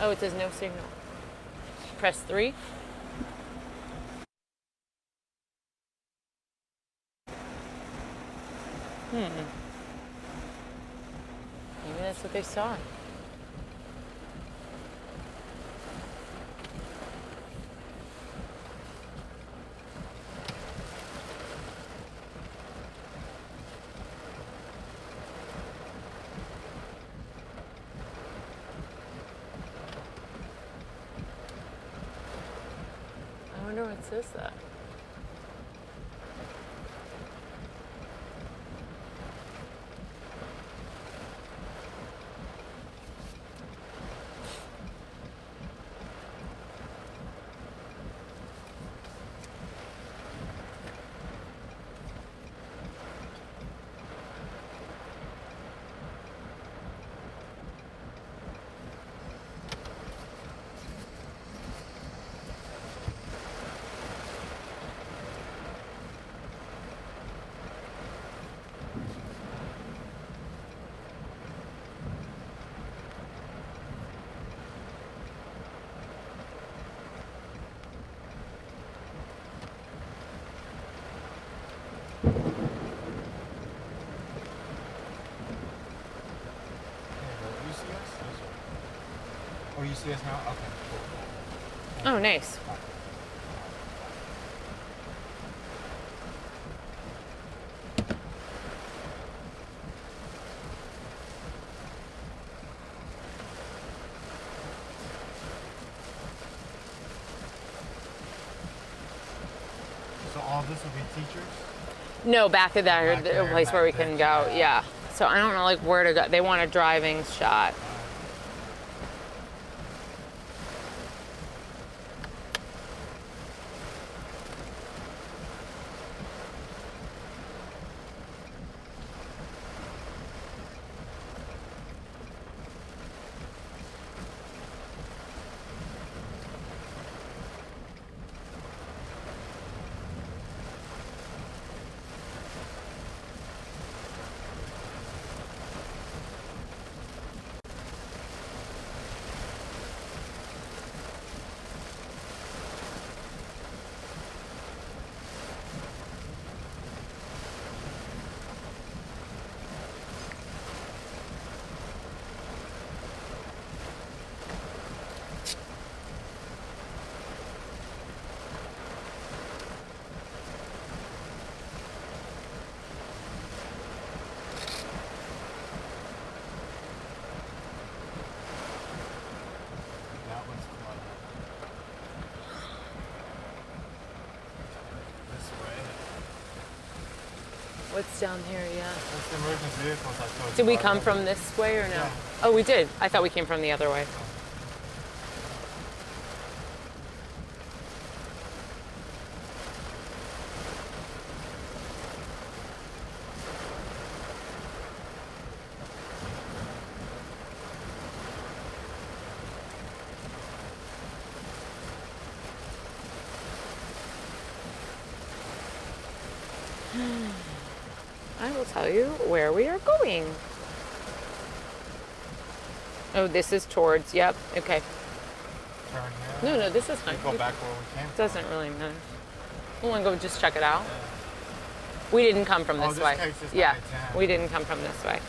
Oh, it says no signal. Press 3. Maybe that's what they saw. I wonder what says that. Oh, you see us now? Okay, cool. Oh, nice. So all this will be teachers? No, back of there, Back the there, place where we back can there, go. yeah. Yeah. So I don't know like where to go. They want a driving shot. That one's flooded. This way. What's down here? Yeah. That's the emergency vehicles I told you Did we about come earlier. from this way or no? Yeah. Oh, we did. I thought we came from the other way. I will tell you where we are going. Oh, this is towards, yep, okay. Turn here. No, this is fine. We go back where we came from. Doesn't really matter. We want to go just check it out. We didn't come from Oh, this this way. takes us Yeah, down to 10. we didn't come from this way.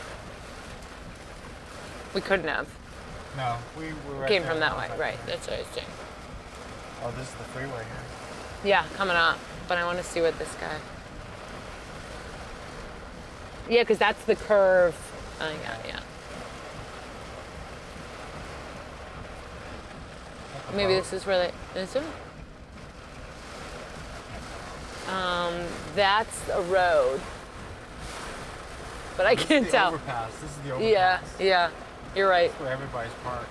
We couldn't have. No, we were right Came there. from that way, Right right? there. That's what I was saying. Oh, this is the freeway here. Yeah, coming up. But I want to see what this guy. Yeah, because that's the curve. Oh, yeah. Maybe this is where they. Is it? That's a road. But I can't the tell. Overpass. This is the overpass. Yeah. You're right. That's where everybody's parked.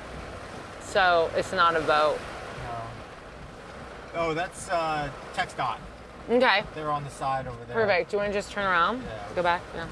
So it's not a boat. No. Oh, that's TxDOT. Okay. They're on the side over there. Perfect. Do you want to just turn around? Yeah. Go back? Yeah.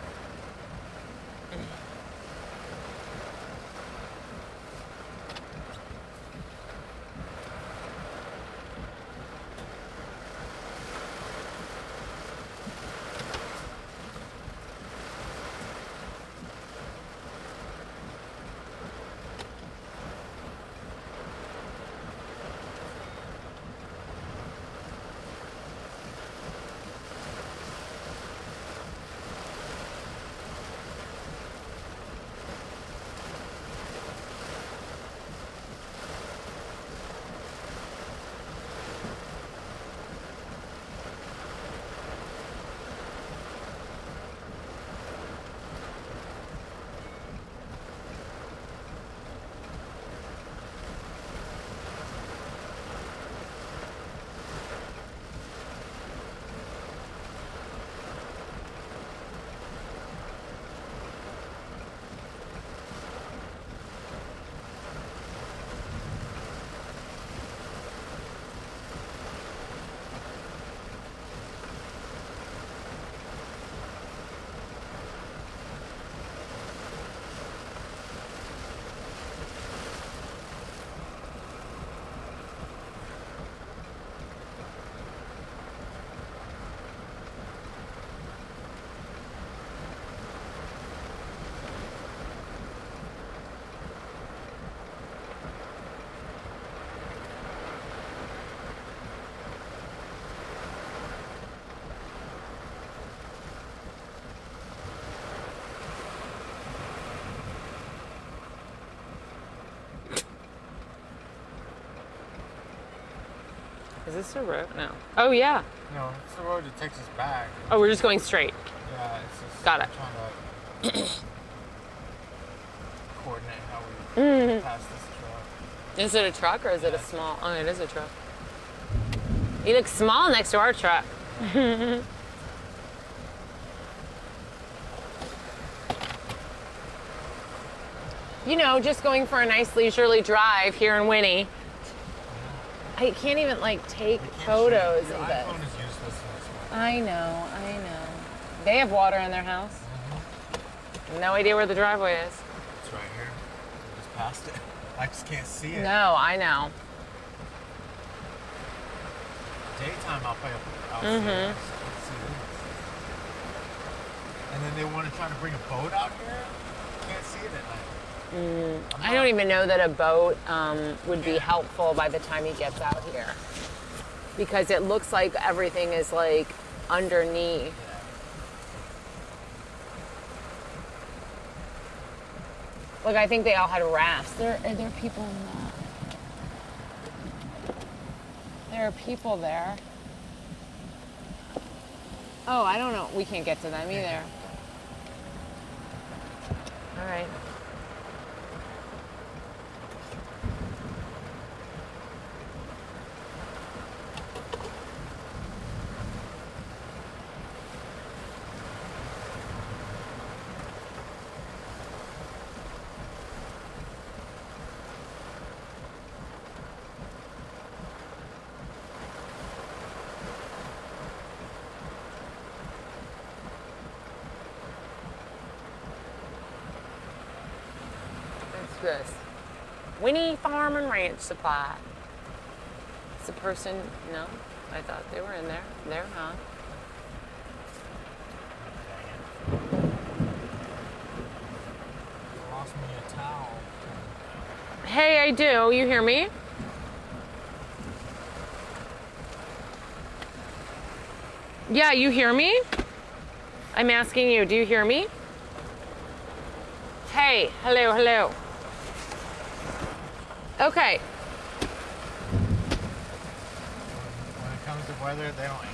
Is this a road? No. Oh, yeah. No, it's the road that takes us back. Oh, we're just going straight. Yeah, it's just Got it. trying to coordinate how we pass this truck. Is it a truck or is it a small? Oh, it is a truck. You look small next to our truck. You know, just going for a nice leisurely drive here in Winnie. I can't even like take photos Your of iPhone this. is useless in this one. I know. They have water in their house. No idea where the driveway is. It's right here. We just passed it. I just can't see it. No, I know. Daytime, I'll see this. And then they want to try to bring a boat out here. Can't see it at night. I don't even know that a boat would be helpful by the time he gets out here. Because it looks like everything is like underneath. Look, I think they all had rafts. Are there people in that? There are people there. Oh, I don't know. We can't get to them either. All right. This Winnie Farm and Ranch Supply. It's a person. No, I thought they were in there. They're not. Lost me a towel. Hey, I do. You hear me? Yeah, you hear me? I'm asking you. Do you hear me? Hey, hello, hello. Okay. When it comes to weather, they don't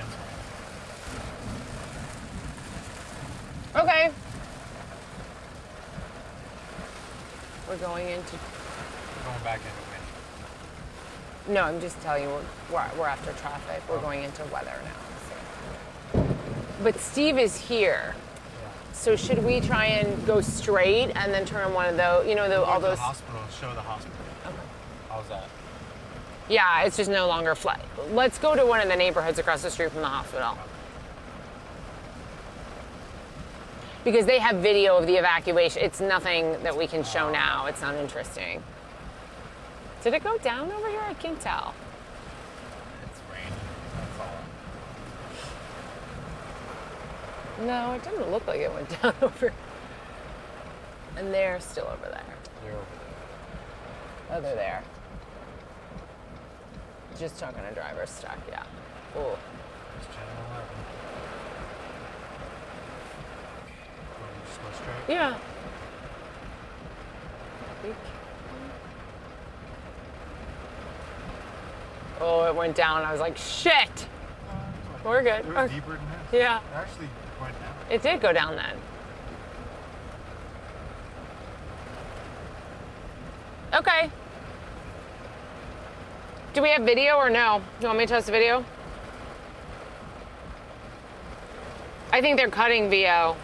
answer. Okay. We're going into. Going back into Winnie. No, I'm just telling you, we're after traffic. We're going into weather now. So. But Steve is here. So should we try and go straight and then turn on one of those, you know, all those. The hospital. Show the hospital. Okay. How's that? Yeah, it's just no longer flat. Let's go to one of the neighborhoods across the street from the hospital. Because they have video of the evacuation. It's nothing that we can show now. It's not interesting. Did it go down over here? I can't tell. It's raining. That's all. No, it didn't look like it went down over. And they're still over there. They're over Oh, they're there. Just talking to driver's stuck, yeah. Oh. It's channel 11. Just go straight? Yeah. Oh, it went down. I was like, shit. We're good. It was deeper than this. Yeah. It actually went down. It did go down then. Okay. Do we have video or no? You want me to test the video? I think they're cutting VO.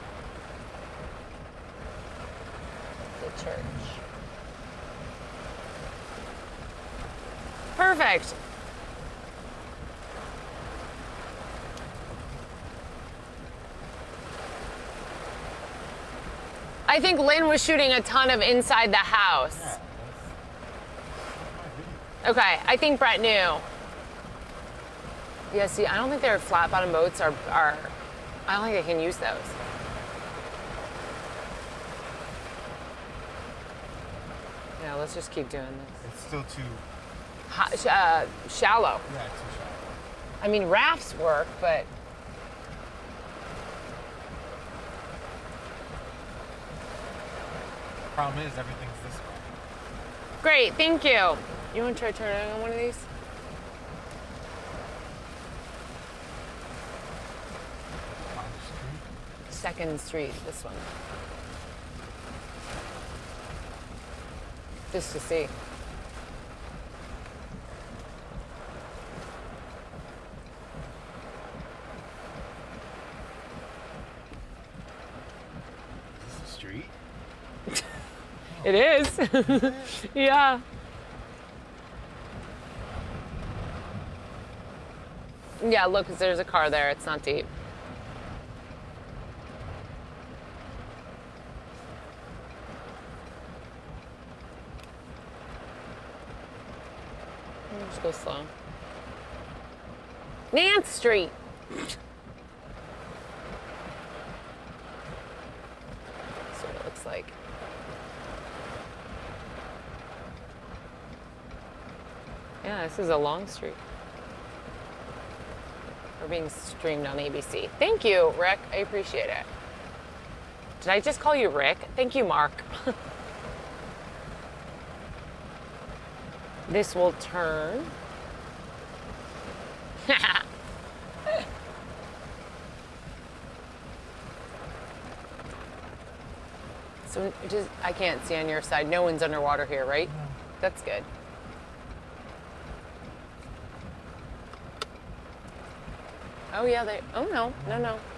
The church. Perfect. I think Lynn was shooting a ton of inside the house. Yeah. Okay, I think Brett knew. Yeah, see, I don't think their flat bottom boats are I don't think they can use those. Yeah, let's just keep doing this. It's still too... Shallow. Yeah, it's too shallow. I mean, rafts work, but... Problem is, everything's this way. Great, thank you. You want to try turning on one of these? second street, this one. Just to see. Is this a street? It is. Yeah. Yeah, look, there's a car there. It's not deep. Just go slow. Nance Street. That's what it looks like. Yeah, this is a long street. We're being streamed on ABC. Thank you, Rick. I appreciate it. Did I just call you Rick? Thank you, Mark. This will turn. So I can't see on your side. No one's underwater here, right? No. That's good. Oh yeah, oh no,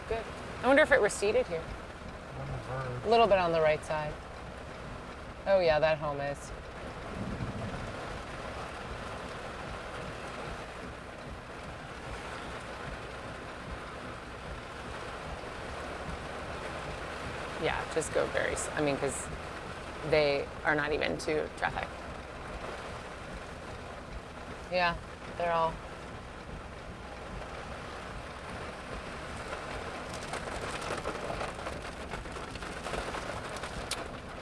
good. I wonder if it receded here. On the verge. A little bit on the right side. Oh yeah, that home is. Yeah, just go very, because they are not even to traffic. Yeah, they're all.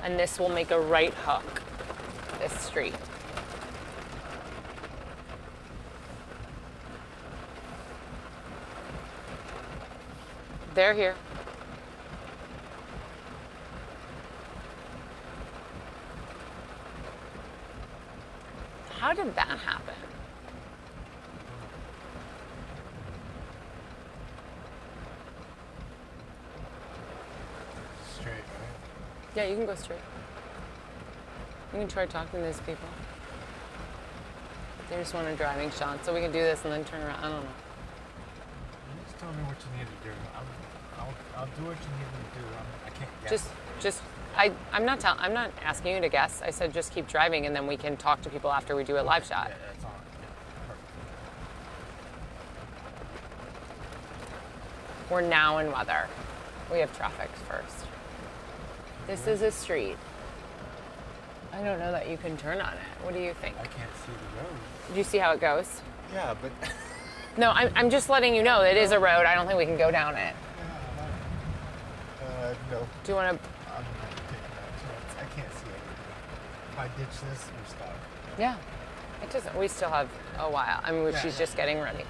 And this will make a right hook, this street. They're here. How did that happen? Straight, right? Yeah, you can go straight. You can try talking to these people. They just want a driving shot, so we can do this and then turn around. I don't know. You just tell me what you need to do. I'll do what you need me to do. I can't guess. I'm not asking you to guess. I said just keep driving, and then we can talk to people after we do a live shot. Yeah, that's all. Yeah, perfect. We're now in weather. We have traffic first. This is a street. I don't know that you can turn on it. What do you think? I can't see the road. Do you see how it goes? Yeah, but No, I'm just letting you know it is a road. I don't think we can go down it. no. Do you want to? I'm not taking that chance. I can't see anything. If I ditch this, we're stuck. Yeah. It doesn't. We still have a while. She's just getting ready. Too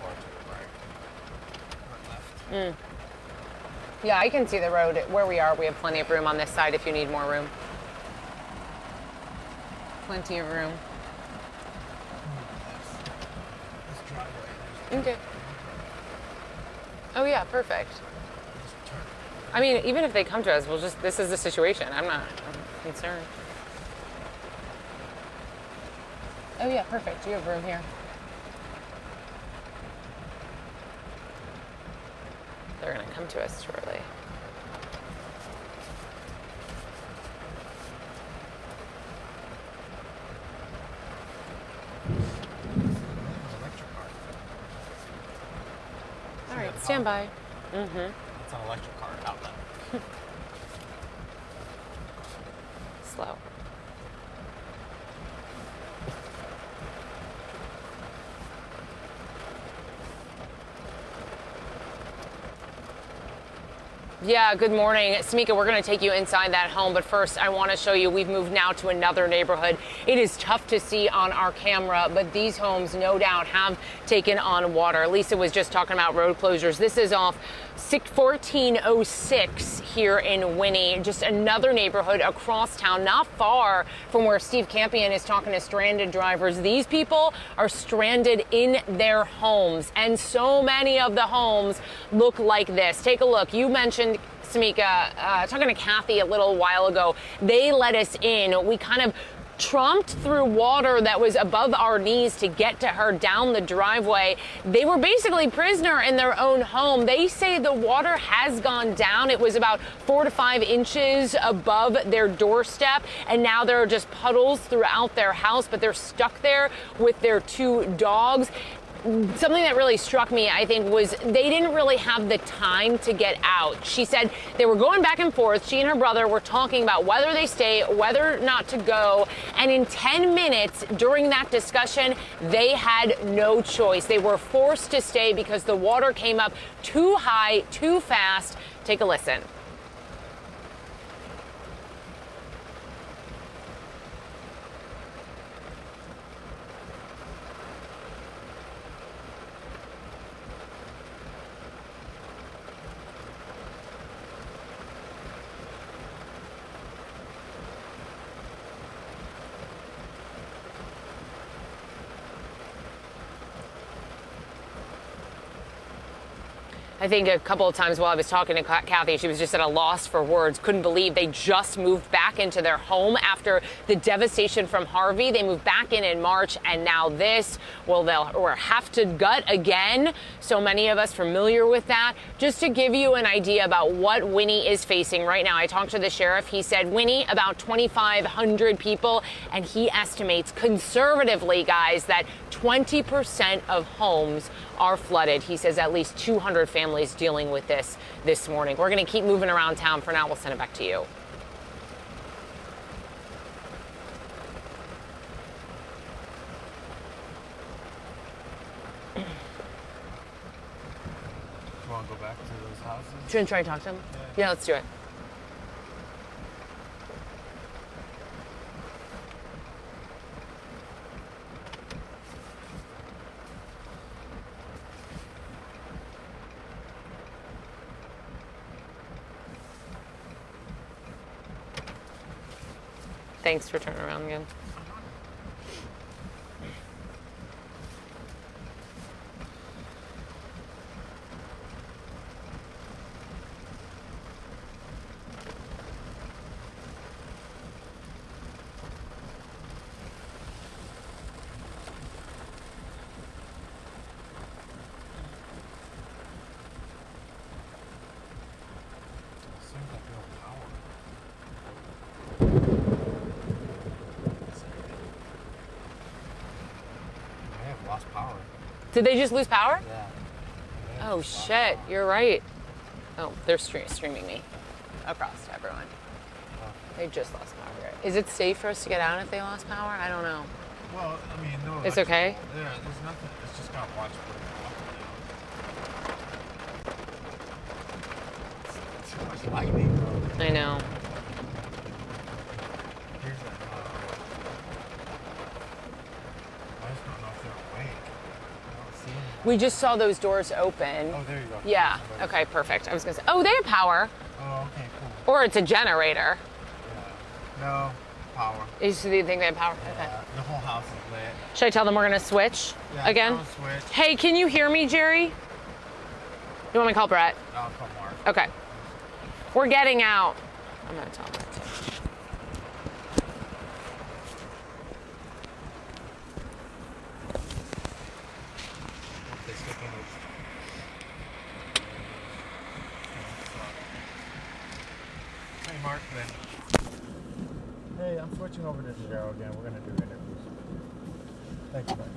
far to the right. Or left. Yeah, I can see the road. Where we are, we have plenty of room on this side if you need more room. Plenty of room. This driveway. Okay. Oh yeah, perfect. Just turn. I mean, even if they come to us, this is the situation. I'm concerned. Oh yeah, perfect. You have room here. They're gonna come to us shortly. Electric car. All right, stand by. Mm-hmm. It's an electric car outlet. Slow. Yeah, good morning. Samika, we're going to take you inside that home, but first I want to show you we've moved now to another neighborhood. It is tough to see on our camera, but these homes no doubt have taken on water. Lisa was just talking about road closures. This is off 1406 here in Winnie, just another neighborhood across town, not far from where Steve Campion is talking to stranded drivers. These people are stranded in their homes, and so many of the homes look like this. Take a look. You mentioned, Samika, talking to Kathy a little while ago, they let us in. We kind of trumped through water that was above our knees to get to her down the driveway. They were basically prisoner in their own home. They say the water has gone down. It was about 4 to 5 inches above their doorstep, and now there are just puddles throughout their house, but they're stuck there with their 2 dogs. Something that really struck me, I think, was they didn't really have the time to get out. She said they were going back and forth. She and her brother were talking about whether they stay, whether not to go. And in 10 minutes during that discussion, they had no choice. They were forced to stay because the water came up too high, too fast. Take a listen. I think a couple of times while I was talking to Kathy, she was just at a loss for words. Couldn't believe they just moved back into their home after the devastation from Harvey. They moved back in March, and now this. Well, they'll have to gut again. So many of us familiar with that. Just to give you an idea about what Winnie is facing right now, I talked to the sheriff. He said, Winnie, about 2,500 people, and he estimates conservatively, guys, that 20% of homes are flooded. He says at least 200 families dealing with this morning. We're going to keep moving around town. For now, we'll send it back to you. You want to go back to those houses? Should I try and talk to them? Yeah, let's do it. Thanks for turning around again. Seems like no power. I have lost power. Did they just lose power? Yeah. Oh, shit. You're right. Oh, they're streaming me across to everyone. They just lost power. Is it safe for us to get out if they lost power? I don't know. Well, I mean, no. It's okay? Yeah, there's nothing. It's just got watch for too much lightning, bro. I know. Here's that. I just don't know if they're awake. I don't see them. We just saw those doors open. Oh, there you go. Yeah. Somebody- Okay, perfect. I was going to say, oh, they have power. Oh, okay, cool. Or it's a generator. Yeah. No, power. Do you think they have power? Okay. The whole house is lit. Should I tell them we're going to switch Yeah, again? I'll switch. Hey, can you hear me, Jerry? You want me to call Brett? I'll call Mark. Okay. We're getting out. I'm going to tell Brett too. They stick in it. Hey, Mark, then. Hey, I'm switching over to Daryl again. We're going to do interviews. Thank you, buddy.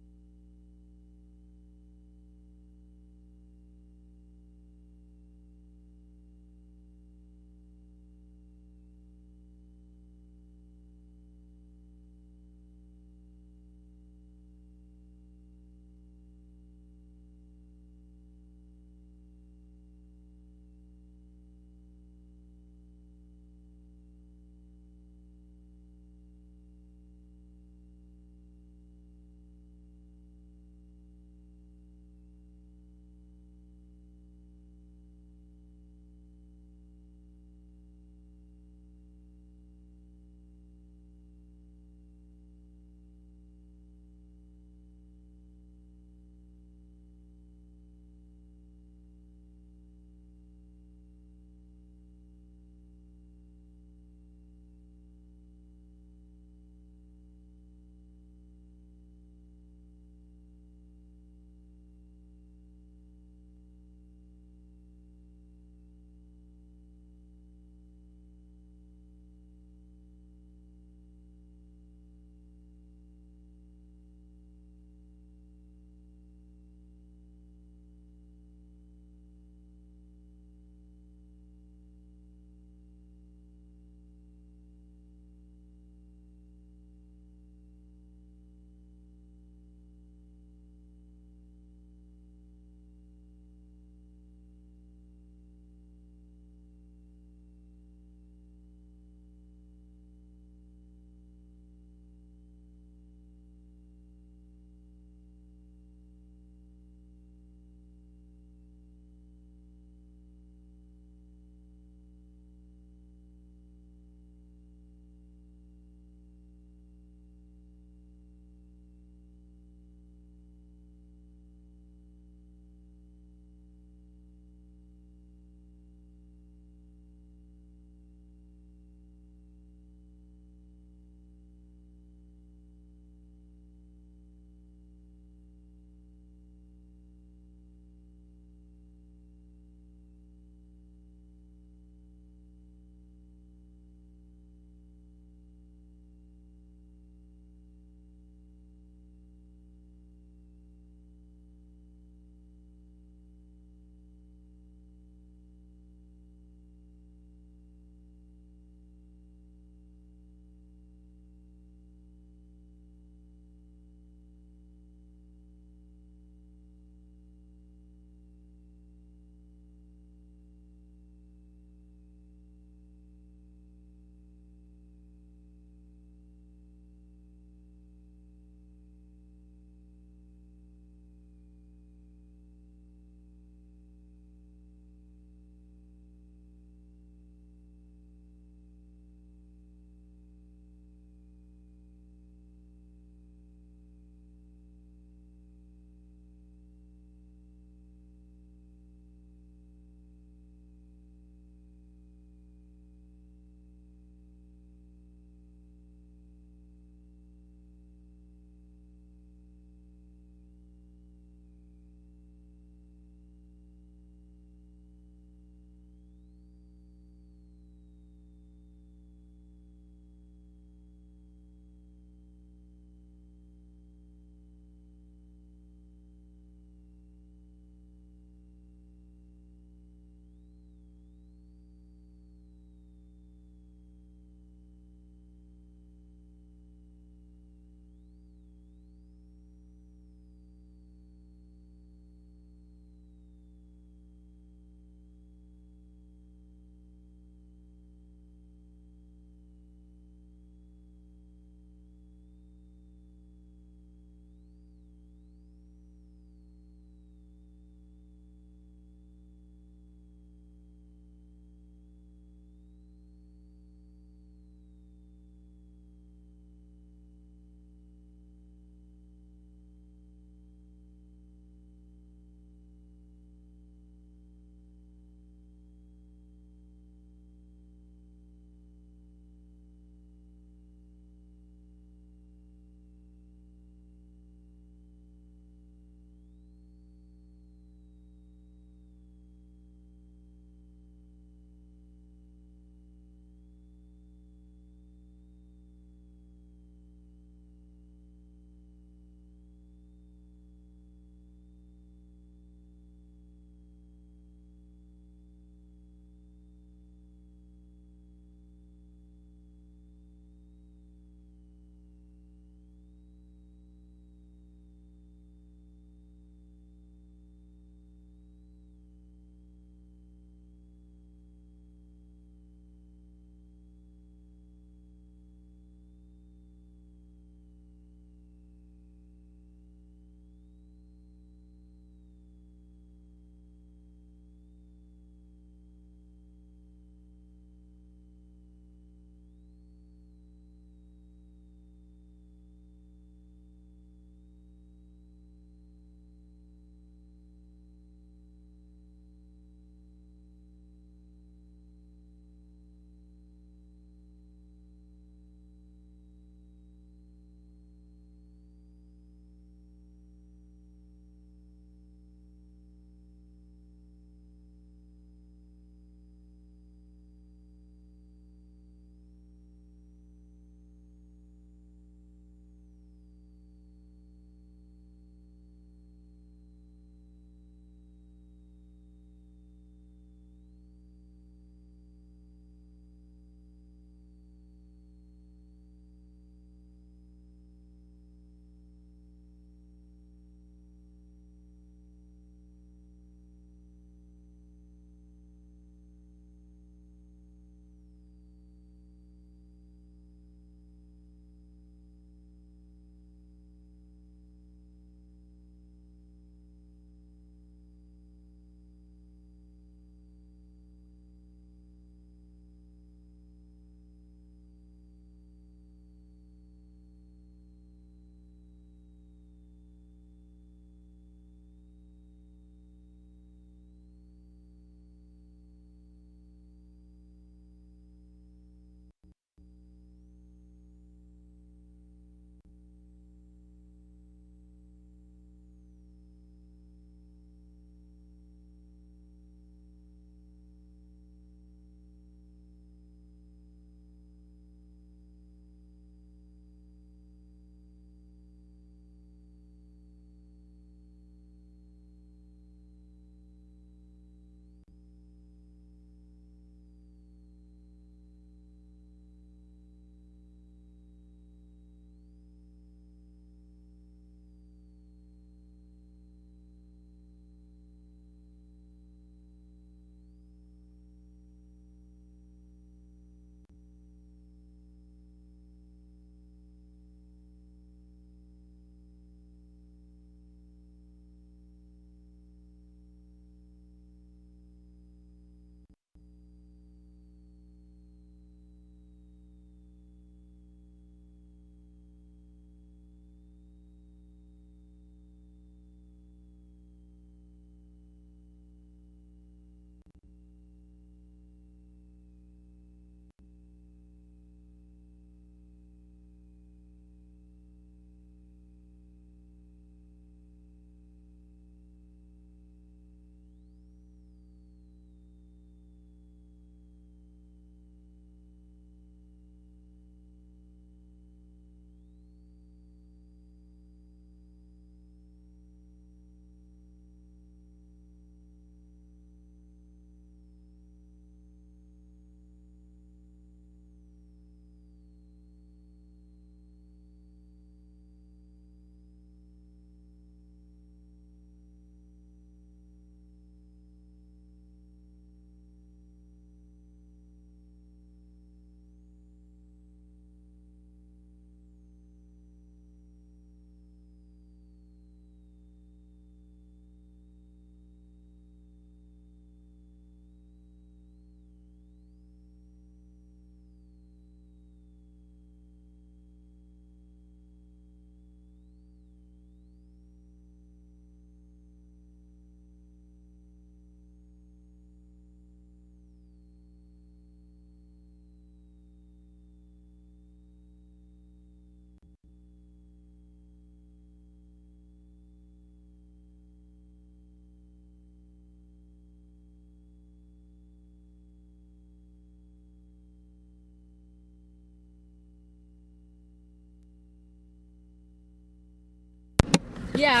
Yeah,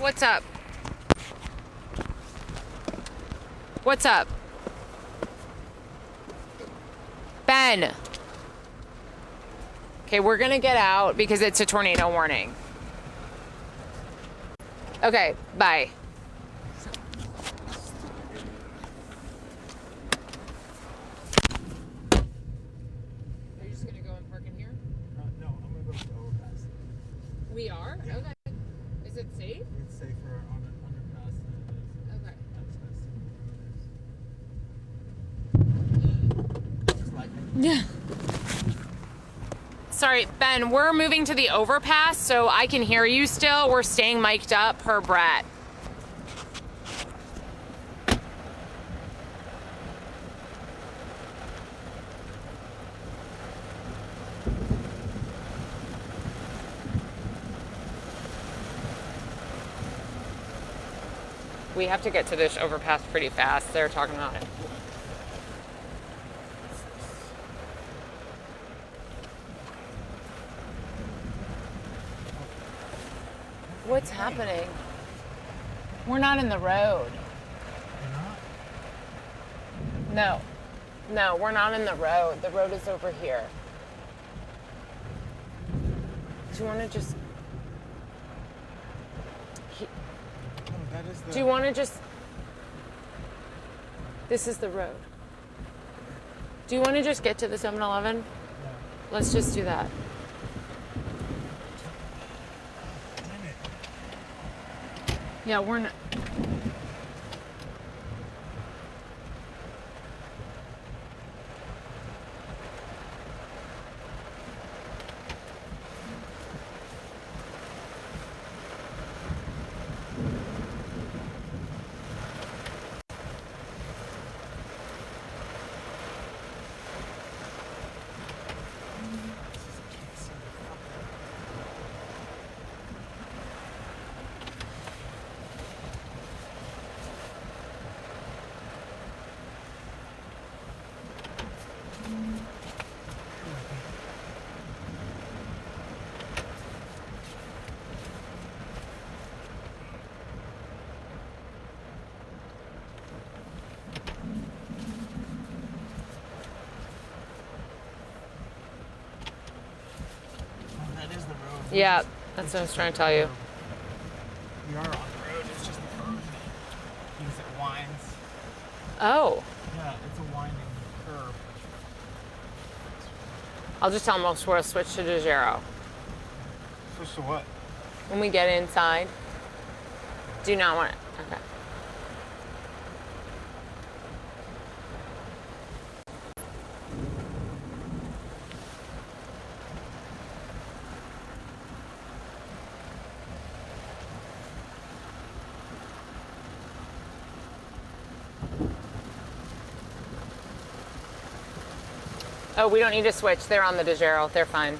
what's up? What's up? Ben. Okay, we're gonna get out because it's a tornado warning. Okay, bye. Are you just gonna go and park in here? No, I'm gonna go to the overpass. We are? Yeah. Okay. Is it safe? It's safer on an underpass than it is. Okay. I'm just gonna see what it's like. Yeah. Sorry, Ben, we're moving to the overpass, so I can hear you still. We're staying mic'd up per Brett. We have to get to this overpass pretty fast. They're talking about it. What's happening? We're not in the road. You're not? No. No, we're not in the road. The road is over here. Do you want to just... No, that is the... Do you want to just... This is the road. Do you want to just get to the 7-Eleven? Yeah. Let's just do that. Damn it. Yeah, we're not... That is the road. Yeah, that's what I was trying to tell you. We are on the road. It's just the curve because it winds. Oh. Yeah, it's a winding curve. I'll just tell them we'll switch to DeGero. Switch to what? When we get inside. Do not want it. Okay. Oh, we don't need to switch. They're on the DeGero. They're fine.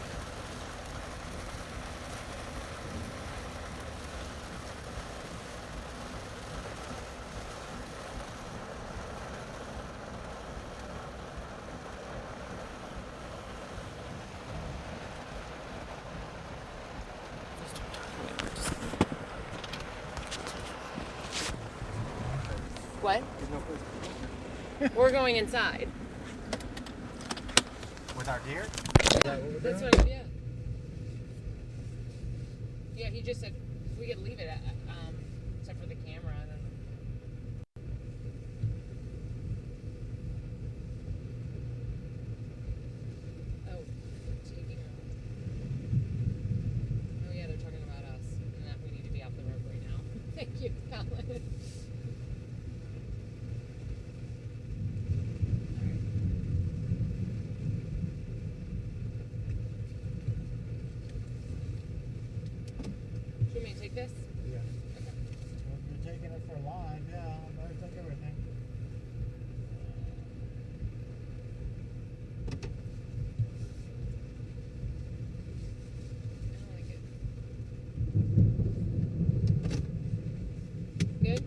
What? There's no place. We're going inside. With our gear? That's what, yeah. Yeah, he just said we could leave it, except for the camera. I don't know. Oh, taking off. Oh yeah, they're talking about us, and that we need to be off the road right now. Thank you, Colin. Should we take this? Yeah. Okay. Well, if you're taking it for live, yeah, I better take everything. I don't like it. Good?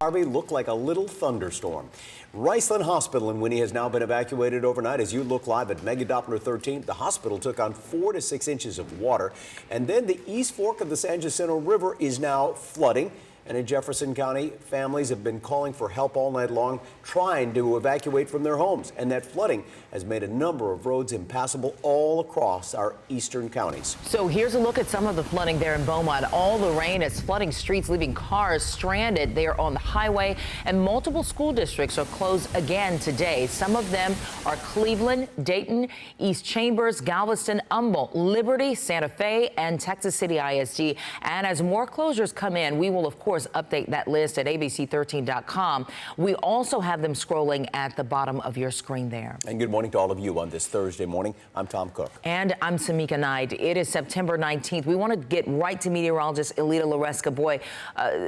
Harvey looked like a little thunderstorm. Riceland Hospital in Winnie has now been evacuated overnight. As you look live at Mega Doppler 13, the hospital took on 4 to 6 inches of water. And then the East Fork of the San Jacinto River is now flooding. And in Jefferson County, families have been calling for help all night long, trying to evacuate from their homes. And that flooding has made a number of roads impassable all across our eastern counties. So here's a look at some of the flooding there in Beaumont. All the rain is flooding streets, leaving cars stranded there on the highway. And multiple school districts are closed again today. Some of them are Cleveland, Dayton, East Chambers, Galveston, Humboldt, Liberty, Santa Fe, and Texas City ISD. And as more closures come in, we will, of course, update that list at abc13.com. We also have them scrolling at the bottom of your screen there. And good morning to all of you on this Thursday morning. I'm Tom Cook. And I'm Samika Knight. It is September 19th. We want to get right to meteorologist Elita Loreska. Boy,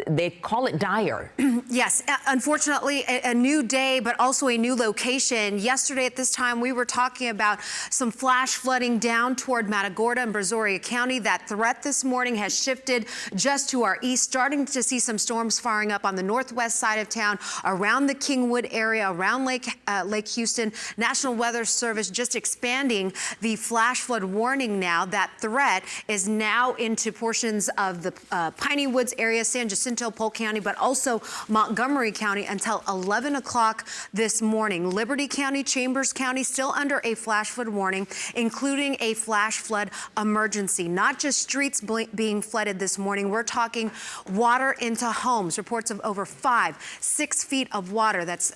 they call it dire. Yes, unfortunately, a new day, but also a new location. Yesterday at this time, we were talking about some flash flooding down toward Matagorda and Brazoria County. That threat this morning has shifted just to our east, starting to see some storms firing up on the northwest side of town, around the Kingwood area, around Lake Houston. National Weather Service just expanding the flash flood warning now. That threat is now into portions of the Piney Woods area, San Jacinto, Polk County, but also Montgomery County until 11 o'clock this morning. Liberty County, Chambers County still under a flash flood warning, including a flash flood emergency. Not just streets being flooded this morning. We're talking water into homes. Reports of over 5-6 feet of water. That's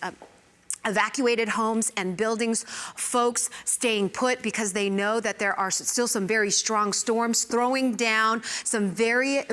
evacuated homes and buildings. Folks staying put because they know that there are still some very strong storms throwing down some very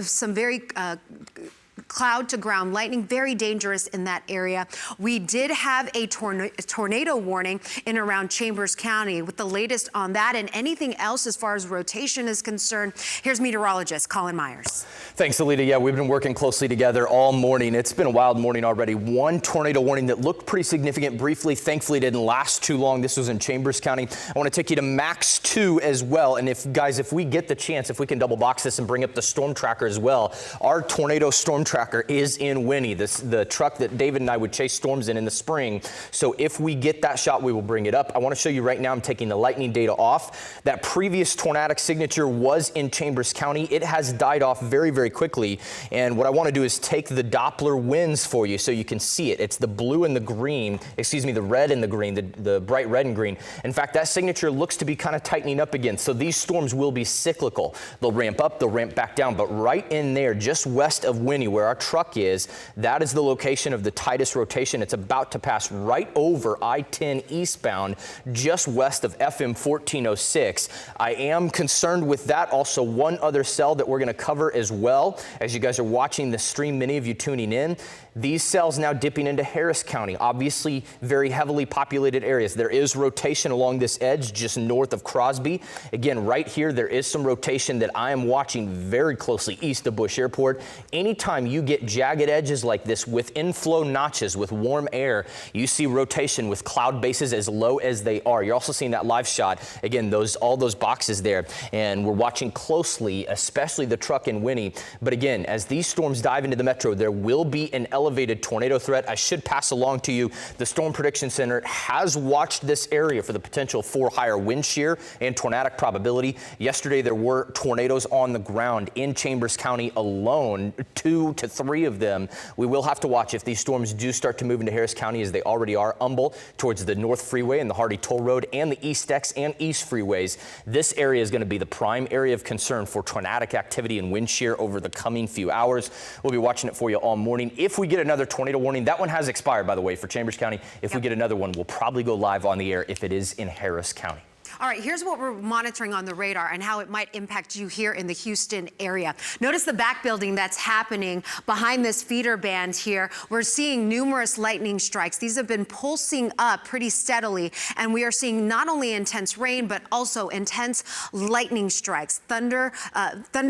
cloud to ground lightning, very dangerous in that area. We did have a tornado warning in around Chambers County. With the latest on that and anything else as far as rotation is concerned, here's meteorologist Colin Myers. Thanks, Alita. Yeah, we've been working closely together all morning. It's been a wild morning already. One tornado warning that looked pretty significant briefly. Thankfully, didn't last too long. This was in Chambers County. I want to take you to max 2 as well. And if we get the chance, if we can double box this and bring up the storm tracker as well, our tornado storm tracker is in Winnie, the truck that David and I would chase storms in the spring. So if we get that shot, we will bring it up. I want to show you right now, I'm taking the lightning data off. That previous tornadic signature was in Chambers County. It has died off very, very quickly. And what I want to do is take the Doppler winds for you so you can see it. It's the blue and the green, excuse me, the red and the green, the bright red and green. In fact, that signature looks to be kind of tightening up again. So these storms will be cyclical. They'll ramp up, they'll ramp back down. But right in there, just west of Winnie, where our truck is, that is the location of the tightest rotation. It's about to pass right over I-10 eastbound, just west of FM 1406. I am concerned with that. Also, one other cell that we're going to cover as well. As you guys are watching the stream, many of you tuning in, these cells now dipping into Harris County, obviously very heavily populated areas. There is rotation along this edge just north of Crosby. Again, right here, there is some rotation that I am watching very closely east of Bush Airport. Anytime you get jagged edges like this with inflow notches, with warm air, you see rotation with cloud bases as low as they are. You're also seeing that live shot. Again, all those boxes there. And we're watching closely, especially the truck in Winnie. But again, as these storms dive into the metro, there will be an elevated tornado threat. I should pass along to you, the Storm Prediction Center has watched this area for the potential for higher wind shear and tornadic probability. Yesterday, there were tornadoes on the ground in Chambers County alone, 2 to 3 of them. We will have to watch if these storms do start to move into Harris County, as they already are, Humboldt towards the North Freeway and the Hardy Toll Road and the East X and East Freeways. This area is going to be the prime area of concern for tornadic activity and wind shear over the coming few hours. We'll be watching it for you all morning. If we get another tornado warning, that one has expired, by the way, for Chambers County. If we get another one, we'll probably go live on the air if it is in Harris County. All right, here's what we're monitoring on the radar and how it might impact you here in the Houston area. Notice the back building that's happening behind this feeder band here. We're seeing numerous lightning strikes. These have been pulsing up pretty steadily, and we are seeing not only intense rain, but also intense lightning strikes, thunder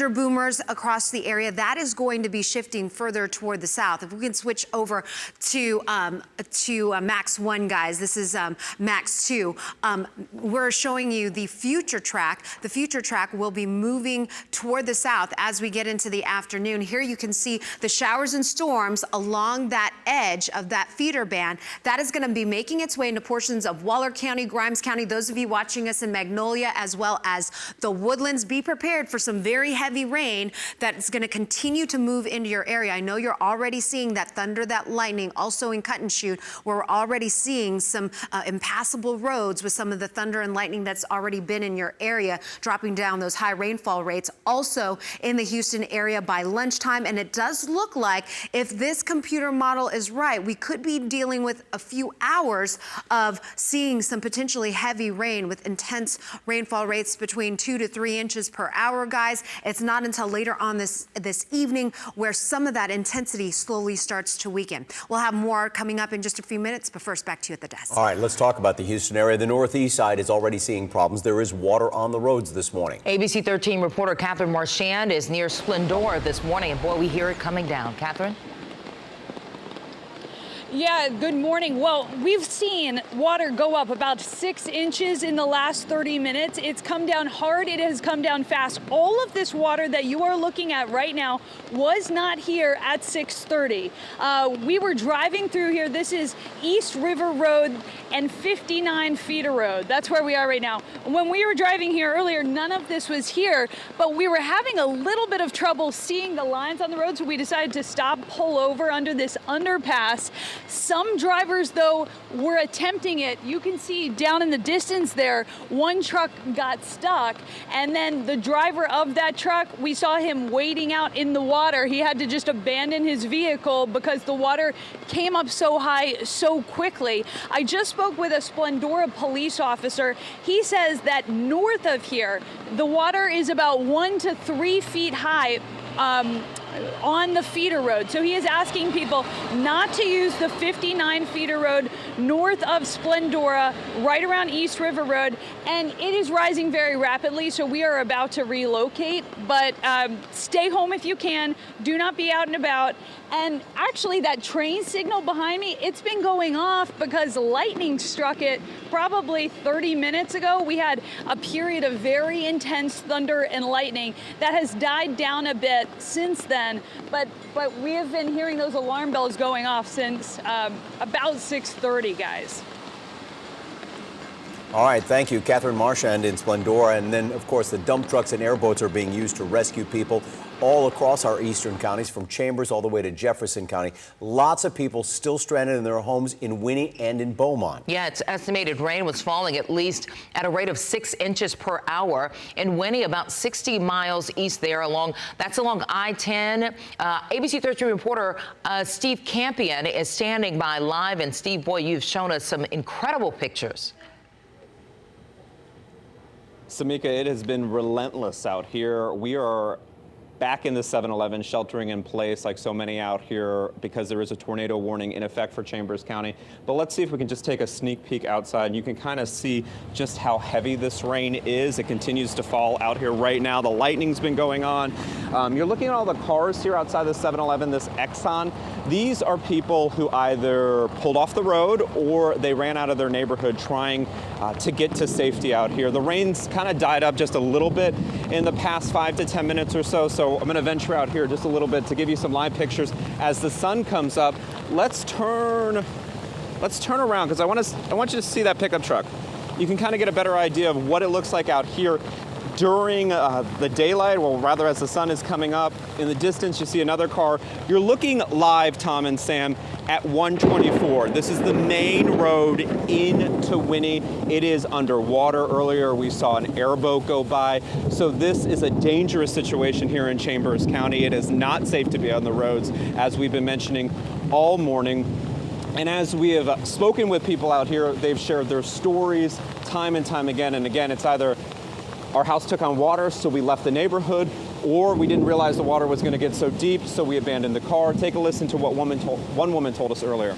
boomers across the area. That is going to be shifting further toward the south. If we can switch over to Max 1, guys, this is Max 2. We're showing showing you the future track. The future track will be moving toward the south as we get into the afternoon. Here you can see the showers and storms along that edge of that feeder band. That is going to be making its way into portions of Waller County, Grimes County. Those of you watching us in Magnolia as well as the Woodlands, be prepared for some very heavy rain that's going to continue to move into your area. I know you're already seeing that thunder, that lightning, also in Cut and Shoot, where we're already seeing some impassable roads with some of the thunder and lightning that's already been in your area, dropping down those high rainfall rates. Also in the Houston area by lunchtime, and it does look like if this computer model is right, we could be dealing with a few hours of seeing some potentially heavy rain with intense rainfall rates between 2 to 3 inches per hour, guys. It's not until later on this evening where some of that intensity slowly starts to weaken. We'll have more coming up in just a few minutes, but first back to you at the desk. All right, let's talk about the Houston area. The northeast side is already seeing problems. There is water on the roads this morning. ABC 13 reporter Catherine Marchand is near Splendora this morning, and boy, we hear it coming down. Catherine? Yeah, good morning. Well, we've seen water go up about 6 inches in the last 30 minutes. It's come down hard. It has come down fast. All of this water that you are looking at right now was not here at 6:30. We were driving through here. This is East River Road and 59 Feeder Road. That's where we are right now. When we were driving here earlier, none of this was here, but we were having a little bit of trouble seeing the lines on the road, so we decided to stop, pull over under this underpass. Some drivers, though, were attempting it. You can see down in the distance there, one truck got stuck, and then the driver of that truck, we saw him wading out in the water. He had to just abandon his vehicle because the water came up so high so quickly. I just spoke with a Splendora police officer. He says that north of here, the water is about 1 to 3 feet high on the feeder road. So he is asking people not to use the 59 feeder road north of Splendora, right around East River Road. And it is rising very rapidly, so we are about to relocate. But stay home if you can. Do not be out and about. And actually, that train signal behind me, it's been going off because lightning struck it probably 30 minutes ago. We had a period of very intense thunder and lightning that has died down a bit since then. But we have been hearing those alarm bells going off since about 6:30, guys. All right, thank you, Catherine Marchand in Splendora. And then, of course, the dump trucks and airboats are being used to rescue people all across our eastern counties, from Chambers all the way to Jefferson County. Lots of people still stranded in their homes in Winnie and in Beaumont. Yeah, it's estimated rain was falling at least at a rate of 6 inches per hour. In Winnie, about 60 miles east there that's along I-10. ABC 13 reporter Steve Campion is standing by live. And Steve, boy, you've shown us some incredible pictures. Samika, it has been relentless out here. We are back in the 7-Eleven, sheltering in place like so many out here because there is a tornado warning in effect for Chambers County. But let's see if we can just take a sneak peek outside. You can kind of see just how heavy this rain is. It continues to fall out here right now. The lightning's been going on. You're looking at all the cars here outside the 7-Eleven, this Exxon. These are people who either pulled off the road or they ran out of their neighborhood trying to get to safety out here. The rain's kind of died up just a little bit in the past 5 to 10 minutes or so. So I'm going to venture out here just a little bit to give you some live pictures as the sun comes up. Let's turn around because I want you to see that pickup truck. You can kind of get a better idea of what it looks like out here during the daylight, well, rather as the sun is coming up. In the distance, you see another car. You're looking live, Tom and Sam, at 124. This is the main road into Winnie. It is underwater. Earlier, we saw an airboat go by. So this is a dangerous situation here in Chambers County. It is not safe to be on the roads, as we've been mentioning all morning. And as we have spoken with people out here, they've shared their stories time and time again. And again, it's either our house took on water, so we left the neighborhood, or we didn't realize the water was going to get so deep, so we abandoned the car. Take a listen to what one woman told us earlier.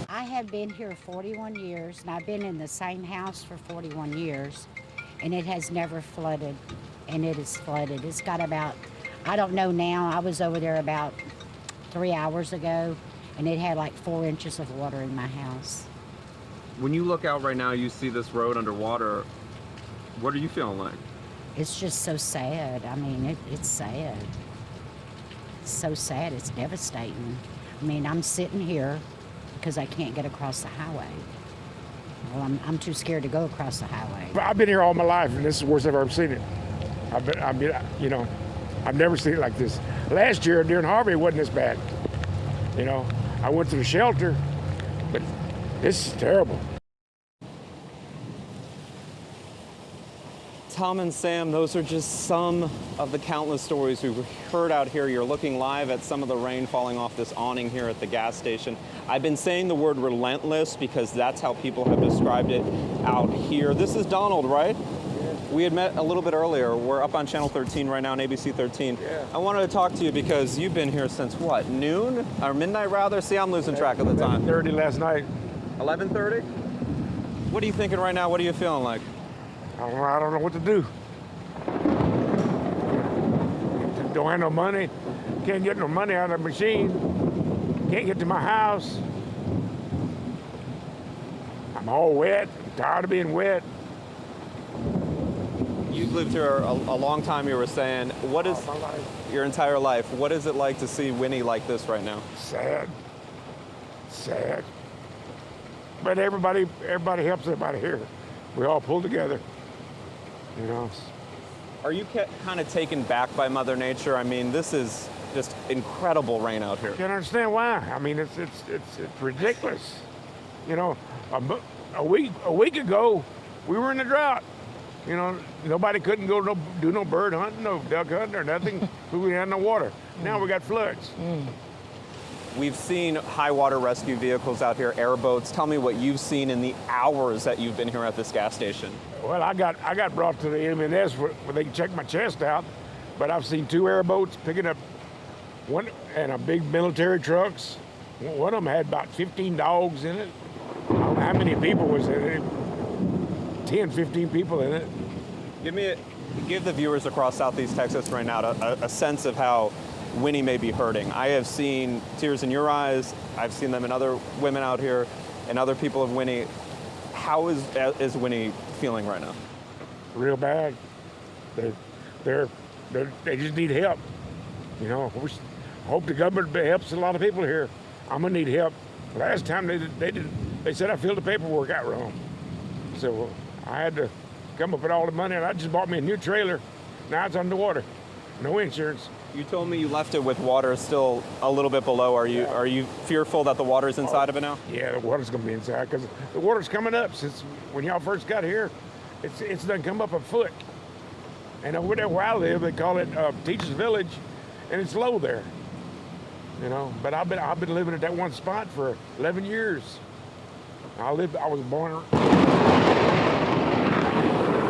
I have been here 41 years, and I've been in the same house for 41 years, and it has never flooded, and it is flooded. It's got about, I don't know now, I was over there about 3 hours ago, and it had like 4 inches of water in my house. When you look out right now, you see this road underwater. What are you feeling like? It's just so sad. I mean, it's sad. It's so sad. It's devastating. I mean, I'm sitting here because I can't get across the highway. Well, I'm too scared to go across the highway. I've been here all my life, and this is the worst I've ever seen it. I've never seen it like this. Last year during Harvey, it wasn't this bad. I went to the shelter, but this is terrible. Tom and Sam, those are just some of the countless stories we've heard out here. You're looking live at some of the rain falling off this awning here at the gas station. I've been saying the word relentless because that's how people have described it out here. This is Donald, right? Yeah. We had met a little bit earlier. We're up on Channel 13 right now on ABC 13. Yeah. I wanted to talk to you because you've been here since what, noon? Or midnight rather? See, I'm losing track of the time. 11:30 last night. 11:30? What are you thinking right now? What are you feeling like? I don't know what to do. Don't have no money. Can't get no money out of the machine. Can't get to my house. I'm all wet. I'm tired of being wet. You've lived here a long time, you were saying. What is my life. Your entire life? What is it like to see Winnie like this right now? Sad. Sad. But everybody helps everybody here. We all pull together. Are you kind of taken back by Mother Nature? I mean, this is just incredible rain out here. I can't understand why. I mean, it's ridiculous. A week ago, we were in a drought. Nobody couldn't go do no bird hunting, no duck hunting or nothing. We had no water. Now we got floods. We've seen high water rescue vehicles out here, airboats. Tell me what you've seen in the hours that you've been here at this gas station. Well, I got brought to the M&S where they can check my chest out, but I've seen 2 airboats picking up one and a big military trucks. One of them had about 15 dogs in it. I don't know how many people was in it. 10, 15 people in it. Give the viewers across Southeast Texas right now a sense of how Winnie may be hurting. I have seen tears in your eyes. I've seen them in other women out here and other people of Winnie. How is Winnie feeling right now? Real bad. They just need help. We hope the government helps a lot of people here. I'm gonna need help. Last time they said I filled the paperwork out wrong. So I had to come up with all the money, and I just bought me a new trailer. Now it's underwater. No insurance. You told me you left it with water still a little bit below. Are you fearful that the water's inside of it now? Yeah, the water's gonna be inside because the water's coming up since when y'all first got here. It's done come up a foot. And over there where I live, they call it Teachers Village, and it's low there. But I've been living at that one spot for 11 years. I was born.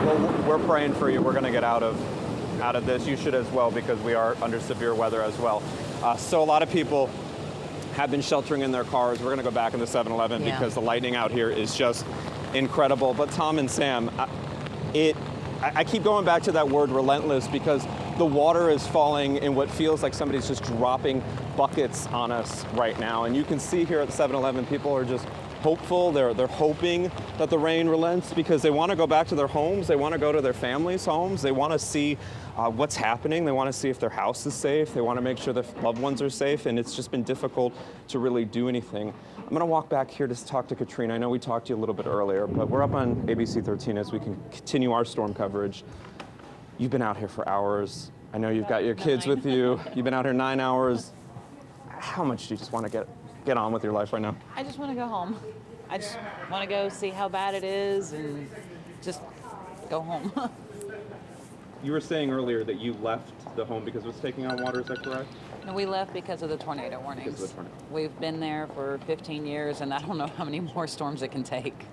Well, we're praying for you. We're gonna get out of this. You should as well, because we are under severe weather as well. So a lot of people have been sheltering in their cars. We're going to go back in the 7-Eleven because the lightning out here is just incredible. But Tom and Sam, I keep going back to that word relentless because the water is falling in what feels like somebody's just dropping buckets on us right now. And you can see here at the 7-Eleven, people are just hopeful. They're hoping that the rain relents because they want to go back to their homes. They want to go to their families' homes. They want to see what's happening. They want to see if their house is safe. They want to make sure their loved ones are safe. And it's just been difficult to really do anything. I'm going to walk back here to talk to Katrina. I know we talked to you a little bit earlier, but we're up on ABC 13 as we can continue our storm coverage. You've been out here for hours. I know you've got your kids with you. You've been out here 9 hours. How much do you just want to get on with your life right now? I just want to go home. I just want to go see how bad it is and just go home. You were saying earlier that you left the home because it was taking on water, is that correct? No, we left because of the tornado warnings. Because of the tornado. We've been there for 15 years, and I don't know how many more storms it can take.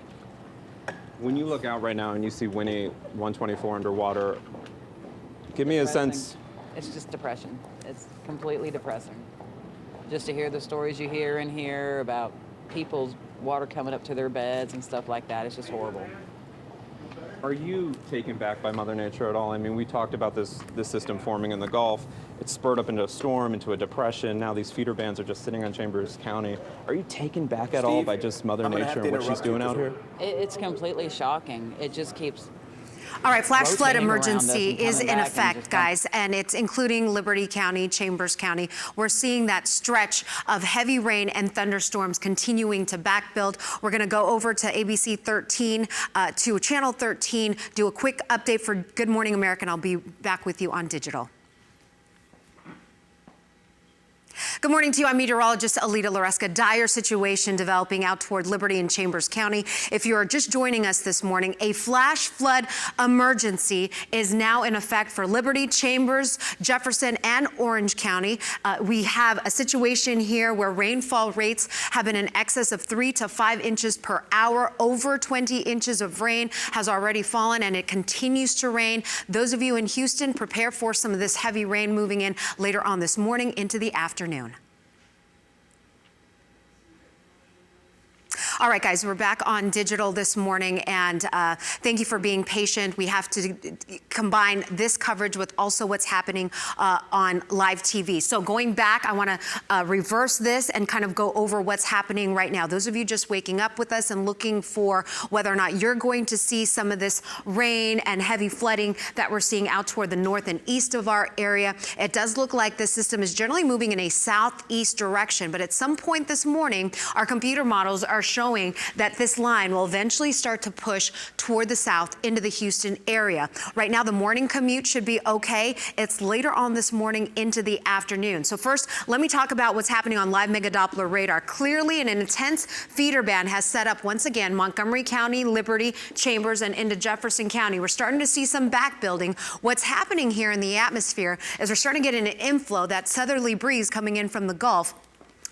When you look out right now and you see Winnie 124 underwater, give me a sense. It's just depression. It's completely depressing. Just to hear the stories you hear in here about people's water coming up to their beds and stuff like that, it's just horrible. Are you taken back by Mother Nature at all? I mean, we talked about this system forming in the Gulf. It's spurred up into a storm, into a depression. Now these feeder bands are just sitting on Chambers County. Are you taken back at all by just Mother Nature and what she's doing out here? It's completely shocking. It just keeps... All right, flash flood rotating around us emergency and is coming in back and effect, just guys, and it's including Liberty County, Chambers County. We're seeing that stretch of heavy rain and thunderstorms continuing to back build. We're going to go over to ABC 13, to Channel 13, do a quick update for Good Morning America, and I'll be back with you on digital. Good morning to you. I'm meteorologist Alita Loreska. Dire situation developing out toward Liberty and Chambers County. If you are just joining us this morning, a flash flood emergency is now in effect for Liberty, Chambers, Jefferson, and Orange County. We have a situation here where rainfall rates have been in excess of 3 to 5 inches per hour. Over 20 inches of rain has already fallen, and it continues to rain. Those of you in Houston, prepare for some of this heavy rain moving in later on this morning into the afternoon. All right, guys, we're back on digital this morning, and thank you for being patient. We have to combine this coverage with also what's happening on live TV. So going back, I want to reverse this and kind of go over what's happening right now. Those of you just waking up with us and looking for whether or not you're going to see some of this rain and heavy flooding that we're seeing out toward the north and east of our area. It does look like this system is generally moving in a southeast direction, but at some point this morning, our computer models are showing that this line will eventually start to push toward the south into the Houston area. Right now, the morning commute should be okay. It's later on this morning into the afternoon. So first, let me talk about what's happening on live Mega Doppler radar. Clearly, an intense feeder band has set up once again Montgomery County, Liberty, Chambers, and into Jefferson County. We're starting to see some back building. What's happening here in the atmosphere is we're starting to get an inflow, that southerly breeze coming in from the Gulf.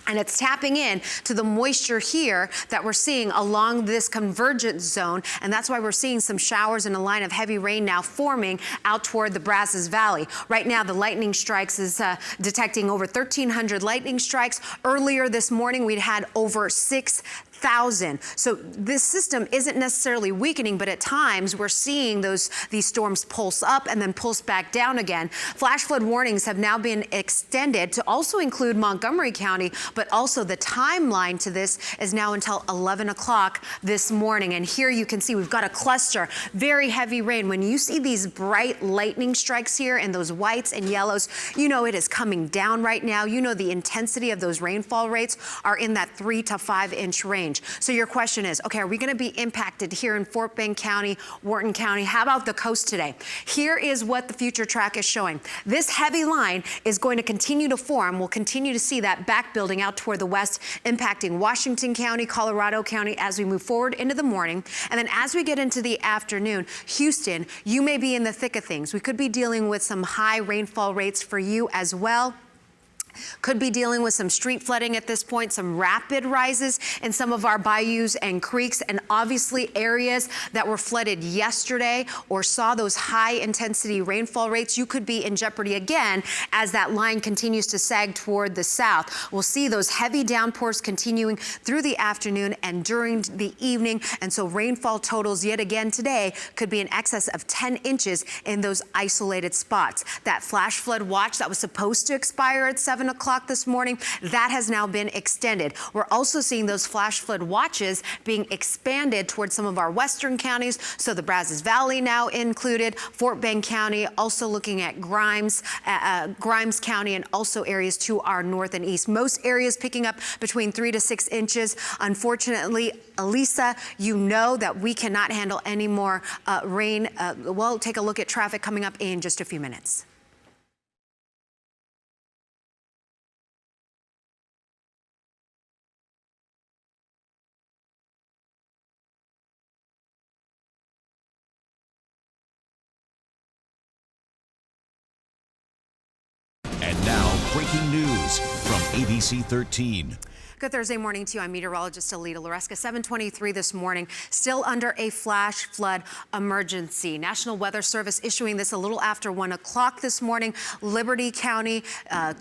And it's tapping in to the moisture here that we're seeing along this convergence zone. And that's why we're seeing some showers and a line of heavy rain now forming out toward the Brazos Valley. Right now, the lightning strikes is detecting over 1,300 lightning strikes. Earlier this morning, we'd had over 6,000. So this system isn't necessarily weakening, but at times we're seeing these storms pulse up and then pulse back down again. Flash flood warnings have now been extended to also include Montgomery County, but also the timeline to this is now until 11 o'clock this morning. And here you can see we've got a cluster, very heavy rain. When you see these bright lightning strikes here and those whites and yellows, you know it is coming down right now. You know the intensity of those rainfall rates are in that 3 to 5 inch range. So your question is, okay, are we going to be impacted here in Fort Bend County, Wharton County? How about the coast today? Here is what the future track is showing. This heavy line is going to continue to form. We'll continue to see that back building out toward the west, impacting Washington County, Colorado County as we move forward into the morning. And then as we get into the afternoon, Houston, you may be in the thick of things. We could be dealing with some high rainfall rates for you as well. Could be dealing with some street flooding at this point, some rapid rises in some of our bayous and creeks, and obviously areas that were flooded yesterday or saw those high intensity rainfall rates. You could be in jeopardy again as that line continues to sag toward the south. We'll see those heavy downpours continuing through the afternoon and during the evening. And so rainfall totals yet again today could be in excess of 10 inches in those isolated spots. That flash flood watch that was supposed to expire at 7 o'clock this morning, that has now been extended. We're also seeing those flash flood watches being expanded towards some of our western counties. So the Brazos Valley now included, Fort Bend County, also looking at Grimes County, and also areas to our north and east. Most areas picking up between 3 to 6 inches. Unfortunately, Elisa, you know that we cannot handle any more rain. We'll take a look at traffic coming up in just a few minutes. And now, breaking news from ABC 13. Good Thursday morning to you. I'm meteorologist Alita Loreska. 7:23 this morning, still under a flash flood emergency. National Weather Service issuing this a little after 1 o'clock this morning. Liberty County,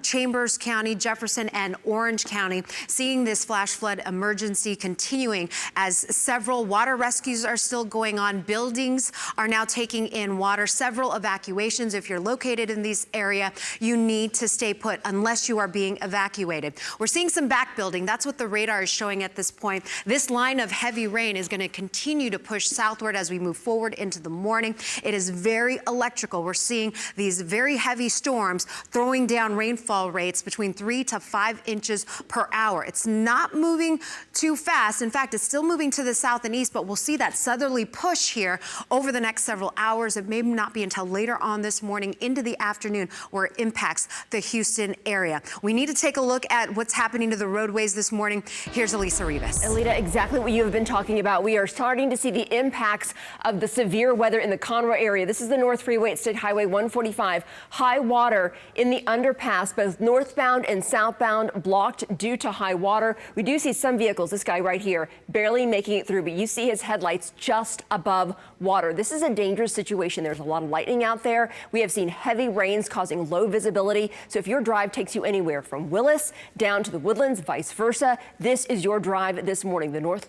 Chambers County, Jefferson, and Orange County seeing this flash flood emergency continuing as several water rescues are still going on. Buildings are now taking in water. Several evacuations. If you're located in this area, you need to stay put unless you are being evacuated. We're seeing some back building. flooding. That's what the radar is showing at this point. This line of heavy rain is going to continue to push southward as we move forward into the morning. It is very electrical. We're seeing these very heavy storms throwing down rainfall rates between 3 to 5 inches per hour. It's not moving too fast. In fact, it's still moving to the south and east, but we'll see that southerly push here over the next several hours. It may not be until later on this morning into the afternoon where it impacts the Houston area. We need to take a look at what's happening to the roadways this morning. Here's Elisa Rivas. Alita, exactly what you have been talking about. We are starting to see the impacts of the severe weather in the Conroe area. This is the North Freeway at State Highway 145. High water in the underpass, both northbound and southbound, blocked due to high water. We do see some vehicles, this guy right here, barely making it through, but you see his headlights just above water. This is a dangerous situation. There's a lot of lightning out there. We have seen heavy rains causing low visibility. So if your drive takes you anywhere from Willis down to the Woodlands, vice versa, this is your drive this morning. The North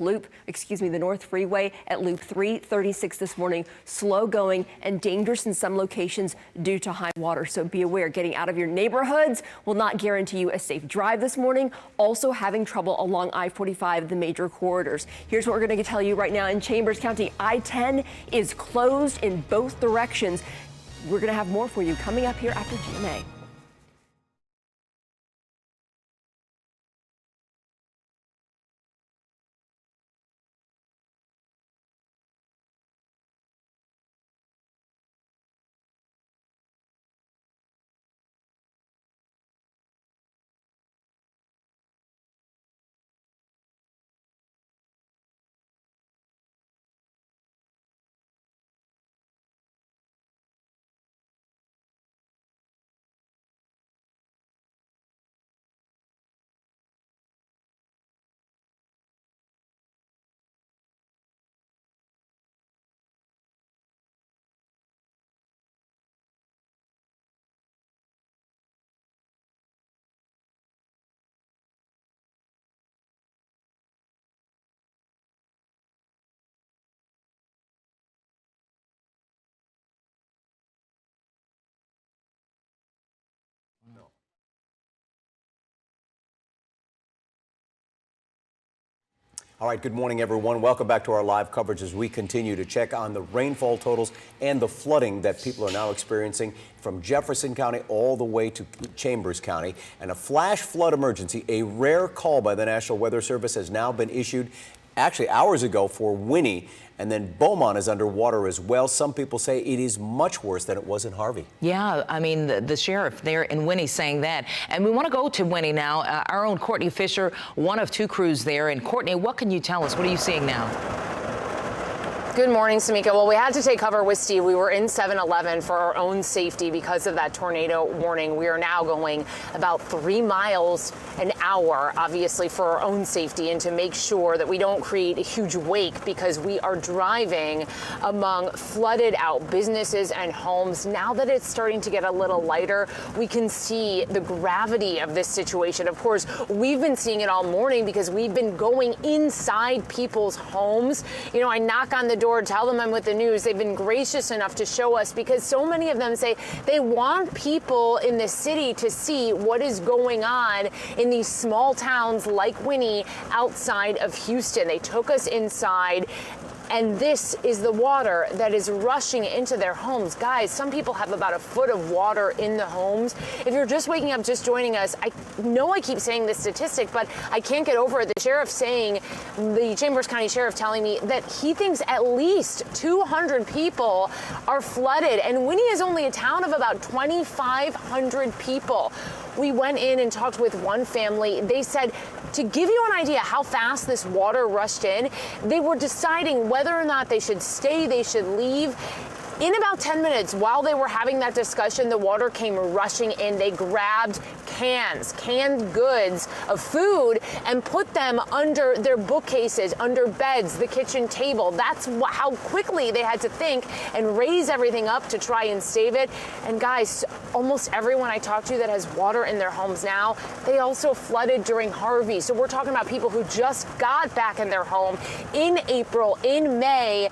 Freeway at Loop 336 this morning, slow going and dangerous in some locations due to high water. So be aware, getting out of your neighborhoods will not guarantee you a safe drive this morning. Also having trouble along I-45, the major corridors. Here's what we're going to tell you right now in Chambers County. I-10 is closed in both directions. We're going to have more for you coming up here after GMA. All right, good morning, everyone. Welcome back to our live coverage as we continue to check on the rainfall totals and the flooding that people are now experiencing from Jefferson County all the way to Chambers County. And a flash flood emergency, a rare call by the National Weather Service, has now been issued actually hours ago for Winnie. And then Beaumont is underwater as well. Some people say it is much worse than it was in Harvey. Yeah, I mean, the sheriff there in Winnie saying that. And we want to go to Winnie now. Our own Courtney Fisher, one of two crews there. And Courtney, what can you tell us? What are you seeing now? Good morning, Samika. Well, we had to take cover with Steve. We were in 7-Eleven for our own safety because of that tornado warning. We are now going about 3 miles an hour, obviously for our own safety and to make sure that we don't create a huge wake because we are driving among flooded out businesses and homes. Now that it's starting to get a little lighter, we can see the gravity of this situation. Of course, we've been seeing it all morning because we've been going inside people's homes. You know, I knock on the door, tell them I'm with the news. They've been gracious enough to show us because so many of them say they want people in the city to see what is going on in these small towns like Winnie outside of Houston. They took us inside. And this is the water that is rushing into their homes. Guys, some people have about a foot of water in the homes. If you're just waking up, just joining us, I know I keep saying this statistic, but I can't get over it. The sheriff saying, the Chambers County Sheriff telling me that he thinks at least 200 people are flooded. And Winnie is only a town of about 2,500 people. We went in and talked with one family. They said, to give you an idea how fast this water rushed in, they were deciding whether or not they should stay, they should leave. In about 10 minutes, while they were having that discussion, the water came rushing in. They grabbed canned goods of food, and put them under their bookcases, under beds, the kitchen table. That's how quickly they had to think and raise everything up to try and save it. And guys, almost everyone I talk to that has water in their homes now, they also flooded during Harvey. So we're talking about people who just got back in their home in April, in May.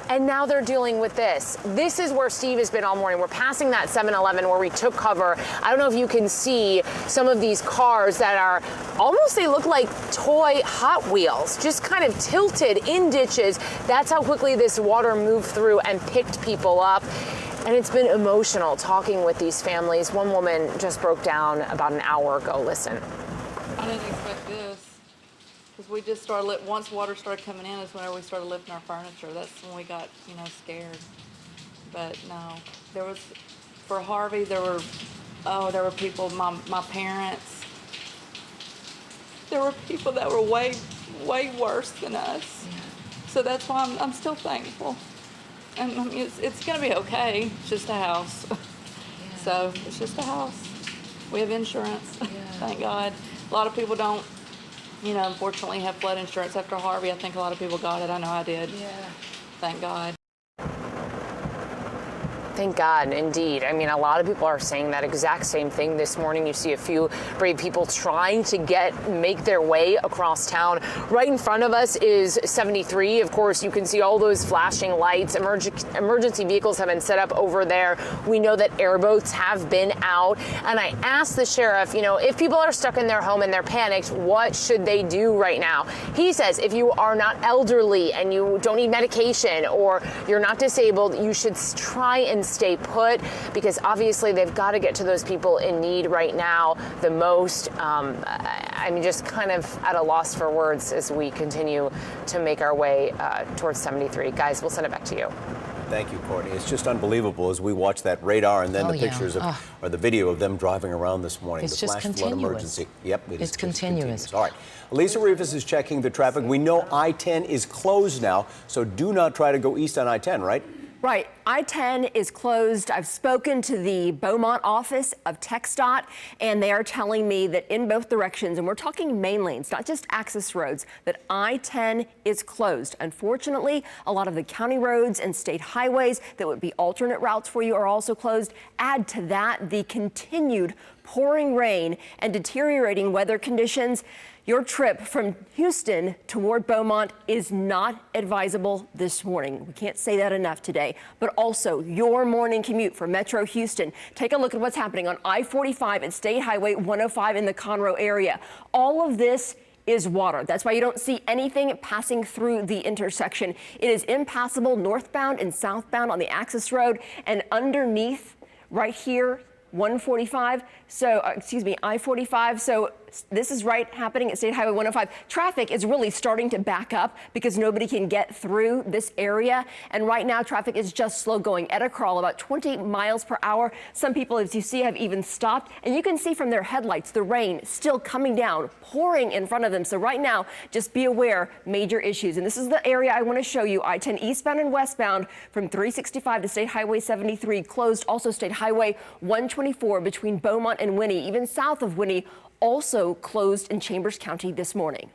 And now they're dealing with this. This is where Steve has been all morning. We're passing that 7-Eleven where we took cover. I don't know if you can see some of these cars that are almost, they look like toy Hot Wheels, just kind of tilted in ditches. That's how quickly this water moved through and picked people up. And it's been emotional talking with these families. One woman just broke down about an hour ago. Listen. I didn't expect this, because we just started, once water started coming in is whenever we started lifting our furniture. That's when we got, scared. But no, there was, for Harvey, there were people, my parents, there were people that were way, way worse than us. Yeah. So that's why I'm still thankful. And I mean, it's going to be okay. It's just a house. Yeah. So it's just a house. We have insurance. Yeah. Thank God. A lot of people don't, unfortunately have flood insurance after Harvey. I think a lot of people got it. I know I did. Yeah. Thank God. Thank God, indeed. I mean, a lot of people are saying that exact same thing this morning. You see a few brave people trying to make their way across town. Right in front of us is 73. Of course, you can see all those flashing lights. Emergency vehicles have been set up over there. We know that airboats have been out. And I asked the sheriff, if people are stuck in their home and they're panicked, what should they do right now? He says if you are not elderly and you don't need medication or you're not disabled, you should try and stay put, because obviously they've got to get to those people in need right now the most. I'm just kind of at a loss for words as we continue to make our way towards 73. Guys, we'll send it back to you. Thank you, Courtney. It's just unbelievable as we watch that radar and then the pictures or the video of them driving around this morning. It's the just flash flood continuous. emergency. Yep, it's continuous. All right. Elisa Rivas is checking the traffic. We know I-10 is closed now, so do not try to go east on I-10, right? Right. I-10 is closed. I've spoken to the Beaumont office of TxDOT, and they are telling me that in both directions, and we're talking main lanes, not just access roads, that I-10 is closed. Unfortunately, a lot of the county roads and state highways that would be alternate routes for you are also closed. Add to that the continued pouring rain and deteriorating weather conditions. Your trip from Houston toward Beaumont is not advisable this morning. We can't say that enough today. But also your morning commute from Metro Houston. Take a look at what's happening on I-45 and State Highway 105 in the Conroe area. All of this is water. That's why you don't see anything passing through the intersection. It is impassable northbound and southbound on the access road, and underneath right here, 145, I-45. So this is right happening at State Highway 105. Traffic is really starting to back up because nobody can get through this area. And right now, traffic is just slow going at a crawl, about 20 miles per hour. Some people, as you see, have even stopped. And you can see from their headlights, the rain still coming down, pouring in front of them. So right now, just be aware, major issues. And this is the area I want to show you. I-10 eastbound and westbound from 365 to State Highway 73 closed. Also State Highway 124 between Beaumont and Winnie, even south of Winnie, also closed in Chambers County this morning.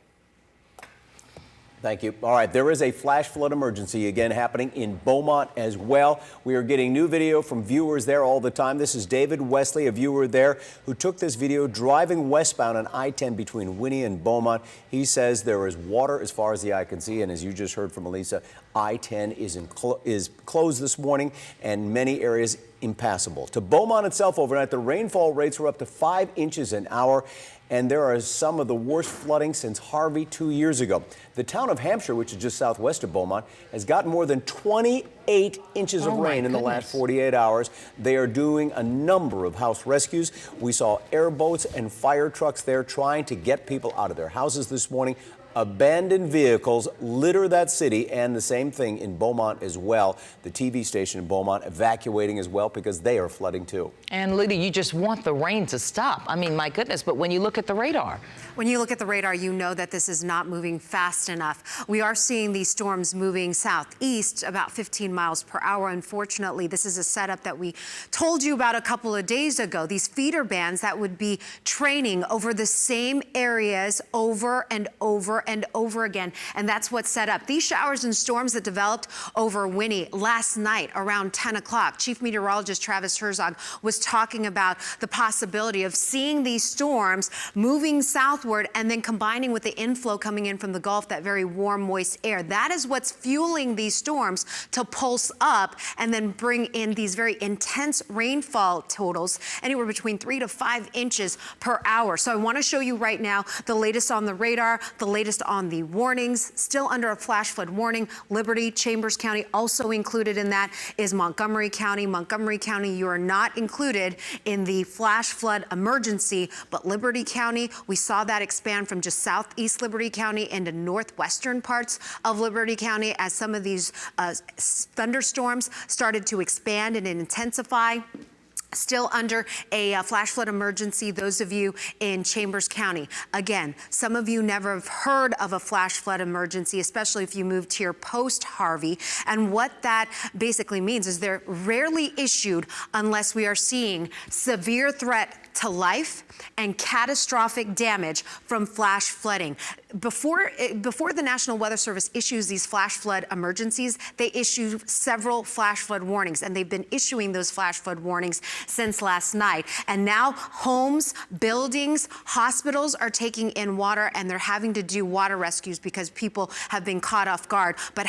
Thank you. All right, there is a flash flood emergency again happening in Beaumont as well. We are getting new video from viewers there all the time. This is David Wesley, a viewer there, who took this video driving westbound on I-10 between Winnie and Beaumont. He says there is water as far as the eye can see, and as you just heard from Elisa, I-10 is closed this morning and many areas impassable. To Beaumont itself overnight, the rainfall rates were up to 5 inches an hour, and there are some of the worst flooding since Harvey 2 years ago. The town of Hampshire, which is just southwest of Beaumont, has gotten more than 28 inches of rain in the last 48 hours. They are doing a number of house rescues. We saw airboats and fire trucks there trying to get people out of their houses this morning. Abandoned vehicles litter that city, and the same thing in Beaumont as well. The TV station in Beaumont evacuating as well because they are flooding too. And Lydia, you just want the rain to stop. I mean, my goodness, but when you look at the radar. When you look at the radar, you know that this is not moving fast enough. We are seeing these storms moving southeast about 15 miles per hour. Unfortunately, this is a setup that we told you about a couple of days ago. These feeder bands that would be training over the same areas over and over and over again. And that's what's set up. These showers and storms that developed over Winnie last night around 10 o'clock. Chief Meteorologist Travis Herzog was talking about the possibility of seeing these storms moving south southward and then combining with the inflow coming in from the Gulf, that very warm, moist air. That is what's fueling these storms to pulse up and then bring in these very intense rainfall totals, anywhere between 3 to 5 inches per hour. So I want to show you right now the latest on the radar, the latest on the warnings. Still under a flash flood warning. Liberty, Chambers County, also included in that is Montgomery County. Montgomery County, you are not included in the flash flood emergency, but Liberty County, we saw that expand from just southeast Liberty County into northwestern parts of Liberty County as some of these thunderstorms started to expand and intensify. Still under a flash flood emergency, those of you in Chambers County. Again, some of you never have heard of a flash flood emergency, especially if you moved here post-Harvey. And what that basically means is they're rarely issued unless we are seeing severe threat to life and catastrophic damage from flash flooding. Before the National Weather Service issues these flash flood emergencies, they issue several flash flood warnings, and they've been issuing those flash flood warnings since last night. And now homes, buildings, hospitals are taking in water, and they're having to do water rescues because people have been caught off guard by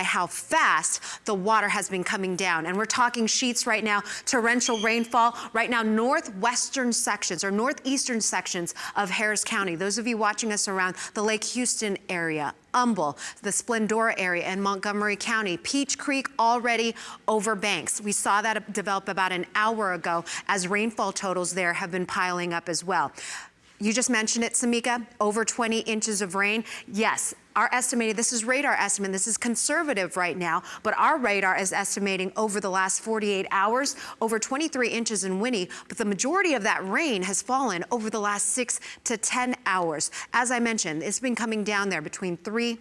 how fast the water has been coming down. And we're talking sheets right now, torrential rainfall. Right now, northwestern sections or northeastern sections of Harris County. Those of you watching us around the Lake Houston area, Humble, the Splendora area, and Montgomery County. Peach Creek already over banks. We saw that develop about an hour ago as rainfall totals there have been piling up as well. You just mentioned it, Samika, over 20 inches of rain. Yes, our estimated, this is radar estimate, this is conservative right now, but our radar is estimating over the last 48 hours, over 23 inches in Winnie, but the majority of that rain has fallen over the last 6 to 10 hours. As I mentioned, it's been coming down there between 3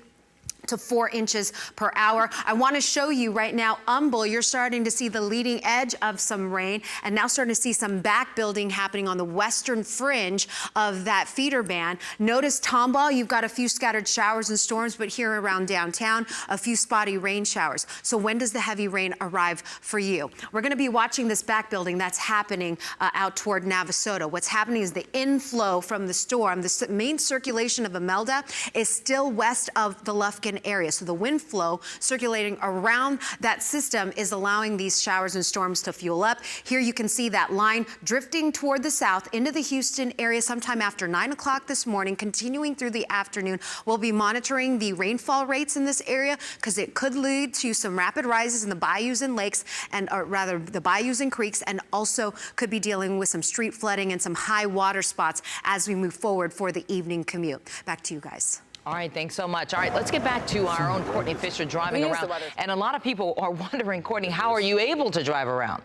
to 4 inches per hour. I want to show you right now, Humble, you're starting to see the leading edge of some rain and now starting to see some back building happening on the western fringe of that feeder band. Notice Tomball, you've got a few scattered showers and storms, but here around downtown, a few spotty rain showers. So when does the heavy rain arrive for you? We're going to be watching this back building that's happening out toward Navasota. What's happening is the inflow from the storm, the main circulation of Imelda is still west of the Lufkin area. So the wind flow circulating around that system is allowing these showers and storms to fuel up. Here you can see that line drifting toward the south into the Houston area sometime after 9 o'clock this morning, continuing through the afternoon. We'll be monitoring the rainfall rates in this area because it could lead to some rapid rises in the bayous and lakes, and or rather the bayous and creeks, and also could be dealing with some street flooding and some high water spots as we move forward for the evening commute. Back to you guys. All right, thanks so much. All right, let's get back to our own Courtney Fisher driving around. And a lot of people are wondering, Courtney, how are you able to drive around?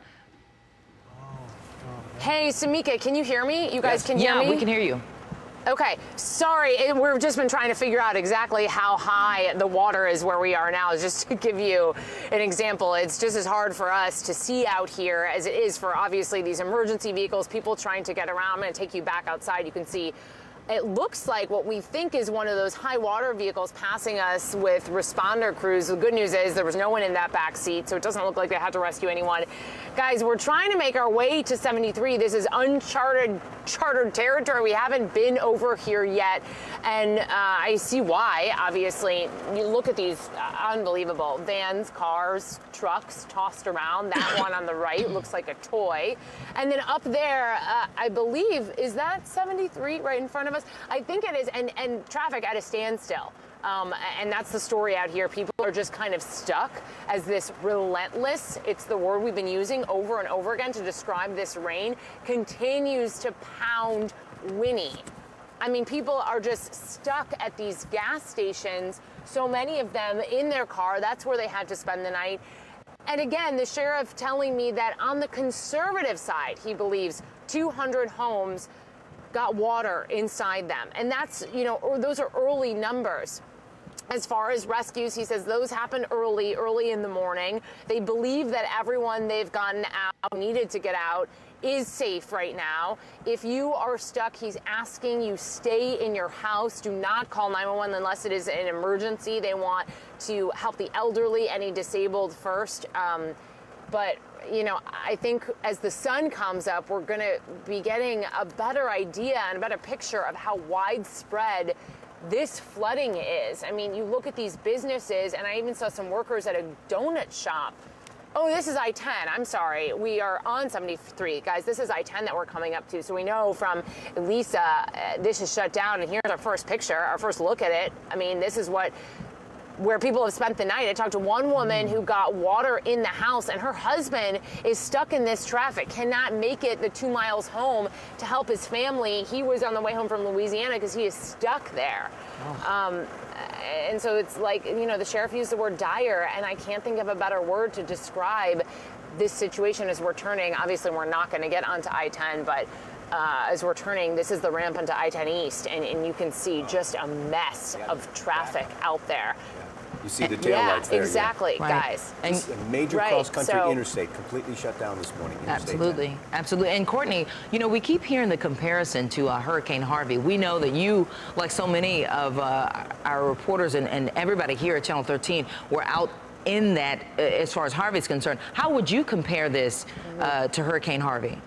Hey, Samika, can you hear me? You guys can hear me? Yeah, we can hear you. Okay, sorry, we've just been trying to figure out exactly how high the water is where we are now. Just to give you an example, it's just as hard for us to see out here as it is for obviously these emergency vehicles, people trying to get around. I'm going to take you back outside. You can see it looks like what we think is one of those high water vehicles passing us with responder crews. The good news is there was no one in that back seat, so it doesn't look like they had to rescue anyone. Guys, we're trying to make our way to 73. This is uncharted territory. We haven't been over here yet, and I see why, obviously. You look at these unbelievable vans, cars, trucks tossed around. That one on the right looks like a toy. And then up there, I believe, is that 73 right in front of us? I think it is, and traffic at a standstill. And that's the story out here. People are just kind of stuck as this relentless, it's the word we've been using over and over again to describe this rain, continues to pound Winnie. I mean, people are just stuck at these gas stations, so many of them in their car. That's where they had to spend the night. And again, the sheriff telling me that on the conservative side, he believes 200 homes got water inside them. And that's, you know, or those are early numbers. As far as rescues, he says those happened early in the morning. They believe that everyone they've gotten out, needed to get out, is safe right now. If you are stuck, he's asking you stay in your house. Do not call 911 unless it is an emergency. They want to help the elderly, any disabled first. But you know, I think as the sun comes up, we're going to be getting a better idea and a better picture of how widespread this flooding is. I mean, you look at these businesses, and I even saw some workers at a donut shop. Oh, this is I-10. I'm sorry. We are on 73. Guys, this is I-10 that we're coming up to. So we know from Lisa, this is shut down. And here's our first picture, our first look at it. I mean, this is where people have spent the night. I talked to one woman who got water in the house, and her husband is stuck in this traffic, cannot make it the 2 miles home to help his family. He was on the way home from Louisiana because he is stuck there. Oh. And so it's like, you know, the sheriff used the word dire, and I can't think of a better word to describe this situation as we're turning. Obviously, we're not going to get onto I-10, but as we're turning, this is the ramp onto I-10 East, and you can see just a mess of traffic out there. You see the taillights there. Exactly, yeah. guys. It's a major cross-country interstate completely shut down this morning. Absolutely, absolutely. And Courtney, you know, we keep hearing the comparison to Hurricane Harvey. We know that you, like so many of our reporters and everybody here at Channel 13, were out in that as far as Harvey's concerned. How would you compare this to Hurricane Harvey?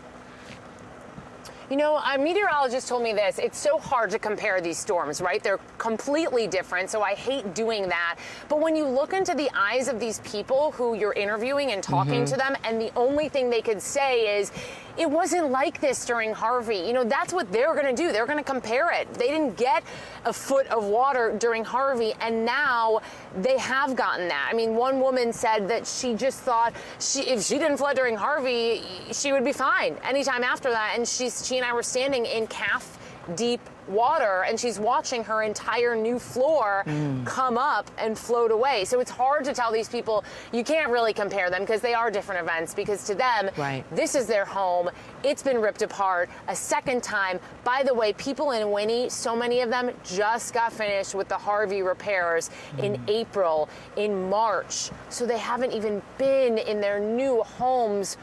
You know, a meteorologist told me this. It's so hard to compare these storms, right? They're completely different, so I hate doing that. But when you look into the eyes of these people who you're interviewing and talking to them, and the only thing they could say is, it wasn't like this during Harvey. You know, that's what they're going to do. They're going to compare it. They didn't get a foot of water during Harvey, and now they have gotten that. I mean, one woman said that she just thought if she didn't flood during Harvey, she would be fine anytime after that. And she and I were standing in calf-deep water, and she's watching her entire new floor come up and float away. So it's hard to tell these people. You can't really compare them because they are different events, because to them, this is their home. It's been ripped apart a second time. By the way, people in Winnie, so many of them just got finished with the Harvey repairs in April, in March. So they haven't even been in their new homes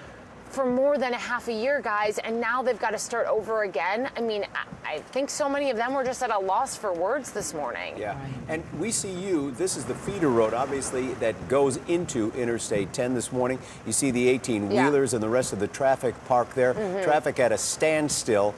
for more than a half a year, guys, and now they've got to start over again. I mean, I think so many of them were just at a loss for words this morning. Yeah, and we see you, this is the feeder road, obviously, that goes into Interstate 10 this morning. You see the 18-wheelers and the rest of the traffic parked there. Traffic at a standstill.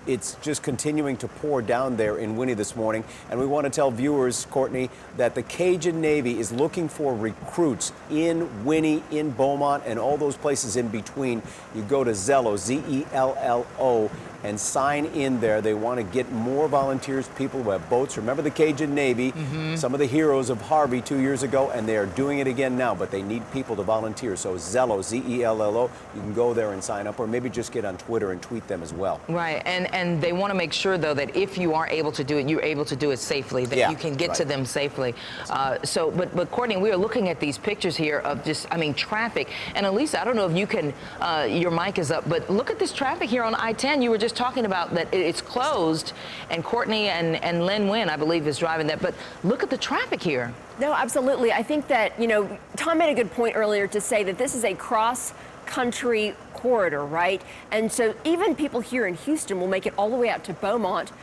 It's just continuing to pour down there in Winnie this morning. And we want to tell viewers, Courtney, that the Cajun Navy is looking for recruits in Winnie, in Beaumont, and all those places in between. You go to Zello, Z-E-L-L-O, and sign in there. They want to get more volunteers, people who have boats. Remember the Cajun Navy, some of the heroes of Harvey 2 years ago, and they are doing it again now, but they need people to volunteer. So Zello, Z-E-L-L-O, you can go there and sign up, or maybe just get on Twitter and tweet them as well. Right, and they want to make sure, though, that if you are able to do it, you're able to do it safely, that you can get to them safely. But Courtney, we are looking at these pictures here of just, I mean, traffic. And Elisa, I don't know if you can, your mic is up, but look at this traffic here on I-10. You were just talking about that it's closed, and Courtney and Lynn Wynn, I believe, is driving that. But look at the traffic here. No, absolutely. I think that, you know, Tom made a good point earlier to say that this is a cross-country corridor, right? And so even people here in Houston will make it all the way out to Beaumont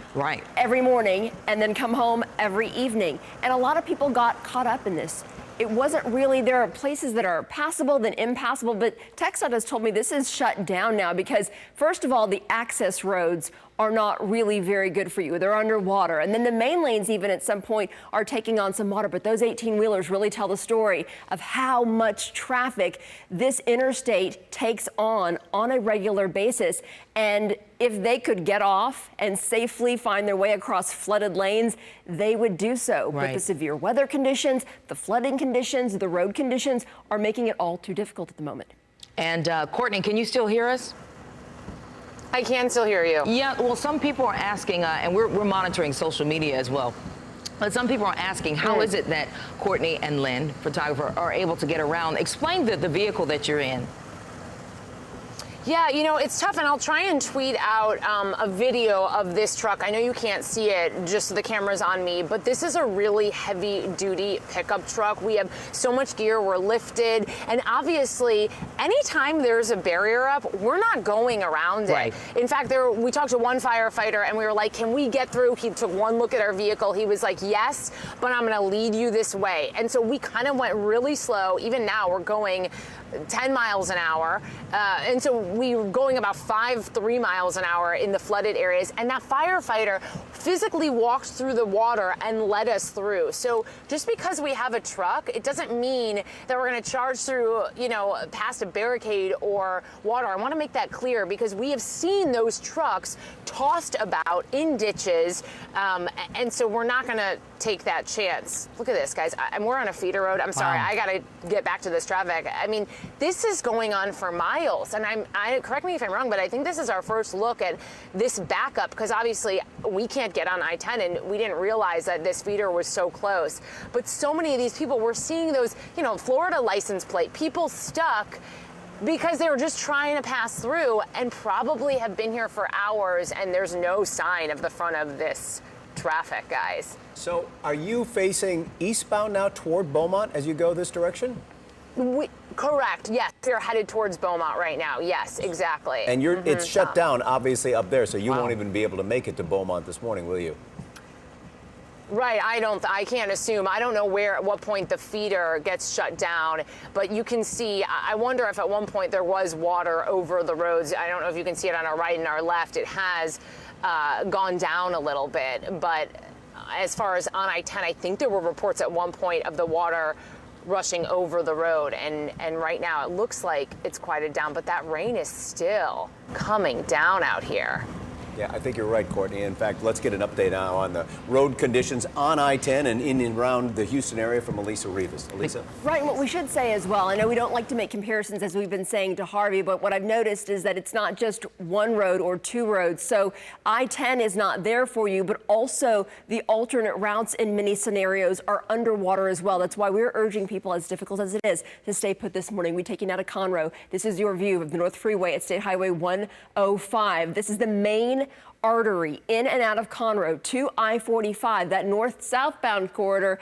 every morning and then come home every evening. And a lot of people got caught up in this. It wasn't really, there are places that are passable then impassable, but TxDOT has told me this is shut down now because, first of all, the access roads are not really very good for you. They're underwater. And then the main lanes even at some point are taking on some water. But those 18-wheelers really tell the story of how much traffic this interstate takes on a regular basis. And if they could get off and safely find their way across flooded lanes, they would do so. But the severe weather conditions, the flooding conditions, the road conditions are making it all too difficult at the moment. And Courtney, can you still hear us? I can still hear you. Yeah, well, some people are asking, and we're monitoring social media as well, but some people are asking, how is it that Courtney and Lynn, photographer, are able to get around? Explain the vehicle that you're in. Yeah, you know, it's tough, and I'll try and tweet out a video of this truck. I know you can't see it, just the camera's on me, but this is a really heavy-duty pickup truck. We have so much gear, we're lifted, and obviously, anytime there's a barrier up, we're not going around it. In fact, we talked to one firefighter, and we were like, can we get through? He took one look at our vehicle. He was like, yes, but I'm going to lead you this way. And so we kind of went really slow. Even now, we're going 10 miles an hour. And so we were going about 3 miles an hour in the flooded areas. And that firefighter physically walked through the water and led us through. So just because we have a truck, it doesn't mean that we're going to charge through, past a barricade or water. I want to make that clear because we have seen those trucks tossed about in ditches. And so we're not going to take that chance. Look at this, guys. We're on a feeder road. I'm sorry. I got to get back to this traffic. I mean, this is going on for miles. And correct me if I'm wrong, but I think this is our first look at this backup because obviously we can't get on I-10 and we didn't realize that this feeder was so close. But so many of these people, we're seeing those, Florida license plate, people stuck because they were just trying to pass through and probably have been here for hours and there's no sign of the front of this traffic, guys. So are you facing eastbound now toward Beaumont as you go this direction? Correct, yes. We're headed towards Beaumont right now. Yes, exactly. And it's shut down, obviously, up there, so you won't even be able to make it to Beaumont this morning, will you? Right, I can't assume. I don't know at what point the feeder gets shut down, but you can see, I wonder if at one point there was water over the roads. I don't know if you can see it on our right and our left. It has gone down a little bit, but as far as on I-10, I think there were reports at one point of the water rushing over the road, and right now it looks like it's quieted down, but that rain is still coming down out here. Yeah, I think you're right, Courtney. In fact, let's get an update now on the road conditions on I-10 and in and around the Houston area from Elisa Rivas. Elisa? Right, what we should say as well, I know we don't like to make comparisons as we've been saying to Harvey, but what I've noticed is that it's not just one road or two roads. So I-10 is not there for you, but also the alternate routes in many scenarios are underwater as well. That's why we're urging people, as difficult as it is, to stay put this morning. We take you now to Conroe. This is your view of the North Freeway at State Highway 105. This is the main artery in and out of Conroe to I-45, that north-southbound corridor,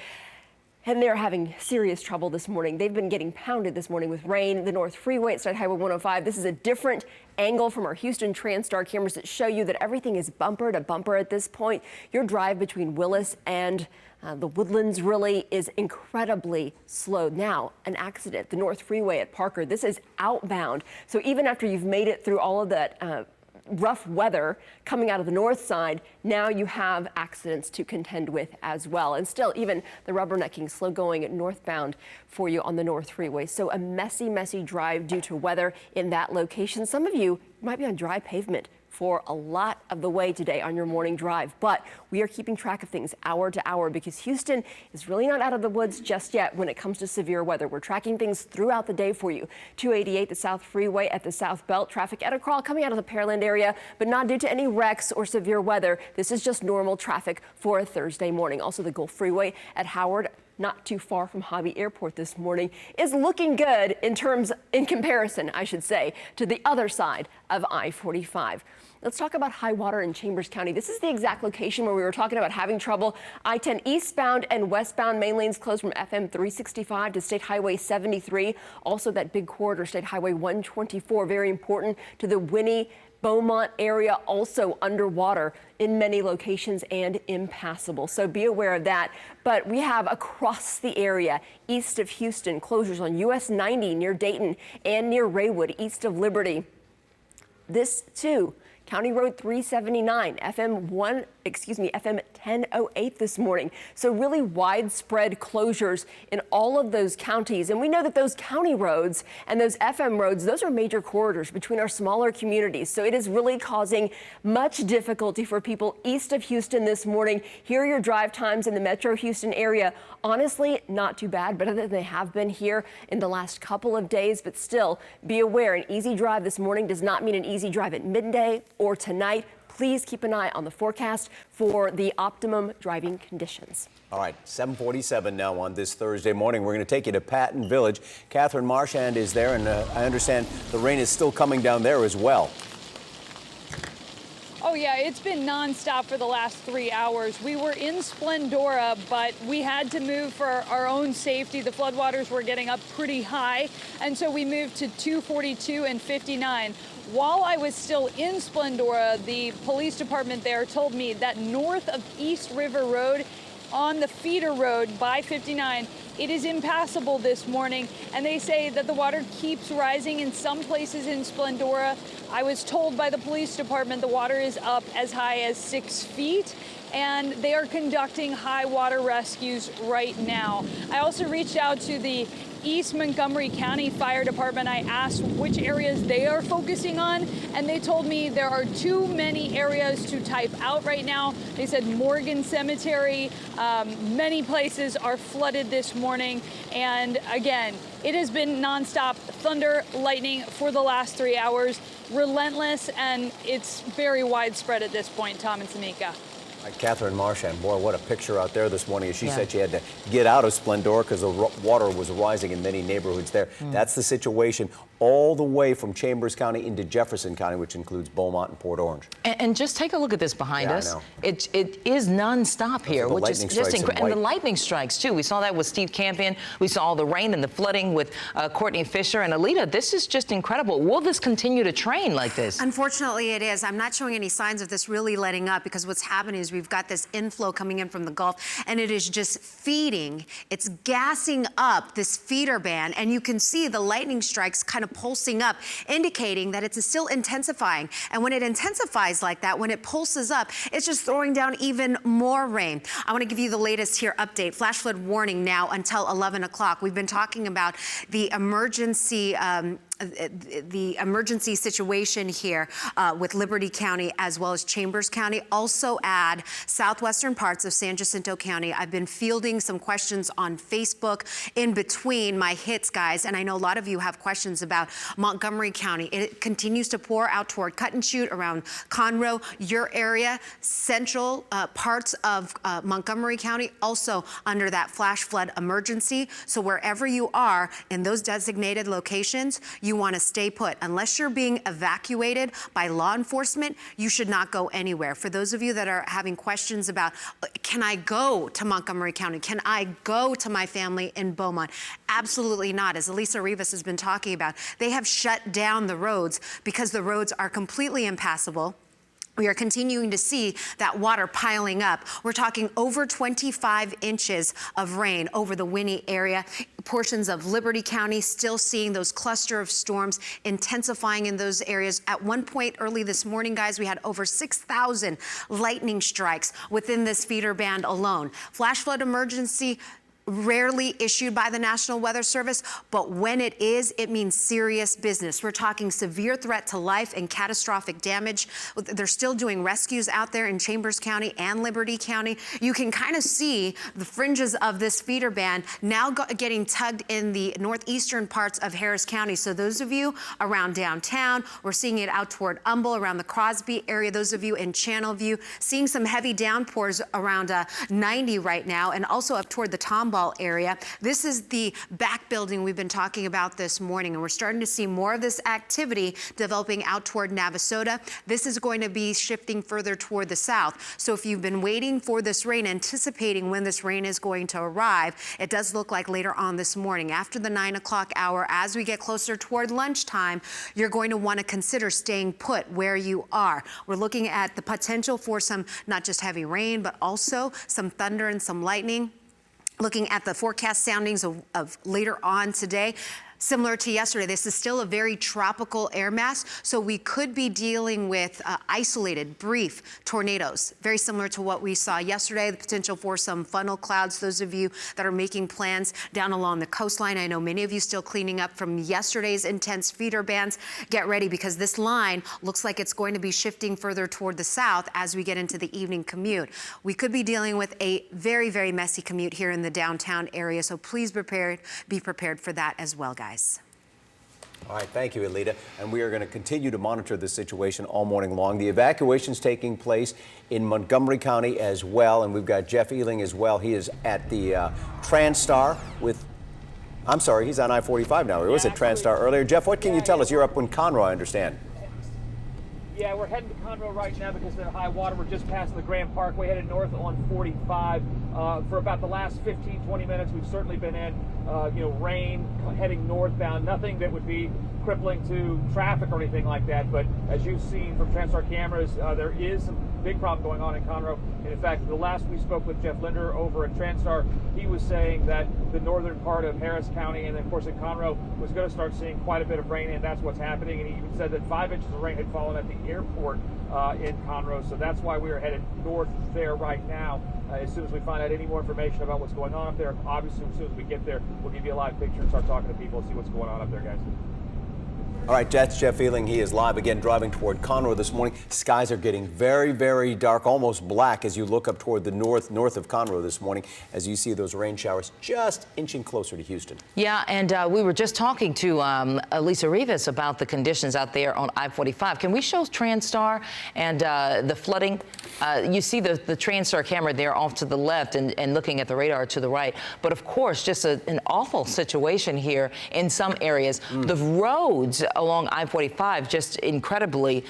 and they're having serious trouble this morning. They've been getting pounded this morning with rain. The North Freeway at State Highway 105. This is a different angle from our Houston TransStar cameras that show you that everything is bumper to bumper at this point. Your drive between Willis and the Woodlands really is incredibly slow. Now, an accident, the North Freeway at Parker. This is outbound. So even after you've made it through all of that rough weather coming out of the north side, now you have accidents to contend with as well. And still, even the rubbernecking, slow going northbound for you on the North Freeway. So a messy drive due to weather in that location. Some of you might be on dry pavement for a lot of the way today on your morning drive, but we are keeping track of things hour to hour because Houston is really not out of the woods just yet when it comes to severe weather. We're tracking things throughout the day for you. 288, the South Freeway at the South Belt, traffic at a crawl coming out of the Pearland area, but not due to any wrecks or severe weather. This is just normal traffic for a Thursday morning. Also, the Gulf Freeway at Howard, not too far from Hobby Airport this morning, is looking good in comparison, I should say, to the other side of I-45. Let's talk about high water in Chambers County. This is the exact location where we were talking about having trouble. I-10 eastbound and westbound main lanes closed from FM 365 to State Highway 73. Also that big corridor, State Highway 124, very important to the Winnie Beaumont area, also underwater in many locations and impassable. So be aware of that. But we have across the area east of Houston closures on US 90 near Dayton and near Raywood east of Liberty. This too, County Road 379, FM 1008 this morning. So really widespread closures in all of those counties. And we know that those county roads and those FM roads, those are major corridors between our smaller communities. So it is really causing much difficulty for people east of Houston this morning. Here are your drive times in the Metro Houston area. Honestly, not too bad, better than they have been here in the last couple of days. But still, be aware, an easy drive this morning does not mean an easy drive at midday or tonight. Please keep an eye on the forecast for the optimum driving conditions. All right, 7:47 now on this Thursday morning. We're going to take you to Patton Village. Catherine Marchand is there, and I understand the rain is still coming down there as well. Oh yeah, it's been nonstop for the last 3 hours. We were in Splendora, but we had to move for our own safety. The floodwaters were getting up pretty high, and so we moved to 242 and 59. While I was still in Splendora, the police department there told me that north of East River Road, on the feeder road by 59. It is impassable this morning, and they say that the water keeps rising in some places in Splendora. I was told by the police department the water is up as high as 6 feet, and they are conducting high water rescues right now. I also reached out to the East Montgomery County Fire Department. I asked which areas they are focusing on, and they told me there are too many areas to type out right now. They said Morgan Cemetery, many places are flooded this morning. And again, it has been nonstop thunder, lightning for the last 3 hours, relentless, and it's very widespread at this point, Tom and Samika. Catherine Marchand, boy, what a picture out there this morning. As she said, she had to get out of Splendora because the water was rising in many neighborhoods there. That's the situation all the way from Chambers County into Jefferson County, which includes Beaumont and Port Orange. And just take a look at this behind us. I know. It is nonstop here, which is just incredible. And the lightning strikes, too. We saw that with Steve Campion. We saw all the rain and the flooding with Courtney Fisher. And Alita, this is just incredible. Will this continue to train like this? Unfortunately, it is. I'm not showing any signs of this really letting up, because what's happening is we've got this inflow coming in from the Gulf, and it is just feeding. It's gassing up this feeder band, and you can see the lightning strikes kind of pulsing up, indicating that it's still intensifying. And when it intensifies like that, when it pulses up, it's just throwing down even more rain. I want to give you the latest here update. Flash flood warning now until 11 o'clock. We've been talking about the emergency situation here with Liberty County as well as Chambers County. Also add southwestern parts of San Jacinto County. I've been fielding some questions on Facebook in between my hits, guys, and I know a lot of you have questions about Montgomery County. It continues to pour out toward Cut and Shoot around Conroe, your area, central parts of Montgomery County, also under that flash flood emergency. So wherever you are in those designated locations, you want to stay put. Unless you're being evacuated by law enforcement, you should not go anywhere. For those of you that are having questions about, can I go to Montgomery County? Can I go to my family in Beaumont? Absolutely not. As Elisa Rivas has been talking about, they have shut down the roads because the roads are completely impassable. We are continuing to see that water piling up. We're talking over 25 inches of rain over the Winnie area. Portions of Liberty County still seeing those cluster of storms intensifying in those areas. At one point early this morning, guys, we had over 6,000 lightning strikes within this feeder band alone. Flash flood emergency rarely issued by the National Weather Service, but when it is, it means serious business. We're talking severe threat to life and catastrophic damage. They're still doing rescues out there in Chambers County and Liberty County. You can kind of see the fringes of this feeder band now getting tugged in the northeastern parts of Harris County. So those of you around downtown, we're seeing it out toward Humble, around the Crosby area. Those of you in Channelview, seeing some heavy downpours around 90 right now, and also up toward the Tomball area. This is the back building we've been talking about this morning, and we're starting to see more of this activity developing out toward Navasota. This is going to be shifting further toward the south. So if you've been waiting for this rain, anticipating when this rain is going to arrive, it does look like later on this morning, after the 9 o'clock hour, as we get closer toward lunchtime, you're going to want to consider staying put where you are. We're looking at the potential for some, not just heavy rain, but also some thunder and some lightning. Looking at the forecast soundings of later on today, similar to yesterday, this is still a very tropical air mass, so we could be dealing with isolated, brief tornadoes, very similar to what we saw yesterday, the potential for some funnel clouds. Those of you that are making plans down along the coastline, I know many of you still cleaning up from yesterday's intense feeder bands. Get ready, because this line looks like it's going to be shifting further toward the south as we get into the evening commute. We could be dealing with a very, very messy commute here in the downtown area, so please be prepared for that as well, guys. All right, thank you, Alita. And we are going to continue to monitor this situation all morning long. The evacuation's taking place in Montgomery County as well, and we've got Jeff Ealing as well. He is at the TransStar with, I'm sorry, he's on I-45 now. He was at TransStar earlier. Jeff, what can you tell us? You're up in Conroe, I understand. Yeah, we're heading to Conroe right now because of the high water. We're just past the Grand Parkway, headed north on 45. For about the last 15, 20 minutes, we've certainly been in, rain heading northbound. Nothing that would be crippling to traffic or anything like that. But as you've seen from TransStar cameras, there is some big problem going on in Conroe. And in fact, the last we spoke with Jeff Linder over at Transtar, he was saying that the northern part of Harris County and then, of course, in Conroe was going to start seeing quite a bit of rain, and that's what's happening. And he even said that 5 inches of rain had fallen at the airport in Conroe, so that's why we are headed north there right now. As soon as we find out any more information about what's going on up there, obviously, as soon as we get there, we'll give you a live picture and start talking to people and see what's going on up there, guys. All right, that's Jeff Ealing. He is live again driving toward Conroe this morning. Skies are getting very, very dark, almost black as you look up toward the north of Conroe this morning as you see those rain showers just inching closer to Houston. Yeah, and we were just talking to Lisa Rivas about the conditions out there on I-45. Can we show Transtar and the flooding? You see the Transtar camera there off to the left and looking at the radar to the right. But of course, just an awful situation here in some areas. The roads along I-45 just incredibly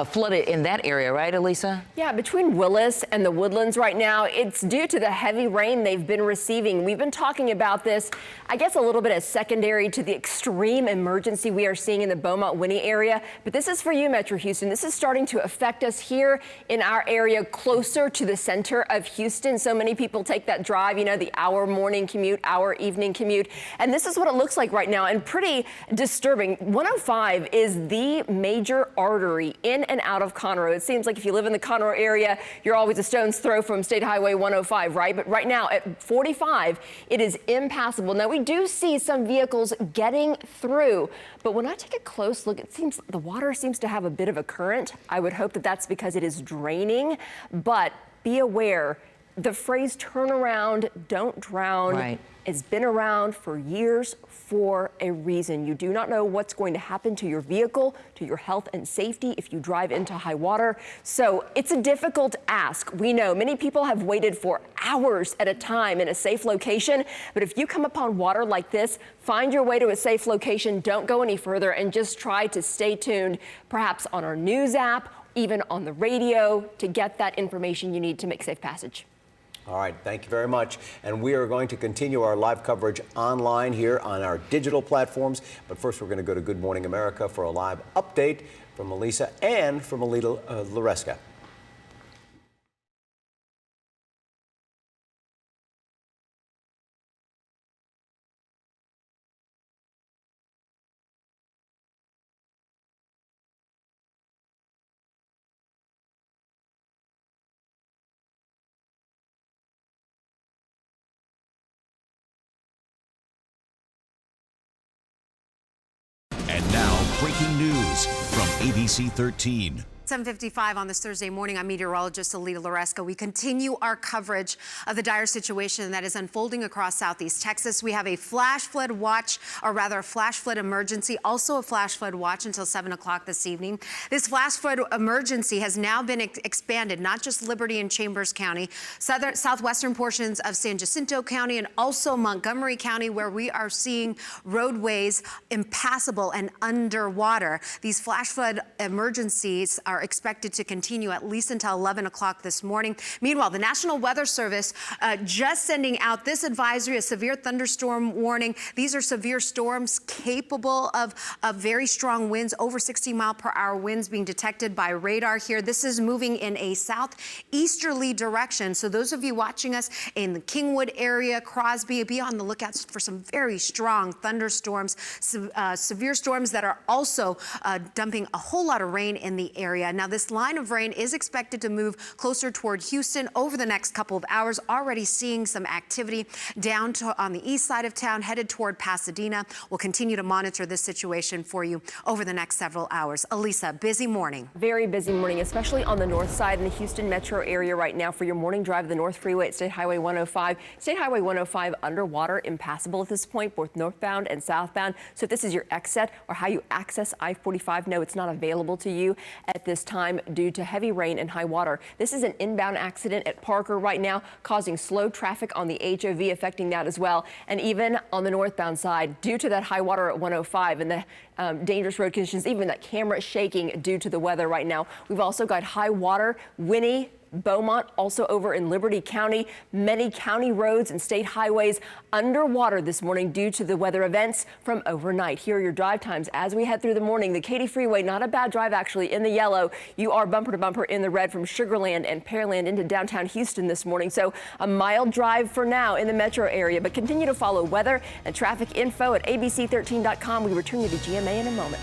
flooded in that area, right, Elisa? Yeah, between Willis and the Woodlands right now, it's due to the heavy rain they've been receiving. We've been talking about this, I guess, a little bit as secondary to the extreme emergency we are seeing in the Beaumont-Winnie area. But this is for you, Metro Houston. This is starting to affect us here in our area closer to the center of Houston. So many people take that drive, you know, the hour morning commute, hour evening commute. And this is what it looks like right now, and pretty disturbing. 105 is the major artery in and out of Conroe. It seems like if you live in the Conroe area, you're always a stone's throw from State Highway 105, right? But right now at 45, it is impassable. Now, we do see some vehicles getting through, but when I take a close look, it seems the water seems to have a bit of a current. I would hope that that's because it is draining, but be aware, the phrase turn around, don't drown has been around for years for a reason. You do not know what's going to happen to your vehicle, to your health and safety if you drive into high water. So it's a difficult ask. We know many people have waited for hours at a time in a safe location, but if you come upon water like this, find your way to a safe location, don't go any further, and just try to stay tuned, perhaps on our news app, even on the radio, to get that information you need to make safe passage. All right, thank you very much. And we are going to continue our live coverage online here on our digital platforms. But first, we're going to go to Good Morning America for a live update from Elisa and from Alita Laresca. And now, breaking news from ABC 13. 7:55 on this Thursday morning. I'm meteorologist Alita Laresca. We continue our coverage of the dire situation that is unfolding across Southeast Texas. We have a flash flood watch, or rather a flash flood emergency, also a flash flood watch until 7 o'clock this evening. This flash flood emergency has now been expanded, not just Liberty and Chambers County, southwestern portions of San Jacinto County, and also Montgomery County, where we are seeing roadways impassable and underwater. These flash flood emergencies are expected to continue at least until 11 o'clock this morning. Meanwhile, the National Weather Service just sending out this advisory, a severe thunderstorm warning. These are severe storms capable of very strong winds, over 60-mile-per-hour winds being detected by radar here. This is moving in a southeasterly direction. So those of you watching us in the Kingwood area, Crosby, be on the lookout for some very strong thunderstorms, severe storms that are also dumping a whole lot of rain in the area. Now, this line of rain is expected to move closer toward Houston over the next couple of hours. Already seeing some activity down on the east side of town, headed toward Pasadena. We'll continue to monitor this situation for you over the next several hours. Elisa, busy morning. Very busy morning, especially on the north side in the Houston metro area right now for your morning drive, the North Freeway at State Highway 105. State Highway 105 underwater, impassable at this point, both northbound and southbound. So if this is your exit or how you access I-45, no, it's not available to you at this time due to heavy rain and high water. This is an inbound accident at Parker right now, causing slow traffic on the HOV, affecting that as well. And even on the northbound side, due to that high water at 105 and the dangerous road conditions, even that camera shaking due to the weather right now. We've also got high water, Winnie, Beaumont, also over in Liberty County. Many county roads and state highways underwater this morning due to the weather events from overnight. Here are your drive times as we head through the morning. The Katy Freeway, not a bad drive actually, in the yellow. You are bumper to bumper in the red from Sugar Land and Pearland into downtown Houston this morning. So a mild drive for now in the metro area, but continue to follow weather and traffic info at abc13.com. We return you to GMA in a moment.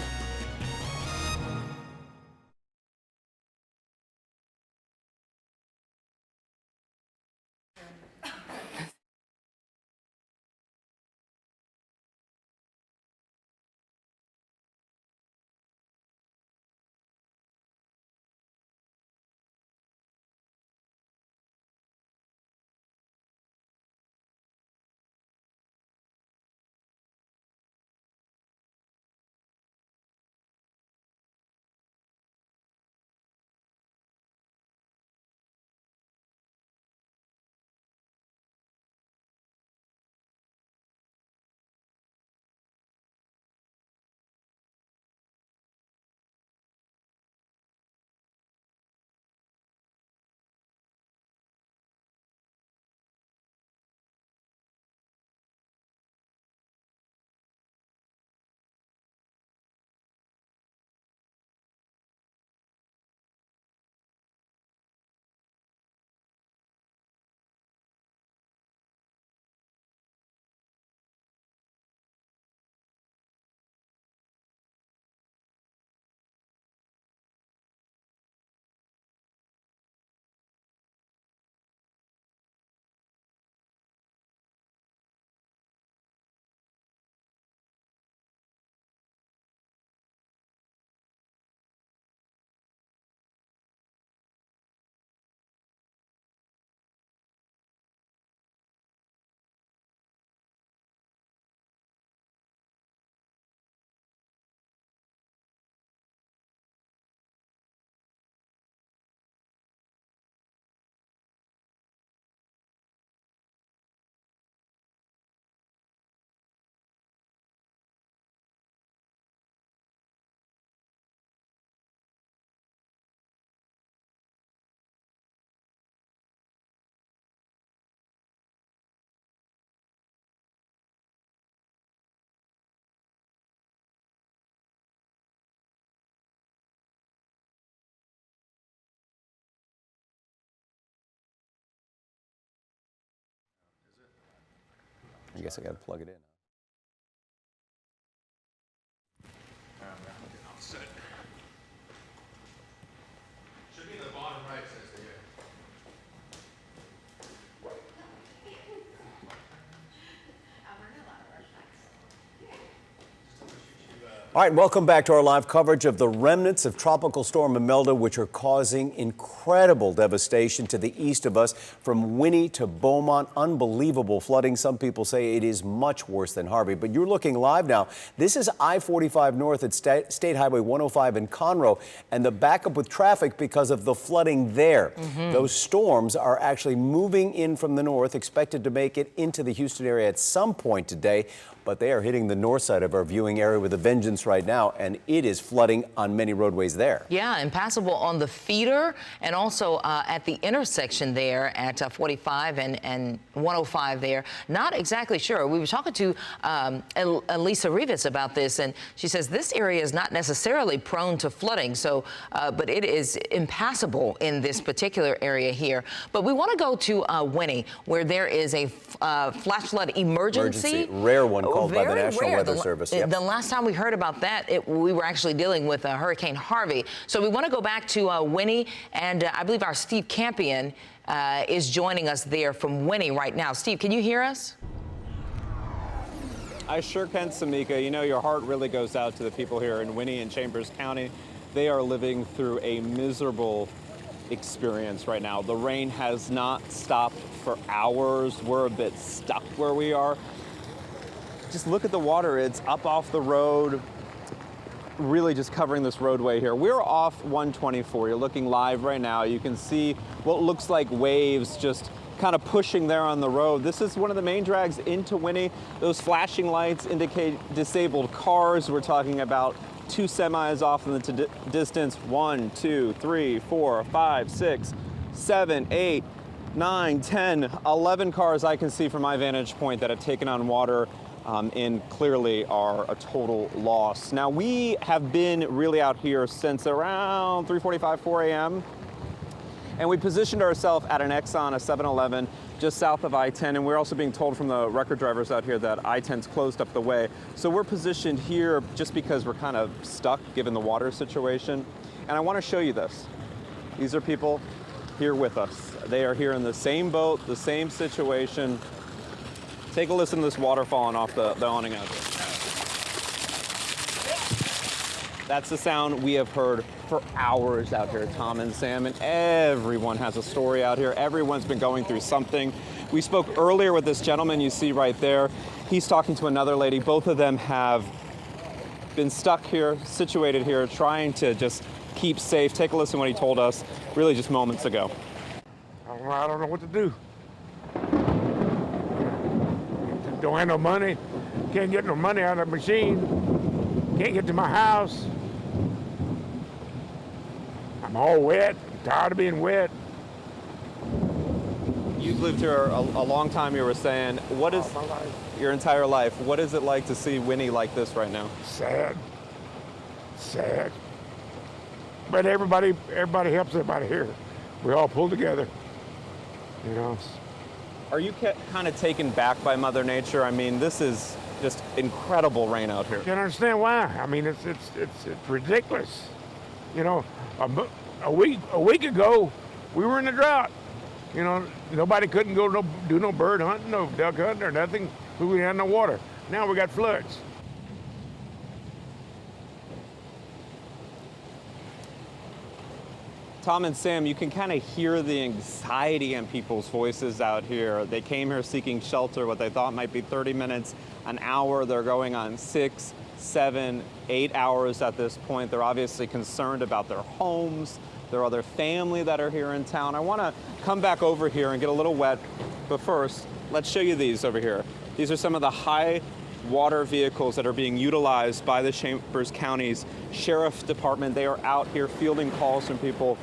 I guess I got to plug it in. Should be in the bottom right, says the All right, welcome back to our live coverage of the remnants of Tropical Storm Imelda, which are causing incredible devastation to the east of us, from Winnie to Beaumont. Unbelievable flooding. Some people say it is much worse than Harvey, but you're looking live now. This is I-45 north at State Highway 105 in Conroe, and the backup with traffic because of the flooding there. Those storms are actually moving in from the north, expected to make it into the Houston area at some point today, but they are hitting the north side of our viewing area with a vengeance right now, and it is flooding on many roadways there. Yeah, impassable on the feeder and also at the intersection there at 45 and 105 there. Not exactly sure. We were talking to Elisa Rivas about this, and she says this area is not necessarily prone to flooding, so but it is impassable in this particular area here. But we want to go to Winnie, where there is a flash flood emergency. Rare one called by the Very National rare. Weather Service. Yep. The last time we heard about that, we were actually dealing with Hurricane Harvey. So we want to go back to Winnie, and I believe our Steve Campion is joining us there from Winnie right now. Steve, can you hear us? I sure can, Samika. You know, your heart really goes out to the people here in Winnie and Chambers County. They are living through a miserable experience right now. The rain has not stopped for hours. We're a bit stuck where we are. Just look at the water. It's up off the road, really just covering this roadway here. We're off 124. You're looking live right now. You can see what looks like waves just kind of pushing there on the road. This is one of the main drags into Winnie. Those flashing lights indicate disabled cars. We're talking about 2 semis off in the distance. 1, 2, 3, 4, 5, 6. 7, 8, 9, 10, 11 cars I can see from my vantage point that have taken on water and clearly are a total loss. Now, we have been really out here since around 3:45, 4 a.m. And we positioned ourselves at an Exxon, a 7-Eleven, just south of I-10. And we're also being told from the record drivers out here that I-10's closed up the way. So we're positioned here just because we're kind of stuck given the water situation. And I want to show you this. These are people here with us. They are here in the same boat, the same situation. Take a listen to this water falling off the awning out there. That's the sound we have heard for hours out here, Tom and Sam, and everyone has a story out here. Everyone's been going through something. We spoke earlier with this gentleman you see right there. He's talking to another lady. Both of them have been stuck here, situated here, trying to just keep safe. Take a listen to what he told us really just moments ago. I don't know what to do. Don't have no money. Can't get no money out of the machine. Can't get to my house. I'm all wet. Tired of being wet. You've lived here a long time, you were saying. What is your entire life? What is it like to see Winnie like this right now? Sad. Sad. But everybody helps everybody here. We all pull together. You know. Are you kind of taken back by Mother Nature? I mean, this is just incredible rain out here. Can't understand why. I mean, it's ridiculous. You know, a week ago, we were in a drought. You know, nobody couldn't go do no bird hunting, no duck hunting or nothing. We had no water. Now we got floods. Tom and Sam, you can kind of hear the anxiety in people's voices out here. They came here seeking shelter, what they thought might be 30 minutes, an hour. They're going on 6, 7, 8 hours at this point. They're obviously concerned about their homes, their other family that are here in town. I want to come back over here and get a little wet, but first, let's show you these over here. These are some of the high water vehicles that are being utilized by the Chambers County's Sheriff's Department. They are out here fielding calls from people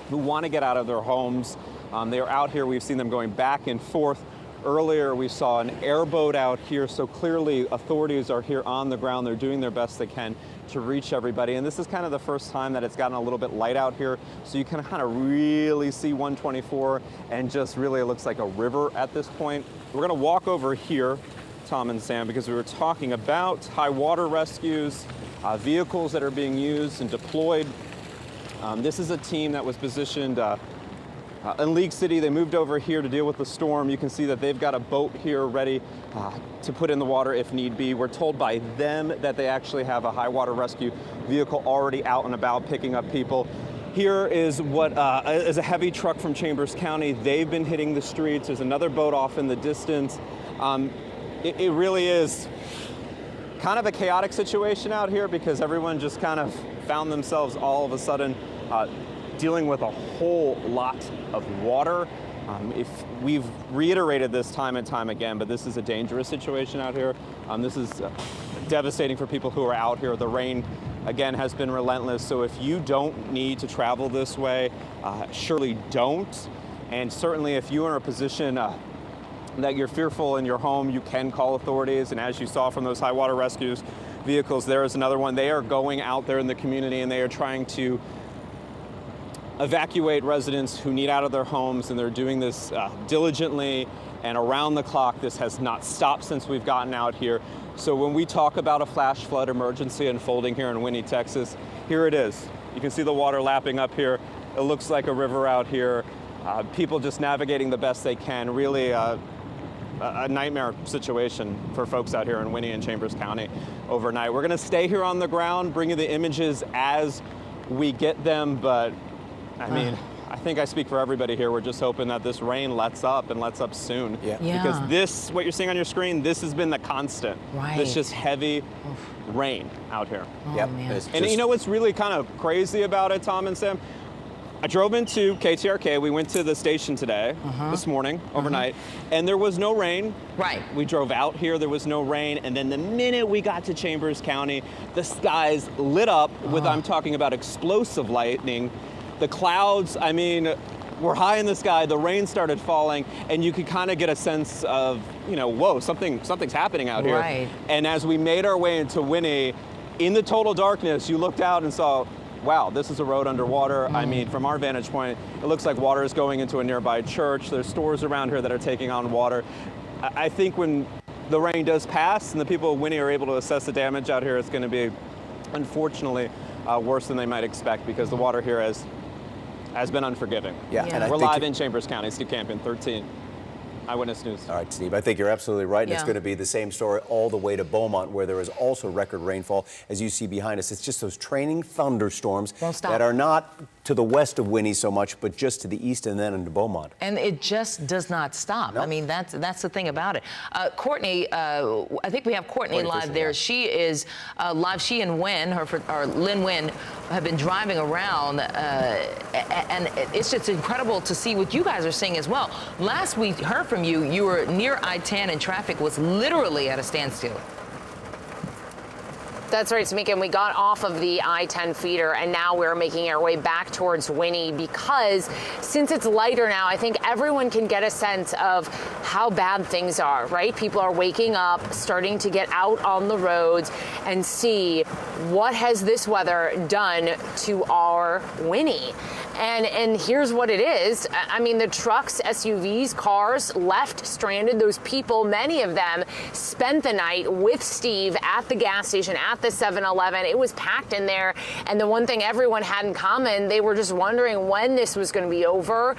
who want to get out of their homes. They are out here. We've seen them going back and forth. Earlier, we saw an airboat out here, so clearly authorities are here on the ground. They're doing their best they can to reach everybody. And this is kind of the first time that it's gotten a little bit light out here, so you can kind of really see 124, and just really it looks like a river at this point. We're going to walk over here, Tom and Sam, because we were talking about high water rescues, vehicles that are being used and deployed. This is a team that was positioned in League City. They moved over here to deal with the storm. You can see that they've got a boat here ready to put in the water if need be. We're told by them that they actually have a high water rescue vehicle already out and about picking up people. Here is what is a heavy truck from Chambers County. They've been hitting the streets. There's another boat off in the distance. It really is kind of a chaotic situation out here because everyone just kind of found themselves all of a sudden dealing with a whole lot of water. If we've reiterated this time and time again, but this is a dangerous situation out here. This is devastating for people who are out here. The rain, again, has been relentless. So if you don't need to travel this way, surely don't. And certainly if you are in a position that you're fearful in your home, you can call authorities. And as you saw from those high water rescues vehicles, there is another one. They are going out there in the community and they are trying to evacuate residents who need out of their homes, and they're doing this diligently and around the clock. This has not stopped since we've gotten out here. So when we talk about a flash flood emergency unfolding here in Winnie, Texas, here it is. You can see the water lapping up here. It looks like a river out here. People just navigating the best they can. Really a nightmare situation for folks out here in Winnie and Chambers County overnight. We're gonna stay here on the ground, bring you the images as we get them, but I mean, I think I speak for everybody here. We're just hoping that this rain lets up and lets up soon. Yeah. Because this, what you're seeing on your screen, this has been the constant. Right. This just heavy rain out here. Oh, Yep. man. And you know what's really kind of crazy about it, Tom and Sam? I drove into KTRK. We went to the station today, this morning, overnight, and there was no rain. Right. We drove out here, there was no rain, and then the minute we got to Chambers County, the skies lit up with, I'm talking about explosive lightning. The clouds, I mean, we're high in the sky, the rain started falling, and you could kind of get a sense of, whoa, something's happening out here. Right. And as we made our way into Winnie, in the total darkness, you looked out and saw, wow, this is a road underwater. I mean, from our vantage point, it looks like water is going into a nearby church. There's stores around here that are taking on water. I think when the rain does pass and the people of Winnie are able to assess the damage out here, it's going to be, unfortunately, worse than they might expect, because the water here has been unforgiving. Yeah. And we're live in Chambers County. Steve Campion, 13. Eyewitness News. All right, Steve, I think you're absolutely right. And Yeah. it's going to be the same story all the way to Beaumont, where there is also record rainfall. As you see behind us, it's just those training thunderstorms Won't stop. that are not to the west of Winnie so much, but just to the east and then into Beaumont. And it just does not stop. Nope. I mean, that's the thing about it. Courtney, I think we have Courtney live there. She is live. She and Lynn Wynn have been driving around, and it's just incredible to see what you guys are seeing as well. Last we heard from you, you were near I-10 and traffic was literally at a standstill. That's right, Tamika, and we got off of the I-10 feeder, and now we're making our way back towards Winnie, because since it's lighter now, I think everyone can get a sense of how bad things are, right? People are waking up, starting to get out on the roads and see what has this weather done to our Winnie. And here's what it is. I mean, the trucks, SUVs, cars left stranded. Those people, many of them, spent the night with Steve at the gas station, at the 7-Eleven. It was packed in there. And the one thing everyone had in common, they were just wondering when this was going to be over.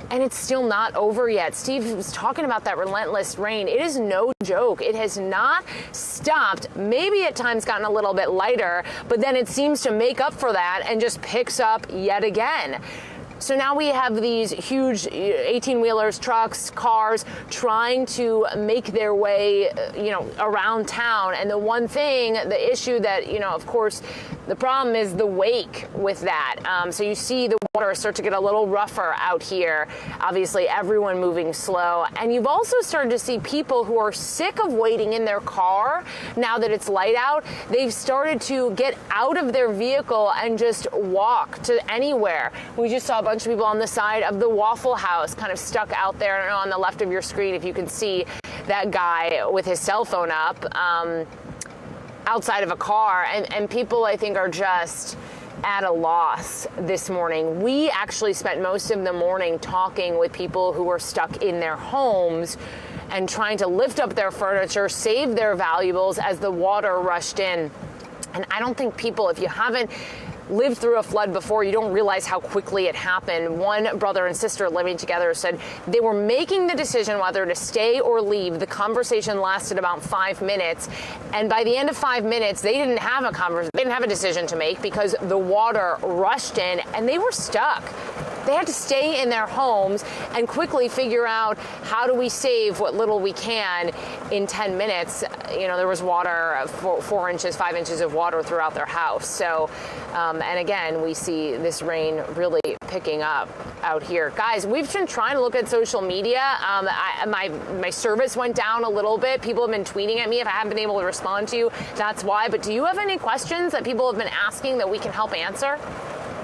And it's still not over yet. Steve was talking about that relentless rain. It is no joke. It has not stopped. Maybe at times gotten a little bit lighter, but then it seems to make up for that and just picks up yet again. So now we have these huge 18-wheelers, trucks, cars trying to make their way, around town. And the one thing, the issue that, of course, the problem is the wake with that. So you see the water start to get a little rougher out here. Obviously, everyone moving slow. And you've also started to see people who are sick of waiting in their car now that it's light out. They've started to get out of their vehicle and just walk to anywhere. We just saw a bunch of people on the side of the Waffle House kind of stuck out there. I don't know, on the left of your screen, if you can see that guy with his cell phone up outside of a car. And people, I think, are just at a loss this morning. We actually spent most of the morning talking with people who were stuck in their homes and trying to lift up their furniture, save their valuables as the water rushed in. And I don't think people, if you haven't lived through a flood before, you don't realize how quickly it happened. One brother and sister living together said they were making the decision whether to stay or leave. The conversation lasted about 5 minutes, and by the end of 5 minutes, they didn't have a decision to make because the water rushed in and they were stuck. They had to stay in their homes and quickly figure out, how do we save what little we can in 10 minutes? There was water, 4 inches, 5 inches of water throughout their house. So, and again, we see this rain really picking up out here. Guys, we've been trying to look at social media. My service went down a little bit. People have been tweeting at me. If I haven't been able to respond to you, that's why. But do you have any questions that people have been asking that we can help answer?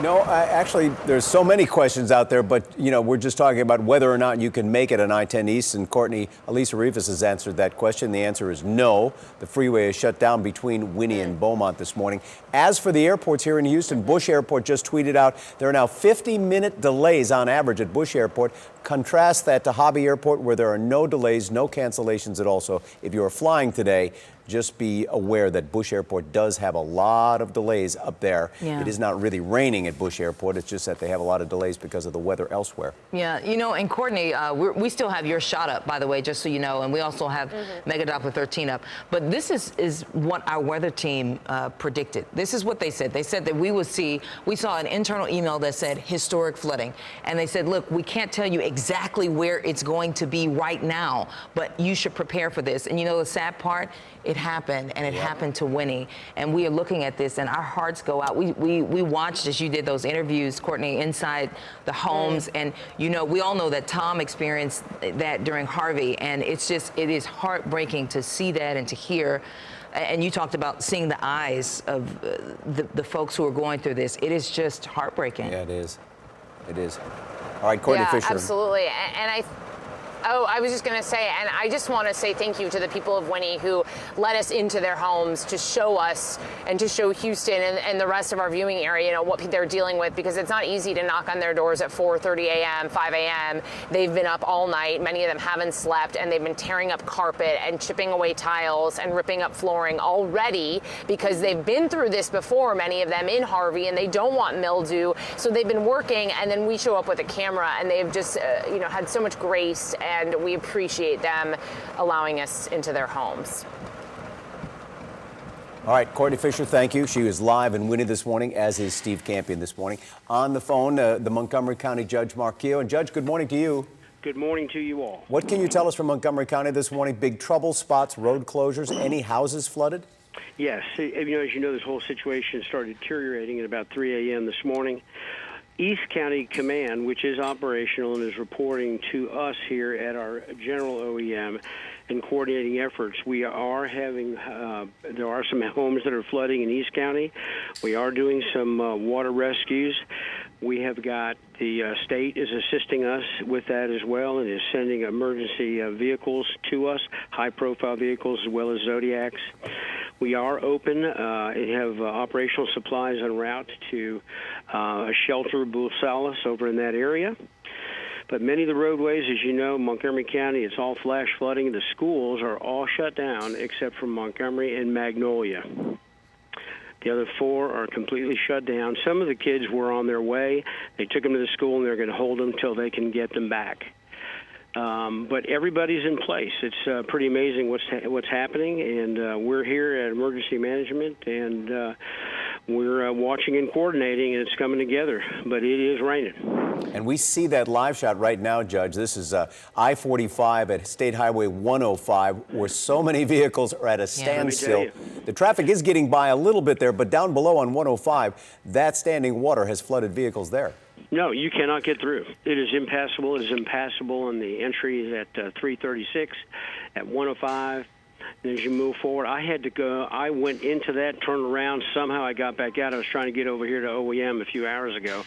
No, actually, there's so many questions out there, but, we're just talking about whether or not you can make it on I-10 East, and Courtney, Elisa Rivas has answered that question. The answer is no. The freeway is shut down between Winnie and Beaumont this morning. As for the airports here in Houston, Bush Airport just tweeted out there are now 50-minute delays on average at Bush Airport. Contrast that to Hobby Airport, where there are no delays, no cancellations at all. So if you're flying today, just be aware that Bush Airport does have a lot of delays up there. Yeah. It is not really raining at Bush Airport. It's just that they have a lot of delays because of the weather elsewhere. Yeah, and Courtney, we still have your shot up, by the way, just so you know, and we also have Mega Doppler 13 up. But this is what our weather team predicted. This is what they said. They said that we saw an internal email that said historic flooding. And they said, look, we can't tell you exactly where it's going to be right now, but you should prepare for this. And the sad part, it happened, and it happened to Winnie. And we are looking at this, and our hearts go out. We watched as you did those interviews, Courtney, inside the homes. And, we all know that Tom experienced that during Harvey. And it is heartbreaking to see that and to hear. And you talked about seeing the eyes of the folks who are going through this. It is just heartbreaking. Yeah, it is. It is. All right, Courtney yeah, Fisher. Absolutely. I was just going to say, and I just want to say thank you to the people of Winnie who let us into their homes to show us and to show Houston and the rest of our viewing area, what they're dealing with, because it's not easy to knock on their doors at 4:30 a.m., 5 a.m. They've been up all night. Many of them haven't slept, and they've been tearing up carpet and chipping away tiles and ripping up flooring already because they've been through this before, many of them in Harvey, and they don't want mildew. So they've been working, and then we show up with a camera, and they've just, had so much grace, and we appreciate them allowing us into their homes. All right, Courtney Fisher, thank you. She was live in Winnie this morning, as is Steve Campion this morning. On the phone, the Montgomery County Judge Mark Keogh. And Judge, good morning to you. Good morning to you all. What can you tell us from Montgomery County this morning? Big trouble spots, road closures, any houses flooded? Yes, as you know, this whole situation started deteriorating at about 3 a.m. this morning. East County Command, which is operational and is reporting to us here at our general OEM and coordinating efforts, we are having, there are some homes that are flooding in East County. We are doing some water rescues. We have got the state is assisting us with that as well and is sending emergency vehicles to us, high-profile vehicles as well as Zodiacs. We are open and have operational supplies en route to a shelter, Bull-Salas, over in that area. But many of the roadways, as you know, Montgomery County, it's all flash flooding. The schools are all shut down except for Montgomery and Magnolia. The other 4 are completely shut down. Some of the kids were on their way. They took them to the school, and they're going to hold them until they can get them back. But everybody's in place. It's pretty amazing what's happening, and we're here at Emergency Management, and we're watching and coordinating, and it's coming together. But it is raining. And we see that live shot right now, Judge. This is I-45 at State Highway 105, where so many vehicles are at a standstill. The traffic is getting by a little bit there, but down below on 105, that standing water has flooded vehicles there. No, you cannot get through. It is impassable. It is impassable, and the entry is at 336, at 105. And as you move forward, I had to go. I went into that, turned around. Somehow I got back out. I was trying to get over here to OEM a few hours ago.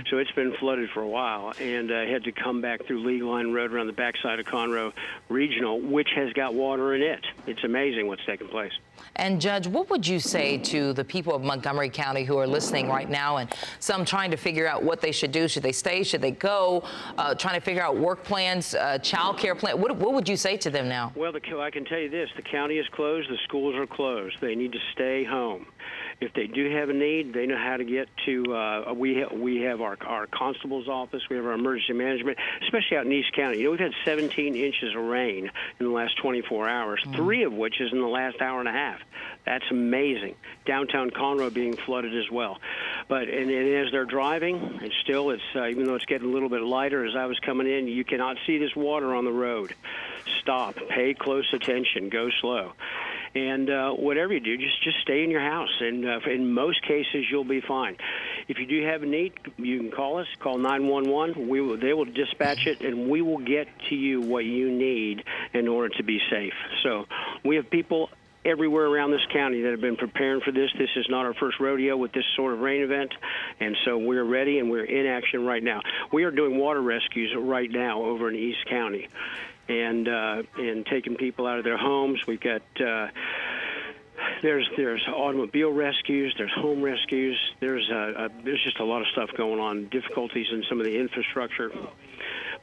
So it's been flooded for a while. And I had to come back through League Line Road around the backside of Conroe Regional, which has got water in it. It's amazing what's taking place. And Judge, what would you say to the people of Montgomery County who are listening right now and some trying to figure out what they should do? Should they stay? Should they go? Trying to figure out work plans, child care plan. What would you say to them now? Well, I can tell you this. The county is closed. The schools are closed. They need to stay home. If they do have a need, they know how to get to, we have our constable's office, we have our emergency management, especially out in East County. You know, we've had 17 inches of rain in the last 24 hours, 3 of which is in the last hour and a half. That's amazing. Downtown Conroe being flooded as well. But and as they're driving, it's even though it's getting a little bit lighter, as I was coming in, you cannot see this water on the road. Stop. Pay close attention. Go slow. And whatever you do, just stay in your house. And in most cases, you'll be fine. If you do have a need, you can call us. Call 911. They will dispatch it, and we will get to you what you need in order to be safe. So we have people everywhere around this county that have been preparing for this. This is not our first rodeo with this sort of rain event, and so we're ready and we're in action right now. We are doing water rescues right now over in East County, and taking people out of their homes. We've got there's automobile rescues, there's home rescues, there's just a lot of stuff going on, difficulties in some of the infrastructure.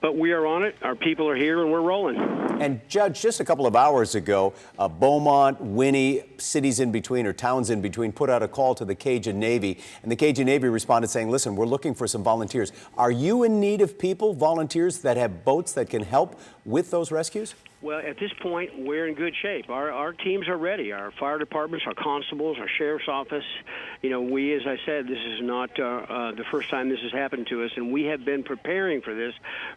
But we are on it. Our people are here, and we're rolling. And, Judge, just a couple of hours ago, Beaumont, Winnie, cities in between or towns in between put out a call to the Cajun Navy. And the Cajun Navy responded saying, listen, we're looking for some volunteers. Are you in need of people, volunteers that have boats that can help with those rescues? Well, at this point, we're in good shape. Our teams are ready. Our fire departments, our constables, our sheriff's office. You know, as I said, this is not the first time this has happened to us, and we have been preparing for this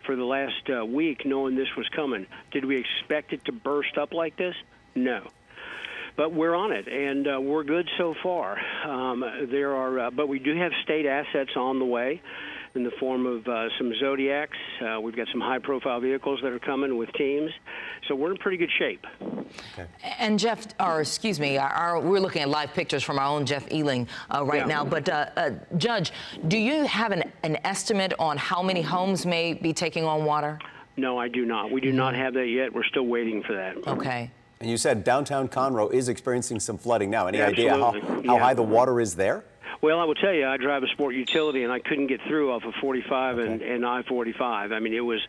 for the last week, knowing this was coming. Did we expect it to burst up like this? No. But we're on it, and we're good so far. But we do have state assets on the way. in the form of some Zodiacs. We've got some high-profile vehicles that are coming with teams. So we're in pretty good shape. Okay. And Jeff, or excuse me, we're looking at live pictures from our own Jeff Ealing right now. But Judge, do you have an estimate on how many homes may be taking on water? No, I do not. We do not have that yet. We're still waiting for that. Okay. And you said downtown Conroe is experiencing some flooding now. Any Absolutely. idea how high the water is there? Well, I will tell you, I drive a sport utility, and I couldn't get through off of 45 and I-45. I mean, it would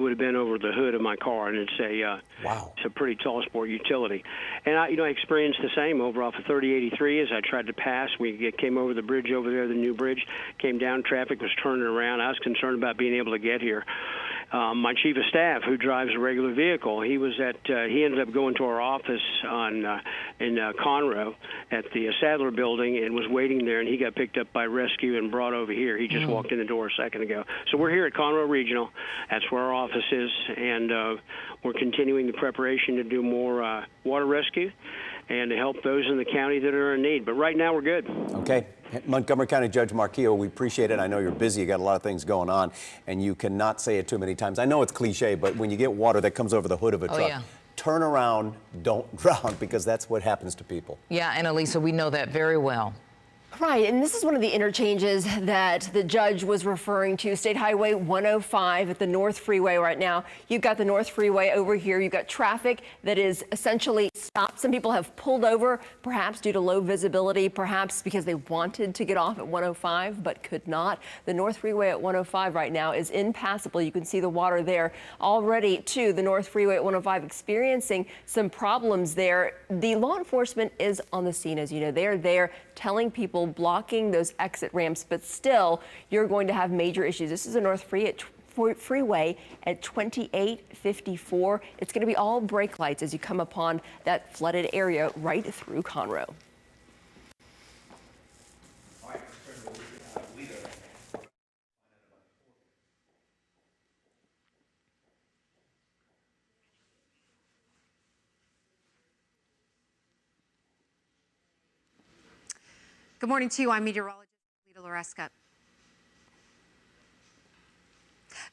have been over the hood of my car, and it's a pretty tall sport utility. And I experienced the same over off of 3083 as I tried to pass. We came over the bridge over there, the new bridge, came down, traffic was turning around. I was concerned about being able to get here. My chief of staff, who drives a regular vehicle, he ended up going to our office in Conroe at the Sadler building and was waiting there, and he got picked up by rescue and brought over here. He just walked in the door a second ago. So we're here at Conroe Regional. That's where our office is, and we're continuing the preparation to do more water rescue and to help those in the county that are in need. But right now, we're good. Okay. Montgomery County Judge Marquillo, we appreciate it. I know you're busy. You got a lot of things going on, and you cannot say it too many times. I know it's cliche, but when you get water that comes over the hood of a truck, turn around, don't drown, because that's what happens to people. Yeah, and Elisa, we know that very well. Right, and this is one of the interchanges that the judge was referring to, State Highway 105 at the North Freeway right now. You've got the North Freeway over here. You've got traffic that is essentially stopped. Some people have pulled over, perhaps due to low visibility, perhaps because they wanted to get off at 105 but could not. The North Freeway at 105 right now is impassable. You can see the water there already, too. The North Freeway at 105 experiencing some problems there. The law enforcement is on the scene, as you know. They're there telling people, blocking those exit ramps, but still you're going to have major issues. This is a North Freeway at 2854. It's going to be all brake lights as you come upon that flooded area right through Conroe. Good morning to you. I'm meteorologist Alita Loresca.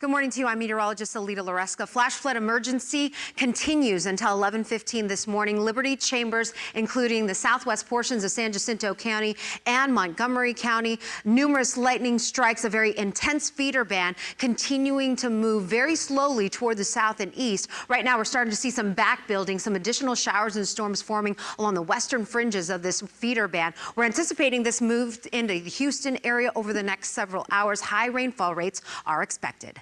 Good morning to you. I'm meteorologist Alita Loresca. Flash flood emergency continues until 11:15 this morning. Liberty Chambers, including the southwest portions of San Jacinto County and Montgomery County. Numerous lightning strikes, a very intense feeder band continuing to move very slowly toward the south and east. Right now, we're starting to see some back building, some additional showers and storms forming along the western fringes of this feeder band. We're anticipating this move into the Houston area over the next several hours. High rainfall rates are expected.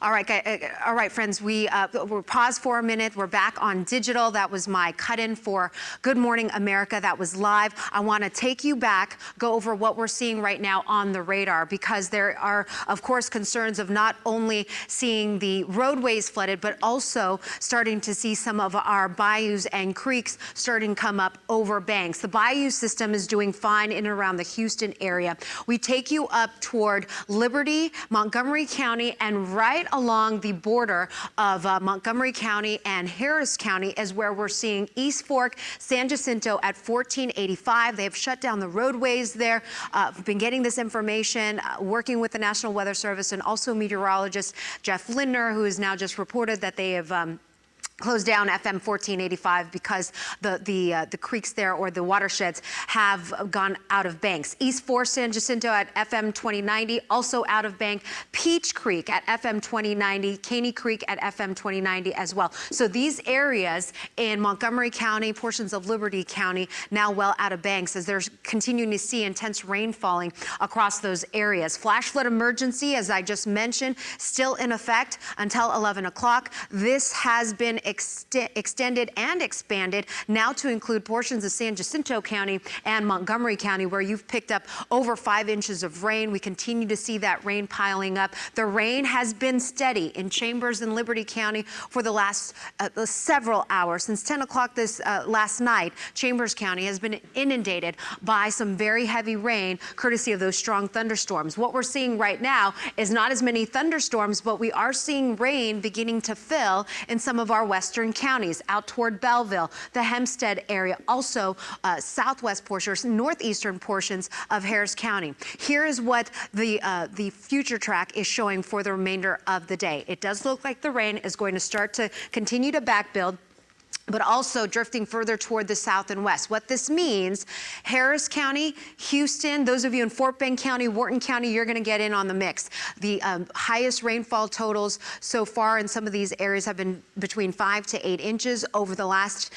All right, friends, we're paused for a minute. We're back on digital. That was my cut-in for Good Morning America. That was live. I want to take you back, go over what we're seeing right now on the radar, because there are, of course, concerns of not only seeing the roadways flooded, but also starting to see some of our bayous and creeks starting to come up over banks. The bayou system is doing fine in and around the Houston area. We take you up toward Liberty, Montgomery County, and right along the border of Montgomery County and Harris County is where we're seeing East Fork, San Jacinto at 1485. They have shut down the roadways there. We've been getting this information, working with the National Weather Service and also meteorologist Jeff Lindner, who has now just reported that they have closed down FM 1485 because the creeks there, or the watersheds, have gone out of banks. East Fork, San Jacinto at FM 2090, also out of bank. Peach Creek at FM 2090, Caney Creek at FM 2090 as well. So these areas in Montgomery County, portions of Liberty County, now well out of banks as they're continuing to see intense rain falling across those areas. Flash flood emergency, as I just mentioned, still in effect until 11 o'clock. This has been extended and expanded now to include portions of San Jacinto County and Montgomery County, where you've picked up over 5 inches of rain. We continue to see that rain piling up. The rain has been steady in Chambers and Liberty County for the last several hours. Since 10 o'clock this last night, Chambers County has been inundated by some very heavy rain, courtesy of those strong thunderstorms. What we're seeing right now is not as many thunderstorms, but we are seeing rain beginning to fill in some of our western counties out toward Belleville, the Hempstead area, also southwest portions, northeastern portions of Harris County. Here is what the future track is showing for the remainder of the day. It does look like the rain is going to start to continue to back build, but also drifting further toward the south and west. What this means, Harris County, Houston, those of you in Fort Bend County, Wharton County, you're going to get in on the mix. The highest rainfall totals so far in some of these areas have been between 5 to 8 inches over the last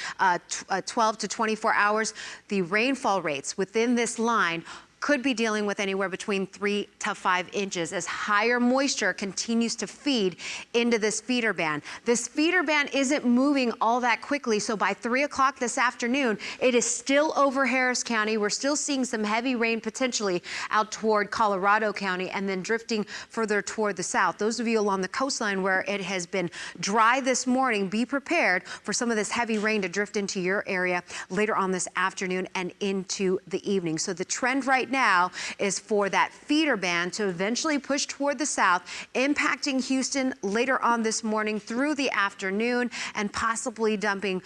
12 to 24 hours. The rainfall rates within this line could be dealing with anywhere between 3 to 5 inches as higher moisture continues to feed into this feeder band. This feeder band isn't moving all that quickly, so by 3 o'clock this afternoon, it is still over Harris County. We're still seeing some heavy rain potentially out toward Colorado County and then drifting further toward the south. Those of you along the coastline where it has been dry this morning, be prepared for some of this heavy rain to drift into your area later on this afternoon and into the evening. So the trend right now is for that feeder band to eventually push toward the south, impacting Houston later on this morning through the afternoon and possibly dumping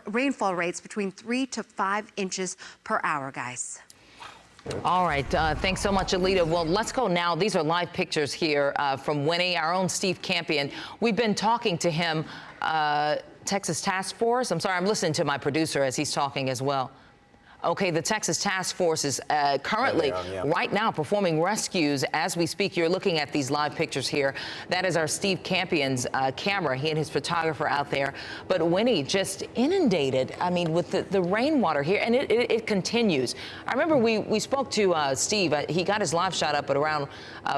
rainfall rates between 3 to 5 inches per hour, guys. All right. Thanks so much, Alita. Well, let's go now. These are live pictures here from Winnie, our own Steve Campion. We've been talking to him, Texas Task Force. I'm sorry, I'm listening to my producer as he's talking as well. Okay, the Texas Task Force is currently, right now, performing rescues as we speak. You're looking at these live pictures here. That is our Steve Campion's camera, he and his photographer out there. But Winnie just inundated, I mean, with the rainwater here, and it continues. I remember we spoke to Steve. He got his live shot up at around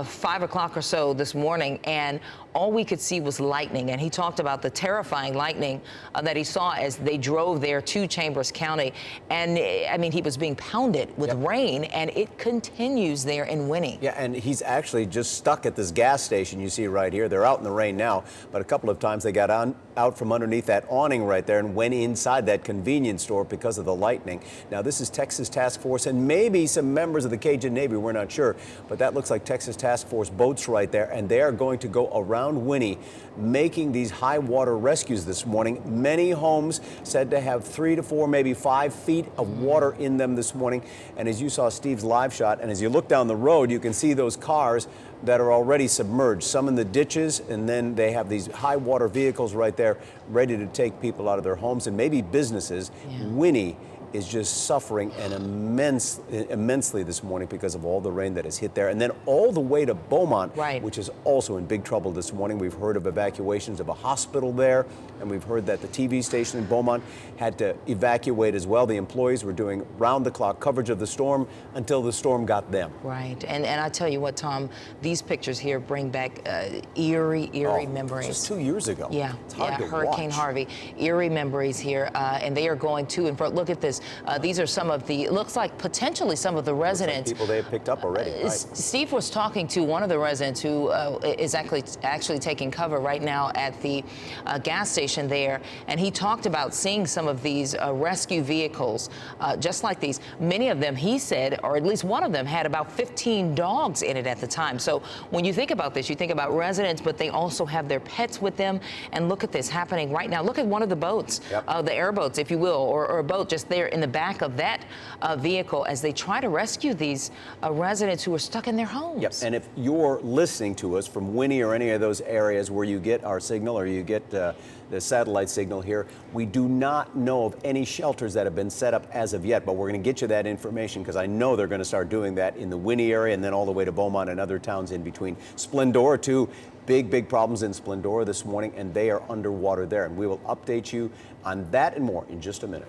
5 o'clock or so this morning, and all we could see was lightning. And he talked about the terrifying lightning that he saw as they drove there to Chambers County. And I mean, he was being pounded with rain, and it continues there in Winnie. Yeah, and he's actually just stuck at this gas station you see right here. They're out in the rain now, but a couple of times they got out from underneath that awning right there and went inside that convenience store because of the lightning. Now, this is Texas Task Force and maybe some members of the Cajun Navy. We're not sure, but that looks like Texas Task Force boats right there, and they are going to go around Winnie making these high water rescues this morning. Many homes said to have 3 to 4, maybe 5 feet of water in them this morning. And as you saw Steve's live shot, and as you look down the road, you can see those cars that are already submerged, some in the ditches, and then they have these high water vehicles right there ready to take people out of their homes and maybe businesses. Winnie is just suffering immensely this morning because of all the rain that has hit there. And then all the way to Beaumont, which is also in big trouble this morning. We've heard of evacuations of a hospital there, and we've heard that the TV station in Beaumont had to evacuate as well. The employees were doing round-the-clock coverage of the storm until the storm got them. Right. And I tell you what, Tom, these pictures here bring back eerie memories. Just 2 years ago. Yeah, it's hard to Hurricane watch. Harvey. Eerie memories here, and they are going to and fro. Look at this. These are some of the, it looks like potentially some of the residents. Like people they have picked up already. Right. Steve was talking to one of the residents who is actually taking cover right now at the gas station there, and he talked about seeing some of these rescue vehicles just like these. Many of them, he said, or at least one of them, had about 15 dogs in it at the time. So when you think about this, you think about residents, but they also have their pets with them. And look at this happening right now. Look at one of the boats, the airboats, if you will, or a boat just there in the back of that vehicle as they try to rescue these residents who are stuck in their homes. Yep. And if you're listening to us from Winnie or any of those areas where you get our signal or you get the satellite signal here, we do not know of any shelters that have been set up as of yet, but we're going to get you that information because I know they're going to start doing that in the Winnie area and then all the way to Beaumont and other towns in between. Splendora, too. Big problems in Splendora this morning, and they are underwater there. And we will update you on that and more in just a minute.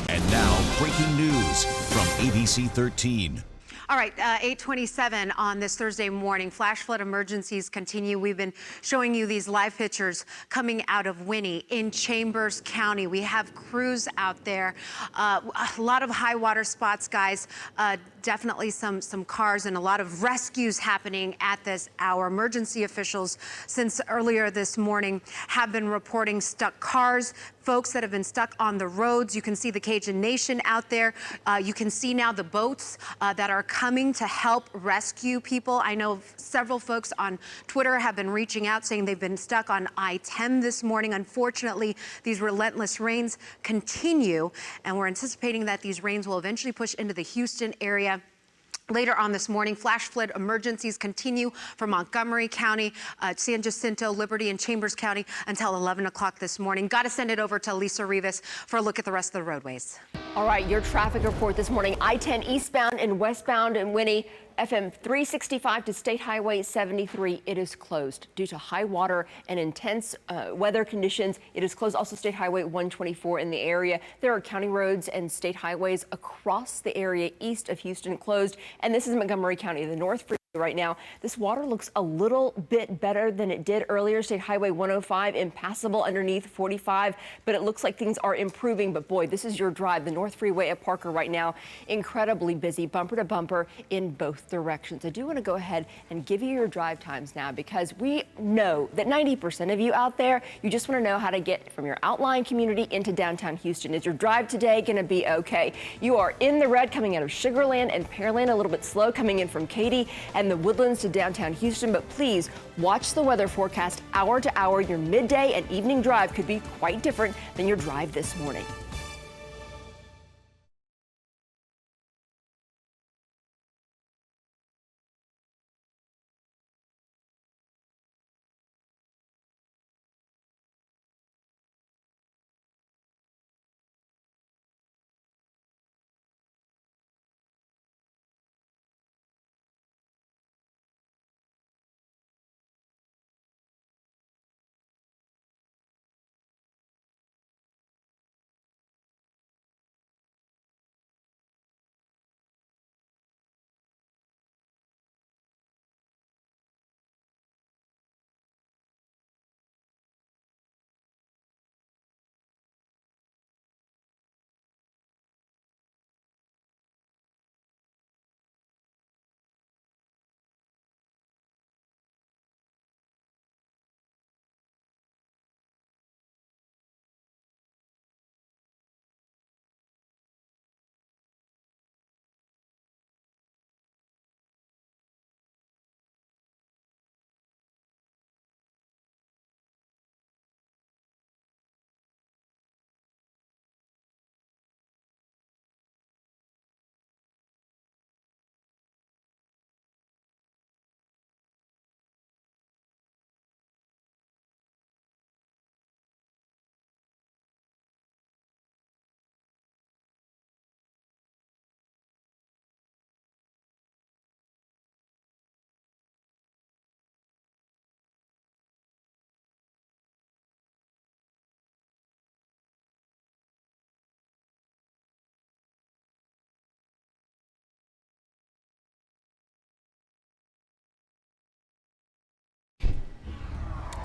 And now, breaking news from ABC 13. All right, 8:27 on this Thursday morning. Flash flood emergencies continue. We've been showing you these live pictures coming out of Winnie in Chambers County. We have crews out there. A lot of high water spots, guys. definitely some cars and a lot of rescues happening at this hour. Emergency officials since earlier this morning have been reporting stuck cars, folks that have been stuck on the roads. You can see the Cajun Nation out there. You can see now the boats that are coming to help rescue people. I know several folks on Twitter have been reaching out saying they've been stuck on I-10 this morning. Unfortunately, these relentless rains continue, and we're anticipating that these rains will eventually push into the Houston area. Later on this morning, flash flood emergencies continue for Montgomery County, San Jacinto, Liberty, and Chambers County until 11 o'clock this morning. Got to send it over to Lisa Rivas for a look at the rest of the roadways. All right, your traffic report this morning. I-10 eastbound and westbound in Winnie, FM 365 to State Highway 73. It is closed due to high water and intense weather conditions. It is closed. Also, State Highway 124 in the area. There are county roads and state highways across the area east of Houston closed. And this is Montgomery County, the North Freeway. Right now, this water looks a little bit better than it did earlier. State Highway 105 impassable underneath 45, but it looks like things are improving. But boy, this is your drive. The North Freeway at Parker right now, incredibly busy, bumper to bumper in both directions. I do want to go ahead and give you your drive times now, because we know that 90% of you out there, you just want to know how to get from your outlying community into downtown Houston. Is your drive today going to be okay? You are in the red coming out of Sugar Land and Pearland, a little bit slow coming in from Katy and the Woodlands to downtown Houston, but please watch the weather forecast hour to hour. Your midday and evening drive could be quite different than your drive this morning.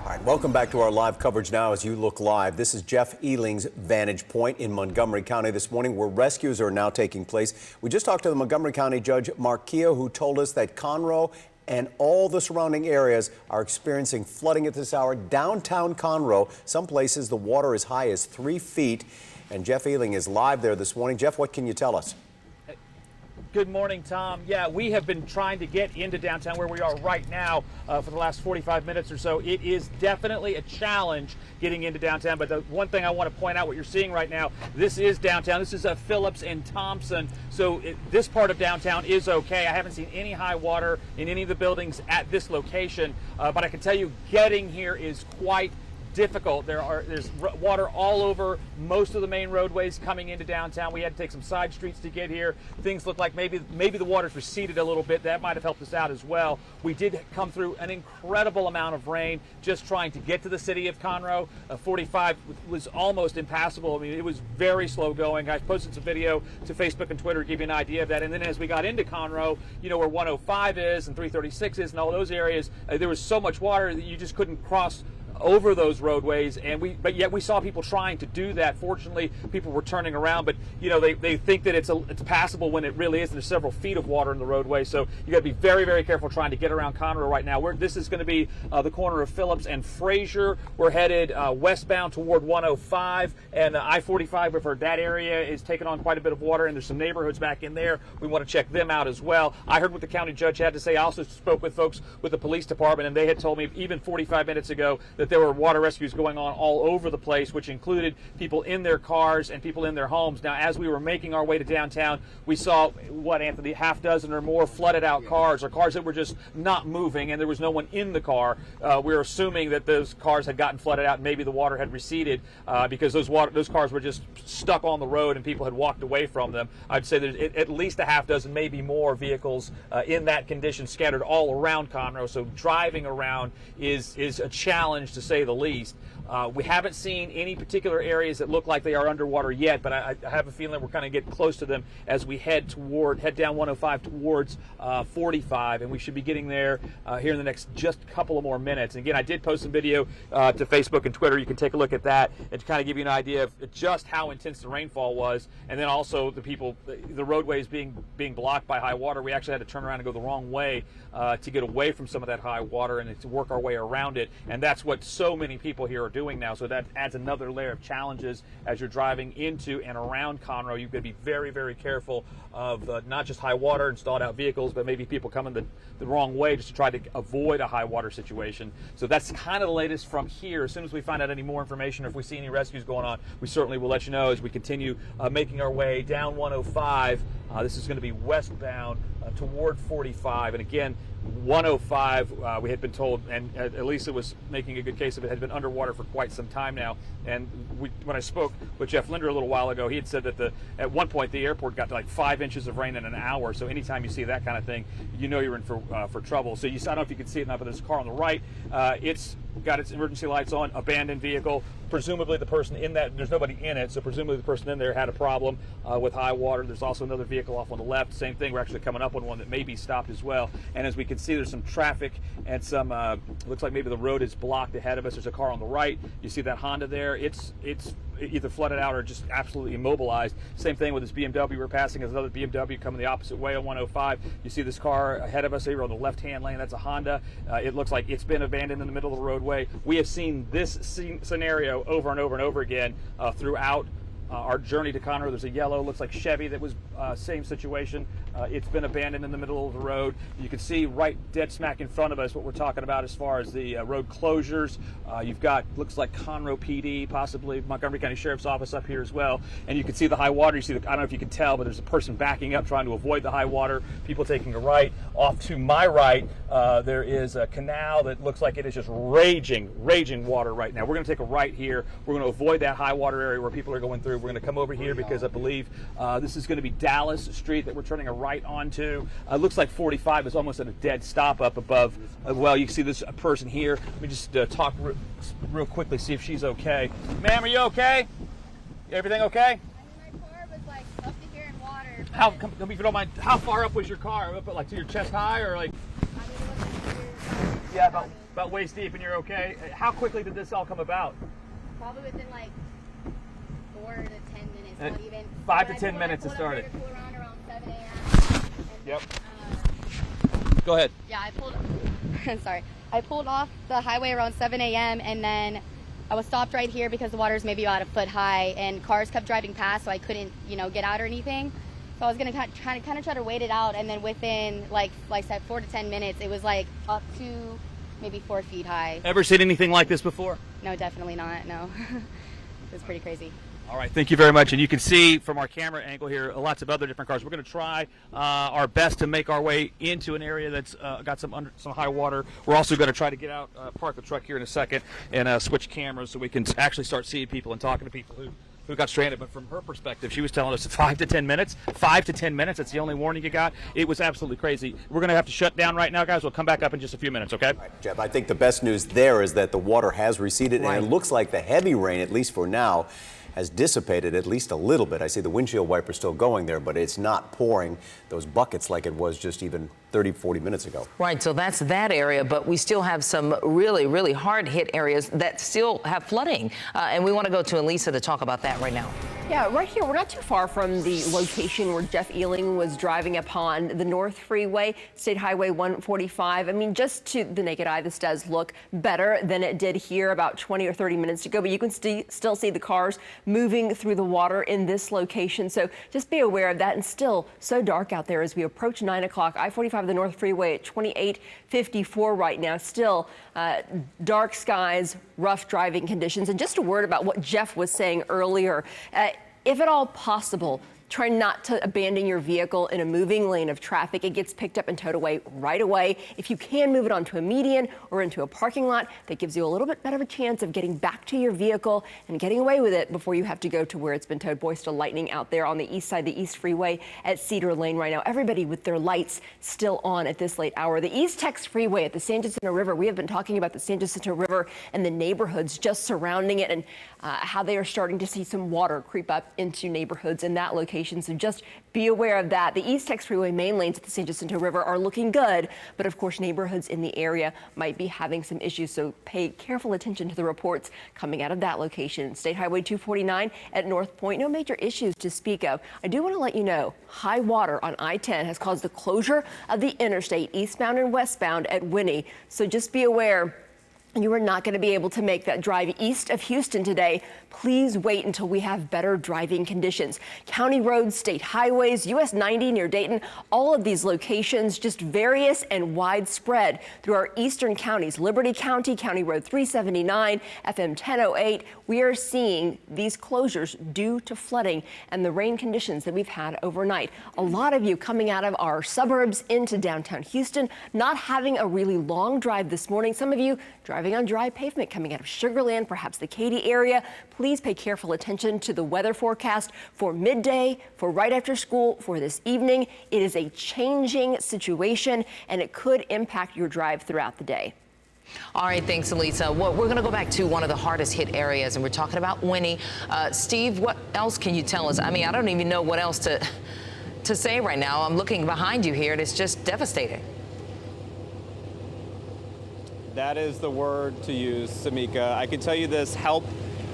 All right, welcome back to our live coverage now as you look live. This is Jeff Eling's vantage point in Montgomery County this morning, where rescues are now taking place. We just talked to the Montgomery County Judge Mark Keogh, who told us that Conroe and all the surrounding areas are experiencing flooding at this hour. Downtown Conroe, some places the water as high as 3 feet. And Jeff Eling is live there this morning. Jeff, what can you tell us? Good morning, Tom. Yeah, we have been trying to get into downtown where we are right now for the last 45 minutes or so. It is definitely a challenge getting into downtown, but the one thing I want to point out, what you're seeing right now, this is downtown. This is Phillips and Thompson. So this part of downtown is okay. I haven't seen any high water in any of the buildings at this location, but I can tell you getting here is quite difficult. There's water all over most of the main roadways coming into downtown. We had to take some side streets to get here. Things look like maybe the water's receded a little bit. That might have helped us out as well. We did come through an incredible amount of rain just trying to get to the city of Conroe. 45 was almost impassable. I mean, it was very slow going. I posted some video to Facebook and Twitter to give you an idea of that. And then as we got into Conroe, you know, where 105 is and 336 is and all those areas, there was so much water that you just couldn't cross over those roadways, but yet we saw people trying to do that. Fortunately, people were turning around, but they think that it's passable when it really isn't. There's several feet of water in the roadway, so you got to be very, very careful trying to get around Conroe right now. This is going to be the corner of Phillips and Fraser. We're headed westbound toward 105, and I-45 for that area is taking on quite a bit of water, and there's some neighborhoods back in there. We want to check them out as well. I heard what the county judge had to say. I also spoke with folks with the police department, and they had told me even 45 minutes ago that there were water rescues going on all over the place, which included people in their cars and people in their homes. Now, as we were making our way to downtown, we saw, Anthony, half dozen or more flooded out cars, or cars that were just not moving, and there was no one in the car. We were assuming that those cars had gotten flooded out and maybe the water had receded because those cars were just stuck on the road and people had walked away from them. I'd say there's at least a half dozen, maybe more vehicles in that condition scattered all around Conroe. So driving around is a challenge, to say the least. We haven't seen any particular areas that look like they are underwater yet, but I have a feeling we're kind of getting close to them as we head down 105 towards 45, and we should be getting there here in the next just couple of more minutes. And again, I did post some video to Facebook and Twitter. You can take a look at that and kind of give you an idea of just how intense the rainfall was, and then also the roadways being blocked by high water. We actually had to turn around and go the wrong way to get away from some of that high water and to work our way around it, and that's what so many people here are doing now. So that adds another layer of challenges as you're driving into and around Conroe. You've got to be very, very careful of not just high water and stalled out vehicles, but maybe people coming the wrong way just to try to avoid a high water situation. So that's kind of the latest from here. As soon as we find out any more information, or if we see any rescues going on, we certainly will let you know as we continue making our way down 105. This is going to be westbound toward 45, and again, 105, we had been told, and at least it was making a good case of it, had been underwater for quite some time now. And when I spoke with Jeff Linder a little while ago, he had said that at one point the airport got to like 5 inches of rain in an hour. So anytime you see that kind of thing, you know you're in for trouble. So I don't know if you can see it now, but there's a car on the right. It's got its emergency lights on, abandoned vehicle. Presumably the person in that, there's nobody in it, so presumably the person in there had a problem with high water. There's also another vehicle off on the left. Same thing, we're actually coming up on one that may be stopped as well. And as we can see, there's some traffic and some, looks like maybe the road is blocked ahead of us. There's a car on the right. You see that Honda there? It's either flooded out or just absolutely immobilized. Same thing with this BMW we're passing. There's another BMW coming the opposite way on 105. You see this car ahead of us here on the left-hand lane. That's a Honda. It looks like it's been abandoned in the middle of the roadway. We have seen this scenario over and over and over again throughout our journey to Conroe. There's a yellow, looks like Chevy, that was same situation. It's been abandoned in the middle of the road. You can see right dead smack in front of us what we're talking about as far as the road closures. You've got, looks like Conroe PD, possibly Montgomery County Sheriff's Office up here as well. And you can see the high water. You see, I don't know if you can tell, but there's a person backing up trying to avoid the high water. People taking a right. Off to my right, there is a canal that looks like it is just raging water right now. We're going to take a right here. We're going to avoid that high water area where people are going through. We're going to come over here because I believe this is going to be Dallas Street that we're turning a right onto. Looks like 45 is almost at a dead stop up above. Well, you can see this person here. Let me just talk real quickly, see if she's okay. Ma'am, are you okay? Everything okay? My car was like up to here in water. How, if you don't mind, how far up was your car? Up at, like, to your chest high, or like? Yeah, about waist deep, and you're okay. How quickly did this all come about? Probably within like 4 to 10 minutes, not even. 5 to 10 minutes it started. Around 7 a.m. Yep. Go ahead. Yeah, I pulled off the highway around 7 a.m. and then I was stopped right here because the water's maybe about a foot high and cars kept driving past, so I couldn't, get out or anything. So I was gonna try to wait it out, and then within like I said, 4 to 10 minutes, it was like up to maybe 4 feet high. Ever seen anything like this before? No, definitely not. No, it was pretty crazy. All right, thank you very much. And you can see from our camera angle here lots of other different cars. We're going to try our best to make our way into an area that's got some high water. We're also going to try to get out, park the truck here in a second, and switch cameras so we can actually start seeing people and talking to people who got stranded. But from her perspective, she was telling us 5 to 10 minutes. 5 to 10 minutes, that's the only warning you got. It was absolutely crazy. We're going to have to shut down right now, guys. We'll come back up in just a few minutes, okay? Right, Jeff, I think the best news there is that the water has receded, and it looks like the heavy rain, at least for now, has dissipated at least a little bit. I see the windshield wiper still going there, but it's not pouring those buckets like it was just even 30, 40 minutes ago. Right, so that's that area, but we still have some really, really hard hit areas that still have flooding. And we want to go to Elisa to talk about that right now. Yeah, right here, we're not too far from the location where Jeff Ealing was driving upon the North Freeway, State Highway 145. I mean, just to the naked eye, this does look better than it did here about 20 or 30 minutes ago, but you can still see the cars moving through the water in this location. So just be aware of that. And still so dark out there as we approach 9 o'clock. I-45, the North Freeway at 28:54 right now. Still dark skies, rough driving conditions. And just a word about what Jeff was saying earlier. If at all possible, try not to abandon your vehicle in a moving lane of traffic. It gets picked up and towed away right away. If you can move it onto a median or into a parking lot, that gives you a little bit better of a chance of getting back to your vehicle and getting away with it before you have to go to where it's been towed. Boy, still lightning out there on the east side, the East Freeway at Cedar Lane right now. Everybody with their lights still on at this late hour. The East Tex Freeway at the San Jacinto River. We have been talking about the San Jacinto River and the neighborhoods just surrounding it and how they are starting to see some water creep up into neighborhoods in that location. So just be aware of that. The East Tex Freeway main lanes at the San Jacinto River are looking good, but of course neighborhoods in the area might be having some issues, so pay careful attention to the reports coming out of that location. State Highway 249 at North Point, no major issues to speak of. I do want to let you know high water on I-10 has caused the closure of the interstate eastbound and westbound at Winnie, so just be aware. You are not going to be able to make that drive east of Houston today. Please wait until we have better driving conditions. County roads, state highways, US 90 near Dayton, all of these locations just various and widespread through our eastern counties. Liberty County, County Road 379, FM 1008. We are seeing these closures due to flooding and the rain conditions that we've had overnight. A lot of you coming out of our suburbs into downtown Houston, not having a really long drive this morning. Some of you driving on dry pavement coming out of Sugar Land, perhaps the Katy area. Please pay careful attention to the weather forecast for midday, for right after school, for this evening. It is a changing situation and it could impact your drive throughout the day. All right, thanks, Elisa. Well, we're going to go back to one of the hardest hit areas, and we're talking about Winnie. Steve, what else can you tell us? I mean, I don't even know what else to say right now. I'm looking behind you here, and it's just devastating. That is the word to use, Samika. I can tell you this, help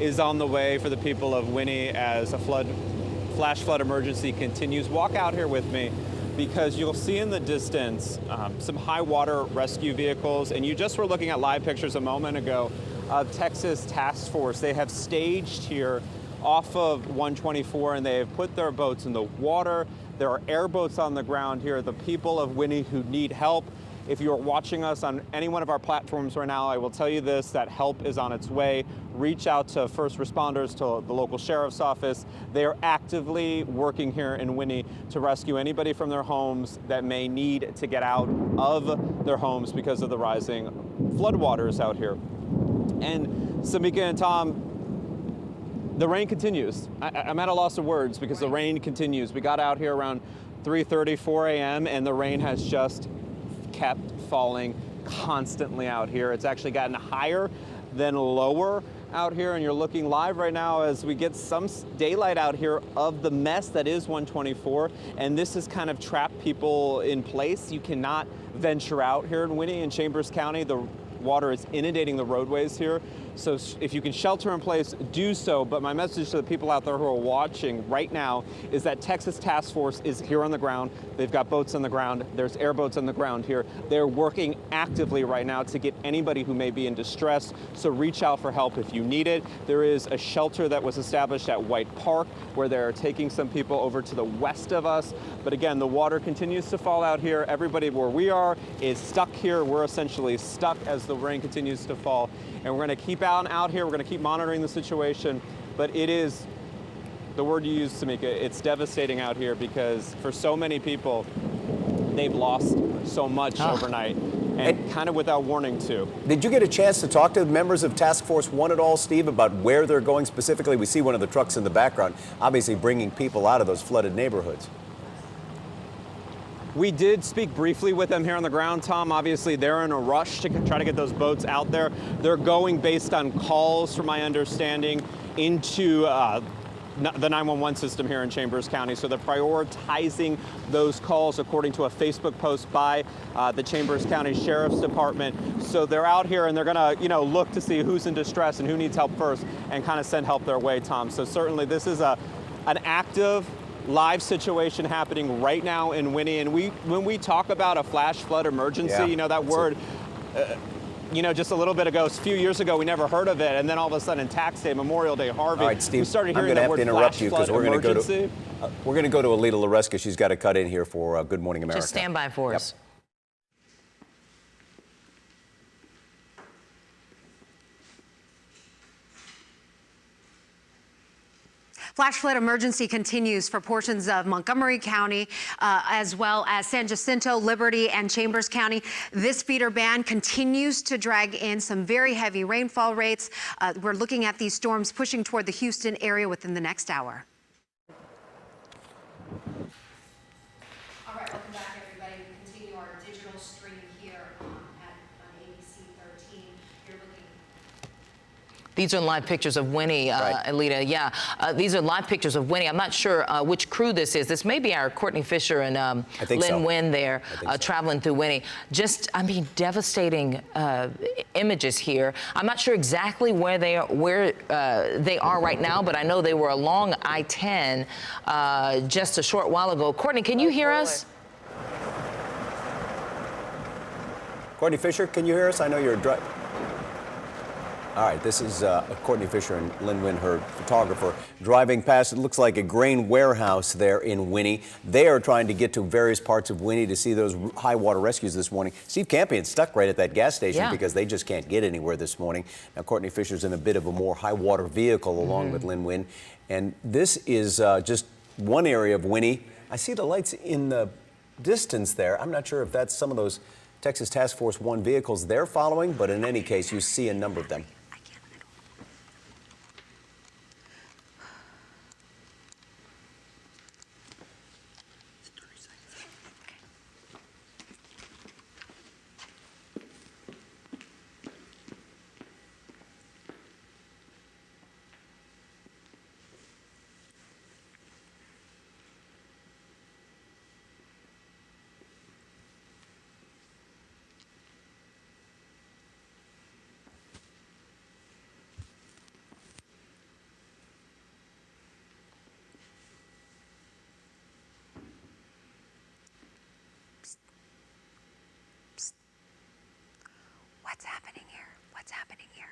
is on the way for the people of Winnie as a flash flood emergency continues. Walk out here with me because you'll see in the distance some high water rescue vehicles, and you just were looking at live pictures a moment ago of Texas Task Force. They have staged here off of 124 and they have put their boats in the water. There are airboats on the ground here. The people of Winnie who need help. If you're watching us on any one of our platforms right now, I will tell you this, that help is on its way. Reach out to first responders, to the local sheriff's office. They are actively working here in Winnie to rescue anybody from their homes that may need to get out of their homes because of the rising floodwaters out here. And Samika and Tom, the rain continues. I'm at a loss of words because the rain continues. We got out here around 3:30, 4 a.m. and the rain has just kept falling constantly out here. It's actually gotten higher than lower out here, and you're looking live right now as we get some daylight out here of the mess that is 124, and this has kind of trapped people in place. You cannot venture out here in Winnie and Chambers County. The water is inundating the roadways here. So if you can shelter in place, do so. But my message to the people out there who are watching right now is that Texas Task Force is here on the ground. They've got boats on the ground. There's airboats on the ground here. They're working actively right now to get anybody who may be in distress. So reach out for help if you need it. There is a shelter that was established at White Park where they're taking some people over to the west of us. But again, the water continues to fall out here. Everybody where we are is stuck here. We're essentially stuck as the rain continues to fall. And we're going to keep out here. We're going to keep monitoring the situation. But it is, the word you used, Samika, it's devastating out here because for so many people, they've lost so much overnight. And kind of without warning, too. Did you get a chance to talk to members of Task Force 1 at all, Steve, about where they're going specifically? We see one of the trucks in the background, obviously bringing people out of those flooded neighborhoods. We did speak briefly with them here on the ground, Tom. Obviously, they're in a rush to try to get those boats out there. They're going based on calls, from my understanding, into the 911 system here in Chambers County. So they're prioritizing those calls according to a Facebook post by the Chambers County Sheriff's Department. So they're out here and they're gonna, look to see who's in distress and who needs help first and kind of send help their way, Tom. So certainly this is an active, live situation happening right now in Winnie. And when we talk about a flash flood emergency, that word, just a little bit ago, a few years ago, we never heard of it, and then all of a sudden, Tax Day, Memorial Day, Harvey, all right, Steve, we started I'm hearing going to the have word to interrupt you because we're going to go to Alita Loreska. She's got to cut in here for Good Morning America. Just stand by for us. Flash flood emergency continues for portions of Montgomery County, as well as San Jacinto, Liberty, and Chambers County. This feeder band continues to drag in some very heavy rainfall rates. We're looking at these storms pushing toward the Houston area within the next hour. All right, welcome back, everybody. We continue our digital stream here on ABC 13. You're looking. These are live pictures of Winnie, Alita. Yeah, these are live pictures of Winnie. I'm not sure which crew this is. This may be our Courtney Fisher and Lynn Wynn there traveling through Winnie. Just, devastating images here. I'm not sure exactly where they are right now, but I know they were along I-10 just a short while ago. Courtney, can you hear us? Courtney Fisher, can you hear us? I know you're driving. All right, this is Courtney Fisher and Lynn Wynn, her photographer, driving past, it looks like a grain warehouse there in Winnie. They are trying to get to various parts of Winnie to see those high water rescues this morning. Steve Campion's stuck right at that gas station because they just can't get anywhere this morning. Now, Courtney Fisher's in a bit of a more high water vehicle along with Lynn Wynn. And this is just one area of Winnie. I see the lights in the distance there. I'm not sure if that's some of those Texas Task Force 1 vehicles they're following, but in any case, you see a number of them. What's happening here? What's happening here?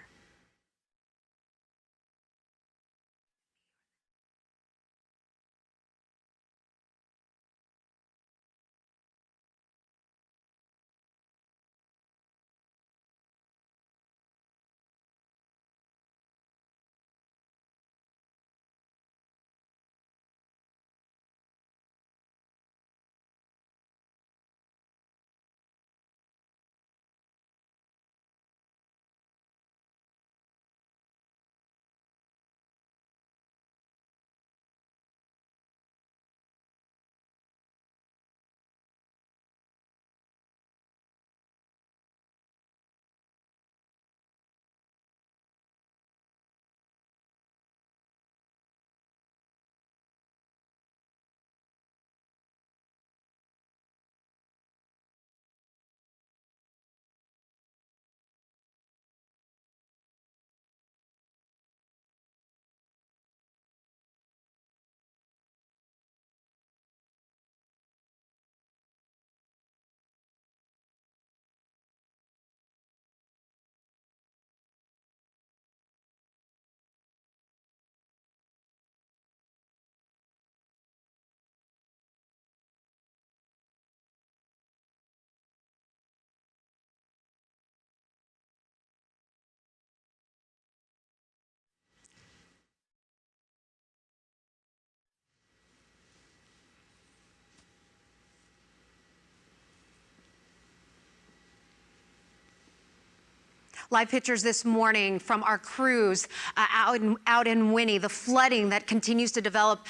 Live pictures this morning from our crews out in Winnie, the flooding that continues to develop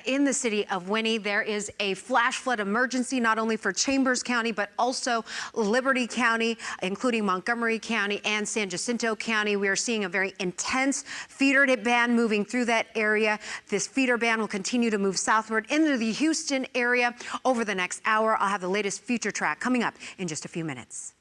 in the city of Winnie. There is a flash flood emergency, not only for Chambers County, but also Liberty County, including Montgomery County and San Jacinto County. We are seeing a very intense feeder band moving through that area. This feeder band will continue to move southward into the Houston area over the next hour. I'll have the latest future track coming up in just a few minutes.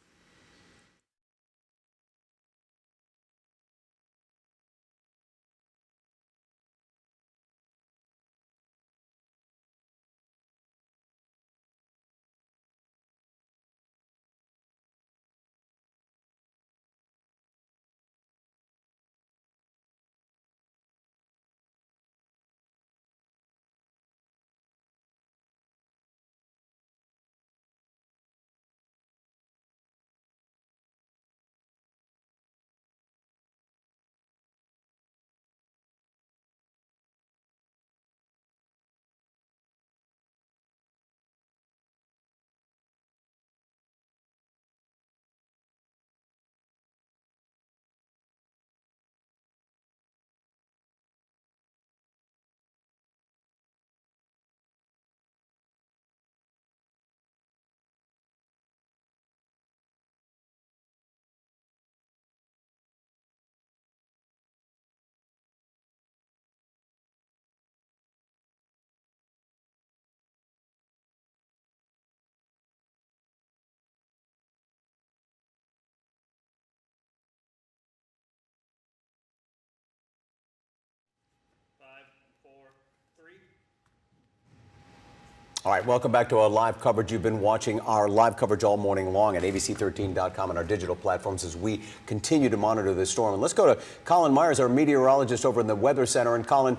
All right, welcome back to our live coverage. You've been watching our live coverage all morning long at abc13.com and our digital platforms as we continue to monitor this storm. And let's go to Colin Myers, our meteorologist over in the Weather Center. And Colin,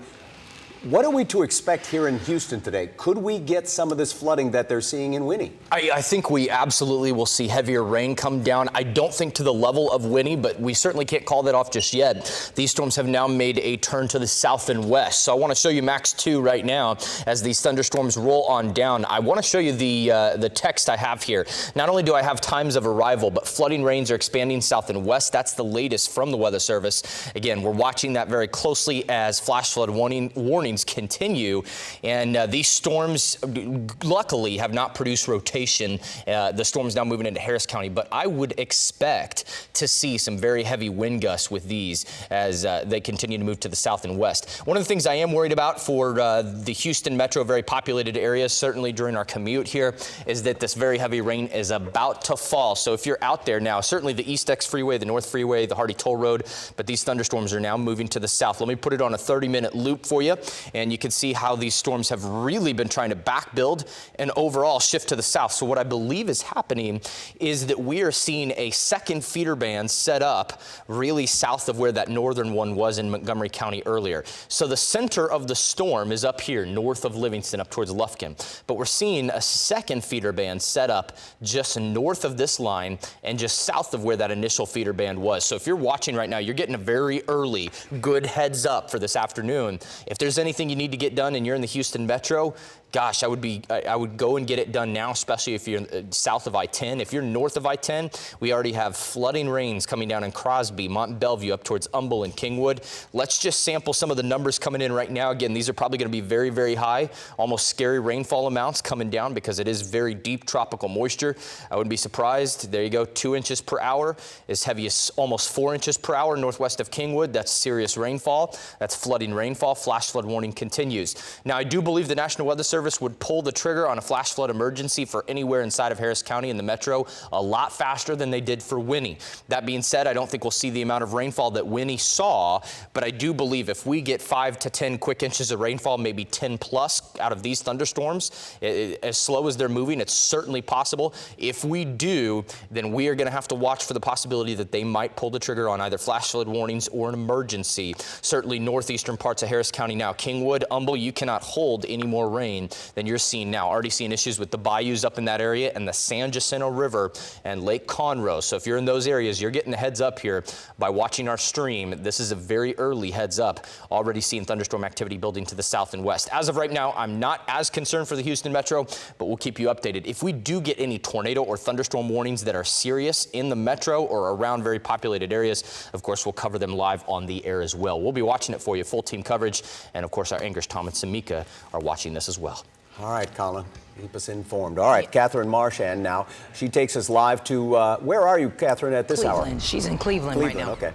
what are we to expect here in Houston today? Could we get some of this flooding that they're seeing in Winnie? I think we absolutely will see heavier rain come down. I don't think to the level of Winnie, but we certainly can't call that off just yet. These storms have now made a turn to the south and west. So I want to show you Max 2 right now as these thunderstorms roll on down. I want to show you the text I have here. Not only do I have times of arrival, but flooding rains are expanding south and west. That's the latest from the Weather Service. Again, we're watching that very closely as flash flood warnings continue, and these storms luckily have not produced rotation. The storm's now moving into Harris County, but I would expect to see some very heavy wind gusts with these as they continue to move to the south and west. One of the things I am worried about for the Houston metro, very populated areas, certainly during our commute here, is that this very heavy rain is about to fall. So if you're out there now, certainly the East X Freeway, the North Freeway, the Hardy Toll Road, but these thunderstorms are now moving to the south. Let me put it on a 30-minute loop for you, and you can see how these storms have really been trying to back build and overall shift to the south. So what I believe is happening is that we are seeing a second feeder band set up really south of where that northern one was in Montgomery County earlier. So the center of the storm is up here north of Livingston up towards Lufkin, but we're seeing a second feeder band set up just north of this line and just south of where that initial feeder band was. So if you're watching right now, you're getting a very early good heads up for this afternoon. If there's anything you need to get done and you're in the Houston metro, gosh, I would go and get it done now, especially if you're south of I-10. If you're north of I-10, we already have flooding rains coming down in Crosby, Mont Bellevue, up towards Humble and Kingwood. Let's just sample some of the numbers coming in right now. Again, these are probably going to be very, very high, almost scary rainfall amounts coming down because it is very deep tropical moisture. I wouldn't be surprised. There you go, 2 inches per hour, as heavy as almost 4 inches per hour northwest of Kingwood. That's serious rainfall. That's flooding rainfall. Flash flood warning continues. Now, I do believe the National Weather Service would pull the trigger on a flash flood emergency for anywhere inside of Harris County in the metro a lot faster than they did for Winnie. That being said, I don't think we'll see the amount of rainfall that Winnie saw, but I do believe if we get 5 to 10 quick inches of rainfall, maybe 10 plus out of these thunderstorms, as slow as they're moving, it's certainly possible. If we do, then we are going to have to watch for the possibility that they might pull the trigger on either flash flood warnings or an emergency. Certainly northeastern parts of Harris County now. Kingwood, Humble, you cannot hold any more rain than you're seeing now. Already seeing issues with the bayous up in that area and the San Jacinto River and Lake Conroe. So if you're in those areas, you're getting a heads up here by watching our stream. This is a very early heads up. Already seeing thunderstorm activity building to the south and west. As of right now, I'm not as concerned for the Houston Metro, but we'll keep you updated. If we do get any tornado or thunderstorm warnings that are serious in the Metro or around very populated areas, of course, we'll cover them live on the air as well. We'll be watching it for you, full team coverage. And of course, our anchors, Tom and Samika, are watching this as well. All right, Colin, keep us informed. All right, Catherine Marchand now. She takes us live to, where are you, Catherine, at this hour? Cleveland. She's in Cleveland right now. Okay.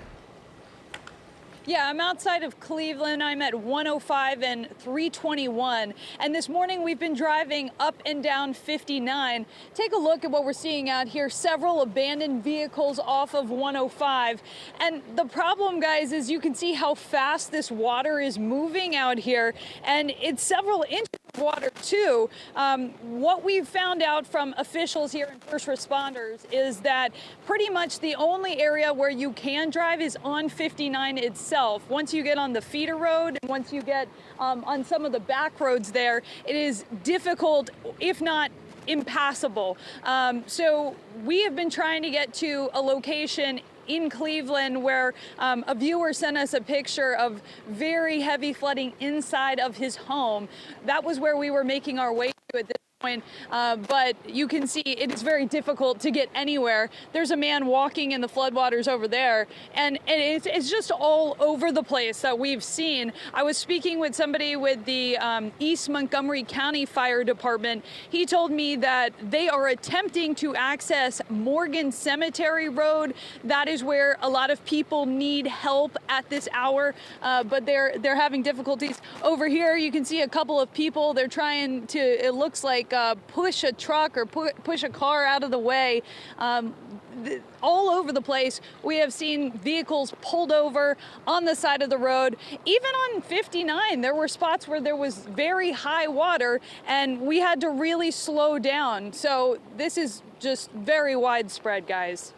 Yeah, I'm outside of Cleveland. I'm at 105 and 321. And this morning we've been driving up and down 59. Take a look at what we're seeing out here. Several abandoned vehicles off of 105. And the problem, guys, is you can see how fast this water is moving out here. And it's several inches of water, too. What we've found out from officials here and first responders is that pretty much the only area where you can drive is on 59 itself. Once you get on the feeder road and once you get on some of the back roads there, it is difficult, if not impassable. So we have been trying to get to a location in Cleveland where a viewer sent us a picture of very heavy flooding inside of his home. That was where we were making our way to at this point. But you can see it is very difficult to get anywhere. There's a man walking in the floodwaters over there, and it's just all over the place that we've seen. I was speaking with somebody with the East Montgomery County Fire Department. He told me that they are attempting to access Morgan Cemetery Road. That is where a lot of people need help at this hour, but they're having difficulties. Over here, you can see a couple of people. They're trying to, it looks like, push a truck or push a car out of the way. All over the place, we have seen vehicles pulled over on the side of the road. Even on 59, there were spots where there was very high water and we had to really slow down. So this is just very widespread, guys.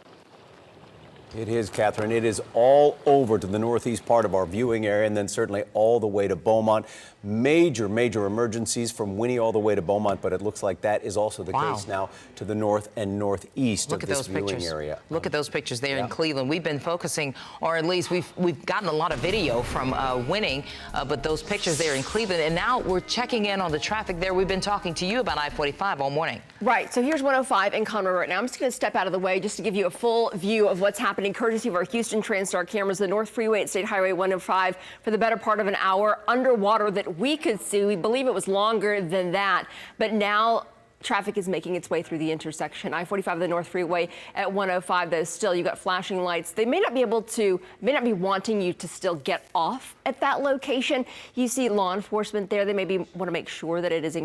It is, Catherine. It is all over to the northeast part of our viewing area and then certainly all the way to Beaumont. Major emergencies from Winnie all the way to Beaumont, but it looks like that is also the case now to the north and northeast of this viewing area. Look at those pictures there in Cleveland. We've been focusing, or at least we've gotten a lot of video from Winnie, but those pictures there in Cleveland, and now we're checking in on the traffic there. We've been talking to you about I-45 all morning. Right, so here's 105 in Conroe right now. I'm just going to step out of the way just to give you a full view of what's happening, courtesy of our Houston TransStar cameras. The North Freeway at State Highway 105 for the better part of an hour underwater that we could see. We believe it was longer than that, but now traffic is making its way through the intersection. I-45 the North Freeway at 105, though, still you got flashing lights. They may not be wanting you to still get off at that location. You see law enforcement there. They maybe want to make sure that it is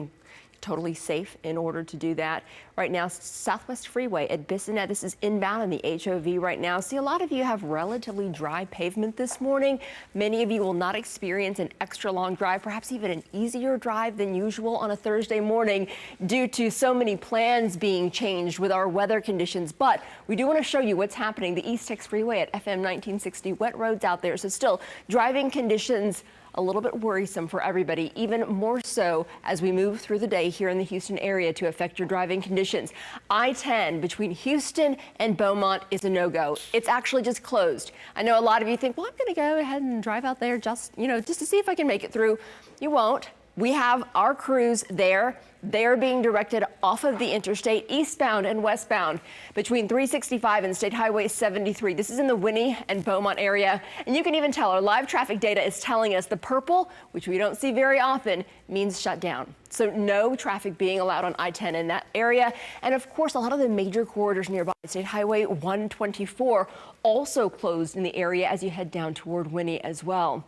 totally safe in order to do that. Right now, Southwest Freeway at Bissonnette. This is inbound in the HOV right now. See, a lot of you have relatively dry pavement this morning. Many of you will not experience an extra long drive, perhaps even an easier drive than usual on a Thursday morning due to so many plans being changed with our weather conditions. But we do want to show you what's happening. The East Tex Freeway at FM 1960, wet roads out there. So still driving conditions a little bit worrisome for everybody, even more so as we move through the day here in the Houston area to affect your driving conditions. I-10 between Houston and Beaumont is a no-go. It's actually just closed. I know a lot of you think, well, I'm going to go ahead and drive out there just to see if I can make it through. You won't. We have our crews there. They're being directed off of the interstate, eastbound and westbound, between 365 and State Highway 73. This is in the Winnie and Beaumont area. And you can even tell our live traffic data is telling us the purple, which we don't see very often, means shut down. So no traffic being allowed on I-10 in that area. And of course, a lot of the major corridors nearby, State Highway 124, also closed in the area as you head down toward Winnie as well.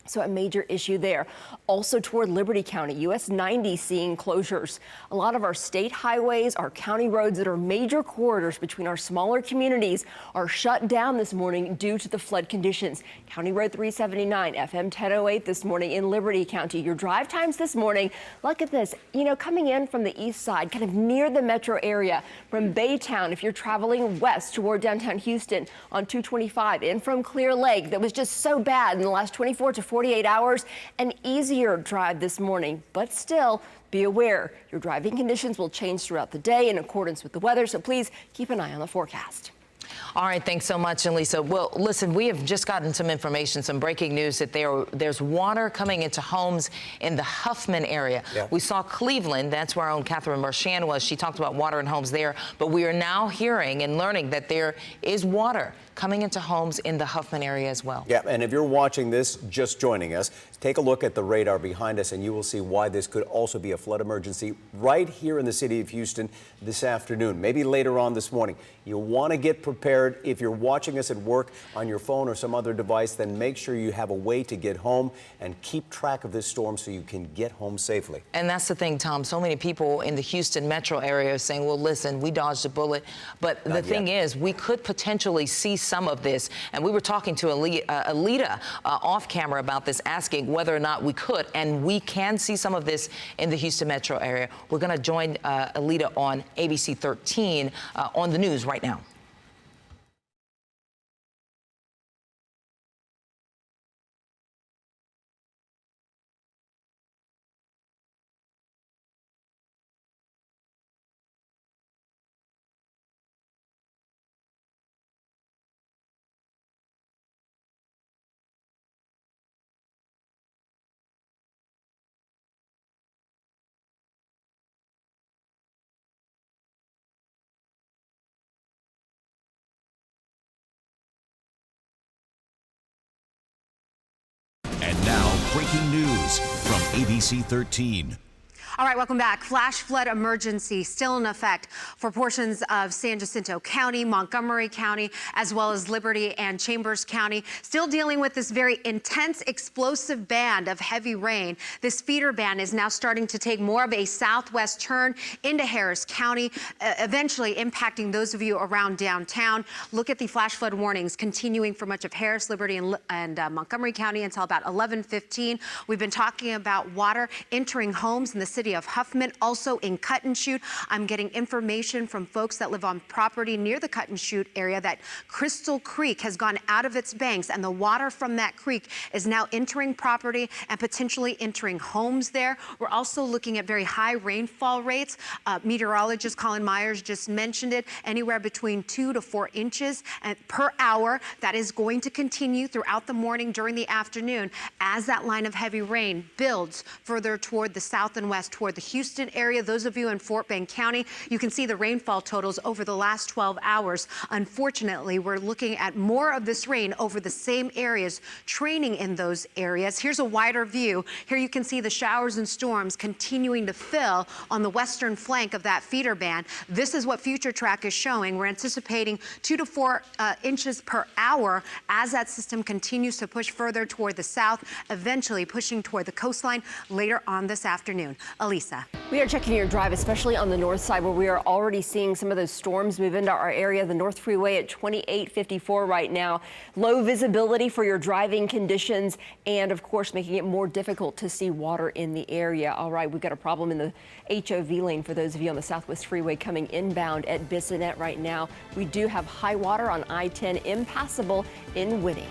So a major issue there. Also toward Liberty County, US 90 seeing closures. A lot of our state highways, our county roads that are major corridors between our smaller communities are shut down this morning due to the flood conditions. County Road 379, FM 1008 this morning in Liberty County. Your drive times this morning, look at this, coming in from the east side, kind of near the metro area, from Baytown, if you're traveling west toward downtown Houston on 225, in from Clear Lake, that was just so bad in the last 24 to 48 48 hours. An easier drive this morning, but still be aware your driving conditions will change throughout the day in accordance with the weather, so please keep an eye on the forecast. All right, thanks so much, Lisa. Well, listen, we have just gotten some information, some breaking news that there's water coming into homes in the Huffman area. Yeah. We saw Cleveland, that's where our own Catherine Marchand was. She talked about water in homes there, but we are now hearing and learning that there is water coming into homes in the Huffman area as well. Yeah, and if you're watching this, just joining us, take a look at the radar behind us and you will see why this could also be a flood emergency right here in the city of Houston this afternoon, maybe later on this morning. You'll want to get prepared. If you're watching us at work on your phone or some other device, then make sure you have a way to get home and keep track of this storm so you can get home safely. And that's the thing, Tom. So many people in the Houston metro area are saying, well, listen, we dodged a bullet. But the thing is, we could potentially see some of this. And we were talking to Alita off camera about this, asking whether or not we could. And we can see some of this in the Houston metro area. We're going to join Alita on ABC 13 on the news right now. And now, breaking news from ABC 13. All right, welcome back. Flash flood emergency still in effect for portions of San Jacinto County, Montgomery County, as well as Liberty and Chambers County. Still dealing with this very intense, explosive band of heavy rain. This feeder band is now starting to take more of a southwest turn into Harris County, eventually impacting those of you around downtown. Look at the flash flood warnings continuing for much of Harris, Liberty, and Montgomery County until about 11:15. We've been talking about water entering homes in the city of Huffman, also in Cut and Shoot. I'm getting information from folks that live on property near the Cut and Shoot area that Crystal Creek has gone out of its banks, and the water from that creek is now entering property and potentially entering homes there. We're also looking at very high rainfall rates. Meteorologist Colin Myers just mentioned it, anywhere between 2 to 4 inches per hour. That is going to continue throughout the morning, during the afternoon, as that line of heavy rain builds further toward the south and west, toward the Houston area. Those of you in Fort Bend County, you can see the rainfall totals over the last 12 hours. Unfortunately, we're looking at more of this rain over the same areas, training in those areas. Here's a wider view. Here you can see the showers and storms continuing to fill on the western flank of that feeder band. This is what Future Track is showing. We're anticipating 2 to 4 inches per hour as that system continues to push further toward the south, eventually pushing toward the coastline later on this afternoon. Elisa. We are checking your drive, especially on the north side, where we are already seeing some of those storms move into our area. The North Freeway at 2854 right now. Low visibility for your driving conditions, and of course making it more difficult to see water in the area. All right, we've got a problem in the HOV lane for those of you on the Southwest Freeway coming inbound at Bissonnet right now. We do have high water on I-10, impassable in Winnie.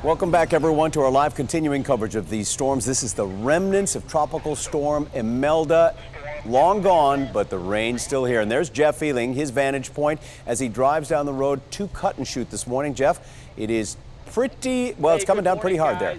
Welcome back, everyone, to our live continuing coverage of these storms. This is the remnants of Tropical Storm Imelda. Long gone, but the rain's still here. And there's Jeff Feeling, his vantage point, as he drives down the road to Cut and Shoot this morning. Jeff, it is pretty, well, it's coming down pretty hard there.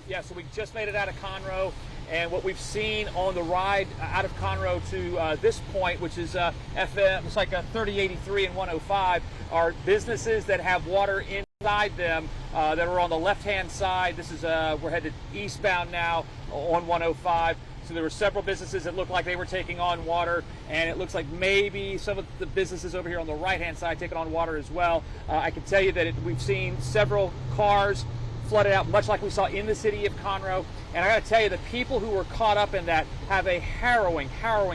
Yeah, so we just made it out of Conroe. And what we've seen on the ride out of Conroe to this point, which is FM, it's like a 3083 and 105, are businesses that have water inside them that are on the left-hand side. This is we're headed eastbound now on 105. So there were several businesses that looked like they were taking on water, and it looks like maybe some of the businesses over here on the right-hand side taking on water as well. I can tell you that we've seen several cars flooded out, much like we saw in the city of Conroe. And I got to tell you, the people who were caught up in that have a harrowing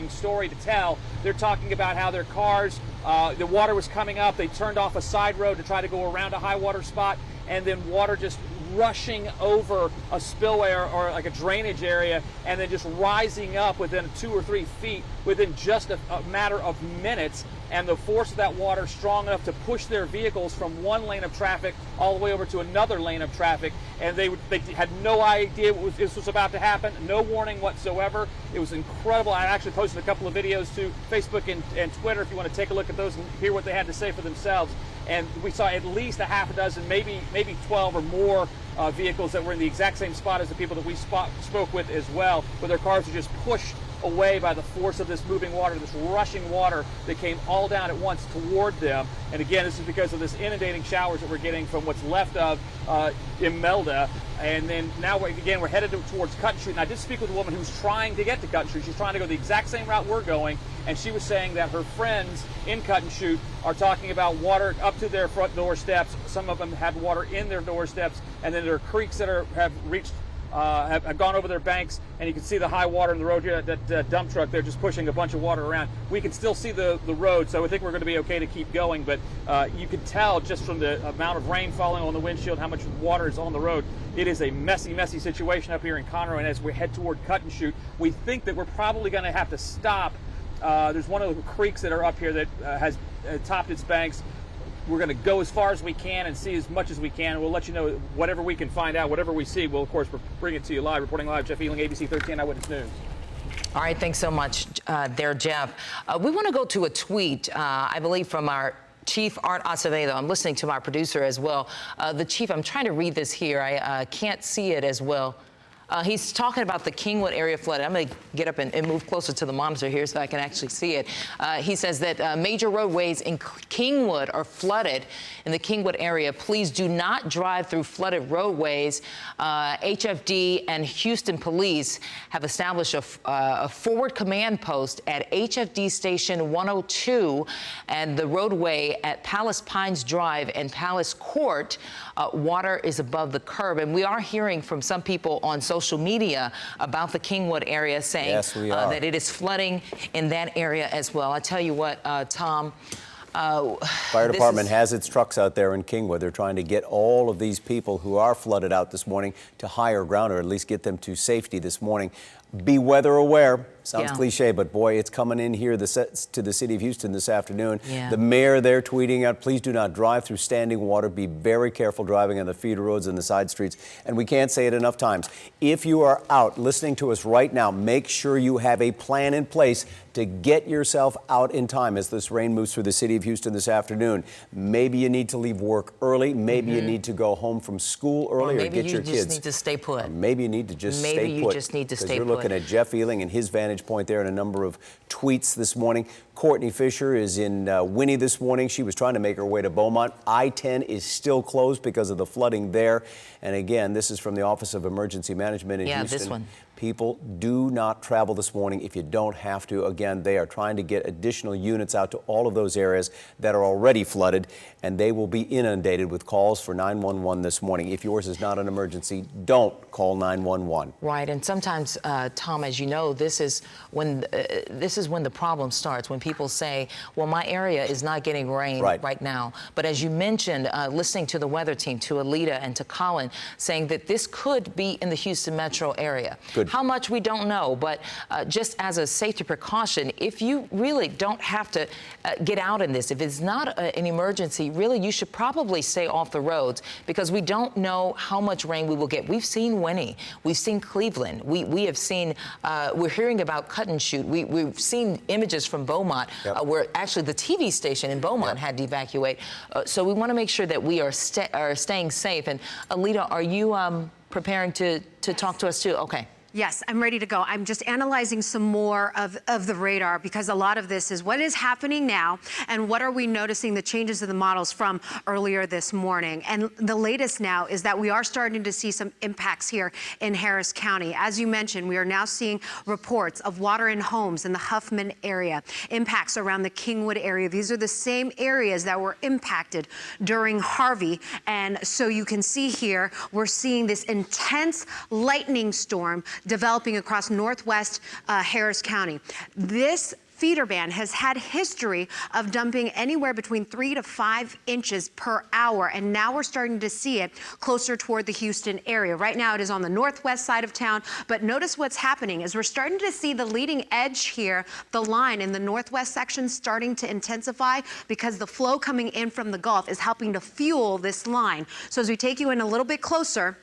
story to tell. They're talking about how their cars, the water was coming up, they turned off a side road to try to go around a high water spot, and then water just rushing over a spillway or like a drainage area, and then just rising up within 2 or 3 feet within just a matter of minutes. And the force of that water strong enough to push their vehicles from one lane of traffic all the way over to another lane of traffic. And they had no idea this was about to happen, no warning whatsoever. It was incredible. I actually posted a couple of videos to Facebook and Twitter if you want to take a look at those and hear what they had to say for themselves. And we saw at least a half a dozen, maybe 12 or more vehicles that were in the exact same spot as the people that we spoke with as well, where their cars were just pushed away by the force of this moving water, this rushing water that came all down at once toward them. And again, this is because of this inundating showers that we're getting from what's left of Imelda. And then now, we're headed towards Cut and Shoot. And I did speak with a woman who's trying to get to Cut and Shoot. She's trying to go the exact same route we're going. And she was saying that her friends in Cut and Shoot are talking about water up to their front doorsteps. Some of them have water in their doorsteps. And then there are creeks that have reached have gone over their banks, and you can see the high water in the road here. That dump truck there just pushing a bunch of water around. We can still see the road, so I think we're going to be okay to keep going, but you can tell just from the amount of rain falling on the windshield how much water is on the road. It is a messy situation up here in Conroe, and as we head toward Cut and Shoot, we think that we're probably going to have to stop. There's one of the creeks that are up here that has topped its banks. We're going to go as far as we can and see as much as we can. And we'll let you know whatever we can find out, whatever we see. We'll, of course, bring it to you live. Reporting live, Jeff Ealing, ABC 13 Eyewitness News. All right, thanks so much there, Jeff. We want to go to a tweet, I believe, from our Chief Art Acevedo. I'm listening to my producer as well. The Chief, I'm trying to read this here. I can't see it as well. He's talking about the Kingwood area flooded. I'm going to get up and move closer to the monitor here so I can actually see it. He says that major roadways in Kingwood are flooded in the Kingwood area. Please do not drive through flooded roadways. HFD and Houston police have established a forward command post at HFD Station 102 and the roadway at Palace Pines Drive and Palace Court. Water is above the curb. And we are hearing from some people on social media about the Kingwood area saying yes, that it is flooding in that area as well. I tell you what, Tom. Fire department has its trucks out there in Kingwood. They're trying to get all of these people who are flooded out this morning to higher ground, or at least get them to safety this morning. Be weather aware. Sounds cliche, but boy, it's coming in here to the city of Houston this afternoon. The mayor there tweeting out, please do not drive through standing water. Be very careful driving on the feeder roads and the side streets. And we can't say it enough times. If you are out listening to us right now, make sure you have a plan in place to get yourself out in time as this rain moves through the city of Houston this afternoon. Maybe you need to leave work early. Maybe you need to go home from school early or get your kids. Maybe you just need to stay put. Or maybe you need to just stay put. Maybe you just need to stay put. You're looking at Jeff Ealing and his vantage point there and a number of tweets this morning. Courtney Fisher is in Winnie this morning. She was trying to make her way to Beaumont. I-10 is still closed because of the flooding there. And again, this is from the Office of Emergency Management in Houston. This one. People, do not travel this morning if you don't have to. Again, they are trying to get additional units out to all of those areas that are already flooded, and they will be inundated with calls for 911 this morning. If yours is not an emergency, don't call 911. Right, and sometimes, Tom, as you know, this is when the problem starts, when people say, well, my area is not getting rain right now. But as you mentioned, listening to the weather team, to Alita and to Colin, saying that this could be in the Houston metro area. How much, we don't know, but just as a safety precaution, if you really don't have to get out in this, if it's not an emergency, really you should probably stay off the roads, because we don't know how much rain we will get. We've seen Winnie, we've seen Cleveland, we have seen, we're hearing about Cut and Shoot, we've seen images from Beaumont, where actually the TV station in Beaumont had to evacuate. So we want to make sure that we are staying safe. And Alita, are you preparing to talk to us too? Okay. Yes, I'm ready to go. I'm just analyzing some more of the radar, because a lot of this is what is happening now and what are we noticing the changes in the models from earlier this morning. And the latest now is that we are starting to see some impacts here in Harris County. As you mentioned, we are now seeing reports of water in homes in the Huffman area, impacts around the Kingwood area. These are the same areas that were impacted during Harvey. And so you can see here, we're seeing this intense lightning storm developing across northwest Harris County. This feeder band has had history of dumping anywhere between 3 to 5 inches per hour, and now we're starting to see it closer toward the Houston area. Right now it is on the northwest side of town, but notice what's happening is we're starting to see the leading edge here, the line in the northwest section, starting to intensify, because the flow coming in from the Gulf is helping to fuel this line. So as we take you in a little bit closer,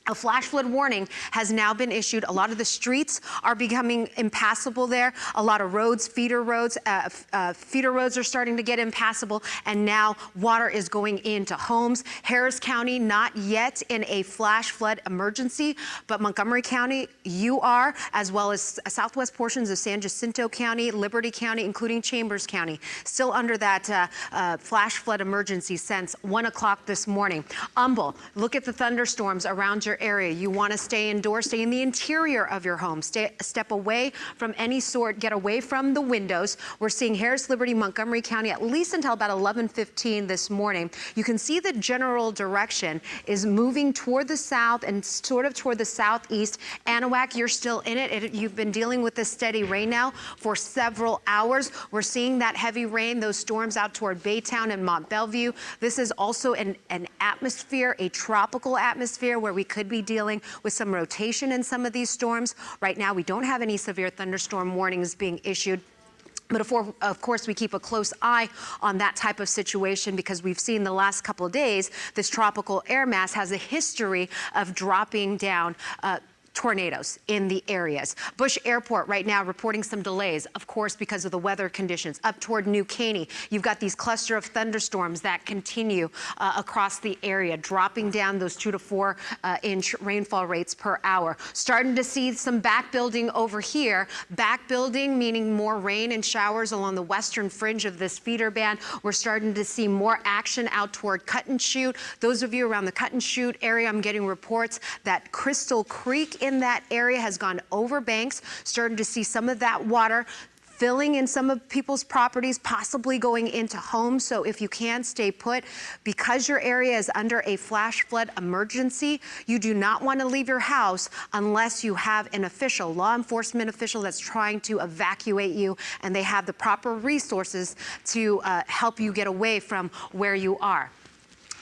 a flash flood warning has now been issued. A lot of the streets are becoming impassable there. A lot of roads, feeder roads are starting to get impassable, and now water is going into homes. Harris County, not yet in a flash flood emergency, but Montgomery County, you are, as well as southwest portions of San Jacinto County, Liberty County, including Chambers County, still under that flash flood emergency since 1 o'clock this morning. Humble, look at the thunderstorms around your area. You want to stay indoors, stay in the interior of your home, step away from any sort, get away from the windows. We're seeing Harris, Liberty, Montgomery County at least until about 11:15 this morning. You can see the general direction is moving toward the south and sort of toward the southeast. Anahuac, you're still in it. You've been dealing with this steady rain now for several hours. We're seeing that heavy rain, those storms out toward Baytown and Mont Belvieu. This is also an atmosphere, a tropical atmosphere, where we could be dealing with some rotation in some of these storms. Right now, we don't have any severe thunderstorm warnings being issued. But of course, we keep a close eye on that type of situation, because we've seen the last couple of days, this tropical air mass has a history of dropping down tornadoes in the areas. Bush Airport right now reporting some delays, of course, because of the weather conditions. Up toward New Caney, you've got these cluster of thunderstorms that continue across the area, dropping down those 2 to 4 inch rainfall rates per hour. Starting to see some back building over here. Back building meaning more rain and showers along the western fringe of this feeder band. We're starting to see more action out toward Cut and Shoot. Those of you around the Cut and Shoot area, I'm getting reports that Crystal Creek in that area has gone over banks, starting to see some of that water filling in some of people's properties, possibly going into homes. So if you can, stay put. Because your area is under a flash flood emergency, you do not want to leave your house unless you have an official, law enforcement official, that's trying to evacuate you, and they have the proper resources to help you get away from where you are.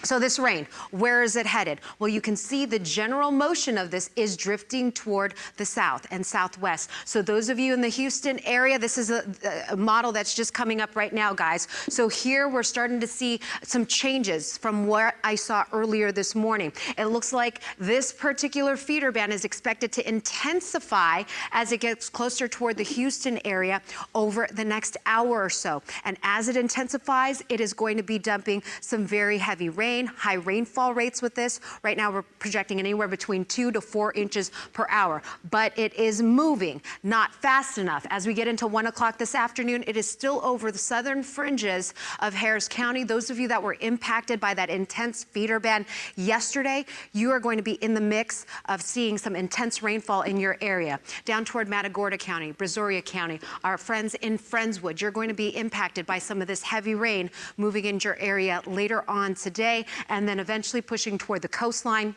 So this rain, where is it headed? Well, you can see the general motion of this is drifting toward the south and southwest. So those of you in the Houston area, this is a model that's just coming up right now, guys. So here we're starting to see some changes from what I saw earlier this morning. It looks like this particular feeder band is expected to intensify as it gets closer toward the Houston area over the next hour or so. And as it intensifies, it is going to be dumping some very heavy rain, high rainfall rates with this. Right now, we're projecting anywhere between 2 to 4 inches per hour, but it is moving, not fast enough. As we get into 1 o'clock this afternoon, it is still over the southern fringes of Harris County. Those of you that were impacted by that intense feeder band yesterday, you are going to be in the mix of seeing some intense rainfall in your area. Down toward Matagorda County, Brazoria County, our friends in Friendswood, you're going to be impacted by some of this heavy rain moving into your area later on today, and then eventually pushing toward the coastline.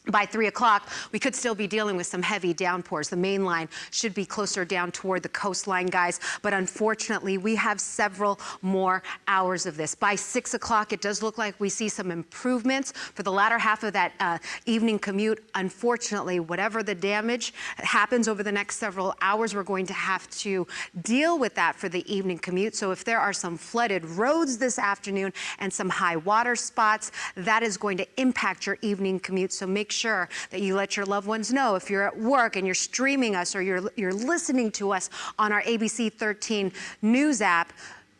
By 3 o'clock, we could still be dealing with some heavy downpours. The main line should be closer down toward the coastline, guys. But unfortunately, we have several more hours of this. By 6 o'clock, it does look like we see some improvements for the latter half of that evening commute. Unfortunately, whatever the damage happens over the next several hours, we're going to have to deal with that for the evening commute. So if there are some flooded roads this afternoon and some high water spots, that is going to impact your evening commute. So make sure that you let your loved ones know if you're at work and you're streaming us or you're listening to us on our ABC 13 News app.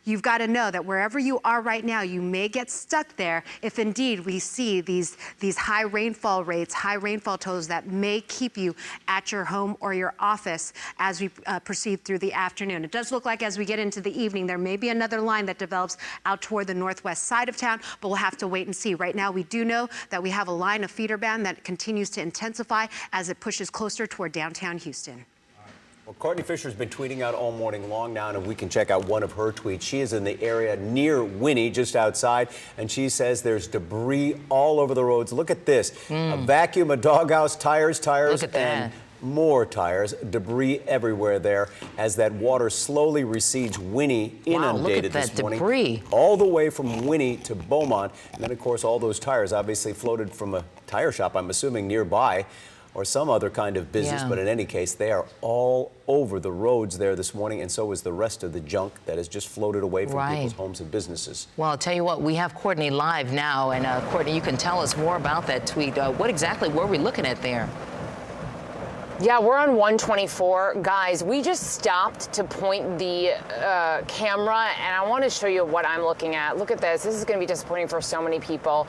You've got to know that wherever you are right now, you may get stuck there if indeed we see these high rainfall rates, high rainfall totals that may keep you at your home or your office as we proceed through the afternoon. It does look like as we get into the evening, there may be another line that develops out toward the northwest side of town, but we'll have to wait and see. Right now, we do know that we have a line of feeder band that continues to intensify as it pushes closer toward downtown Houston. Well, Courtney Fisher's been tweeting out all morning long now, and we can check out one of her tweets. She is in the area near Winnie, just outside, and she says there's debris all over the roads. Look at this. A vacuum, a doghouse, tires, and more tires. Debris everywhere there as that water slowly recedes. Winnie inundated this morning. Debris. All the way from Winnie to Beaumont. And then, of course, all those tires obviously floated from a tire shop, I'm assuming, nearby, or some other kind of business, but in any case, they are all over the roads there this morning, and so is the rest of the junk that has just floated away from people's homes and businesses. Well, I'll tell you what, we have Courtney live now, and Courtney, you can tell us more about that tweet. What exactly were we looking at there? Yeah, we're on 124. Guys, we just stopped to point the camera, and I want to show you what I'm looking at. Look at this. This is going to be disappointing for so many people.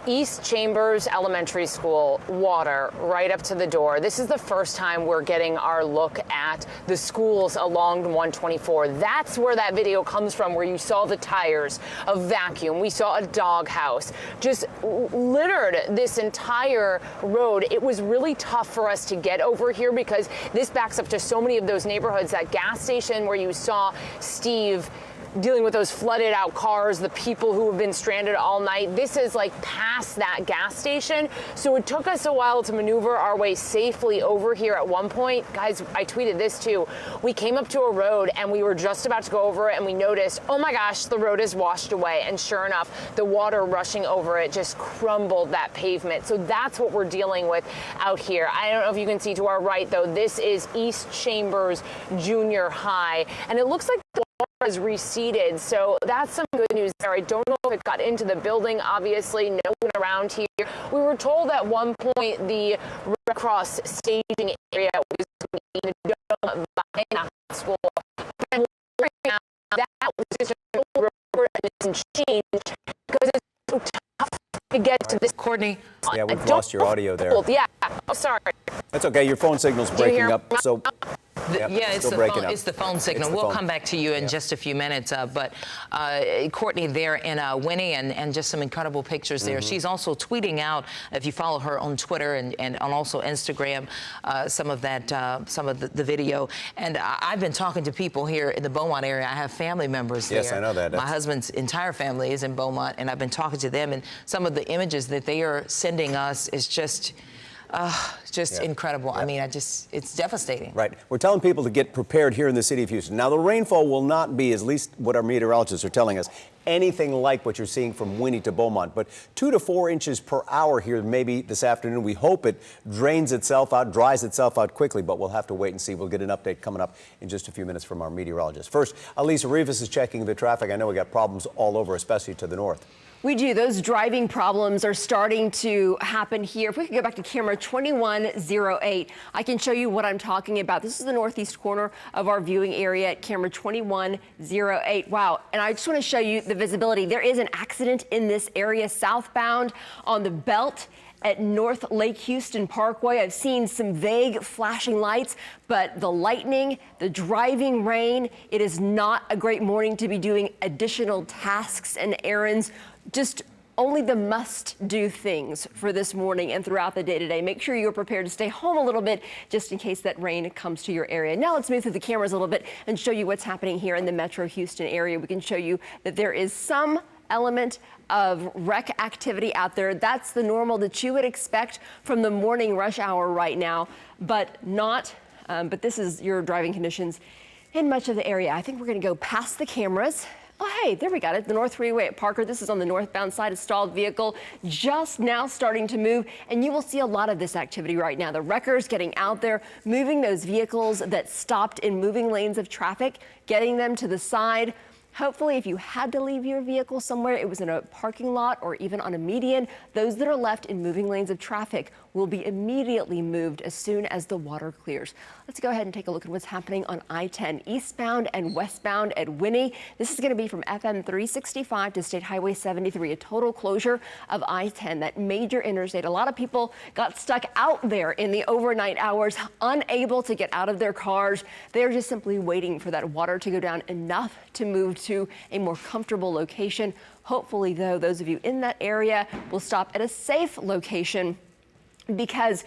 East Chambers Elementary School, water right up to the door. This is the first time we're getting our look at the schools along 124. That's where that video comes from, where you saw the tires, a vacuum. We saw a doghouse, just littered this entire road. It was really tough for us to get over here because this backs up to so many of those neighborhoods. That gas station where you saw Steve dealing with those flooded out cars, the people who have been stranded all night. This is like past that gas station. So it took us a while to maneuver our way safely over here at one point. Guys, I tweeted this too. We came up to a road and we were just about to go over it and we noticed, oh my gosh, the road is washed away. And sure enough, the water rushing over it just crumbled that pavement. So that's what we're dealing with out here. I don't know if you can see to our right though, this is East Chambers Junior High. And it looks like the water is receded, so that's some good news there. I don't know if it got into the building. Obviously, no one around here. We were told at one point the Red Cross staging area was in the dome behind the school. And right now, that was just a report and it's changed because it's so tough to get to this. Courtney. Yeah, we've lost your audio there. Yeah, oh, sorry. That's okay. Your phone signal's breaking up, so. Yeah, it's the phone signal. We'll come back to you in just a few minutes. But Courtney there in Winnie and just some incredible pictures there. She's also tweeting out, if you follow her on Twitter and on also Instagram, some of the video. And I've been talking to people here in the Beaumont area. I have family members there. Yes, I know that. My husband's entire family is in Beaumont, and I've been talking to them. And some of the images that they are sending us is just incredible. I mean, it's devastating. Right. We're telling people to get prepared here in the city of Houston. Now, the rainfall will not be, at least what our meteorologists are telling us, anything like what you're seeing from Winnie to Beaumont, but 2 to 4 inches per hour here maybe this afternoon. We hope it drains itself out, dries itself out quickly, but we'll have to wait and see. We'll get an update coming up in just a few minutes from our meteorologist. First, Alisa Rivas is checking the traffic. I know we got problems all over, especially to the north. We do. Those driving problems are starting to happen here. If we could go back to camera 2108, I can show you what I'm talking about. This is the northeast corner of our viewing area at camera 2108. Wow. And I just want to show you the visibility. There is an accident in this area southbound on the belt at North Lake Houston Parkway. I've seen some vague flashing lights, but the lightning, the driving rain, it is not a great morning to be doing additional tasks and errands. Just only the must-do things for this morning and throughout the day today. Make sure you're prepared to stay home a little bit just in case that rain comes to your area. Now let's move through the cameras a little bit and show you what's happening here in the Metro Houston area. We can show you that there is some element of wreck activity out there. That's the normal that you would expect from the morning rush hour right now, but this is your driving conditions in much of the area. I think we're going to go past the cameras. Oh, hey, there we got it. The North Freeway at Parker. This is on the northbound side. A stalled vehicle just now starting to move, and you will see a lot of this activity right now. The wreckers getting out there, moving those vehicles that stopped in moving lanes of traffic, getting them to the side. Hopefully, if you had to leave your vehicle somewhere, it was in a parking lot or even on a median, those that are left in moving lanes of traffic will be immediately moved as soon as the water clears. Let's go ahead and take a look at what's happening on I-10 eastbound and westbound at Winnie. This is going to be from FM 365 to State Highway 73, a total closure of I-10, that major interstate. A lot of people got stuck out there in the overnight hours, unable to get out of their cars. They're just simply waiting for that water to go down enough to move to a more comfortable location. Hopefully, though, those of you in that area will stop at a safe location, because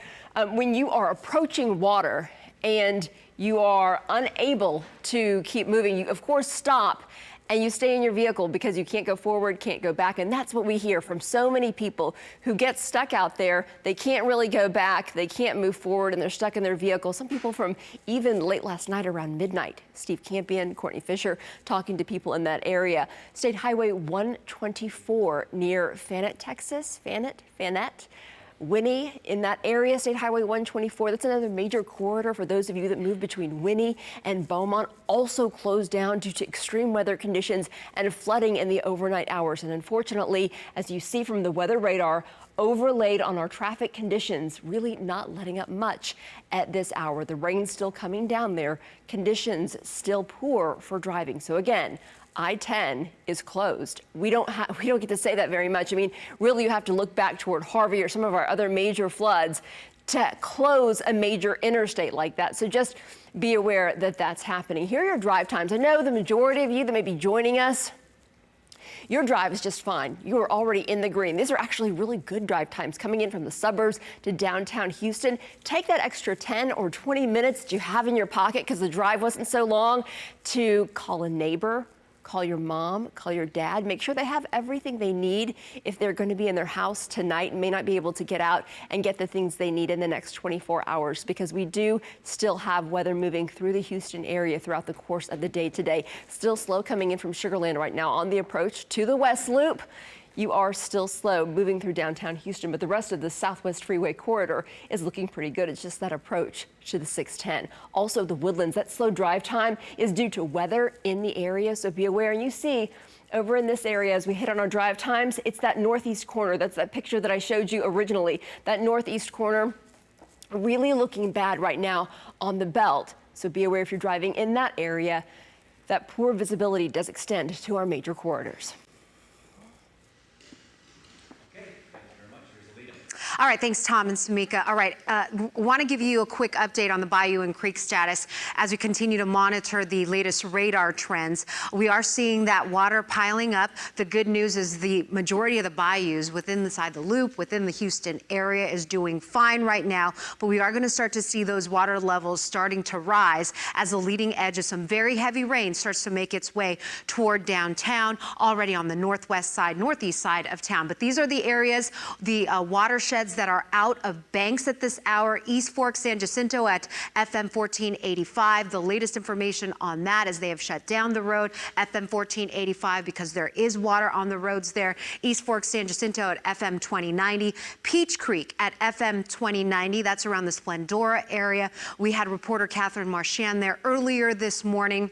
when you are approaching water and you are unable to keep moving, you of course stop and you stay in your vehicle because you can't go forward, can't go back. And that's what we hear from so many people who get stuck out there. They can't really go back, they can't move forward, and they're stuck in their vehicle. Some people from even late last night around midnight. Steve Campion, Courtney Fisher, talking to people in that area. State Highway 124 near Fannett, Texas. Fannett. Winnie in that area, State Highway 124. That's another major corridor for those of you that move between Winnie and Beaumont, also closed down due to extreme weather conditions and flooding in the overnight hours. And unfortunately, as you see from the weather radar, overlaid on our traffic conditions, really not letting up much at this hour. The rain still coming down there, conditions still poor for driving. So again, I-10 is closed. We don't get to say that very much. I mean, really, you have to look back toward Harvey or some of our other major floods to close a major interstate like that. So just be aware that that's happening. Here are your drive times. I know the majority of you that may be joining us, your drive is just fine. You are already in the green. These are actually really good drive times coming in from the suburbs to downtown Houston. Take that extra 10 or 20 minutes that you have in your pocket because the drive wasn't so long to call a neighbor, call your mom, call your dad, make sure they have everything they need if they're going to be in their house tonight and may not be able to get out and get the things they need in the next 24 hours, because we do still have weather moving through the Houston area throughout the course of the day today. Still slow coming in from Sugar Land right now on the approach to the West Loop. You are still slow moving through downtown Houston, but the rest of the Southwest Freeway corridor is looking pretty good. It's just that approach to the 610. Also, the Woodlands, that slow drive time is due to weather in the area, so be aware. And you see over in this area, as we hit on our drive times, it's that northeast corner. That's that picture that I showed you originally. That northeast corner really looking bad right now on the belt. So be aware if you're driving in that area, that poor visibility does extend to our major corridors. All right, thanks, Tom and Samika. All right, want to give you a quick update on the bayou and creek status as we continue to monitor the latest radar trends. We are seeing that water piling up. The good news is the majority of the bayous within the loop, within the Houston area, is doing fine right now, but we are going to start to see those water levels starting to rise as the leading edge of some very heavy rain starts to make its way toward downtown, already on the northwest side, northeast side of town. But these are the areas, the watersheds that are out of banks at this hour. East Fork, San Jacinto at FM 1485. The latest information on that is they have shut down the road, FM 1485, because there is water on the roads there. East Fork, San Jacinto at FM 2090. Peach Creek at FM 2090. That's around the Splendora area. We had reporter Catherine Marchand there earlier this morning.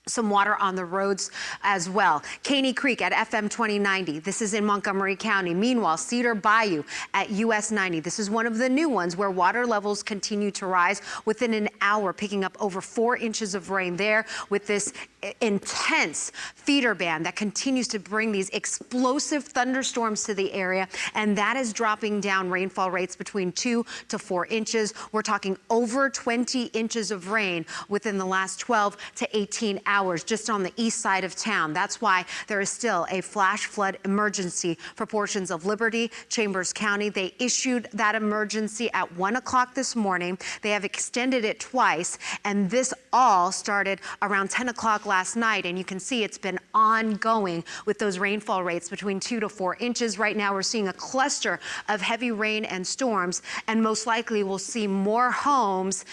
Some water on the roads as well. Caney Creek at FM 2090. This is in Montgomery County. Meanwhile, Cedar Bayou at US 90. This is one of the new ones where water levels continue to rise within an hour, picking up over 4 inches of rain there with this intense feeder band that continues to bring these explosive thunderstorms to the area, and that is dropping down rainfall rates between 2 to 4 inches. We're talking over 20 inches of rain within the last 12 to 18 hours. hours just on the east side of town. That's why there is still a flash flood emergency for portions of Liberty, Chambers County. They issued that emergency at 1 o'clock this morning. They have extended it twice, and this all started around 10 o'clock last night. And you can see it's been ongoing with those rainfall rates between 2 to 4 inches. Right now, we're seeing a cluster of heavy rain and storms, and most likely we'll see more homes,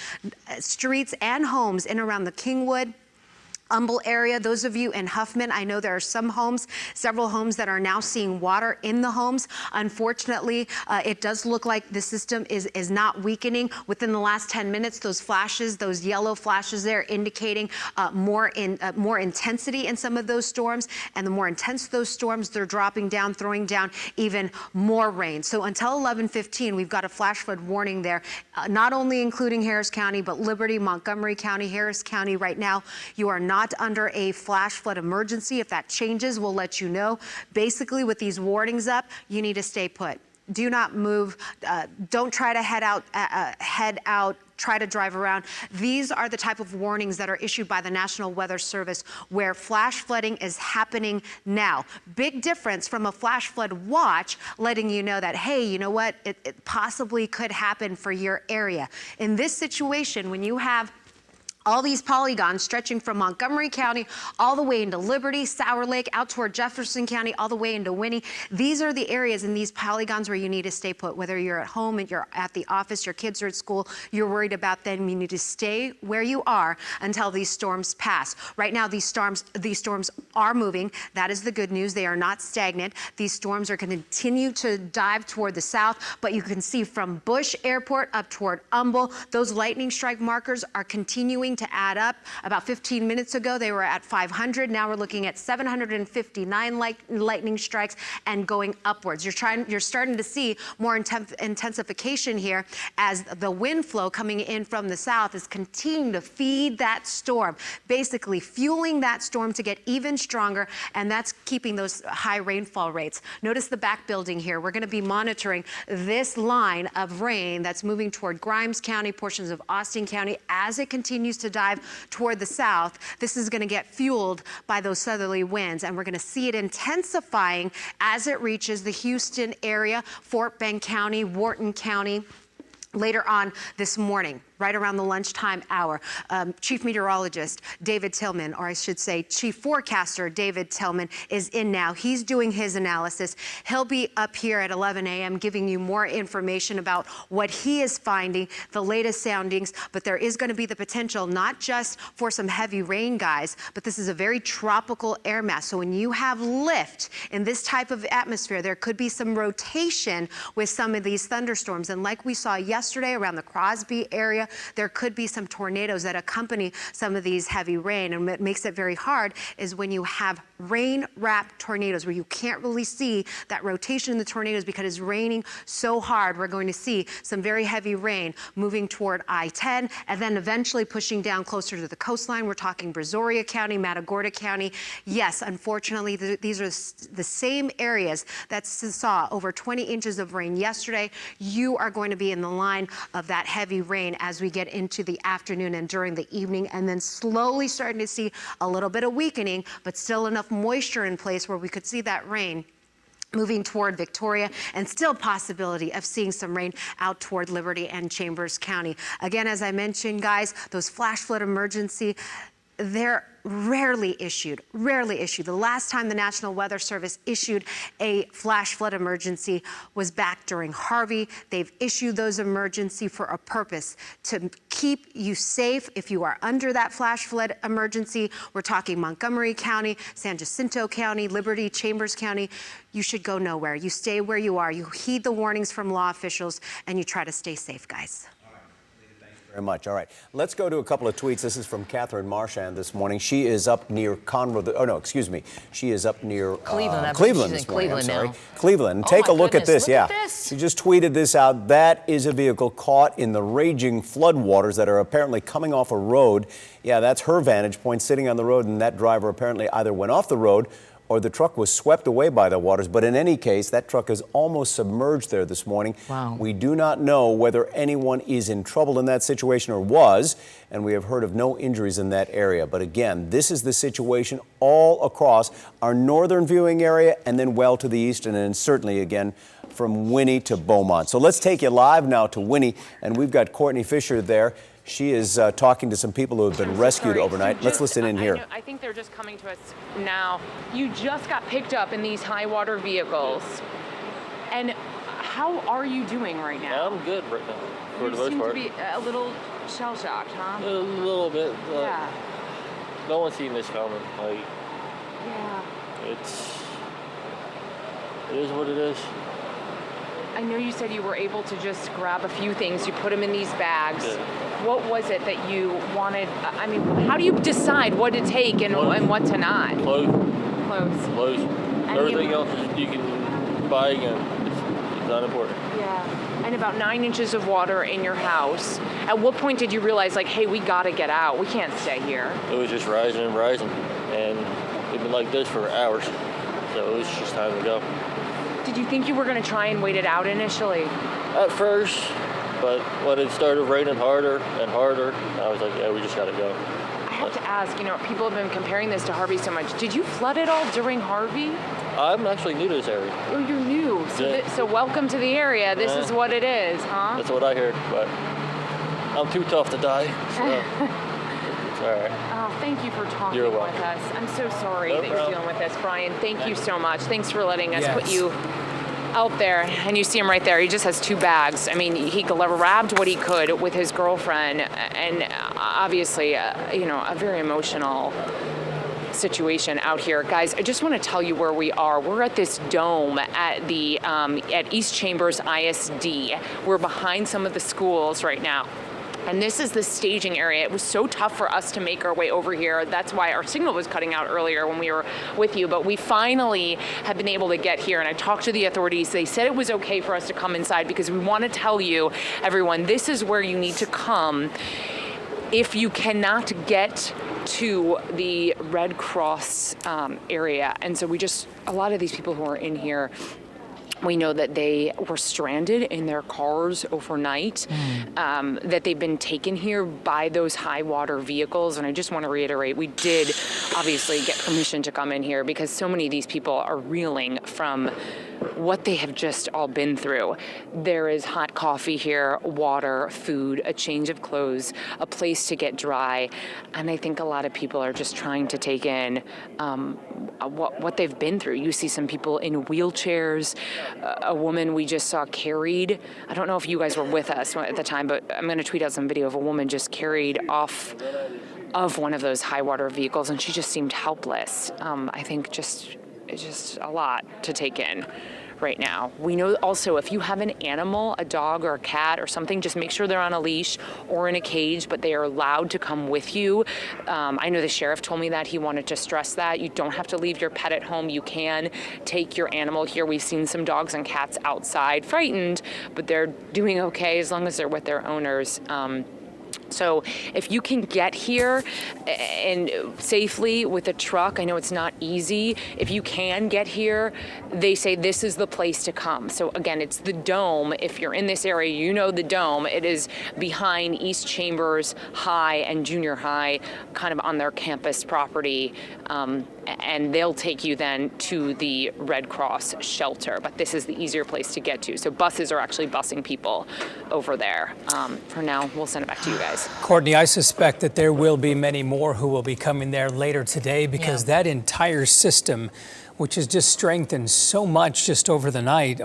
streets and homes in around the Kingwood, Humble area. Those of you in Huffman, I know there are some homes, several homes that are now seeing water in the homes. Unfortunately, it does look like the system is not weakening. Within the last 10 minutes, those flashes, those yellow flashes there indicating more intensity in some of those storms. And the more intense those storms, they're dropping down, throwing down even more rain. So until 11:15, we've got a flash flood warning there, not only including Harris County, but Liberty, Montgomery County, Harris County. Right now, you are not under a flash flood emergency. If that changes, we'll let you know. Basically, with these warnings up, you need to stay put. Do not move. Don't try to head out. Try to drive around. These are the type of warnings that are issued by the National Weather Service where flash flooding is happening now. Big difference from a flash flood watch letting you know that, hey, you know what, it possibly could happen for your area. In this situation, when you have all these polygons stretching from Montgomery County all the way into Liberty, Sour Lake, out toward Jefferson County, all the way into Winnie. These are the areas in these polygons where you need to stay put. Whether you're at home and you're at the office, your kids are at school, you're worried about them, you need to stay where you are until these storms pass. Right now, these storms are moving. That is the good news. They are not stagnant. These storms are going to continue to dive toward the south, but you can see from Bush Airport up toward Humble, those lightning strike markers are continuing to add up. About 15 minutes ago, they were at 500. Now we're looking at 759 lightning strikes and going upwards. You're starting to see more intensification here as the wind flow coming in from the south is continuing to feed that storm, basically fueling that storm to get even stronger, and that's keeping those high rainfall rates. Notice the back building here. We're going to be monitoring this line of rain that's moving toward Grimes County, portions of Austin County, as it continues to dive toward the south. This is going to get fueled by those southerly winds, and we're going to see it intensifying as it reaches the Houston area, Fort Bend County, Wharton County, later on this morning, right around the lunchtime hour. Chief Meteorologist David Tillman, or I should say Chief Forecaster David Tillman, is in now. He's doing his analysis. He'll be up here at 11 a.m. giving you more information about what he is finding, the latest soundings, but there is going to be the potential not just for some heavy rain, guys, but this is a very tropical air mass. So when you have lift in this type of atmosphere, there could be some rotation with some of these thunderstorms. And like we saw yesterday around the Crosby area, there could be some tornadoes that accompany some of these heavy rain. And what makes it very hard is when you have rain-wrapped tornadoes where you can't really see that rotation in the tornadoes because it's raining so hard. We're going to see some very heavy rain moving toward I-10 and then eventually pushing down closer to the coastline. We're talking Brazoria County, Matagorda County. Yes, unfortunately, these are the same areas that saw over 20 inches of rain yesterday. You are going to be in the line of that heavy rain as we get into the afternoon and during the evening, and then slowly starting to see a little bit of weakening, but still enough moisture in place where we could see that rain moving toward Victoria, and still possibility of seeing some rain out toward Liberty and Chambers County. Again, as I mentioned, guys, those flash flood emergency, they're rarely issued. The last time the National Weather Service issued a flash flood emergency was back during Harvey. They've issued those emergency for a purpose, to keep you safe if you are under that flash flood emergency. We're talking Montgomery County, San Jacinto County, Liberty, Chambers County. You should go nowhere. You stay where you are. You heed the warnings from law officials, and you try to stay safe, guys. Very much. All right. Let's go to a couple of tweets. This is from Catherine Marchand this morning. She is up near She is up near Cleveland this morning. I'm sorry. Cleveland. Take a look at this. She just tweeted this out. That is a vehicle caught in the raging flood waters that are apparently coming off a road. Yeah, that's her vantage point, sitting on the road, and that driver apparently either went off the road or the truck was swept away by the waters. But in any case, that truck is almost submerged there this morning. Wow. We do not know whether anyone is in trouble in that situation or was, and we have heard of no injuries in that area. But again, this is the situation all across our northern viewing area and then well to the east, and then certainly again from Winnie to Beaumont. So let's take you live now to Winnie, and we've got Courtney Fisher there. She is talking to some people who have been rescued overnight. Let's listen in here. I think they're just coming to us now. You just got picked up in these high water vehicles. And how are you doing right now? I'm good right now, for the most You seem part. to be a little shell-shocked, huh? A little bit. Yeah. No one's seen this coming. Like, Yeah. it is what it is. I know you said you were able to just grab a few things. You put them in these bags. Yeah. What was it that you wanted? I mean, how do you decide what to take and what to not? Clothes. Clothes. Everything else you can buy again. It's not important. Yeah. And about 9 inches of water in your house. At what point did you realize, like, hey, we gotta get out. We can't stay here. It was just rising and rising. And it's been like this for hours. So it was just time to go. Did you think you were gonna try and wait it out initially? At first, but when it started raining harder and harder, I was like, yeah, we just gotta go. I have to ask, you know, people have been comparing this to Harvey so much. Did you flood at all during Harvey? I'm actually new to this area. Oh, you're new. So, Yeah. so welcome to the area. This Yeah. is what it is, huh? That's what I heard, but I'm too tough to die, so it's all right. Oh, thank you for talking You're with welcome. us. I'm so sorry No that you're problem. dealing with this, Brian. Thank you so much. Thanks for letting us put Yes. you out there. And you see him right there. He just has 2 bags. I mean, he grabbed what he could with his girlfriend, and obviously, you know, a very emotional situation out here. Guys, I just want to tell you where we are. We're at this dome at the at East Chambers ISD. We're behind some of the schools right now. And this is the staging area. It was so tough for us to make our way over here. That's why our signal was cutting out earlier when we were with you. But we finally have been able to get here. And I talked to the authorities. They said it was okay for us to come inside because we want to tell you, everyone, this is where you need to come if you cannot get to the Red Cross area. And so a lot of these people who are in here, we know that they were stranded in their cars overnight, that they've been taken here by those high water vehicles. And I just want to reiterate, we did obviously get permission to come in here because so many of these people are reeling from what they have just all been through. There is hot coffee here, water, food, a change of clothes, a place to get dry. And I think a lot of people are just trying to take in what they've been through. You see some people in wheelchairs, a woman we just saw carried. I don't know if you guys were with us at the time, but I'm going to tweet out some video of a woman just carried off of one of those high water vehicles, and she just seemed helpless. I think it's just a lot to take in right now. We know also if you have an animal, a dog or a cat or something, just make sure they're on a leash or in a cage, but they are allowed to come with you. I know the sheriff told me that. He wanted to stress that. You don't have to leave your pet at home. You can take your animal here. We've seen some dogs and cats outside frightened, but they're doing okay as long as they're with their owners. So if you can get here and safely with a truck, I know it's not easy. If you can get here, they say this is the place to come. So again, it's the Dome. If you're in this area, you know the Dome. It is behind East Chambers High and Junior High, kind of on their campus property. And they'll take you then to the Red Cross shelter. But this is the easier place to get to. So buses are actually busing people over there. For now, we'll send it back to you guys. Courtney, I suspect that there will be many more who will be coming there later today because that entire system, which has just strengthened so much just overnight,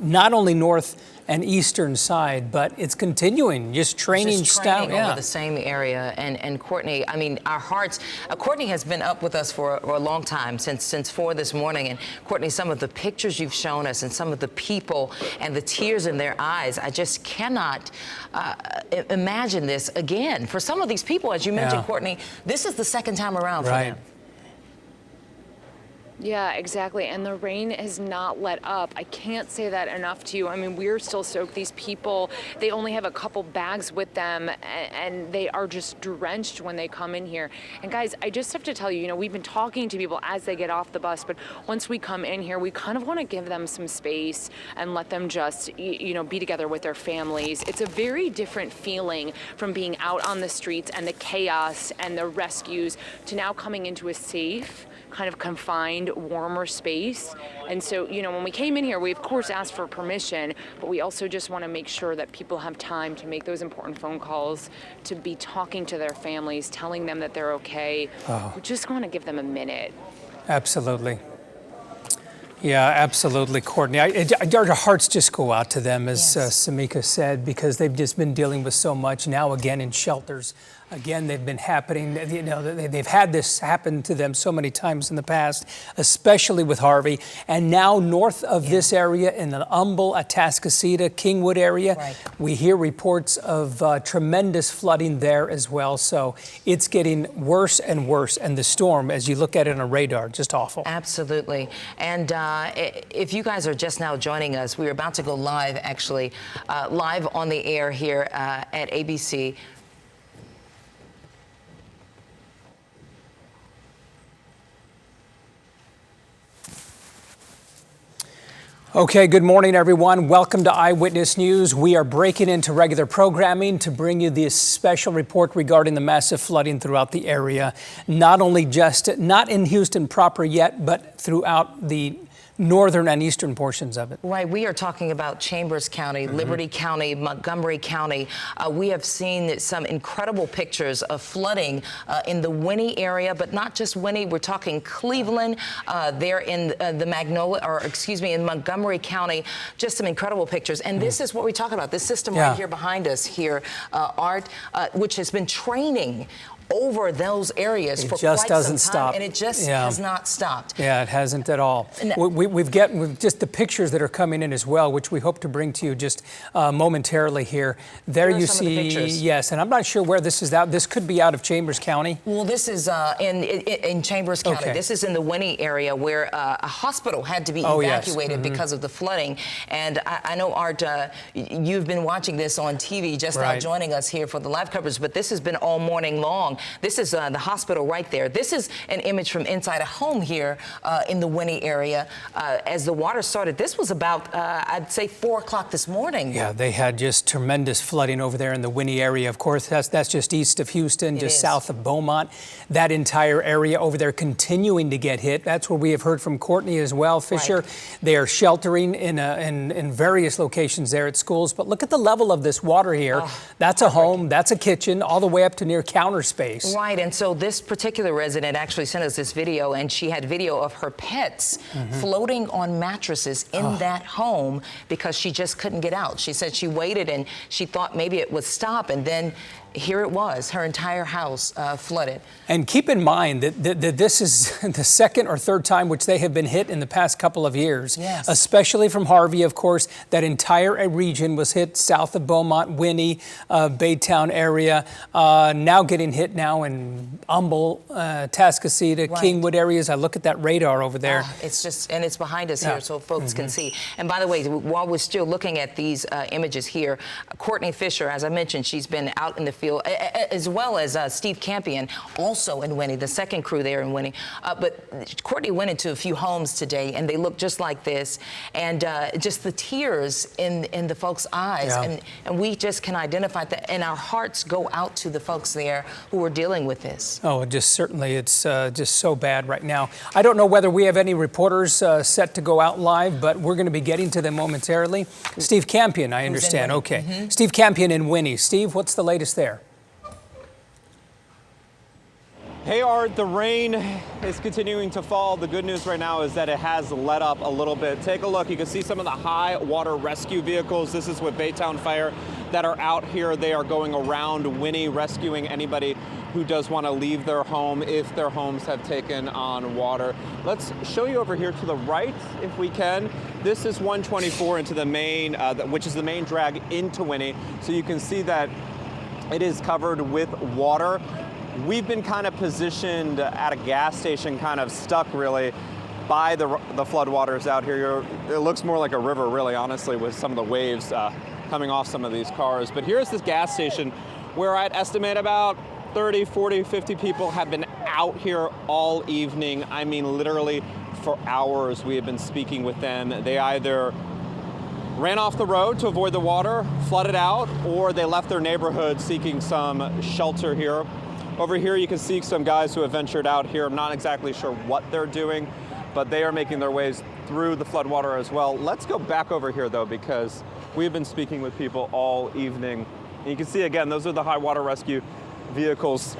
not only north and eastern side, but it's continuing, just training over the same area. And Courtney, I mean, our hearts, Courtney has been up with us for a long time, since 4 this morning. And Courtney, some of the pictures you've shown us and some of the people and the tears in their eyes, I just cannot imagine this again. For some of these people, as you mentioned, Courtney, this is the second time around for them. Yeah, exactly. And the rain has not let up. I can't say that enough to you. I mean, we're still soaked. These people, they only have a couple bags with them, and they are just drenched when they come in here. And guys, I just have to tell you, we've been talking to people as they get off the bus, but once we come in here, we kind of want to give them some space and let them just, be together with their families. It's a very different feeling from being out on the streets and the chaos and the rescues to now coming into a safe, kind of confined, warmer space. And so, when we came in here, we of course asked for permission, but we also just want to make sure that people have time to make those important phone calls, to be talking to their families, telling them that they're okay. We just want to give them a minute. Absolutely. Yeah, absolutely, Courtney. Our hearts just go out to them, as Samika said, because they've just been dealing with so much. Now, again, in shelters. Again, they've been happening, they've had this happen to them so many times in the past, especially with Harvey. And now north of this area in the Humble, Atascocita, Kingwood area, we hear reports of tremendous flooding there as well. So it's getting worse and worse. And the storm, as you look at it on a radar, just awful. Absolutely. And if you guys are just now joining us, we're about to go live, actually, live on the air here at ABC. Okay, good morning, everyone. Welcome to Eyewitness News. We are breaking into regular programming to bring you this special report regarding the massive flooding throughout the area. Not in Houston proper yet, but throughout the northern and eastern portions of it. Right. We are talking about Chambers County, Liberty County, Montgomery County. We have seen some incredible pictures of flooding in the Winnie area, but not just Winnie. We're talking Cleveland, there in the Magnolia, in Montgomery County. Just some incredible pictures. And this is what we talk about. This system right here behind us here, Art, which has been training over those areas for quite some time, and it just has not stopped. Yeah, it hasn't at all. We've just the pictures that are coming in as well, which we hope to bring to you just momentarily here. There you see, yes, and I'm not sure where this is out. This could be out of Chambers County. Well, this is in Chambers County. Okay. This is in the Winnie area where a hospital had to be evacuated because of the flooding. And I know, Art, you've been watching this on TV, just now joining us here for the live coverage, but this has been all morning long. This is the hospital right there. This is an image from inside a home here in the Winnie area. As the water started, this was about, I'd say, 4 o'clock this morning. Yeah, they had just tremendous flooding over there in the Winnie area. Of course, that's just east of Houston, just south of Beaumont. That entire area over there continuing to get hit. That's where we have heard from Courtney as well, Fisher. They are sheltering in various locations there at schools. But look at the level of this water here. That's a home, that's a kitchen, all the way up to near counter space. Right, and so this particular resident actually sent us this video, and she had video of her pets floating on mattresses in that home because she just couldn't get out. She said she waited and she thought maybe it would stop, and then here it was, her entire house flooded. And keep in mind that this is the second or third time which they have been hit in the past couple of years, especially from Harvey, of course. That entire region was hit south of Beaumont, Winnie, Baytown area, now getting hit now in Humble, Tascocita, Kingwood areas. I look at that radar over there. It's just, and it's behind us here so folks can see. And by the way, while we're still looking at these images here, Courtney Fisher, as I mentioned, she's been out in the field, as well as Steve Campion, also in Winnie, the second crew there in Winnie. But Courtney went into a few homes today, and they look just like this, and just the tears in the folks' eyes, and we just can identify that, and our hearts go out to the folks there who are dealing with this. Oh, just certainly, it's just so bad right now. I don't know whether we have any reporters set to go out live, but we're going to be getting to them momentarily. Steve Campion, I understand. Okay. Steve Campion in Winnie. Steve, what's the latest there? Hey, Art, the rain is continuing to fall. The good news right now is that it has let up a little bit. Take a look. You can see some of the high water rescue vehicles. This is with Baytown Fire that are out here. They are going around Winnie, rescuing anybody who does want to leave their home if their homes have taken on water. Let's show you over here to the right, if we can. This is 124 into the main, which is the main drag into Winnie. So you can see that it is covered with water. We've been kind of positioned at a gas station, kind of stuck really, by the floodwaters out here. It looks more like a river, really, honestly, with some of the waves coming off some of these cars. But here's this gas station where I'd estimate about 30, 40, 50 people have been out here all evening. I mean, literally for hours we have been speaking with them. They either ran off the road to avoid the water, flooded out, or they left their neighborhood seeking some shelter here. Over here you can see some guys who have ventured out here. I'm not exactly sure what they're doing, but they are making their ways through the floodwater as well. Let's go back over here though, because we've been speaking with people all evening. And you can see again, those are the high water rescue vehicles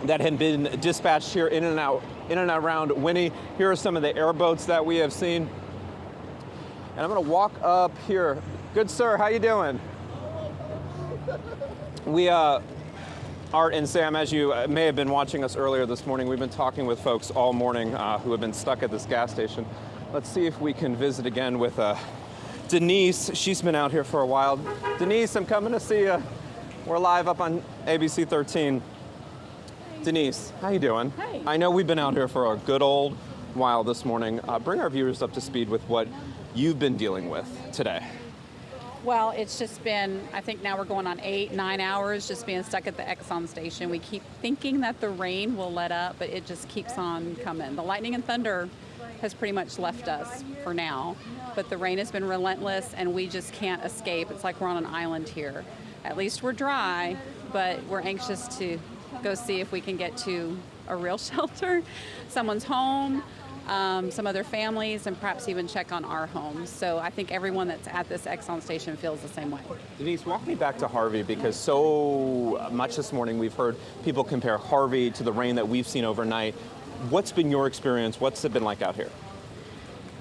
that had been dispatched here in and around Winnie. Here are some of the airboats that we have seen. And I'm gonna walk up here. Good sir, how you doing? We, Art and Sam, as you may have been watching us earlier this morning, we've been talking with folks all morning who have been stuck at this gas station. Let's see if we can visit again with Denise. She's been out here for a while. Denise, I'm coming to see you. We're live up on ABC 13. Denise, how you doing? Hi. I know we've been out here for a good old while this morning. Bring our viewers up to speed with what you've been dealing with today. Well, it's just been, I think now we're going on 8-9 hours just being stuck at the Exxon station. We keep thinking that the rain will let up, but it just keeps on coming. The lightning and thunder has pretty much left us for now, but the rain has been relentless and we just can't escape. It's like we're on an island here. At least we're dry, but we're anxious to go see if we can get to a real shelter, someone's home, some other families, and perhaps even check on our homes. So I think everyone that's at this Exxon station feels the same way. Denise, walk me back to Harvey, because so much this morning we've heard people compare Harvey to the rain that we've seen overnight. What's been your experience? What's it been like out here?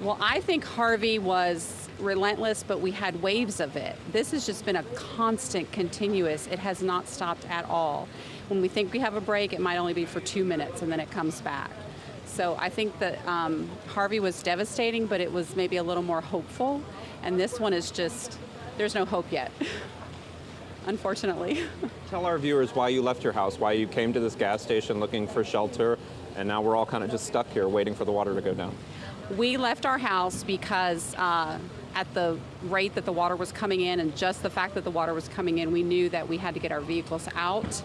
Well, I think Harvey was relentless, but we had waves of it. This has just been a constant, continuous. It has not stopped at all. When we think we have a break, it might only be for 2 minutes and then it comes back. So I think that Harvey was devastating, but it was maybe a little more hopeful. And this one is just, there's no hope yet, unfortunately. Tell our viewers why you left your house, why you came to this gas station looking for shelter, and now we're all kind of just stuck here waiting for the water to go down. We left our house because at the rate that the water was coming in and just the fact that the water was coming in, we knew that we had to get our vehicles out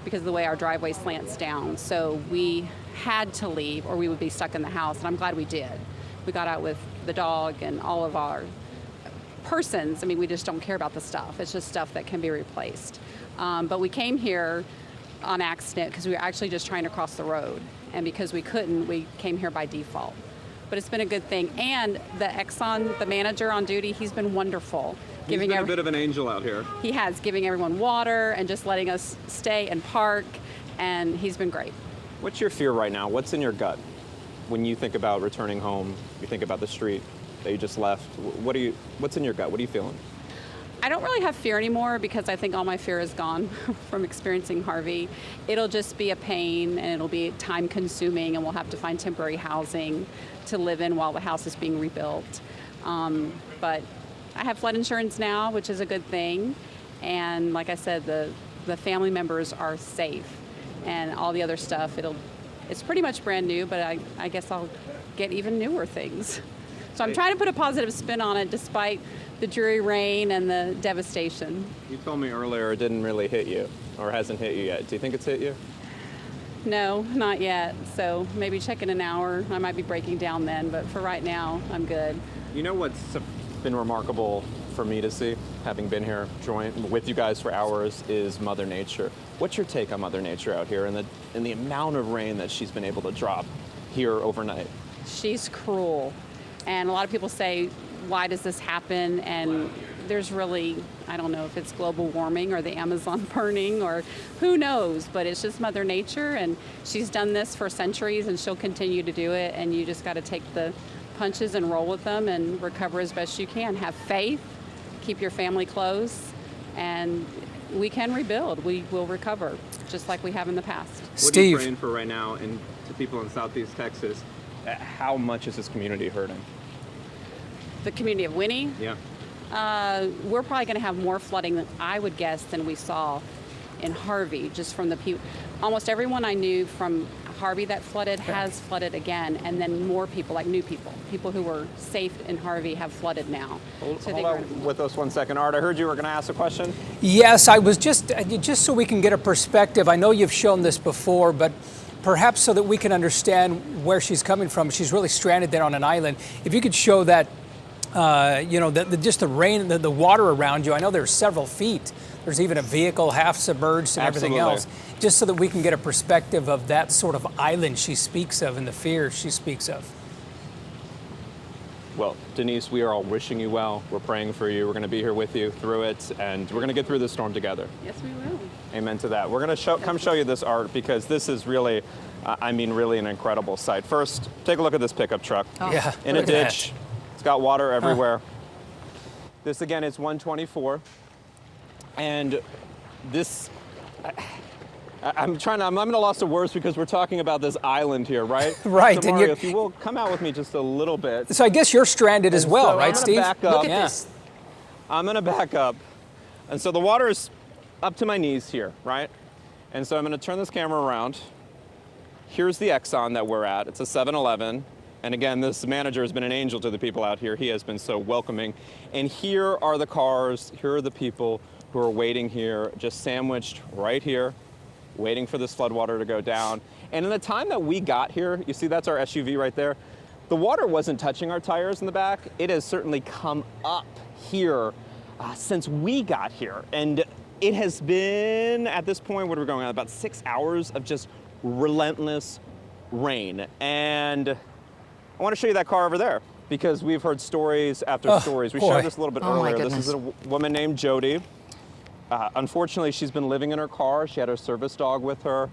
because of the way our driveway slants down. So we had to leave or we would be stuck in the house, and I'm glad we did. We got out with the dog and all of our persons. I mean, we just don't care about the stuff. It's just stuff that can be replaced. But we came here on accident because we were actually just trying to cross the road. And because we couldn't, we came here by default. But it's been a good thing. And the Exxon, the manager on duty, he's been wonderful. He's been a bit of an angel out here. He has, giving everyone water and just letting us stay and park, and he's been great. What's your fear right now? What's in your gut when you think about returning home? You think about the street that you just left. What's in your gut? What are you feeling? I don't really have fear anymore because I think all my fear is gone from experiencing Harvey. It'll just be a pain and it'll be time consuming, and we'll have to find temporary housing to live in while the house is being rebuilt. But I have flood insurance now, which is a good thing. And like I said, the family members are safe, and all the other stuff, it's pretty much brand new, but I guess I'll get even newer things. So I'm trying to put a positive spin on it despite the dreary rain and the devastation. You told me earlier it didn't really hit you, or hasn't hit you yet. Do you think it's hit you? No, not yet. So maybe check in an hour. I might be breaking down then, but for right now, I'm good. You know what's been remarkable for me to see, having been here with you guys for hours, is Mother Nature. What's your take on Mother Nature out here and the amount of rain that she's been able to drop here overnight? She's cruel. And a lot of people say, why does this happen? And there's really, I don't know if it's global warming or the Amazon burning or who knows, but it's just Mother Nature, and she's done this for centuries and she'll continue to do it, and you just got to take the punches and roll with them and recover as best you can. Have faith, keep your family close, and we can rebuild. We will recover, just like we have in the past. What are you praying for right now, and to people in Southeast Texas? How much is this community hurting? The community of Winnie? Yeah. We're probably going to have more flooding, I would guess, than we saw in Harvey, just from the people. Almost everyone I knew from Harvey that flooded has flooded again, and then more people, like new people who were safe in Harvey have flooded now. Hold on with us 1 second. Art, I heard you were going to ask a question. Yes, I was just so we can get a perspective. I know you've shown this before, but perhaps so that we can understand where she's coming from. She's really stranded there on an island. If you could show that, just the rain, the water around you. I know there's several feet. There's even a vehicle half submerged and everything else. Just so that we can get a perspective of that sort of island she speaks of and the fear she speaks of. Well, Denise, we are all wishing you well. We're praying for you. We're going to be here with you through it, and we're going to get through this storm together. Yes, we will. Amen to that. We're going to come show you this, Art, because this is really, really an incredible sight. First, take a look at this pickup truck. Oh, yeah, in a ditch. It's got water everywhere. This, again, is 124. And this, I'm at a loss of words because we're talking about this island here, right? Right. So Mario, if you will, come out with me just a little bit. So I guess you're stranded as well, right, Steve? Back up. Look at this. I'm going to back up. And so the water is up to my knees here, right? And so I'm going to turn this camera around. Here's the Exxon that we're at. It's a 7-Eleven. And again, this manager has been an angel to the people out here. He has been so welcoming. And here are the cars. Here are the people who are waiting here, just sandwiched right here, waiting for this floodwater to go down. And in the time that we got here, you see that's our SUV right there, the water wasn't touching our tires in the back. It has certainly come up here since we got here. And it has been, at this point, what are we going on, about 6 hours of just relentless rain. And I want to show you that car over there because we've heard stories after stories. We shared this a little bit earlier. This is a woman named Jody. Unfortunately, she's been living in her car. She had her service dog with her.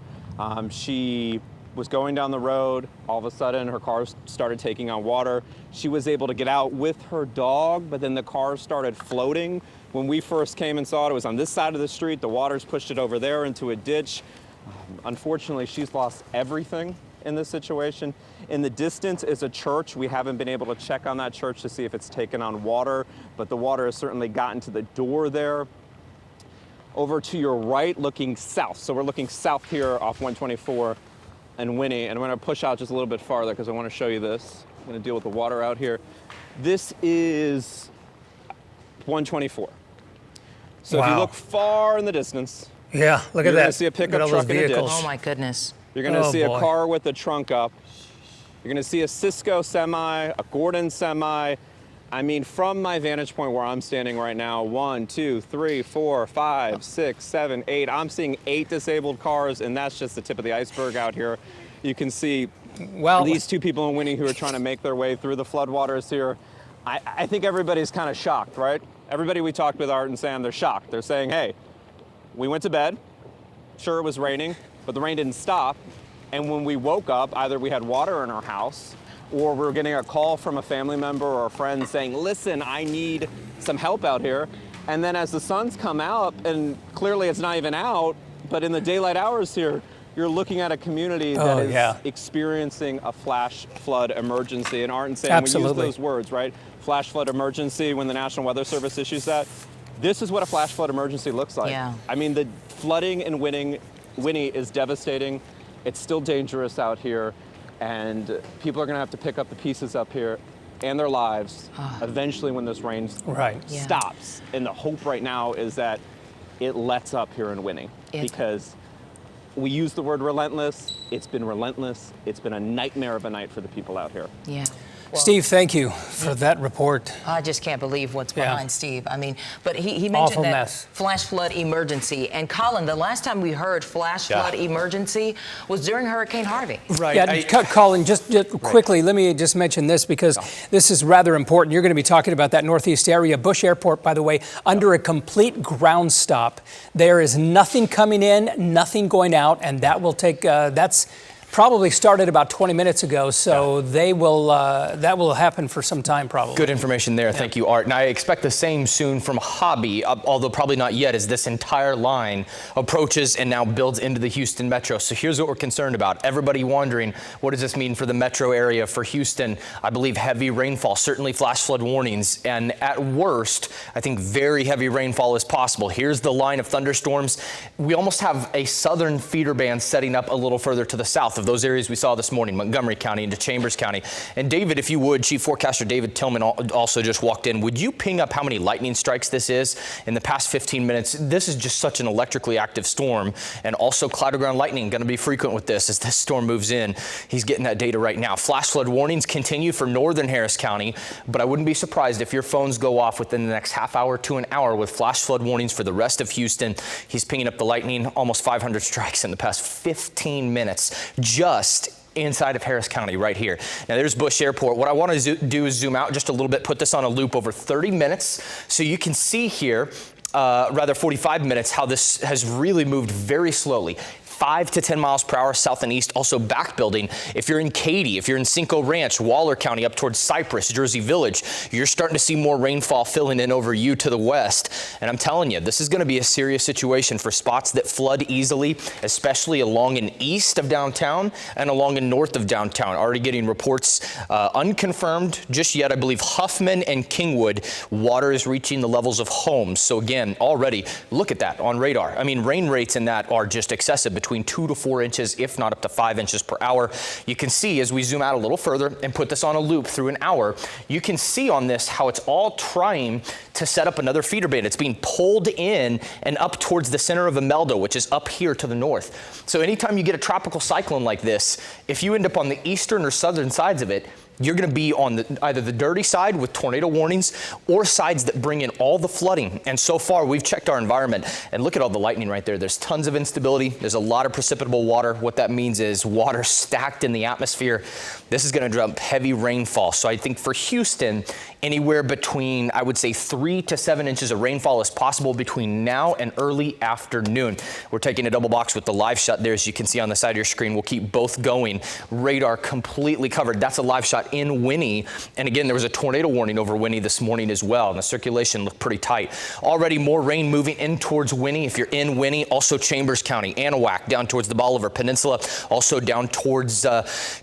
She was going down the road. All of a sudden, her car started taking on water. She was able to get out with her dog, but then the car started floating. When we first came and saw it, it was on this side of the street. The water's pushed it over there into a ditch. Unfortunately, she's lost everything in this situation. In the distance is a church. We haven't been able to check on that church to see if it's taken on water, but the water has certainly gotten to the door there. Over to your right, looking south. So we're looking south here off 124 and Winnie, and I'm going to push out just a little bit farther because I want to show you this. I'm going to deal with the water out here. This is 124. So if you look far in the distance, yeah, look at that. You're going to see a pickup truck in a ditch. Oh my goodness. You're going to see a car with the trunk up. You're going to see a Cisco semi, a Gordon semi. I mean, from my vantage point where I'm standing right now, 1, 2, 3, 4, 5, 6, 7, 8. I'm seeing 8 disabled cars, and that's just the tip of the iceberg out here. You can see these two people in Winnie who are trying to make their way through the floodwaters here. I think everybody's kind of shocked, right? Everybody we talked with, Art and Sam, they're shocked. They're saying, hey, we went to bed. Sure, it was raining, but the rain didn't stop. And when we woke up, either we had water in our house or we were getting a call from a family member or a friend saying, listen, I need some help out here. And then as the sun's come out, and clearly it's not even out, but in the daylight hours here, you're looking at a community that is experiencing a flash flood emergency. And Art and Sam, we use those words, right? Flash flood emergency when the National Weather Service issues that. This is what a flash flood emergency looks like. Yeah. I mean, the flooding in Winnie is devastating. It's still dangerous out here. And people are going to have to pick up the pieces up here and their lives eventually when this rain stops. And the hope right now is that it lets up here in Winnie because we use the word relentless. It's been relentless. It's been a nightmare of a night for the people out here. Yeah. Well, Steve, thank you for that report. I just can't believe what's behind Steve. I mean, but he mentioned that flash flood emergency. And Colin, the last time we heard flash flood emergency was during Hurricane Harvey. Right. Yeah, Colin, just quickly, let me just mention this because this is rather important. You're going to be talking about that Northeast area. Bush Airport, by the way, under a complete ground stop. There is nothing coming in, nothing going out, and that will take, that's probably started about 20 minutes ago, so they will that will happen for some time probably. Good information there. Thank you, Art. And I expect the same soon from Hobby, although probably not yet, as this entire line approaches and now builds into the Houston metro. So here's what we're concerned about. Everybody wondering, what does this mean for the metro area, for Houston? I believe heavy rainfall, certainly flash flood warnings, and at worst, I think very heavy rainfall is possible. Here's the line of thunderstorms. We almost have a southern feeder band setting up a little further to the south. of those areas we saw this morning, Montgomery County into Chambers County. And David, if you would, Chief Forecaster David Tillman also just walked in. Would you ping up how many lightning strikes this is in the past 15 minutes? This is just such an electrically active storm, and also cloud to ground lightning going to be frequent with this as this storm moves in. He's getting that data right now. Flash flood warnings continue for northern Harris County, but I wouldn't be surprised if your phones go off within the next half hour to an hour with flash flood warnings for the rest of Houston. He's pinging up the lightning, almost 500 strikes in the past 15 minutes just inside of Harris County right here. Now there's Bush Airport. What I want to do is zoom out just a little bit, put this on a loop over 30 minutes so you can see here, rather 45 minutes, how this has really moved very slowly. 5 to 10 miles per hour south and east, also back building. If you're in Katy, if you're in Cinco Ranch, Waller County up towards Cypress, Jersey Village, you're starting to see more rainfall filling in over you to the west. And I'm telling you, this is going to be a serious situation for spots that flood easily, especially along and east of downtown and along and north of downtown. Already getting reports, unconfirmed just yet, I believe Huffman and Kingwood, water is reaching the levels of homes. So again, already look at that on radar. I mean, rain rates in that are just excessive, between 2 to 4 inches, if not up to 5 inches per hour. You can see as we zoom out a little further and put this on a loop through an hour, you can see on this how it's all trying to set up another feeder band. It's being pulled in and up towards the center of Imelda, which is up here to the north. So anytime you get a tropical cyclone like this, if you end up on the eastern or southern sides of it, you're going to be on either the dirty side with tornado warnings or sides that bring in all the flooding. And so far, we've checked our environment and look at all the lightning right there. There's tons of instability. There's a lot of precipitable water. What that means is water stacked in the atmosphere. This is going to drop heavy rainfall. So I think for Houston, anywhere between, I would say, 3 to 7 inches of rainfall is possible between now and early afternoon. We're taking a double box with the live shot there, as you can see on the side of your screen. We'll keep both going. Radar completely covered. That's a live shot in Winnie. And again, there was a tornado warning over Winnie this morning as well, and the circulation looked pretty tight. Already more rain moving in towards Winnie. If you're in Winnie, also Chambers County, Anahuac, down towards the Bolivar Peninsula, also down towards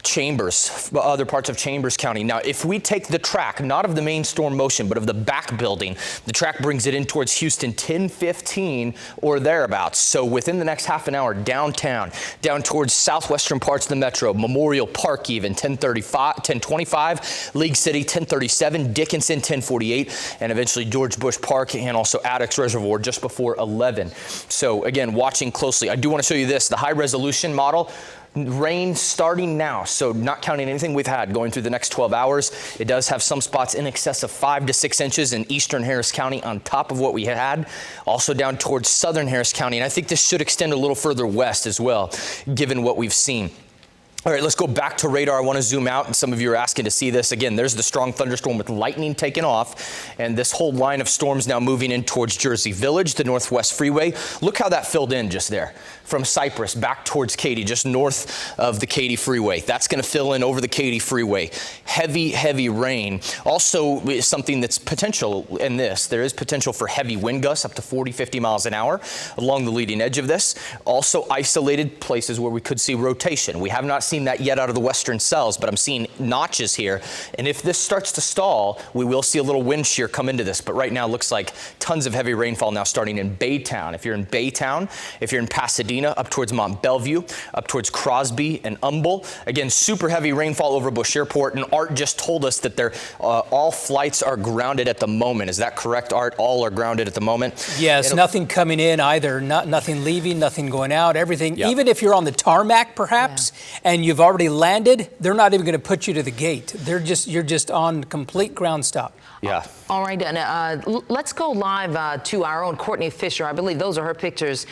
Chambers, other parts of Chambers County. Now, if we take the track, not of the main storm motion, but of the back building, the track brings it in towards Houston 10:15 or thereabouts. So within the next half an hour, downtown, down towards southwestern parts of the metro, Memorial Park even, 10:25, League City 10:37, Dickinson 10:48, and eventually George Bush Park and also Addicks Reservoir just before 11. So again, watching closely. I do want to show you this, the high resolution model. Rain starting now, so not counting anything we've had going through the next 12 hours. It does have some spots in excess of 5 to 6 inches in eastern Harris County on top of what we had. Also down towards southern Harris County, and I think this should extend a little further west as well, given what we've seen. All right, let's go back to radar. I want to zoom out, and some of you are asking to see this. Again, there's the strong thunderstorm with lightning taking off, and this whole line of storms now moving in towards Jersey Village, the Northwest Freeway. Look how that filled in just there. From Cypress back towards Katy, just north of the Katy Freeway. That's going to fill in over the Katy Freeway. Heavy, heavy rain. Also, something that's potential in this, there is potential for heavy wind gusts up to 40, 50 miles an hour along the leading edge of this. Also, isolated places where we could see rotation. We have not seen that yet out of the western cells, but I'm seeing notches here. And if this starts to stall, we will see a little wind shear come into this. But right now, it looks like tons of heavy rainfall now starting in Baytown. If you're in Baytown, if you're in Pasadena, up towards Mont Bellevue, up towards Crosby and Humble. Again, super heavy rainfall over Bush Airport. And Art just told us that all flights are grounded at the moment. Is that correct, Art? All are grounded at the moment? Yes, nothing coming in either. Nothing leaving, nothing going out, everything. Yep. Even if you're on the tarmac, perhaps, and you've already landed, they're not even going to put you to the gate. You're just on complete ground stop. Yeah. All right, and let's go live to our own Courtney Fisher. I believe those are her pictures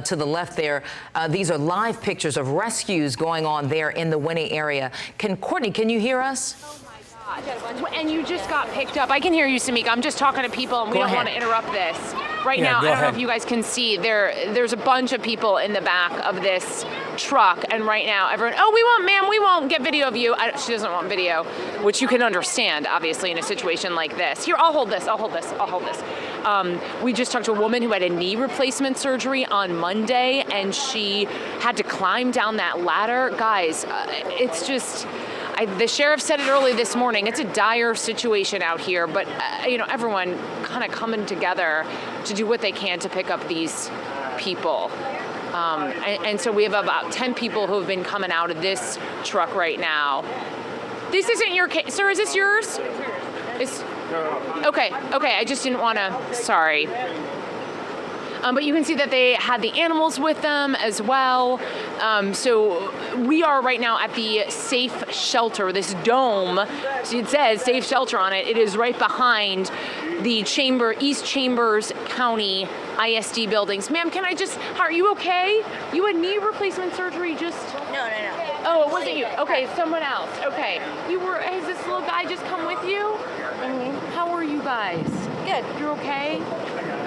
to the left there. These are live pictures of rescues going on there in the Winnie area. Courtney, can you hear us? And you just got picked up. I can hear you, Samika. I'm just talking to people, and we don't want to interrupt this. Right now, I don't know if you guys can see, there's a bunch of people in the back of this truck, and right now, everyone, we won't get video of you. She doesn't want video, which you can understand, obviously, in a situation like this. Here, I'll hold this. We just talked to a woman who had a knee replacement surgery on Monday, and she had to climb down that ladder. Guys, it's just... the sheriff said it early this morning. It's a dire situation out here, but everyone kind of coming together to do what they can to pick up these people. And so we have about 10 people who have been coming out of this truck right now. This isn't your case, sir. Is this yours? It's okay. I just didn't want to. Sorry. But you can see that they had the animals with them as well. So we are right now at the safe shelter, this dome. So it says safe shelter on it. It is right behind the East Chambers County ISD buildings. Ma'am, are you okay? You had knee replacement surgery just? No. Oh, it wasn't you. Okay, someone else. Okay. Has this little guy just come with you? Mm-hmm. How are you guys? Good. You're okay?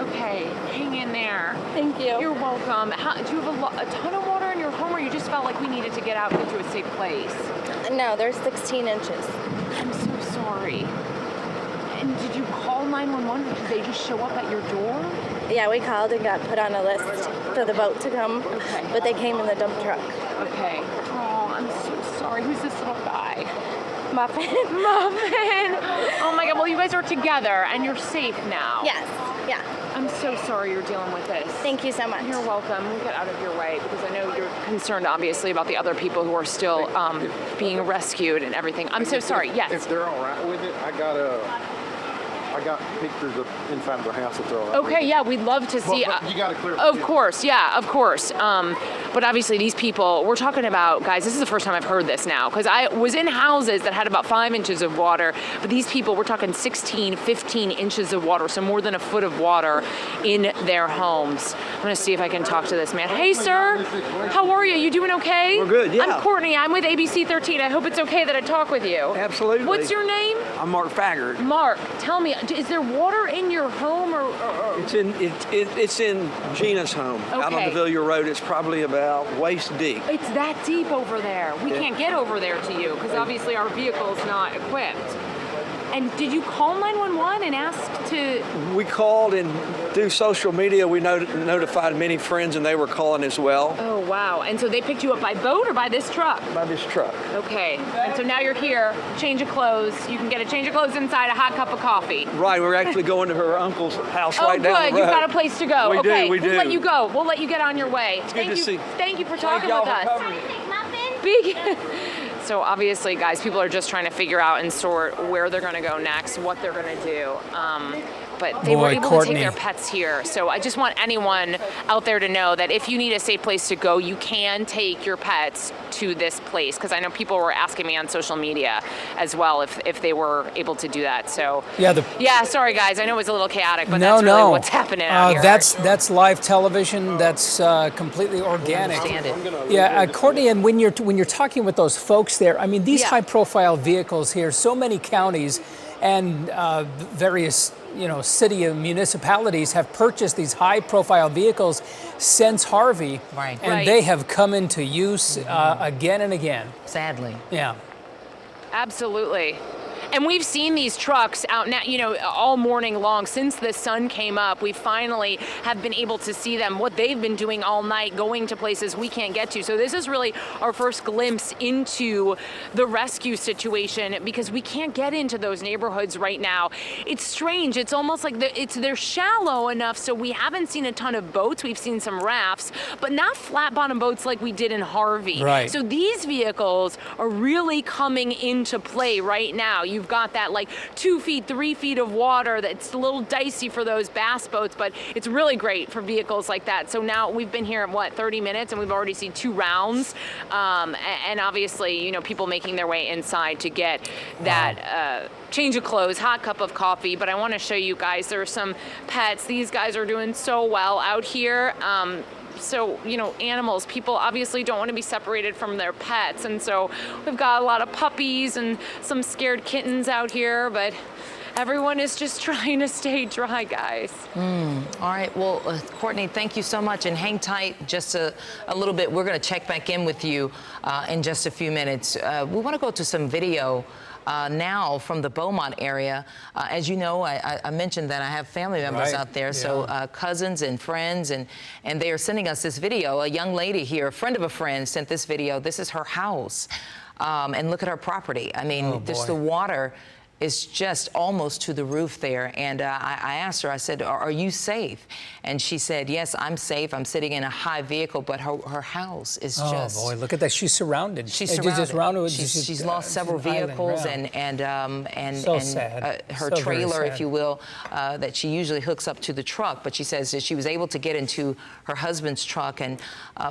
Okay, hang in there. Thank you. You're welcome. Do you have a ton of water in your home, or you just felt like we needed to get out and get to a safe place? No, there's 16 inches. I'm so sorry. And did you call 911, or did they just show up at your door? Yeah, we called and got put on a list for the boat to come. Okay. But they came in the dump truck. Okay. Oh, I'm so sorry. Who's this little guy? Muffin. Muffin! Oh my God, well you guys are together and you're safe now. Yes, yeah. I'm so sorry you're dealing with this. Thank you so much. You're welcome. We'll get out of your way because I know you're concerned obviously about the other people who are still being rescued and everything. I'm so sorry, yes. If they're all right with it, I got pictures of inside of the house if they're all right. Okay, yeah, we'd love to see. But you got to clear. Of course, yeah, of course. But obviously these people, we're talking about, guys, this is the first time I've heard this now, because I was in houses that had about 5 inches of water, but these people, we're talking 16, 15 inches of water, so more than a foot of water in their homes. I'm gonna see if I can talk to this man. Hey, sir, how are you? You doing okay? We're good, yeah. I'm Courtney, I'm with ABC 13. I hope it's okay that I talk with you. Absolutely. What's your name? I'm Mark Faggard. Mark, tell me, is there water in your home or? It's in Gina's home out on Okay. the Villiers Road. It's probably about waist deep. It's that deep over there. We Yeah. can't get over there to you because obviously our vehicle's not equipped. And did you call 911 and ask to? We called, and through social media we notified many friends, and they were calling as well. Oh wow! And so they picked you up by boat or by this truck? By this truck. Okay. And so now you're here, change of clothes. You can get a change of clothes inside, a hot cup of coffee. Right, we're actually going to her uncle's house Oh, right down the good. road. You've got a place to go. We Okay. do, we We'll do. let you go. We'll let you get on your way. It's good to see. Thank you for Thank talking y'all with for us. covering it. Big. So obviously, guys, people are just trying to figure out and sort where they're going to go next, what they're going to do. But they were Boy, able to Courtney. take their pets here. So I just want anyone out there to know that if you need a safe place to go, you can take your pets to this place. Because I know people were asking me on social media as well if they were able to do that. So yeah, sorry guys, I know it was a little chaotic, but no, that's really no. what's happening out here. That's live television. That's completely organic. Yeah, Courtney, and when you're talking with those folks there, I mean, these high-profile vehicles here, so many counties and various city and municipalities have purchased these high-profile vehicles since Harvey, and they have come into use again and again. Sadly. Yeah. Absolutely. And we've seen these trucks out now, all morning long since the sun came up. We finally have been able to see them, what they've been doing all night, going to places we can't get to. So this is really our first glimpse into the rescue situation because we can't get into those neighborhoods right now. It's strange. It's almost like they're shallow enough so we haven't seen a ton of boats. We've seen some rafts, but not flat bottom boats like we did in Harvey. Right. So these vehicles are really coming into play right now. You've got that like 2 feet, 3 feet of water that's a little dicey for those bass boats, but it's really great for vehicles like that. So now we've been here, 30 minutes, and we've already seen 2 rounds. And obviously, people making their way inside to get that change of clothes, hot cup of coffee. But I want to show you guys, there are some pets. These guys are doing so well out here. So, animals, people obviously don't want to be separated from their pets. And so we've got a lot of puppies and some scared kittens out here, but everyone is just trying to stay dry, guys. All right. Well, Courtney, thank you so much. And hang tight just a little bit. We're going to check back in with you in just a few minutes. We want to go to some video now from the Beaumont area. As you know, I mentioned that I have family members out there, so cousins and friends, and they are sending us this video. A young lady here, a friend of a friend, sent this video. This is her house, and look at her property. I mean, just the water is just almost to the roof there. And I asked her, I said, are you safe? And she said, yes, I'm safe. I'm sitting in a high vehicle, but her house is just... Oh, boy, look at that. She's surrounded. She's surrounded. Just She's lost several vehicles and so sad. Her So very trailer, sad. if you will, that she usually hooks up to the truck. But she says that she was able to get into her husband's truck, and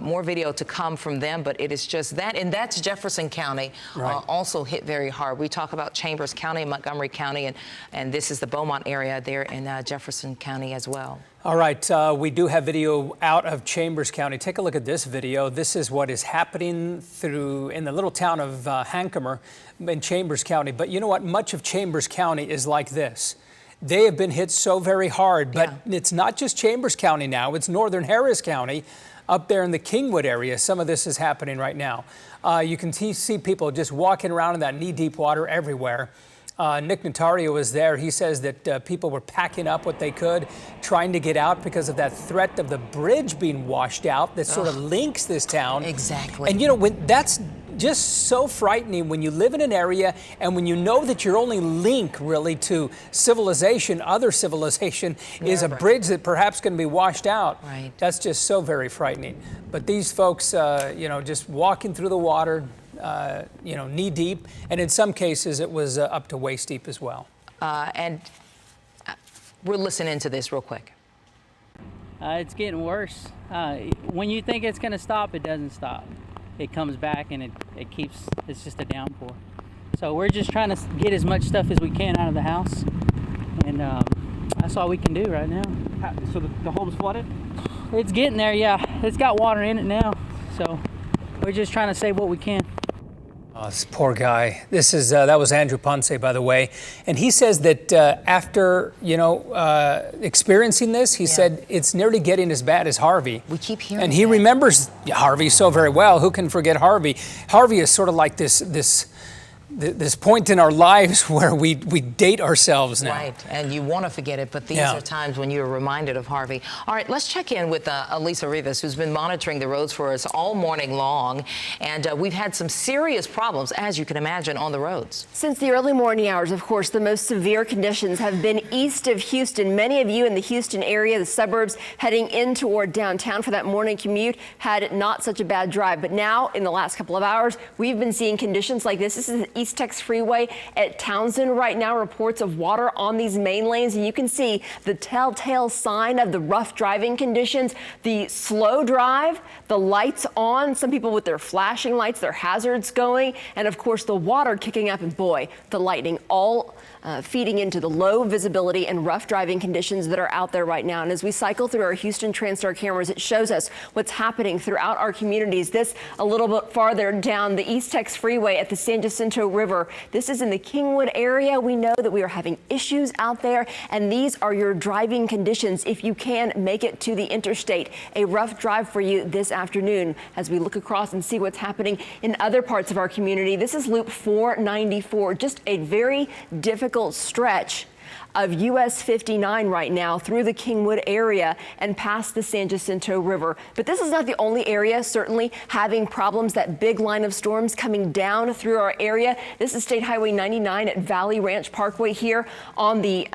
more video to come from them. But it is just that, and that's Jefferson County, Right. also hit very hard. We talk about Chambers County, Montgomery County, and this is the Beaumont area there in Jefferson County as well. All right, we do have video out of Chambers County. Take a look at this video. This is what is happening in the little town of Hancomer in Chambers County. But you know what? Much of Chambers County is like this. They have been hit so very hard, but it's not just Chambers County now. It's northern Harris County up there in the Kingwood area. Some of this is happening right now. You can see people just walking around in that knee-deep water everywhere. Nick Notario was there. He says that people were packing up what they could, trying to get out because of that threat of the bridge being washed out that sort of links this town. Exactly. And you know, that's just so frightening when you live in an area and when you know that your only link really to civilization, other civilization, is a bridge that perhaps can be washed out. Right. That's just so very frightening. But these folks, you know, just walking through the water, you know, knee deep, and in some cases it was up to waist deep as well. And we're listening to this real quick. It's getting worse. When you think it's going to stop, it doesn't stop. It comes back and it keeps, it's just a downpour. So we're just trying to get as much stuff as we can out of the house. And that's all we can do right now. So the home's flooded? It's getting there, yeah. It's got water in it now. So we're just trying to save what we can. Oh, this poor guy. This is that was Andrew Ponce, by the way, and he says that after experiencing this, he said it's nearly getting as bad as Harvey. We keep hearing, and he remembers Harvey so very well. Who can forget Harvey? Harvey is sort of like this point in our lives where we date ourselves now. Right, and you want to forget it, but these are times when you're reminded of Harvey. All right, let's check in with Elisa Rivas, who's been monitoring the roads for us all morning long, and we've had some serious problems, as you can imagine, on the roads. Since the early morning hours, of course, the most severe conditions have been east of Houston. Many of you in the Houston area, the suburbs, heading in toward downtown for that morning commute had not such a bad drive. But now, in the last couple of hours, we've been seeing conditions like this. This is the East Tex Freeway at Townsend right now. Reports of water on these main lanes, and you can see the telltale sign of the rough driving conditions. The slow drive, the lights on, some people with their flashing lights, their hazards going, and of course the water kicking up, and boy, the lightning, all feeding into the low visibility and rough driving conditions that are out there right now. And as we cycle through our Houston TransStar cameras, it shows us what's happening throughout our communities. This a little bit farther down the East Tex Freeway at the San Jacinto River. This is in the Kingwood area. We know that we are having issues out there, and these are your driving conditions if you can make it to the interstate. A rough drive for you this afternoon as we look across and see what's happening in other parts of our community. This is Loop 494, just a very difficult stretch of US 59 right now through the Kingwood area and past the San Jacinto River. But this is not the only area certainly having problems. That big line of storms coming down through our area. This is State Highway 99 at Valley Ranch Parkway here on the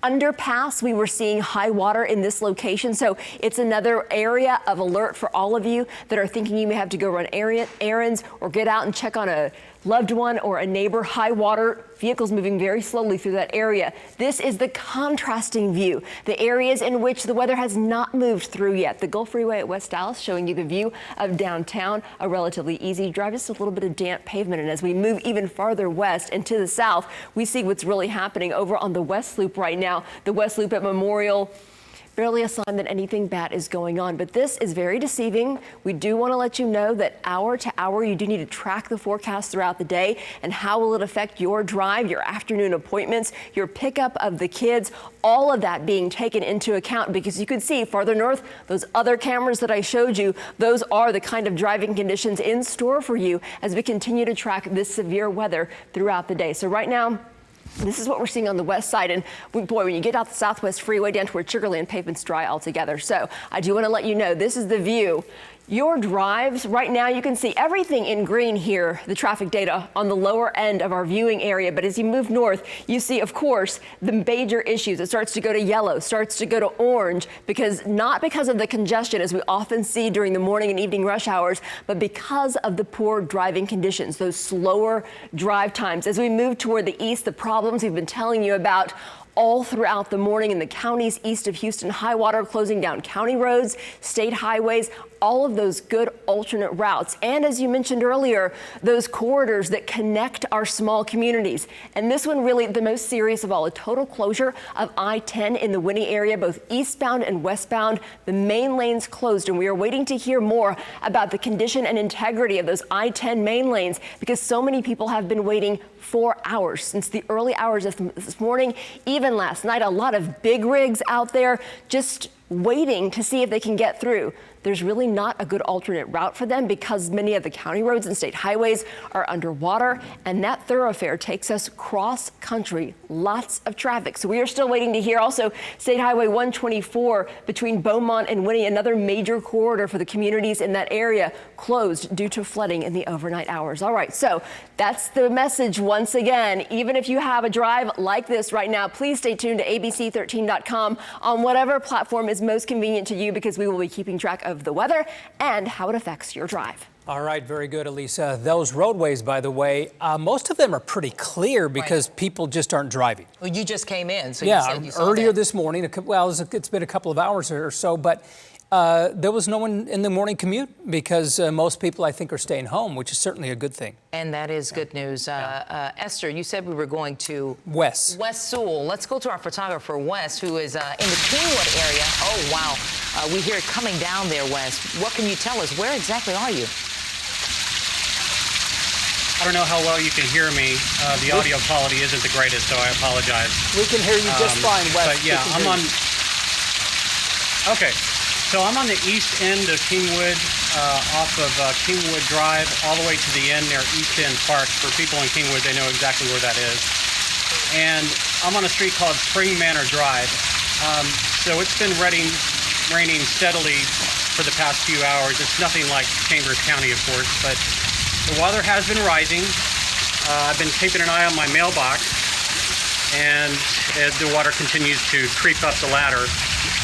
underpass. We were seeing high water in this location. So it's another area of alert for all of you that are thinking you may have to go run errands or get out and check on a loved one or a neighbor. High water, vehicles moving very slowly through that area. This is the contrasting view, the areas in which the weather has not moved through yet. The Gulf Freeway at West Dallas showing you the view of downtown, a relatively easy drive, just a little bit of damp pavement. And as we move even farther west and to the south, we see what's really happening over on the West Loop right now. The West Loop at Memorial, barely a sign that anything bad is going on, but this is very deceiving. We do want to let you know that hour to hour, you do need to track the forecast throughout the day and how will it affect your drive, your afternoon appointments, your pickup of the kids, all of that being taken into account, because you can see farther north, those other cameras that I showed you, those are the kind of driving conditions in store for you as we continue to track this severe weather throughout the day. So right now, this is what we're seeing on the west side, and boy, when you get out the Southwest Freeway down toward Sugarland, pavement's dry altogether. So I do want to let you know this is the view. Your drives right now, you can see everything in green here, the traffic data on the lower end of our viewing area. But as you move north, you see, of course, the major issues. It starts to go to yellow, starts to go to orange, not because of the congestion as we often see during the morning and evening rush hours, but because of the poor driving conditions, those slower drive times. As we move toward the east, the problems we've been telling you about all throughout the morning in the counties east of Houston, high water closing down county roads, state highways, all of those good alternate routes. And as you mentioned earlier, those corridors that connect our small communities. And this one really the most serious of all, a total closure of I-10 in the Winnie area, both eastbound and westbound. The main lanes closed, and we are waiting to hear more about the condition and integrity of those I-10 main lanes because so many people have been waiting 4 hours since the early hours of this morning, even last night. A lot of big rigs out there just waiting to see if they can get through. There's really not a good alternate route for them because many of the county roads and state highways are underwater, and that thoroughfare takes us cross country, lots of traffic. So we are still waiting to hear. Also, State Highway 124 between Beaumont and Winnie, another major corridor for the communities in that area, closed due to flooding in the overnight hours. All right, so that's the message once again. Even if you have a drive like this right now, please stay tuned to abc13.com on whatever platform is most convenient to you because we will be keeping track of the weather and how it affects your drive. All right, very good, Elisa. Those roadways, by the way, most of them are pretty clear because people just aren't driving. Well, you just came in, so yeah, you said you saw earlier that. this morning, well, it's been a couple of hours or so, but there was no one in the morning commute because most people, I think, are staying home, which is certainly a good thing. And that is good news. Esther, you said we were going to Wes Sewell. Let's go to our photographer, Wes, who is in the Kingwood area. Oh, wow. We hear it coming down there, Wes. What can you tell us? Where exactly are you? I don't know how well you can hear me. The audio quality isn't the greatest, so I apologize. We can hear you just fine, Wes. But yeah, I'm on. Okay, so I'm on the east end of Kingwood, off of Kingwood Drive, all the way to the end near East End Park. For people in Kingwood, they know exactly where that is. And I'm on a street called Spring Manor Drive. So it's been raining steadily for the past few hours. It's nothing like Chambers County, of course, but the water has been rising. I've been keeping an eye on my mailbox, and the water continues to creep up the ladder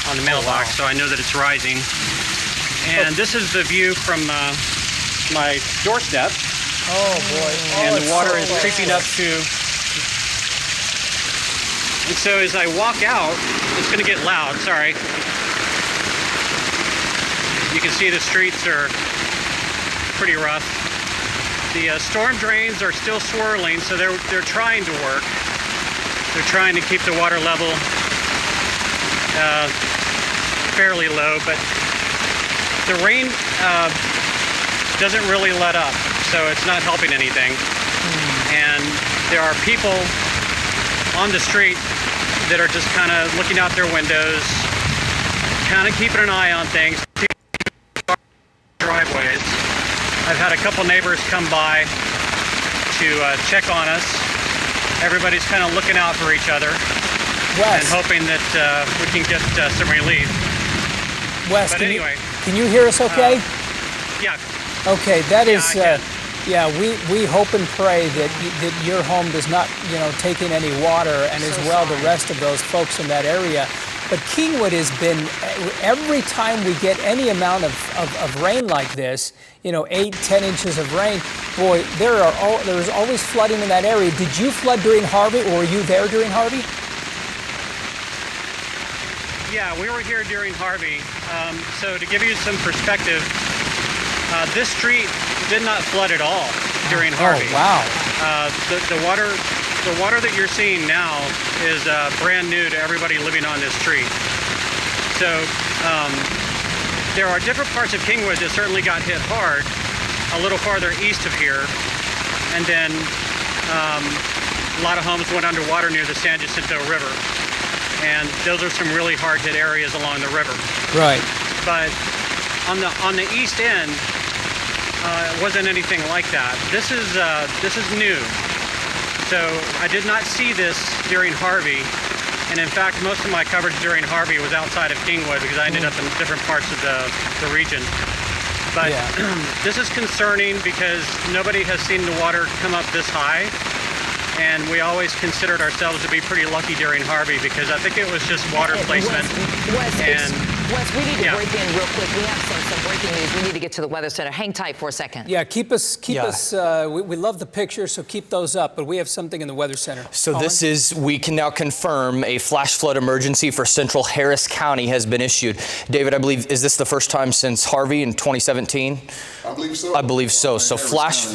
on the mailbox, so I know that it's rising. And this is the view from my doorstep. Oh boy! And the water is creeping up to. And so as I walk out, it's going to get loud. Sorry. You can see the streets are pretty rough. The storm drains are still swirling, so they're trying to work. They're trying to keep the water level fairly low, but the rain doesn't really let up, so it's not helping anything. And there are people on the street that are just kind of looking out their windows, kind of keeping an eye on things. Driveways. I've had a couple neighbors come by to check on us. Everybody's kind of looking out for each other and hoping that we can get some relief. Wes, but anyway, can you hear us okay? Yeah. Okay, that is, we hope and pray that your home does not, take in any water, and as well the rest of those folks in that area. But Kingwood has been, every time we get any amount of rain like this, 8-10 inches of rain, boy, there's always flooding in that area. Did you flood during Harvey, or were you there during Harvey? Yeah, we were here during Harvey. So to give you some perspective, this street did not flood at all during Harvey. Oh, wow. The water that you're seeing now is brand new to everybody living on this street. So there are different parts of Kingwood that certainly got hit hard, a little farther east of here. And then a lot of homes went underwater near the San Jacinto River. And those are some really hard hit areas along the river. Right. But on the east end, it wasn't anything like that. This is new. So I did not see this during Harvey. And in fact, most of my coverage during Harvey was outside of Kingwood because I ended up in different parts of the region. But this is concerning because nobody has seen the water come up this high. And we always considered ourselves to be pretty lucky during Harvey because I think it was just water placement. Wes, we need to break in real quick. We have some breaking news. We need to get to the Weather Center. Hang tight for a second. Yeah, keep us. We love the pictures, so keep those up. But we have something in the Weather Center. So we can now confirm a flash flood emergency for central Harris County has been issued. David, I believe, is this the first time since Harvey in 2017? I believe so. I believe so. So flash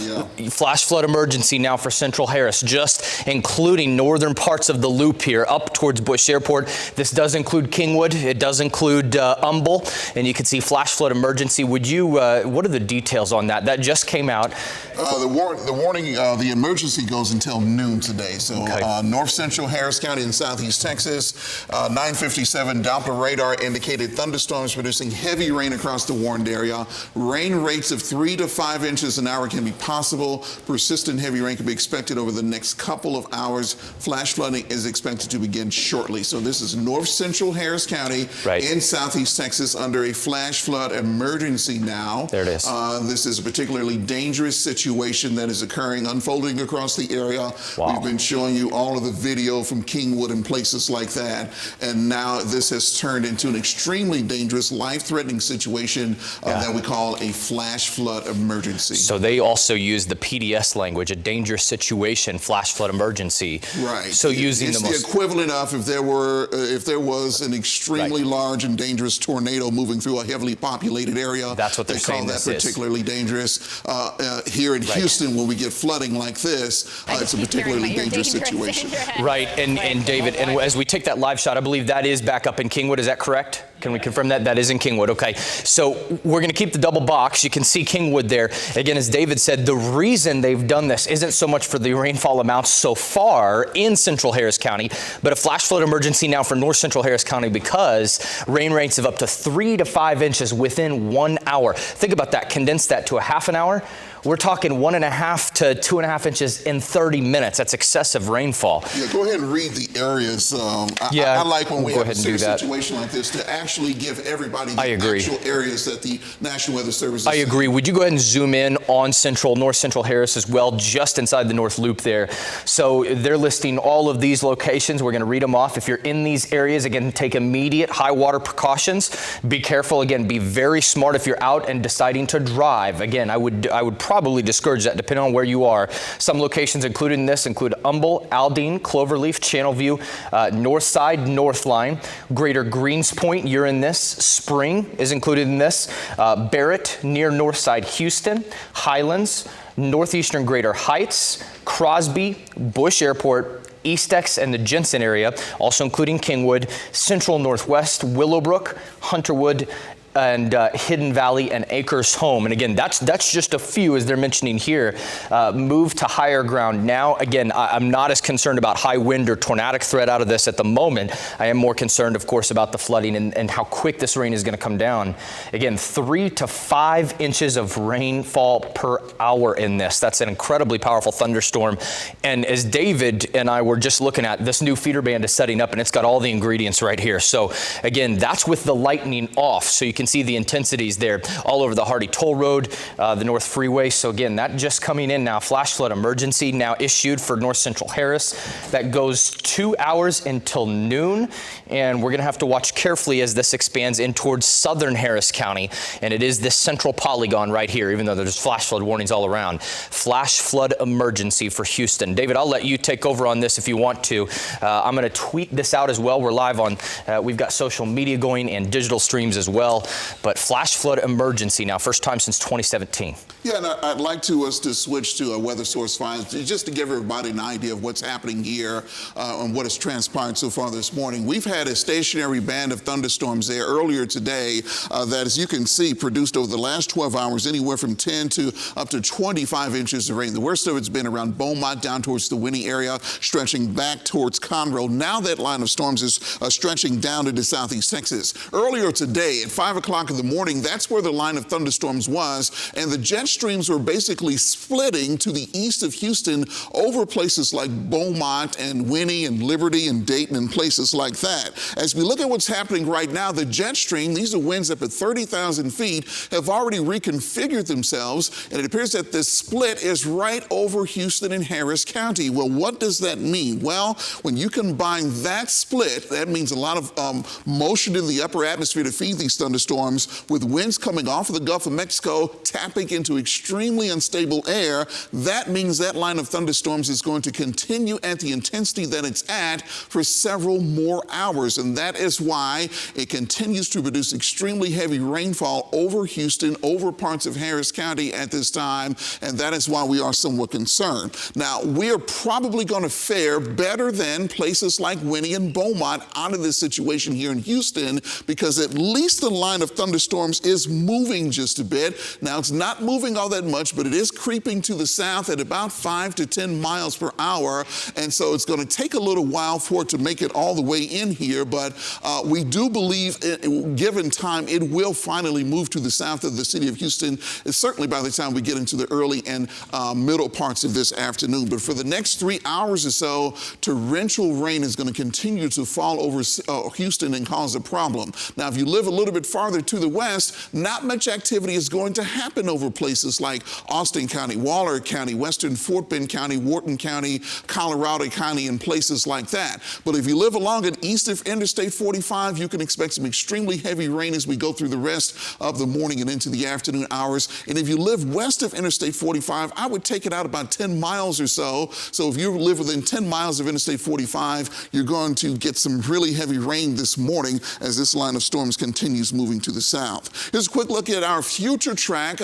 flood emergency now for central Harris, just including northern parts of the loop here up towards Bush Airport. This does include Kingwood. It does include Humble, and you can see flash flood emergency. Would you, what are the details on that? That just came out. The emergency goes until noon today. So north central Harris County in southeast Texas, 9:57 Doppler radar indicated thunderstorms producing heavy rain across the warned area. Rain rates of 3 to 5 inches an hour can be possible. Persistent heavy rain can be expected over the next couple of hours. Flash flooding is expected to begin shortly. So this is north central Harris County in southeast Texas under a flash flood emergency now. There it is. This is a particularly dangerous situation that is unfolding across the area. Wow. We've been showing you all of the video from Kingwood and places like that. And now this has turned into an extremely dangerous, life-threatening situation that we call a flash flood emergency. So they also use the PDS language, a dangerous situation, flash flood emergency. Right. So using it's the equivalent of if there was an extremely large and dangerous tornado moving through a heavily populated area. That's what they're saying. They call that particularly dangerous. Here in Houston, when we get flooding like this, it's a particularly dangerous situation. Right, and David, and as we take that live shot, I believe that is back up in Kingwood. Is that correct? Can we confirm that? That is in Kingwood. Okay, so we're going to keep the double box. You can see Kingwood there. Again, as David said, the reason they've done this isn't so much for the rainfall amounts so far in central Harris County, but a flash flood emergency now for north central Harris County because rain rates of up to 3 to 5 inches within 1 hour. Think about that. Condense that to a half an hour. We're talking 1.5 to 2.5 inches in 30 minutes. That's excessive rainfall. Yeah, go ahead and read the areas. I like when we have a serious situation like this to actually give everybody the actual areas that the National Weather Service is I agree. Would you go ahead and zoom in on north central Harris as well, just inside the North Loop there. So they're listing all of these locations. We're going to read them off. If you're in these areas, again, take immediate high water precautions. Be careful. Again, be very smart if you're out and deciding to drive. Again, I would probably discourage that depending on where you are. Some locations included in this include Humble, Aldine, Cloverleaf, Channelview, North Side, North Line, Greater Greens Point, you're in this. Spring is included in this. Barrett near North Side, Houston, Highlands, Northeastern Greater Heights, Crosby, Bush Airport, Eastex and the Jensen area, also including Kingwood, Central Northwest, Willowbrook, Hunterwood, and Hidden Valley and Acres Home. And again, that's just a few, as they're mentioning here. Move to higher ground now. Again, I'm not as concerned about high wind or tornadic threat out of this at the moment. I am more concerned, of course, about the flooding and how quick this rain is going to come down. Again, 3 to 5 inches of rainfall per hour in this. That's an incredibly powerful thunderstorm. And as David and I were just looking at, this new feeder band is setting up, and it's got all the ingredients right here. So again, that's with the lightning off. So you can see the intensities there all over the Hardy Toll Road, the North Freeway. So again, that just coming in now. Flash flood emergency now issued for north central Harris. That goes 2 hours until noon. And we're going to have to watch carefully as this expands in towards southern Harris County. And it is this central polygon right here, even though there's flash flood warnings all around. Flash flood emergency for Houston. David, I'll let you take over on this if you want to. I'm going to tweet this out as well. We're live on, we've got social media going and digital streams as well. But flash flood emergency now, first time since 2017. Yeah, and I'd like us to switch to Weather Source Finds just to give everybody an idea of what's happening here and what has transpired so far this morning. We've had a stationary band of thunderstorms there earlier today that, as you can see, produced over the last 12 hours anywhere from 10 to up to 25 inches of rain. The worst of it's been around Beaumont down towards the Winnie area, stretching back towards Conroe. Now that line of storms is stretching down into southeast Texas. Earlier today at 5 o'clock o'clock in the morning, that's where the line of thunderstorms was, and the jet streams were basically splitting to the east of Houston over places like Beaumont and Winnie and Liberty and Dayton and places like that. As we look at what's happening right now, the jet stream, these are winds up at 30,000 feet, have already reconfigured themselves, and it appears that this split is right over Houston and Harris County. Well, what does that mean? Well, when you combine that split, that means a lot of motion in the upper atmosphere to feed these thunderstorms, with winds coming off of the Gulf of Mexico, tapping into extremely unstable air. That means that line of thunderstorms is going to continue at the intensity that it's at for several more hours, and that is why it continues to produce extremely heavy rainfall over Houston, over parts of Harris County at this time, and that is why we are somewhat concerned. Now, we are probably going to fare better than places like Winnie and Beaumont out of this situation here in Houston, because at least the line of thunderstorms is moving just a bit. Now, it's not moving all that much, but it is creeping to the south at about 5 to 10 miles per hour, and so it's going to take a little while for it to make it all the way in here, but we do believe, given time, it will finally move to the south of the city of Houston, certainly by the time we get into the early and middle parts of this afternoon. But for the next 3 hours or so, torrential rain is going to continue to fall over Houston and cause a problem. Now, if you live a little bit farther to the west, not much activity is going to happen over places like Austin County, Waller County, Western Fort Bend County, Wharton County, Colorado County, and places like that. But if you live along and east of Interstate 45, you can expect some extremely heavy rain as we go through the rest of the morning and into the afternoon hours. And if you live west of Interstate 45, I would take it out about 10 miles or so. So if you live within 10 miles of Interstate 45, you're going to get some really heavy rain this morning as this line of storms continues moving to the south. Here's a quick look at our future track.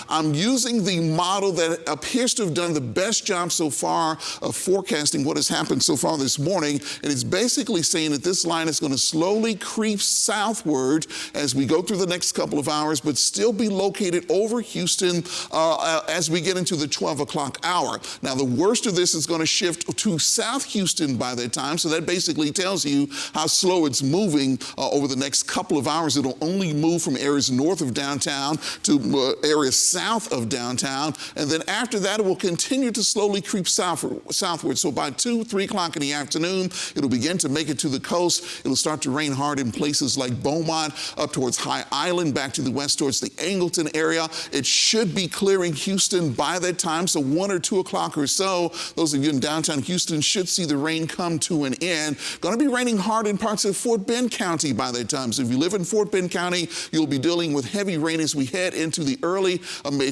I'm using the model that appears to have done the best job so far of forecasting what has happened so far this morning. And it's basically saying that this line is going to slowly creep southward as we go through the next couple of hours, but still be located over Houston as we get into the 12 o'clock hour. Now, the worst of this is going to shift to South Houston by that time, so that basically tells you how slow it's moving over the next couple of hours. It'll only move from areas north of downtown to areas south of downtown, and then after that, it will continue to slowly creep southward. So by 2, 3 o'clock in the afternoon, it'll begin to make it to the coast. It'll start to rain hard in places like Beaumont, up towards High Island, back to the west towards the Angleton area. It should be clearing Houston by that time, so 1 or 2 o'clock or so. Those of you in downtown Houston should see the rain come to an end. Going to be raining hard in parts of Fort Bend County by that time. So if you live in Fort Bend County, you'll be dealing with heavy rain as we head into the early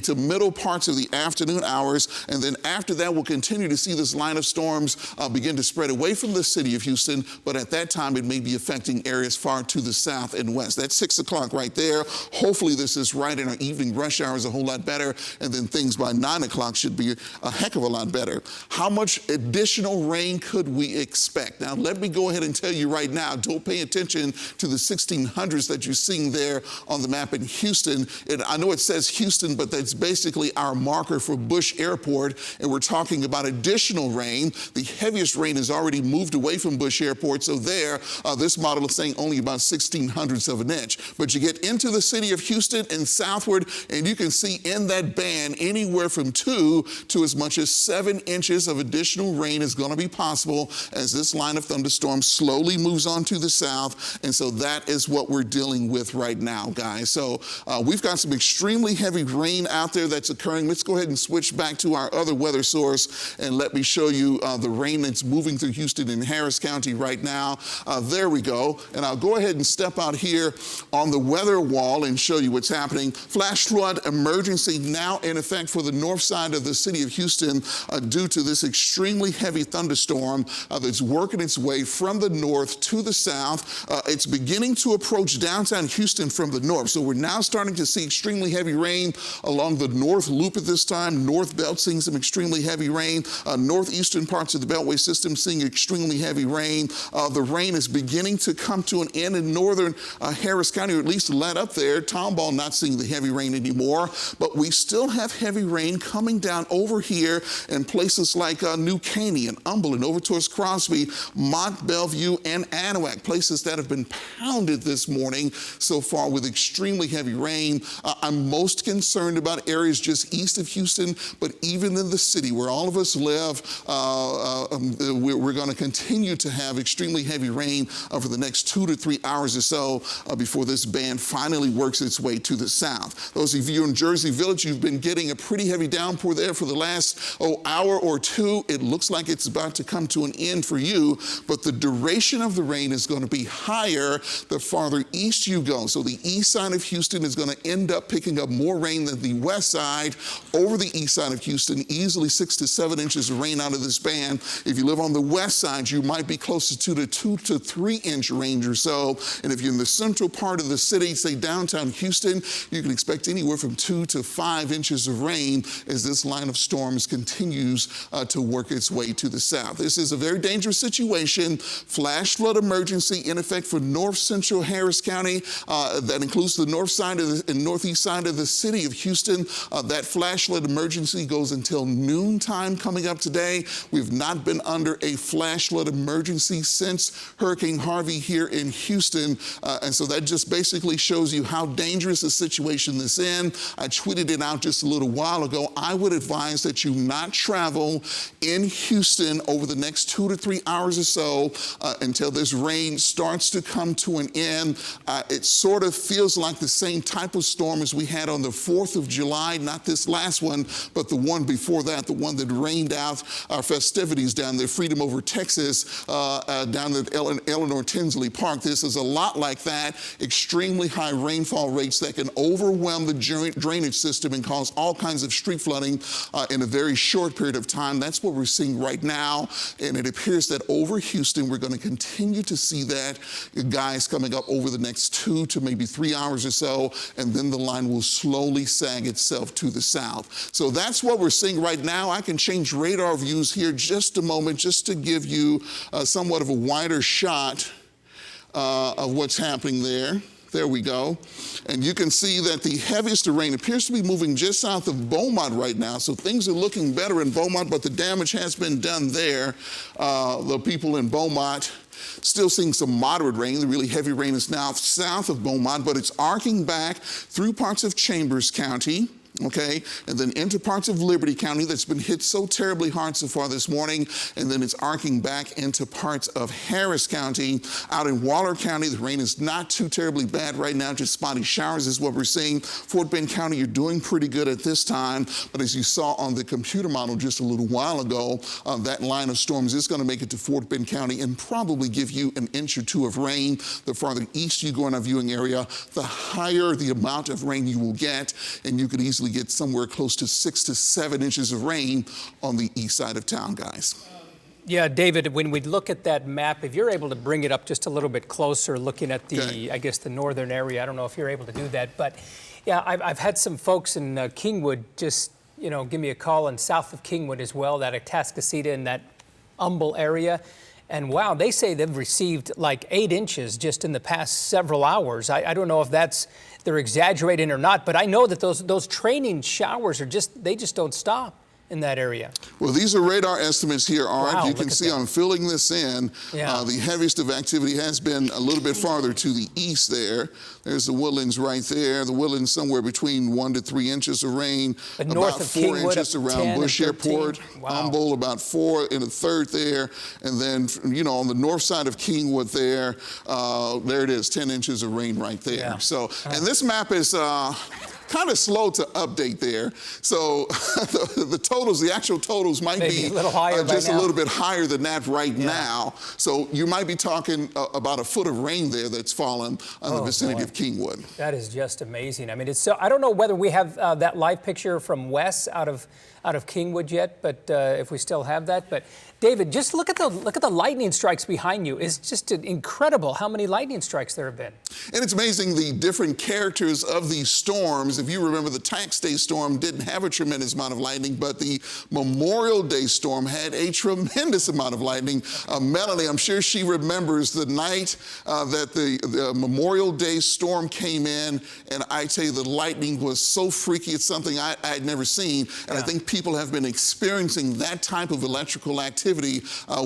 to middle parts of the afternoon hours. And then after that, we'll continue to see this line of storms begin to spread away from the city of Houston. But at that time, it may be affecting areas far to the south and west. That's 6 o'clock right there. Hopefully this is right, and our evening rush hour is a whole lot better. And then things by 9 o'clock should be a heck of a lot better. How much additional rain could we expect? Now, let me go ahead and tell you right now, don't pay attention to the 1600s that you're seeing there on the map in Houston. And I know it says Houston, but that's basically our marker for Bush Airport. And we're talking about additional rain. The heaviest rain has already moved away from Bush Airport. So there, this model is saying only about 1600ths of an inch. But you get into the city of Houston and southward, and you can see in that band anywhere from 2 to as much as 7 inches of additional rain is going to be possible as this line of thunderstorms slowly moves on to the south. And so that is what we're dealing with right now, guys. So we've got some extremely heavy rain out there that's occurring. Let's go ahead and switch back to our other weather source, and let me show you the rain that's moving through Houston and Harris County right now. There we go. And I'll go ahead and step out here on the weather wall and show you what's happening. Flash flood emergency now in effect for the north side of the city of Houston due to this extremely heavy thunderstorm that's working its way from the north to the south. It's beginning to approach downtown Houston from the north. So we're now starting to see extremely heavy rain along the north loop at this time. North belt seeing some extremely heavy rain. Northeastern parts of the Beltway system seeing extremely heavy rain. The rain is beginning to come to an end in northern Harris County, or at least let up there. Tomball not seeing the heavy rain anymore, but we still have heavy rain coming down over here in places like New Caney and Umberland, over towards Crosby, Mont Bellevue, and Anahuac, places that have been pounded this morning. So so far with extremely heavy rain. I'm most concerned about areas just east of Houston, but even in the city where all of us live, we're going to continue to have extremely heavy rain for the next 2 to 3 hours or so before this band finally works its way to the south. Those of you in Jersey Village, you've been getting a pretty heavy downpour there for the last hour or two. It looks like it's about to come to an end for you, but the duration of the rain is going to be higher the farther east you go. So the east side of Houston is going to end up picking up more rain than the west side. Over the east side of Houston, easily 6 to 7 inches of rain out of this band. If you live on the west side, you might be closer to the 2 to 3 inch range or so. And if you're in the central part of the city, say downtown Houston, you can expect anywhere from 2 to 5 inches of rain as this line of storms continues to work its way to the south. This is a very dangerous situation. Flash flood emergency in effect for north central Harris County. That includes the north side and northeast side of the city of Houston. That flash flood emergency goes until noontime coming up today. We've not been under a flash flood emergency since Hurricane Harvey here in Houston. And so that just basically shows you how dangerous a situation this is. I tweeted it out just a little while ago. I would advise that you not travel in Houston over the next 2 to 3 hours or so until this rain starts to come to an end. It sort of feels like the same type of storm as we had on the 4th of July, not this last one, but the one before that, the one that rained out our festivities down there, Freedom Over Texas, down at Eleanor Tinsley Park. This is a lot like that. Extremely high rainfall rates that can overwhelm the drainage system and cause all kinds of street flooding in a very short period of time. That's what we're seeing right now. And it appears that over Houston, we're going to continue to see that, guys, coming up over the next 2 to maybe 3 hours or so, and then the line will slowly sag itself to the south. So that's what we're seeing right now. I can change radar views here just a moment, just to give you somewhat of a wider shot of what's happening there. There we go. And you can see that the heaviest of rain appears to be moving just south of Beaumont right now. So things are looking better in Beaumont, but the damage has been done there. The people in Beaumont still seeing some moderate rain. The really heavy rain is now south of Beaumont, but it's arcing back through parts of Chambers County. Okay, and then into parts of Liberty County that's been hit so terribly hard so far this morning, and then it's arcing back into parts of Harris County. Out in Waller County, the rain is not too terribly bad right now, just spotty showers is what we're seeing. Fort Bend County, you're doing pretty good at this time, but as you saw on the computer model just a little while ago, that line of storms is going to make it to Fort Bend County and probably give you an inch or two of rain. The farther east you go in our viewing area, the higher the amount of rain you will get, and you could easily get somewhere close to 6 to 7 inches of rain on the east side of town, guys. Yeah, David, when we look at that map, if you're able to bring it up just a little bit closer, looking at the, I guess, the northern area, I don't know if you're able to do that, but yeah, I've had some folks in Kingwood just, give me a call, and south of Kingwood as well, that Atascocita in that Humble area. And wow, they say they've received like 8 inches just in the past several hours. I don't know if they're exaggerating or not, but I know that those training showers they just don't stop in that area. Well, these are radar estimates here, Art. Wow, you can see I'm filling this in. Yeah. The heaviest of activity has been a little bit farther to the east there. There's the Woodlands right there. The Woodlands somewhere between 1 to 3 inches of rain. But about 4 inches around Bush Airport. Wow. Humble, about 4 and a third there. And then, on the north side of Kingwood there it is, 10 inches of rain right there. Yeah. So, and this map is kind of slow to update there. So the actual totals might maybe be a little higher just a little bit higher than that right now. So you might be talking about a foot of rain there that's fallen on the vicinity of Kingwood. That is just amazing. I mean, I don't know whether we have that live picture from Wes out of Kingwood yet, but if we still have that. But David, just look at the lightning strikes behind you. It's just incredible how many lightning strikes there have been. And it's amazing the different characters of these storms. If you remember, the Tax Day storm didn't have a tremendous amount of lightning, but the Memorial Day storm had a tremendous amount of lightning. Melanie, I'm sure she remembers the night that the Memorial Day storm came in, and I tell you, the lightning was so freaky. It's something I had never seen, and I think people people have been experiencing that type of electrical activity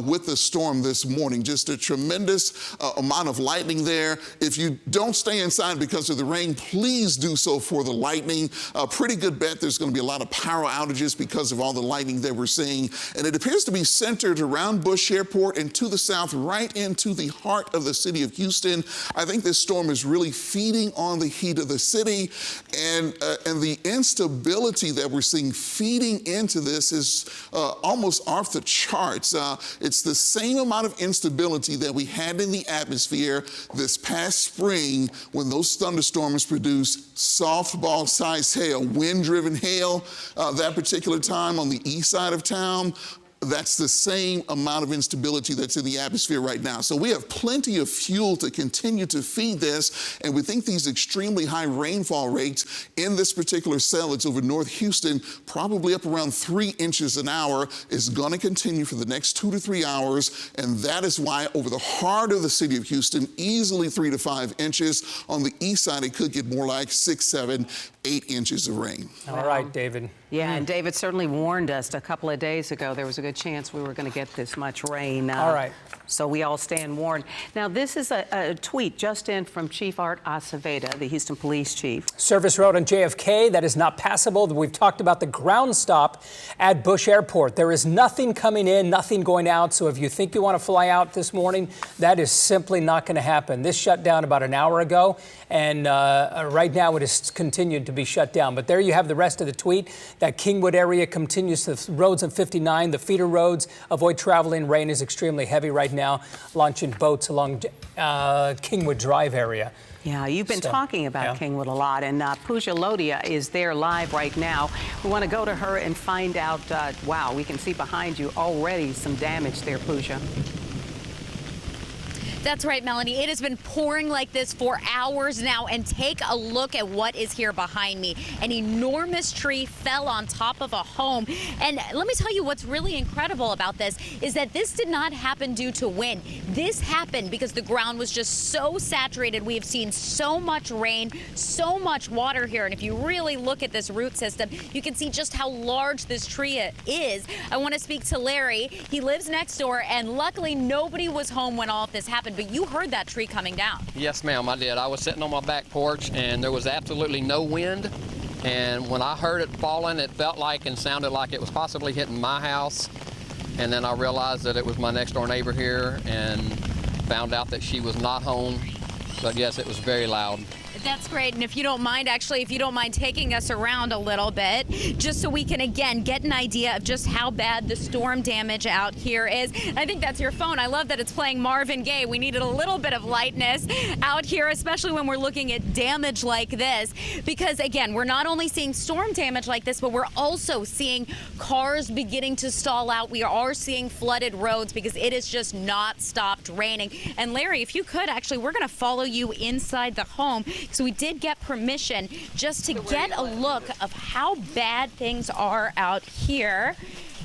with the storm this morning. Just a tremendous amount of lightning there. If you don't stay inside because of the rain, please do so for the lightning. A pretty good bet there's going to be a lot of power outages because of all the lightning that we're seeing. And it appears to be centered around Bush Airport and to the south, right into the heart of the city of Houston. I think this storm is really feeding on the heat of the city, and the instability that we're seeing feeding into this is almost off the charts. It's the same amount of instability that we had in the atmosphere this past spring when those thunderstorms produced softball-sized hail, wind-driven hail that particular time on the east side of town. That's the same amount of instability that's in the atmosphere right now. So we have plenty of fuel to continue to feed this, and we think these extremely high rainfall rates in this particular cell, it's over North Houston, probably up around 3 inches an hour, is going to continue for the next 2 to 3 hours, and that is why over the heart of the city of Houston, easily 3 to 5 inches. On the east side, it could get more like 6, 7, 8 inches of rain. All right, David. Yeah, and David certainly warned us a couple of days ago there was a good chance we were going to get this much rain. All right. So we all stand warned. Now, this is a tweet just in from Chief Art Aceveda, the Houston Police Chief. Service road on JFK that is not passable. We've talked about the ground stop at Bush Airport. There is nothing coming in, nothing going out. So if you think you want to fly out this morning, that is simply not going to happen. This shut down about an hour ago, and right now it has continued to be shut down. But there you have the rest of the tweet. That Kingwood area continues to the roads on 59, the feeder roads. Avoid traveling. Rain is extremely heavy right now. Launching boats along Kingwood Drive area. Yeah, you've been talking about Kingwood a lot, and Pooja Lodia is there live right now. We want to go to her and find out, wow, we can see behind you already some damage there, Pooja. That's right, Melanie. It has been pouring like this for hours now, and take a look at what is here behind me. An enormous tree fell on top of a home. And let me tell you what's really incredible about this is that this did not happen due to wind. This happened because the ground was just so saturated. We have seen so much rain, so much water here. And if you really look at this root system, you can see just how large this tree is. I want to speak to Larry. He lives next door, and luckily nobody was home when all of this happened. But you heard that tree coming down. Yes, ma'am, I did. I was sitting on my back porch, and there was absolutely no wind. And when I heard it falling, it felt like and sounded like it was possibly hitting my house. And then I realized that it was my next door neighbor here, and found out that she was not home. But yes, it was very loud. That's great. And if you don't mind, actually, if you don't mind taking us around a little bit, just so we can, again, get an idea of just how bad the storm damage out here is. I think that's your phone. I love that it's playing Marvin Gaye. We needed a little bit of lightness out here, especially when we're looking at damage like this. Because, again, we're not only seeing storm damage like this, but we're also seeing cars beginning to stall out. We are seeing flooded roads because it has just not stopped raining. And, Larry, if you could, actually, we're going to follow you inside the home. So we did get permission just to get a look of how bad things are out here.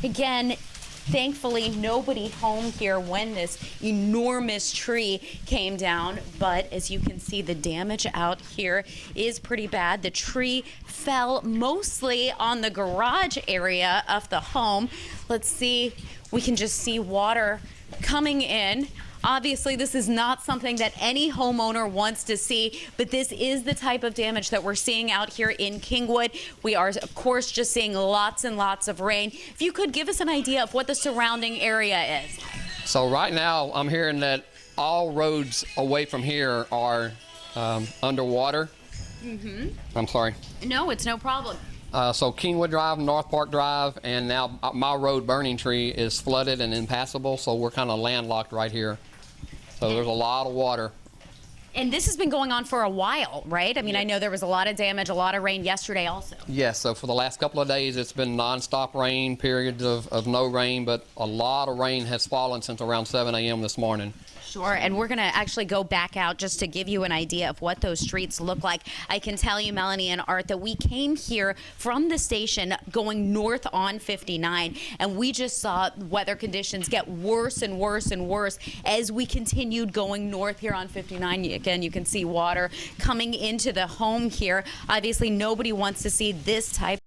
Again, thankfully, nobody home here when this enormous tree came down. But as you can see, the damage out here is pretty bad. The tree fell mostly on the garage area of the home. Let's see, we can just see water coming in. Obviously, this is not something that any homeowner wants to see, but this is the type of damage that we're seeing out here in Kingwood. We are, of course, just seeing lots and lots of rain. If you could give us an idea of what the surrounding area is. So right now, I'm hearing that all roads away from here are underwater. I'm sorry. No, it's no problem. So Kingwood Drive, North Park Drive, and now my road, Burning Tree, is flooded and impassable, so we're kind of landlocked right here. So there's a lot of water. And this has been going on for a while, right? I mean, I know there was a lot of damage, a lot of rain yesterday also. Yes, so for the last couple of days, it's been nonstop rain, periods of no rain, but a lot of rain has fallen since around 7 a.m. this morning. Sure, and we're going to actually go back out just to give you an idea of what those streets look like. I can tell you, Melanie and Art, that we came here from the station going north on 59, and we just saw weather conditions get worse and worse and worse as we continued going north here on 59. Again, you can see water coming into the home here. Obviously, nobody wants to see this type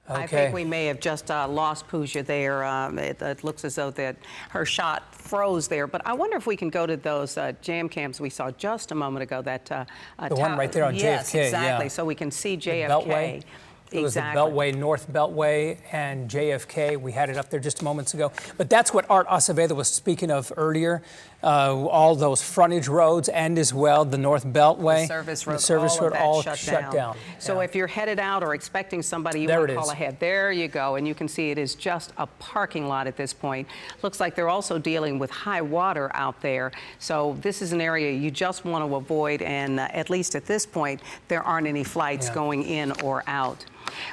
I think we may have just lost Pooja there. It looks as though that her shot froze there. But I wonder if we can go to those jam cams we saw just a moment ago. That the one right there on JFK. Yes, exactly. Yeah. So we can see JFK. Beltway. It was the Beltway, North Beltway, and JFK. We had it up there just moments ago. But that's what Art Acevedo was speaking of earlier. All those frontage roads and as well the North Beltway. The service road, all shut down. So if you're headed out or expecting somebody, you want to call ahead. There you go. And you can see it is just a parking lot at this point. Looks like they're also dealing with high water out there. So this is an area you just want to avoid. And at least at this point, there aren't any flights going in or out.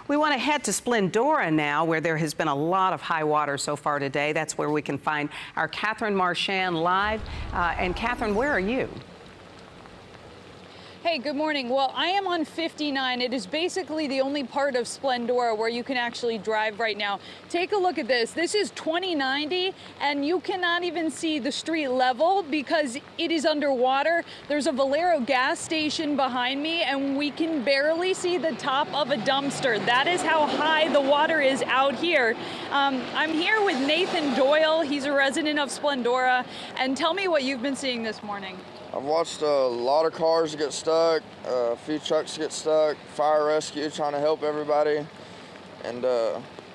We want to head to Splendora now, where there has been a lot of high water so far today. That's where we can find our Catherine Marchand live. And Catherine, where are you? Hey, good morning. Well, I am on 59. It is basically the only part of Splendora where you can actually drive right now. Take a look at this. This is 2090, and you cannot even see the street level because it is underwater. There's a Valero gas station behind me, and we can barely see the top of a dumpster. That is how high the water is out here. I'm here with Nathan Doyle. He's a resident of Splendora. And tell me what you've been seeing this morning. I've watched a lot of cars get stuck, a few trucks get stuck, fire rescue, trying to help everybody. And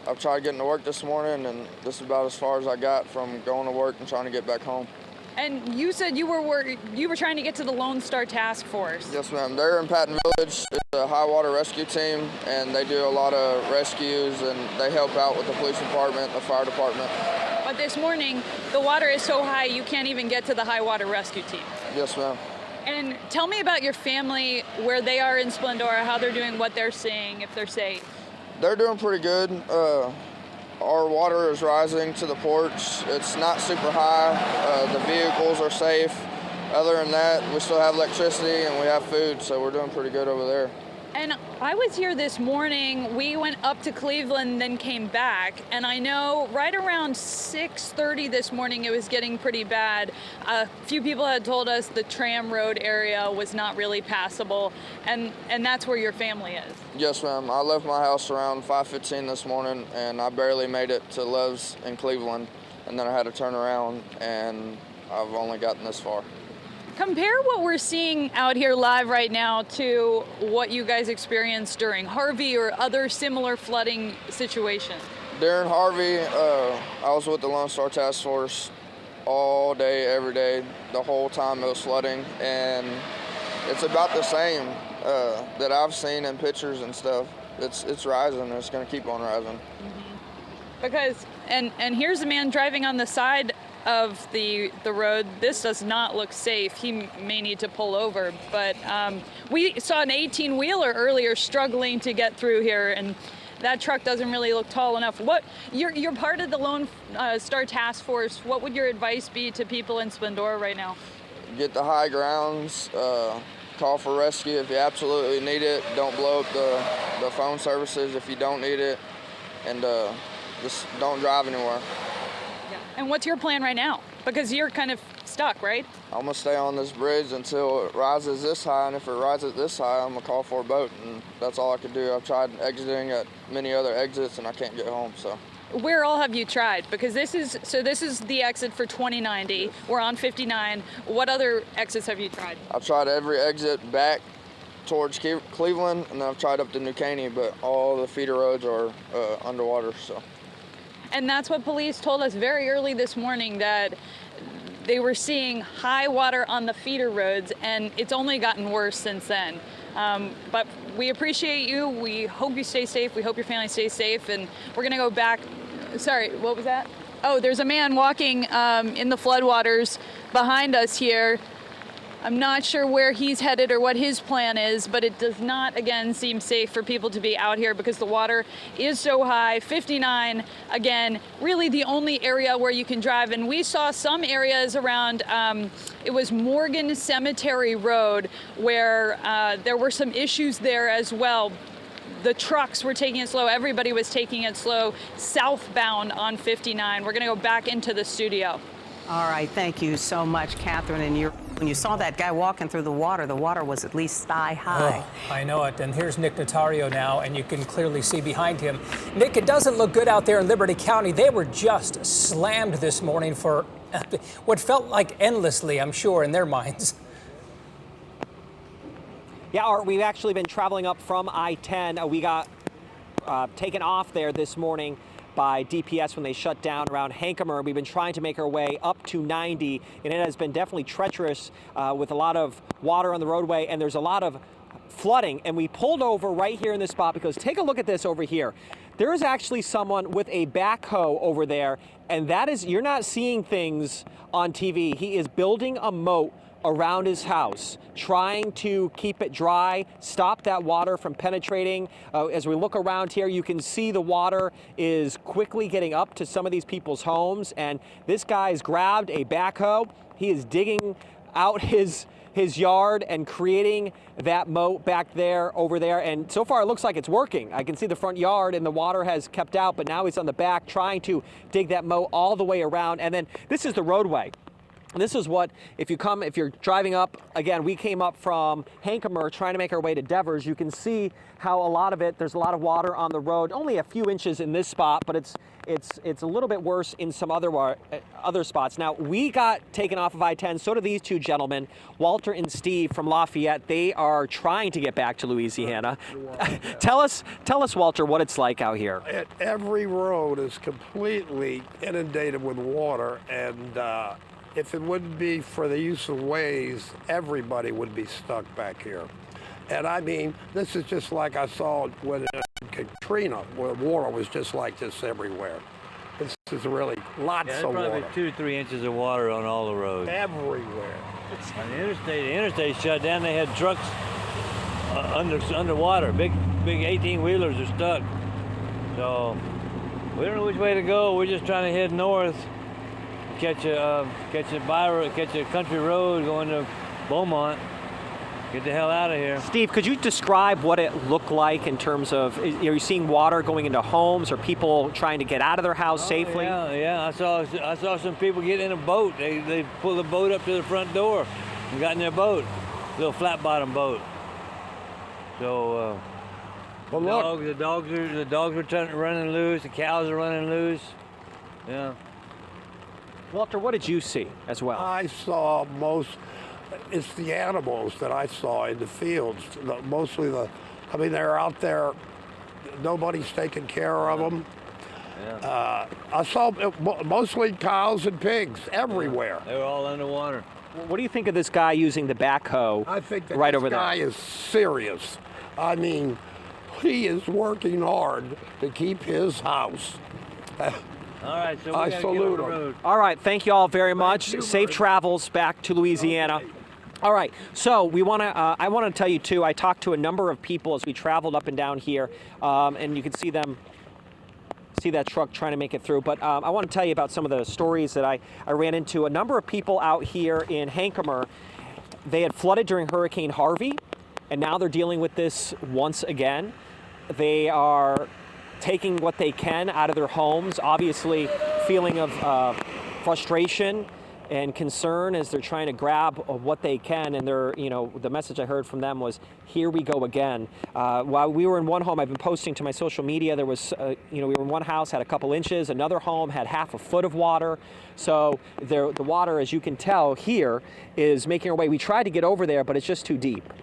I've tried getting to work this morning, and this is about as far as I got from going to work and trying to get back home. And you said you were trying to get to the Lone Star Task Force. Yes, ma'am. They're in Patton Village. It's a high water rescue team, and they do a lot of rescues, and they help out with the police department, the fire department. But this morning, the water is so high you can't even get to the high water rescue team. Yes, ma'am. And tell me about your family, where they are in Splendora, how they're doing, what they're seeing, if they're safe. They're doing pretty good. Our water is rising to the porch. It's not super high. The vehicles are safe. Other than that, we still have electricity and we have food, so we're doing pretty good over there. And I was here this morning. We went up to Cleveland, then came back. And I know right around 6:30 this morning, it was getting pretty bad. A few people had told us the Tram Road area was not really passable. And that's where your family is. Yes, ma'am. I left my house around 5:15 this morning, and I barely made it to Love's in Cleveland. And then I had to turn around, and I've only gotten this far. Compare what we're seeing out here live right now to what you guys experienced during Harvey or other similar flooding situations. During Harvey, I was with the Lone Star Task Force all day, every day, the whole time it was flooding, and it's about the same that I've seen in pictures and stuff. It's rising, and it's going to keep on rising. Because, and here's a man driving on the side of the road. This does not look safe. He may need to pull over, but we saw an 18-wheeler earlier struggling to get through here, and that truck doesn't really look tall enough. You're part of the Lone Star Task Force. What would your advice be to people in Splendora right now? Get the high grounds, call for rescue if you absolutely need it. Don't blow up the phone services if you don't need it, and just don't drive anywhere. And what's your plan right now? Because you're kind of stuck, right? I'm gonna stay on this bridge until it rises this high, and if it rises this high, I'm gonna call for a boat, and that's all I can do. I've tried exiting at many other exits, and I can't get home, so. Where all have you tried? Because this is the exit for 2090. We're on 59. What other exits have you tried? I've tried every exit back towards Cleveland, and then I've tried up to New Caney, but all the feeder roads are underwater, so. And that's what police told us very early this morning, that they were seeing high water on the feeder roads, and it's only gotten worse since then. But we appreciate you. We hope you stay safe. We hope your family stays safe. And we're going to go back. Sorry, what was that? Oh, there's a man walking in the floodwaters behind us here. I'm not sure where he's headed or what his plan is, but it does not, again, seem safe for people to be out here because the water is so high. 59, again, really the only area where you can drive. And we saw some areas around, it was Morgan Cemetery Road, where there were some issues there as well. The trucks were taking it slow. Everybody was taking it slow southbound on 59. We're going to go back into the studio. All right. Thank you so much, Catherine. And you're When you saw that guy walking through the water was at least thigh high. Oh, I know it. And here's Nick Notario now, and you can clearly see behind him. Nick, it doesn't look good out there in Liberty County. They were just slammed this morning for what felt like endlessly, I'm sure, in their minds. Yeah, Art, we've actually been traveling up from I-10. We got taken off there this morning by DPS when they shut down around Hankomer. We've been trying to make our way up to 90, and it has been definitely treacherous with a lot of water on the roadway, and there's a lot of flooding. And we pulled over right here in this spot because take a look at this over here. There is actually someone with a backhoe over there, and that is, you're not seeing things on TV. He is building a moat around his house, trying to keep it dry, stop that water from penetrating. As we look around here, you can see the water is quickly getting up to some of these people's homes, and this guy's grabbed a backhoe. He is digging out his yard and creating that moat back there, over there, and so far it looks like it's working. I can see the front yard and the water has kept out, but now he's on the back trying to dig that moat all the way around. And then this is the roadway. This is what, if you're driving up, again, we came up from Hankomer trying to make our way to Devers. You can see how a lot of it, there's a lot of water on the road, only a few inches in this spot, but it's a little bit worse in some other spots. Now, we got taken off of I-10, so do these two gentlemen, Walter and Steve from Lafayette. They are trying to get back to Louisiana. Tell us, Walter, what it's like out here. Every road is completely inundated with water, and if it wouldn't be for the use of Waze, everybody would be stuck back here. And I mean, this is just like I saw when Katrina, where water was just like this everywhere. This is really lots of water. Probably 2 to 3 inches of water on all the roads. Everywhere. On the interstate shut down. They had trucks underwater. Big 18-wheelers are stuck. So we don't know which way to go. We're just trying to head north. Catch a country road going to Beaumont. Get the hell out of here. Steve, could you describe what it looked like in terms of, are you seeing water going into homes or people trying to get out of their house safely? Yeah. I saw some people get in a boat. They pulled the boat up to the front door and got in their boat, little flat bottom boat. So the dogs are running loose. The cows are running loose. Yeah. Walter, what did you see as well? I saw it's the animals that I saw in the fields. Mostly they're out there, nobody's taking care of them. Yeah. I saw mostly cows and pigs everywhere. They were all underwater. What do you think of this guy using the backhoe I think that right this over there? guy is serious. I mean, he is working hard to keep his house. All right, so I salute him. All right, thank you all very much. Safe travels back to Louisiana. Okay. All right, so I want to tell you too, I talked to a number of people as we traveled up and down here, and you can see that truck trying to make it through. But I want to tell you about some of the stories that I ran into. A number of people out here in Hankomer, they had flooded during Hurricane Harvey, and now they're dealing with this once again. They are taking what they can out of their homes, obviously feeling of frustration and concern as they're trying to grab what they can. And the message I heard from them was, here we go again. While we were in one home, I've been posting to my social media, there was, we were in one house, had a couple inches, another home had half a foot of water. So the water, as you can tell here, is making our way. We tried to get over there, but it's just too deep.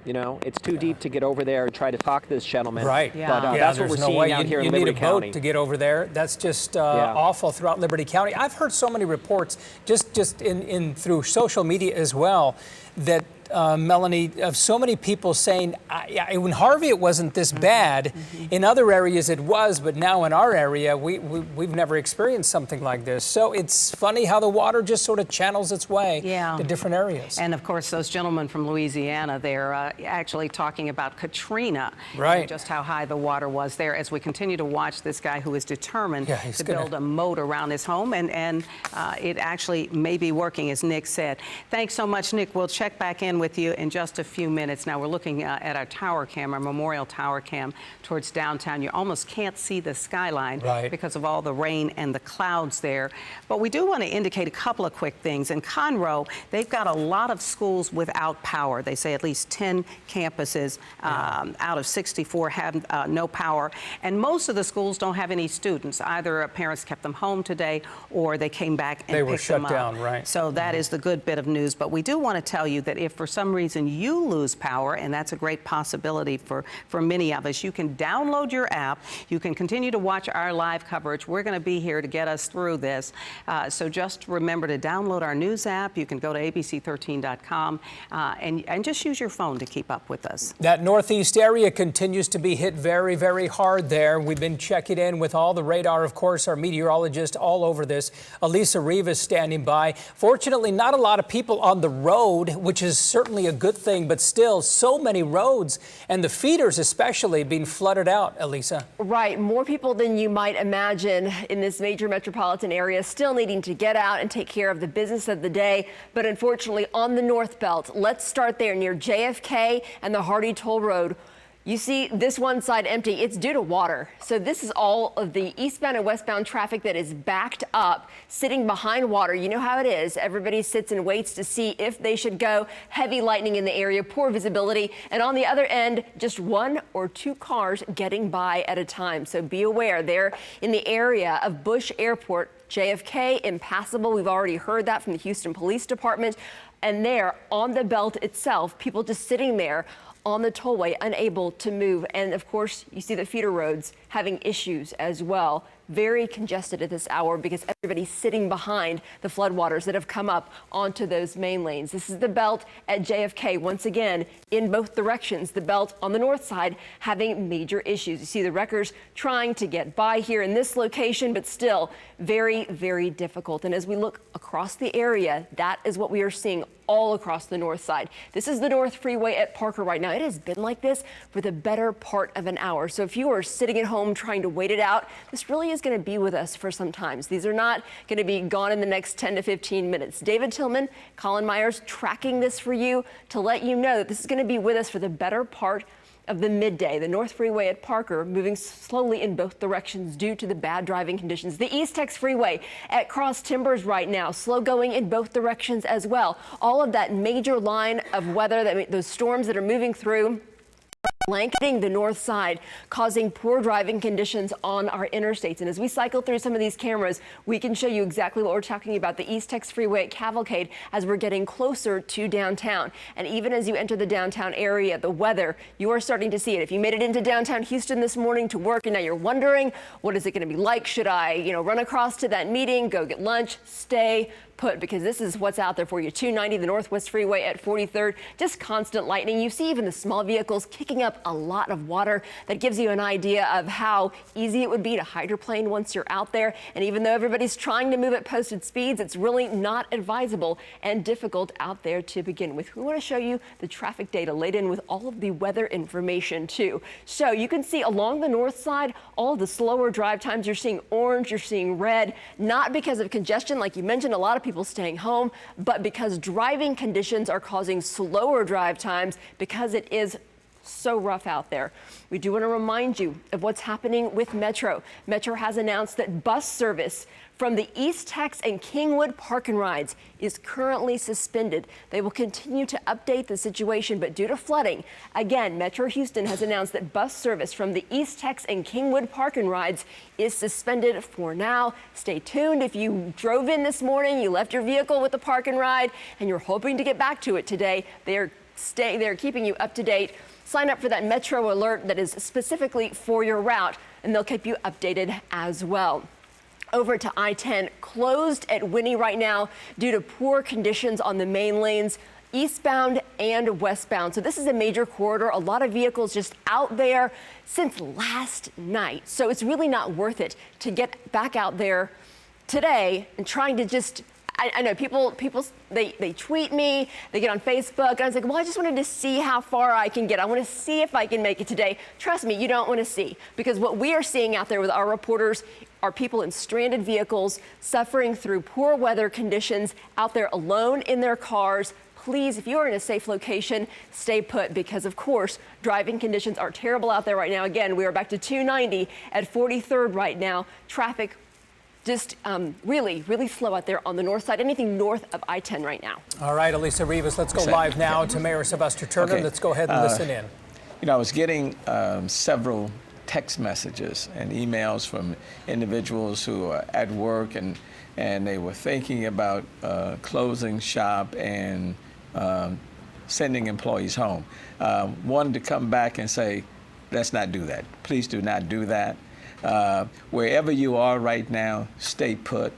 It's too deep to get over there and try to talk to this gentleman. Right. Yeah. But that's what we're seeing down here in Liberty County. You need a boat to get over there. That's just awful throughout Liberty County. I've heard so many reports, just in through social media as well, that Melanie, of so many people saying, in Harvey it wasn't this bad. Mm-hmm. In other areas it was, but now in our area we've never experienced something like this. So it's funny how the water just sort of channels its way to different areas. And of course, those gentlemen from Louisiana, they're actually talking about Katrina, and just how high the water was there. As we continue to watch this guy who is determined to build a moat around his home, and it actually may be working, as Nick said. Thanks so much, Nick. We'll check back in with you in just a few minutes. Now we're looking at our tower cam, our Memorial Tower cam towards downtown. You almost can't see the skyline because of all the rain and the clouds there. But we do want to indicate a couple of quick things. In Conroe, they've got a lot of schools without power. They say at least 10 campuses out of 64 have no power. And most of the schools don't have any students. Either parents kept them home today or they came back and picked them up. They were shut down, right. So that is the good bit of news. But we do want to tell you that if for some reason you lose power, and that's a great possibility for many of us, you can download your app. You can continue to watch our live coverage. We're going to be here to get us through this. So just remember to download our news app. You can go to abc13.com and just use your phone to keep up with us. That northeast area continues to be hit very, very hard there. We've been checking in with all the radar, of course, our meteorologist all over this. Elisa Rivas standing by. Fortunately, not a lot of people on the road, which is certainly a good thing, but still so many roads and the feeders especially being flooded out, Elisa. Right. More people than you might imagine in this major metropolitan area still needing to get out and take care of the business of the day. But unfortunately, on the North Belt, let's start there near JFK and the Hardy Toll Road. You see this one side empty. It's due to water. So this is all of the eastbound and westbound traffic that is backed up, sitting behind water. You know how it is. Everybody sits and waits to see if they should go. Heavy lightning in the area, poor visibility. And on the other end, just one or two cars getting by at a time. So be aware there in the area of Bush Airport, JFK, impassable. We've already heard that from the Houston Police Department. And there on the belt itself, people just sitting there on the tollway, unable to move. And of course, you see the feeder roads having issues as well. Very congested at this hour because everybody's sitting behind the floodwaters that have come up onto those main lanes. This is the belt at JFK. Once again, in both directions, the belt on the north side having major issues. You see the wreckers trying to get by here in this location, but still very, very difficult. And as we look across the area, that is what we are seeing all across the north side. This is the North Freeway at Parker right now. It has been like this for the better part of an hour. So if you are sitting at home trying to wait it out, this really is going to be with us for some time. These are not going to be gone in the next 10 to 15 minutes. David Tillman, Colin Myers tracking this for you to let you know that this is going to be with us for the better part of the midday. The North Freeway at Parker moving slowly in both directions due to the bad driving conditions. The East Tex Freeway at Cross Timbers right now, slow going in both directions as well. All of that major line of weather, those storms that are moving through, blanketing the north side, causing poor driving conditions on our interstates. And as we cycle through some of these cameras, we can show you exactly what we're talking about. The East Tex Freeway at Cavalcade as we're getting closer to downtown. And even as you enter the downtown area, the weather, you are starting to see it. If you made it into downtown Houston this morning to work and now you're wondering, what is it going to be like? Should I, run across to that meeting, go get lunch, stay put, because this is what's out there for you. 290, the Northwest Freeway at 43rd, just constant lightning. You see even the small vehicles kicking up a lot of water. That gives you an idea of how easy it would be to hydroplane once you're out there. And even though everybody's trying to move at posted speeds, it's really not advisable and difficult out there to begin with. We want to show you the traffic data laid in with all of the weather information too. So you can see along the north side, all of the slower drive times. You're seeing orange, you're seeing red, not because of congestion, like you mentioned, a lot of people staying home, but because driving conditions are causing slower drive times because it is so rough out there. We do want to remind you of what's happening with Metro. Metro has announced that bus service from the East Tex and Kingwood Park and Rides is currently suspended. They will continue to update the situation, but due to flooding, again, Metro Houston has announced that bus service from the East Tex and Kingwood Park and Rides is suspended for now. Stay tuned. If you drove in this morning, you left your vehicle with the park and ride, and you're hoping to get back to it today, they're keeping you up to date. Sign up for that Metro alert that is specifically for your route, and they'll keep you updated as well. Over to I-10, closed at Winnie right now due to poor conditions on the main lanes, eastbound and westbound. So this is a major corridor. A lot of vehicles just out there since last night. So it's really not worth it to get back out there today and trying to just, I know people, they tweet me, they get on Facebook, and I was like, well, I just wanted to see how far I can get. I want to see if I can make it today. Trust me, you don't want to see, because what we are seeing out there with our reporters are people in stranded vehicles suffering through poor weather conditions, out there alone in their cars, please, if you are in a safe location, stay put because, of course, driving conditions are terrible out there right now. Again, we are back to 290 at 43rd right now. Traffic just really, really slow out there on the north side, anything north of I-10 right now. All right, Elisa Rivas, let's go live now to Mayor Sylvester Turner. Okay. Let's go ahead and listen in. You know, I was getting several text messages and emails from individuals who are at work and they were thinking about closing shop and sending employees home. Wanted to come back and say, let's not do that. Please do not do that. Wherever you are right now, stay put.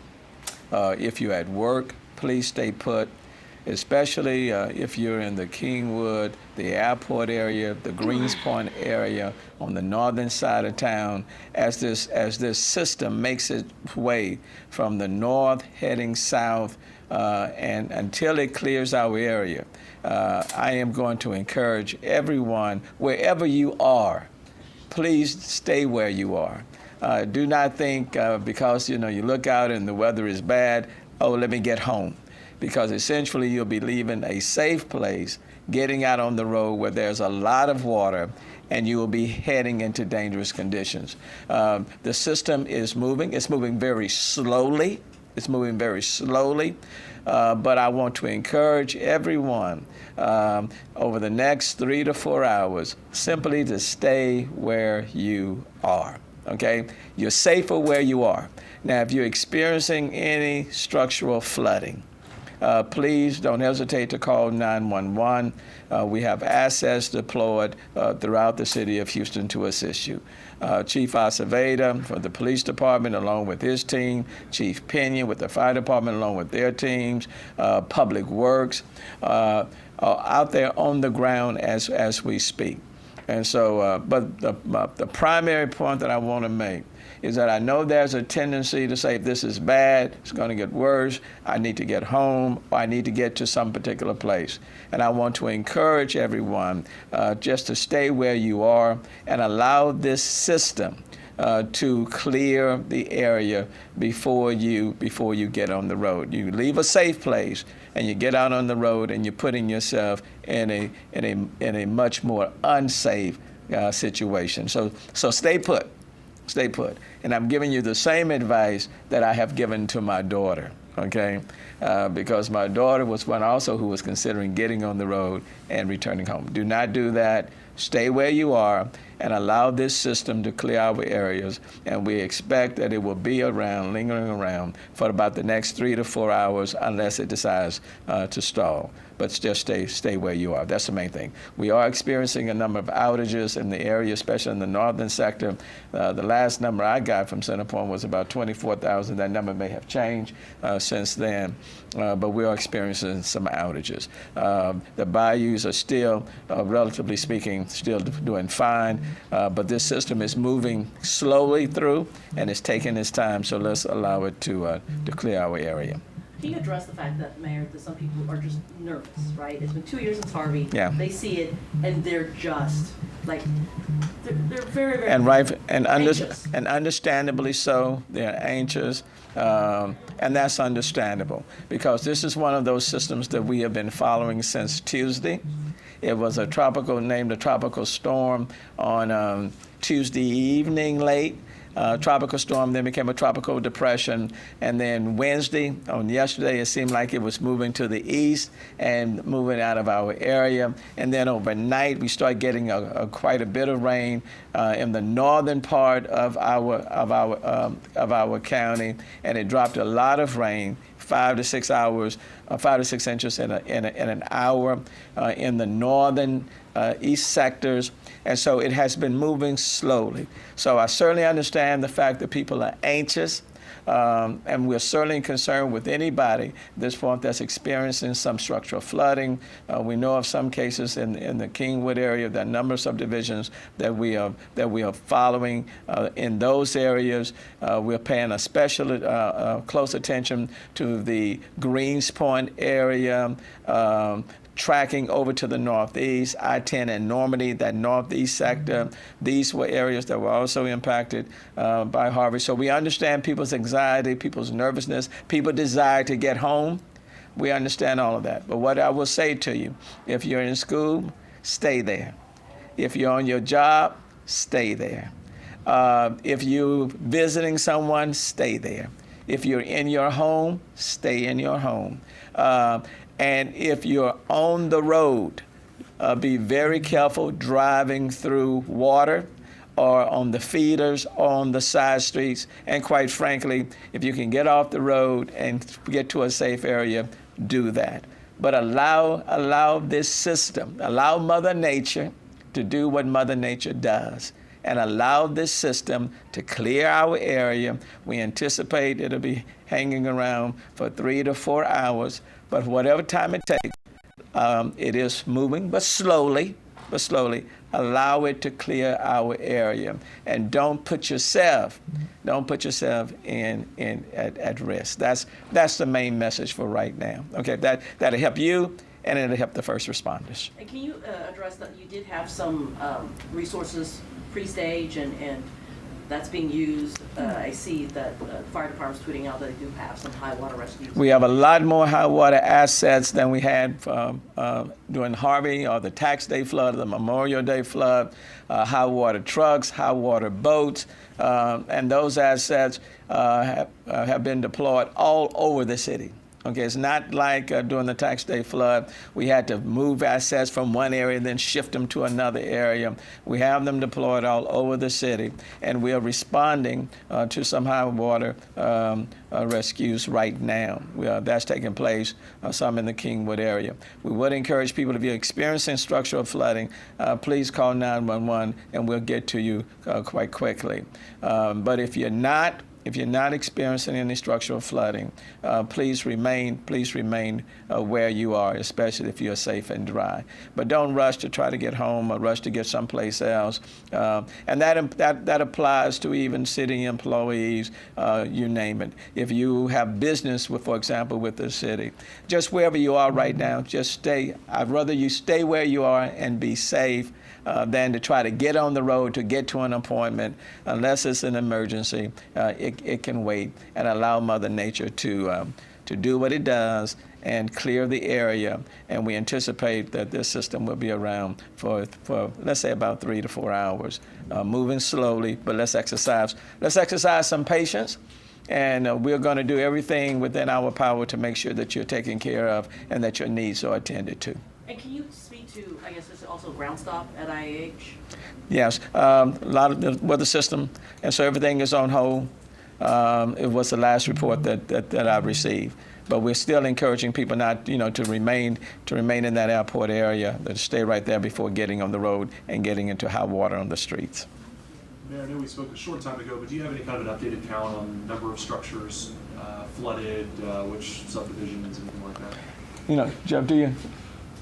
If you're at work, please stay put, especially if you're in the Kingwood, the airport area, the Greenspoint area, on the northern side of town, as this system makes its way from the north heading south and until it clears our area. I am going to encourage everyone, wherever you are, please stay where you are. Do not think because you look out and the weather is bad, oh, let me get home. Because essentially you'll be leaving a safe place, getting out on the road where there's a lot of water, and you will be heading into dangerous conditions. The system is moving. It's moving very slowly. It's moving very slowly. But I want to encourage everyone over the next 3 to 4 hours simply to stay where you are. Okay? You're safer where you are. Now, if you're experiencing any structural flooding, please don't hesitate to call 911. We have assets deployed throughout the city of Houston to assist you. Chief Aceveda from the police department along with his team, Chief Pena with the fire department along with their teams, Public Works, out there on the ground as we speak. And so, but the primary point that I want to make is that I know there's a tendency to say, if this is bad, it's going to get worse, I need to get home, or I need to get to some particular place. And I want to encourage everyone just to stay where you are and allow this system to clear the area before you get on the road. You leave a safe place and you get out on the road and you're putting yourself in a much more unsafe situation. So stay put. Stay put. And I'm giving you the same advice that I have given to my daughter, okay? Because my daughter was one also who was considering getting on the road and returning home. Do not do that. Stay where you are and allow this system to clear our areas. And we expect that it will be around, lingering around for about the next 3 to 4 hours unless it decides to stall. But just stay where you are. That's the main thing. We are experiencing a number of outages in the area, especially in the northern sector. The last number I got from Centerpoint was about 24,000. That number may have changed since then, but we are experiencing some outages. The bayous are still, relatively speaking, still doing fine, but this system is moving slowly through, and it's taking its time, so let's allow it to clear our area. Can you address the fact that, Mayor, that some people are just nervous, right? It's been 2 years since Harvey. Yeah. They see it, and they're just, like, they're very, very anxious. And understandably so, they're anxious, and that's understandable, because this is one of those systems that we have been following since Tuesday. It was named a tropical storm on Tuesday evening late. Tropical storm, then became a tropical depression, and then yesterday, it seemed like it was moving to the east and moving out of our area, and then overnight we started getting quite a bit of rain in the northern part of our county, and it dropped a lot of rain. 5 to 6 inches in an hour in the northern east sectors. And so it has been moving slowly. So I certainly understand the fact that people are anxious. And we're certainly concerned with anybody at this point that's experiencing some structural flooding. We know of some cases in the Kingwood area. There are a number of subdivisions that we are following in those areas. We're paying a special close attention to the Greenspoint area. Tracking over to the northeast, I-10 and Normandy, that northeast sector. These were areas that were also impacted by Harvey. So we understand people's anxiety, people's nervousness, people's desire to get home. We understand all of that. But what I will say to you, if you're in school, stay there. If you're on your job, stay there. If you're visiting someone, stay there. If you're in your home, stay in your home. And if you're on the road, be very careful driving through water or on the feeders, or on the side streets. And quite frankly, if you can get off the road and get to a safe area, do that. But allow this system, allow Mother Nature to do what Mother Nature does, and allow this system to clear our area. We anticipate it'll be hanging around for 3 to 4 hours, but whatever time it takes, it is moving, but slowly, allow it to clear our area. And don't put yourself at risk. That's the main message for right now. Okay, that'll help you, and it'll help the first responders. And can you address that you did have some resources pre-stage and that's being used? I see that fire department's tweeting out that they do have some high water rescues. We have a lot more high water assets than we had during Harvey or the Tax Day flood, the Memorial Day flood, high water trucks, high water boats, and those assets have been deployed all over the city. Okay, it's not like during the Tax Day flood, we had to move assets from one area and then shift them to another area. We have them deployed all over the city, and we are responding to some high water rescues right now. That's taking place, some in the Kingwood area. We would encourage people, if you're experiencing structural flooding, please call 911 and we'll get to you quite quickly. But if you're not experiencing any structural flooding, please remain where you are, especially if you're safe and dry. But don't rush to try to get home or rush to get someplace else. And that applies to even city employees, you name it. If you have business with, for example, with the city, just wherever you are right now, just stay. I'd rather you stay where you are and be safe than to try to get on the road to get to an appointment. Unless it's an emergency, it can wait, and allow Mother Nature to do what it does and clear the area. And we anticipate that this system will be around for let's say about 3 to 4 hours, moving slowly. But let's exercise some patience. And we're going to do everything within our power to make sure that you're taken care of and that your needs are attended to. And can you speak to, I guess, this is also ground stop at IAH? Yes, a lot of the weather system, and so everything is on hold. It was the last report that I received. But we're still encouraging people not, to remain in that airport area, to stay right there before getting on the road and getting into high water on the streets. Mayor, I know we spoke a short time ago, but do you have any kind of an updated count on number of structures flooded, which subdivisions, anything like that? Jeff, do you?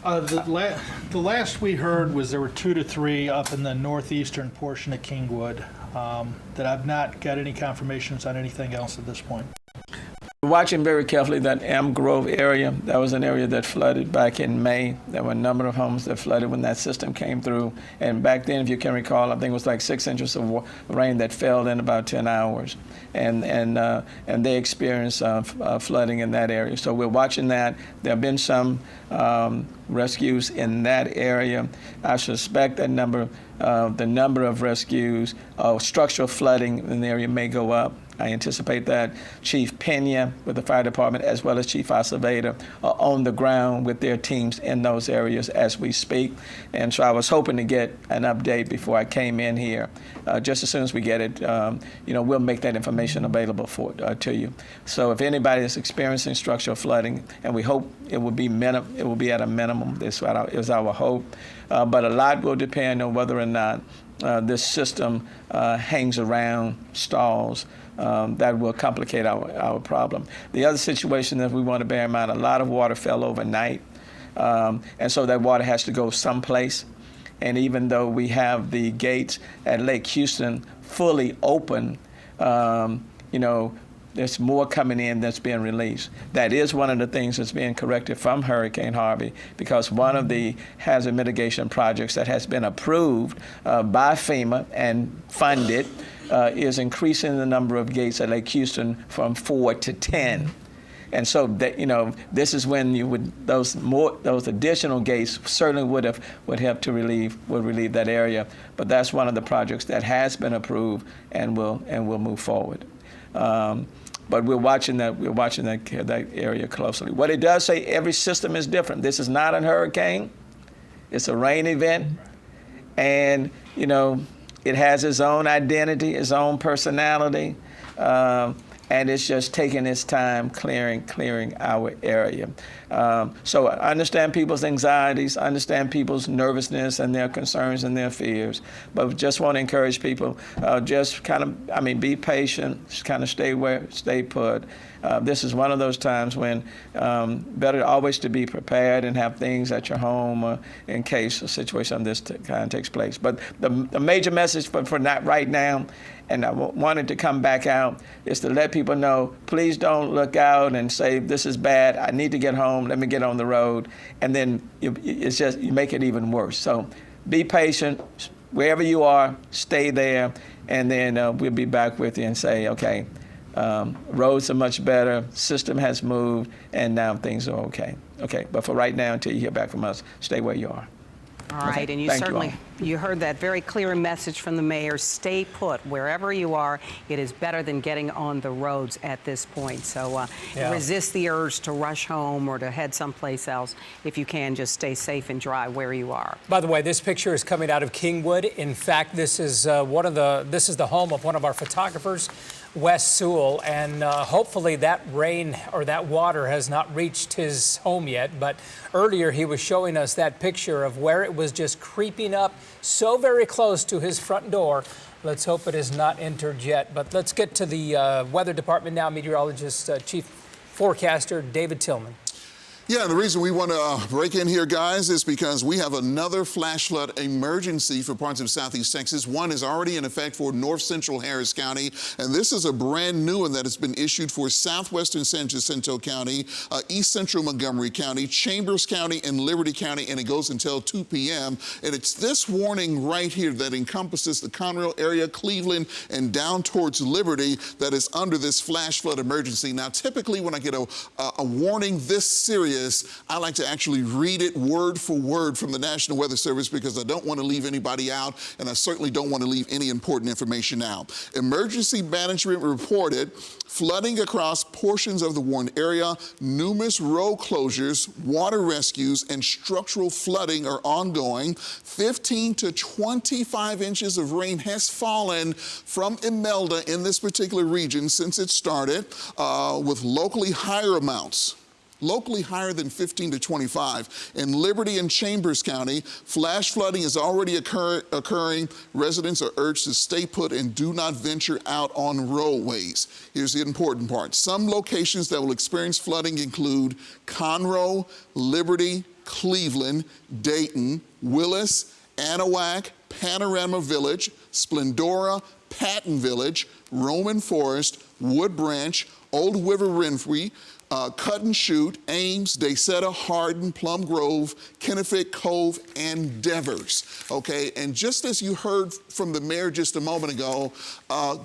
The last we heard was there were 2 to 3 up in the northeastern portion of Kingwood. That I've not got any confirmations on anything else at this point. Watching very carefully that Elm Grove area, that was an area that flooded back in May. There were a number of homes that flooded when that system came through. And back then, if you can recall, I think it was like 6 inches of rain that fell in about 10 hours. And they experienced flooding in that area. So we're watching that. There have been some rescues in that area. I suspect that the number of rescues, structural flooding in the area may go up. I anticipate that Chief Pena with the fire department, as well as Chief Acevedo, are on the ground with their teams in those areas as we speak. And so I was hoping to get an update before I came in here. Just as soon as we get it, we'll make that information available to you. So if anybody is experiencing structural flooding, and we hope it will be at a minimum, this is our hope. But a lot will depend on whether or not this system hangs around, stalls. That will complicate our problem. The other situation that we want to bear in mind, a lot of water fell overnight, and so that water has to go someplace. And even though we have the gates at Lake Houston fully open, there's more coming in that's being released. That is one of the things that's being corrected from Hurricane Harvey, because one of the hazard mitigation projects that has been approved by FEMA and funded is increasing the number of gates at Lake Houston from 4 to 10. And so that, this is when you would those additional gates certainly would help to relieve that area. But that's one of the projects that has been approved and will move forward. But we're watching that area closely. What it does say, every system is different. This is not a hurricane; it's a rain event, and it has its own identity, its own personality. And it's just taking its time clearing our area. So I understand people's anxieties, understand people's nervousness and their concerns and their fears, but just want to encourage people, just kind of, be patient, just kind of stay put. This is one of those times when better always to be prepared and have things at your home in case a situation of this kind takes place. But the major message for not right now, and I wanted to come back out, is to let people know, please don't look out and say, this is bad, I need to get home, let me get on the road. And then you make it even worse. So be patient, wherever you are, stay there, and then we'll be back with you and say, okay, roads are much better, system has moved, and now things are okay. Okay, but for right now, until you hear back from us, stay where you are. All right, and you heard that very clear message from the mayor. Stay put wherever you are. It is better than getting on the roads at this point. So resist the urge to rush home or to head someplace else. If you can, just stay safe and dry where you are. By the way, this picture is coming out of Kingwood. In fact, this is the home of one of our photographers, Wes Sewell, and hopefully that rain or that water has not reached his home yet. But earlier he was showing us that picture of where it was just creeping up so very close to his front door. Let's hope it has not entered yet. But let's get to the weather department now. Meteorologist, chief forecaster David Tillman. Yeah, and the reason we want to break in here, guys, is because we have another flash flood emergency for parts of southeast Texas. One is already in effect for north central Harris County, and this is a brand new one that has been issued for southwestern San Jacinto County, east central Montgomery County, Chambers County, and Liberty County, and it goes until 2 p.m. And it's this warning right here that encompasses the Conroe area, Cleveland, and down towards Liberty that is under this flash flood emergency. Now, typically when I get a warning this serious, I like to actually read it word for word from the National Weather Service because I don't want to leave anybody out, and I certainly don't want to leave any important information out. Emergency management reported flooding across portions of the warned area, numerous road closures, water rescues, and structural flooding are ongoing. 15 to 25 inches of rain has fallen from Imelda in this particular region since it started, with locally higher amounts. Locally higher than 15 to 25. In Liberty and Chambers County, flash flooding is already occurring. Residents are urged to stay put and do not venture out on roadways. Here's the important part. Some locations that will experience flooding include Conroe, Liberty, Cleveland, Dayton, Willis, Anahuac, Panorama Village, Splendora, Patton Village, Roman Forest, Wood Branch, Old River Renfrey, Cut and Shoot, Ames, Daysetta, Hardin, Plum Grove, Kennefic, Cove, and Devers. Okay, and just as you heard from the mayor just a moment ago,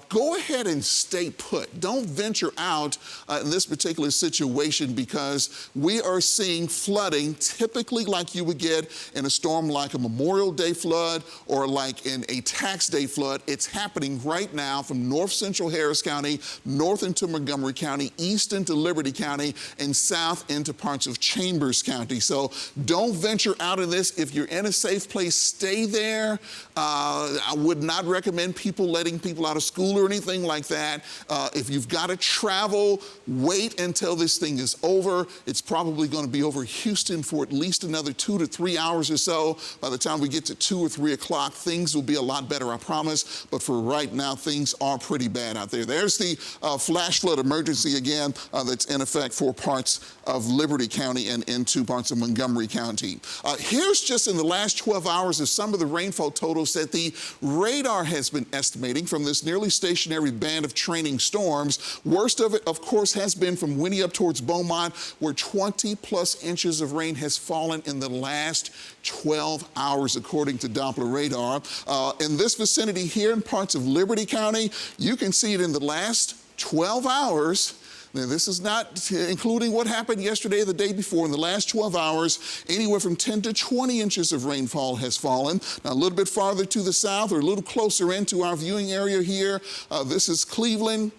go ahead and stay put. Don't venture out in this particular situation because we are seeing flooding typically like you would get in a storm like a Memorial Day flood or like in a tax day flood. It's happening right now from north central Harris County, north into Montgomery County, east into Liberty County, and south into parts of Chambers County. So don't venture out of this. If you're in a safe place, stay there. I would not recommend letting people out of school or anything like that. If you've got to travel, wait until this thing is over. It's probably going to be over Houston for at least another 2 to 3 hours or so. By the time we get to 2 or 3 o'clock, things will be a lot better, I promise. But for right now, things are pretty bad out there. There's the flash flood emergency again that's in effect for parts of Liberty County and into parts of Montgomery County. Here's just in the last 12 hours of some of the rainfall totals that the radar has been estimating from this nearly stationary band of training storms. Worst of it, of course, has been from Winnie up towards Beaumont, where 20+ inches of rain has fallen in the last 12 hours, according to Doppler radar. In this vicinity here in parts of Liberty County, you can see it in the last 12 hours. Now, this is not including what happened yesterday, the day before. In the last 12 hours, anywhere from 10 to 20 inches of rainfall has fallen. Now, a little bit farther to the south, or a little closer into our viewing area here, this is Cleveland.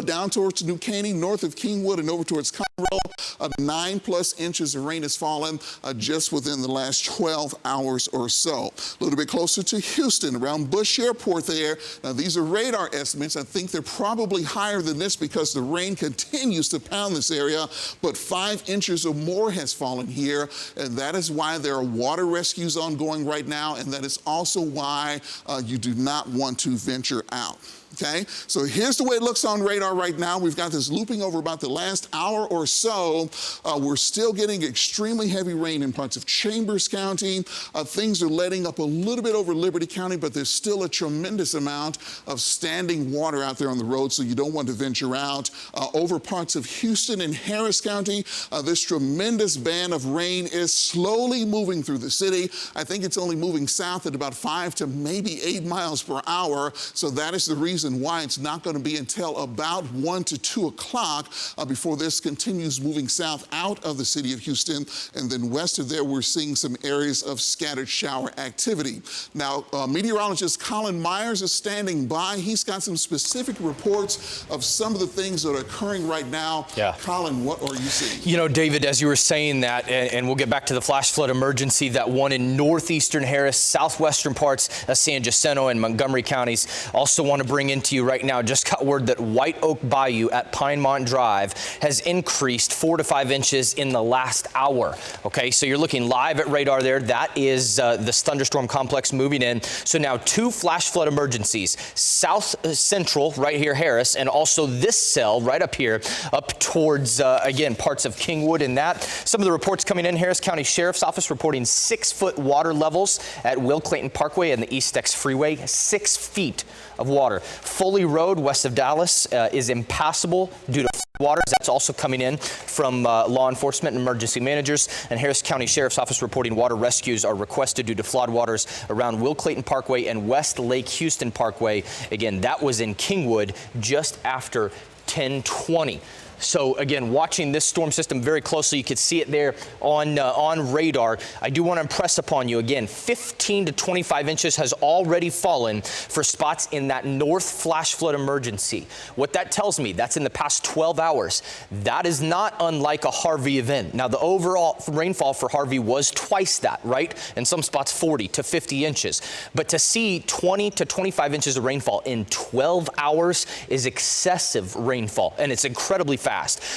Down towards New Caney, north of Kingwood, and over towards Conroe, 9+ inches of rain has fallen just within the last 12 hours or so. A little bit closer to Houston, around Bush Airport there. Now, these are radar estimates. I think they're probably higher than this because the rain continues to pound this area, but 5 inches or more has fallen here, and that is why there are water rescues ongoing right now, and that is also why you do not want to venture out. Okay, so here's the way it looks on radar right now. We've got this looping over about the last hour or so. We're still getting extremely heavy rain in parts of Chambers County. Things are letting up a little bit over Liberty County, but there's still a tremendous amount of standing water out there on the road, so you don't want to venture out. Over parts of Houston and Harris County, this tremendous band of rain is slowly moving through the city. I think it's only moving south at about 5 to maybe 8 miles per hour, so that is the reason why it's not going to be until about 1 to 2 o'clock before this continues moving south out of the city of Houston. And then west of there, we're seeing some areas of scattered shower activity. Now, meteorologist Colin Myers is standing by. He's got some specific reports of some of the things that are occurring right now. Yeah. Colin, what are you seeing? You know, David, as you were saying that, and we'll get back to the flash flood emergency, that one in northeastern Harris, southwestern parts of San Jacinto and Montgomery counties. Also want to bring into you right now, just got word that White Oak Bayou at Pinemont Drive has increased 4 to 5 inches in the last hour. Okay, so you're looking live at radar there. That is this thunderstorm complex moving in. So now 2 flash flood emergencies, south central right here, Harris, and also this cell right up here, up towards, again, parts of Kingwood and that. Some of the reports coming in, Harris County Sheriff's Office reporting 6-foot water levels at Will Clayton Parkway and the East X Freeway, 6 feet of water. Foley Road west of Dallas is impassable due to waters. That's also coming in from law enforcement and emergency managers. And Harris County Sheriff's Office reporting water rescues are requested due to flood waters around Will Clayton Parkway and West Lake Houston Parkway. Again, that was in Kingwood just after 10:20. So again, watching this storm system very closely, you can see it there on radar. I do want to impress upon you again, 15 to 25 inches has already fallen for spots in that north flash flood emergency. What that tells me, that's in the past 12 hours. That is not unlike a Harvey event. Now, the overall rainfall for Harvey was twice that, right? In some spots, 40 to 50 inches. But to see 20 to 25 inches of rainfall in 12 hours is excessive rainfall, and it's incredibly fast.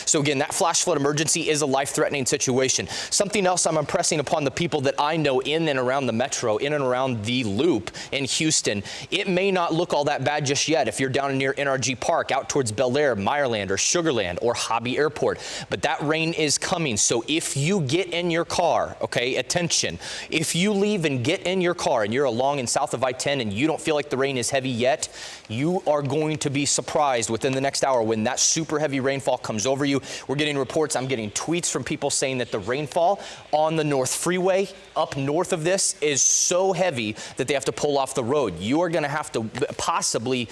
So again, that flash flood emergency is a life-threatening situation. Something else I'm impressing upon the people that I know in and around the metro, in and around the loop in Houston, it may not look all that bad just yet if you're down near NRG Park, out towards Bel Air, Meyerland, or Sugarland, or Hobby Airport. But that rain is coming. So if you get in your car, okay, attention, if you leave and get in your car and you're along in south of I-10 and you don't feel like the rain is heavy yet, you are going to be surprised within the next hour when that super heavy rainfall comes over you. We're getting reports, I'm getting tweets from people saying that the rainfall on the North Freeway up north of this is so heavy that they have to pull off the road. You are going to have to possibly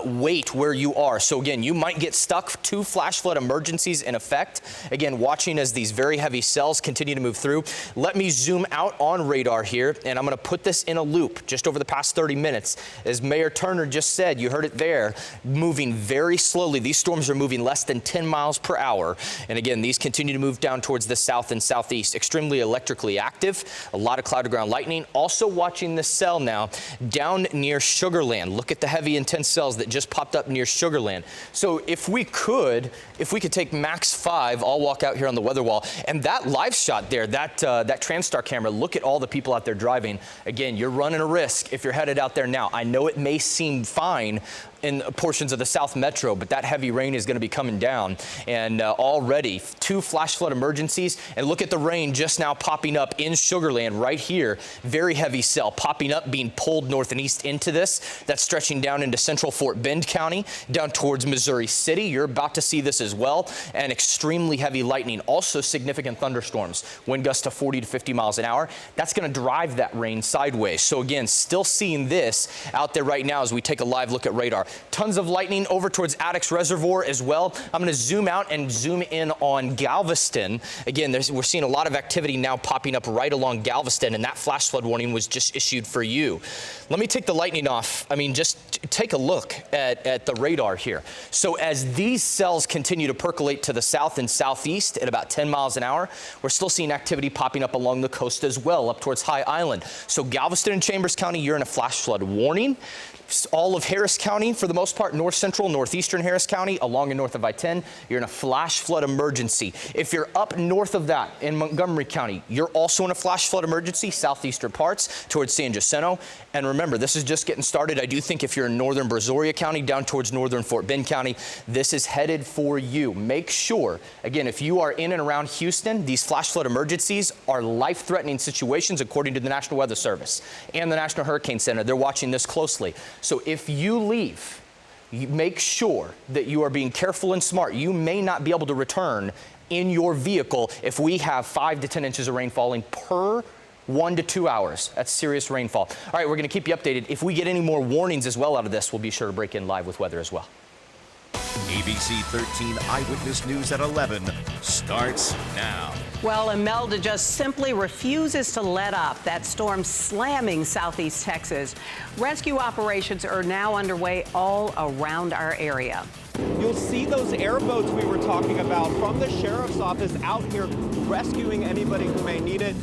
wait where you are. So again, you might get stuck. 2 flash flood emergencies in effect. Again, watching as these very heavy cells continue to move through. Let me zoom out on radar here, and I'm going to put this in a loop just over the past 30 minutes. As Mayor Turner just said, you heard it there, moving very slowly. These storms are moving less than 10 miles per hour. And again, these continue to move down towards the south and southeast. Extremely electrically active, a lot of cloud to ground lightning. Also watching this cell now down near Sugarland. Look at the heavy intense cells that just popped up near Sugarland. So if we could take max 5, I'll walk out here on the weather wall, and that live shot there, that TransStar camera, look at all the people out there driving. Again, you're running a risk if you're headed out there now. I know it may seem fine in portions of the South Metro, but that heavy rain is going to be coming down. And already 2 flash flood emergencies. And look at the rain just now popping up in Sugarland right here. Very heavy cell popping up, being pulled north and east into this. That's stretching down into central Fort Bend County, down towards Missouri City. You're about to see this as well. And extremely heavy lightning. Also significant thunderstorms. Wind gusts to 40 to 50 miles an hour. That's going to drive that rain sideways. So again, still seeing this out there right now as we take a live look at radar. Tons of lightning over towards Addicks Reservoir as well. I'm going to zoom out and zoom in on Galveston, again, we're seeing a lot of activity now popping up right along Galveston, and that flash flood warning was just issued for you. Let me take the lightning off. I mean, just take a look at the radar here. So as these cells continue to percolate to the south and southeast at about 10 miles an hour, we're still seeing activity popping up along the coast as well, up towards High Island. So Galveston and Chambers County, you're in a flash flood warning. All of Harris County, for the most part, north central, northeastern Harris County, along and north of I-10, you're in a flash flood emergency. If you're up north of that in Montgomery County, you're also in a flash flood emergency, southeastern parts towards San Jacinto. And remember, this is just getting started. I do think if you're in northern Brazoria County, down towards northern Fort Bend County, this is headed for you. Make sure, again, if you are in and around Houston, these flash flood emergencies are life-threatening situations according to the National Weather Service and the National Hurricane Center. They're watching this closely. So if you leave, you make sure that you are being careful and smart. You may not be able to return in your vehicle if we have 5 to 10 inches of rain falling per 1 to 2 hours. That's serious rainfall. All right, we're going to keep you updated. If we get any more warnings as well out of this, we'll be sure to break in live with weather as well. ABC 13 Eyewitness News at 11 starts now. Well, Imelda just simply refuses to let up. That storm slamming southeast Texas. Rescue operations are now underway all around our area. You'll see those airboats we were talking about from the sheriff's office out here rescuing anybody who may need it.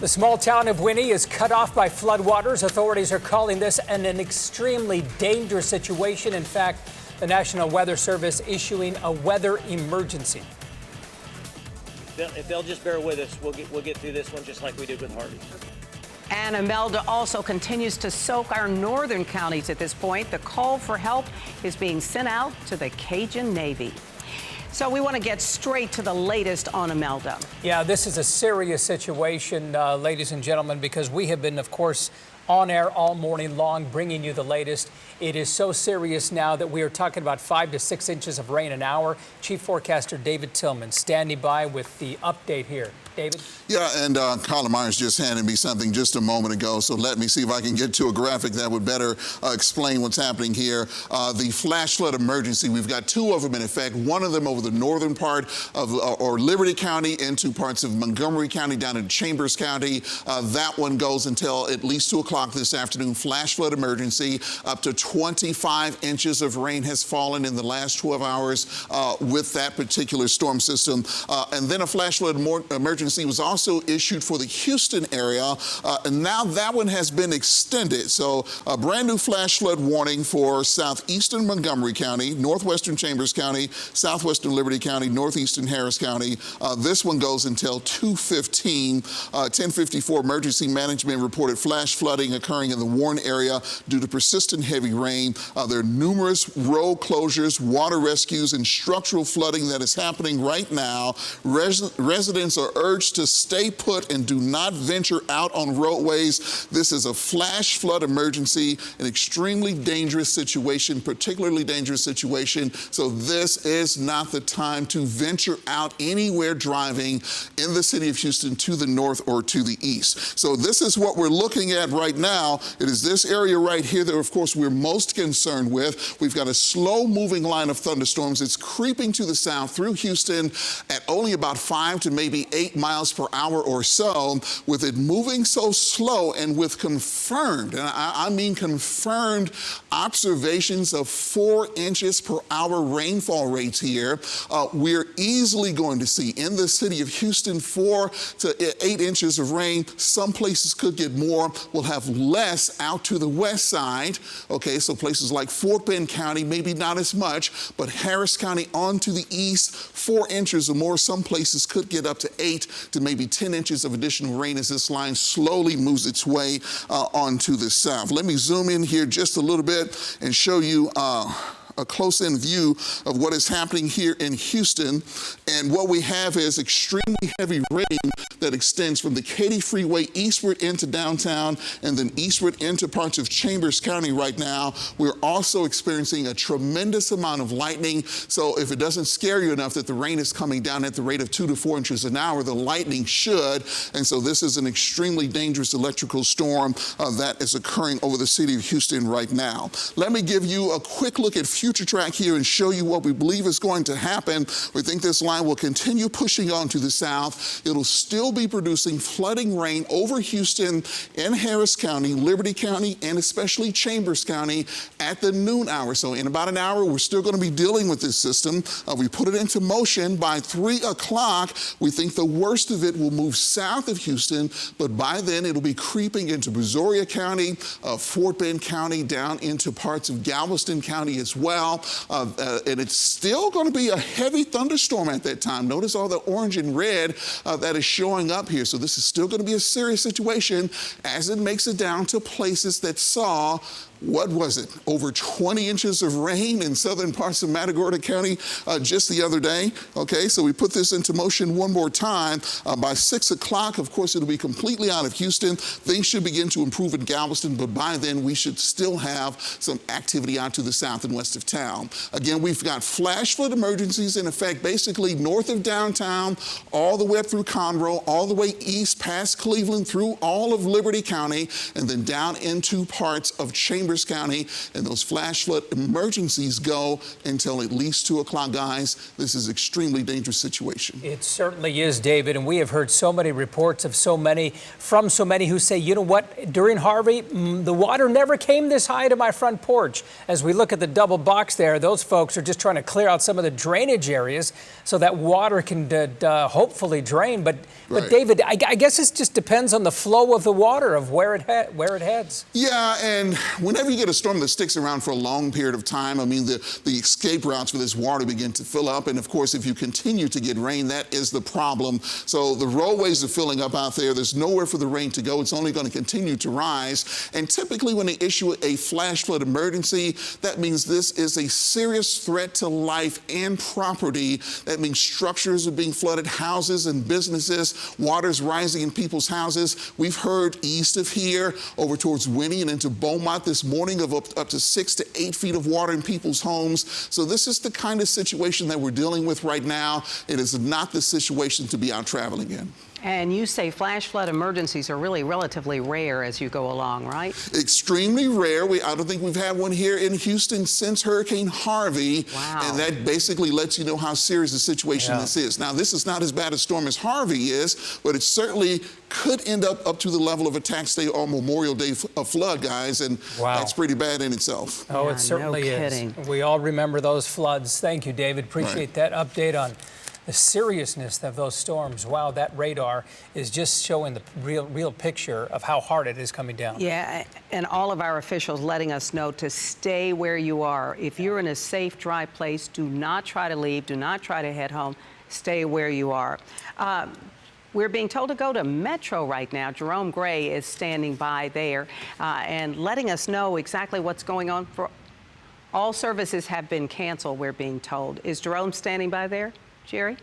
The small town of Winnie is cut off by floodwaters. Authorities are calling this an extremely dangerous situation. In fact, the National Weather Service issuing a weather emergency. If they'll just bear with us, we'll get through this one just like we did with Harvey. And Imelda also continues to soak our northern counties at this point. The call for help is being sent out to the Cajun Navy. So we want to get straight to the latest on Imelda. Yeah, this is a serious situation, ladies and gentlemen, because we have been, of course, on air all morning long, bringing you the latest. It is so serious now that we are talking about 5 to 6 inches of rain an hour. Chief Forecaster David Tillman standing by with the update here. David? Yeah, and Carla Myers just handed me something just a moment ago, so let me see if I can get to a graphic that would better explain what's happening here. The flash flood emergency, we've got 2 of them in effect, one of them over the northern part of or Liberty County into parts of Montgomery County down in Chambers County. That one goes until at least 2 o'clock this afternoon. Flash flood emergency. Up to 25 inches of rain has fallen in the last 12 hours with that particular storm system. And then a flash flood emergency was also issued for the Houston area, and now that one has been extended. So a brand new flash flood warning for southeastern Montgomery County, northwestern Chambers County, southwestern Liberty County, northeastern Harris County. This one goes until 2:15. 10:54 emergency management reported flash flooding occurring in the Warren area due to persistent heavy rain. There are numerous road closures, water rescues, and structural flooding that is happening right now. Residents are urged to stay put and do not venture out on roadways. This is a flash flood emergency, an extremely dangerous situation, particularly dangerous situation. So this is not the time to venture out anywhere driving in the city of Houston to the north or to the east. So this is what we're looking at right now. It is this area right here that, of course, we're most concerned with. We've got a slow-moving line of thunderstorms. It's creeping to the south through Houston at only about 5 to maybe 8 miles per hour or so, with it moving so slow and with confirmed, and I mean confirmed, observations of 4 inches per hour rainfall rates here. We're easily going to see in the city of Houston 4 to 8 inches of rain. Some places could get more. We'll have less out to the west side. Okay, so places like Fort Bend County, maybe not as much, but Harris County on to the east, 4 inches or more. Some places could get up to 8 to maybe 10 inches of additional rain as this line slowly moves its way onto the south. Let me zoom in here just a little bit and show you a close-in view of what is happening here in Houston. And what we have is extremely heavy rain that extends from the Katy Freeway eastward into downtown and then eastward into parts of Chambers County right now. We're also experiencing a tremendous amount of lightning. So if it doesn't scare you enough that the rain is coming down at the rate of 2 to 4 inches an hour, the lightning should. And so this is an extremely dangerous electrical storm that is occurring over the city of Houston right now. Let me give you a quick look at future track here and show you what we believe is going to happen. We think this line will continue pushing on to the south. It'll still be producing flooding rain over Houston and Harris County, Liberty County, and especially Chambers County at the noon hour. So in about an hour, we're still going to be dealing with this system. We put it into motion by 3 o'clock. We think the worst of it will move south of Houston, but by then it'll be creeping into Brazoria County, Fort Bend County, down into parts of Galveston County as well. And it's still going to be a heavy thunderstorm at that time. Notice all the orange and red that is showing up here. So this is still going to be a serious situation as it makes it down to places that saw, what was it, over 20 inches of rain in southern parts of Matagorda County just the other day. Okay, so we put this into motion one more time. By 6 o'clock, of course, it'll be completely out of Houston. Things should begin to improve in Galveston, but by then we should still have some activity out to the south and west of town. Again, we've got flash flood emergencies in effect basically north of downtown, all the way up through Conroe, all the way east past Cleveland, through all of Liberty County, and then down into parts of Chambers County. And those flash flood emergencies go until at least 2 o'clock, guys. This is an extremely dangerous situation. It certainly is, David, and we have heard so many reports of so many who say, you know what, during Harvey, the water never came this high to my front porch. As we look at the double box there, those folks are just trying to clear out some of the drainage areas so that water can hopefully drain. But David, I guess it just depends on the flow of the water, of where it heads. Yeah, and whenever you get a storm that sticks around for a long period of time, I mean, the escape routes for this water begin to fill up. And of course, if you continue to get rain, that is the problem. So the roadways are filling up out there. There's nowhere for the rain to go. It's only going to continue to rise. And typically when they issue a flash flood emergency, that means this is a serious threat to life and property. That means structures are being flooded, houses and businesses, water's rising in people's houses. We've heard east of here over towards Winnie and into Beaumont this morning of up to 6 to 8 feet of water in people's homes. So this is the kind of situation that we're dealing with right now. It is not the situation to be out traveling in. And you say flash flood emergencies are really relatively rare as you go along, right? Extremely rare. I don't think we've had one here in Houston since Hurricane Harvey. Wow. And that basically lets you know how serious the situation this is. Now, this is not as bad a storm as Harvey is, but it certainly could end up to the level of a tax day or Memorial Day flood, guys. And that's pretty bad in itself. Oh, it certainly is. We all remember those floods. Thank you, David. Appreciate that update on the seriousness of those storms. Wow, that radar is just showing the real picture of how hard it is coming down. Yeah, and all of our officials letting us know to stay where you are. If you're in a safe, dry place, do not try to leave. Do not try to head home. Stay where you are. We're being told to go to Metro right now. Jerome Gray is standing by there and letting us know exactly what's going on. For all services have been canceled, we're being told. Is Jerome standing by there? Jerry?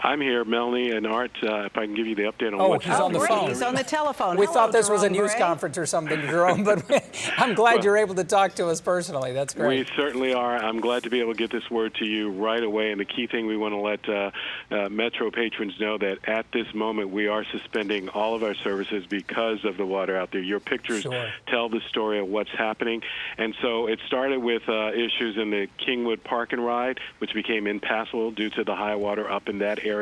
I'm here, Melanie and Art, if I can give you the update on what's he's on the phone. He's on the telephone. We Hello, thought this was a Jerome news Gray. conference or something, Jerome, but I'm glad you're able to talk to us personally. That's great. We certainly are. I'm glad to be able to get this word to you right away. And the key thing we want to let Metro patrons know that at this moment we are suspending all of our services because of the water out there. Your pictures tell the story of what's happening. And so it started with issues in the Kingwood Park and Ride, which became impassable due to the high water up in that area.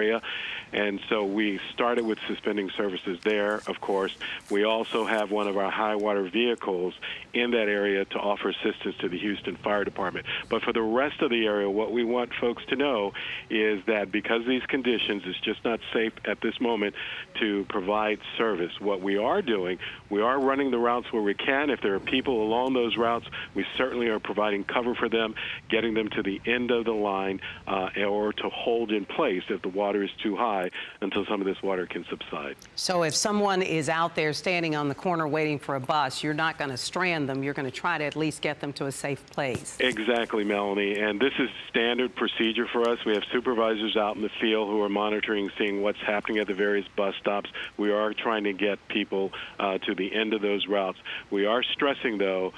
And so we started with suspending services there, of course. We also have one of our high water vehicles in that area to offer assistance to the Houston Fire Department. But for the rest of the area, what we want folks to know is that because of these conditions, it's just not safe at this moment to provide service. What we are doing, we are running the routes where we can. If there are people along those routes, we certainly are providing cover for them, getting them to the end of the line or to hold in place if the water is too high until some of this water can subside. So if someone is out there standing on the corner waiting for a bus, you're not going to strand them. You're going to try to at least get them to a safe place. Exactly, Melanie. And this is standard procedure for us. We have supervisors out in the field who are monitoring, seeing what's happening at the various bus stops. We are trying to get people to the end of those routes. We are stressing, though,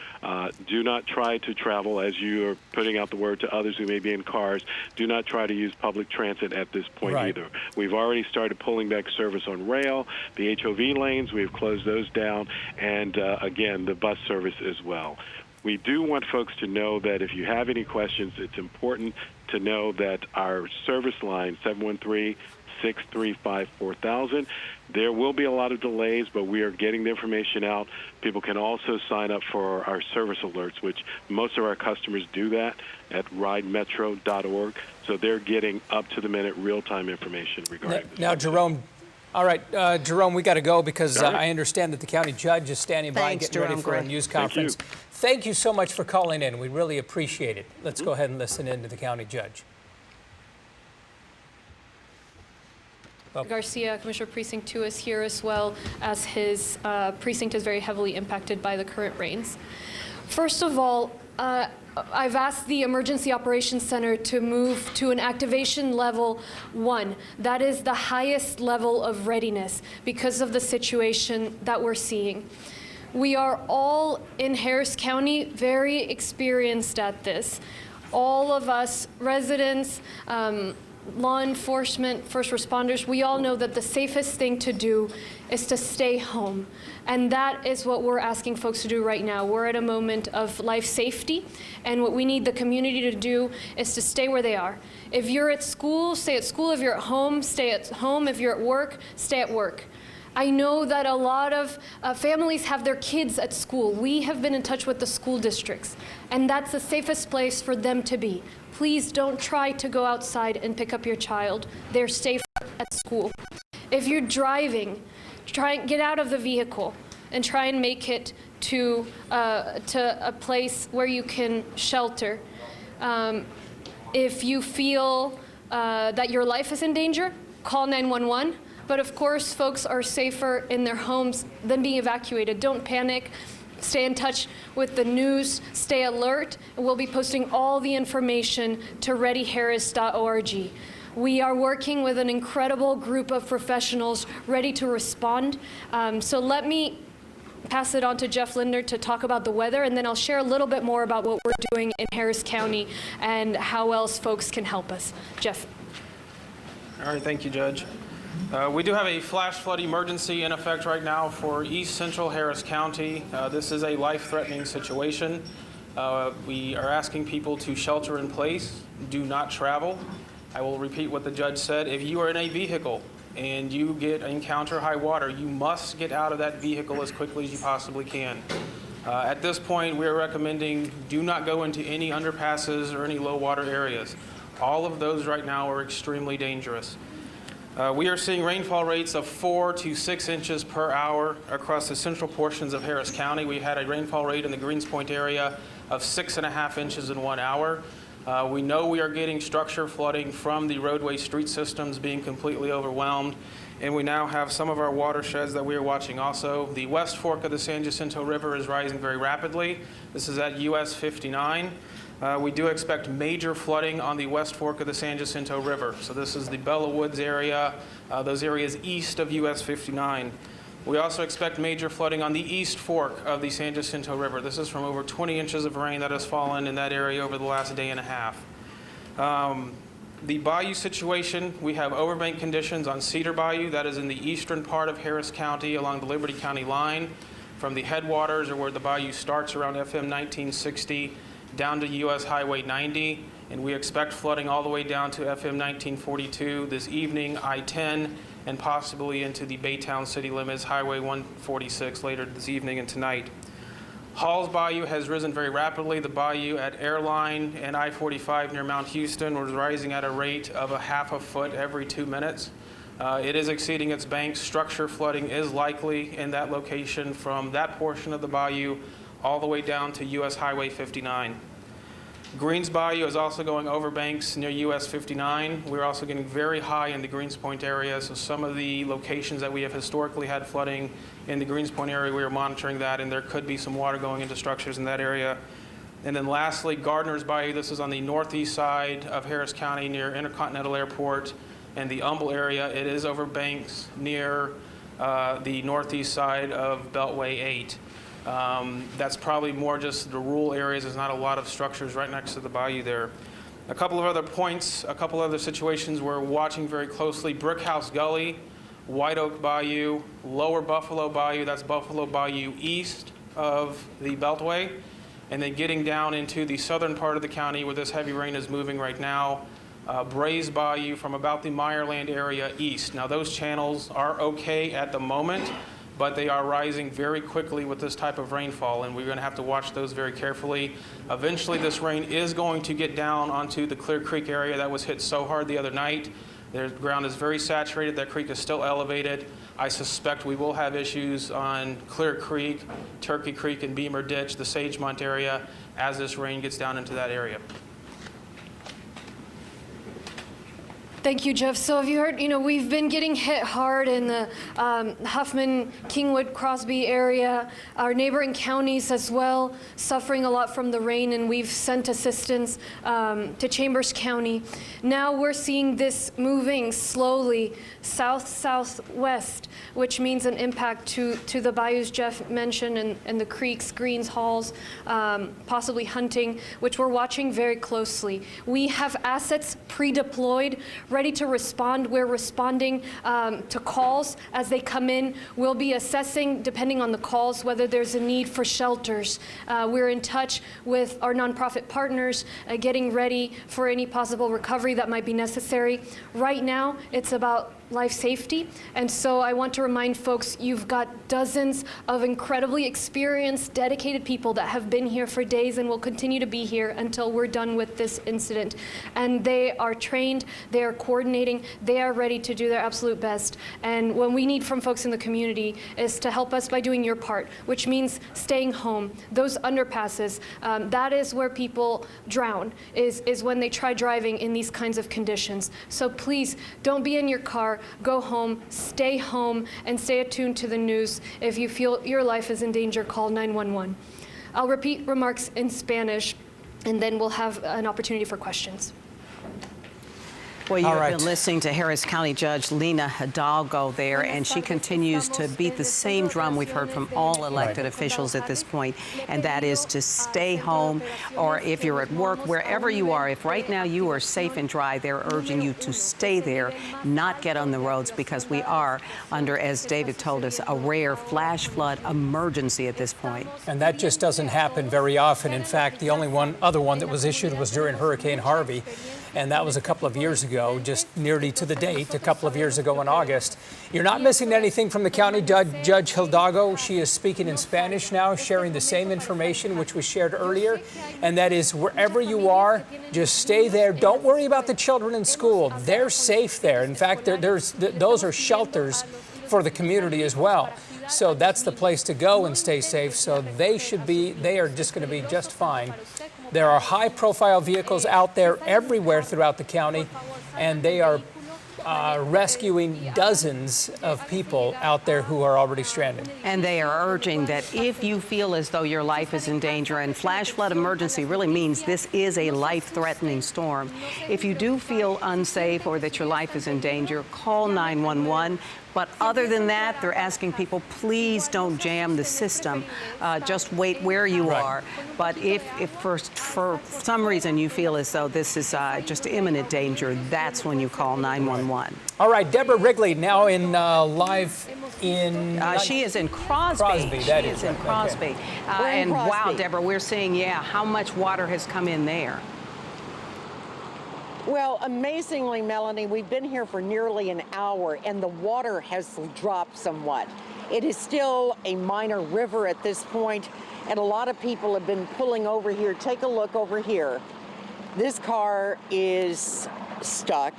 do not try to travel, as you are putting out the word to others who may be in cars, do not try to use public transit at this point either. We've already started pulling back service on rail, the HOV lanes, we've closed those down, and again, the bus service as well. We do want folks to know that if you have any questions, it's important to know that our service line, 713-635-4000, there will be a lot of delays, but we are getting the information out. People can also sign up for our service alerts, which most of our customers do that at ridemetro.org. So they're getting up-to-the-minute real-time information regarding this. Now, Jerome, all right, Jerome, we got to go because I understand that the county judge is standing by getting ready for a news conference. Thank you so much for calling in. We really appreciate it. Let's go ahead and listen in to the county judge. Garcia, Commissioner Precinct 2, is here as well, as his precinct is very heavily impacted by the current rains. First of all, I've asked the Emergency Operations Center to move to an activation level 1. That is the highest level of readiness because of the situation that we're seeing. We are all in Harris County very experienced at this. All of us residents, law enforcement, first responders, we all know that the safest thing to do is to stay home. And that is what we're asking folks to do right now. We're at a moment of life safety, and what we need the community to do is to stay where they are. If you're at school, stay at school. If you're at home, stay at home. If you're at work, stay at work. I know that a lot of families have their kids at school. We have been in touch with the school districts, and that's the safest place for them to be. Please don't try to go outside and pick up your child. They're safe at school. If you're driving, try and get out of the vehicle and try and make it to a place where you can shelter. If you feel that your life is in danger, call 911. But of course, folks are safer in their homes than being evacuated. Don't panic. Stay in touch with the news. Stay alert. And we'll be posting all the information to readyharris.org. We are working with an incredible group of professionals ready to respond. So let me pass it on to Jeff Linder to talk about the weather, and then I'll share a little bit more about what we're doing in Harris County and how else folks can help us. Jeff. All right, thank you, Judge. We do have a flash flood emergency in effect right now for East Central Harris County. This is a life-threatening situation. We are asking people to shelter in place, do not travel. I will repeat what the judge said. If you are in a vehicle and you encounter high water, you must get out of that vehicle as quickly as you possibly can. At this point, we are recommending do not go into any underpasses or any low water areas. All of those right now are extremely dangerous. We are seeing rainfall rates of 4 to 6 inches per hour across the central portions of Harris County. We had a rainfall rate in the Greens Point area of 6.5 inches in 1 hour. We know we are getting structure flooding from the roadway street systems being completely overwhelmed, and we now have some of our watersheds that we are watching also. The West Fork of the San Jacinto River is rising very rapidly. This is at US 59. We do expect major flooding on the West Fork of the San Jacinto River. So this is the Bella Woods area, those areas east of US 59. We also expect major flooding on the East Fork of the San Jacinto River. This is from over 20 inches of rain that has fallen in that area over the last day and a half. The bayou situation, we have overbank conditions on Cedar Bayou. That is in the eastern part of Harris County along the Liberty County line. From the headwaters, or where the bayou starts around FM 1960, down to US Highway 90, and we expect flooding all the way down to FM 1942 this evening, I-10, and possibly into the Baytown city limits, Highway 146 later this evening and tonight. Hall's Bayou has risen very rapidly. The bayou at Airline and I-45 near Mount Houston was rising at a rate of a half a foot every 2 minutes. It is exceeding its banks. Structure flooding is likely in that location from that portion of the bayou all the way down to US Highway 59. Greens Bayou is also going over banks near US 59. We're also getting very high in the Greens Point area, so some of the locations that we have historically had flooding in the Greens Point area, we are monitoring that, and there could be some water going into structures in that area. And then lastly, Gardner's Bayou. This is on the northeast side of Harris County near Intercontinental Airport and the Humble area. It is over banks near the northeast side of Beltway 8. That's probably more just the rural areas. There's not a lot of structures right next to the bayou there. A couple of other points, a couple other situations we're watching very closely. Brickhouse Gully, White Oak Bayou, Lower Buffalo Bayou, that's Buffalo Bayou east of the Beltway, and then getting down into the southern part of the county where this heavy rain is moving right now. Braze Bayou from about the Meyerland area east. Now those channels are okay at the moment, but they are rising very quickly with this type of rainfall, and we're going to have to watch those very carefully. Eventually this rain is going to get down onto the Clear Creek area that was hit so hard the other night. The ground is very saturated. That creek is still elevated. I suspect we will have issues on Clear Creek, Turkey Creek, and Beamer Ditch, the Sagemont area, as this rain gets down into that area. Thank you, Jeff. So have you heard, we've been getting hit hard in the Huffman, Kingwood, Crosby area, our neighboring counties as well, suffering a lot from the rain, and we've sent assistance to Chambers County. Now we're seeing this moving slowly south-southwest, which means an impact to the bayous Jeff mentioned and the creeks, Greens, Halls, possibly Hunting, which we're watching very closely. We have assets pre-deployed, ready to respond. We're responding to calls as they come in. We'll be assessing, depending on the calls, whether there's a need for shelters. We're in touch with our nonprofit partners, getting ready for any possible recovery that might be necessary. Right now, it's about life safety. And so I want to remind folks, you've got dozens of incredibly experienced, dedicated people that have been here for days and will continue to be here until we're done with this incident. And they are trained, they are coordinating, they are ready to do their absolute best. And what we need from folks in the community is to help us by doing your part, which means staying home. Those underpasses, that is where people drown, is when they try driving in these kinds of conditions. So please, don't be in your car. Go home, and stay attuned to the news. If you feel your life is in danger, call 911. I'll repeat remarks in Spanish, and then we'll have an opportunity for questions. Well, you've been listening to Harris County Judge Lina Hidalgo there, and she continues to beat the same drum we've heard from all elected officials at this point, and that is to stay home, or if you're at work, wherever you are, if right now you are safe and dry, they're urging you to stay there, not get on the roads, because we are under, as David told us, a rare flash flood emergency at this point. And that just doesn't happen very often. In fact, the only other one that was issued was during Hurricane Harvey. And that was a couple of years ago, just nearly to the date, a couple of years ago in August. You're not missing anything from the county. Judge Hidalgo, she is speaking in Spanish now, sharing the same information which was shared earlier. And that is, wherever you are, just stay there. Don't worry about the children in school. They're safe there. In fact, those are shelters for the community as well. So that's the place to go and stay safe. So they are just going to be just fine. There are high-profile vehicles out there everywhere throughout the county, and they are rescuing dozens of people out there who are already stranded. And they are urging that if you feel as though your life is in danger, and flash flood emergency really means this is a life-threatening storm. If you do feel unsafe or that your life is in danger, call 911. But other than that, they're asking people, please don't jam the system. Just wait where you are. But if for some reason you feel as though this is just imminent danger, that's when you call 911. All right, Deborah Wrigley now in live in... she is in Crosby. Crosby, that is in Crosby. Okay. And wow, Deborah, we're seeing, how much water has come in there. Well, amazingly, Melanie, we've been here for nearly an hour, and the water has dropped somewhat. It is still a minor river at this point, and a lot of people have been pulling over here. Take a look over here. This car is stuck,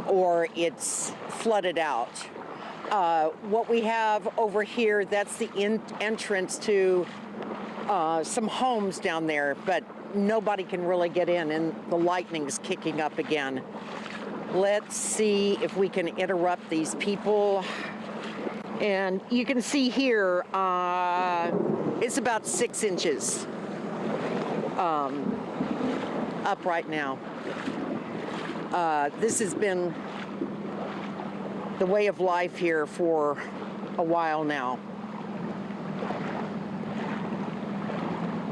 or it's flooded out. What we have over here, that's the entrance to some homes down there, but nobody can really get in, and the lightning's kicking up again. Let's see if we can interrupt these people. And you can see here, it's about 6 inches up right now. This has been the way of life here for a while now.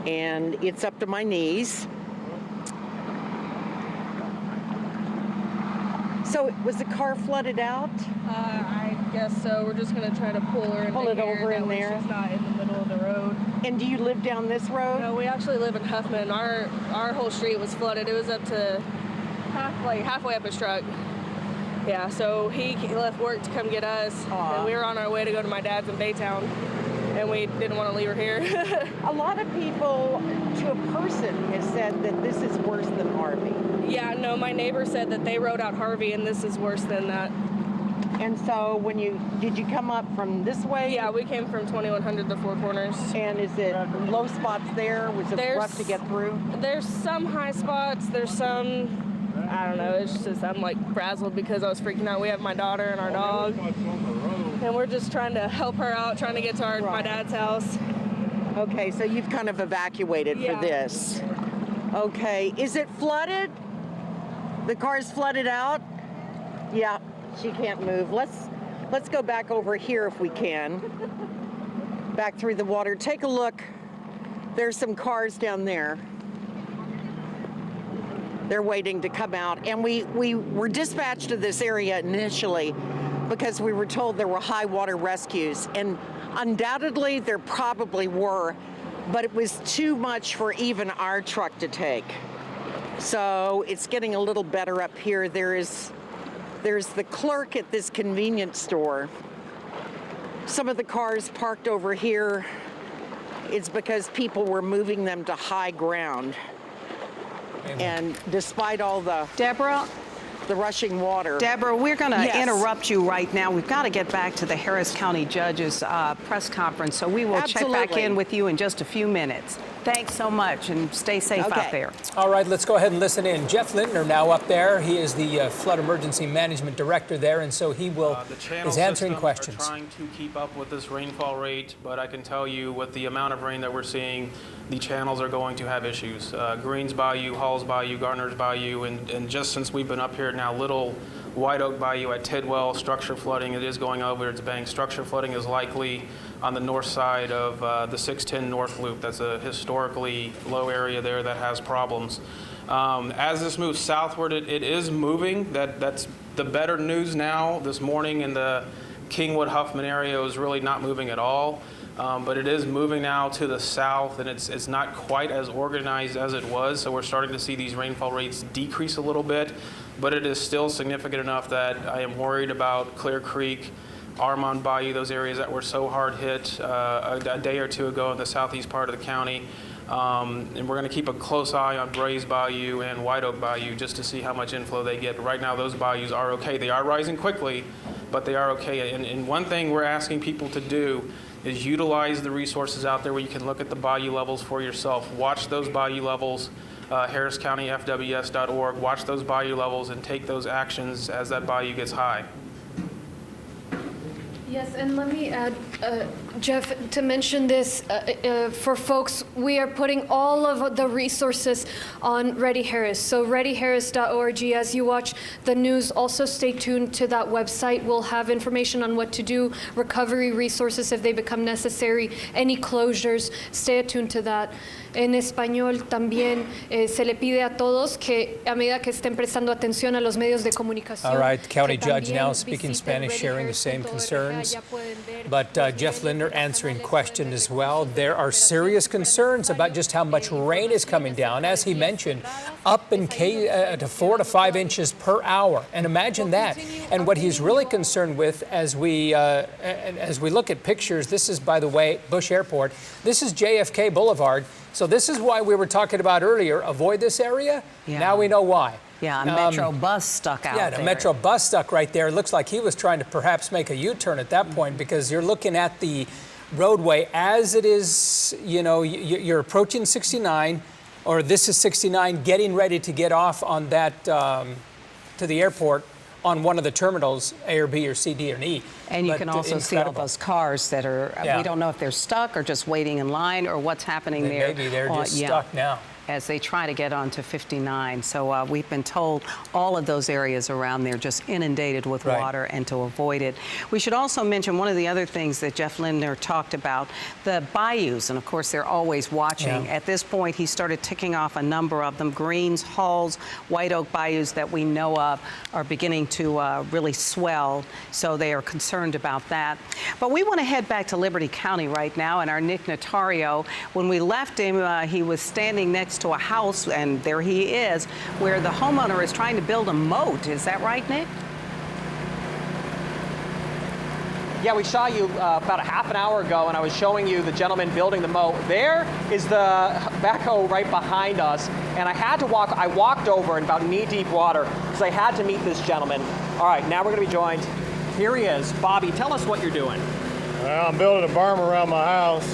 And it's up to my knees. So was the car flooded out? I guess so. We're just gonna try to pull her in. Pull it over in there. She's not in the middle of the road. And do you live down this road? No, we actually live in Huffman. Our whole street was flooded. It was up to halfway up his truck. Yeah, so he left work to come get us, and we were on our way to go to my dad's in Baytown, and we didn't want to leave her here. A lot of people, to a person, has said that this is worse than Harvey. Yeah, no, my neighbor said that they rode out Harvey, and this is worse than that. And so did you come up from this way? Yeah, we came from 2100 to Four Corners. And is it low spots there? Was it rough to get through? There's some high spots. There's some, I don't know, it's just I'm like frazzled because I was freaking out. We have my daughter and our dog. And we're just trying to help her out, trying to get to my dad's house. Okay, so you've kind of evacuated for this. Okay, is it flooded? The car's flooded out? Yeah, she can't move. Let's go back over here if we can. Back through the water. Take a look. There's some cars down there. They're waiting to come out. And we were dispatched to this area initially because we were told there were high water rescues. And undoubtedly there probably were, but it was too much for even our truck to take. So it's getting a little better up here. There's the clerk at this convenience store. Some of the cars parked over here, it's because people were moving them to high ground. And despite all the rushing water. Deborah, we're going to interrupt you right now. We've got to get back to the Harris County Judge's press conference, so we will check back in with you in just a few minutes. Thanks so much, and stay safe out there. All right, let's go ahead and listen in. Jeff Lindner now up there. He is the Flood Emergency Management Director there, and so he is answering questions. Are trying to keep up with this rainfall rate, but I can tell you with the amount of rain that we're seeing, the channels are going to have issues. Greens Bayou, Halls Bayou, Garner's Bayou, and just since we've been up here now, Little White Oak Bayou at Tidwell, structure flooding, it is going over its bank. Structure flooding is likely on the north side of the 610 North Loop. That's a historically low area there that has problems. As this moves southward, it is moving. That's the better news now. This morning in the Kingwood, Huffman area, it was really not moving at all. But it is moving now to the south, and it's not quite as organized as it was. So we're starting to see these rainfall rates decrease a little bit, but it is still significant enough that I am worried about Clear Creek, Armand Bayou, those areas that were so hard hit a day or two ago in the southeast part of the county. And we're going to keep a close eye on Brays Bayou and White Oak Bayou just to see how much inflow they get. But right now, those bayous are okay. They are rising quickly, but they are okay. And one thing we're asking people to do is utilize the resources out there where you can look at the bayou levels for yourself. Watch those bayou levels, harriscountyfws.org. Watch those bayou levels and take those actions as that bayou gets high. Yes, and let me add, Jeff, to mention this for folks, we are putting all of the resources on Ready Harris. So readyharris.org. As you watch the news, also stay tuned to that website. We'll have information on what to do, recovery resources if they become necessary, any closures. Stay attuned to that. En español también se le pide a todos que a medida que estén prestando atención a los medios de comunicación. All right, County Judge now speaking Spanish, sharing the same concerns. But Jeff Lindner answering questions as well. There are serious concerns about just how much rain is coming down. As he mentioned, up to 4 to 5 inches per hour. And imagine that. And what he's really concerned with as we look at pictures, this is, by the way, Bush Airport. This is JFK Boulevard. So this is why we were talking about earlier, avoid this area. Yeah. Now we know why. Yeah, a Metro bus stuck out there. Yeah, the Metro bus stuck right there. It looks like he was trying to perhaps make a U-turn at that point because you're looking at the roadway as it is, you know, you're approaching 69, or this is 69, getting ready to get off on that, to the airport on one of the terminals, A or B or C, D or E. And you can also see all those cars that are, we don't know if they're stuck or just waiting in line or what's happening there. Maybe they're just stuck now. as they try to get onto 59. So we've been told all of those areas around there just inundated with water and to avoid it. We should also mention one of the other things that Jeff Lindner talked about, the bayous, and of course they're always watching. At this point, he started ticking off a number of them. Greens, Halls, White Oak bayous that we know of are beginning to really swell, so they are concerned about that. But we want to head back to Liberty County right now, and our Nick Notario, when we left him, he was standing next to a house, and there he is, where the homeowner is trying to build a moat. Is that right, Nick? Yeah, we saw you about a half an hour ago, and I was showing you the gentleman building the moat. There is the backhoe right behind us, and I walked over in about knee-deep water, because I had to meet this gentleman. All right, now we're going to be joined. Here he is. Bobby, tell us what you're doing. Well, I'm building a berm around my house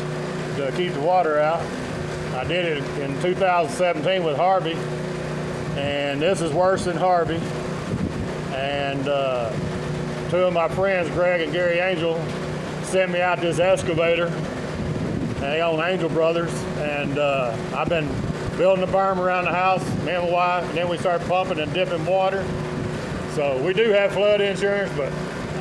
to keep the water out. I did it in 2017 with Harvey, and this is worse than Harvey. And two of my friends, Greg and Gary Angel, sent me out this excavator. They own Angel Brothers, and I've been building a berm around the house, me and my wife, and then we started pumping and dipping water. So we do have flood insurance, but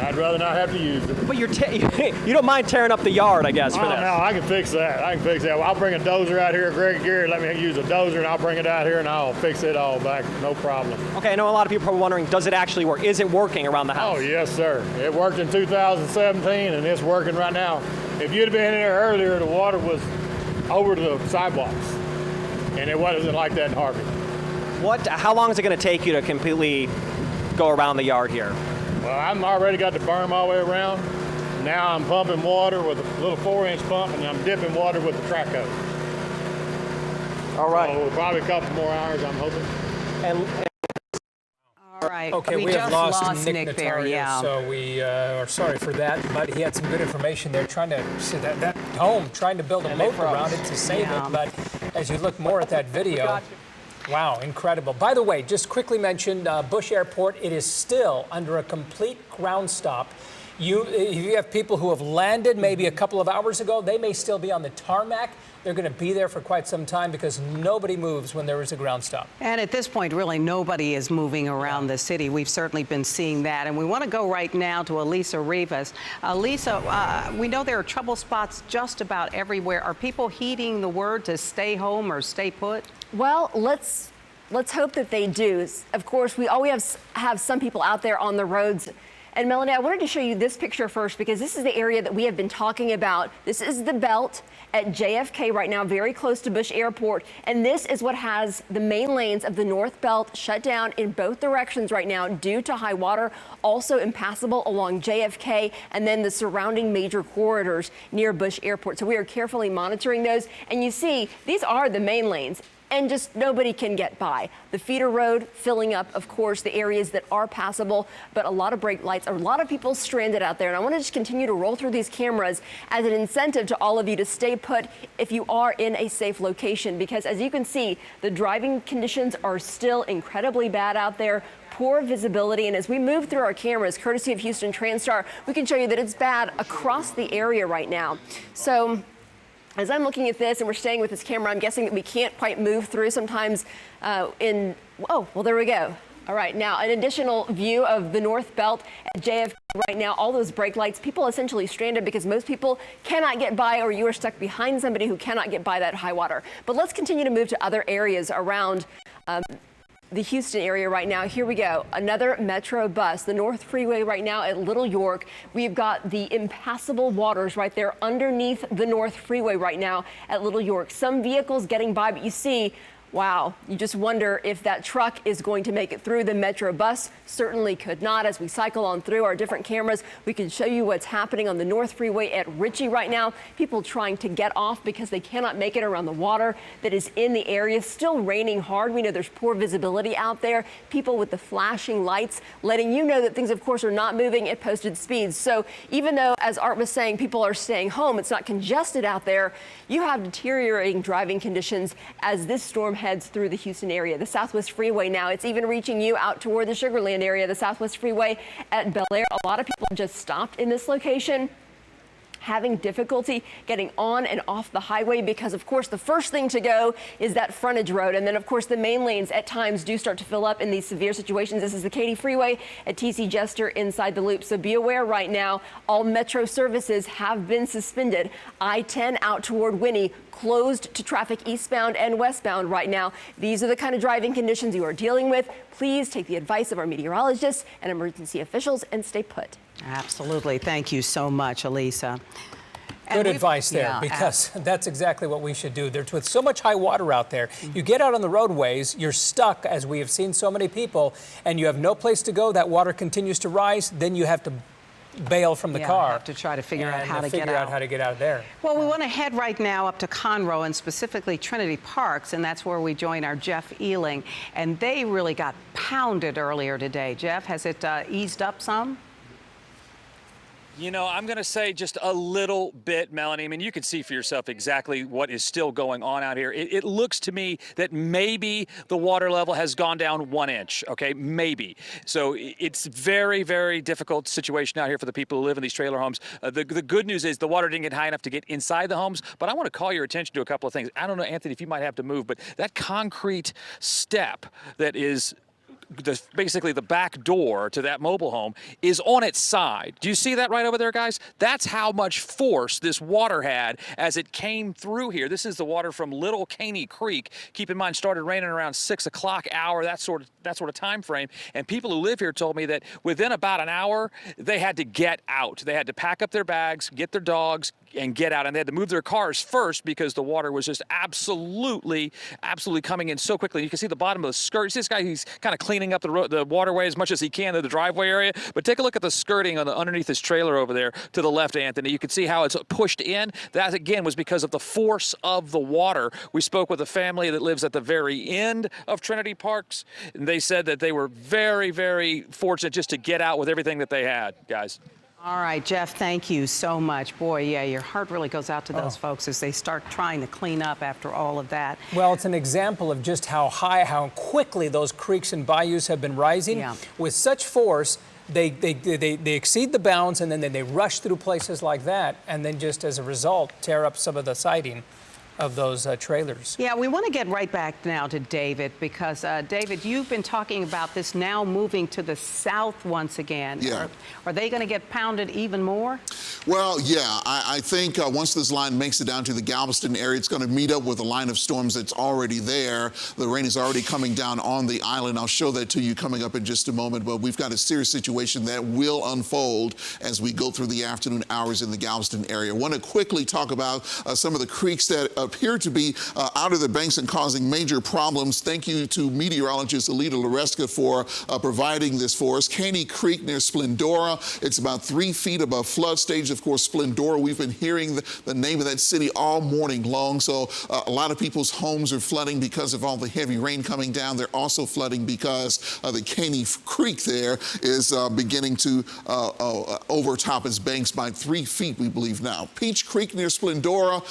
I'd rather not have to use it. But you don't mind tearing up the yard, I guess, for this. No, I can fix that. Well, I'll bring a dozer out here. Greg and Gary let me use a dozer, and I'll bring it out here, and I'll fix it all back. No problem. Okay, I know a lot of people are wondering, does it actually work? Is it working around the house? Oh, yes, sir. It worked in 2017, and it's working right now. If you'd have been in there earlier, the water was over the sidewalks, and it wasn't like that in Harvey. How long is it going to take you to completely go around the yard here? Well, I've already got the berm all the way around. Now I'm pumping water with a little 4-inch pump, and I'm dipping water with the track hose. All right. So probably a couple more hours, I'm hoping. All right. Okay, we have lost Nick Notario, there, yeah. so we are sorry for that. But he had some good information there, trying to see that home, trying to build a moat around it to save it. But as you look more at that video. Wow, incredible. By the way, just quickly mentioned Bush Airport, it is still under a complete ground stop. If you have people who have landed maybe a couple of hours ago, they may still be on the tarmac. They're going to be there for quite some time because nobody moves when there is a ground stop. And at this point, really, nobody is moving around the city. We've certainly been seeing that. And we want to go right now to Elisa Rivas. Elisa, we know there are trouble spots just about everywhere. Are people heeding the word to stay home or stay put? Well, let's hope that they do. Of course, we always have some people out there on the roads. And Melanie, I wanted to show you this picture first because this is the area that we have been talking about. This is the belt at JFK right now, very close to Bush Airport. And this is what has the main lanes of the North Belt shut down in both directions right now due to high water, also impassable along JFK and then the surrounding major corridors near Bush Airport. So we are carefully monitoring those. And you see, these are the main lanes. And just nobody can get by. The feeder road filling up, of course, the areas that are passable, but a lot of brake lights, a lot of people stranded out there. And I want to just continue to roll through these cameras as an incentive to all of you to stay put if you are in a safe location, because as you can see, the driving conditions are still incredibly bad out there. Poor visibility, and as we move through our cameras, courtesy of Houston TransStar, we can show you that it's bad across the area right now. So as I'm looking at this and we're staying with this camera, I'm guessing that we can't quite move through sometimes oh, well, there we go. All right, now an additional view of the North Belt at JFK right now. All those brake lights, people essentially stranded because most people cannot get by, or you are stuck behind somebody who cannot get by that high water. But let's continue to move to other areas around the Houston area right now. Here we go. Another Metro bus, the North Freeway right now at Little York. We've got the impassable waters right there underneath the North Freeway right now at Little York. Some vehicles getting by, but you see, wow, you just wonder if that truck is going to make it through. The Metro bus certainly could not. As we cycle on through our different cameras, we can show you what's happening on the North Freeway at Ritchie right now. People trying to get off because they cannot make it around the water that is in the area. Still raining hard. We know there's poor visibility out there. People with the flashing lights letting you know that things, of course, are not moving at posted speeds. So even though, as Art was saying, people are staying home, it's not congested out there, you have deteriorating driving conditions as this storm heads through the Houston area. The Southwest Freeway now, it's even reaching you out toward the Sugar Land area. The Southwest Freeway at Bel Air, a lot of people just stopped in this location. having difficulty getting on and off the highway because, of course, the first thing to go is that frontage road. And then, of course, the main lanes at times do start to fill up in these severe situations. This is the Katy Freeway at TC Jester inside the loop. So be aware right now, all Metro services have been suspended. I-10 out toward Winnie closed to traffic eastbound and westbound right now. These are the kind of driving conditions you are dealing with. Please take the advice of our meteorologists and emergency officials and stay put. Absolutely. Thank you so much, Elisa. Good advice there, because that's exactly what we should do. There's with so much high water out there, you get out on the roadways, you're stuck, as we have seen so many people, and you have no place to go. That water continues to rise. Then you have to bail from the car. Have to try to figure out how to get out of there. Well, we want to head right now up to Conroe and specifically Trinity Parks, and that's where we join our Jeff Ealing. And they really got pounded earlier today. Jeff, has it eased up some? You know, I'm going to say just a little bit, Melanie. I mean, you can see for yourself exactly what is still going on out here. It looks to me that maybe the water level has gone down 1 inch, okay? Maybe. So it's very, very difficult situation out here for the people who live in these trailer homes. The good news is the water didn't get high enough to get inside the homes, but I want to call your attention to a couple of things. I don't know, Anthony, if you might have to move, but that concrete step that is basically the back door to that mobile home is on its side. Do you see that right over there, guys? That's how much force this water had as it came through here. This is the water from Little Caney Creek. Keep in mind, started raining around 6 o'clock hour, that sort of time frame. And people who live here told me that within about an hour, they had to get out. They had to pack up their bags, get their dogs, and get out. And they had to move their cars first because the water was just absolutely coming in so quickly. You can see the bottom of the skirt. You see this guy, he's kind of cleaning up the waterway as much as he can to the driveway area. But take a look at the skirting underneath his trailer over there to the left, Anthony. You can see how it's pushed in. That, again, was because of the force of the water. We spoke with a family that lives at the very end of Trinity Parks, and they said that they were very, very fortunate just to get out with everything that they had, guys. All right, Jeff, thank you so much. Boy, yeah, your heart really goes out to those folks as they start trying to clean up after all of that. Well, it's an example of just how quickly those creeks and bayous have been rising. Yeah. With such force, they exceed the bounds, and then they rush through places like that, and then just as a result, tear up some of the siding of those trailers. Yeah, we want to get right back now to David because, David, you've been talking about this now moving to the south once again. Yeah. Are they going to get pounded even more? Well, yeah, I think once this line makes it down to the Galveston area, it's going to meet up with a line of storms that's already there. The rain is already coming down on the island. I'll show that to you coming up in just a moment, but we've got a serious situation that will unfold as we go through the afternoon hours in the Galveston area. I want to quickly talk about some of the creeks that appear to be out of the banks and causing major problems. Thank you to meteorologist Alita Loreska for providing this for us. Caney Creek near Splendora, it's about 3 feet above flood stage. Of course, Splendora, we've been hearing the name of that city all morning long. So a lot of people's homes are flooding because of all the heavy rain coming down. They're also flooding because the Caney Creek there is beginning to overtop its banks by 3 feet, we believe now. Peach Creek near Splendora,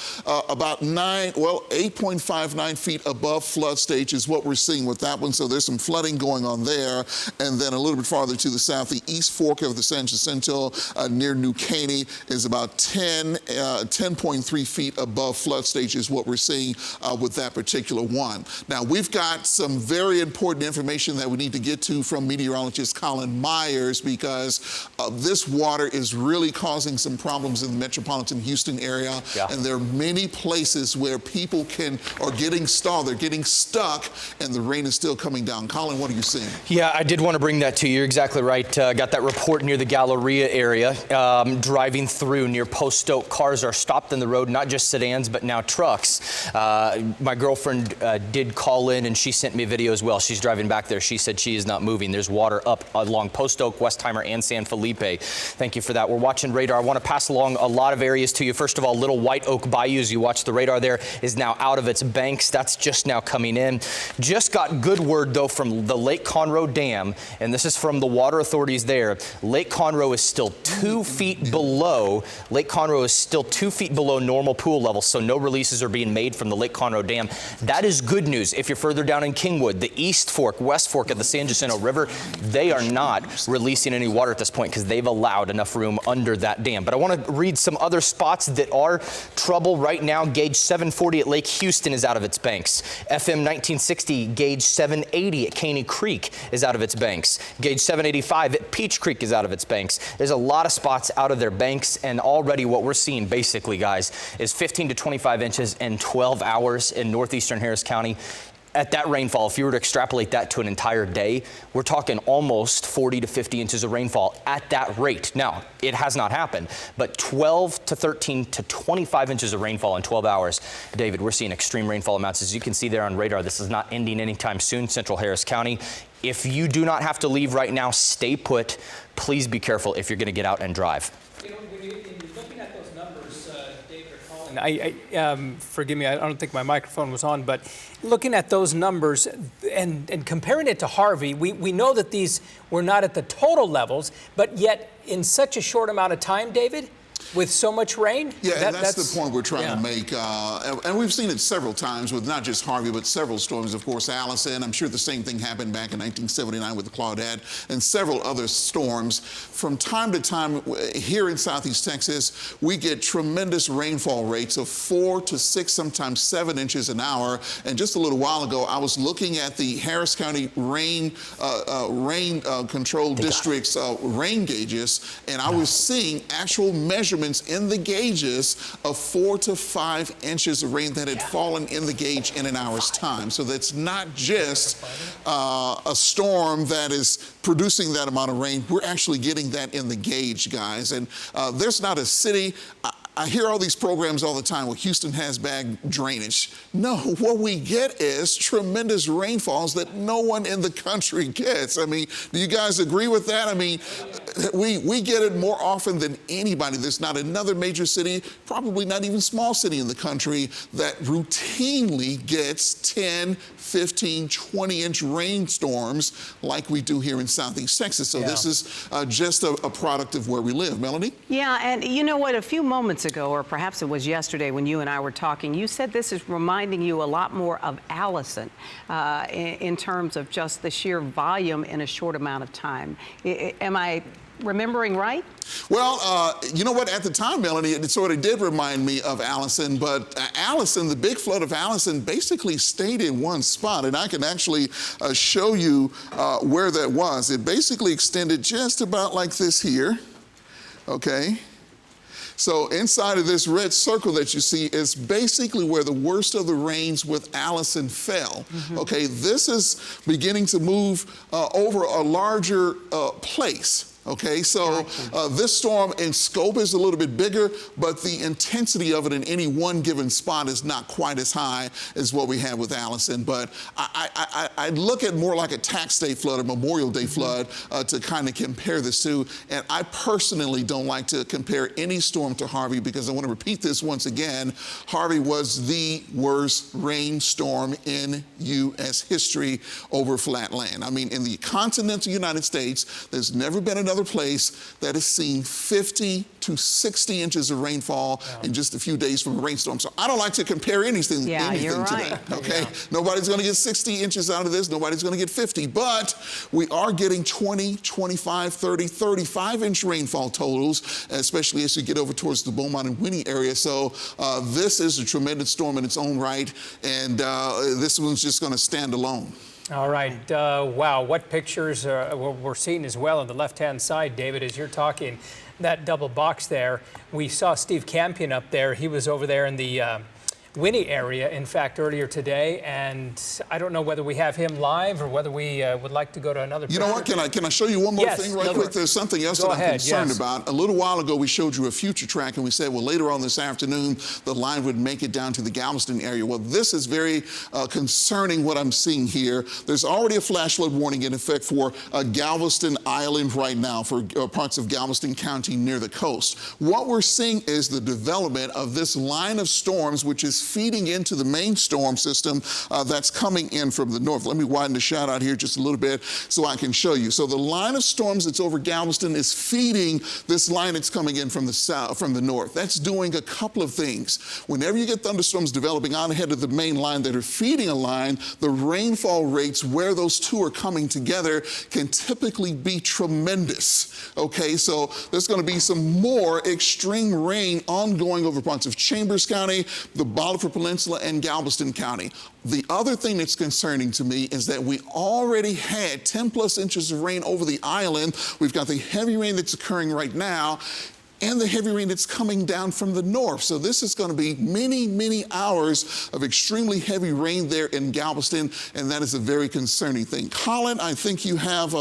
about 8.59 feet above flood stage is what we're seeing with that one. So there's some flooding going on there. And then a little bit farther to the south, the East Fork of the San Jacinto near New Caney is about 10.3 feet above flood stage is what we're seeing with that particular one. Now, we've got some very important information that we need to get to from meteorologist Colin Myers because this water is really causing some problems in the metropolitan Houston area. Yeah. And there are many places where people are getting stalled, they're getting stuck, and the rain is still coming down. Colin, what are you seeing? Yeah, I did want to bring that to you. You're exactly right. Got that report near the Galleria area. Driving through near Post Oak, cars are stopped in the road, not just sedans, but now trucks. My girlfriend did call in, and she sent me a video as well. She's driving back there. She said she is not moving. There's water up along Post Oak, Westheimer, and San Felipe. Thank you for that. We're watching radar. I want to pass along a lot of areas to you. First of all, Little White Oak Bayous. You watch the radar there. there is now out of its banks. That's just now coming in. Just got good word, though, from the Lake Conroe Dam, and this is from the water authorities there. Lake Conroe is still 2 feet below. Lake Conroe is still 2 feet below normal pool levels, so no releases are being made from the Lake Conroe Dam. That is good news. If you're further down in Kingwood, the East Fork, West Fork of the San Jacinto River, they are not releasing any water at this point because they've allowed enough room under that dam. But I want to read some other spots that are trouble right now. Gauge 740 at Lake Houston is out of its banks. FM 1960, gauge 780 at Caney Creek is out of its banks. Gauge 785 at Peach Creek is out of its banks. There's a lot of spots out of their banks, and already what we're seeing basically, guys, is 15 to 25 inches in 12 hours in northeastern Harris County. At that rainfall, if you were to extrapolate that to an entire day, we're talking almost 40 to 50 inches of rainfall at that rate. Now, it has not happened, but 12 to 13 to 25 inches of rainfall in 12 hours. David, we're seeing extreme rainfall amounts. As you can see there on radar, this is not ending anytime soon, Central Harris County. If you do not have to leave right now, stay put. Please be careful if you're going to get out and drive. You know, when you're looking at those numbers, David or Colin, forgive me, I don't think my microphone was on, but looking at those numbers and comparing it to Harvey, we know that these were not at the total levels, but yet in such a short amount of time, David, with so much rain? Yeah, and that's the point we're trying to make. And we've seen it several times with not just Harvey, but several storms. Of course, Allison. I'm sure the same thing happened back in 1979 with the Claudette and several other storms. From time to time here in Southeast Texas, we get tremendous rainfall rates of 4 to 6, sometimes 7 inches an hour. And just a little while ago, I was looking at the Harris County rain control district's rain gauges, and I was seeing actual measurements in the gauges of 4 to 5 inches of rain that had fallen in the gauge in an hour's time. So that's not just a storm that is producing that amount of rain. We're actually getting that in the gauge, guys. And there's not a city. I hear all these programs all the time, well, Houston has bad drainage. No, what we get is tremendous rainfalls that no one in the country gets. I mean, do you guys agree with that? I mean, we get it more often than anybody. There's not another major city, probably not even small city in the country, that routinely gets 10, 15, 20-inch rainstorms like we do here in Southeast Texas. So this is just a product of where we live. Melanie? Yeah, and you know what? A few moments ago, or perhaps it was yesterday when you and I were talking, you said this is reminding you a lot more of Allison in terms of just the sheer volume in a short amount of time. Am I remembering right? Well, you know what? At the time, Melanie, it sort of did remind me of Allison, but Allison, the big flood of Allison, basically stayed in one spot, and I can actually show you where that was. It basically extended just about like this here, okay? So inside of this red circle that you see is basically where the worst of the rains with Allison fell. Okay, this is beginning to move over a larger place. Okay, so this storm in scope is a little bit bigger, but the intensity of it in any one given spot is not quite as high as what we had with Allison. But I look at more like a tax day flood or Memorial Day flood to kind of compare this to. And I personally don't like to compare any storm to Harvey because I want to repeat this once again. Harvey was the worst rainstorm in U.S. history over flat land. I mean, in the continental United States, there's never been another place that has seen 50 to 60 inches of rainfall in just a few days from a rainstorm. So I don't like to compare anything to that, okay? Nobody's going to get 60 inches out of this. Nobody's going to get 50, but we are getting 20, 25, 30, 35-inch rainfall totals, especially as you get over towards the Beaumont and Winnie area. So this is a tremendous storm in its own right, and this one's just going to stand alone. All right. Wow, what pictures we're seeing as well on the left-hand side, David, as you're talking. That double box there, we saw Steve Campion up there. He was over there in the Winnie area, in fact, earlier today, and I don't know whether we have him live or whether we would like to go to another. You know what? Can I show you one more thing right quick? There's something else that I'm concerned about. A little while ago, we showed you a future track, and we said, well, later on this afternoon, the line would make it down to the Galveston area. Well, this is very concerning what I'm seeing here. There's already a flash flood warning in effect for Galveston Island right now, for parts of Galveston County near the coast. What we're seeing is the development of this line of storms, which is feeding into the main storm system that's coming in from the north. Let me widen the shot out here just a little bit so I can show you. So the line of storms that's over Galveston is feeding this line that's coming in from the south, from the north. That's doing a couple of things. Whenever you get thunderstorms developing on ahead of the main line that are feeding a line, the rainfall rates where those two are coming together can typically be tremendous. Okay, so there's going to be some more extreme rain ongoing over parts of Chambers County, the Bolivar Peninsula, and Galveston County. The other thing that's concerning to me is that we already had 10 plus inches of rain over the island. We've got the heavy rain that's occurring right now, and the heavy rain that's coming down from the north. So this is going to be many, many hours of extremely heavy rain there in Galveston, and that is a very concerning thing. Colin, I think you have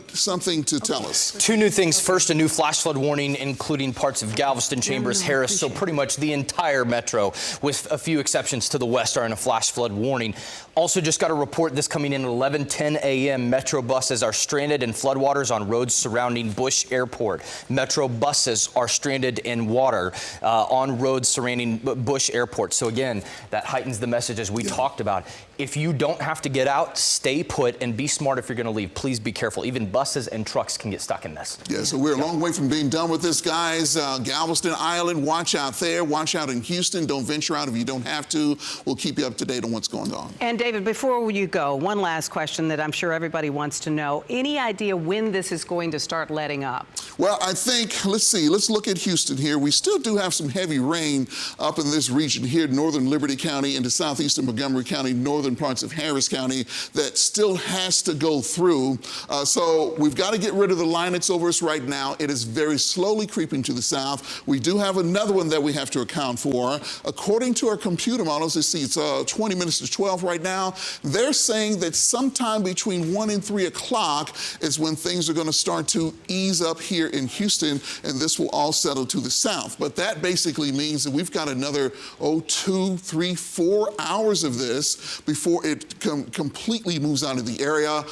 something to tell us. Two new things. First, a new flash flood warning, including parts of Galveston, Chambers, Harris. So pretty much the entire metro, with a few exceptions to the west, are in a flash flood warning. Also just got a report this coming in at 11:10 a.m. Metro buses are stranded in floodwaters on roads surrounding Bush Airport. Metro buses are stranded in water on roads surrounding Bush Airport. So again, that heightens the message as we talked about. If you don't have to get out, stay put and be smart if you're going to leave. Please be careful. Even buses and trucks can get stuck in this. Yeah, so we're a long way from being done with this, guys. Galveston Island, watch out there. Watch out in Houston. Don't venture out if you don't have to. We'll keep you up to date on what's going on. And David, before you go, one last question that I'm sure everybody wants to know. Any idea when this is going to start letting up? Well, I think, let's see, let's look at Houston here. We still do have some heavy rain up in this region here, northern Liberty County into southeastern Montgomery County, northern parts of Harris County, that still has to go through. So we've got to get rid of the line that's over us right now. It is very slowly creeping to the south. We do have another one that we have to account for. According to our computer models, let's see, it's 20 minutes to 12 right now. They're saying that sometime between 1 and 3 o'clock is when things are going to start to ease up here in Houston, and this will all settle to the south. But that basically means that we've got another 2, 3, 4 hours of this before it completely moves out of the area.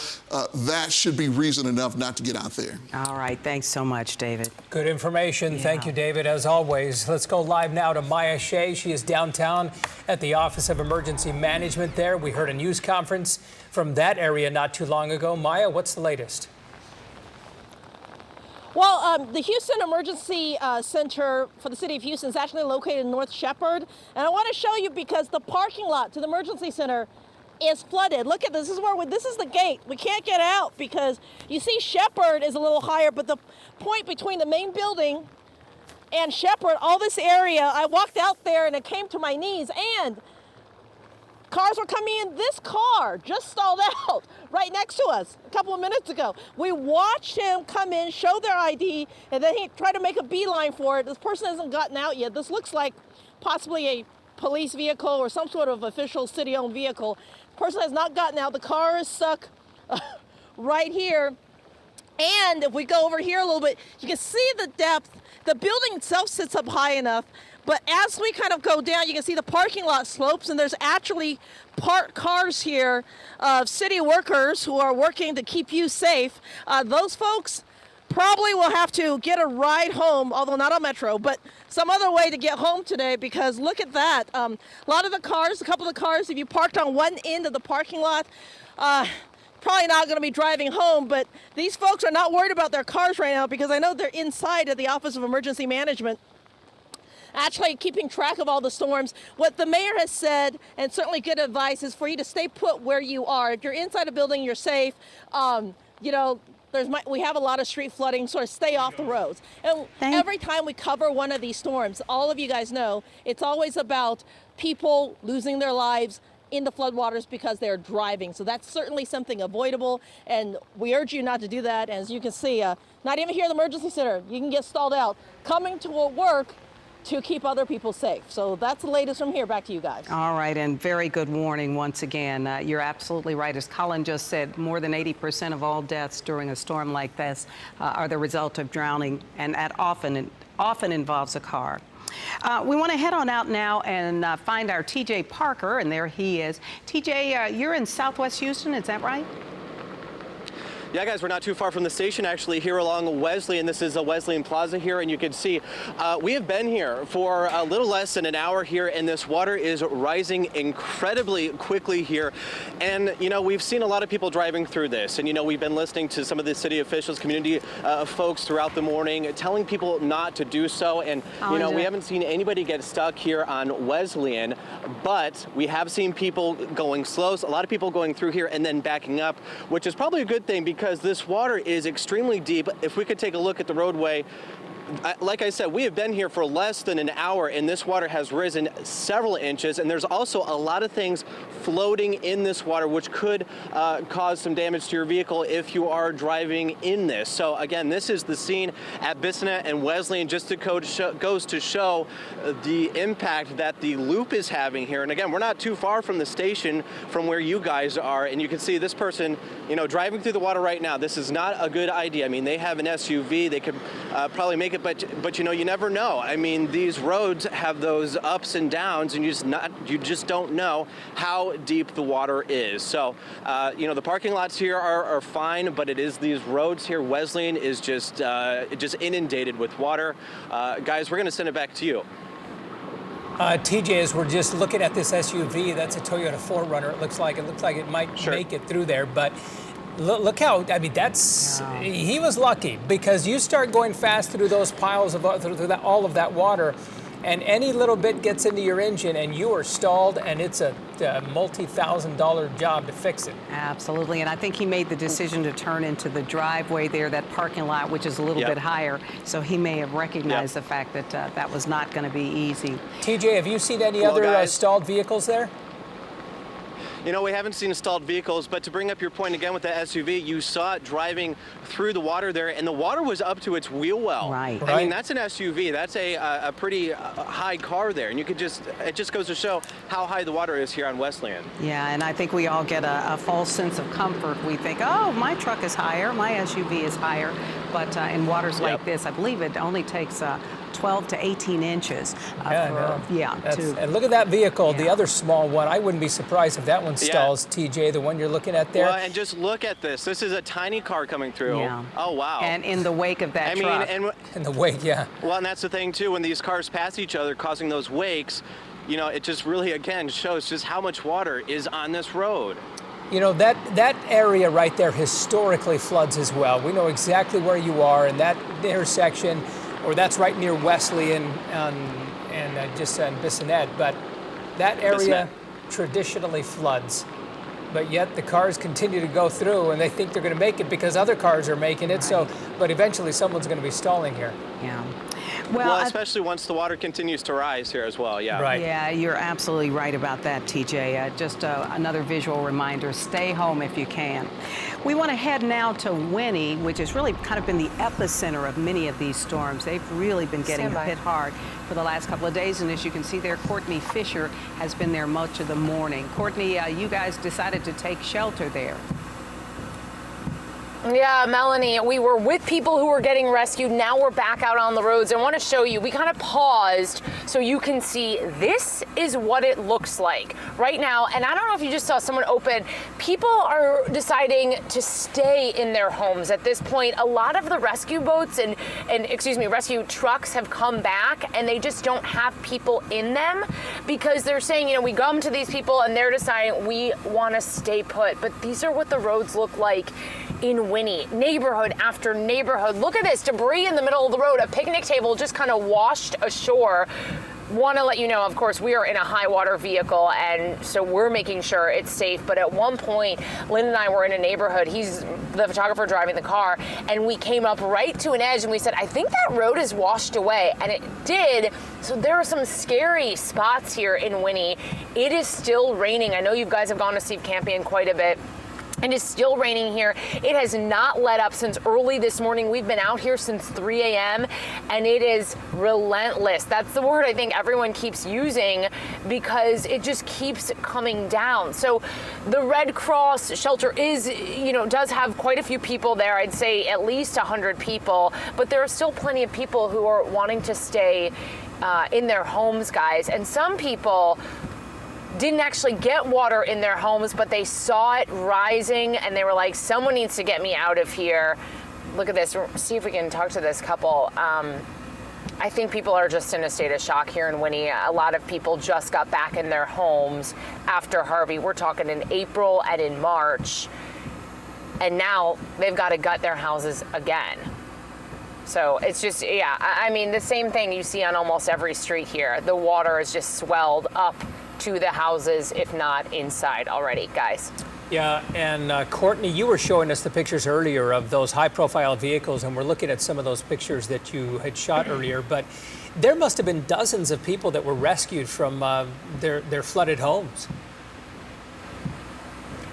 That should be reason enough not to get out there. All right. Thanks so much, David. Good information. Yeah. Thank you, David, as always. Let's go live now to Maya Shea. She is downtown at the Office of Emergency Management there. We heard a news conference from that area not too long ago. Maya, what's the latest? Well, the Houston Emergency Center for the city of Houston is actually located in North Shepherd. And I want to show you because the parking lot to the emergency center is flooded. Look at this. This is the gate. We can't get out because you see Shepherd is a little higher, but the point between the main building and Shepherd, all this area, I walked out there and it came to my knees, and cars were coming in. This car just stalled out right next to us a couple of minutes ago. We watched him come in, show their ID, and then he tried to make a beeline for it. This person hasn't gotten out yet. This looks like possibly a police vehicle or some sort of official city-owned vehicle. The person has not gotten out. The car is stuck right here. And if we go over here a little bit, you can see the depth. The building itself sits up high enough, but as we kind of go down, you can see the parking lot slopes, and there's actually parked cars here of city workers who are working to keep you safe. Those folks probably will have to get a ride home, although not on Metro, but some other way to get home today, because look at that. A lot of the cars, a couple of the cars, if you parked on one end of the parking lot, probably not going to be driving home, but these folks are not worried about their cars right now because I know they're inside of the Office of Emergency Management, actually keeping track of all the storms. What the mayor has said, and certainly good advice, is for you to stay put where you are. If you're inside a building, you're safe. You know, we have a lot of street flooding, sort of stay off the roads. And every time we cover one of these storms, all of you guys know, it's always about people losing their lives in the floodwaters because they're driving. So that's certainly something avoidable, and we urge you not to do that. As you can see, not even here at the emergency center, you can get stalled out coming to work to keep other people safe. So that's the latest from here. Back to you guys. All right, and very good warning once again. You're absolutely right. As Colin just said, more than 80% of all deaths during a storm like this are the result of drowning, and that often involves a car. We want to head on out now and find our TJ Parker, and there he is. TJ, you're in Southwest Houston, is that right? Yeah, guys, we're not too far from the station, actually, here along Wesleyan. This is a Wesleyan Plaza here, and you can see we have been here for a little less than an hour here, and this water is rising incredibly quickly here. And, you know, we've seen a lot of people driving through this, and, you know, we've been listening to some of the city officials, community folks throughout the morning, telling people not to do so. And, you know, we haven't seen anybody get stuck here on Wesleyan, but we have seen people going slow, a lot of people going through here and then backing up, which is probably a good thing because this water is extremely deep. If we could take a look at the roadway, like I said, we have been here for less than an hour, and this water has risen several inches, and there's also a lot of things floating in this water which could cause some damage to your vehicle if you are driving in this. So again, this is the scene at Bissonnette and Wesleyan, just to goes to show the impact that the loop is having here. And again, we're not too far from the station from where you guys are, and you can see this person, you know, driving through the water right now. This is not a good idea. I mean, they have an SUV, they could probably make it, but you know, you never know. I mean, these roads have those ups and downs, and you just don't know how deep the water is. So, you know, the parking lots here are fine, but it is these roads here. Wesleyan is just inundated with water. Guys, we're going to send it back to you. TJ, as we're just looking at this SUV, that's a Toyota 4Runner. It looks like it might make it through there, but look how, I mean, he was lucky, because you start going fast through those piles of, all of that water, and any little bit gets into your engine and you are stalled, and it's a multi-$1,000 job to fix it. Absolutely, and I think he made the decision to turn into the driveway there, that parking lot, which is a little bit higher, so he may have recognized the fact that that was not going to be easy. TJ, have you seen any other stalled vehicles there? You know, we haven't seen stalled vehicles, but to bring up your point again with the SUV, you saw it driving through the water there, and the water was up to its wheel well. Right. I mean, that's an SUV. That's a pretty high car there, and you could it just goes to show how high the water is here on Wesleyan. Yeah, and I think we all get a false sense of comfort. We think, oh, my truck is higher, my SUV is higher, but in waters like this, I believe it only takes 12 to 18 inches. And look at that vehicle, the other small one. I wouldn't be surprised if that one stalls, TJ, the one you're looking at there. Well, and just look at this. This is a tiny car coming through. Yeah. Oh, wow. And in the wake of that truck. In the wake, yeah. Well, and that's the thing, too. When these cars pass each other, causing those wakes, you know, it just really, again, shows just how much water is on this road. You know, that area right there historically floods as well. We know exactly where you are in that intersection, or that's right near Wesleyan and just on Bissonnette. But that area traditionally floods. But yet the cars continue to go through, and they think they're going to make it because other cars are making it. So, but eventually someone's going to be stalling here. Yeah. Well, especially once the water continues to rise here as well, Right. Yeah, you're absolutely right about that, TJ. Just another visual reminder, stay home if you can. We want to head now to Winnie, which has really kind of been the epicenter of many of these storms. They've really been getting hit hard for the last couple of days, and as you can see there, Courtney Fisher has been there much of the morning. Courtney, you guys decided to take shelter there. Yeah, Melanie, we were with people who were getting rescued. Now we're back out on the roads. I want to show you, we kind of paused so you can see this is what it looks like right now. And I don't know if you just saw someone open. People are deciding to stay in their homes at this point. A lot of the rescue boats and rescue trucks have come back, and they just don't have people in them because they're saying, you know, we come to these people and they're deciding we want to stay put. But these are what the roads look like in Winnie, neighborhood after neighborhood. Look at this debris in the middle of the road. A picnic table just kind of washed ashore. Want to let you know, of course, we are in a high water vehicle, and so we're making sure it's safe. But at one point, Lynn and I were in a neighborhood. He's the photographer driving the car, and we came up right to an edge, and we said, I think that road is washed away, and it did. So there are some scary spots here in Winnie. It is still raining. I know you guys have gone to Steve Campion quite a bit. It is still raining here. It has not let up since early this morning. We've been out here since 3 a.m. and it is relentless. That's the word I think everyone keeps using because it just keeps coming down. So the Red Cross shelter is, does have quite a few people there. I'd say at least 100 people, but there are still plenty of people who are wanting to stay in their homes, guys. And some people didn't actually get water in their homes, but they saw it rising and they were like, someone needs to get me out of here. Look at this. See if we can talk to this couple. I think people are just in a state of shock here in Winnie. A lot of people just got back in their homes after Harvey. We're talking in April and in March. And now they've got to gut their houses again. So it's just, yeah, I mean, the same thing you see on almost every street here. The water is just swelled up to the houses, if not inside already, guys. Yeah, and Courtney, you were showing us the pictures earlier of those high-profile vehicles, and we're looking at some of those pictures that you had shot earlier, but there must have been dozens of people that were rescued from their flooded homes.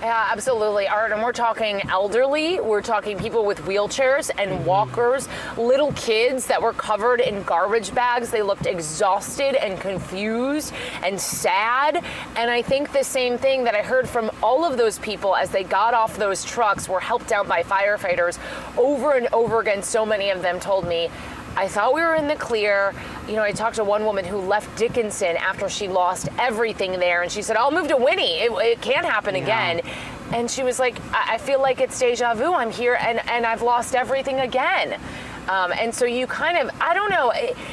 Yeah, absolutely, Art. And we're talking elderly, we're talking people with wheelchairs and walkers, little kids that were covered in garbage bags. They looked exhausted and confused and sad. And I think the same thing that I heard from all of those people as they got off those trucks were helped out by firefighters over and over again. So many of them told me, I thought we were in the clear. You know, I talked to one woman who left Dickinson after she lost everything there, and she said, I'll move to Winnie. It can't happen again. And she was like, I feel like it's deja vu. I'm here, and I've lost everything again. And so you kind of, I don't know,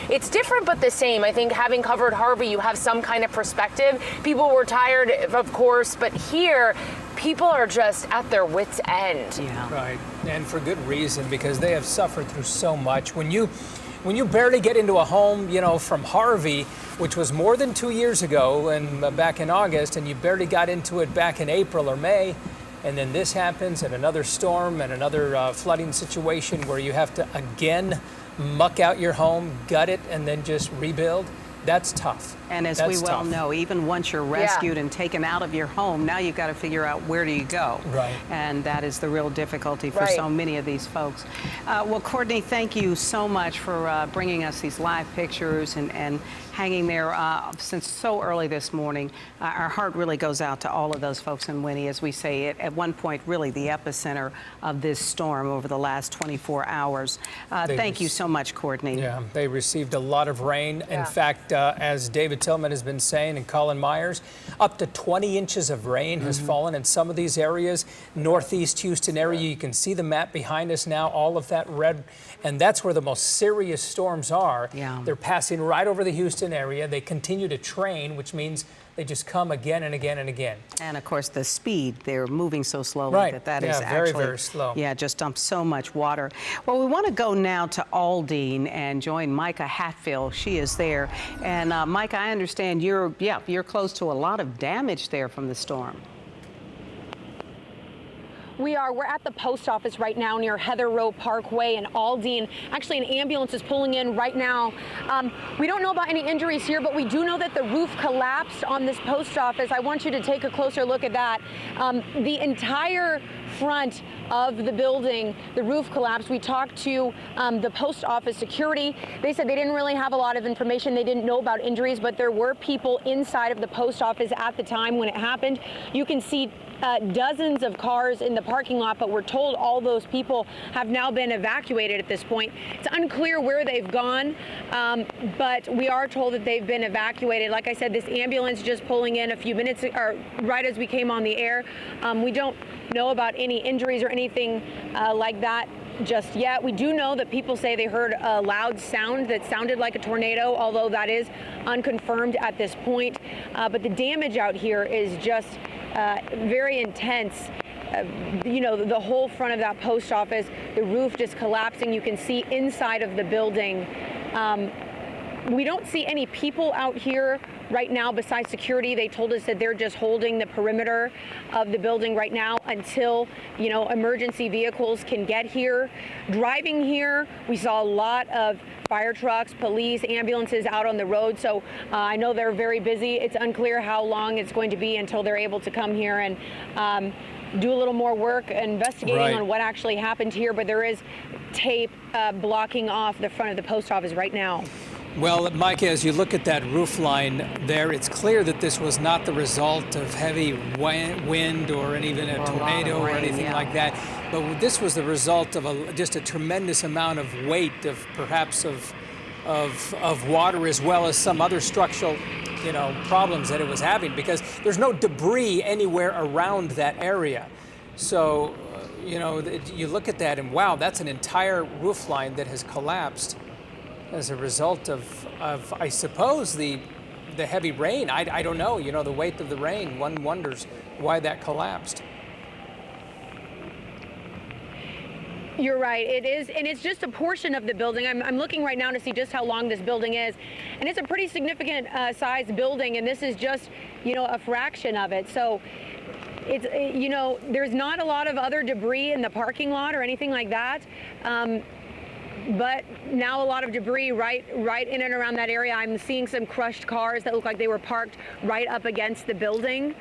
it's different but the same. I think having covered Harvey, you have some kind of perspective. People were tired, of course, but here, people are just at their wits' end. Yeah. Right, and for good reason, because they have suffered through so much. When you barely get into a home, you know, from Harvey, which was more than 2 years ago and back in August, and you barely got into it back in April or May, and then this happens and another storm and another flooding situation where you have to again muck out your home, gut it, and then just rebuild. That's tough. And as we well know, even once you're rescued and taken out of your home, now you've got to figure out where do you go. Right. And that is the real difficulty for so many of these folks. Well, Courtney, thank you so much for bringing us these live pictures and hanging there since so early this morning. Our heart really goes out to all of those folks in Winnie, as we say, at one point, really the epicenter of this storm over the last 24 hours. Thank you so much, Courtney. Yeah, they received a lot of rain. In fact, as David Tillman has been saying, and Colin Myers, up to 20 inches of rain has fallen in some of these areas. Northeast Houston area, you can see the map behind us now, all of that red, and that's where the most serious storms are. Yeah. They're passing right over the Houston area. They continue to train, which means they just come again and again and again. And of course, the speed, they're moving so slowly that is very, actually, very slow. Yeah, just dumps so much water. Well, we want to go now to Aldine and join Micah Hatfield. She is there. And Micah, I understand you're close to a lot of damage there from the storm. We're at the post office right now near Heather Row Parkway in Aldine. Actually, an ambulance is pulling in right now. We don't know about any injuries here, but we do know that the roof collapsed on this post office. I want you to take a closer look at that. The entire front of the building, the roof collapsed. We talked to the post office security. They said they didn't really have a lot of information. They didn't know about injuries, but there were people inside of the post office at the time when it happened. You can see dozens of cars in the parking lot, but we're told all those people have now been evacuated at this point. It's unclear where they've gone, but we are told that they've been evacuated. Like I said, this ambulance just pulling in a few minutes, or right as we came on the air. We don't know about any injuries or anything like that just yet. We do know that people say they heard a loud sound that sounded like a tornado, although that is unconfirmed at this point. But the damage out here is just very intense. You know, the whole front of that post office, the roof just collapsing. You can see inside of the building. We don't see any people out here right now besides security. They told us that they're just holding the perimeter of the building right now until, you know, emergency vehicles can get here. Driving here, we saw a lot of fire trucks, police, ambulances out on the road. So I know they're very busy. It's unclear how long it's going to be until they're able to come here and do a little more work investigating on what actually happened here. But there is tape blocking off the front of the post office right now. Well, Mike, as you look at that roof line there, it's clear that this was not the result of heavy wind or even a tornado or anything like that. But this was the result of just a tremendous amount of weight, of perhaps of of water, as well as some other structural, problems that it was having, because there's no debris anywhere around that area. So, you look at that and wow, that's an entire roof line that has collapsed as a result of I suppose, the heavy rain. I don't know, the weight of the rain. One wonders why that collapsed. You're right, it is, and it's just a portion of the building. I'm looking right now to see just how long this building is, and it's a pretty significant sized building, and this is just, a fraction of it. So it's, there's not a lot of other debris in the parking lot or anything like that. But now a lot of debris right in and around that area. I'm seeing some crushed cars that look like they were parked right up against the building.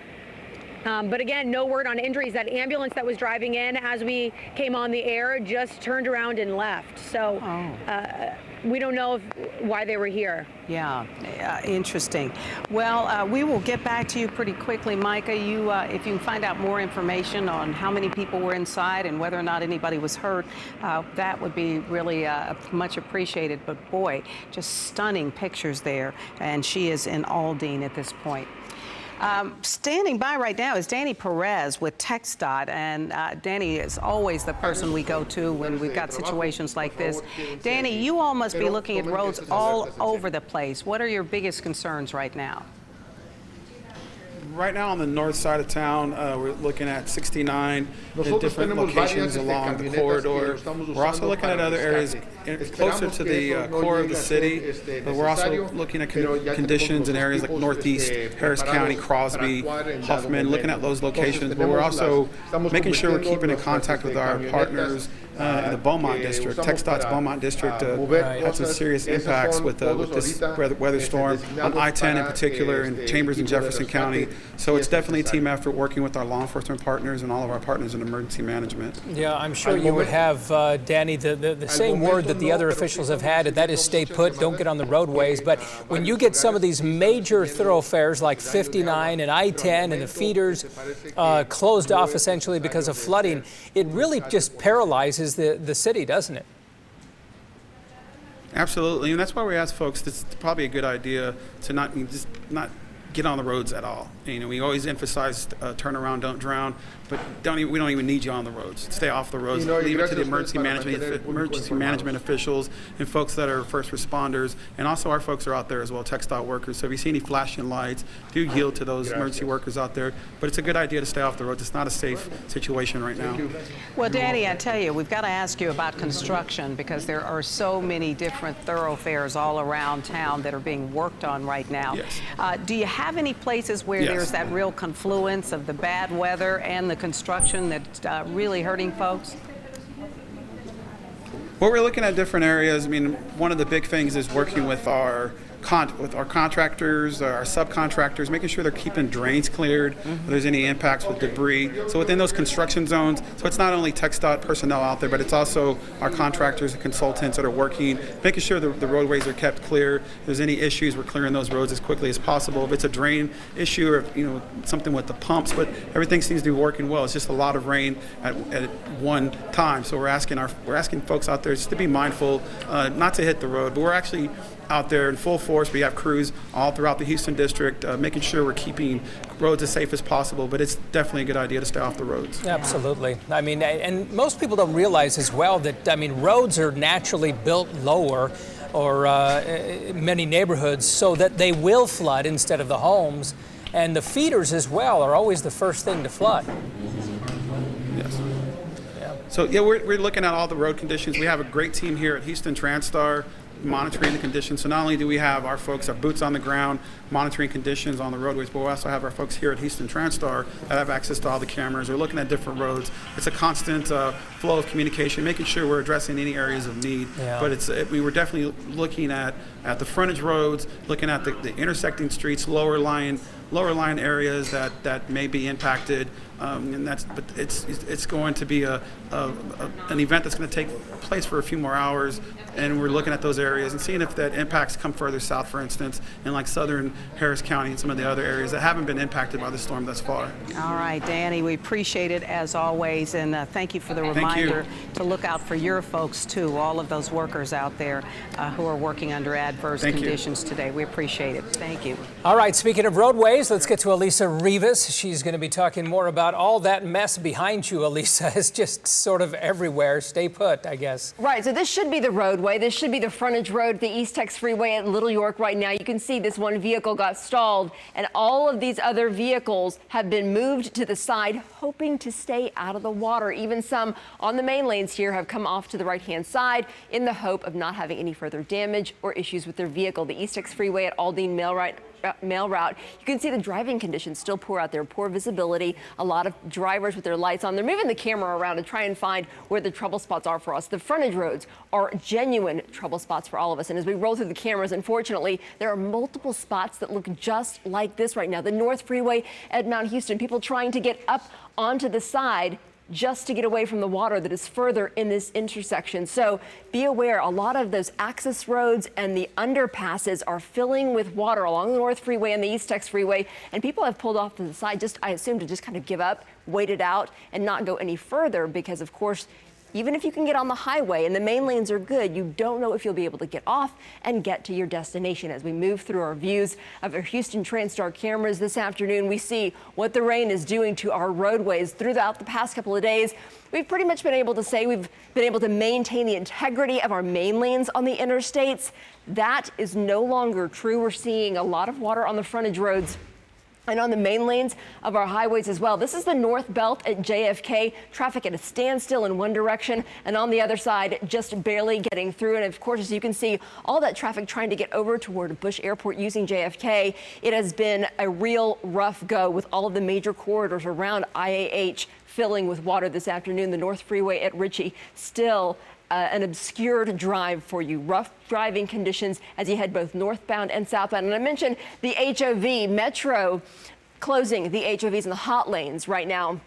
But again, no word on injuries. That ambulance that was driving in as we came on the air just turned around and left. So we don't know why they were here. Yeah, interesting. Well, we will get back to you pretty quickly, Micah. If you can find out more information on how many people were inside and whether or not anybody was hurt, that would be really much appreciated. But boy, just stunning pictures there. And she is in Aldine at this point. Standing by right now is Danny Perez with TxDOT, and Danny is always the person we go to when we've got situations like this. Danny, you all must be looking at roads all over the place. What are your biggest concerns right now? Right now on the north side of town, we're looking at 69 in different locations along the corridor. We're also looking at other areas closer to the core of the city, but we're also looking at conditions in areas like Northeast, Harris County, Crosby, Huffman, looking at those locations. But we're also making sure we're keeping in contact with our partners in the Beaumont district. TxDOT's Beaumont district had some serious impacts with this weather storm on I-10 in particular, in Chambers and Jefferson County. So it's definitely a team effort working with our law enforcement partners and all of our partners in emergency management. Yeah, I'm sure you would have, Danny, the same word that the other officials have had, and that is stay put, don't get on the roadways. But when you get some of these major thoroughfares like 59 and I-10 and the feeders closed off essentially because of flooding, it really just paralyzes the city, doesn't it? Absolutely, and that's why we ask folks, it's probably a good idea to not get on the roads at all. We always emphasize turn around, don't drown, but we don't even need you on the roads. Stay off the roads. Leave it to the emergency management officials and folks that are first responders, and also our folks are out there as well, TxDOT workers. So if you see any flashing lights, do yield to those emergency workers out there. But it's a good idea to stay off the roads. It's not a safe situation right now. Well, Danny, I tell you, we've got to ask you about construction, because there are so many different thoroughfares all around town that are being worked on right now. Yes. Do you have any places where there's that real confluence of the bad weather and the construction that's really hurting folks? Well, we're looking at different areas. One of the big things is working with our contractors, our subcontractors, making sure they're keeping drains cleared, if there's any impacts with debris. So within those construction zones, so it's not only TxDOT personnel out there, but it's also our contractors and consultants that are working, making sure the roadways are kept clear. If there's any issues, we're clearing those roads as quickly as possible. If it's a drain issue or something with the pumps, but everything seems to be working well. It's just a lot of rain at one time. So we're asking folks out there just to be mindful, not to hit the road, but we're actually out there in full force. We have crews all throughout the Houston district, making sure we're keeping roads as safe as possible, but it's definitely a good idea to stay off the roads. Absolutely. And most people don't realize as well that, roads are naturally built lower, or many neighborhoods, so that they will flood instead of the homes. And the feeders as well are always the first thing to flood. Yes. So we're looking at all the road conditions. We have a great team here at Houston TransStar monitoring the conditions. So not only do we have our folks, our boots on the ground, monitoring conditions on the roadways, but we also have our folks here at Houston TransStar that have access to all the cameras. We're looking at different roads. It's a constant flow of communication, making sure we're addressing any areas of need. Yeah. But we were definitely looking at the frontage roads, looking at the intersecting streets, lower lying lower lying areas that may be impacted, but it's going to be an event that's going to take place for a few more hours, and we're looking at those areas and seeing if that impacts come further south, for instance, in like southern Harris County and some of the other areas that haven't been impacted by the storm thus far. All right, Danny, we appreciate it as always, and thank you for the reminder to look out for your folks too, all of those workers out there who are working under adverse conditions today. We appreciate it. Thank you. All right, speaking of roadways, let's get to Elisa Rivas. She's going to be talking more about all that mess behind you, Elisa. It's just sort of everywhere. Stay put, I guess. Right, so this should be the roadway. This should be the frontage road, the East Tex Freeway at Little York right now. You can see this one vehicle got stalled, and all of these other vehicles have been moved to the side, hoping to stay out of the water. Even some on the main lanes here have come off to the right-hand side in the hope of not having any further damage or issues with their vehicle. The East Tex Freeway at Aldine Mail Route. You can see the driving conditions still poor out there, poor visibility, a lot of drivers with their lights on. They're moving the camera around to try and find where the trouble spots are for us. The frontage roads are genuine trouble spots for all of us. And as we roll through the cameras, unfortunately, there are multiple spots that look just like this right now. The North Freeway at Mount Houston, people trying to get up onto the side just to get away from the water that is further in this intersection. So be aware, a lot of those access roads and the underpasses are filling with water along the North Freeway and the East Tex Freeway, and people have pulled off to the side, I assume, to just kind of give up, wait it out, and not go any further because, of course, even if you can get on the highway and the main lanes are good, you don't know if you'll be able to get off and get to your destination. As we move through our views of our Houston TransStar cameras this afternoon, we see what the rain is doing to our roadways throughout the past couple of days. We've pretty much been able to say we've been able to maintain the integrity of our main lanes on the interstates. That is no longer true. We're seeing a lot of water on the frontage roads and on the main lanes of our highways as well. This is the North Belt at JFK. Traffic at a standstill in one direction, and on the other side, just barely getting through. And of course, as you can see, all that traffic trying to get over toward Bush Airport using JFK. It has been a real rough go with all of the major corridors around IAH filling with water this afternoon. The North Freeway at Ritchie still an obscured drive for you. Rough driving conditions as you head both northbound and southbound. And I mentioned the HOV Metro closing the HOVs in the hot lanes right now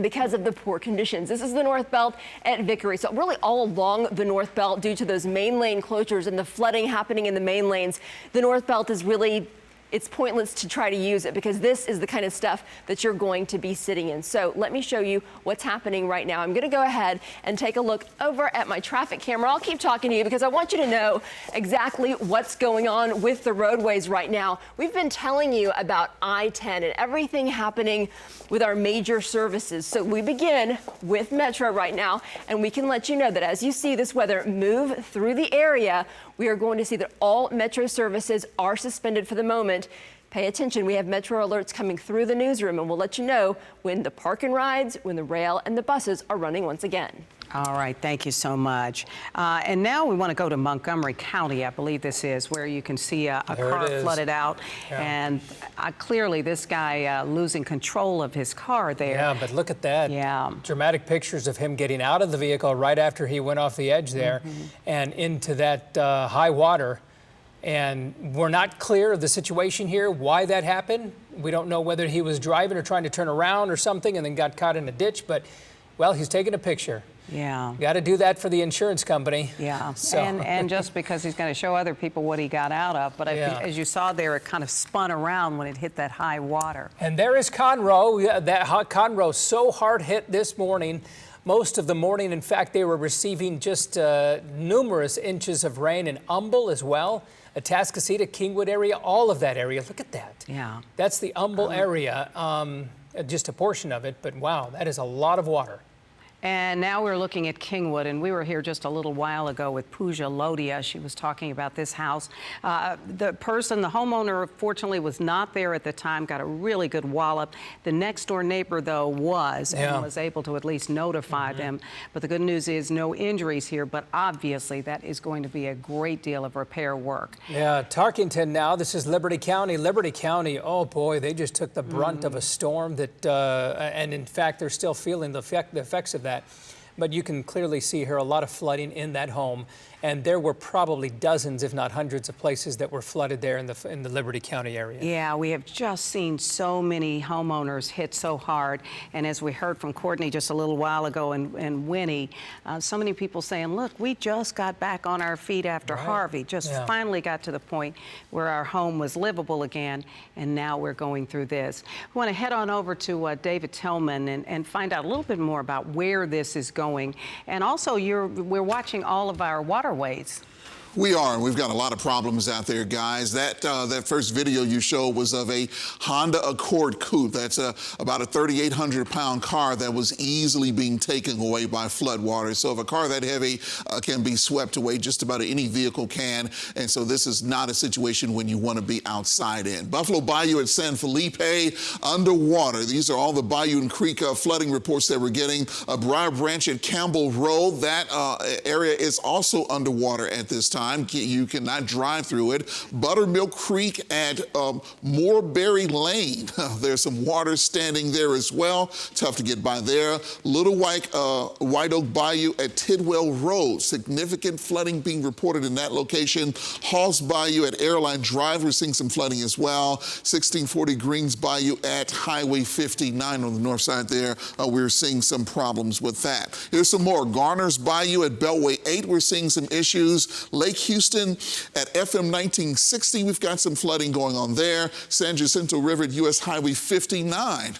because of the poor conditions. This is the North Belt at Vickery. So really all along the North Belt, due to those main lane closures and the flooding happening in the main lanes, the North Belt is really, it's pointless to try to use it because this is the kind of stuff that you're going to be sitting in. So let me show you what's happening right now. I'm going to go ahead and take a look over at my traffic camera. I'll keep talking to you because I want you to know exactly what's going on with the roadways right now. We've been telling you about I-10 and everything happening with our major services. So we begin with Metro right now, and we can let you know that as you see this weather move through the area, we are going to see that all Metro services are suspended for the moment. Pay attention, we have Metro alerts coming through the newsroom, and we'll let you know when the park and rides, when the rail and the buses are running once again. All right, thank you so much. And now we want to go to Montgomery County, I believe this is, where you can see a car flooded out. Yeah. And clearly this guy losing control of his car there. Yeah, but look at that. Yeah. Dramatic pictures of him getting out of the vehicle right after he went off the edge there and into that high water. And we're not clear of the situation here, why that happened. We don't know whether he was driving or trying to turn around or something and then got caught in a ditch, but, well, he's taking a picture. Yeah. Got to do that for the insurance company. Yeah. So. And just because he's going to show other people what he got out of. But as you saw there, it kind of spun around when it hit that high water. And there is Conroe. That Conroe so hard hit this morning. Most of the morning, in fact, they were receiving just numerous inches of rain in Humble as well. Atascocita, Kingwood area, all of that area. Look at that. Yeah. That's the Humble area, just a portion of it. But wow, that is a lot of water. And now we're looking at Kingwood, and we were here just a little while ago with Pooja Lodia. She was talking about this house. The homeowner, fortunately was not there at the time, got a really good wallop. The next door neighbor, though, was and was able to at least notify them. But the good news is no injuries here, but obviously that is going to be a great deal of repair work. Yeah, Tarkington now, this is Liberty County. Liberty County, oh boy, they just took the brunt of a storm that, and in fact, they're still feeling the effects of that. but you can clearly see here a lot of flooding in that home. And there were probably dozens, if not hundreds, of places that were flooded there in the Liberty County area. Yeah, we have just seen so many homeowners hit so hard. And as we heard from Courtney just a little while ago and Winnie, so many people saying, look, we just got back on our feet after Harvey, just finally got to the point where our home was livable again, and now we're going through this. We want to head on over to David Tillman and find out a little bit more about where this is going. And also, we're watching all of our waterways. We are, and we've got a lot of problems out there, guys. That first video you showed was of a Honda Accord coupe. That's about a 3,800-pound car that was easily being taken away by floodwaters. So if a car that heavy can be swept away, just about any vehicle can. And so this is not a situation when you want to be outside in. Buffalo Bayou at San Felipe, underwater. These are all the Bayou and Creek flooding reports that we're getting. Briar Branch at Campbell Road, that area is also underwater at this time. You cannot drive through it. Buttermilk Creek at Moorberry Lane. There's some water standing there as well. Tough to get by there. Little White Oak Bayou at Tidwell Road. Significant flooding being reported in that location. Halls Bayou at Airline Drive. We're seeing some flooding as well. 1640 Greens Bayou at Highway 59 on the north side there. We're seeing some problems with that. Here's some more. Garner's Bayou at Beltway 8. We're seeing some issues. Lake Houston at FM 1960, we've got some flooding going on there. San Jacinto River at US Highway 59,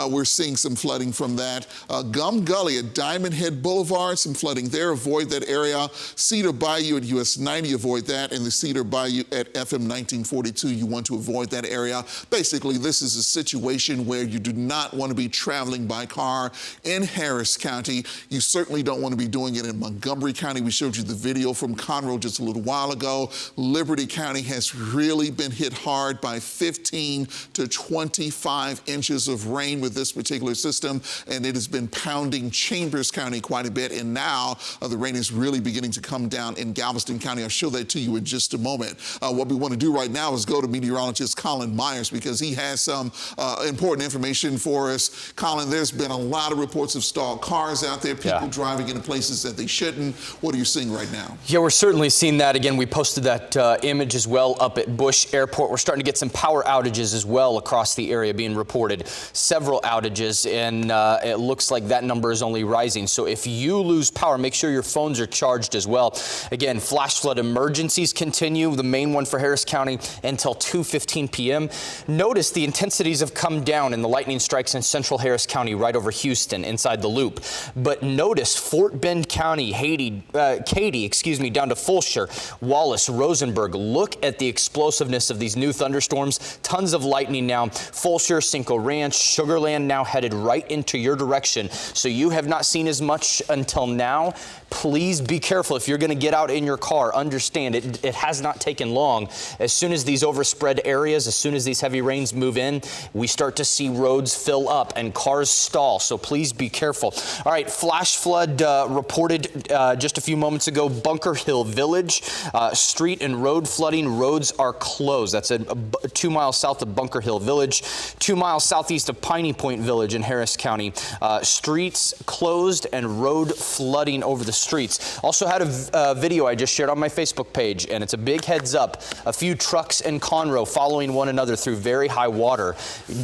we're seeing some flooding from that. Gum Gully at Diamond Head Boulevard, some flooding there. Avoid that area. Cedar Bayou at US 90, avoid that. And the Cedar Bayou at FM 1942, you want to avoid that area. Basically, this is a situation where you do not want to be traveling by car in Harris County. You certainly don't want to be doing it in Montgomery County. We showed you the video from Conroe just a little while ago. Liberty County has really been hit hard by 15 to 25 inches of rain with this particular system, and it has been pounding Chambers County quite a bit, and now the rain is really beginning to come down in Galveston County. I'll show that to you in just a moment. What we want to do right now is go to meteorologist Colin Myers because he has some important information for us. Colin, there's been a lot of reports of stalled cars out there, people driving into places that they shouldn't. What are you seeing right now? Yeah, we're certainly seeing that. Again, we posted that image as well up at Bush Airport. We're starting to get some power outages as well across the area being reported. Several outages, and it looks like that number is only rising. So if you lose power, make sure your phones are charged as well. Again, flash flood emergencies continue. The main one for Harris County until 2:15 p.m. Notice the intensities have come down in the lightning strikes in central Harris County right over Houston inside the loop. But notice Fort Bend County, Katy, down to Fulshear, Wallace, Rosenberg. Look at the explosiveness of these new thunderstorms. Tons of lightning now. Fulshear, Cinco Ranch, Sugar Land now headed right into your direction. So you have not seen as much until now. Please be careful if you're going to get out in your car. Understand it has not taken long. As soon as these overspread areas, as soon as these heavy rains move in, we start to see roads fill up and cars stall. So please be careful. All right, flash flood reported just a few moments ago. Bunker Hill Village, street and road flooding. Roads are closed. That's 2 miles south of Bunker Hill Village, 2 miles southeast of Piney Point Village in Harris County. Streets closed and road flooding over the streets. Also had a video I just shared on my Facebook page, and it's a big heads up. A few trucks in Conroe following one another through very high water.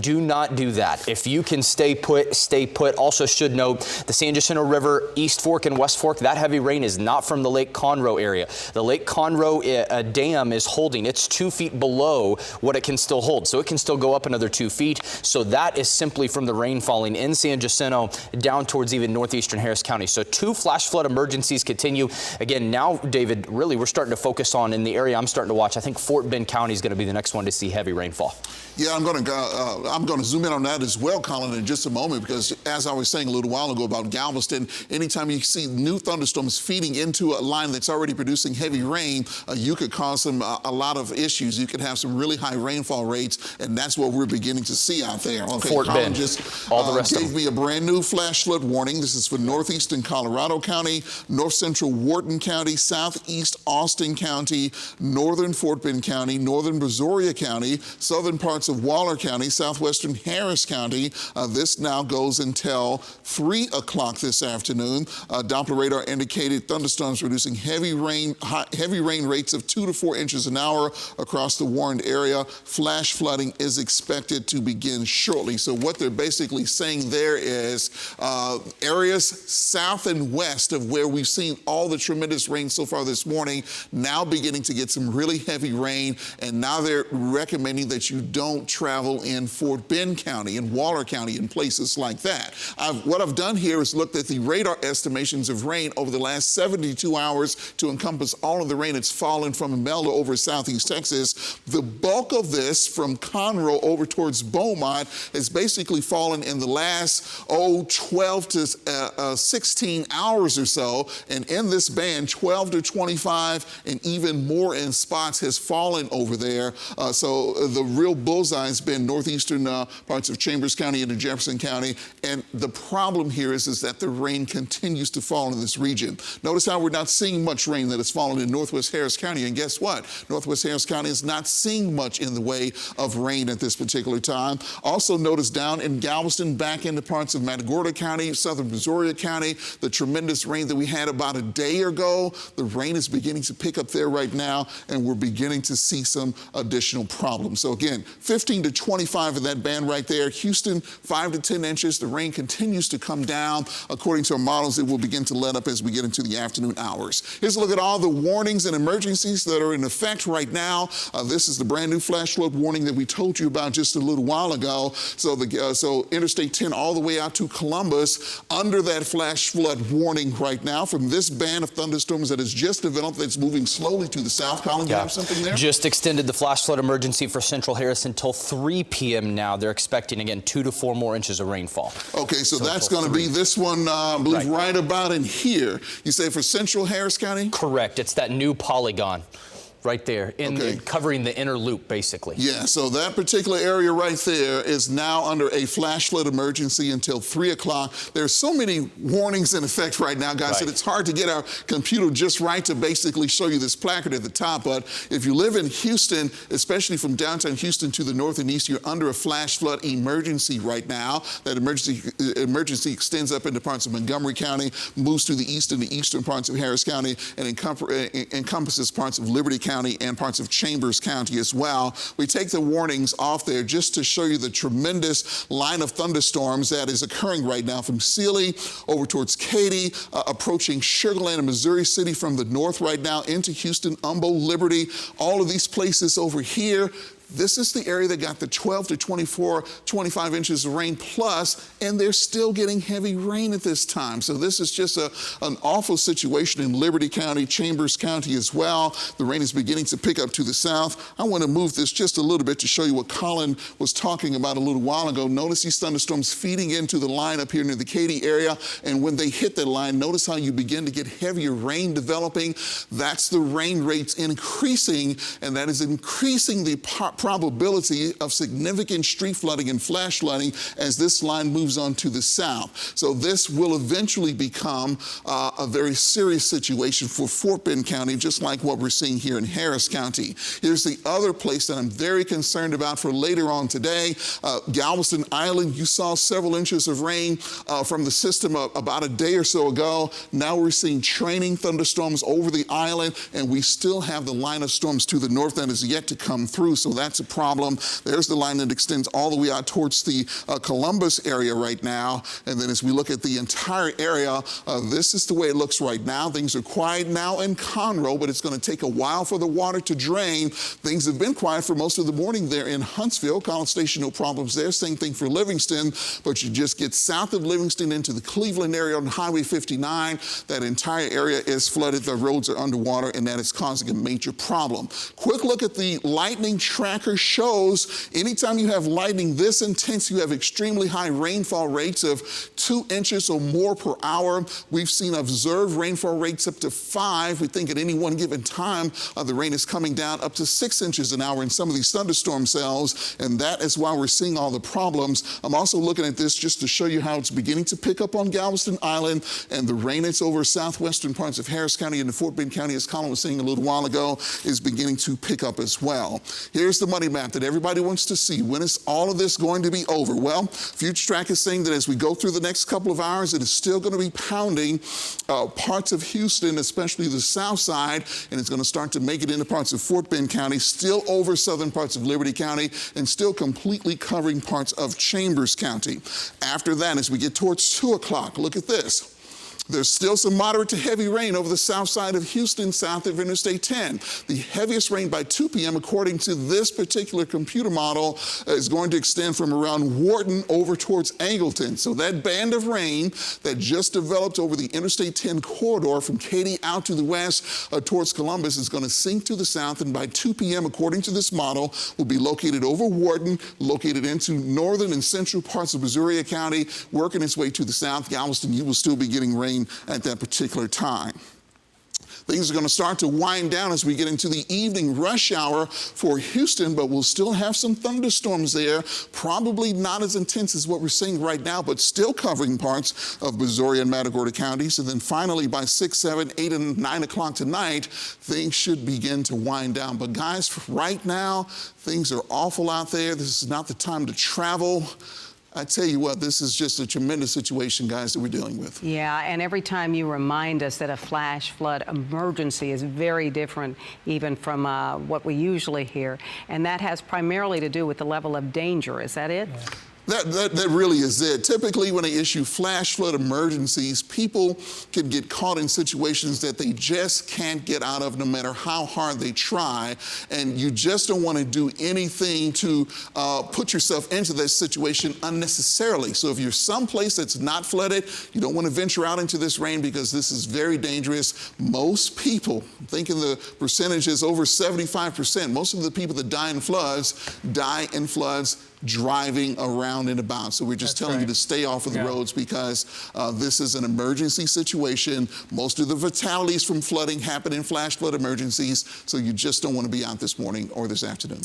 Do not do that. If you can stay put, stay put. Also should note the San Jacinto River, East Fork and West Fork, that heavy rain is not from the Lake Conroe area. The Lake Conroe dam is holding. It's 2 feet below what it can still hold. So it can still go up another 2 feet. So that is simply from the rain falling in San Jacinto down towards even northeastern Harris County. So 2 flash flood emergencies continue. Again, now, David, really we're starting to focus on in the area I'm starting to watch. I think Fort Bend County is going to be the next one to see heavy rainfall. Yeah, I'm going to zoom in on that as well, Colin, in just a moment, because as I was saying a little while ago about Galveston, anytime you see new thunderstorms feeding into a line that's already producing heavy rain, you could cause a lot of issues. You could have some really high rainfall rates, and that's what we're beginning to see out there. Okay, Fort Colin Bend, just all the rest gave me a brand new flash flood warning. This is for northeastern Colorado County, north central Wharton County, southeast Austin County, northern Fort Bend County, northern Brazoria County, southern parts of Waller County, southwestern Harris County. This now goes until 3 o'clock this afternoon. Doppler radar indicated thunderstorms producing heavy rain rates of 2 to 4 inches an hour across the warned area. Flash flooding is expected to begin shortly. So what they're basically saying there is areas south and west of where we've seen all the tremendous rain so far this morning now beginning to get some really heavy rain, and now they're recommending that you don't travel in Fort Bend County and Waller County and places like that. What I've done here is looked at the radar estimations of rain over the last 72 hours to encompass all of the rain that's fallen from Imelda over southeast Texas. The bulk of this from Conroe over towards Beaumont has basically fallen in the last 12 to 16 hours or so, and in this band 12 to 25 and even more in spots has fallen over there. So the real bullseye has been northeastern parts of Chambers County into Jefferson County, and the problem here is that the rain continues to fall in this region. Notice how we're not seeing much rain that has fallen in northwest Harris County, and guess what? Northwest Harris County is not seeing much in the way of rain at this particular time. Also notice down in Galveston, back into parts of Matagorda County, southern Brazoria County, the tremendous rain that we had about a day ago, the rain is beginning to pick up there right now, and we're beginning to see some additional problems. So again, 15 to 25 in that band right there. Houston, 5 to 10 inches. The rain continues to come down. According to our models, it will begin to let up as we get into the afternoon hours. Here's a look at all the warnings and emergencies that are in effect right now. This is the brand new flash flood warning that we told you about just a little while ago. So Interstate 10 all the way out to Columbus under that flash flood warning right now from this band of thunderstorms that has just developed that's moving slowly to the south. Colin, you have something there? Just extended the flash flood emergency for Central Harris until 3 p.m. now. They're expecting, again, 2 to 4 more inches of rainfall. Okay, so that's going to be this one, I believe, right about in here. You say for Central Harris County? Correct. It's that new polygon right there, covering the inner loop, basically. Yeah, so that particular area right there is now under a flash flood emergency until 3 o'clock. There's so many warnings in effect right now, guys, that it's hard to get our computer just right to basically show you this placard at the top. But if you live in Houston, especially from downtown Houston to the north and east, you're under a flash flood emergency right now. That emergency extends up into parts of Montgomery County, moves to the east and the eastern parts of Harris County, and encompasses parts of Liberty County and parts of Chambers County as well. We take the warnings off there just to show you the tremendous line of thunderstorms that is occurring right now from Sealy over towards Katy, approaching Sugar Land and Missouri City from the north right now into Houston, Humboldt, Liberty, all of these places over here. This is the area that got the 12 to 24, 25 inches of rain plus, and they're still getting heavy rain at this time. So this is just an awful situation in Liberty County, Chambers County as well. The rain is beginning to pick up to the south. I want to move this just a little bit to show you what Colin was talking about a little while ago. Notice these thunderstorms feeding into the line up here near the Katy area, and when they hit that line, notice how you begin to get heavier rain developing. That's the rain rates increasing, and that is increasing the probability of significant street flooding and flash flooding as this line moves on to the south. So this will eventually become a very serious situation for Fort Bend County, just like what we're seeing here in Harris County. Here's the other place that I'm very concerned about for later on today. Galveston Island, you saw several inches of rain from the system about a day or so ago. Now we're seeing training thunderstorms over the island, and we still have the line of storms to the north that is yet to come through. So that's a problem. There's the line that extends all the way out towards the Columbus area right now. And then as we look at the entire area, this is the way it looks right now. Things are quiet now in Conroe, but it's going to take a while for the water to drain. Things have been quiet for most of the morning there in Huntsville. College Station, no problems there. Same thing for Livingston, but you just get south of Livingston into the Cleveland area on Highway 59. That entire area is flooded. The roads are underwater, and that is causing a major problem. Quick look at the lightning track tracker shows anytime you have lightning this intense, you have extremely high rainfall rates of 2 inches or more per hour. We've seen observed rainfall rates up to 5. We think at any one given time, the rain is coming down up to 6 inches an hour in some of these thunderstorm cells, and that is why we're seeing all the problems. I'm also looking at this just to show you how it's beginning to pick up on Galveston Island, and the rain that's over southwestern parts of Harris County and Fort Bend County, as Colin was saying a little while ago, is beginning to pick up as well. Here's the money map that everybody wants to see. When is all of this going to be over? Well, FutureTrack is saying that as we go through the next couple of hours, it is still going to be pounding parts of Houston, especially the south side, and it's going to start to make it into parts of Fort Bend County, still over southern parts of Liberty County, and still completely covering parts of Chambers County. After that, as we get towards 2 o'clock, look at this. There's still some moderate to heavy rain over the south side of Houston, south of Interstate 10. The heaviest rain by 2 p.m., according to this particular computer model, is going to extend from around Wharton over towards Angleton. So that band of rain that just developed over the Interstate 10 corridor from Katy out to the west towards Columbus is going to sink to the south, and by 2 p.m., according to this model, will be located over Wharton, located into northern and central parts of Missouri County, working its way to the south. Galveston, you will still be getting rain at that particular time. Things are going to start to wind down as we get into the evening rush hour for Houston, but we'll still have some thunderstorms there, probably not as intense as what we're seeing right now, but still covering parts of Missouri and Matagorda counties. And then finally, by 6, 7, 8, and 9 o'clock tonight, things should begin to wind down. But guys, right now, things are awful out there. This is not the time to travel. I tell you what, this is just a tremendous situation, guys, that we're dealing with. Yeah, and every time you remind us that a flash flood emergency is very different even from what we usually hear, and that has primarily to do with the level of danger. Is that it? Yeah. That really is it. Typically, when they issue flash flood emergencies, people can get caught in situations that they just can't get out of no matter how hard they try. And you just don't want to do anything to put yourself into that situation unnecessarily. So if you're someplace that's not flooded, you don't want to venture out into this rain because this is very dangerous. Most people, I'm thinking the percentage is over 75%, most of the people that die in floods driving around and about. So we're just telling you to stay off of the roads because this is an emergency situation. Most of the fatalities from flooding happen in flash flood emergencies, so you just don't want to be out this morning or this afternoon.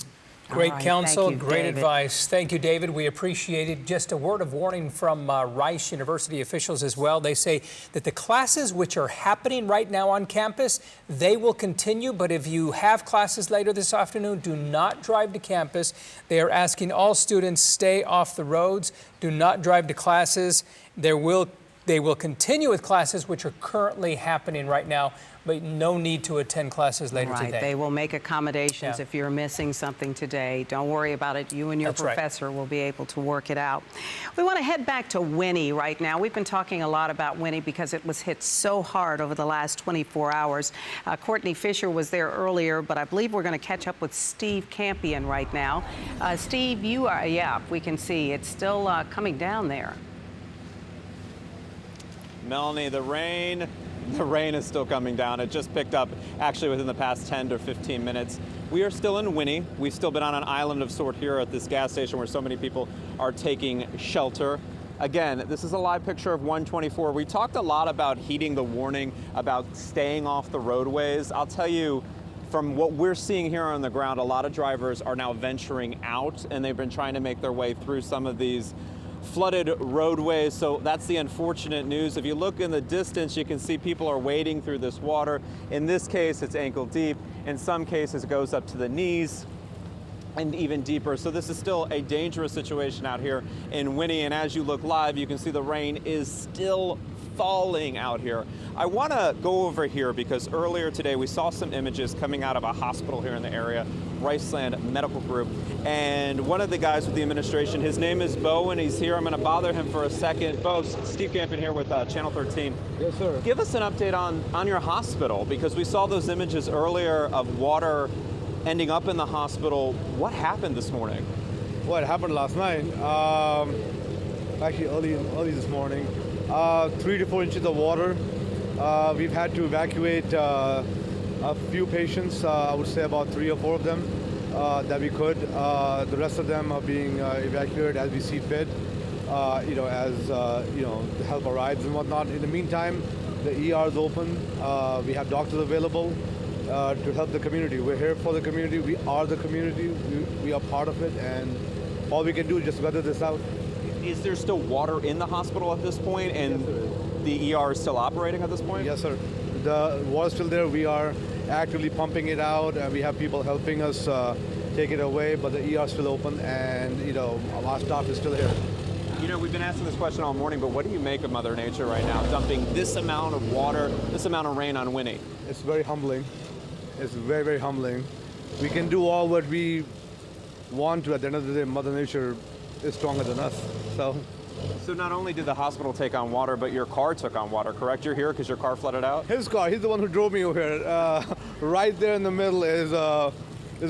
Great counsel, great advice. Thank you, David. We appreciate it. Just a word of warning from Rice University officials as well. They say that the classes which are happening right now on campus, they will continue. But if you have classes later this afternoon, do not drive to campus. They are asking all students stay off the roads. Do not drive to classes. They will continue with classes which are currently happening right now, but no need to attend classes later today. They will make accommodations if you're missing something today. Don't worry about it. You and your professor will be able to work it out. We want to head back to Winnie right now. We've been talking a lot about Winnie because it was hit so hard over the last 24 hours. Courtney Fisher was there earlier, but I believe we're going to catch up with Steve Campion right now. Steve, you are, we can see it's still coming down there. Melanie, the rain is still coming down. It just picked up actually within the past 10 to 15 minutes. We are still in Winnie. We've still been on an island of sort here at this gas station where so many people are taking shelter. Again, this is a live picture of 124. We talked a lot about heeding the warning, about staying off the roadways. I'll tell you, from what we're seeing here on the ground, a lot of drivers are now venturing out, and they've been trying to make their way through some of these flooded roadways. So that's the unfortunate news. If you look in the distance, you can see people are wading through this water. In this case, it's ankle deep. In some cases, it goes up to the knees and even deeper. So this is still a dangerous situation out here in Winnie. And as you look live, you can see the rain is still falling out here. I want to go over here because earlier today we saw some images coming out of a hospital here in the area, Riceland Medical Group, and one of the guys with the administration, his name is Bo, and he's here. I'm going to bother him for a second. Bo, Steve Campion here with Channel 13. Yes, sir. Give us an update on your hospital, because we saw those images earlier of water ending up in the hospital. What happened this morning? What happened last night? Actually early this morning. 3 to 4 inches of water. We've had to evacuate a few patients, I would say about 3 or 4 of them. that we could. The rest of them are being evacuated as we see fit, as the help arrives and whatnot. In the meantime, the ER is open. We have doctors available to help the community. We're here for the community. We are the community. We are part of it, and all we can do is just weather this out. Is there still water in the hospital at this point, and the ER is still operating at this point? Yes, sir. The water's still there. We are actively pumping it out, and we have people helping us take it away, but the ER is still open, and our staff is still here. We've been asking this question all morning, but what do you make of Mother Nature right now, dumping this amount of water, this amount of rain on Winnie? It's very humbling. It's very, very humbling. We can do all what we want to. At the end of the day, Mother Nature is stronger than us. So not only did the hospital take on water, but your car took on water, correct? You're here because your car flooded out? His car, he's the one who drove me over here. Right there in the middle is a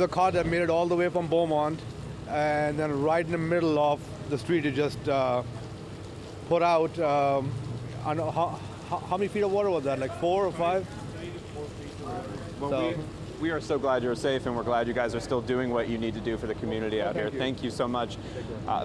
car that made it all the way from Beaumont, and then right in the middle of the street it just put out, I don't know, how many feet of water was that, like 4 or 5? Well, we are so glad you're safe, and we're glad you guys are still doing what you need to do for the community out here. Thank you so much.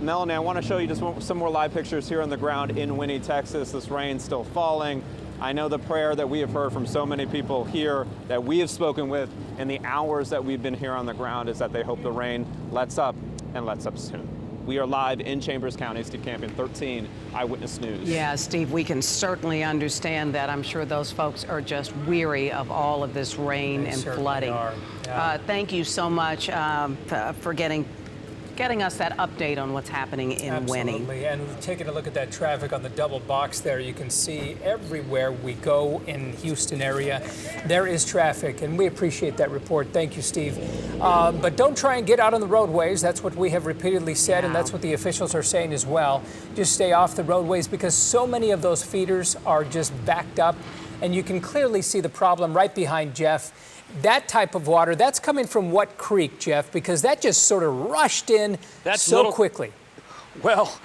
Melanie, I want to show you just some more live pictures here on the ground in Winnie, Texas. This rain's still falling. I know the prayer that we have heard from so many people here that we have spoken with in the hours that we've been here on the ground is that they hope the rain lets up and lets up soon. We are live in Chambers County, Steve Campion, 13 Eyewitness News. Yeah, Steve, we can certainly understand that. I'm sure those folks are just weary of all of this rain and flooding. Yeah. Thank you so much for getting us that update on what's happening in Winnie. Absolutely, and taking a look at that traffic on the double box there, you can see everywhere we go in Houston area, there is traffic, and we appreciate that report. Thank you, Steve. But don't try and get out on the roadways. That's what we have repeatedly said, and that's what the officials are saying as well. Just stay off the roadways because so many of those feeders are just backed up, and you can clearly see the problem right behind Jeff. That type of water, that's coming from what creek, Jeff? Because that just sort of rushed in quickly. Well,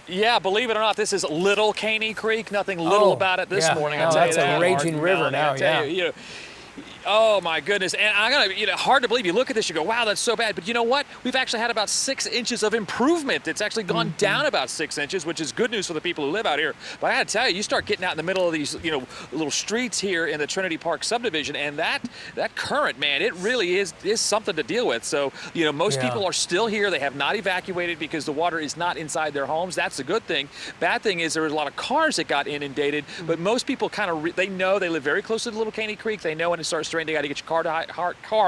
yeah, believe it or not, this is Little Caney Creek. Nothing little about it this morning. I'll tell you that. That's a raging river now, yeah. Oh my goodness, and I'm gonna, hard to believe. You look at this, you go, wow, that's so bad. But you know what? We've actually had about 6 inches of improvement. It's actually gone down about 6 inches, which is good news for the people who live out here. But I gotta tell you, you start getting out in the middle of these, little streets here in the Trinity Park subdivision, and that current, man, it really is something to deal with. So, most people are still here. They have not evacuated because the water is not inside their homes. That's a good thing. Bad thing is there was a lot of cars that got inundated, but most people kind of, they know, they live very close to the Little Caney Creek. They know when it starts to rain, they got to get your car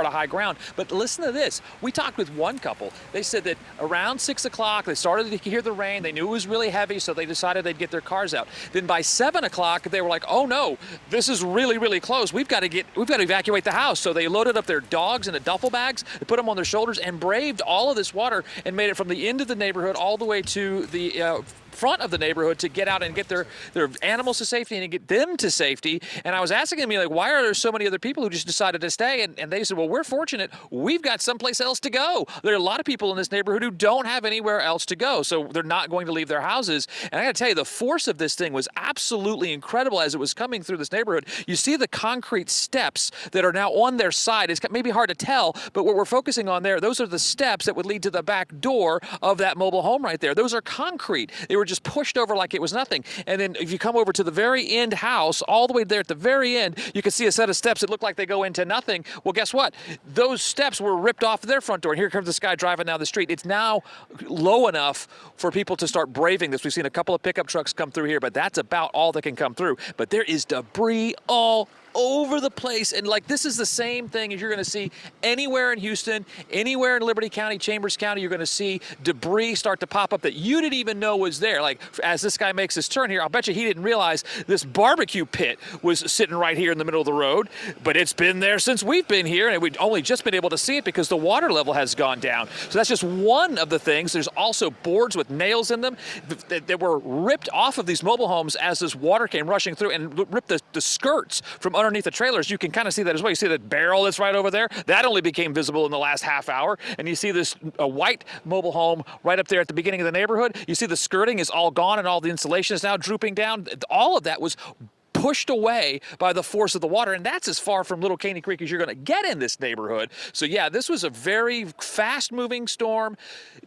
to high ground. But listen to this. We talked with one couple. They said that around 6 o'clock, they started to hear the rain. They knew it was really heavy, so they decided they'd get their cars out. Then by 7 o'clock, they were like, oh no, this is really, really close. We've got to evacuate the house. So they loaded up their dogs into duffel bags, they put them on their shoulders and braved all of this water and made it from the end of the neighborhood all the way to the front of the neighborhood to get out and get their animals to safety and get them to safety. And I was asking them, why are there so many other people who just decided to stay? And they said, well, we're fortunate. We've got someplace else to go. There are a lot of people in this neighborhood who don't have anywhere else to go, so they're not going to leave their houses. And I got to tell you, the force of this thing was absolutely incredible as it was coming through this neighborhood. You see the concrete steps that are now on their side. It's maybe hard to tell, but what we're focusing on there, those are the steps that would lead to the back door of that mobile home right there. Those are concrete. They were just pushed over like it was nothing. And then if you come over to the very end house, all the way there at the very end, you can see a set of steps that look like they go into nothing. Well, guess what? Those steps were ripped off their front door. And here comes this guy driving down the street. It's now low enough for people to start braving this. We've seen a couple of pickup trucks come through here, but that's about all that can come through. But there is debris all over the place. And this is the same thing as you're going to see anywhere in Houston, anywhere in Liberty County, Chambers County. You're going to see debris start to pop up that you didn't even know was there. As this guy makes his turn here, I'll bet you he didn't realize this barbecue pit was sitting right here in the middle of the road, but it's been there since we've been here, and we've only just been able to see it because the water level has gone down. So that's just one of the things. There's also boards with nails in them that were ripped off of these mobile homes as this water came rushing through and ripped the skirts from underneath the trailers. You can kind of see that as well. You see that barrel that's right over there? That only became visible in the last half hour. And you see this white mobile home right up there at the beginning of the neighborhood. You see the skirting is all gone and all the insulation is now drooping down. All of that was pushed away by the force of the water, and that's as far from Little Caney Creek as you're going to get in this neighborhood. So yeah, this was a very fast-moving storm,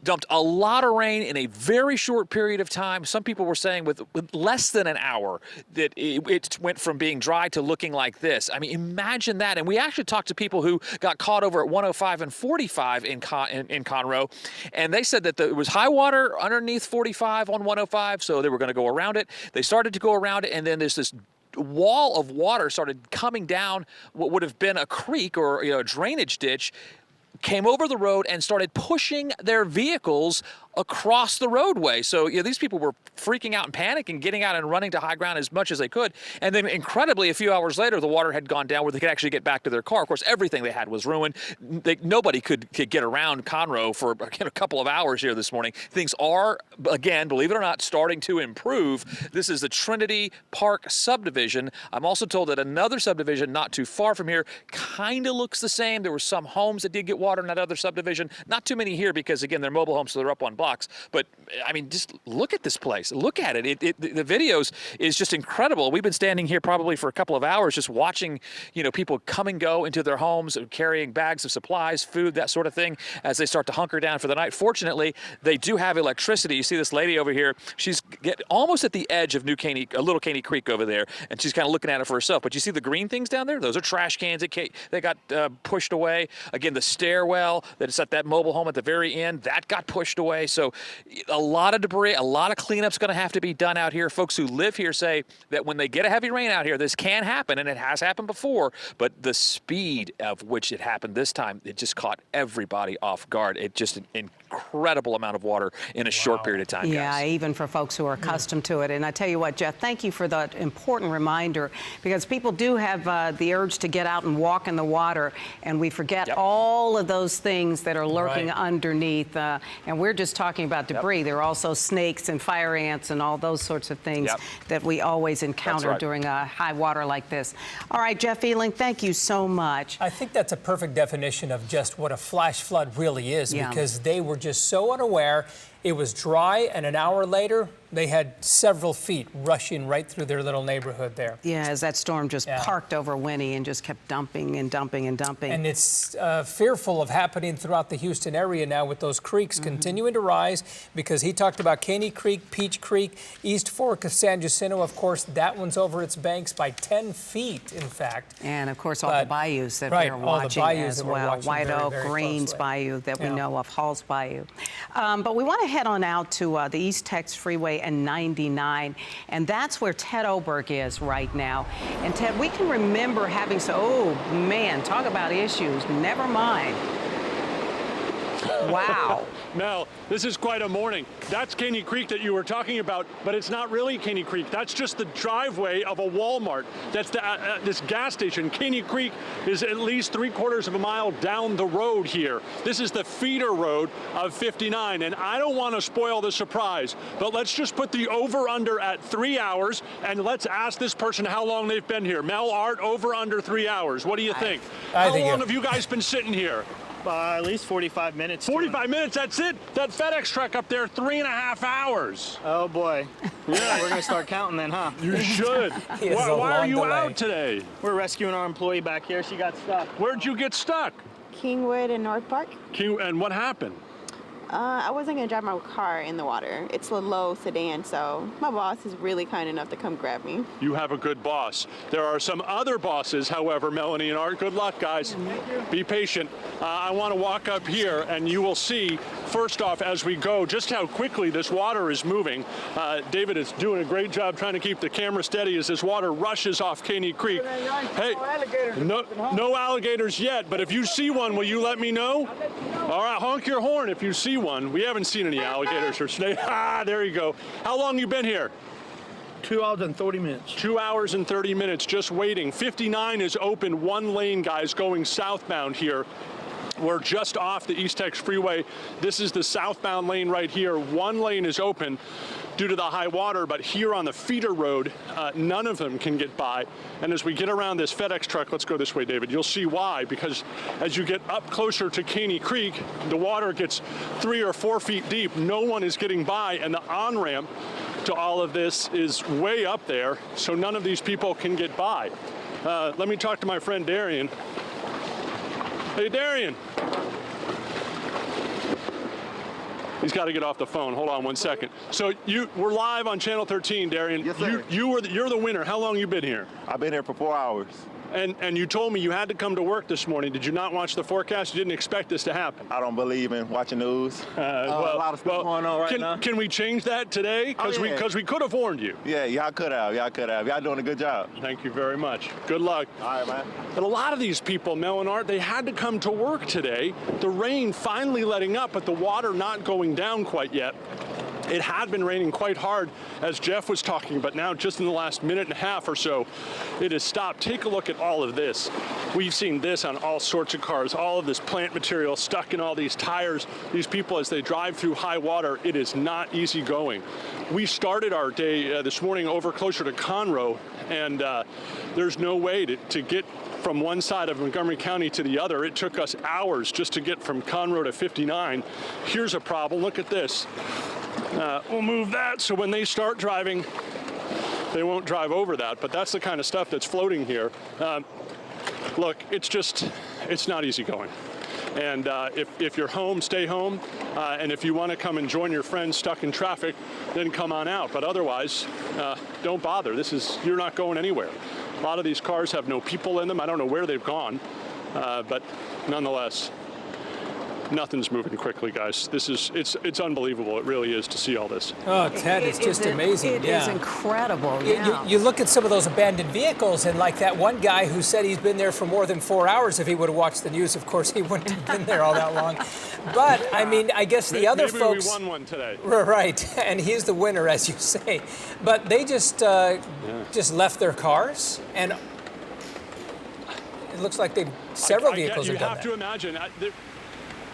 dumped a lot of rain in a very short period of time. Some people were saying with less than an hour that it went from being dry to looking like this. I mean, imagine that. And we actually talked to people who got caught over at 105 and 45 in Conroe, and they said that there was high water underneath 45 on 105, so they were going to go around it. They started to go around it, and then there's this wall of water started coming down what would have been a creek or a drainage ditch, came over the road and started pushing their vehicles across the roadway. So these people were freaking out and panicking, getting out and running to high ground as much as they could. And then incredibly, a few hours later, the water had gone down where they could actually get back to their car. Of course, everything they had was ruined. Nobody could get around Conroe for a couple of hours here this morning. Things are, again, believe it or not, starting to improve. This is the Trinity Park subdivision. I'm also told that another subdivision not too far from here kind of looks the same. There were some homes that did get water in that other subdivision. Not too many here because, again, they're mobile homes, so they're up on blocks. But, I mean, just look at this place. Look at it. The videos is just incredible. We've been standing here probably for a couple of hours just watching, people come and go into their homes, carrying bags of supplies, food, that sort of thing, as they start to hunker down for the night. Fortunately, they do have electricity. You see this lady over here. She's almost at the edge of Little Caney Creek over there, and she's kind of looking at it for herself. But you see the green things down there? Those are trash cans that got pushed away. Again, the stairwell that's at that mobile home at the very end, that got pushed away. So a lot of debris, a lot of cleanup's going to have to be done out here. Folks who live here say that when they get a heavy rain out here, this can happen, and it has happened before, but the speed of which it happened this time, it just caught everybody off guard. It just an incredible amount of water in a short period of time, Yeah, guys. even for folks who are accustomed to it. And I tell you what, Jeff, thank you for that important reminder, because people do have the urge to get out and walk in the water, and we forget all of those things that are lurking underneath. And we're just talking about debris. There are also snakes and fire ants and all those sorts of things that we always encounter during a high water like this. All right, Jeff Ealing, thank you so much. I think that's a perfect definition of just what a flash flood really is, because they were just so unaware. It was dry, and an hour later, they had several feet rushing right through their little neighborhood there. Yeah, as that storm just parked over Winnie and just kept dumping and dumping and dumping. And it's fearful of happening throughout the Houston area now with those creeks continuing to rise, because he talked about Caney Creek, Peach Creek, East Fork of San Jacinto. Of course, that one's over its banks by 10 feet, in fact. And, of course, all the bayous that we're watching as well. White Oak, Greens Bayou that we know of, Halls Bayou. But we want to head on out to the East Tex Freeway and 99, and that's where Ted Oberg is right now. And Ted, we can remember having oh man, talk about issues. Never mind. Wow. Mel, this is quite a morning. That's Caney Creek that you were talking about, but it's not really Caney Creek. That's just the driveway of a Walmart. That's this gas station. Caney Creek is at least 3/4 of a mile down the road here. This is the feeder road of 59, and I don't want to spoil the surprise, but let's just put the over-under at 3 hours, and let's ask this person how long they've been here. Mel, Art, over under 3 hours. What do you think? How long have you guys been sitting here? At least 45 minutes. 45 minutes, that's it? That FedEx truck up there, 3.5 hours. Oh, boy. Yeah, we're going to start counting then, huh? You should. Why are you out today? We're rescuing our employee back here. She got stuck. Where'd you get stuck? Kingwood in North Park. And what happened? I wasn't going to drive my car in the water. It's a low sedan, so my boss is really kind enough to come grab me. You have a good boss. There are some other bosses, however, Melanie and Art. Good luck, guys. Thank you. Be patient. I want to walk up here, and you will see, first off, as we go, just how quickly this water is moving. David is doing a great job trying to keep the camera steady as this water rushes off Caney Creek. Hey, no alligators yet, but if you see one, will you let me know? All right, honk your horn if you see one. We haven't seen any alligators or snakes. There you go. How long you been here? 2 hours and 30 minutes. 2 hours and 30 minutes just waiting. 59 is open, one lane, guys, going southbound here. We're just off the East Tex Freeway. This is the southbound lane right here. One lane is open due to the high water, but here on the feeder road, none of them can get by. And as we get around this FedEx truck, let's go this way, David, you'll see why, because as you get up closer to Caney Creek, the water gets 3 or 4 feet deep. No one is getting by, and the on-ramp to all of this is way up there, so none of these people can get by. Let me talk to my friend Darian. Hey, Darian. He's got to get off the phone. Hold on one second. So we're live on Channel 13, Darian. Yes, sir. You're the winner. How long you been here? I've been here for 4 hours. And you told me you had to come to work this morning. Did you not watch the forecast? You didn't expect this to happen. I don't believe in watching news. A lot of stuff going on right now. Can we change that today? Because we could have warned you. Yeah, y'all could have. Y'all doing a good job. Thank you very much. Good luck. All right, man. But a lot of these people, Mel and Art, they had to come to work today. The rain finally letting up, but the water not going down quite yet. It had been raining quite hard, as Jeff was talking, but now just in the last minute and a half or so, it has stopped. Take a look at all of this. We've seen this on all sorts of cars, all of this plant material stuck in all these tires. These people, as they drive through high water, it is not easy going. We started our day this morning over closer to Conroe, and there's no way to get from one side of Montgomery County to the other. It took us hours just to get from Conroe to 59. Here's a problem. Look at this. We'll move that so when they start driving, they won't drive over that. But that's the kind of stuff that's floating here. Look, it's not easy going. And if you're home, stay home. And if you want to come and join your friends stuck in traffic, then come on out. But otherwise, don't bother. You're not going anywhere. A lot of these cars have no people in them. I don't know where they've gone. But nonetheless, nothing's moving quickly, guys. It's unbelievable. It really is to see all this. Oh, Ted, it's just amazing. It is incredible. Yeah. You look at some of those abandoned vehicles, and like that one guy who said he's been there for more than 4 hours. If he would have watched the news, of course, he wouldn't have been there all that long. But I mean, I guess the other folks. Maybe we won one today. Right, and he's the winner, as you say. But they just left their cars, and it looks like several vehicles have done that. You have to imagine.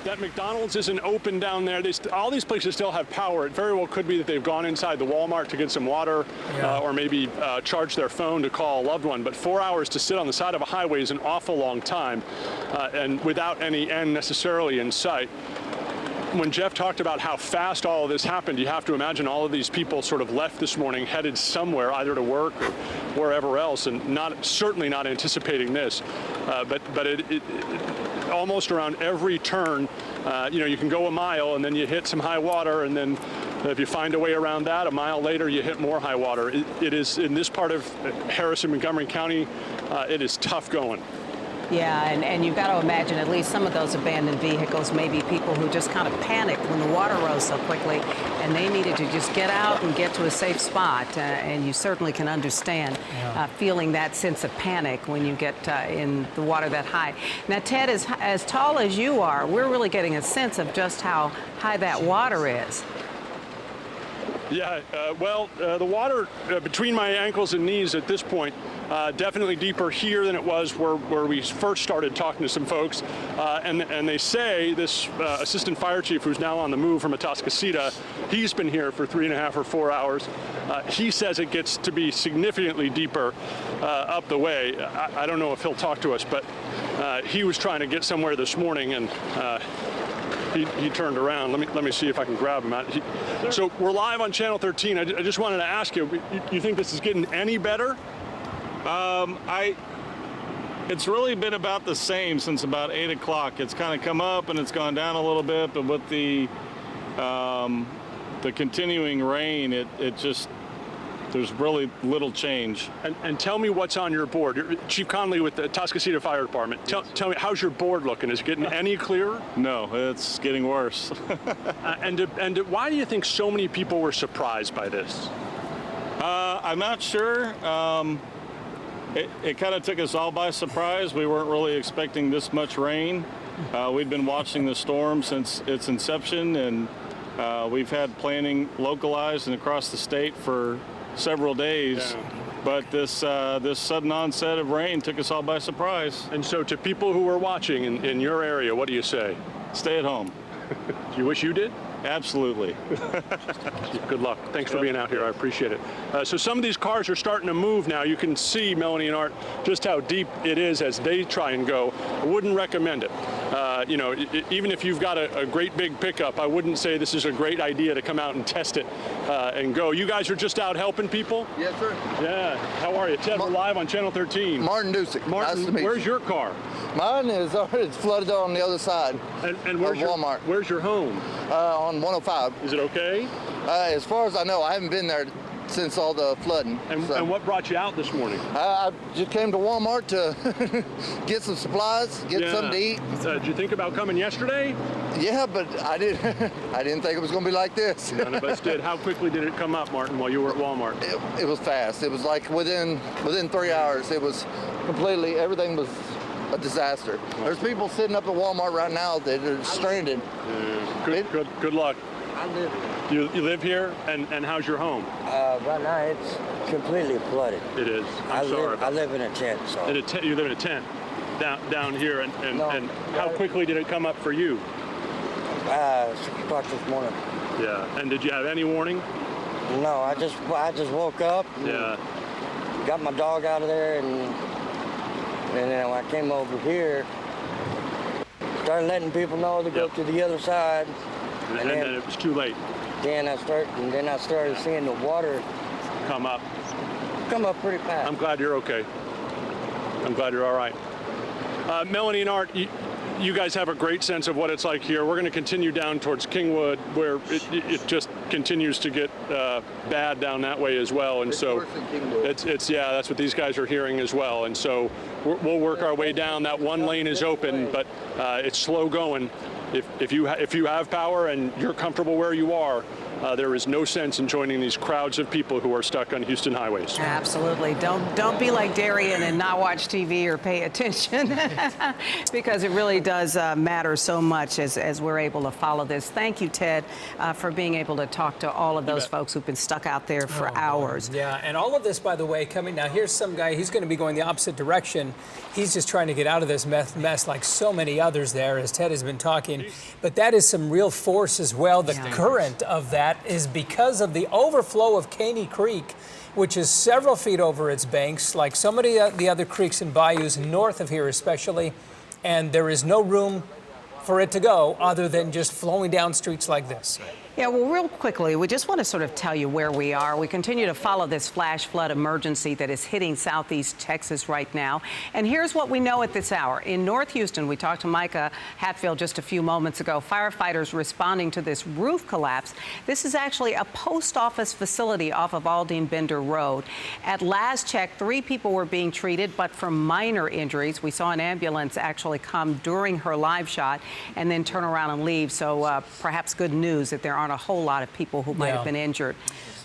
That McDonald's isn't open down there. All these places still have power. It very well could be that they've gone inside the Walmart to get some water or maybe charge their phone to call a loved one. But 4 hours to sit on the side of a highway is an awful long time and without any end necessarily in sight. When Jeff talked about how fast all of this happened, you have to imagine all of these people sort of left this morning, headed somewhere, either to work or wherever else, and certainly not anticipating this. But it almost around every turn, you can go a mile and then you hit some high water, and then if you find a way around that, a mile later you hit more high water. It is, in this part of Harrison, Montgomery County, it is tough going. Yeah, and you've got to imagine at least some of those abandoned vehicles, maybe people who just kind of panicked when the water rose so quickly, and they needed to just get out and get to a safe spot. And you certainly can understand feeling that sense of panic when you get in the water that high. Now, Ted, as tall as you are, we're really getting a sense of just how high that water is. Yeah, the water between my ankles and knees at this point, definitely deeper here than it was where we first started talking to some folks. And they say this assistant fire chief, who's now on the move from Atascocita, he's been here for 3.5 or 4 hours. He says it gets to be significantly deeper up the way. I don't know if he'll talk to us, but he was trying to get somewhere this morning, and he turned around. Let me see if I can grab him out. So we're live on Channel 13. I just wanted to ask you, you think this is getting any better? It's really been about the same since about 8 o'clock. It's kind of come up and it's gone down a little bit, but with the continuing rain, it just, there's really little change. And tell me what's on your board. Chief Conley with the Atascocita Fire Department. Tell me, how's your board looking? Is it getting any clearer? No, it's getting worse. And why do you think so many people were surprised by this? I'm not sure. It kind of took us all by surprise. We weren't really expecting this much rain. We've been watching the storm since its inception, and we've had planning localized and across the state for several days. Yeah. But this sudden onset of rain took us all by surprise. And so to people who are watching in your area, what do you say? Stay at home. Do you wish you did? Absolutely. Good luck. Thanks for being out here. I appreciate it. So some of these cars are starting to move now. You can see, Melanie and Art, just how deep it is as they try and go. I wouldn't recommend it. Even if you've got a great big pickup, I wouldn't say this is a great idea to come out and test it and go. You guys are just out helping people? Yes, sir. Yeah. How are you? Ted, we're live on Channel 13. Martin Dusick. Martin, nice to meet where's you. your car? Mine is it's flooded on the other side. And where's of Walmart? Where's your home? On 105. Is it okay? As far as I know, I haven't been there since all the flooding. And what brought you out this morning? I just came to Walmart to get some supplies, get something to eat. Did you think about coming yesterday? Yeah, but I didn't think it was going to be like this. None of us did. How quickly did it come up, Martin, while you were at Walmart? It was fast. It was like within 3 hours. It was completely, everything was a disaster. There's people sitting up at Walmart right now that are stranded. Yeah. Good luck. I live here. You live here, and how's your home? Right now it's completely flooded. It is. I'm sorry. I live in a tent. So. You live in a tent down here, and how quickly did it come up for you? 6 o'clock this morning. Yeah. And did you have any warning? No, I just woke up. Yeah. Got my dog out of there, and then when I came over here, started letting people know to go to the other side. And then it was too late. Then I started seeing the water come up pretty fast. I'm glad you're okay. I'm glad you're all right. Melanie and Art, you guys have a great sense of what it's like here. We're going to continue down towards Kingwood, where it just continues to get bad down that way as well. And so it's that's what these guys are hearing as well. And so we'll work our way down. That one lane is open, but it's slow going. If you have power and you're comfortable where you are, there is no sense in joining these crowds of people who are stuck on Houston highways. Absolutely. Don't be like Darian and not watch TV or pay attention because it really does matter so much as we're able to follow this. Thank you, Ted, for being able to talk to all of those folks who've been stuck out there for hours. Yeah, and all of this, by the way, coming now. Here's some guy. He's going to be going the opposite direction. He's just trying to get out of this mess like so many others there, as Ted has been talking. But that is some real force as well. The current of that is because of the overflow of Caney Creek, which is several feet over its banks, like so many of the other creeks and bayous north of here especially, and there is no room for it to go other than just flowing down streets like this. Yeah, well, real quickly, we just want to sort of tell you where we are. We continue to follow this flash flood emergency that is hitting southeast Texas right now. And here's what we know at this hour. In North Houston, we talked to Micah Hatfield just a few moments ago. Firefighters responding to this roof collapse. This is actually a post office facility off of Aldine Bender Road. At last check, 3 people were being treated, but for minor injuries. We saw an ambulance actually come during her live shot and then turn around and leave. So perhaps good news that there aren't a whole lot of people who might have been injured.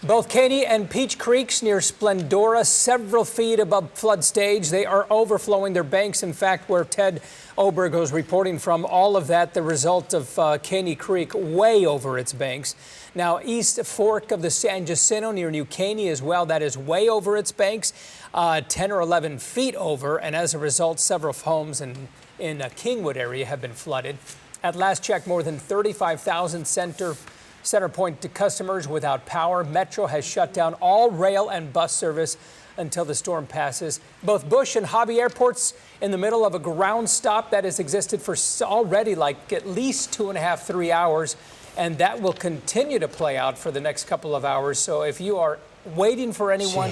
Both Caney and Peach Creeks near Splendora, several feet above flood stage. They are overflowing their banks. In fact, where Ted Oberg was reporting from, all of that, the result of Caney Creek way over its banks. Now, East Fork of the San Jacinto near New Caney as well, that is way over its banks, 10 or 11 feet over. And as a result, several homes in Kingwood area have been flooded. At last check, more than 35,000 Center Point to customers without power. Metro has shut down all rail and bus service until the storm passes. Both Bush and Hobby airports in the middle of a ground stop that has existed for already like at least 2.5, 3 hours. And that will continue to play out for the next couple of hours. So if you are waiting for anyone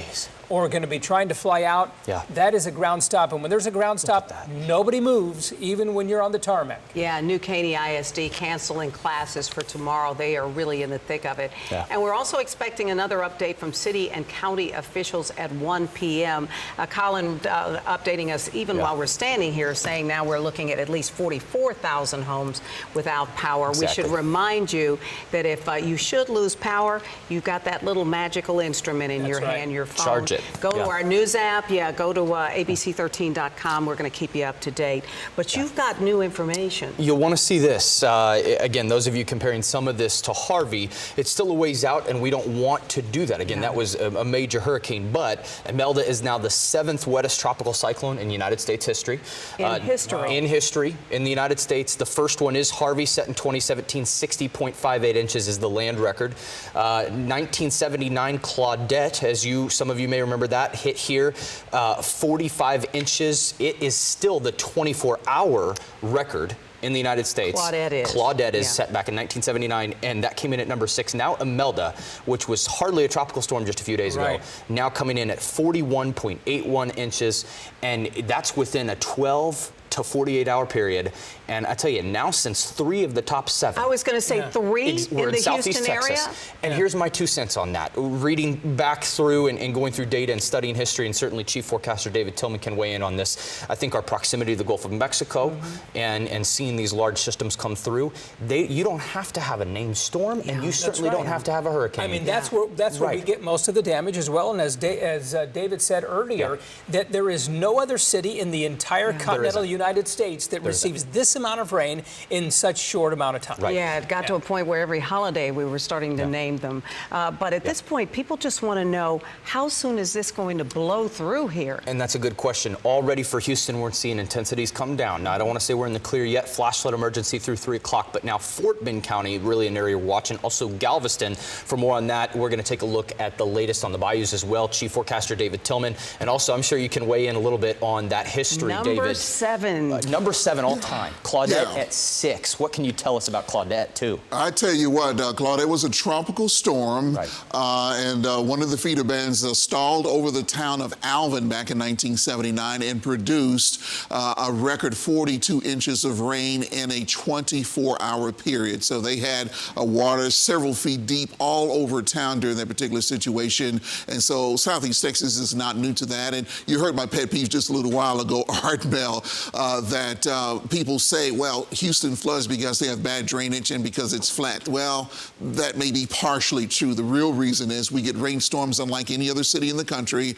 or going to be trying to fly out, that is a ground stop. And when there's a ground stop, nobody moves, even when you're on the tarmac. Yeah, New Caney ISD canceling classes for tomorrow. They are really in the thick of it. And we're also expecting another update from city and county officials at 1 p.m. Colin updating us even while we're standing here, saying now we're looking at least 44,000 homes without power. We should remind you that if you should lose power, you've got that little magical instrument in your hand, your phone. Charge it. Go to our news app. Go to abc13.com. We're going to keep you up to date. But you've got new information. You'll want to see this. Again, those of you comparing some of this to Harvey, it's still a ways out, and we don't want to do that. Again, that was a major hurricane, but Imelda is now the 7th wettest tropical cyclone in United States history. In history. In history in the United States. The first one is Harvey, set in 2017. 60.58 inches is the land record. 1979 Claudette, as some of you may remember that, hit here, 45 inches. It is still the 24-hour record in the United States. Claudette is set back in 1979, and that came in at number 6. Now Imelda, which was hardly a tropical storm just a few days ago, now coming in at 41.81 inches, and that's within a 12 to 48-hour period. And I tell you, now since 3 of the top 7. I was going to say 3 we're in the Southeast Houston Texas. area. And here's my 2 cents on that. Reading back through and going through data and studying history, and certainly Chief Forecaster David Tillman can weigh in on this. I think our proximity to the Gulf of Mexico and seeing these large systems come through, you don't have to have a named storm, and you certainly don't have to have a hurricane. I mean, that's where we get most of the damage as well. And as David said earlier, that there is no other city in the entire continental United States that receives this amount of rain in such short amount of time. Yeah, it got to a point where every holiday we were starting to name them. But at this point, people just want to know, how soon is this going to blow through here? And that's a good question. Already for Houston, we're seeing intensities come down. Now, I don't want to say we're in the clear yet. Flash flood emergency through 3 o'clock. But now Fort Bend County, really an area we're watching. Also Galveston. For more on that, we're going to take a look at the latest on the bayous as well. Chief Forecaster David Tillman. And also, I'm sure you can weigh in a little bit on that history, David. Number 7. Number 7 all time. Claudette at 6. What can you tell us about Claudette, too? I tell you what, Claudette was a tropical storm, and one of the feeder bands stalled over the town of Alvin back in 1979 and produced a record 42 inches of rain in a 24-hour period. So they had water several feet deep all over town during that particular situation. And so Southeast Texas is not new to that. And you heard my pet peeve just a little while ago, Art Mel, that people say, well, Houston floods because they have bad drainage and because it's flat. Well, that may be partially true. The real reason is we get rainstorms unlike any other city in the country.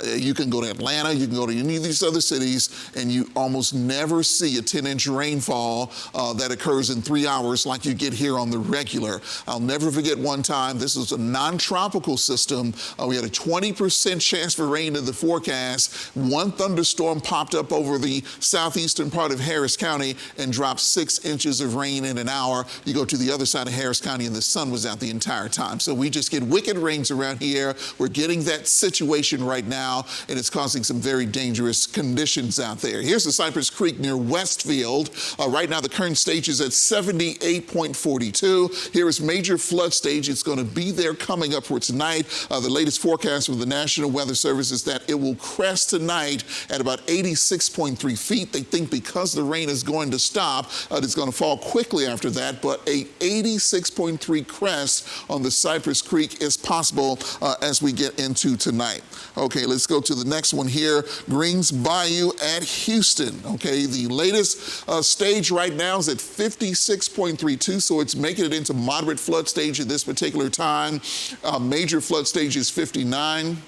You can go to Atlanta, you can go to any of these other cities, and you almost never see a 10-inch rainfall that occurs in 3 hours like you get here on the regular. I'll never forget one time, this was a non-tropical system. We had a 20% chance for rain in the forecast. One thunderstorm popped up over the southeastern part of Harris County and dropped 6 inches of rain in an hour. You go to the other side of Harris County and the sun was out the entire time. So we just get wicked rains around here. We're getting that situation right now, and it's causing some very dangerous conditions out there. Here's the Cypress Creek near Westfield. Right now the current stage is at 78.42. Here is major flood stage. It's going to be there coming up for tonight. The latest forecast from the National Weather Service is that it will crest tonight at about 86.3 feet. They think because the rain is going to stop, it's going to fall quickly after that, but a 86.3 crest on the Cypress Creek is possible as we get into tonight. Okay, let's go to the next one here. Greens Bayou at Houston. Okay, the latest stage right now is at 56.32, so it's making it into moderate flood stage at this particular time. Major flood stage is 59.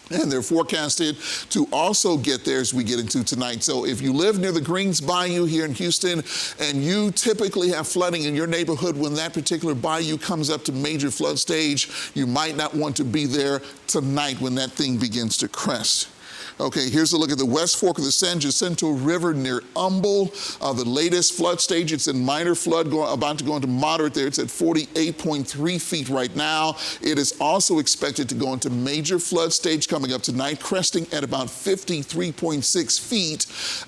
And they're forecasted to also get there as we get into tonight. So if you live near the Greens Bayou here in Houston and you typically have flooding in your neighborhood when that particular bayou comes up to major flood stage, you might not want to be there tonight when that thing begins to crest. Okay, here's a look at the West Fork of the San Jacinto River near Humble. The latest flood stage, it's in minor flood, about to go into moderate there. It's at 48.3 feet right now. It is also expected to go into major flood stage coming up tonight, cresting at about 53.6 feet.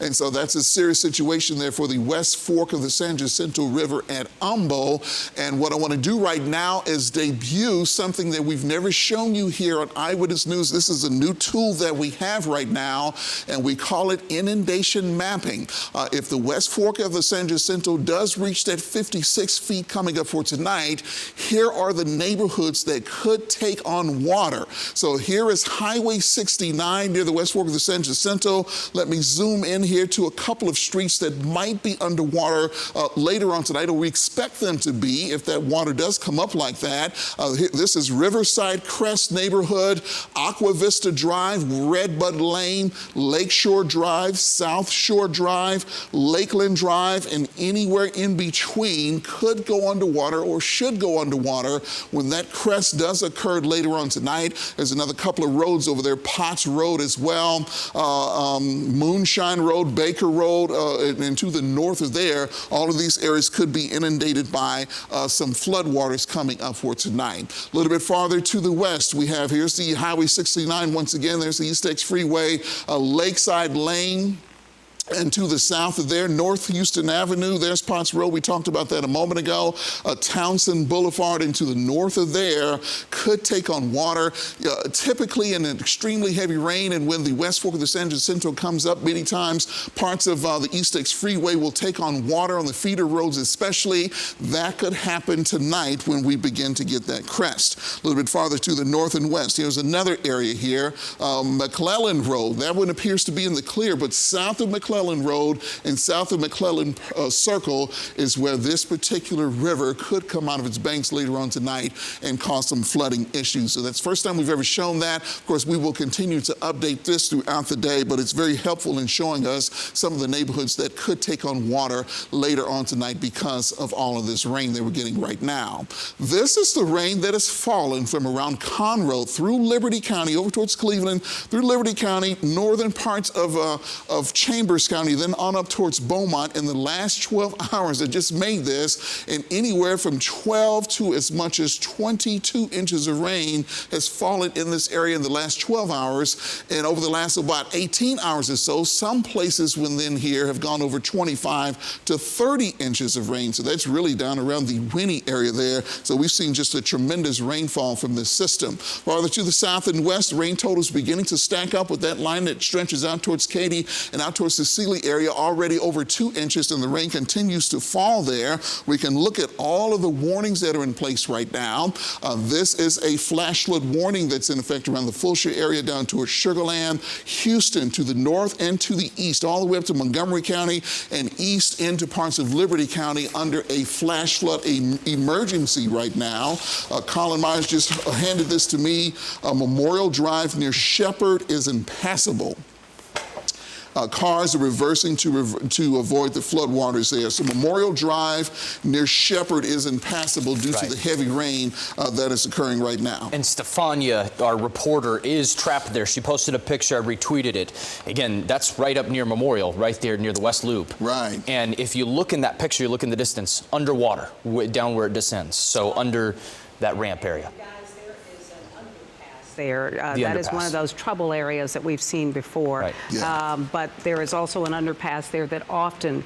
And so that's a serious situation there for the West Fork of the San Jacinto River at Humble. And what I want to do right now is debut something that we've never shown you here on Eyewitness News. This is a new tool that we have right now, and we call it inundation mapping. If the West Fork of the San Jacinto does reach that 56 feet coming up for tonight, here are the neighborhoods that could take on water. So here is Highway 69 near the West Fork of the San Jacinto. Let me zoom in here to a couple of streets that might be underwater later on tonight, or we expect them to be if that water does come up like that. This is Riverside Crest neighborhood, Aqua Vista Drive, Redbud Lane, Lakeshore Drive, South Shore Drive, Lakeland Drive, and anywhere in between could go underwater or should go underwater when that crest does occur later on tonight. There's another couple of roads over there, Potts Road as well, Moonshine Road, Baker Road, and to the north of there, all of these areas could be inundated by some floodwaters coming up for tonight. A little bit farther to the west, we have, here's the Highway 69 once again, there's the East X Freeway, Lakeside Lane, And to the south of there, North Houston Avenue, there's Potts Road. We talked about that a moment ago. Townsend Boulevard, and to the north of there could take on water. Typically in an extremely heavy rain, and when the West Fork of the San Jacinto comes up, many times parts of the East X Freeway will take on water on the feeder roads especially. That could happen tonight when we begin to get that crest. A little bit farther to the north and west, here's another area here. McClellan Road, that one appears to be in the clear, but south of McClellan Road and south of McClellan Circle is where this particular river could come out of its banks later on tonight and cause some flooding issues. So that's the first time we've ever shown that. Of course, we will continue to update this throughout the day, but it's very helpful in showing us some of the neighborhoods that could take on water later on tonight because of all of this rain that we're getting right now. This is the rain that has fallen from around Conroe through Liberty County over towards Cleveland, through Liberty County, northern parts of Chambers County, then on up towards Beaumont in the last 12 hours that just made this, and anywhere from 12 to as much as 22 inches of rain has fallen in this area in the last 12 hours. And over the last about 18 hours or so, some places within here have gone over 25 to 30 inches of rain. So that's really down around the Winnie area there. So we've seen just a tremendous rainfall from this system. Farther to the south and west, rain totals beginning to stack up with that line that stretches out towards Katy and out towards the Sealy area, already over 2 inches, and the rain continues to fall there. We can look at all of the warnings that are in place right now. This is a flash flood warning that's in effect around the Fulshire area down towards Sugar Land, Houston to the north and to the east, all the way up to Montgomery County and east into parts of Liberty County under a flash flood emergency right now. Colin Myers just handed this to me. Memorial Drive near Shepherd is impassable. Cars are reversing to avoid the floodwaters there. So Memorial Drive near Shepherd is impassable due to the heavy rain that is occurring right now. And Stefania, our reporter, is trapped there. She posted a picture, I retweeted it. Again, that's right up near Memorial, right there near the West Loop. Right. And if you look in that picture, you look in the distance, underwater, down where it descends. So under that ramp area. There. That is one of those trouble areas that we've seen before. Right. Yeah. But there is also an underpass there that often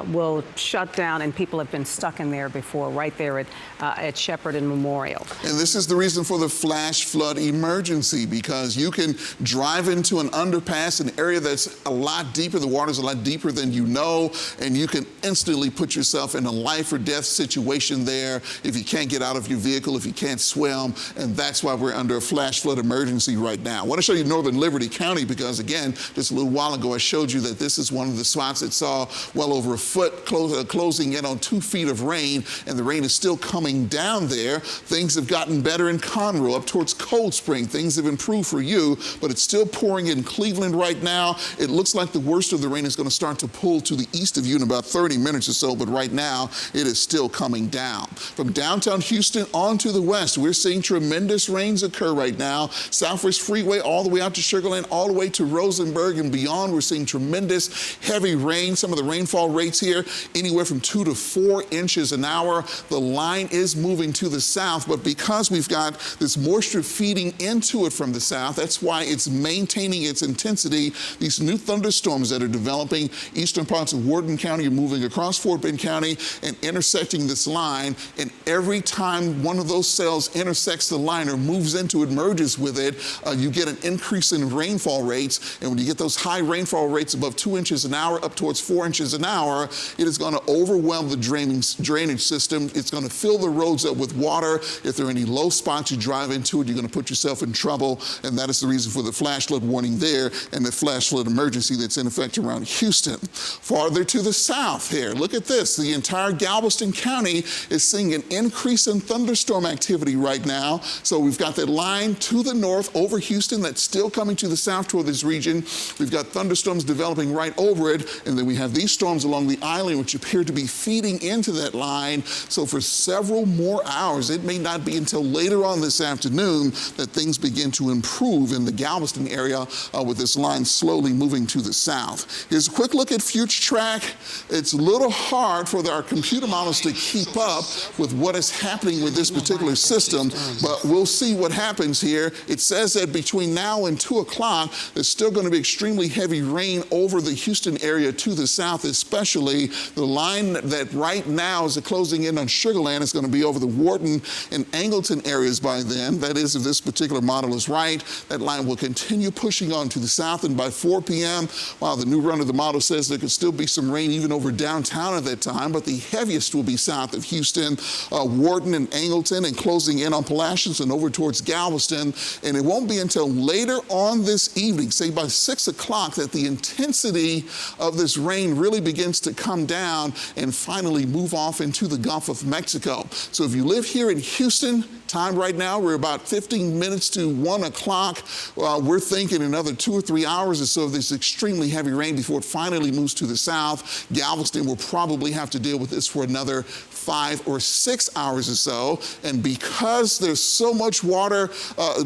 will shut down, and people have been stuck in there before, right there at Shepherd and Memorial. And this is the reason for the flash flood emergency, because you can drive into an underpass, an area that's a lot deeper, the water's a lot deeper than you know, and you can instantly put yourself in a life or death situation there if you can't get out of your vehicle, if you can't swim, and that's why we're under a flash flood emergency right now. I want to show you northern Liberty County because, again, just a little while ago I showed you that this is one of the spots that saw well over a foot closing in on 2 feet of rain, and the rain is still coming down there. Things have gotten better in Conroe up towards Cold Spring. Things have improved for you, but it's still pouring in Cleveland right now. It looks like the worst of the rain is going to start to pull to the east of you in about 30 minutes or so, but right now it is still coming down. From downtown Houston on to the west, we're seeing tremendous rains occur right now. Southwest Freeway all the way out to Sugar Land, all the way to Rosenberg and beyond. We're seeing tremendous heavy rain. Some of the rainfall rates here, anywhere from 2 to 4 inches an hour. The line is moving to the south, but because we've got this moisture feeding into it from the south, that's why it's maintaining its intensity. These new thunderstorms that are developing, eastern parts of Worden County are moving across Fort Bend County and intersecting this line. And every time one of those cells intersects the line or moves into it, merges with it, you get an increase in rainfall rates. And when you get those high rainfall rates above 2 inches an hour up towards 4 inches an hour, it is going to overwhelm the drainage system. It's going to fill the roads up with water. If there are any low spots you drive into it, you're going to put yourself in trouble. And that is the reason for the flash flood warning there and the flash flood emergency that's in effect around Houston. Farther to the south here, look at this. The entire Galveston County is seeing an increase in thunderstorm activity right now. So we've got that line to the north over Houston that's still coming to the south toward this region. We've got thunderstorms developing right over it, and then we have these storms along the island which appear to be feeding into that line. So for several more hours, it may not be until later on this afternoon that things begin to improve in the Galveston area with this line slowly moving to the south. Here's a quick look at future track. It's a little hard for our computer models to keep up with what is happening with this particular system, but we'll see what happens here. here, it says that between now and 2 o'clock, there's still going to be extremely heavy rain over the Houston area to the south, especially. The line that right now is closing in on Sugar Land is going to be over the Wharton and Angleton areas by then. That is, if this particular model is right, that line will continue pushing on to the south, and by 4 p.m., while the new run of the model says there could still be some rain even over downtown at that time, but the heaviest will be south of Houston, Wharton and Angleton, and closing in on Palacios and over towards Galveston. And it won't be until later on this evening, say by 6 o'clock, that the intensity of this rain really begins to come down and finally move off into the Gulf of Mexico. So if you live here in Houston, time right now, we're about 15 minutes to 1 o'clock. We're thinking another 2 or 3 hours or so of this extremely heavy rain before it finally moves to the south. Galveston will probably have to deal with this for another 5 or 6 hours or so. And because there's so much water,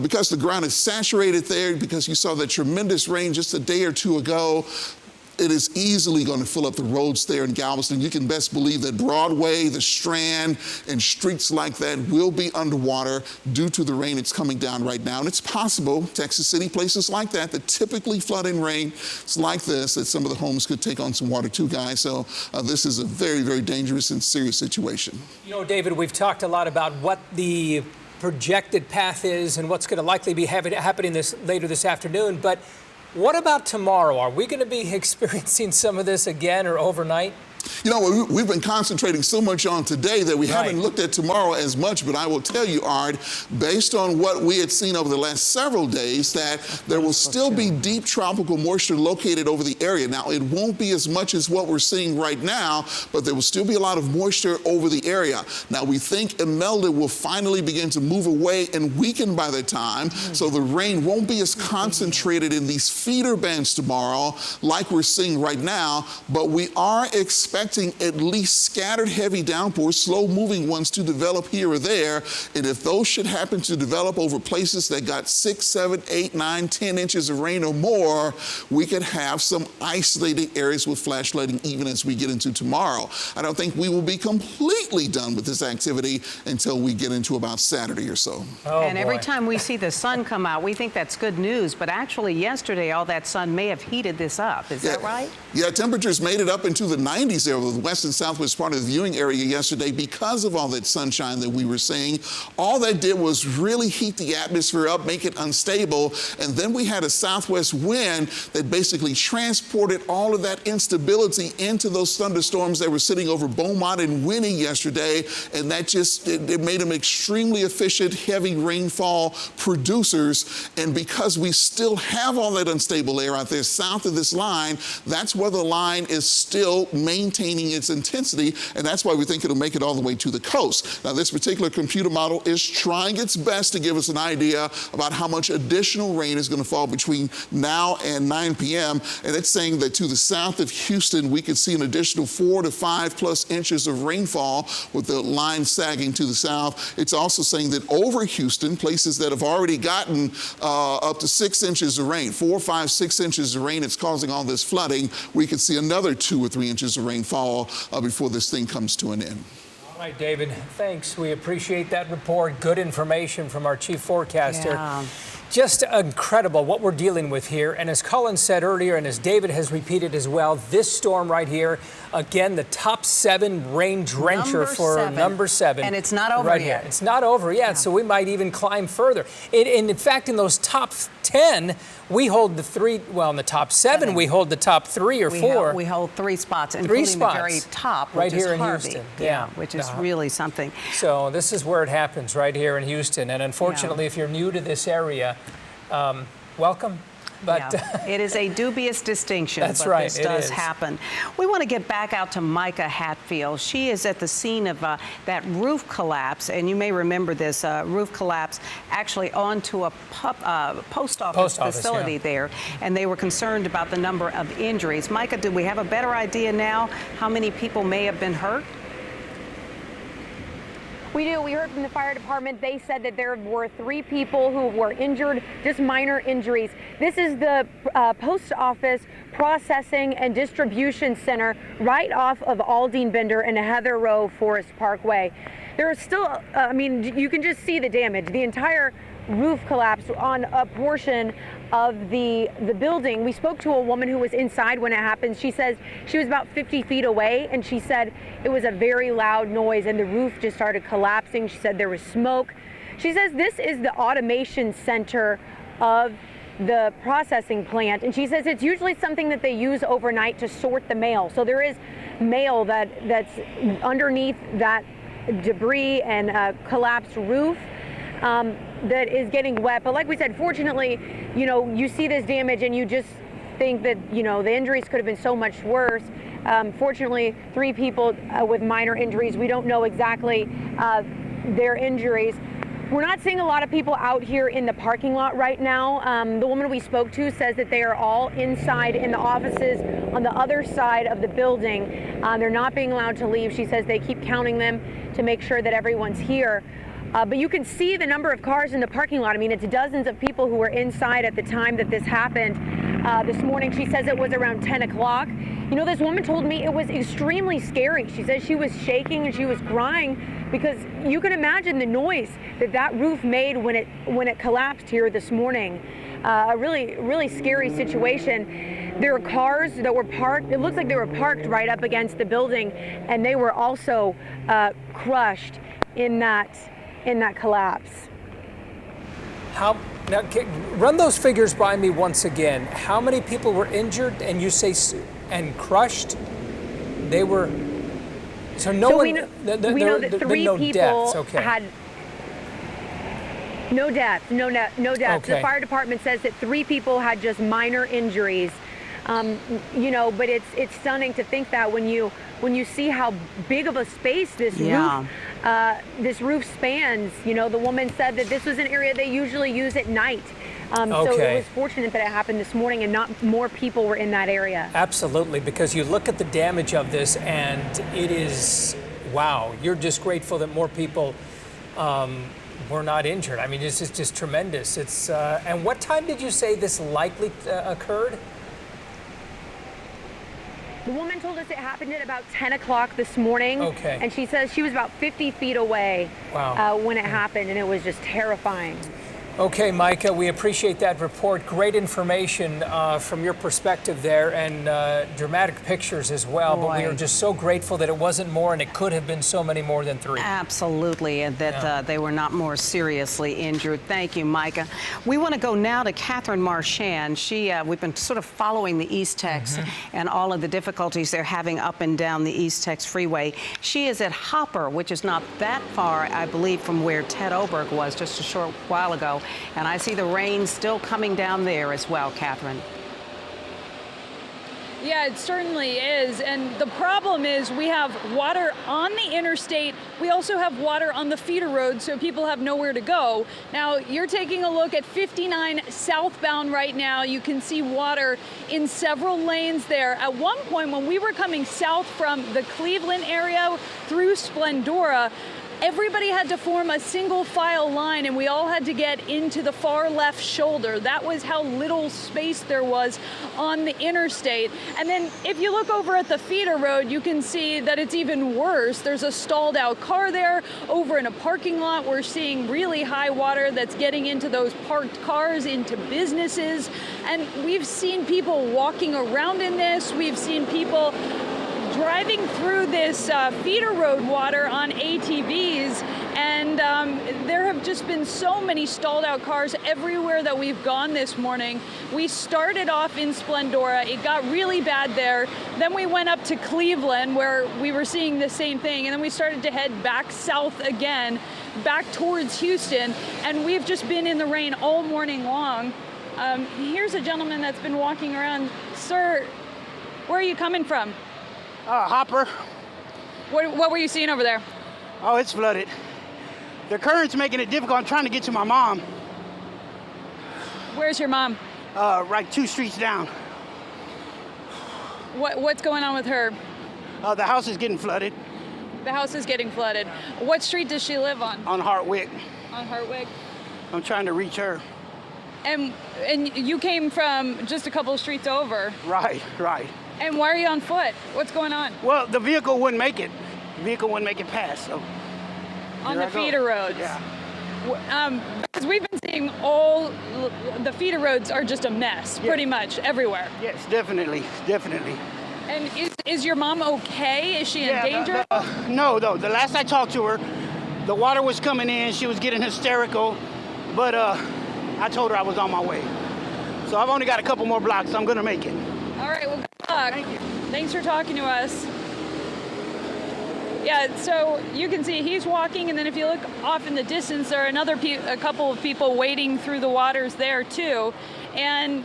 because the ground is saturated there, because you saw that tremendous rain just a day or two ago, it is easily going to fill up the roads there in Galveston. You can best believe that Broadway, the Strand, and streets like that will be underwater due to the rain that's coming down right now. And it's possible, Texas City, places like that typically flood in rain like this, that some of the homes could take on some water too, guys. So this is a very, very dangerous and serious situation. You know, David, we've talked a lot about what the projected path is and what's going to likely be happening later this afternoon, but what about tomorrow? Are we going to be experiencing some of this again or overnight? You know, we've been concentrating so much on today that we haven't looked at tomorrow as much, but I will tell you, Ard, based on what we had seen over the last several days, that there will still be deep tropical moisture located over the area. Now, it won't be as much as what we're seeing right now, but there will still be a lot of moisture over the area. Now, we think Imelda will finally begin to move away and weaken by the time, so the rain won't be as concentrated in these feeder bands tomorrow like we're seeing right now, but we are expecting at least scattered heavy downpours, slow-moving ones to develop here or there. And if those should happen to develop over places that got 6, 7, 8, 9, 10 inches of rain or more, we could have some isolated areas with flash flooding even as we get into tomorrow. I don't think we will be completely done with this activity until we get into about Saturday or so. And every time we see the sun come out, we think that's good news. But actually, yesterday, all that sun may have heated this up. Is that right? Yeah, temperatures made it up into the 90s there over the west and southwest part of the viewing area yesterday because of all that sunshine that we were seeing. All that did was really heat the atmosphere up, make it unstable, and then we had a southwest wind that basically transported all of that instability into those thunderstorms that were sitting over Beaumont and Winnie yesterday, and that just it made them extremely efficient, heavy rainfall producers. And because we still have all that unstable air out there south of this line, that's where the line is still maintaining its intensity, and that's why we think it'll make it all the way to the coast. Now, this particular computer model is trying its best to give us an idea about how much additional rain is going to fall between now and 9 p.m., and it's saying that to the south of Houston, we could see an additional 4 to 5+ inches of rainfall with the line sagging to the south. It's also saying that over Houston, places that have already gotten up to 6 inches of rain, 4, 5, 6 inches of rain, it's causing all this flooding. We could see another 2 or 3 inches of rainfall before this thing comes to an end. All right, David, thanks. We appreciate that report. Good information from our chief forecaster. Yeah. Just incredible what we're dealing with here. And as Colin said earlier, and as David has repeated as well, this storm right here, again, the top 7 rain drencher for number 7. And it's not over right yet. Here. It's not over yet, so we might even climb further. And in fact, in those top 10, we hold the 3, well, in the top 7, we hold the top 3 or 4. We hold 3 spots, including the very top, which right here is in Harvey. Houston. Yeah, which is really something. So this is where it happens, right here in Houston. And unfortunately, if you're new to this area, welcome. But it is a dubious distinction. That's but right. This does happen. We want to get back out to Micah Hatfield. She is at the scene of that roof collapse, and you may remember this roof collapse actually onto a post office facility there, and they were concerned about the number of injuries. Micah, do we have a better idea now how many people may have been hurt? We do. We heard from the fire department. They said that there were 3 people who were injured, just minor injuries. This is the post office processing and distribution center right off of Aldine Bender and Heather Row Forest Parkway. There is still, I mean, you can just see the damage. The entire roof collapsed on a portion of the building. We spoke to a woman who was inside when it happened. She says she was about 50 feet away, and she said it was a very loud noise and the roof just started collapsing. She said there was smoke. She says this is the automation center of the processing plant, and she says it's usually something that they use overnight to sort the mail. So there is mail that's underneath that debris and collapsed roof that is getting wet. But like we said, fortunately, you see this damage and you just think that, the injuries could have been so much worse. Fortunately, 3 people with minor injuries. We don't know exactly their injuries. We're not seeing a lot of people out here in the parking lot right now. The woman we spoke to says that they are all inside in the offices on the other side of the building. They're not being allowed to leave. She says they keep counting them to make sure that everyone's here. But you can see the number of cars in the parking lot. I mean, it's dozens of people who were inside at the time that this happened this morning. She says it was around 10 o'clock. This woman told me it was extremely scary. She says she was shaking and she was crying because you can imagine the noise that roof made when it collapsed here this morning. A really, really scary situation. There are cars that were parked. It looks like they were parked right up against the building, and they were also crushed in that collapse. Now, run those figures by me once again. How many people were injured, and you say and crushed? They were. So no one. We know that 3 people deaths. Okay. had no deaths. No deaths. Okay. The fire department says that 3 people had just minor injuries. But it's stunning to think that when you see how big of a space this roof spans. The woman said that this was an area they usually use at night. So it was fortunate that it happened this morning and not more people were in that area. Absolutely, because you look at the damage of this and it is, wow, you're just grateful that more people were not injured. I mean, this is just tremendous. It's and what time did you say this likely occurred? The woman told us it happened at about 10 o'clock this morning. Okay. And she says she was about 50 feet away when it happened, and it was just terrifying. Okay, Micah, we appreciate that report. Great information from your perspective there, and dramatic pictures as well. But we are just so grateful that it wasn't more, and it could have been so many more than 3. Absolutely, and that they were not more seriously injured. Thank you, Micah. We want to go now to Catherine Marchand. We've been sort of following the East Tex and all of the difficulties they're having up and down the East Tex Freeway. She is at Hopper, which is not that far, I believe, from where Ted Oberg was just a short while ago. And I see the rain still coming down there as well, Catherine. Yeah, it certainly is. And the problem is we have water on the interstate. We also have water on the feeder road, so people have nowhere to go. Now, you're taking a look at 59 southbound right now. You can see water in several lanes there. At one point, when we were coming south from the Cleveland area through Splendora, everybody had to form a single file line and we all had to get into the far left shoulder. That was how little space there was on the interstate. And then if you look over at the feeder road, you can see that it's even worse. There's a stalled out car there. Over in a parking lot, we're seeing really high water that's getting into those parked cars, into businesses. And we've seen people walking around in this. We've seen people driving through this feeder road water on ATVs, and there have just been so many stalled out cars everywhere that we've gone this morning. We started off in Splendora. It got really bad there. Then we went up to Cleveland where we were seeing the same thing, and then we started to head back south again, back towards Houston, and we've just been in the rain all morning long. Here's a gentleman that's been walking around. Sir, where are you coming from? Hopper. What were you seeing over there? Oh, it's flooded. The current's making it difficult. I'm trying to get to my mom. Where's your mom? Right 2 streets down. What's going on with her? The house is getting flooded. The house is getting flooded. What street does she live on? On Hartwick. On Hartwick. I'm trying to reach her. And you came from just a couple of streets over. Right. And why are you on foot? What's going on? Well, the vehicle wouldn't make it. The vehicle wouldn't make it past. So on the feeder roads. Yeah. Because we've been seeing all the feeder roads are just a mess, pretty much everywhere. Yes, definitely. And is your mom okay? Is she in danger? No. The last I talked to her, the water was coming in. She was getting hysterical, but I told her I was on my way. So I've only got a couple more blocks. So I'm gonna make it. All right. Well, good luck. Thank you. Thanks for talking to us. Yeah, so you can see he's walking, and then if you look off in the distance, there are a couple of people wading through the waters there too, and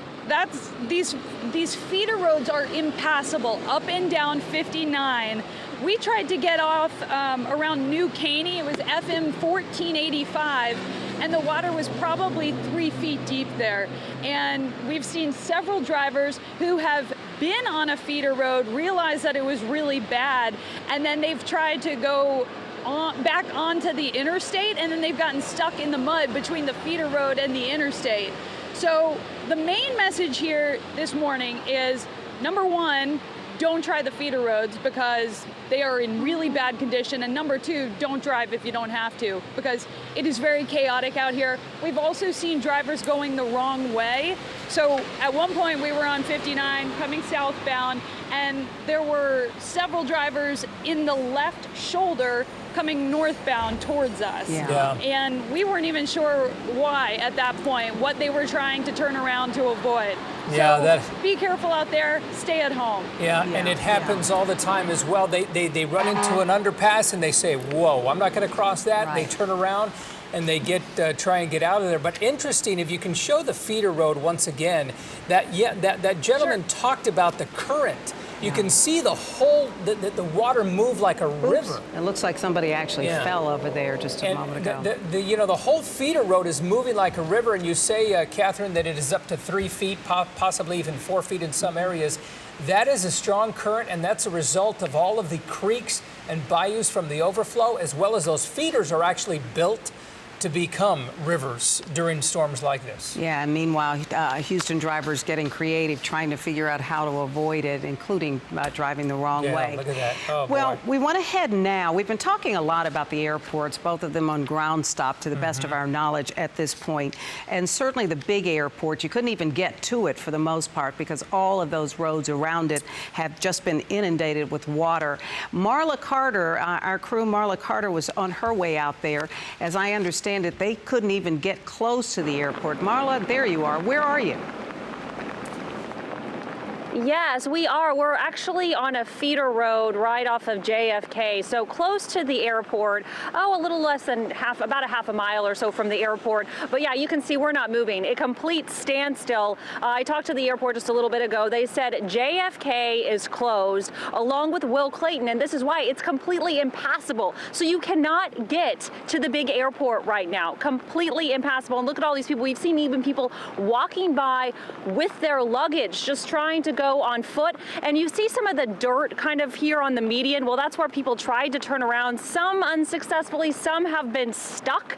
these feeder roads are impassable up and down 59. We tried to get off around New Caney. It was FM 1485, and the water was probably 3 feet deep there. And we've seen several drivers who have been on a feeder road realize that it was really bad, and then they've tried to go back onto the interstate, and then they've gotten stuck in the mud between the feeder road and the interstate. So the main message here this morning is, number one, don't try the feeder roads because they are in really bad condition. And number two, don't drive if you don't have to, because it is very chaotic out here. We've also seen drivers going the wrong way. So at one point we were on 59 coming southbound, and there were several drivers in the left shoulder coming northbound towards us. Yeah. And we weren't even sure why at that point, what they were trying to turn around to avoid. Yeah, so be careful out there, stay at home. Yeah, and it happens all the time as well. They run into an underpass and they say, whoa, I'm not going to cross that. Right. They turn around and they try and get out of there. But interesting, if you can show the feeder road once again, that gentleman talked about the current. You can see the the water move like a river. It looks like somebody actually fell over there just a moment ago. The whole feeder road is moving like a river, and you say, Catherine, that it is up to 3 feet, possibly even 4 feet in some areas. That is a strong current, and that's a result of all of the creeks and bayous from the overflow, as well as those feeders are actually built to become rivers during storms like this. Yeah, and meanwhile, Houston drivers getting creative, trying to figure out how to avoid it, including driving the wrong way. Look at that. Oh, well, boy. we want to head now. We've been talking a lot about the airports, both of them on ground stop to the best of our knowledge at this point. And certainly the big airport, you couldn't even get to it for the most part because all of those roads around it have just been inundated with water. Marla Carter, our crew, Marla Carter, was on her way out there. As I understand it, they couldn't even get close to the airport. Marla, there you are. Where are you? Yes, we are. We're actually on a feeder road right off of JFK, so close to the airport. A little less than about a half a mile or so from the airport. But yeah, you can see we're not moving. A complete standstill. I talked to the airport just a little bit ago. They said JFK is closed along with Will Clayton, and this is why it's completely impassable. So you cannot get to the big airport right now. Completely impassable. And look at all these people. We've seen even people walking by with their luggage, just trying to go on foot, and you see some of the dirt kind of here on the median. Well, that's where people tried to turn around, some unsuccessfully, some have been stuck,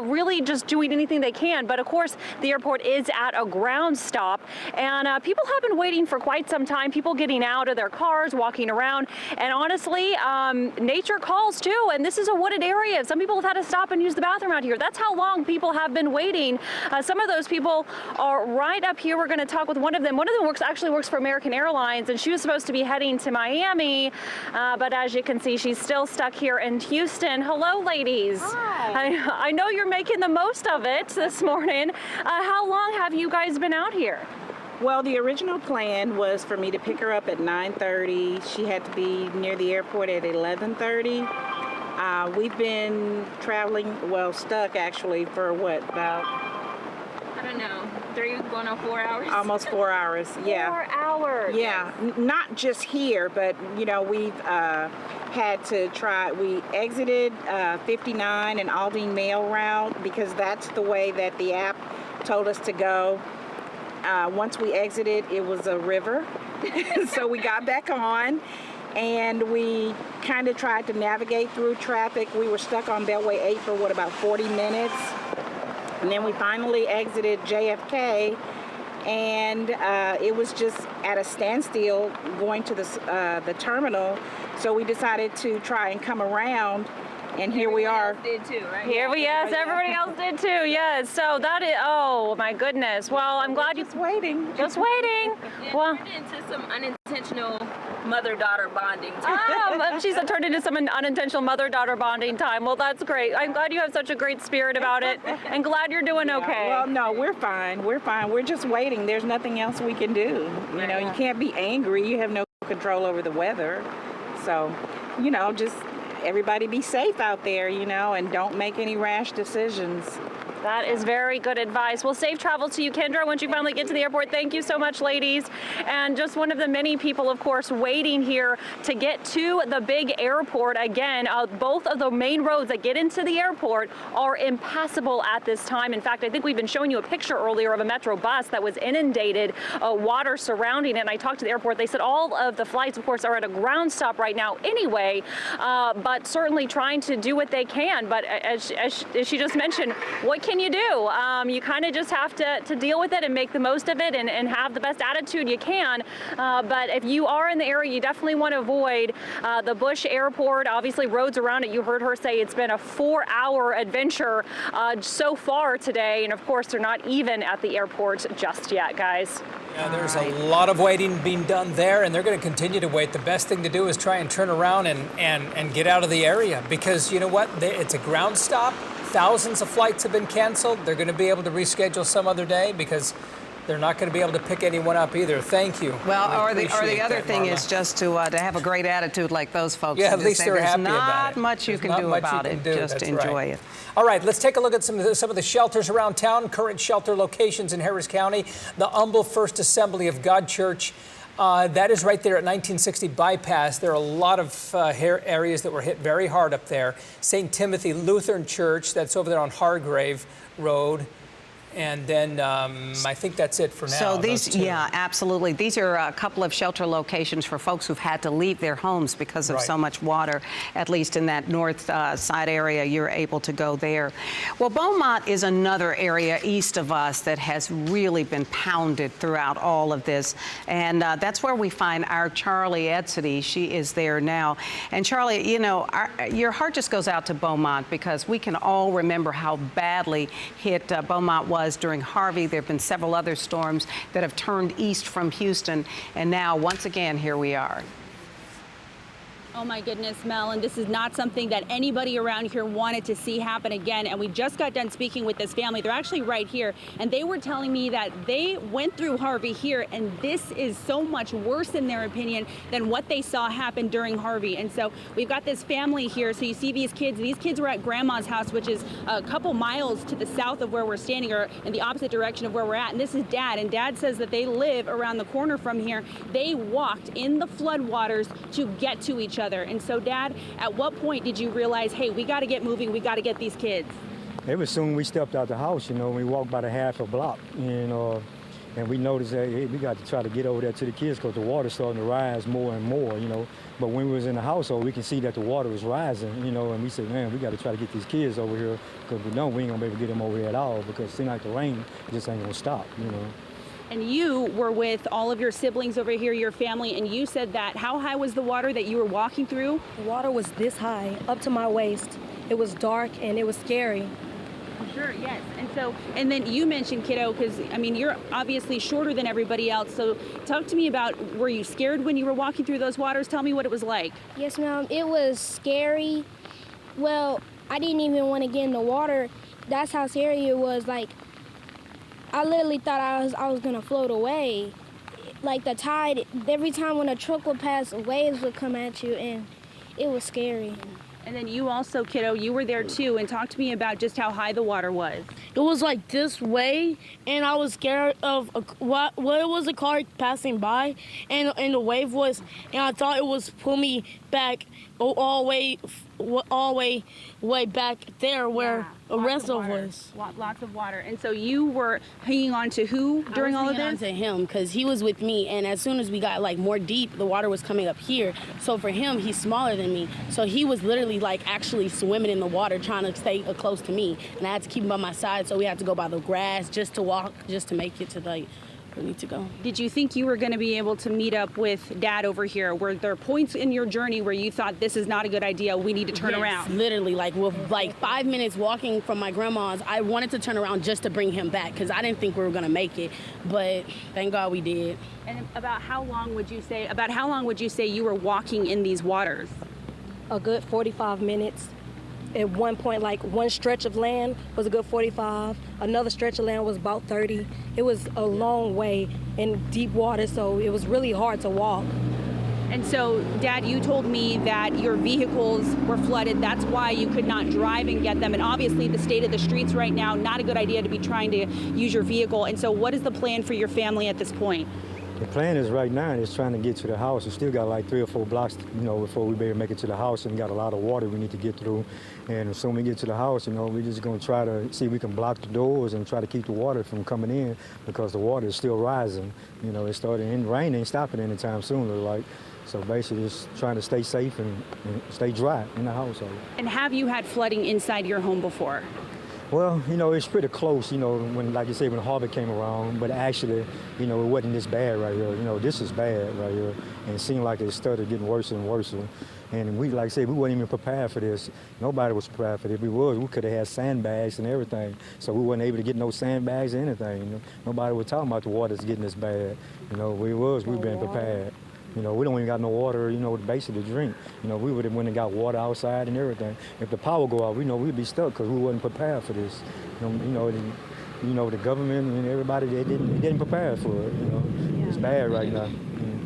really just doing anything they can. But of course, the airport is at a ground stop, and people have been waiting for quite some time, people getting out of their cars, walking around, and honestly, nature calls too, and this is a wooded area. Some people have had to stop and use the bathroom out here. That's how long people have been waiting. Some of those people are right up here. We're going to talk with one of them. One of them actually works for American Airlines, and she was supposed to be heading to Miami, but as you can see, she's still stuck here in Houston. Hello, ladies. Hi. I know you're making the most of it this morning. How long have you guys been out here? Well, the original plan was for me to pick her up at 9:30. She had to be near the airport at 11:30. We've been traveling, stuck actually, for what, about? I don't know, 4 hours? Almost 4 hours, yeah. 4 hours? Yeah, not just here, but, we've had to try, we exited 59 and Aldine Mail route because that's the way that the app told us to go. Once we exited, it was a river, so we got back on. And we kind of tried to navigate through traffic. We were stuck on Beltway 8 for about 40 minutes. And then we finally exited JFK, and it was just at a standstill going to the terminal. So we decided to try and come around and here we are. Did too, right? Yes, everybody else did too. Yes. So that is. Oh my goodness. Well, I'm glad Just waiting. Just waiting. Well, Turned into some unintentional mother-daughter bonding. she's turned into some unintentional mother-daughter bonding time. Well, that's great. I'm glad you have such a great spirit about it, and glad you're doing okay. Well, no, we're fine. We're fine. We're just waiting. There's nothing else we can do. You know, you can't be angry. You have no control over the weather. So, you know, just everybody be safe out there, you know, and don't make any rash decisions. That is very good advice. Well, safe travels to you, Kendra, once you finally get to the airport. Thank you so much, ladies. And just one of the many people, of course, waiting here to get to the big airport. Again, both of the main roads that get into the airport are impassable at this time. In fact, I think we've been showing you a picture earlier of a Metro bus that was inundated, water surrounding it. And I talked to the airport. They said all of the flights, of course, are at a ground stop right now anyway, but certainly trying to do what they can. But as she just mentioned, what can you do? You kind of just have to deal with it and make the most of it and have the best attitude you can. But if you are in the area, you definitely want to avoid the Bush Airport. Obviously, roads around it. You heard her say it's been a 4-hour adventure so far today. And of course, they're not even at the airport just yet, guys. Yeah, there's a lot of waiting being done there, and they're going to continue to wait. The best thing to do is try and turn around and get out of the area, because you know what? It's a ground stop. Thousands of flights have been canceled. They're going to be able to reschedule some other day because they're not going to be able to pick anyone up either. Thank you. Well, or the other thing is just to have a great attitude like those folks. Yeah, at least they're happy about it. There's not much you can do about it. Just enjoy it. All right, let's take a look at some of the shelters around town, current shelter locations in Harris County. The Humble First Assembly of God Church. That is right there at 1960 Bypass. There are a lot of areas that were hit very hard up there. St. Timothy Lutheran Church, that's over there on Hargrave Road. And then I think that's it for now. So these, yeah, absolutely. These are a couple of shelter locations for folks who've had to leave their homes because of so much water, at least in that north side area. You're able to go there. Well, Beaumont is another area east of us that has really been pounded throughout all of this. And that's where we find our Charlie Edsity. She is there now. And Charlie, you know, your heart just goes out to Beaumont because we can all remember how badly hit Beaumont was during Harvey. There have been several other storms that have turned east from Houston, and now once again here we are. Oh my goodness, Mel, and this is not something that anybody around here wanted to see happen again. And we just got done speaking with this family. They're actually right here, and they were telling me that they went through Harvey here, and this is so much worse in their opinion than what they saw happen during Harvey. And so we've got this family here. So you see these kids. These kids were at Grandma's house, which is a couple miles to the south of where we're standing, or in the opposite direction of where we're at. And this is Dad, and Dad says that they live around the corner from here. They walked in the floodwaters to get to each other. And so, Dad, at what point did you realize, hey, we got to get moving, we got to get these kids? It was soon we stepped out the house, you know, we walked about a half a block, you know, and we noticed that, hey, we got to try to get over there to the kids because the water's starting to rise more and more, you know. But when we was in the household, we can see that the water was rising, you know, and we said, man, we got to try to get these kids over here because we know we ain't going to be able to get them over here at all because it seems like the rain just ain't going to stop, you know. And you were with all of your siblings over here, your family, and you said that how high was the water that you were walking through? The water was this high, up to my waist. It was dark and it was scary. Sure, yes. And then you mentioned, kiddo, because, I mean, you're obviously shorter than everybody else. So talk to me about, were you scared when you were walking through those waters? Tell me what it was like. Yes, ma'am. It was scary. Well, I didn't even want to get in the water. That's how scary it was. Like, I literally thought I was gonna float away. Like the tide, every time when a truck would pass, waves would come at you, and it was scary. And then you also, kiddo, you were there too, and talk to me about just how high the water was. It was like this way, and I was scared of what it was, a car passing by, and the wave was, and I thought it was pull me back all the way back there where the rest of us. Lots of water. And so you were hanging on to who during all of this? I was hanging on to him because he was with me, and as soon as we got like more deep, the water was coming up here. So for him, he's smaller than me, so he was literally like actually swimming in the water trying to stay close to me, and I had to keep him by my side, so we had to go by the grass just to walk, just to make it to like we need to go. Did you think you were going to be able to meet up with Dad over here? Were there points in your journey where you thought this is not a good idea, we need to turn around? Literally, like with like 5 minutes walking from my grandma's, I wanted to turn around just to bring him back because I didn't think we were going to make it, but thank God we did. And about how long would you say you were walking in these waters? A good 45 minutes. At one point, like one stretch of land was a good 45. Another stretch of land was about 30. It was a long way in deep water, so it was really hard to walk. And so, Dad, you told me that your vehicles were flooded. That's why you could not drive and get them. And obviously, the state of the streets right now, not a good idea to be trying to use your vehicle. And so what is the plan for your family at this point? The plan is right now is trying to get to the house. We still got like 3 or 4 blocks, before we be able to make it to the house, and got a lot of water we need to get through. And as soon as we get to the house, we're just going to try to see if we can block the doors and try to keep the water from coming in because the water is still rising. It started in rain ain't stopping anytime soon, look like. So basically, just trying to stay safe and stay dry in the household. And have you had flooding inside your home before? Well, it's pretty close, when, like you say, when Harvey came around, but actually, it wasn't this bad right here. This is bad right here. And it seemed like it started getting worse and worse. And we, like I said, we weren't even prepared for this. Nobody was prepared for this. If we could have had sandbags and everything. So we weren't able to get no sandbags or anything. Nobody was talking about the water's getting this bad. We've been prepared. We don't even got no water, basically to drink. We would have went and got water outside and everything. If the power go out, we'd be stuck because we wasn't prepared for this. The government and everybody, they didn't prepare for it. It's bad right now.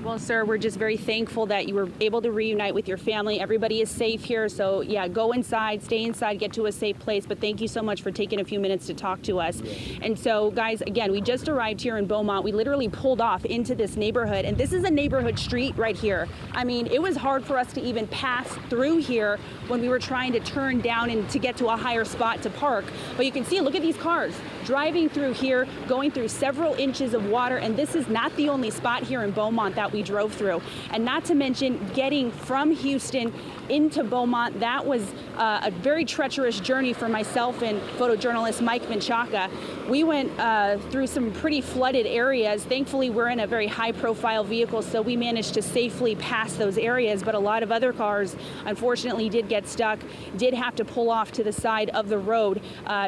Well, sir, we're just very thankful that you were able to reunite with your family. Everybody is safe here. So, yeah, go inside, stay inside, get to a safe place. But thank you so much for taking a few minutes to talk to us. Yeah. And so, guys, again, we just arrived here in Beaumont. We literally pulled off into this neighborhood. And this is a neighborhood street right here. I mean, it was hard for us to even pass through here when we were trying to turn down and to get to a higher spot to park. But you can see, look at these cars driving through here, going through several inches of water. And this is not the only spot here in Beaumont that we drove through. And not to mention getting from Houston into Beaumont, that was a very treacherous journey for myself and photojournalist Mike Menchaca. We went through some pretty flooded areas. Thankfully, we're in a very high-profile vehicle, so we managed to safely pass those areas, but a lot of other cars, unfortunately, did get stuck, did have to pull off to the side of the road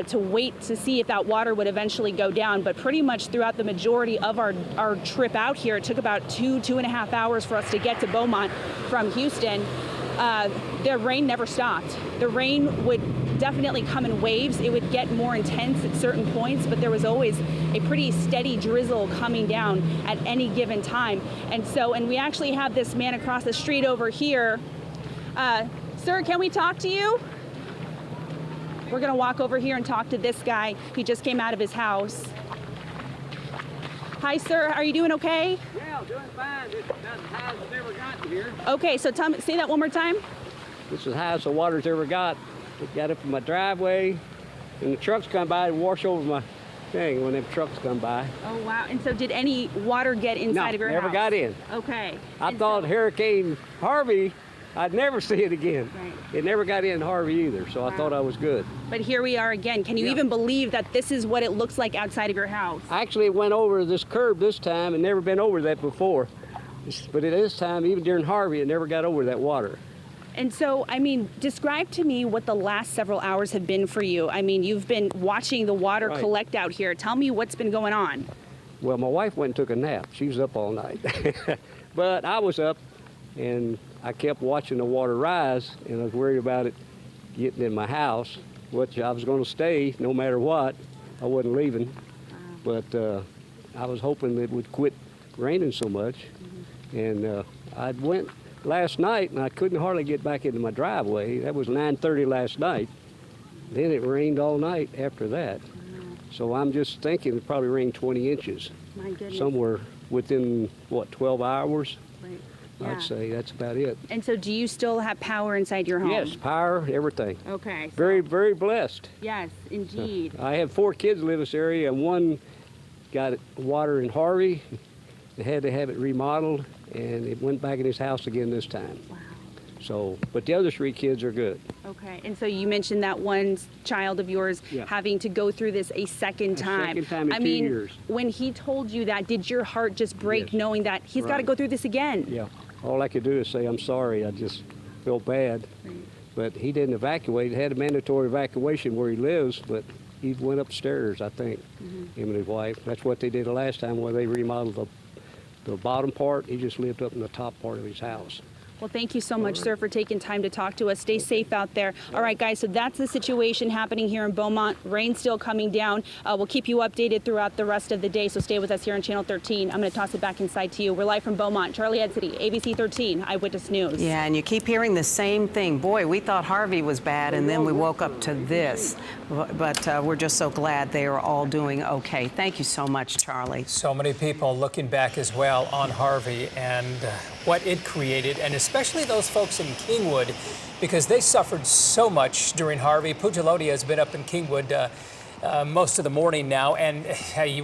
to wait to see if that water would eventually go down. But pretty much throughout the majority of our trip out here, it took about 2.5 hours for us to get to Beaumont from Houston. The rain never stopped. The rain would definitely come in waves. It would get more intense at certain points, but there was always a pretty steady drizzle coming down at any given time. And we actually have this man across the street over here. Sir, can we talk to you? We're gonna walk over here and talk to this guy. He just came out of his house. Hi, sir. Are you doing okay? Yeah, I'm doing fine. This is about as high as I've ever gotten here. Okay, so say that one more time. This is as high as the water's ever got. It got up in my driveway, and the trucks come by and wash over my thing when them trucks come by. Oh, wow. And so did any water get inside of your house? No, never got in. Okay. I thought Hurricane Harvey, I'd never see it again. Right. It never got in Harvey either, so I thought I was good. But here we are again. Can you even believe that this is what it looks like outside of your house? Actually, it went over this curb this time and never been over that before. But at this time, even during Harvey, it never got over that water. And so, I mean, describe to me what the last several hours have been for you. I mean, you've been watching the water collect out here. Tell me what's been going on. Well, my wife went and took a nap. She was up all night. But I was up, and I kept watching the water rise, and I was worried about it getting in my house, which I was going to stay no matter what. I wasn't leaving. But I was hoping it would quit raining so much. And I went last night, and I couldn't hardly get back into my driveway. That was 9:30 last night. Then it rained all night after that. So I'm just thinking it probably rained 20 inches. My goodness. Somewhere within, 12 hours? Right. Yeah. I'd say that's about it. And so do you still have power inside your home? Yes, power, everything. Okay. Very, very blessed. Yes, indeed. I have 4 kids live in this area, and one got water in Harvey. They had to have it remodeled, and it went back in his house again this time. Wow. So, but the other 3 kids are good. Okay, and so you mentioned that one child of yours having to go through this a second time. Second time in 2 years. When he told you that, did your heart just break knowing that he's got to go through this again? Yeah. All I could do is say, I'm sorry. I just felt bad. Right. But he didn't evacuate. He had a mandatory evacuation where he lives, but he went upstairs, I think, him and his wife. That's what they did the last time where they remodeled the bottom part. He just lived up in the top part of his house. Well, thank you so much, sir, for taking time to talk to us. Stay safe out there. All right, guys, so that's the situation happening here in Beaumont. Rain still coming down. We'll keep you updated throughout the rest of the day, so stay with us here on Channel 13. I'm going to toss it back inside to you. We're live from Beaumont. Charlie Head City, ABC 13, Eyewitness News. Yeah, and you keep hearing the same thing. Boy, we thought Harvey was bad, and then we woke up to this. But we're just so glad they are all doing okay. Thank you so much, Charlie. So many people looking back as well on Harvey and what it created, and especially those folks in Kingwood, because they suffered so much during Harvey. Pooja Lodhi has been up in Kingwood most of the morning now, and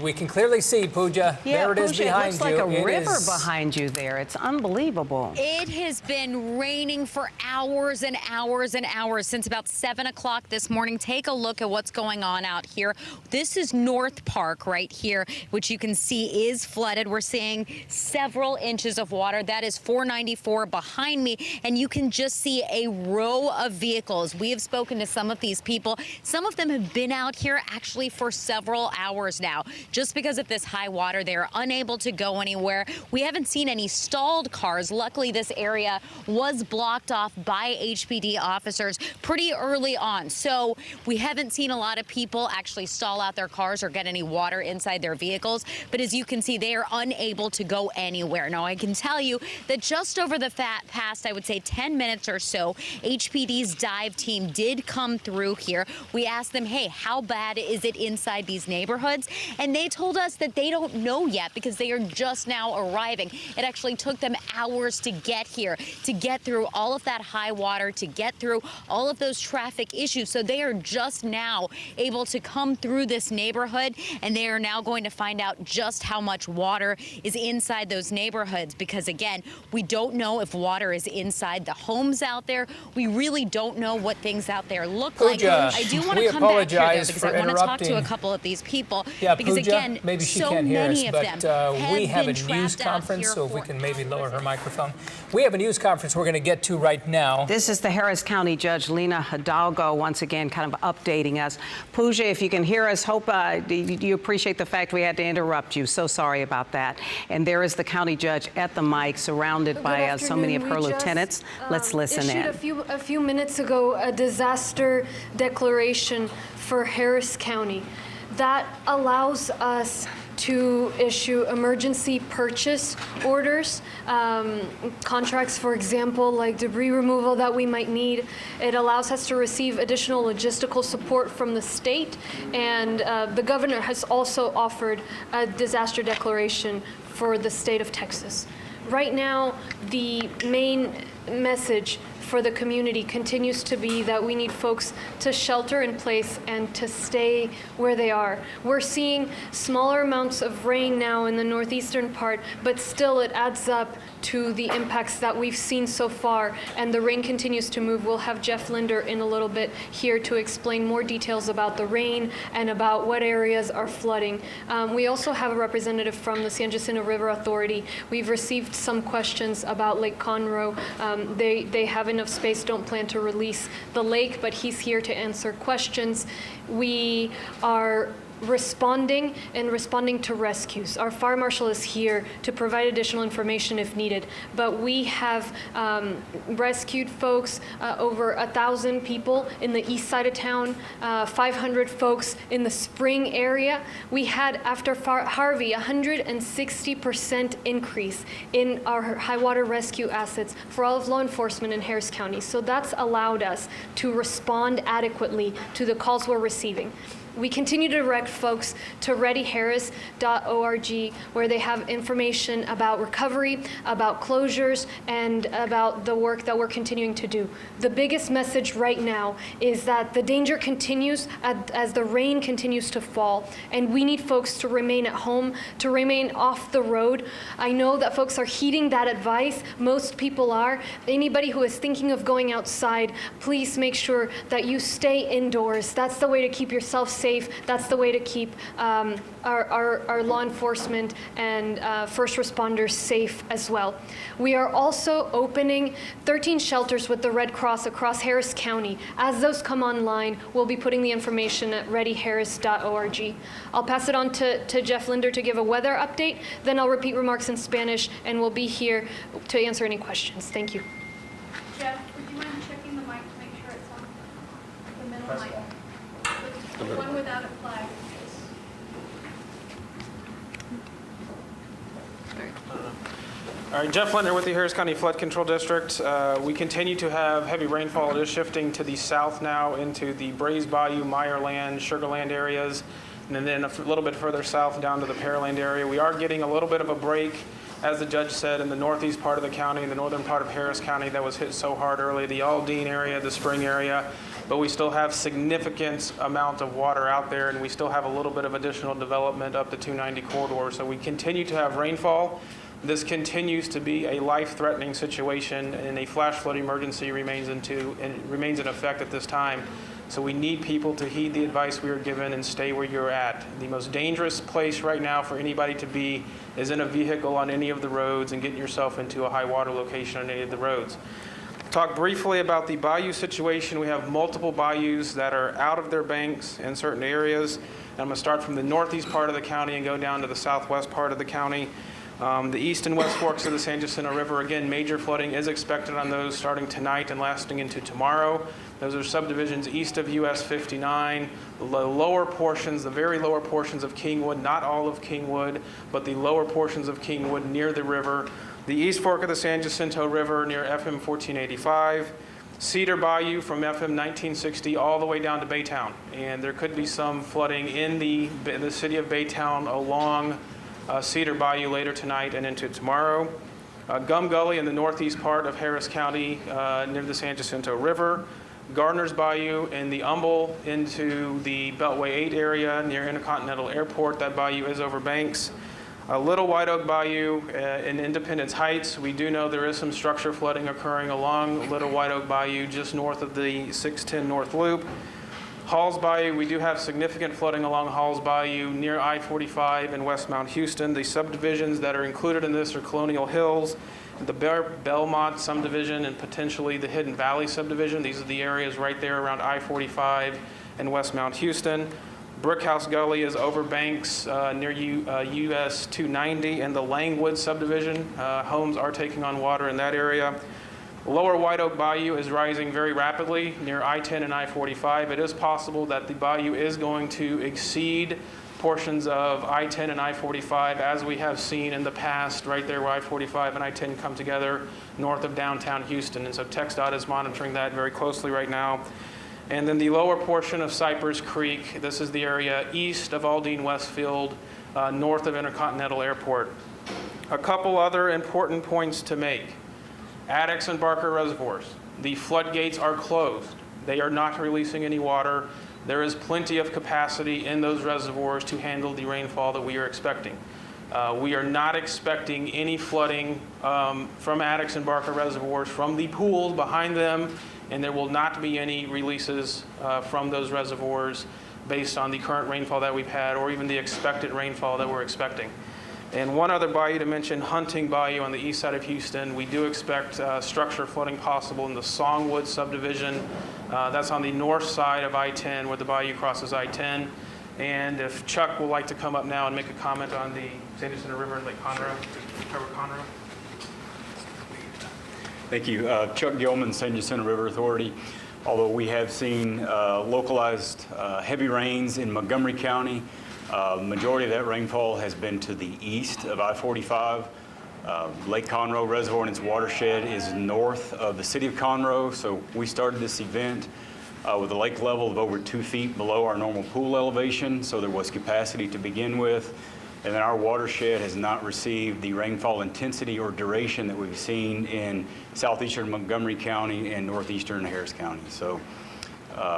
we can clearly see, Pooja, there it is behind you. It looks like a river behind you there. It's unbelievable. It has been raining for hours and hours and hours since about 7 o'clock this morning. Take a look at what's going on out here. This is North Park right here, which you can see is flooded. We're seeing several inches of water. That is 494 behind me, and you can just see a row of vehicles. We have spoken to some of these people. Some of them have been out here actually for several hours now. Just because of this high water, they are unable to go anywhere. We haven't seen any stalled cars. Luckily, this area was blocked off by HPD officers pretty early on. So we haven't seen a lot of people actually stall out their cars or get any water inside their vehicles. But as you can see, they are unable to go anywhere. Now, I can tell you that just over the past, I would say 10 minutes or so, HPD's dive team did come through here. We asked them, hey, how bad is it inside these neighborhoods? And they told us that they don't know yet because they are just now arriving. It actually took them hours to get here, to get through all of that high water, to get through all of those traffic issues. So they are just now able to come through this neighborhood, and they are now going to find out just how much water is inside those neighborhoods, because again, we don't know if water is inside the homes out there. We really don't know what things out there look like. I do want to come back here, though, because I want to talk to a couple of these people, because Pooja, again, maybe she so can't hear many us, of them we have a been news trapped out conference, here so if we can maybe lower her microphone. We have a news conference we're going to get to right now. This is the Harris County Judge Lena Hidalgo once again kind of updating us. Pooja, if you can hear us, hope you appreciate the fact we had to interrupt you. So sorry about that. And there is the county judge at the mic, surrounded by so many of her lieutenants. Let's listen in. A few minutes ago, a disaster declaration for Harris County that allows us to issue emergency purchase orders, contracts, for example, like debris removal that we might need. It allows us to receive additional logistical support from the state, and the governor has also offered a disaster declaration for the state of Texas. Right now, the main message for the community continues to be that we need folks to shelter in place and to stay where they are. We're seeing smaller amounts of rain now in the northeastern part, but still it adds up to the impacts that we've seen so far, and the rain continues to move. We'll have Jeff Linder in a little bit here to explain more details about the rain and about what areas are flooding. We also have a representative from the San Jacinto River Authority. We've received some questions about Lake Conroe. They have enough space, don't plan to release the lake, but he's here to answer questions. We are responding to rescues. Our fire marshal is here to provide additional information if needed, but we have rescued folks, over 1,000 people in the east side of town, 500 folks in the Spring area. We had, after Harvey, 160% increase in our high water rescue assets for all of law enforcement in Harris County. So that's allowed us to respond adequately to the calls we're receiving. we continue to direct folks to readyharris.org, where they have information about recovery, about closures, and about the work that we're continuing to do. The biggest message right now is that the danger continues as the rain continues to fall, and we need folks to remain at home, to remain off the road. I know that folks are heeding that advice. Most people are. Anybody who is thinking of going outside, please make sure that you stay indoors. That's the way to keep yourself safe. That's the way to keep our law enforcement and first responders safe as well. We are also opening 13 shelters with the Red Cross across Harris County. As those come online, we'll be putting the information at readyharris.org. I'll pass it on to Jeff Linder to give a weather update, then I'll repeat remarks in Spanish, and we'll be here to answer any questions. Thank you. Jeff, would you mind checking the mic to make sure it's on the middle mic? The one without a flag. All right, Jeff Linder with the Harris County Flood Control District. We continue to have heavy rainfall. It is shifting to the south now into the Brays Bayou, Meyerland, Sugarland areas, and then a little bit further south down to the Pearland area. We are getting a little bit of a break, as the judge said, in the northeast part of the county, the northern part of Harris County that was hit so hard early, the Aldine area, the Spring area, but we still have significant amount of water out there, and we still have a little bit of additional development up the 290 corridor. So we continue to have rainfall. This continues to be a life-threatening situation, and a flash flood emergency remains in effect at this time. So we need people to heed the advice we are given and stay where you're at. The most dangerous place right now for anybody to be is in a vehicle on any of the roads and getting yourself into a high water location on any of the roads. Talk briefly about the bayou situation. We have multiple bayous that are out of their banks in certain areas. And I'm going to start from the northeast part of the county and go down to the southwest part of the county. The east and west forks of the San Jacinto River, again, major flooding is expected on those starting tonight and lasting into tomorrow. Those are subdivisions east of US 59, the lower portions, the very lower portions of Kingwood, not all of Kingwood, but the lower portions of Kingwood near the river. The east fork of the San Jacinto River near FM 1485. Cedar Bayou from FM 1960 all the way down to Baytown. And there could be some flooding in the city of Baytown along Cedar Bayou later tonight and into tomorrow. Gum Gully in the northeast part of Harris County near the San Jacinto River. Gardner's Bayou in the Humble into the Beltway 8 area near Intercontinental Airport. That bayou is over banks. Little White Oak Bayou in Independence Heights. We do know there is some structure flooding occurring along Little White Oak Bayou just north of the 610 North Loop. Halls Bayou, we do have significant flooding along Halls Bayou near I-45 in West Mount Houston. The subdivisions that are included in this are Colonial Hills, the Belmont subdivision, and potentially the Hidden Valley subdivision. These are the areas right there around I-45 and West Mount Houston. Brickhouse Gully is over banks near US 290 and the Langwood subdivision. Homes are taking on water in that area. Lower White Oak Bayou is rising very rapidly near I-10 and I-45. It is possible that the bayou is going to exceed portions of I-10 and I-45 as we have seen in the past right there where I-45 and I-10 come together north of downtown Houston. And so TxDOT is monitoring that very closely right now. And then the lower portion of Cypress Creek, this is the area east of Aldine Westfield, north of Intercontinental Airport. A couple other important points to make. Addicks and Barker reservoirs. The floodgates are closed. They are not releasing any water. There is plenty of capacity in those reservoirs to handle the rainfall that we are expecting. We are not expecting any flooding from Addicks and Barker reservoirs from the pools behind them, and there will not be any releases from those reservoirs based on the current rainfall that we've had or even the expected rainfall that we're expecting. And one other bayou to mention, Hunting Bayou on the east side of Houston. We do expect structure flooding possible in the Songwood subdivision. That's on the north side of I-10 where the bayou crosses I-10. And if Chuck would like to come up now and make a comment on the San Jacinto River and Lake Conroe, cover Conroe. Thank you. Chuck Gilman, San Jacinto River Authority. Although we have seen localized heavy rains in Montgomery County, majority of that rainfall has been to the east of I-45. Lake Conroe Reservoir and its watershed is north of the city of Conroe, so we started this event with a lake level of over 2 feet below our normal pool elevation, so there was capacity to begin with. And then our watershed has not received the rainfall intensity or duration that we've seen in southeastern Montgomery County and northeastern Harris County. So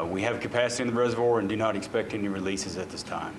we have capacity in the reservoir and do not expect any releases at this time.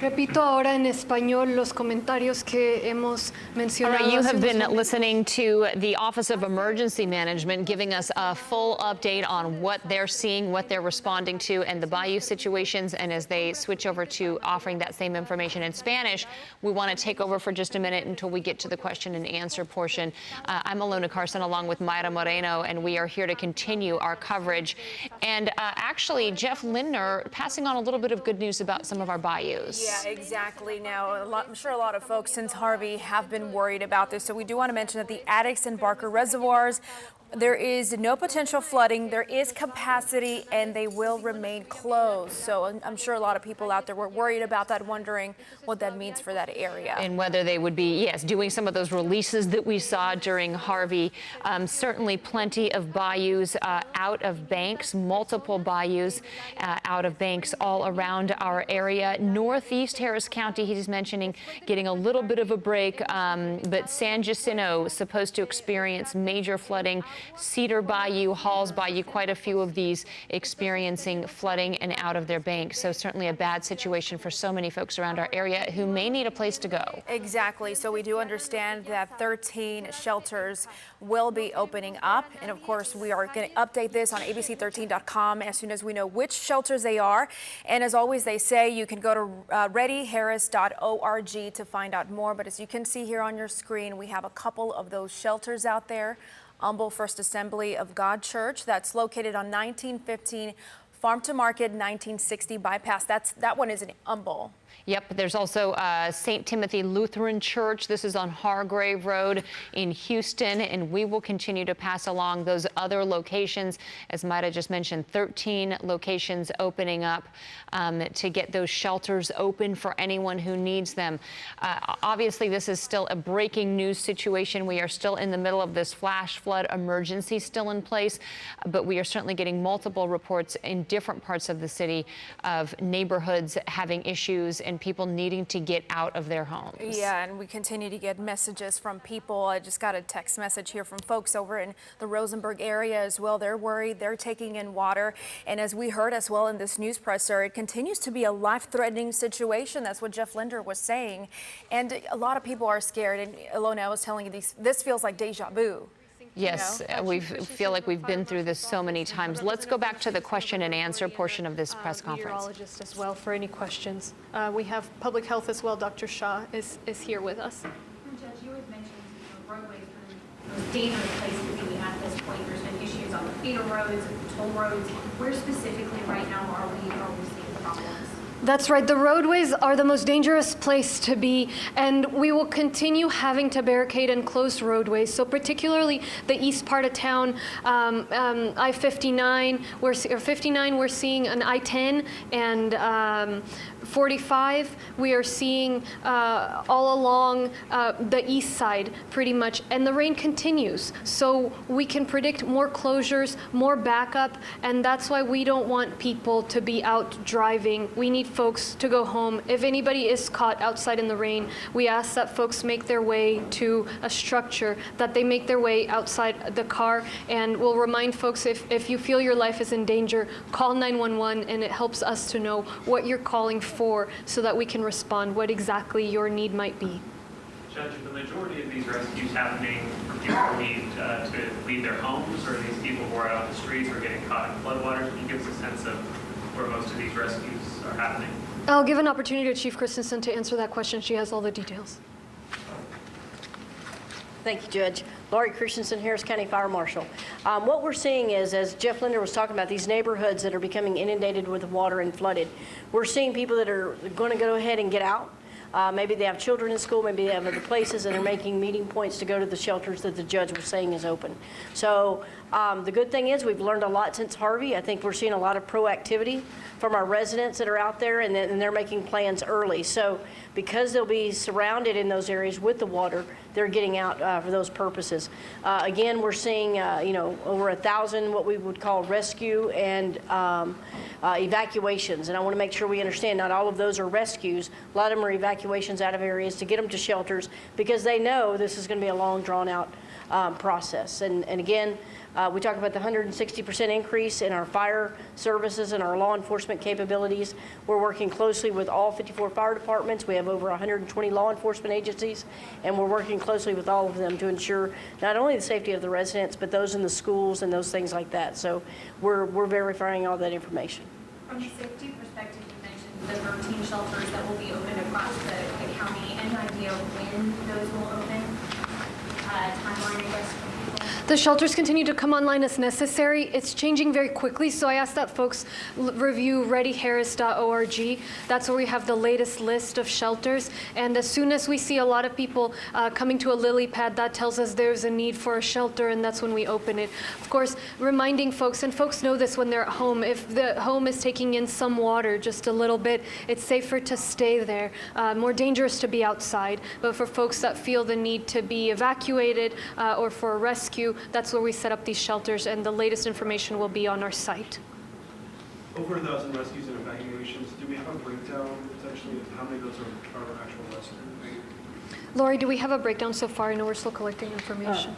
Repito ahora en español los comentarios que hemos mencionado. You have been listening to the Office of Emergency Management giving us a full update on what they're seeing, what they're responding to, and the bayou situations. And as they switch over to offering that same information in Spanish, we want to take over for just a minute until we get to the question and answer portion. I'm Alona Carson along with Mayra Moreno, and we are here to continue our coverage. And actually, Jeff Lindner passing on a little bit of good news about some of our bayous. Yeah, exactly. Now, I'm sure a lot of folks since Harvey have been worried about this. So we do want to mention that the Addicks and Barker reservoirs, there is no potential flooding, there is capacity, and they will remain closed. So I'm sure a lot of people out there were worried about that, wondering what that means for that area. And whether they would be, yes, doing some of those releases that we saw during Harvey. Certainly plenty of bayous out of banks, multiple bayous out of banks all around our area. Northeast Harris County, he's mentioning getting a little bit of a break, but San Jacinto supposed to experience major flooding. Cedar Bayou, Halls Bayou, quite a few of these experiencing flooding and out of their banks. So certainly a bad situation for so many folks around our area who may need a place to go. Exactly. So we do understand that 13 shelters will be opening up. And of course, we are going to update this on abc13.com as soon as we know which shelters they are. And as always, they say you can go to readyharris.org to find out more. But as you can see here on your screen, we have a couple of those shelters out there. Humble First Assembly of God Church, that's located on 1915 Farm to Market 1960 bypass. That one is in Humble. Yep, there's also St. Timothy Lutheran Church. This is on Hargrave Road in Houston, and we will continue to pass along those other locations. As Mayra just mentioned, 13 locations opening up to get those shelters open for anyone who needs them. Obviously, this is still a breaking news situation. We are still in the middle of this flash flood emergency still in place, but we are certainly getting multiple reports in different parts of the city of neighborhoods having issues and people needing to get out of their homes. Yeah, and we continue to get messages from people. I just got a text message here from folks over in the Rosenberg area as well. They're worried. They're taking in water. And as we heard as well in this news presser, it continues to be a life-threatening situation. That's what Jeff Lindner was saying. And a lot of people are scared. And Ilona, I was telling you, this feels like deja vu. Yes, we feel like we've been through this so many times. Let's go back to the question and answer portion of this press conference. Meteorologist as well for any questions. We have public health as well. Dr. Shah is here with us. Judge, you had mentioned roadways are a dangerous place to be at this point. There's been issues on the feeder roads, toll roads. Where specifically right now are we seeing problems? That's right. The roadways are the most dangerous place to be, and we will continue having to barricade and close roadways. So particularly the east part of town, I-59, we're seeing an I-10 and 45. We are seeing all along the east side pretty much, and the rain continues. So we can predict more closures, more backup, and that's why we don't want people to be out driving. We need folks to go home. If anybody is caught outside in the rain, we ask that folks make their way to a structure, that they make their way outside the car, and we'll remind folks if you feel your life is in danger, call 911, and it helps us to know what you're calling for so that we can respond what exactly your need might be. Judge, are the majority of these rescues happening for people who need to leave their homes, or are these people who are out on the streets or getting caught in floodwaters? Can you give us a sense of where most of these rescues are happening? I'll give an opportunity to Chief Christensen to answer that question. She has all the details. Thank you, Judge. Laurie Christensen, Harris County Fire Marshal. What we're seeing is, as Jeff Lindner was talking about, these neighborhoods that are becoming inundated with water and flooded. We're seeing people that are going to go ahead and get out. Maybe they have children in school, maybe they have other places, and they're making meeting points to go to the shelters that the judge was saying is open. So the good thing is we've learned a lot since Harvey. I think we're seeing a lot of proactivity from our residents that are out there, and they're making plans early. So because they'll be surrounded in those areas with the water, they're getting out for those purposes. Again, we're seeing over 1,000 what we would call rescue and evacuations. And I want to make sure we understand not all of those are rescues. A lot of them are evacuations out of areas to get them to shelters because they know this is going to be a long, drawn-out process. And again, we talk about the 160% increase in our fire services and our law enforcement capabilities. We're working closely with all 54 fire departments. We have over 120 law enforcement agencies, and we're working closely with all of them to ensure not only the safety of the residents, but those in the schools and those things like that. So we're verifying all that information. From a safety perspective, you mentioned the 13 shelters that will be opened across the county. Any idea when those will open? Timeline, I guess, for people? The shelters continue to come online as necessary. It's changing very quickly, so I ask that folks review readyharris.org. That's where we have the latest list of shelters. And as soon as we see a lot of people coming to a lily pad, that tells us there's a need for a shelter, and that's when we open it. Of course, reminding folks, and folks know this when they're at home, if the home is taking in some water, just a little bit, it's safer to stay there. More dangerous to be outside. But for folks that feel the need to be evacuated or for a rescue, that's where we set up these shelters, and the latest information will be on our site. Over 1,000 rescues and evacuations. Do we have a breakdown potentially of how many of those are actual rescues? Lori, do we have a breakdown so far? I know we're still collecting information.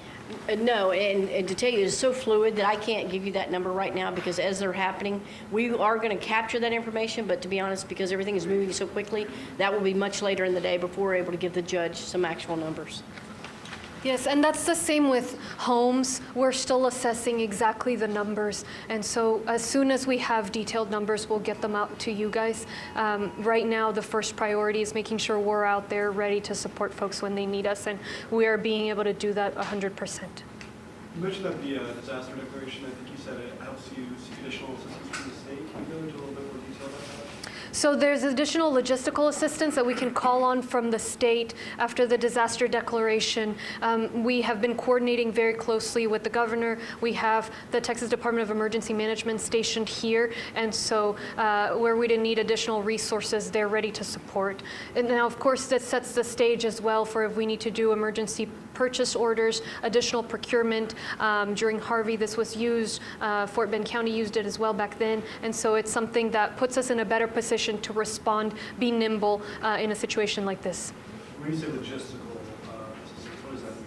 No, and to tell you, it's so fluid that I can't give you that number right now because as they're happening, we are going to capture that information, but to be honest, because everything is moving so quickly, that will be much later in the day before we're able to give the judge some actual numbers. Yes, and that's the same with homes. We're still assessing exactly the numbers. And so as soon as we have detailed numbers, we'll get them out to you guys. Right now, the first priority is making sure we're out there ready to support folks when they need us. And we are being able to do that 100%. You mentioned that the disaster declaration, I think you said it helps you seek additional assistance from the state. Can you go into a little bit more detail about that? So there's additional logistical assistance that we can call on from the state after the disaster declaration. We have been coordinating very closely with the governor. We have the Texas Department of Emergency Management stationed here, and so where we didn't need additional resources, they're ready to support. And now, of course, that sets the stage as well for if we need to do emergency purchase orders, additional procurement. During Harvey, this was used. Fort Bend County used it as well back then, and so it's something that puts us in a better position to respond, be nimble in a situation like this. When you say logistical assistance, what does that mean?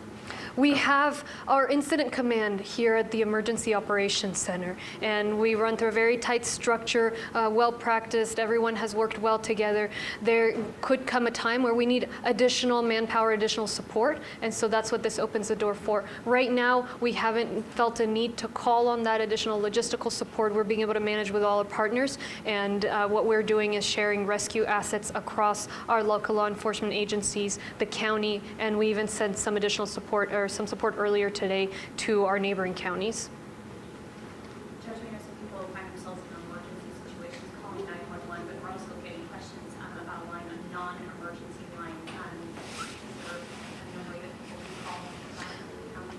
We have our incident command here at the Emergency Operations Center, and we run through a very tight structure, well practiced. Everyone has worked well together. There could come a time where we need additional manpower, additional support, and so that's what this opens the door for. Right now, we haven't felt a need to call on that additional logistical support. We're being able to manage with all our partners, and what we're doing is sharing rescue assets across our local law enforcement agencies, the county, and we even sent some additional support or some support earlier today to our neighboring counties. Judge, we know some people find themselves in emergency situations calling 911, but we're also getting questions about a line, a non-emergency line. Is there a way that people can call about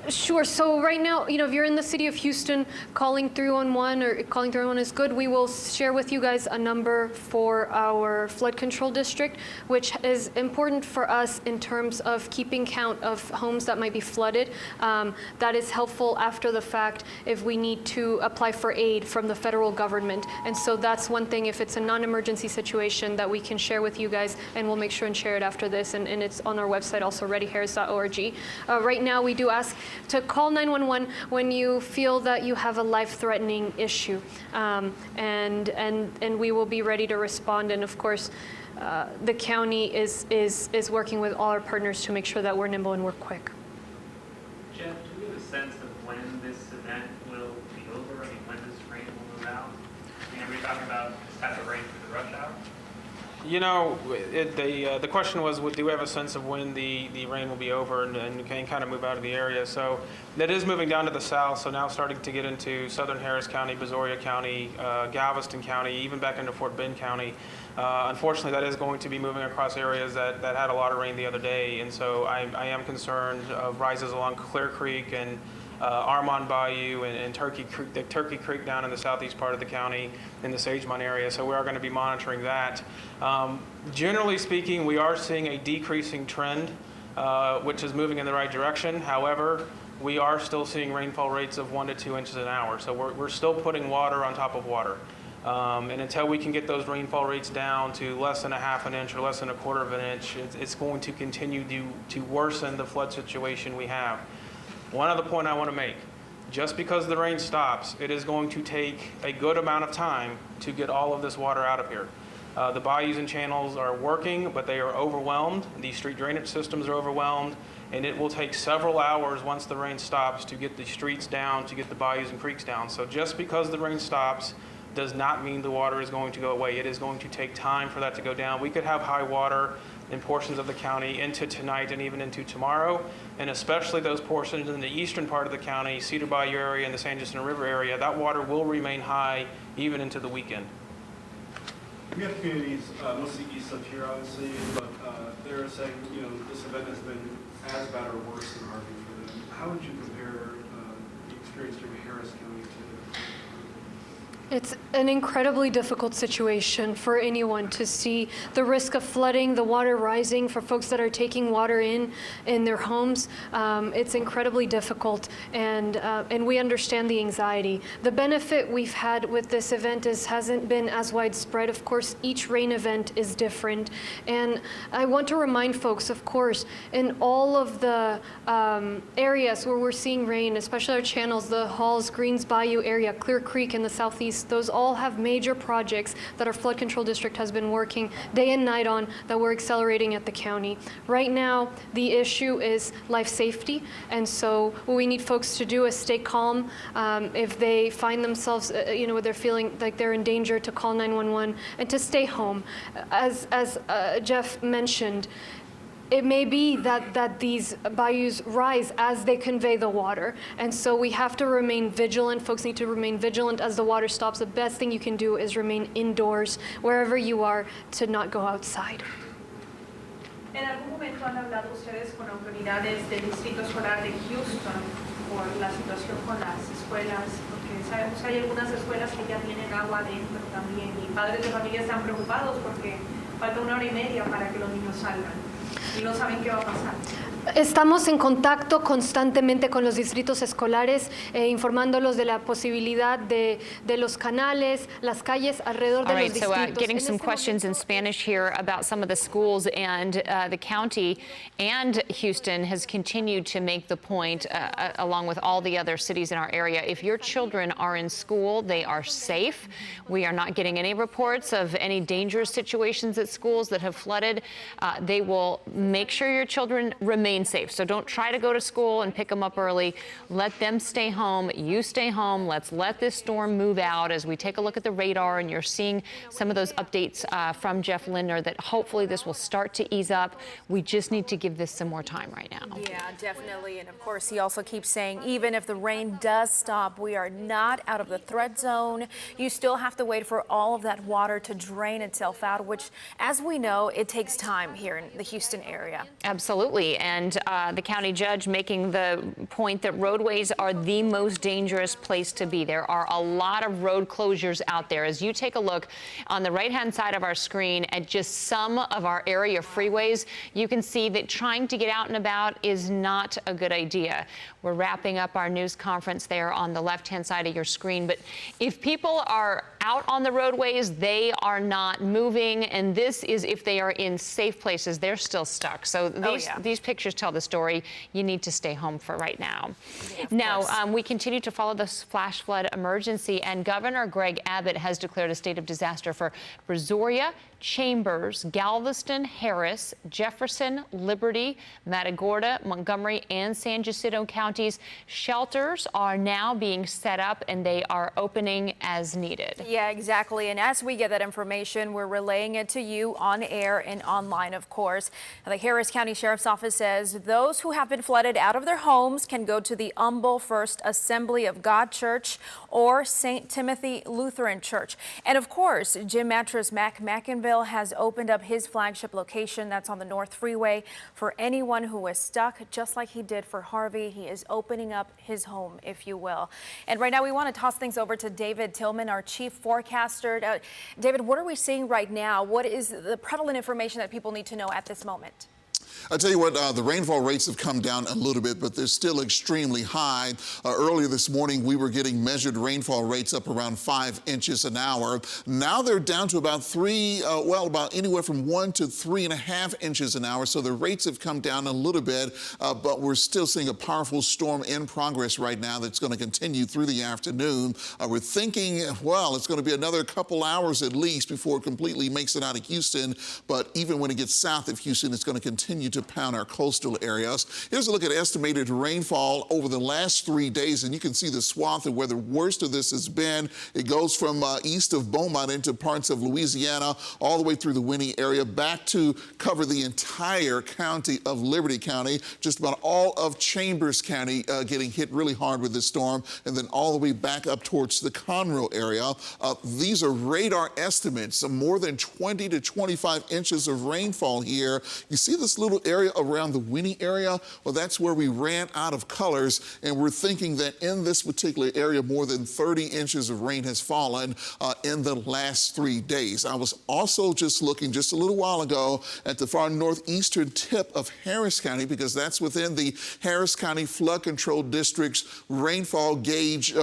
it? Sure. So right now, if you're in the city of Houston, calling 311 or calling 311 is good. We will share with you guys a number for our flood control district, which is important for us in terms of keeping count of homes that might be flooded. That is helpful after the fact if we need to apply for aid from the federal government. And so that's one thing, if it's a non-emergency situation, that we can share with you guys, and we'll make sure and share it after this. And it's on our website also, readyharris.org. Right now, we do ask to call 911 when you feel that you have a life-threatening issue, and we will be ready to respond. And of course, the county is working with all our partners to make sure that we're nimble and we're quick. Jeff, do we have a sense of when this event will be over? I mean, when this rain will move out? I mean, are we talking about this type of rain through the rush hour? You know, the question was, do we have a sense of when the rain will be over and can kind of move out of the area? So that is moving down to the south, so now starting to get into southern Harris County, Brazoria County, Galveston County, even back into Fort Bend County. Unfortunately, that is going to be moving across areas that had a lot of rain the other day, and so I am concerned of rises along Clear Creek and Armand Bayou and Turkey Creek down in the southeast part of the county in the Sagemont area. So we are going to be monitoring that. Generally speaking, we are seeing a decreasing trend, which is moving in the right direction. However, we are still seeing rainfall rates of 1 to 2 inches an hour. So we're still putting water on top of water. And until we can get those rainfall rates down to less than a half an inch or less than a quarter of an inch, it's going to continue to worsen the flood situation we have. One other point I want to make, just because the rain stops, it is going to take a good amount of time to get all of this water out of here. The bayous and channels are working, but they are overwhelmed. The street drainage systems are overwhelmed, and it will take several hours once the rain stops to get the streets down, to get the bayous and creeks down. So just because the rain stops does not mean the water is going to go away. It is going to take time for that to go down. We could have high water in portions of the county into tonight and even into tomorrow, and especially those portions in the eastern part of the county, Cedar Bayou area and the San Jacinto River area, that water will remain high even into the weekend. We have communities mostly east of here, obviously, but they're saying, you know, this event has been as bad or worse than Harvey for them. How would you compare the experience during Harris County to? It's an incredibly difficult situation for anyone to see the risk of flooding, the water rising for folks that are taking water in their homes. It's incredibly difficult, and we understand the anxiety. The benefit we've had with this event hasn't been as widespread. Of course, each rain event is different, and I want to remind folks, of course, in all of the areas where we're seeing rain, especially our channels, the Halls, Greens Bayou area, Clear Creek in the southeast, those all have major projects that our flood control district has been working day and night on that we're accelerating at the county. Right now, the issue is life safety, and so what we need folks to do is stay calm. If they find themselves, they're feeling like they're in danger, to call 911 and to stay home. As Jeff mentioned, it may be that these bayous rise as they convey the water. And so we have to remain vigilant. Folks need to remain vigilant as the water stops. The best thing you can do is remain indoors, wherever you are, to not go outside. ¿En algún momento han hablado ustedes con autoridades del Distrito Escolar de Houston por la situación con las escuelas? Porque sabemos que hay algunas escuelas que ya tienen agua adentro también y padres de familia están preocupados porque falta 1 hora y media para que los niños salgan. Y no saben qué va a pasar. Estamos en contacto constantemente con los distritos escolares, informándolos de la posibilidad de los canales, las calles alrededor de los distritos. So getting some questions in Spanish here about some of the schools, and the county and Houston has continued to make the point, along with all the other cities in our area, if your children are in school, they are safe. We are not getting any reports of any dangerous situations at schools that have flooded. They will make sure your children remain safe. So don't try to go to school and pick them up early. Let them stay home. You stay home. Let's let this storm move out as we take a look at the radar, and you're seeing some of those updates from Jeff Lindner that hopefully this will start to ease up. We just need to give this some more time right now. Yeah, definitely. And of course, he also keeps saying, even if the rain does stop, we are not out of the threat zone. You still have to wait for all of that water to drain itself out, which, as we know, it takes time here in the Houston area. Absolutely. And the county judge making the point that roadways are the most dangerous place to be. There are a lot of road closures out there. As you take a look on the right-hand side of our screen at just some of our area freeways, you can see that trying to get out and about is not a good idea. We're wrapping up our news conference there on the left-hand side of your screen. But if people are out on the roadways, they are not moving. And this is if they are in safe places. They're still still stuck. So these pictures tell the story. You need to stay home for right now. Now, we continue to follow this flash flood emergency, and Governor Greg Abbott has declared a state of disaster for Brazoria, Chambers, Galveston, Harris, Jefferson, Liberty, Matagorda, Montgomery, and San Jacinto counties. Shelters are now being set up, and they are opening as needed. Yeah, exactly. And as we get that information, we're relaying it to you on air and online, of course. The Harris County Sheriff's Office says those who have been flooded out of their homes can go to the Humble First Assembly of God Church or St. Timothy Lutheran Church. And of course, Jim Mattress Mackinville has opened up his flagship location that's on the North Freeway for anyone who is stuck, just like he did for Harvey. He is opening up his home, if you will. And right now we want to toss things over to David Tillman, our chief forecaster. David, what are we seeing right now? What is the prevalent information that people need to know at this moment? I tell you what, the rainfall rates have come down a little bit, but they're still extremely high. Earlier this morning, we were getting measured rainfall rates up around 5 inches an hour. Now they're down to about about anywhere from 1 to 3.5 inches an hour. So the rates have come down a little bit, but we're still seeing a powerful storm in progress right now that's going to continue through the afternoon. We're thinking, well, it's going to be another couple hours at least before it completely makes it out of Houston. But even when it gets south of Houston, it's going to continue to pound our coastal areas. Here's a look at estimated rainfall over the last 3 days, and you can see the swath of where the worst of this has been. It goes from east of Beaumont into parts of Louisiana, all the way through the Winnie area, back to cover the entire county of Liberty County, just about all of Chambers County getting hit really hard with this storm, and then all the way back up towards the Conroe area. These are radar estimates, more than 20 to 25 inches of rainfall here. You see this little area around the Winnie area? Well, that's where we ran out of colors, and we're thinking that in this particular area, more than 30 inches of rain has fallen in the last 3 days. I was also just looking just a little while ago at the far northeastern tip of Harris County, because that's within the Harris County Flood Control District's rainfall gauge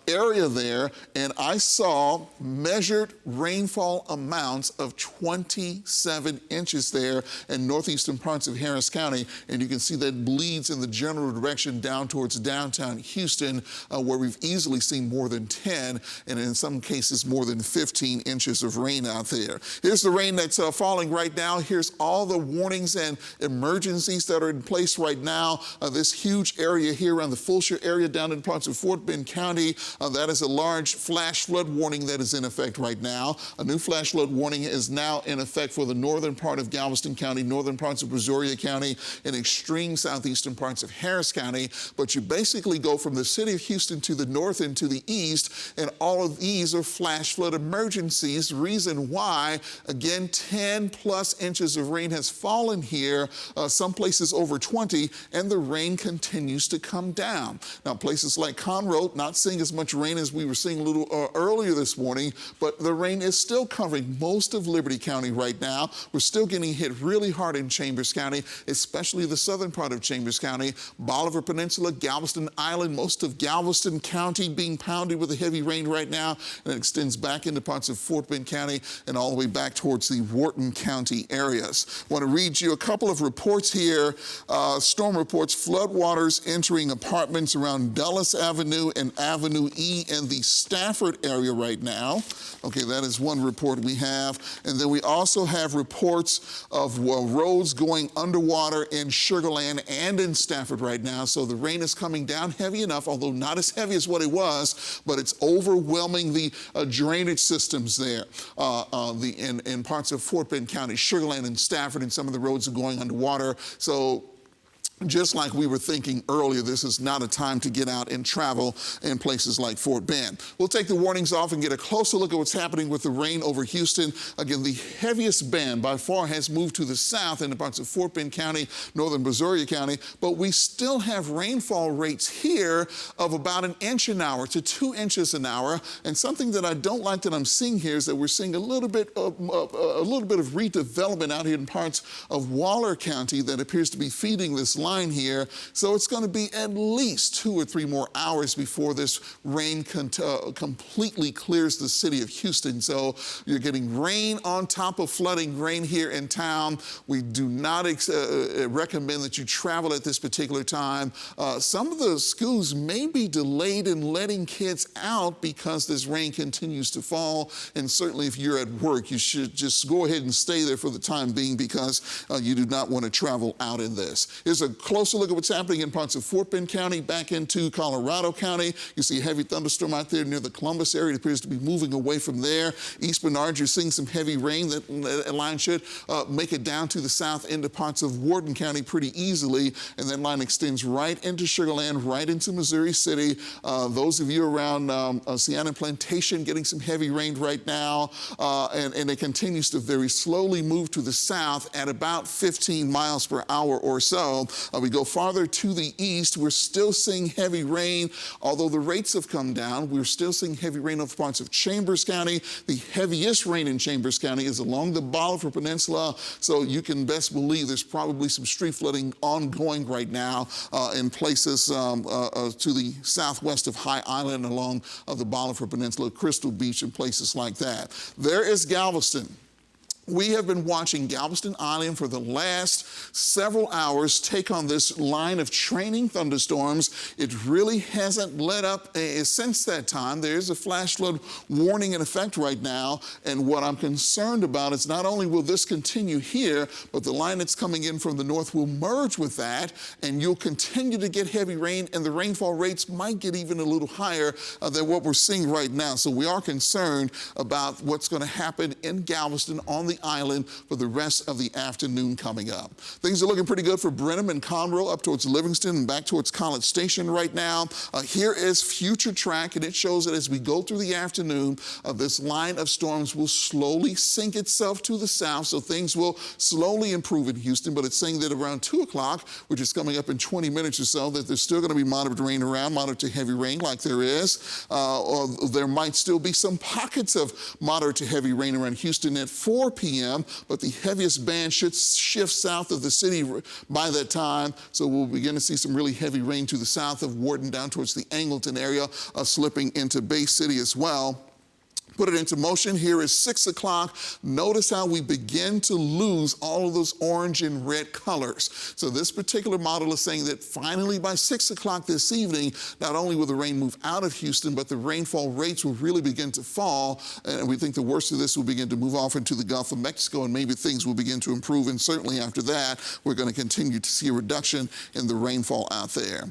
area there, and I saw measured rainfall amounts of 27 inches there in northeastern parts of Harris County, and you can see that bleeds in the general direction down towards downtown Houston, where we've easily seen more than 10, and in some cases more than 15 inches of rain out there. Here's the rain that's falling right now. Here's all the warnings and emergencies that are in place right now. This huge area here around the Fulshire area down in parts of Fort Bend County, that is a large flash flood warning that is in effect right now. A new flash flood warning is now in effect for the northern part of Galveston County, northern parts of Brazoria County, and extreme southeastern parts of Harris County. But you basically go from the city of Houston to the north and to the east, and all of these are flash flood emergencies. Reason why, again, 10 plus inches of rain has fallen here, some places over 20, and the rain continues to come down. Now, places like Conroe, not seeing as much rain as we were seeing a little earlier this morning, but the rain is still covering most of Liberty County right now. We're still getting hit really hard in Chambers County, especially the southern part of Chambers County, Bolivar Peninsula, Galveston Island, most of Galveston County being pounded with the heavy rain right now, and it extends back into parts of Fort Bend County and all the way back towards the Wharton County areas. I want to read you a couple of reports here. Storm reports, floodwaters entering apartments around Dulles Avenue and Avenue E in the Stafford area right now. Okay, that is one report we have. And then we also have reports of roads going underwater in Sugar Land and in Stafford right now. So the rain is coming down heavy enough, although not as heavy as what it was, but it's overwhelming the drainage systems there in parts of Fort Bend County, Sugar Land and Stafford, and some of the roads are going underwater. So just like we were thinking earlier, this is not a time to get out and travel in places like Fort Bend. We'll take the warnings off and get a closer look at what's happening with the rain over Houston. Again, the heaviest band by far has moved to the south in the parts of Fort Bend County, northern Brazoria County, but we still have rainfall rates here of about 1 inch an hour to 2 inches an hour. And something that I don't like that I'm seeing here is that we're seeing a little bit of redevelopment out here in parts of Waller County that appears to be feeding this line. line here. So it's going to be at least 2 or 3 more hours before this rain completely clears the city of Houston. So you're getting rain on top of flooding rain here in town. We do not recommend that you travel at this particular time. Some of the schools may be delayed in letting kids out because this rain continues to fall. And certainly if you're at work, you should just go ahead and stay there for the time being because you do not want to travel out in this. Here's a closer look at what's happening in parts of Fort Bend County back into Colorado County. You see a heavy thunderstorm out there near the Columbus area. It appears to be moving away from there. East Bernard, you're seeing some heavy rain. That line should make it down to the south end of parts of Wharton County pretty easily. And that line extends right into Sugar Land, right into Missouri City. Those of you around Sienna Plantation getting some heavy rain right now. And it continues to very slowly move to the south at about 15 miles per hour or so. We go farther to the east. We're still seeing heavy rain. Although the rates have come down, we're still seeing heavy rain over parts of Chambers County. The heaviest rain in Chambers County is along the Bolivar Peninsula. So you can best believe there's probably some street flooding ongoing right now in places to the southwest of High Island along the Bolivar Peninsula, Crystal Beach, and places like that. There is Galveston. We have been watching Galveston Island for the last several hours take on this line of training thunderstorms. It really hasn't let up since that time. There's a flash flood warning in effect right now. And what I'm concerned about is not only will this continue here, but the line that's coming in from the north will merge with that. And you'll continue to get heavy rain, and the rainfall rates might get even a little higher than what we're seeing right now. So we are concerned about what's going to happen in Galveston on the island for the rest of the afternoon coming up. Things are looking pretty good for Brenham and Conroe up towards Livingston and back towards College Station right now. Here is future track, and it shows that as we go through the afternoon, this line of storms will slowly sink itself to the south, so things will slowly improve in Houston, but it's saying that around 2 o'clock, which is coming up in 20 minutes or so, that there's still going to be moderate rain around, moderate to heavy rain like there is. Or there might still be some pockets of moderate to heavy rain around Houston at 4 p.m., but the heaviest band should shift south of the city by that time. So we'll begin to see some really heavy rain to the south of Wharton down towards the Angleton area, slipping into Bay City as well. Put it into motion. Here is 6 o'clock. Notice how we begin to lose all of those orange and red colors. So this particular model is saying that finally by 6 o'clock this evening, not only will the rain move out of Houston, but the rainfall rates will really begin to fall. And we think the worst of this will begin to move off into the Gulf of Mexico, and maybe things will begin to improve. And certainly after that, we're going to continue to see a reduction in the rainfall out there.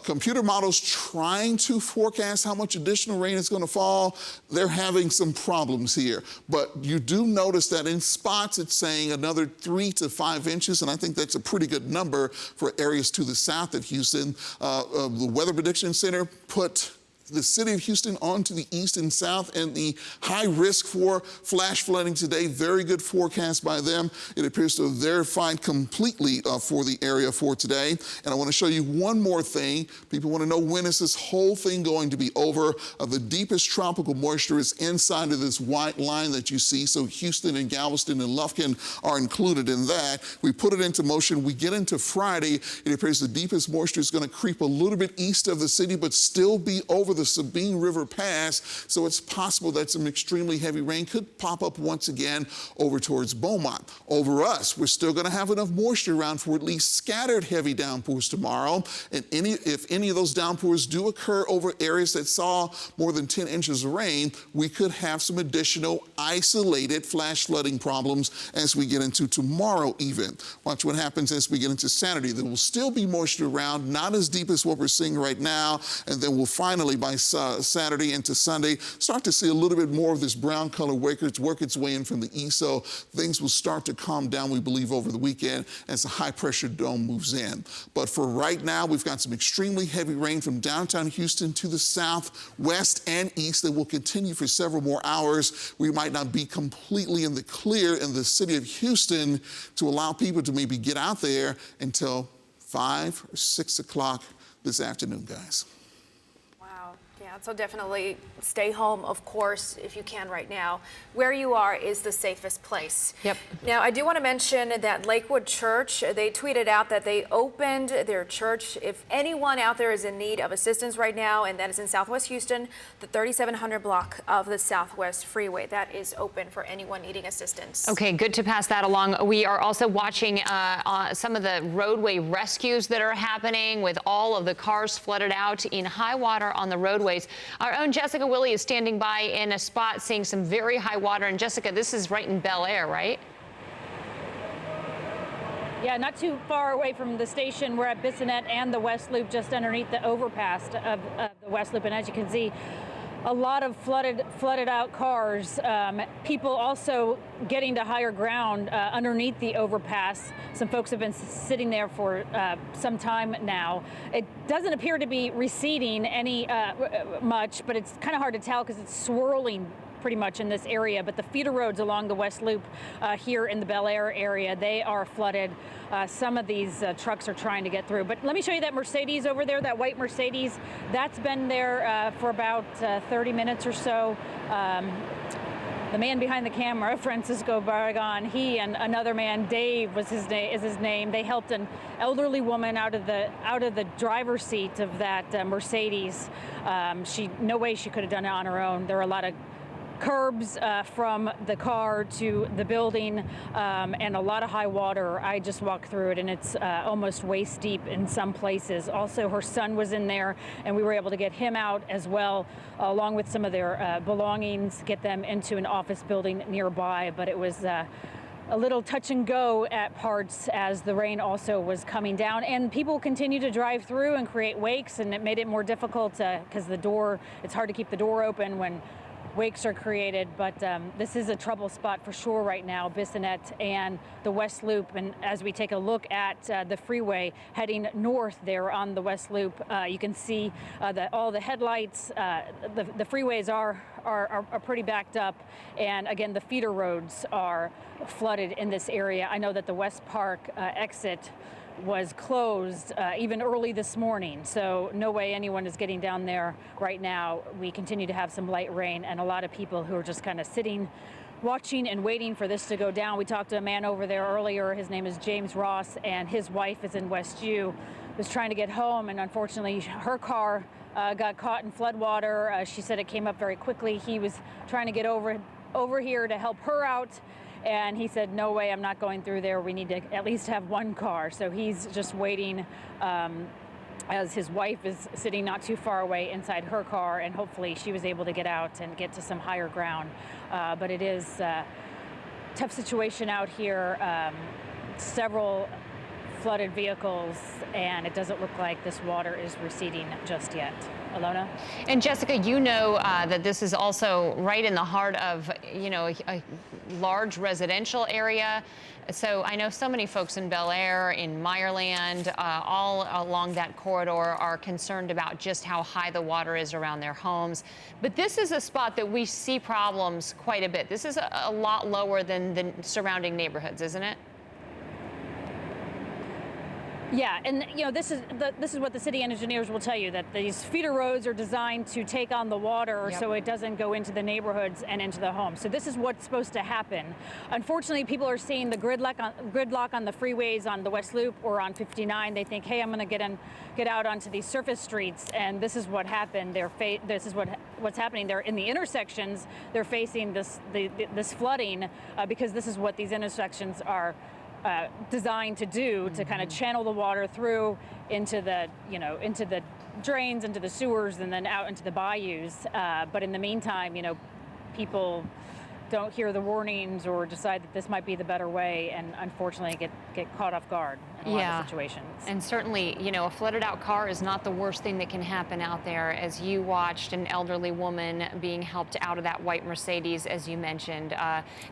Computer models trying to forecast how much additional rain is going to fall. They're having some problems here, but you do notice that in spots it's saying another 3 to 5 inches, and I think that's a pretty good number for areas to the south of Houston. The Weather Prediction Center put the city of Houston onto the east and south, and the high risk for flash flooding today. Very good forecast by them. It appears to have verified completely for the area for today. And I want to show you one more thing. People want to know, when is this whole thing going to be over? The deepest tropical moisture is inside of this white line that you see. So Houston and Galveston and Lufkin are included in that. We put it into motion. We get into Friday. It appears the deepest moisture is going to creep a little bit east of the city, but still be over the Sabine River Pass, so it's possible that some extremely heavy rain could pop up once again over towards Beaumont. Over us, we're still going to have enough moisture around for at least scattered heavy downpours tomorrow, and if any of those downpours do occur over areas that saw more than 10 inches of rain, we could have some additional isolated flash flooding problems as we get into tomorrow even. Watch what happens as we get into Saturday. There will still be moisture around, not as deep as what we're seeing right now, and then we'll finally, by Saturday into Sunday, start to see a little bit more of this brown color work its way in from the east, so things will start to calm down, we believe, over the weekend as the high pressure dome moves in. But for right now, we've got some extremely heavy rain from downtown Houston to the south, west, and east that will continue for several more hours. We might not be completely in the clear in the city of Houston to allow people to maybe get out there until 5 or 6 o'clock this afternoon, guys. Wow. Yeah, Yeah, so definitely stay home, of course, if you can right now. Where you are is the safest place. Yep. Now, I do want to mention that Lakewood Church, they tweeted out that they opened their church. If anyone out there is in need of assistance right now, and that is in Southwest Houston, the 3700 block of the Southwest Freeway, that is open for anyone needing assistance. Okay, good to pass that along. We are also watching some of the roadway rescues that are happening with all of the cars flooded out in high water on the roadways. Our own Jessica Willie is standing by in a spot seeing some very high water. And Jessica, this is right in Bel Air, right? Yeah, not too far away from the station. We're at Bissonnet and the West Loop, just underneath the overpass of the West Loop. And as you can see, a lot of flooded out cars. People also getting to higher ground underneath the overpass. Some folks have been sitting there for some time now. It doesn't appear to be receding any much, but it's kind of hard to tell because it's swirling pretty much in this area. But the feeder roads along the West Loop here in the Bel Air area, they are flooded. Some of these trucks are trying to get through. But let me show you that Mercedes over there, that white Mercedes. That's been there for about 30 minutes or so. The man behind the camera, Francisco Barragan, he and another man, Dave is his name. They helped an elderly woman out of the driver's seat of that Mercedes. No way she could have done it on her own. There are a lot of curbs from the car to the building and a lot of high water. I just walked through it and it's almost waist deep in some places. Also, her son was in there and we were able to get him out as well, along with some of their belongings, get them into an office building nearby. But it was a little touch and go at parts as the rain also was coming down, and people continue to drive through and create wakes, and it made it more difficult because it's hard to keep the door open when wakes are created. But this is a trouble spot for sure right now, Bissonnet and the West Loop. And as we take a look at the freeway heading north there on the West Loop, you can see that all the headlights, the freeways are pretty backed up. And again, the feeder roads are flooded in this area. I know that the West Park exit was closed even early this morning, so no way anyone is getting down there right now. We continue to have some light rain and a lot of people who are just kind of sitting, watching and waiting for this to go down. We talked to a man over there earlier. His name is James Ross, and his wife is in West U, was trying to get home, and unfortunately her car got caught in floodwater. She said it came up very quickly. He was trying to get over here to help her out, and he said, no way, I'm not going through there. We need to at least have one car. So he's just waiting as his wife is sitting not too far away inside her car, and hopefully she was able to get out and get to some higher ground. But it is a tough situation out here. Several flooded vehicles, and it doesn't look like this water is receding just yet. Alona? And Jessica, you know that this is also right in the heart of, a large residential area. So I know so many folks in Bel Air, in Meyerland, all along that corridor are concerned about just how high the water is around their homes. But this is a spot that we see problems quite a bit. This is a lot lower than the surrounding neighborhoods, isn't it? Yeah, and this is what the city engineers will tell you, that these feeder roads are designed to take on the water. Yep. So it doesn't go into the neighborhoods and into the homes. So this is what's supposed to happen. Unfortunately, people are seeing the gridlock on the freeways on the West Loop or on 59. They think, hey, I'm going to get out onto these surface streets, and this is what happened. This is what's happening. They're in the intersections. They're facing this flooding because this is what these intersections are designed to do, to kind of channel the water through into the drains, into the sewers, and then out into the bayous. But in the meantime, people don't hear the warnings or decide that this might be the better way, and unfortunately get caught off guard in a lot of situations. And certainly, a flooded out car is not the worst thing that can happen out there, as you watched an elderly woman being helped out of that white Mercedes, as you mentioned.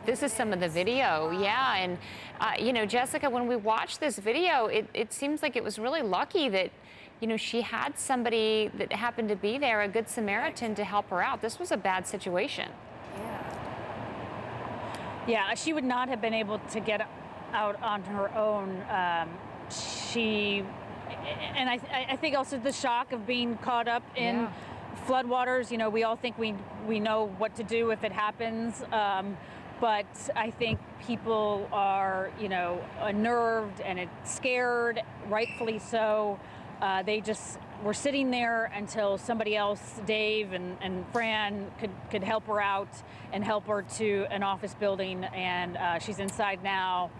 This is some of the video. Yeah, and Jessica, when we watched this video, it seems like it was really lucky that she had somebody that happened to be there, a good Samaritan, to help her out. This was a bad situation. Yeah, she would not have been able to get out on her own. I think also the shock of being caught up in floodwaters, you know, we all think we know what to do if it happens. But I think people are, you know, unnerved and scared, rightfully so. They just were sitting there until somebody else, Dave and Fran, could help her out and help her to an office building. And she's inside now,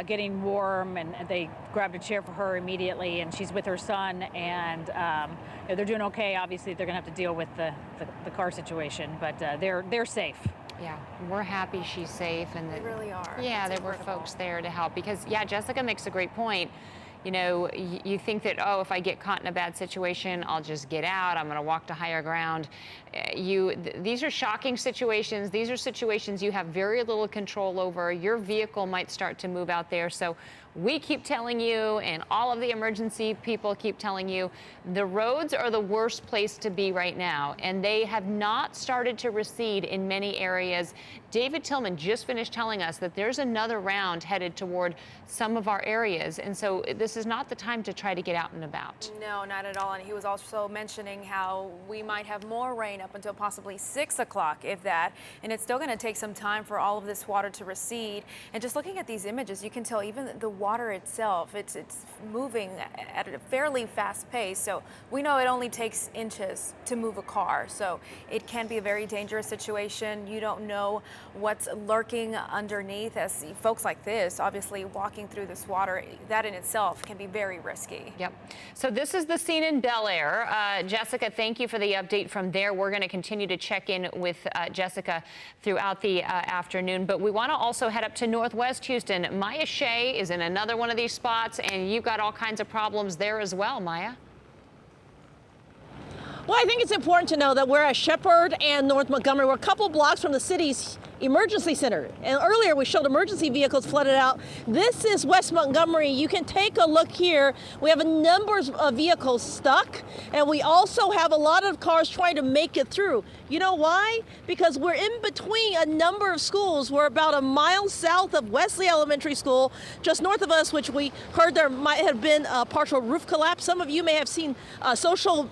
getting warm, and they grabbed a chair for her immediately, and she's with her son, and you know, they're doing okay. Obviously, they're gonna have to deal with the car situation, but they're safe. Yeah, we're happy she's safe, and They really are. Yeah, That's there were incredible. folks there to help, because yeah, Jessica makes a great point. You know, you think that, oh, if I get caught in a bad situation, I'll just get out. I'm going to walk to higher ground. These are shocking situations. These are situations you have very little control over. Your vehicle might start to move out there. So we keep telling you, and all of the emergency people keep telling you, the roads are the worst place to be right now, and they have not started to recede in many areas. David Tillman just finished telling us that there's another round headed toward some of our areas, and so this is not the time to try to get out and about. No, not at all. And he was also mentioning how we might have more rain up until possibly 6 o'clock, if that. And it's still going to take some time for all of this water to recede. And just looking at these images, you can tell even the water itself, it's moving at a fairly fast pace. So we know it only takes inches to move a car. So it can be a very dangerous situation. You don't know what's lurking underneath, as folks like this, obviously walking through this water, that in itself can be very risky. Yep. So this is the scene in Bel Air. Jessica, thank you for the update from there. We're going to continue to check in with Jessica throughout the afternoon, but we want to also head up to Northwest Houston. Maya Shea is in another one of these spots, and you've got all kinds of problems there as well, Maya. Well, I think it's important to know that we're at Shepherd and North Montgomery. We're a couple blocks from the city's emergency center. And earlier we showed emergency vehicles flooded out. This is West Montgomery. You can take a look here. We have a number of vehicles stuck, and we also have a lot of cars trying to make it through. You know why? Because we're in between a number of schools. We're about a mile south of Wesley Elementary School, just north of us, which we heard there might have been a partial roof collapse. Some of you may have seen social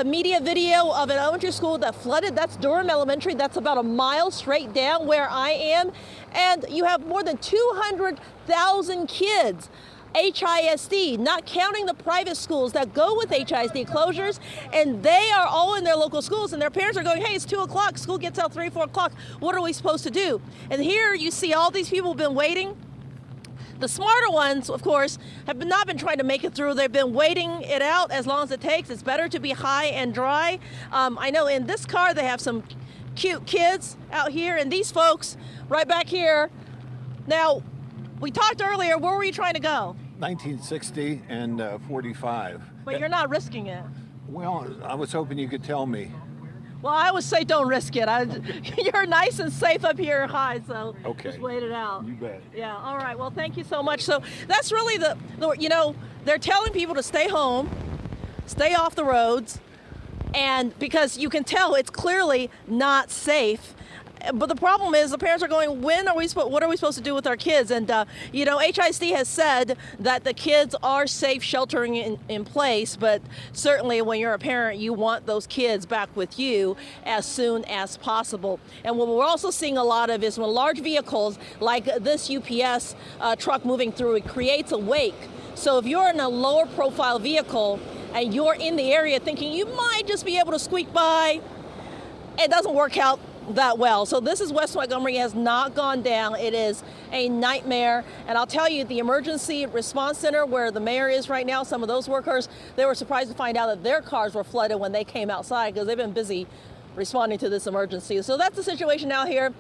media video of an elementary school that flooded. That's Durham Elementary. That's about a mile straight down where I am. And you have more than 200,000 kids, HISD, not counting the private schools that go with HISD closures, and they are all in their local schools, and their parents are going, hey, it's 2 o'clock, school gets out 3, 4 o'clock, what are we supposed to do? And here you see all these people have been waiting. The smarter ones, of course, have not been trying to make it through. They've been waiting it out as long as it takes. It's better to be high and dry. I know in this car they have some cute kids out here, and these folks right back here. Now, we talked earlier, where were you trying to go? 1960 and 45. But you're not risking it. Well, I was hoping you could tell me. Well, I would say don't risk it. You're nice and safe up here high, so okay. Just wait it out. You bet. Yeah, all right. Well, thank you so much. So that's really you know, they're telling people to stay home, stay off the roads, and because you can tell it's clearly not safe. But the problem is the parents are going, what are we supposed to do with our kids? And, you know, HISD has said that the kids are safe sheltering in place, but certainly when you're a parent, you want those kids back with you as soon as possible. And what we're also seeing a lot of is when large vehicles like this UPS truck moving through, it creates a wake. So if you're in a lower profile vehicle and you're in the area thinking you might just be able to squeak by, it doesn't work out that well. So this is West Montgomery, has not gone down. It is a nightmare. And I'll tell you, the emergency response center where the mayor is right now, some of those workers, they were surprised to find out that their cars were flooded when they came outside because they've been busy responding to this emergency. So that's the situation out here.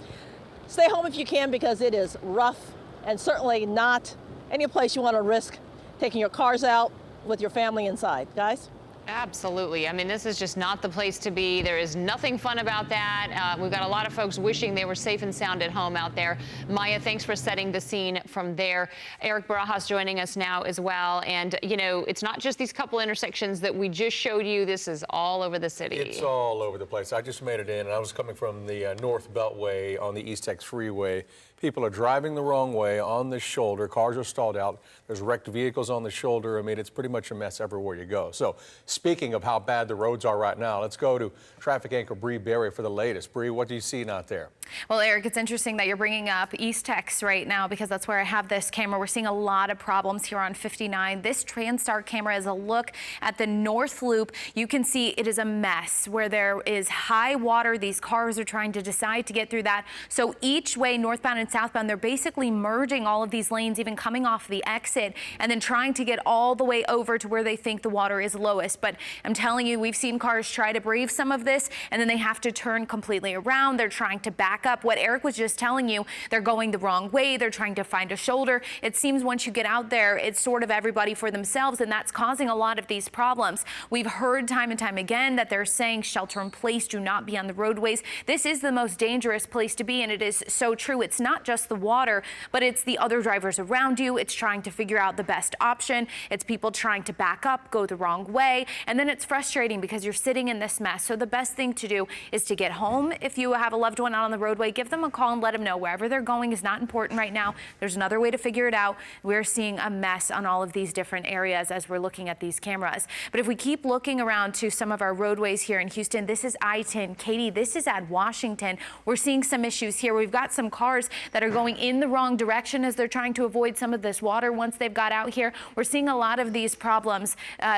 Stay home if you can because it is rough and certainly not any place you want to risk taking your cars out with your family inside. Guys? Absolutely. I mean, this is just not the place to be. There is nothing fun about that. We've got a lot of folks wishing they were safe and sound at home out there. Maya, thanks for setting the scene from there. Eric Barajas joining us now as well. And, you know, it's not just these couple intersections that we just showed you. This is all over the city. It's all over the place. I just made it in, and I was coming from the North Beltway on the East Tex Freeway. People are driving the wrong way on this shoulder. Cars are stalled out. There's wrecked vehicles on the shoulder. I mean, it's pretty much a mess everywhere you go. So speaking of how bad the roads are right now, let's go to traffic anchor Bree Berry for the latest. Bree, what do you see out there? Well, Eric, it's interesting that you're bringing up East Tex right now because that's where I have this camera. We're seeing a lot of problems here on 59. This TransStar camera is a look at the North Loop. You can see it is a mess where there is high water. These cars are trying to decide to get through that. So each way, northbound and southbound, they're basically merging all of these lanes, even coming off the exit, and then trying to get all the way over to where they think the water is lowest. But I'm telling you, we've seen cars try to brave some of this, and then they have to turn completely around. They're trying to back up. What Eric was just telling you, they're going the wrong way. They're trying to find a shoulder. It seems once you get out there, it's sort of everybody for themselves, and that's causing a lot of these problems. We've heard time and time again that they're saying shelter in place, do not be on the roadways. This is the most dangerous place to be, and it is so true. It's not just the water, but it's the other drivers around you. It's trying to figure out the best option. It's people trying to back up, go the wrong way, and then it's frustrating because you're sitting in this mess. So the best thing to do is to get home. If you have a loved one out on the roadway, give them a call and let them know wherever they're going is not important right now. There's another way to figure it out. We're seeing a mess on all of these different areas as we're looking at these cameras. But if we keep looking around to some of our roadways here in Houston, this is I-10. Katie, this is at Washington. We're seeing some issues here. We've got some cars that are going in the wrong direction as they're trying to avoid some of this water once they've got out here. We're seeing a lot of these problems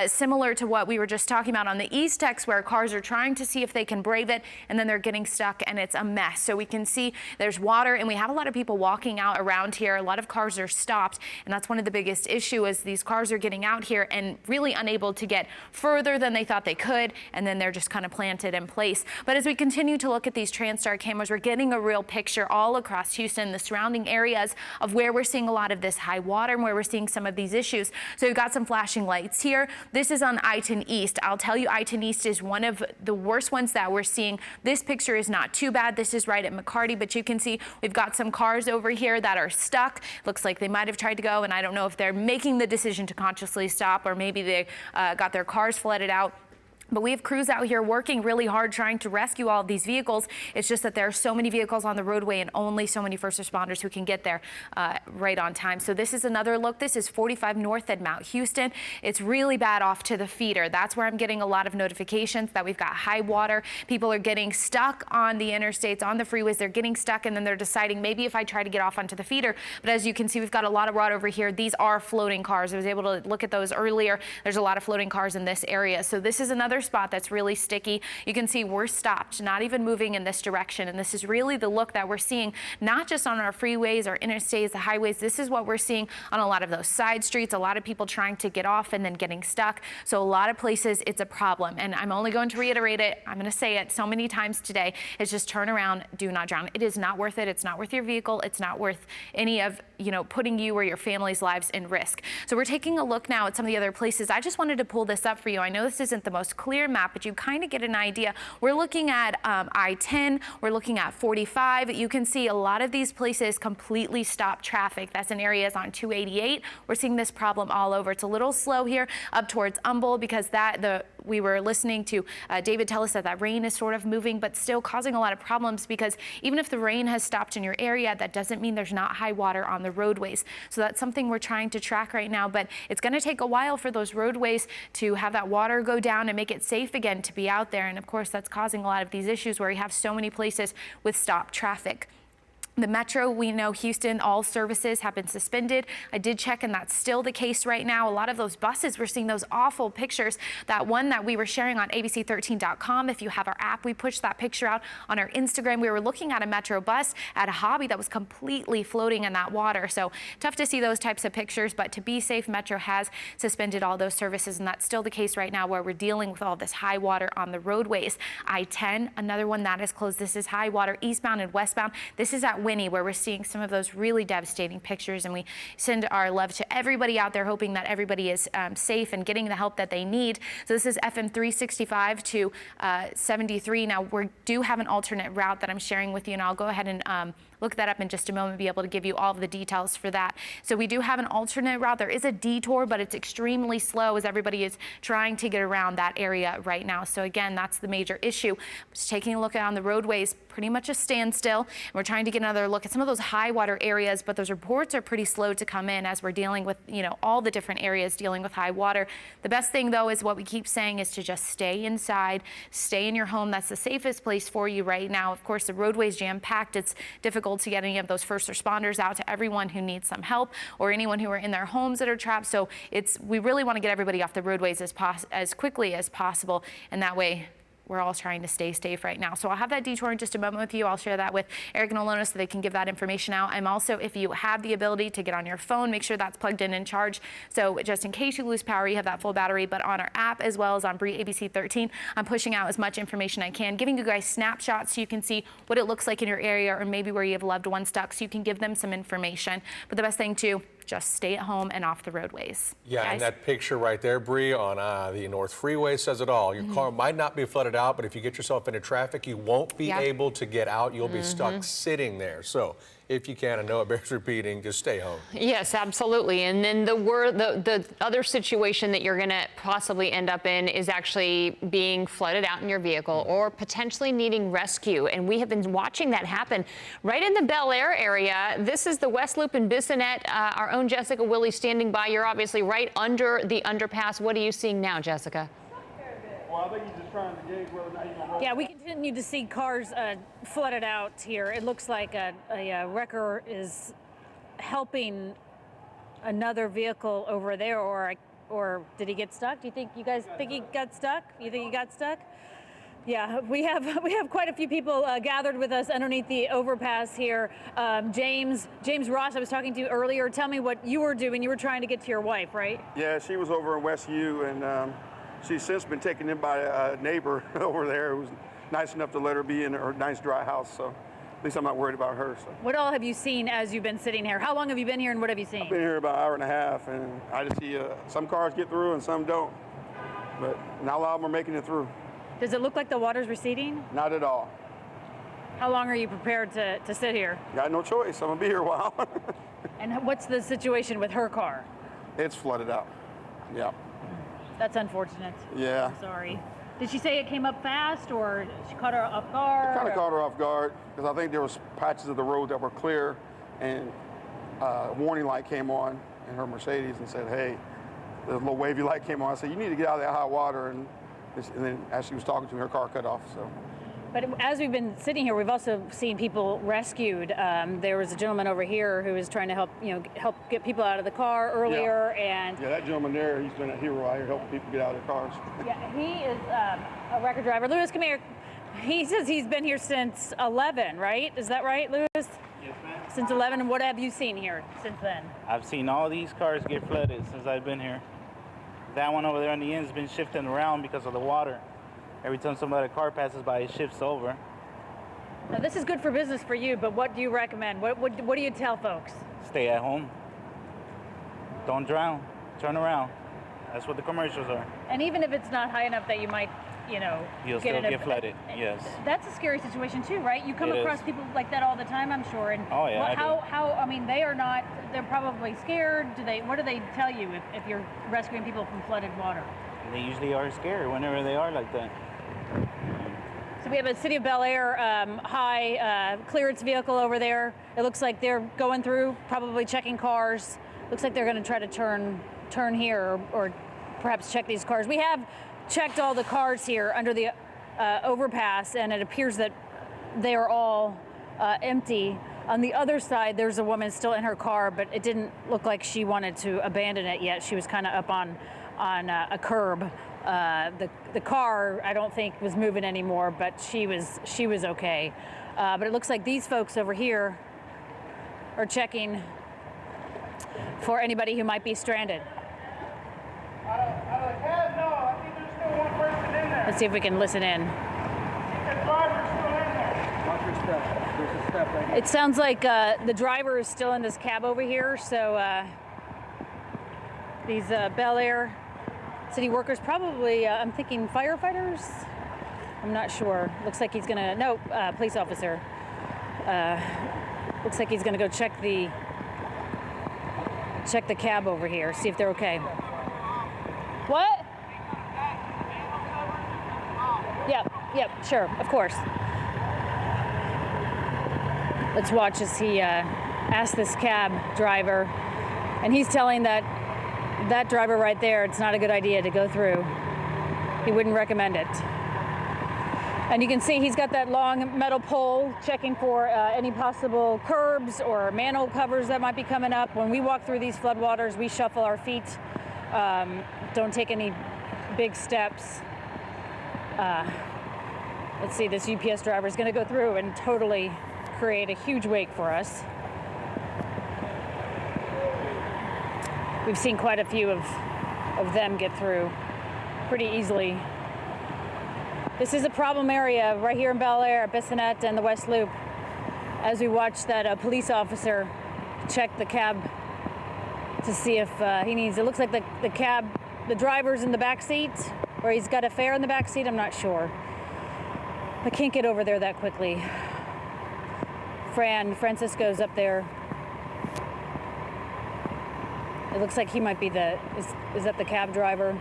similar to what we were just talking about on the East Tex, where cars are trying to see if they can brave it, and then they're getting stuck, and it's a mess. So we can see there's water, and we have a lot of people walking out around here. A lot of cars are stopped, and that's one of the biggest issues is these cars are getting out here and really unable to get further than they thought they could, and then they're just kind of planted in place. But as we continue to look at these TransStar cameras, we're getting a real picture all across Houston, the surrounding areas of where we're seeing a lot of this high water and where we're seeing some of these issues. So we've got some flashing lights here. This is on I-10 East. I'll tell you, I-10 East is one of the worst ones that we're seeing. This picture is not too bad. This is right at McCarty, but you can see we've got some cars over here that are stuck. Looks like they might have tried to go, and I don't know if they're making the decision to consciously stop, or maybe they got their cars flooded out. But we have crews out here working really hard trying to rescue all of these vehicles. It's just that there are so many vehicles on the roadway and only so many first responders who can get there right on time. So this is another look. This is 45 north at Mount Houston. It's really bad off to the feeder. That's where I'm getting a lot of notifications that we've got high water. People are getting stuck on the interstates, on the freeways. They're getting stuck, and then they're deciding maybe if I try to get off onto the feeder. But as you can see, we've got a lot of water over here. These are floating cars. I was able to look at those earlier. There's a lot of floating cars in this area. So this is another spot that's really sticky. You can see we're stopped, not even moving in this direction. And this is really the look that we're seeing, not just on our freeways, our interstates, the highways. This is what we're seeing on a lot of those side streets, a lot of people trying to get off and then getting stuck. So a lot of places it's a problem. And I'm only going to reiterate it. I'm going to say it so many times today. It's just turn around, do not drown. It is not worth it. It's not worth your vehicle. It's not worth any of, putting you or your family's lives in risk. So we're taking a look now at some of the other places. I just wanted to pull this up for you. I know this isn't the most clear map, but you kind of get an idea. We're looking at I-10, we're looking at 45. You can see a lot of these places completely stop traffic. That's in areas on 288. We're seeing this problem all over. It's a little slow here up towards Humble because we were listening to David tell us that rain is sort of moving, but still causing a lot of problems because even if the rain has stopped in your area, that doesn't mean there's not high water on the roadways. So that's something we're trying to track right now, but it's going to take a while for those roadways to have that water go down and make it safe again to be out there. And of course, that's causing a lot of these issues where you have so many places with stopped traffic. The Metro, we know Houston, all services have been suspended. I did check, and that's still the case right now. A lot of those buses, we're seeing those awful pictures. That one that we were sharing on abc13.com, if you have our app, we pushed that picture out on our Instagram. We were looking at a Metro bus at a hobby that was completely floating in that water. So tough to see those types of pictures, but to be safe, Metro has suspended all those services, and that's still the case right now where we're dealing with all this high water on the roadways. I-10, another one that is closed. This is high water eastbound and westbound. This is at Winnie, where we're seeing some of those really devastating pictures, and we send our love to everybody out there, hoping that everybody is safe and getting the help that they need. So this is FM 365 to 73. Now we do have an alternate route that I'm sharing with you, and I'll go ahead and look that up in just a moment, be able to give you all of the details for that. So we do have an alternate route. There is a detour, but it's extremely slow as everybody is trying to get around that area right now. So again, that's the major issue. Just taking a look on the roadways, pretty much a standstill. And we're trying to get another look at some of those high water areas, but those reports are pretty slow to come in as we're dealing with, all the different areas dealing with high water. The best thing though is what we keep saying is to just stay inside, stay in your home. That's the safest place for you right now. Of course, the roadway's jam-packed. It's difficult to get any of those first responders out to everyone who needs some help or anyone who are in their homes that are trapped. So we really want to get everybody off the roadways as quickly as possible, and that way we're all trying to stay safe right now. So I'll have that detour in just a moment with you. I'll share that with Eric and Alona so they can give that information out. I'm also, if you have the ability to get on your phone, make sure that's plugged in and charged. So just in case you lose power, you have that full battery. But on our app as well as on Bree ABC 13, I'm pushing out as much information I can, giving you guys snapshots so you can see what it looks like in your area or maybe where you have loved ones stuck so you can give them some information. But the best thing too, just stay at home and off the roadways. Yeah, guys. and that picture right there, Bree, on the North Freeway says it all. Your car might not be flooded out, but if you get yourself into traffic, you won't be able to get out. You'll be stuck sitting there. So if you can, I know it bears repeating, just stay home. Yes, absolutely. And then the other situation that you're going to possibly end up in is actually being flooded out in your vehicle or potentially needing rescue. And we have been watching that happen right in the Bel Air area. This is the West Loop in Bissonnette. Our own Jessica Willie standing by. You're obviously right under the underpass. What are you seeing now, Jessica? Well, I think he's just trying to gauge whether or not he's going to roll. Yeah, we continue to see cars flooded out here. It looks like a wrecker is helping another vehicle over there, or did he get stuck? Do you guys think he got stuck? You think he got stuck? Yeah, we have quite a few people gathered with us underneath the overpass here. James Ross, I was talking to you earlier. Tell me what you were doing. You were trying to get to your wife, right? Yeah, she was over in Westview, and she's since been taken in by a neighbor over there who was nice enough to let her be in her nice dry house. So at least I'm not worried about her. So. What all have you seen as you've been sitting here? How long have you been here, and what have you seen? I've been here about an hour and a half, and I just see some cars get through and some don't. But not a lot of them are making it through. Does it look like the water's receding? Not at all. How long are you prepared to sit here? Got no choice. I'm going to be here a while. And what's the situation with her car? It's flooded out. Yeah. That's unfortunate. Yeah. I'm sorry. Did she say it came up fast, or she caught her off guard? Kind of caught her off guard because I think there was patches of the road that were clear, and a warning light came on in her Mercedes and said, "Hey," the little wavy light came on. I said, "You need to get out of that hot water." And then as she was talking to me, her car cut off. So. But as we've been sitting here, we've also seen people rescued. There was a gentleman over here who was trying to help get people out of the car earlier. Yeah. And that gentleman there, he's been a hero out here helping people get out of their cars. Yeah, he is a record driver. Lewis, come here. He says he's been here since 11, right? Is that right, Lewis? Yes, ma'am. Since 11, and what have you seen here since then? I've seen all these cars get flooded since I've been here. That one over there on the end has been shifting around because of the water. Every time somebody car passes by, it shifts over. Now, this is good for business for you, but what do you recommend? What do you tell folks? Stay at home. Don't drown. Turn around. That's what the commercials are. And even if it's not high enough that you might, You'll still get flooded, yes. That's a scary situation too, right? You come across people like that all the time, I'm sure. And oh, yeah, I mean, they're probably scared. What do they tell you if you're rescuing people from flooded water? They usually are scared whenever they are like that. So we have a City of Bel Air high clearance vehicle over there. It looks like they're going through, probably checking cars. Looks like they're going to try to turn here or perhaps check these cars. We have checked all the cars here under the overpass, and it appears that they are all empty. On the other side, there's a woman still in her car, but it didn't look like she wanted to abandon it yet. She was kind of up on a curb. The car, I don't think, was moving anymore, but she was okay. But it looks like these folks over here are checking for anybody who might be stranded. Let's see if we can listen in. It sounds like the driver is still in this cab over here, so these Bel Air city workers, probably, I'm thinking firefighters? I'm not sure. Looks like he's gonna, no, police officer. Looks like he's going to go check the cab over here, see if they're okay. What? Yep, sure, of course. Let's watch as he asks this cab driver, and he's telling that driver right there it's not a good idea to go through. He wouldn't recommend it. And you can see he's got that long metal pole checking for any possible curbs or manhole covers that might be coming up. When we walk through these floodwaters, we shuffle our feet, don't take any big steps. Let's see, this UPS driver is going to go through and totally create a huge wake for us. We've seen quite a few of them get through pretty easily. This is a problem area right here in Bel Air, Bissonnette, and the West Loop. As we watch that police officer check the cab to see if he needs. It looks like the driver's in the back seat, or he's got a fare in the back seat. I'm not sure. I can't get over there that quickly. Francisco's up there. It looks like he might be is that the cab driver?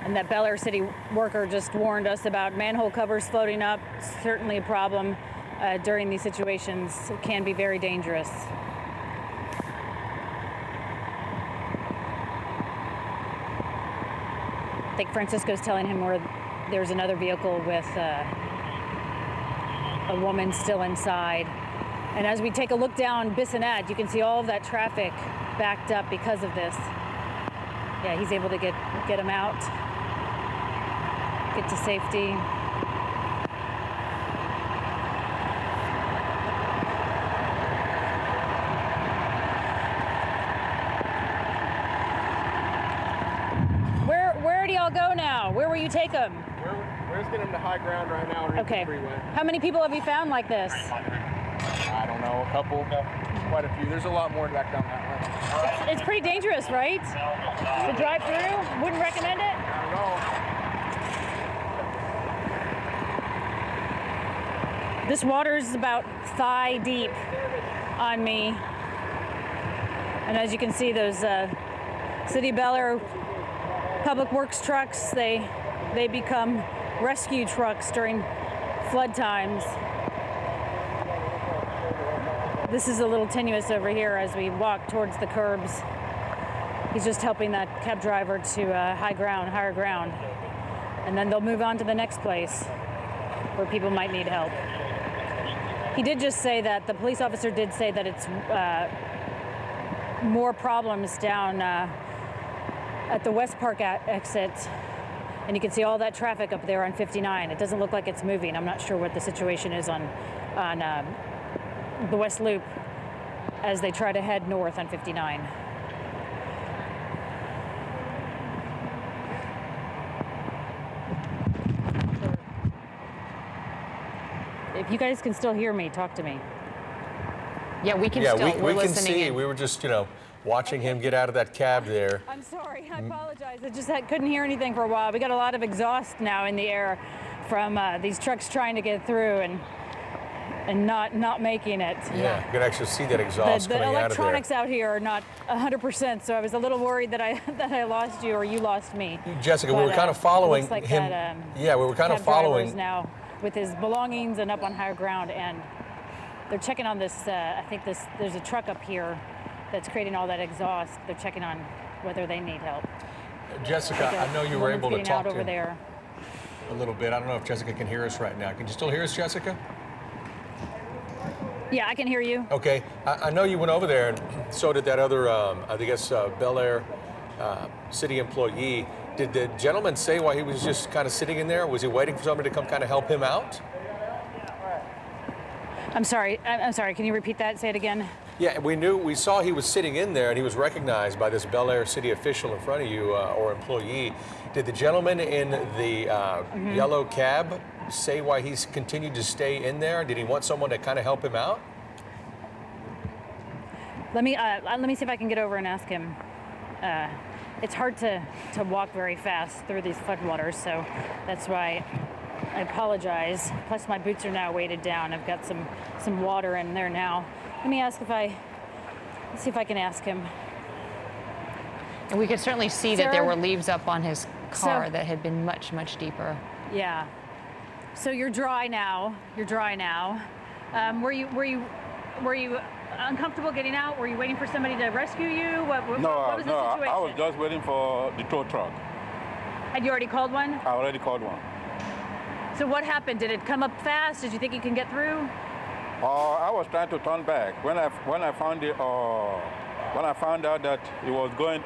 And that Bel Air City worker just warned us about manhole covers floating up. Certainly a problem during these situations. It can be very dangerous. I think Francisco's telling him where there's another vehicle with a woman still inside. And as we take a look down Bissonnette, you can see all of that traffic backed up because of this. Yeah, he's able to get him out, get to safety. Where do y'all go now? Where will you take them? We're just getting them to high ground right now. Okay. How many people have you found like this? I don't know, a couple, quite a few. There's a lot more back down that way. It's pretty dangerous, right? To drive through? Wouldn't recommend it? I don't know. This water is about thigh deep on me. And as you can see, those City of Bel Air Public Works trucks, they become rescue trucks during flood times. This is a little tenuous over here as we walk towards the curbs. He's just helping that cab driver to higher ground. And then they'll move on to the next place where people might need help. He did just say that, the police officer did say that it's more problems down at the West Park exit. And you can see all that traffic up there on 59. It doesn't look like it's moving. I'm not sure what the situation is on the West Loop as they try to head north on 59. If you guys can still hear me, talk to me. Yeah, we can yeah, still, we we're can listening see. in. We were just, watching him get out of that cab there. I'm sorry, I apologize. I just couldn't hear anything for a while. We got a lot of exhaust now in the air from these trucks trying to get through and not making it. Yeah, you can actually see that exhaust The coming out of there. electronics out here are not 100%, so I was a little worried that I lost you or you lost me. Jessica, But, we were kind of following looks like him. That, yeah, we were kind of cab driver following. is now with his belongings and up on higher ground, and they're checking on this. I think there's a truck up here that's creating all that exhaust. They're checking on whether they need help. Jessica, I know you were able to talk to over him there. a little bit. I don't know if Jessica can hear us right now. Can you still hear us, Jessica? Yeah, I can hear you. Okay, I know you went over there, and so did that other, I guess, Bel Air city employee. Did the gentleman say why he was just kind of sitting in there? Was he waiting for somebody to come kind of help him out? I'm sorry. I'm sorry. Can you repeat that? Say it again. Yeah, we saw he was sitting in there, and he was recognized by this Bel Air city official in front of you, or employee. Did the gentleman in the yellow cab say why he's continued to stay in there? Did he want someone to kind of help him out? Let me see if I can get over and ask him. it's hard to walk very fast through these floodwaters, so that's why I apologize. Plus my boots are now weighted down. I've got some water in there now. Let me see if I can ask him. And we could certainly see Sir? that there were leaves up on his car So- that had been much, much deeper. Yeah. So you're dry now. Were you uncomfortable getting out? Were you waiting for somebody to rescue you? What was the situation? I was just waiting for the tow truck. Had you already called one? I already called one. So what happened? Did it come up fast? Did you think you can get through? I was trying to turn back when I found out that it was going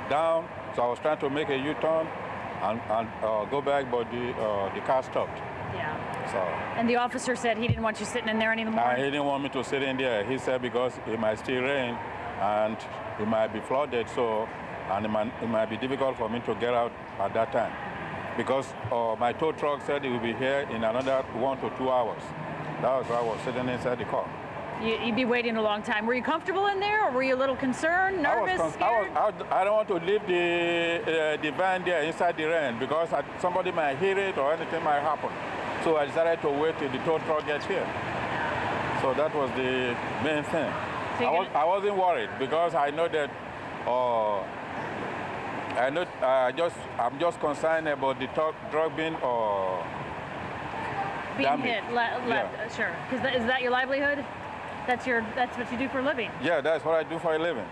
down. So I was trying to make a U-turn and go back, but the car stopped. Yeah. So. And the officer said he didn't want you sitting in there anymore? He didn't want me to sit in there. He said because it might still rain and it might be flooded, and it might be difficult for me to get out at that time. Because my tow truck said it will be here in another 1 to 2 hours. That was why I was sitting inside the car. You'd be waiting a long time. Were you comfortable in there, or were you a little concerned, nervous, scared? I don't want to leave the van there inside the rain because somebody might hit it or anything might happen. So I decided to wait till the tow truck gets here. So that was the main thing. So I wasn't worried because I know that I'm just concerned about the truck being damaged. Hit. Sure. Because is that your livelihood? That's what you do for a living? Yeah, that's what I do for a living.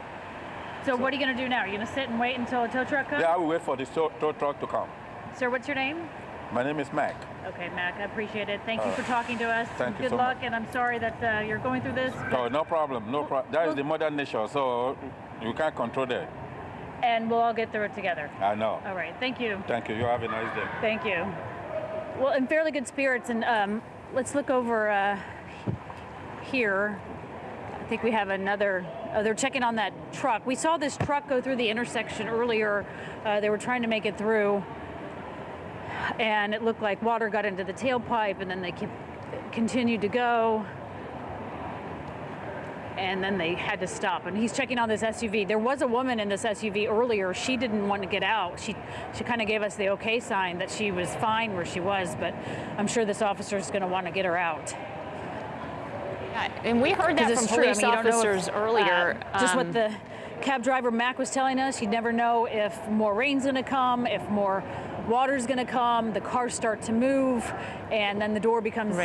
So what are you going to do now? Are you going to sit and wait until a tow truck comes? Yeah, I will wait for the tow truck to come. Sir, what's your name? My name is Mac. Okay, Mac, I appreciate it. Thank you for talking to us. Thank you Good so luck, much. and I'm sorry that you're going through this. Oh, no problem. That is the mother nature, so you can't control that. And we'll all get through it together. I know. All right, thank you. Thank you. You have a nice day. Thank you. Well, in fairly good spirits, and let's look over here. I think we have another. They're checking on that truck. We saw this truck go through the intersection earlier. They were trying to make it through, and it looked like water got into the tailpipe, and then they continued to go, and then they had to stop. And he's checking on this SUV. There was a woman in this SUV earlier. She didn't want to get out. She kind of gave us the okay sign that she was fine where she was, but I'm sure this officer is going to want to get her out. Yeah, and we heard that from police officers earlier. Just what the cab driver Mac was telling us, you never know if more rain's going to come, if more water's going to come, the cars start to move, and then the door becomes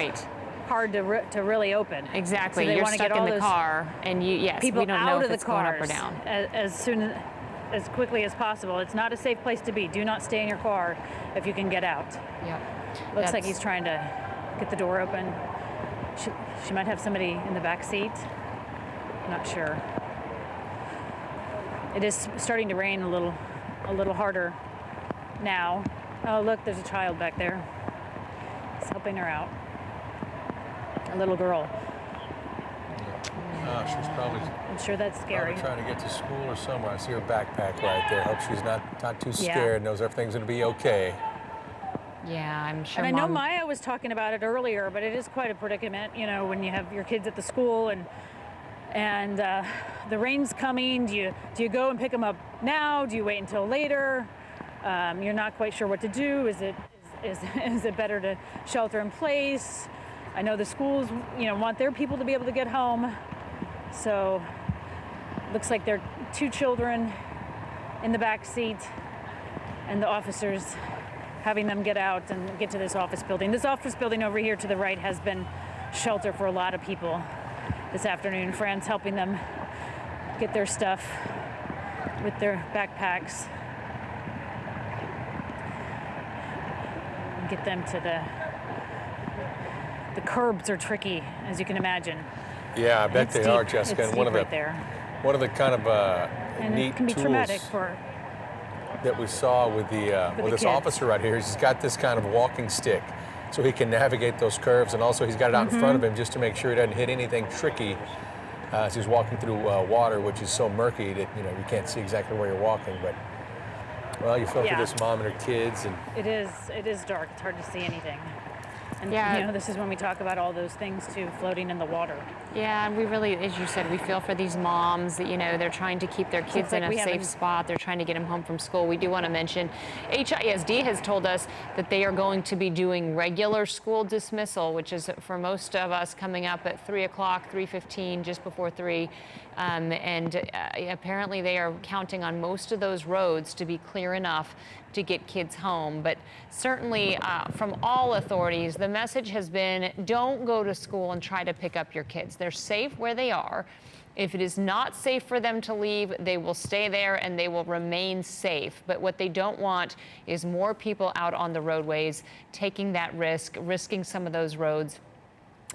hard to really open. Exactly. So they You're want to stuck get in all the those car, and people we don't out know of if the it's going up or cars down. as quickly as possible. It's not a safe place to be. Do not stay in your car if you can get out. Yep. Looks like he's trying to get the door open. She might have somebody in the back seat. Not sure. It is starting to rain a little harder now. Oh, look, there's a child back there. He's helping her out. A little girl. She's probably. I'm sure that's scary. Probably trying to get to school or somewhere. I see her backpack right there. Hope she's not too scared. Knows everything's going to be okay. Yeah, I'm sure. And I know Maya was talking about it earlier, but it is quite a predicament, when you have your kids at the school and the rain's coming. Do you go and pick them up now? Do you wait until later? You're not quite sure what to do. Is it better to shelter in place? I know the schools, want their people to be able to get home. So looks like there are 2 children in the back seat, and the officers having them get out and get to this office building. This office building over here to the right has been shelter for a lot of people this afternoon. Friends helping them get their stuff with their backpacks. And get them to the curbs are tricky, as you can imagine. Yeah, I bet It's they deep. are, Jessica. It's And one deep of right there. one of the kind of And neat it can be tools traumatic for that we saw with the this kids. officer right here. He's got this kind of walking stick, so he can navigate those curves, and also he's got it out in front of him just to make sure he doesn't hit anything tricky as he's walking through water, which is so murky that you can't see exactly where you're walking. But well, you feel for this mom and her kids, and it is dark. It's hard to see anything. And Yeah. this is when we talk about all those things too, floating in the water. Yeah, and we really, as you said, we feel for these moms that, they're trying to keep their kids in a safe spot. They're trying to get them home from school. We do want to mention HISD has told us that they are going to be doing regular school dismissal, which is for most of us coming up at 3 o'clock, 3:15, just before 3. Apparently they are counting on most of those roads to be clear enough to get kids home. But certainly from all authorities, the message has been don't go to school and try to pick up your kids. They're safe where they are. If it is not safe for them to leave, they will stay there and they will remain safe. But what they don't want is more people out on the roadways taking that risk, risking some of those roads,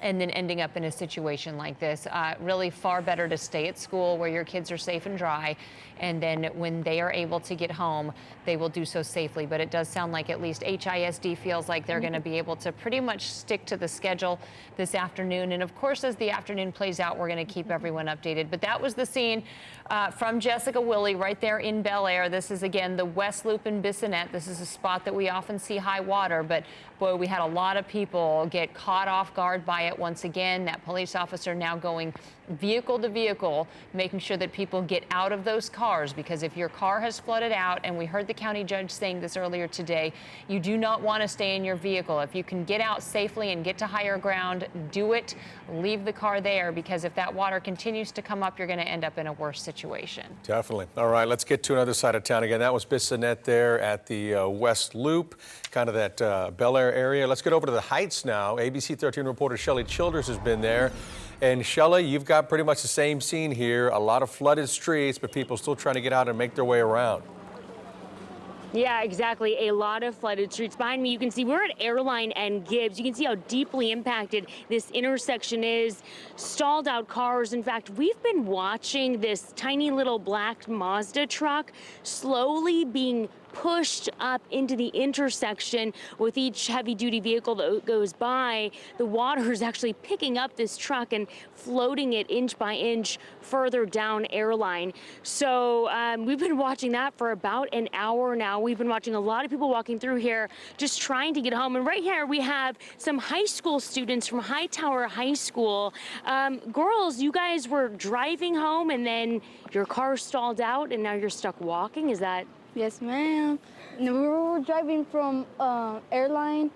and then ending up in a situation like this. Really far better to stay at school where your kids are safe and dry, and then when they are able to get home, they will do so safely. But it does sound like at least HISD feels like they're going to be able to pretty much stick to the schedule this afternoon. And of course, as the afternoon plays out, we're going to keep everyone updated. But that was the scene from Jessica Willie right there in Bel Air. This is, again, the West Loop in Bissonnette. This is a spot that we often see high water, but boy, we had a lot of people get caught off guard by it once again. That police officer now going vehicle to vehicle, making sure that people get out of those cars, because if your car has flooded out, and we heard the county judge saying this earlier today, you do not want to stay in your vehicle. If you can get out safely and get to higher ground, do it. Leave the car there, because if that water continues to come up, you're going to end up in a worse situation. Definitely. All right, let's get to another side of town again. That was Bissonnette there at the West Loop, kind of that Bel Air area. Let's get over to the Heights now. ABC 13 reporter Shelley Childers has been there. And Shelley, you've got pretty much the same scene here. A lot of flooded streets, but people still trying to get out and make their way around. Yeah, exactly. A lot of flooded streets. Behind me, you can see we're at Airline and Gibbs. You can see how deeply impacted this intersection is. Stalled out cars. In fact, we've been watching this tiny little black Mazda truck slowly being pushed up into the intersection. With each heavy-duty vehicle that goes by, the water is actually picking up this truck and floating it inch by inch further down Airline. So we've been watching that for about an hour now. We've been watching a lot of people walking through here just trying to get home. And right here we have some high school students from Hightower High School. Girls, you guys were driving home and then your car stalled out and now you're stuck walking. Is that? Yes, ma'am. We were driving from Airline.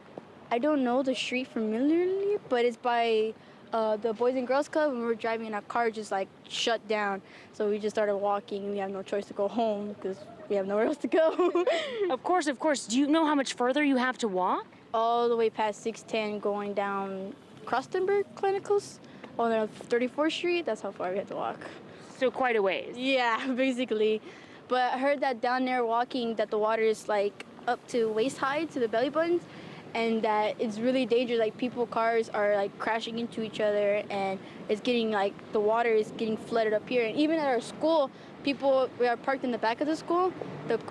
I don't know the street familiarly, but it's by the Boys and Girls Club, and we were driving and our car just like shut down. So we just started walking. We have no choice to go home because we have nowhere else to go. Of course, of course. Do you know how much further you have to walk? All the way past 610 going down Krostenberg Clinicals on 34th Street. That's how far we had to walk. So quite a ways. Yeah, basically. But I heard that down there walking that the water is like up to waist high to the belly buttons, and that it's really dangerous. Like cars are like crashing into each other, and it's getting like the water is getting flooded up here. And even at our school, we are parked in the back of the school.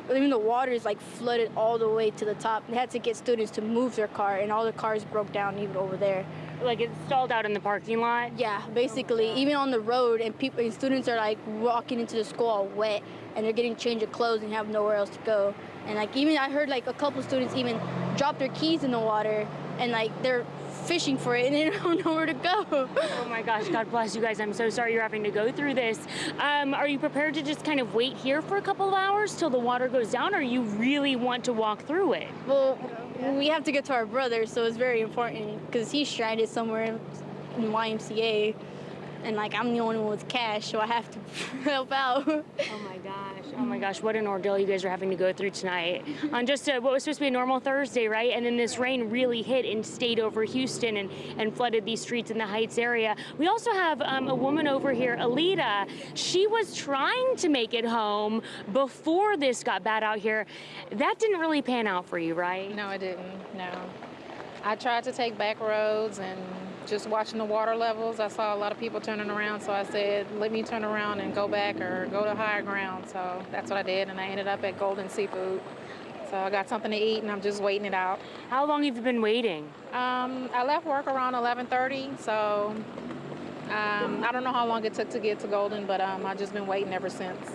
Even the water is like flooded all the way to the top. They had to get students to move their car, and all the cars broke down even over there. Like it's stalled out in the parking lot? Yeah, basically, even on the road, and students are like walking into the school all wet, and they're getting change of clothes and have nowhere else to go. And like even I heard like a couple students even drop their keys in the water, and like they're fishing for it and they don't know where to go. Oh my gosh, God bless you guys. I'm so sorry you're having to go through this. Are you prepared to just kind of wait here for a couple of hours till the water goes down, or you really want to walk through it? Well, we have to get to our brother, so it's very important because he's stranded somewhere in YMCA. And like I'm the only one with cash, so I have to help out. Oh my gosh, what an ordeal you guys are having to go through tonight. On just what was supposed to be a normal Thursday, right? And then this rain really hit and stayed over Houston and flooded these streets in the Heights area. We also have a woman over here, Alita. She was trying to make it home before this got bad out here. That didn't really pan out for you, right? No, it didn't, no. I tried to take back roads, and just watching the water levels, I saw a lot of people turning around, so I said, let me turn around and go back or go to higher ground. So that's what I did, and I ended up at Golden Seafood. So I got something to eat, and I'm just waiting it out. How long have you been waiting? I left work around 11:30, so I don't know how long it took to get to Golden, but I've just been waiting ever since.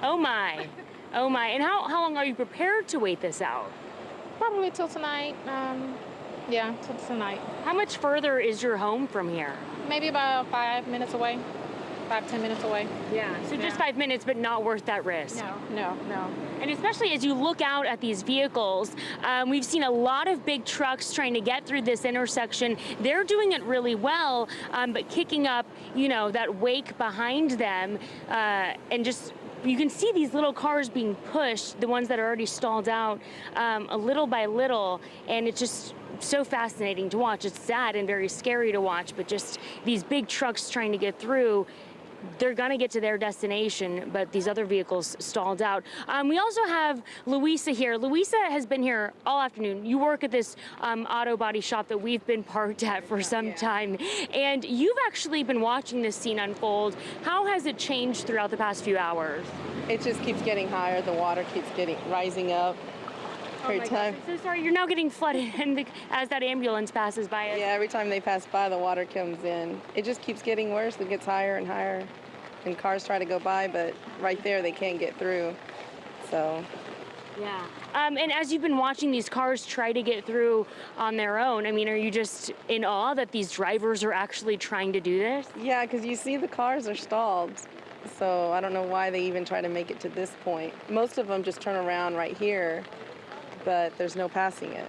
Oh my. And how long are you prepared to wait this out? Probably till tonight. Yeah, tonight. How much further is your home from here? Maybe about 5 minutes away. 5-10 minutes away. Yeah. So just 5 minutes, but not worth that risk. No. And especially as you look out at these vehicles, we've seen a lot of big trucks trying to get through this intersection. They're doing it really well, but kicking up, that wake behind them, and just you can see these little cars being pushed, the ones that are already stalled out, a little by little, and it's just so fascinating to watch. It's sad and very scary to watch, but just these big trucks trying to get through. They're gonna get to their destination, but these other vehicles stalled out. We also have Louisa here. Louisa has been here all afternoon. You work at this auto body shop that we've been parked at for some time, and you've actually been watching this scene unfold. How has it changed throughout the past few hours? It just keeps getting higher. The water keeps rising up. Every time. I'm so sorry, you're now getting flooded as that ambulance passes by us. Yeah, every time they pass by, the water comes in. It just keeps getting worse. It gets higher and higher. And cars try to go by, but right there, they can't get through. So. Yeah. And as you've been watching these cars try to get through on their own, I mean, are you just in awe that these drivers are actually trying to do this? Yeah, because you see the cars are stalled. So I don't know why they even try to make it to this point. Most of them just turn around right here, but there's no passing it.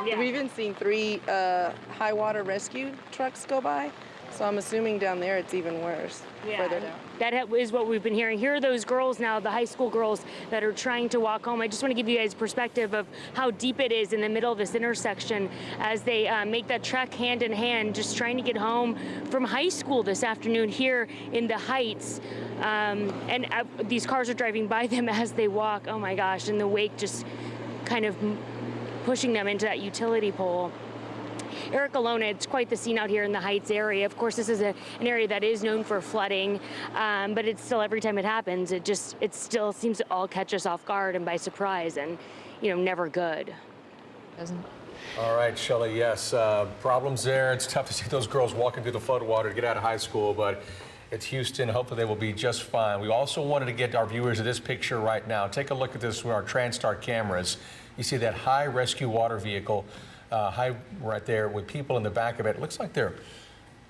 Yeah. We've even seen 3 high water rescue trucks go by, so I'm assuming down there it's even worse. Further down. That is what we've been hearing. Here are those girls now, the high school girls that are trying to walk home. I just want to give you guys perspective of how deep it is in the middle of this intersection as they make that trek hand in hand, just trying to get home from high school this afternoon here in the Heights. And these cars are driving by them as they walk. Oh my gosh, and the wake just kind of pushing them into that utility pole. Eric Alona, it's quite the scene out here in the Heights area. Of course, this is an area that is known for flooding, but it's still, every time it happens, it still seems to all catch us off guard and by surprise, and never good. All right, Shelley, yes, problems there. It's tough to see those girls walking through the floodwater to get out of high school, but it's Houston. Hopefully they will be just fine. We also wanted to get our viewers of this picture right now. Take a look at this with our TransStar cameras. You see that high rescue water vehicle, high right there with people in the back of it. It looks like they're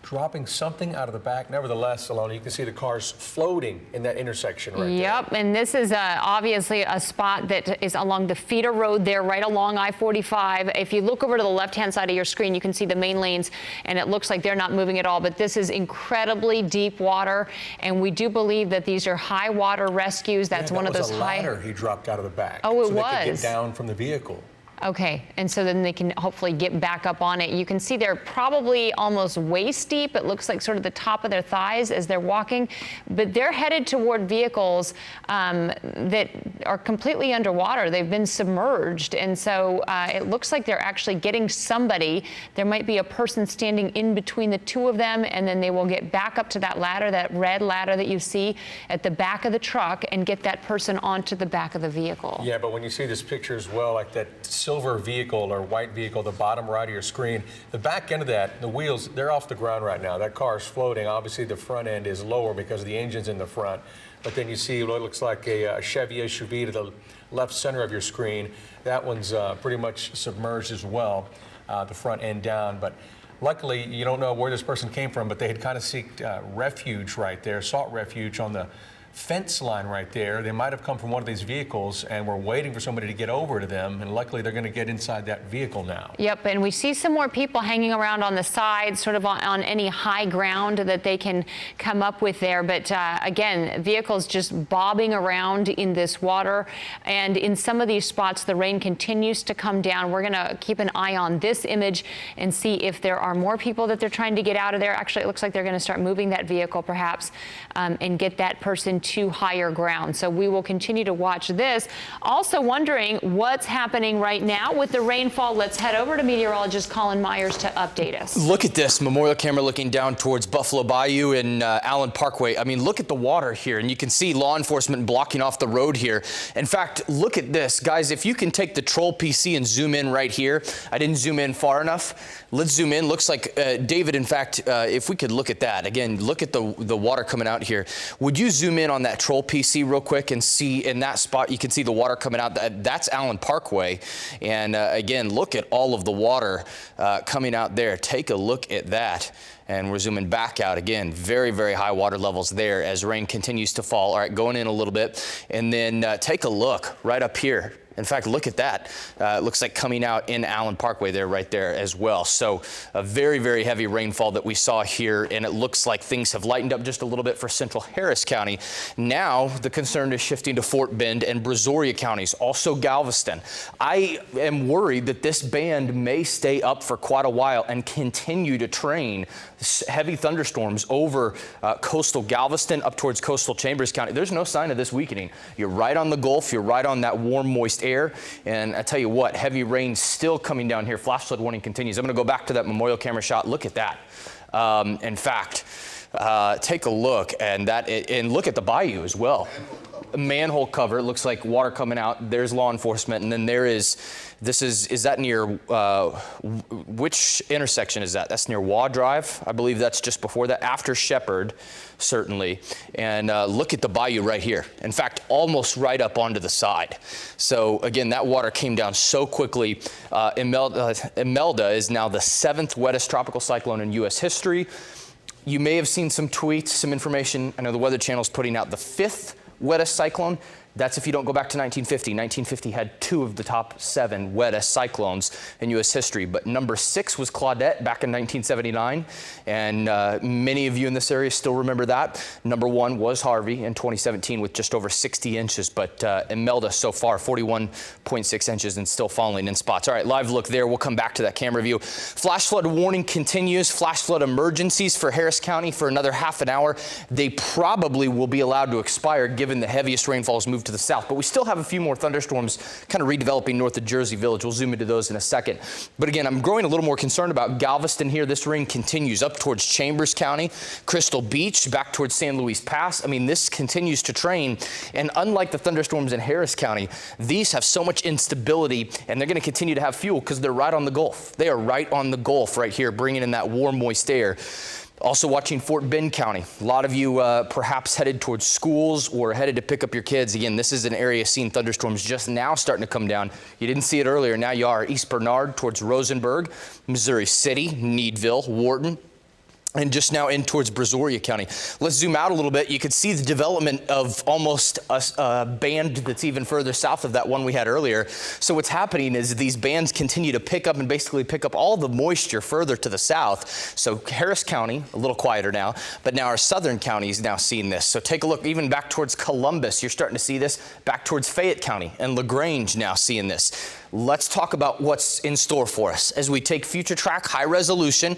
dropping something out of the back. Nevertheless, Alona, you can see the cars floating in that intersection right there. Yep, and this is obviously a spot that is along the feeder road there, right along I-45. If you look over to the left-hand side of your screen, you can see the main lanes, and it looks like they're not moving at all, but this is incredibly deep water, and we do believe that these are high water rescues. That's one of those high... That was a ladder he dropped out of the back. Oh, it so was? they could get down from the vehicle. Okay, and so then they can hopefully get back up on it. You can see they're probably almost waist deep. It looks like sort of the top of their thighs as they're walking, but they're headed toward vehicles that are completely underwater. They've been submerged, and so it looks like they're actually getting somebody. There might be a person standing in between the two of them, and then they will get back up to that ladder, that red ladder that you see at the back of the truck, and get that person onto the back of the vehicle. Yeah, but when you see this picture as well, like that silver vehicle or white vehicle, the bottom right of your screen, the back end of that, the wheels, they're off the ground right now. That car is floating. Obviously, the front end is lower because the engine's in the front. But then you see what looks like a Chevy SUV to the left center of your screen. That one's pretty much submerged as well, the front end down. But luckily, you don't know where this person came from, but they had kind of sought refuge right there, sought refuge on the fence line right there. They might have come from one of these vehicles and were waiting for somebody to get over to them, and luckily they're going to get inside that vehicle now. Yep, and we see some more people hanging around on the side, sort of on any high ground that they can come up with there. But again, vehicles just bobbing around in this water, and in some of these spots the rain continues to come down. We're going to keep an eye on this image and see if there are more people that they're trying to get out of there. Actually, it looks like they're going to start moving that vehicle perhaps and get that person to higher ground. So we will continue to watch this. Also wondering what's happening right now with the rainfall. Let's head over to meteorologist Colin Myers to update us. Look at this memorial camera looking down towards Buffalo Bayou and Allen Parkway. I mean, look at the water here, and you can see law enforcement blocking off the road here. In fact, look at this, guys. If you can take the Troll PC and zoom in right here. I didn't zoom in far enough. Let's zoom in. Looks like David, in fact, if we could look at that again, look at the water coming out here. Would you zoom in on that troll PC real quick and see in that spot, you can see the water coming out. That's Allen Parkway. And again, look at all of the water coming out there. Take a look at that. And we're zooming back out again. Very, very high water levels there as rain continues to fall. All right, going in a little bit. And then take a look right up here. In fact, look at that. It looks like coming out in Allen Parkway there, right there as well. So a very, very heavy rainfall that we saw here, and it looks like things have lightened up just a little bit for central Harris County. Now the concern is shifting to Fort Bend and Brazoria counties, also Galveston. I am worried that this band may stay up for quite a while and continue to train heavy thunderstorms over coastal Galveston up towards coastal Chambers County. There's no sign of this weakening. You're right on the Gulf. You're right on that warm, moist air. And I tell you what, heavy rain still coming down here. Flash flood warning continues. I'm going to go back to that memorial camera shot. Look at that. In fact, take a look and look at the bayou as well. Manhole cover. It looks like water coming out. There's law enforcement. And then there is, is that near, which intersection is that? That's near Waugh Drive. I believe that's just before that, after Shepherd, certainly. And look at the bayou right here. In fact, almost right up onto the side. So again, that water came down so quickly. Imelda is now the 7th wettest tropical cyclone in U.S. history. You may have seen some tweets, some information. I know the Weather Channel is putting out the 5th wettest cyclone. That's if you don't go back to 1950. 1950 had 2 of the top 7 wettest cyclones in U.S. history. But number 6 was Claudette back in 1979. And many of you in this area still remember that. Number 1 was Harvey in 2017 with just over 60 inches. But Imelda so far, 41.6 inches and still falling in spots. All right, live look there. We'll come back to that camera view. Flash flood warning continues. Flash flood emergencies for Harris County for another half an hour. They probably will be allowed to expire given the heaviest rainfalls move to the south, but we still have a few more thunderstorms kind of redeveloping north of Jersey Village. We'll zoom into those in a second. But again, I'm growing a little more concerned about Galveston here. This rain continues up towards Chambers County, Crystal Beach, back towards San Luis Pass. I mean, this continues to train. And unlike the thunderstorms in Harris County, these have so much instability, and they're going to continue to have fuel because they're right on the Gulf. They are right on the Gulf right here, bringing in that warm, moist air. Also watching Fort Bend County. A lot of you perhaps headed towards schools or headed to pick up your kids. Again, this is an area seeing thunderstorms just now starting to come down. You didn't see it earlier. Now you are. East Bernard towards Rosenberg, Missouri City, Needville, Wharton, and just now in towards Brazoria County. Let's zoom out a little bit. You can see the development of almost a band that's even further south of that one we had earlier. So what's happening is these bands continue to pick up and basically pick up all the moisture further to the south. So Harris County, a little quieter now, but now our southern counties now seeing this. So take a look even back towards Columbus. You're starting to see this back towards Fayette County and LaGrange now seeing this. Let's talk about what's in store for us as we take future track high resolution.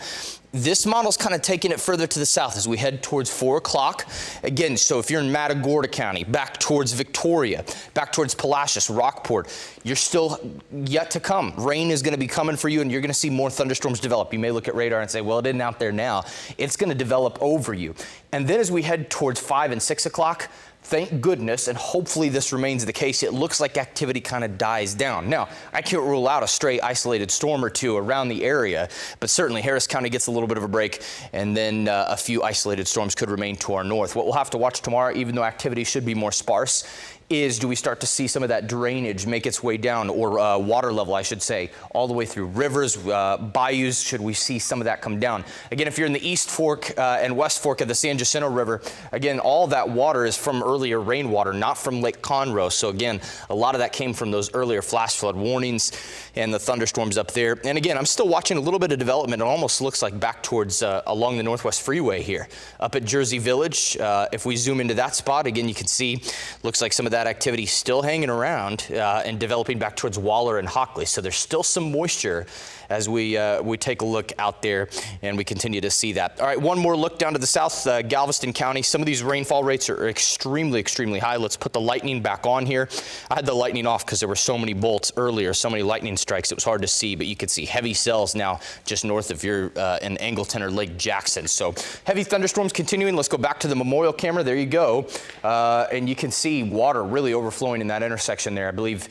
This model's kind of taking it further to the south as we head towards 4 o'clock. Again, so if you're in Matagorda County, back towards Victoria, back towards Palacios, Rockport, you're still yet to come. Rain is going to be coming for you, and you're going to see more thunderstorms develop. You may look at radar and say, well, it isn't out there now. It's going to develop over you. And then as we head towards 5 and 6 o'clock, thank goodness, and hopefully this remains the case, it looks like activity kind of dies down. Now, I can't rule out a stray isolated storm or two around the area, but certainly Harris County gets a little bit of a break, and then a few isolated storms could remain to our north. What we'll have to watch tomorrow, even though activity should be more sparse, is do we start to see some of that drainage make its way down, or water level, I should say, all the way through rivers, bayous, should we see some of that come down? Again, if you're in the East Fork and West Fork of the San Jacinto River, again, all that water is from earlier rainwater, not from Lake Conroe. So again, a lot of that came from those earlier flash flood warnings and the thunderstorms up there. And again, I'm still watching a little bit of development. It almost looks like back towards along the Northwest Freeway here, up at Jersey Village. If we zoom into that spot, again, you can see, looks like some of that activity still hanging around and developing back towards Waller and Hockley. So there's still some moisture as we take a look out there, and we continue to see that. All right, one more look down to the south, Galveston County. Some of these rainfall rates are extremely, extremely high. Let's put the lightning back on here. I had the lightning off because there were so many bolts earlier, so many lightning strikes, it was hard to see, but you could see heavy cells now just north of your in Angleton or Lake Jackson. So heavy thunderstorms continuing. Let's go back to the memorial camera. There you go. And you can see water really overflowing in that intersection there. I believe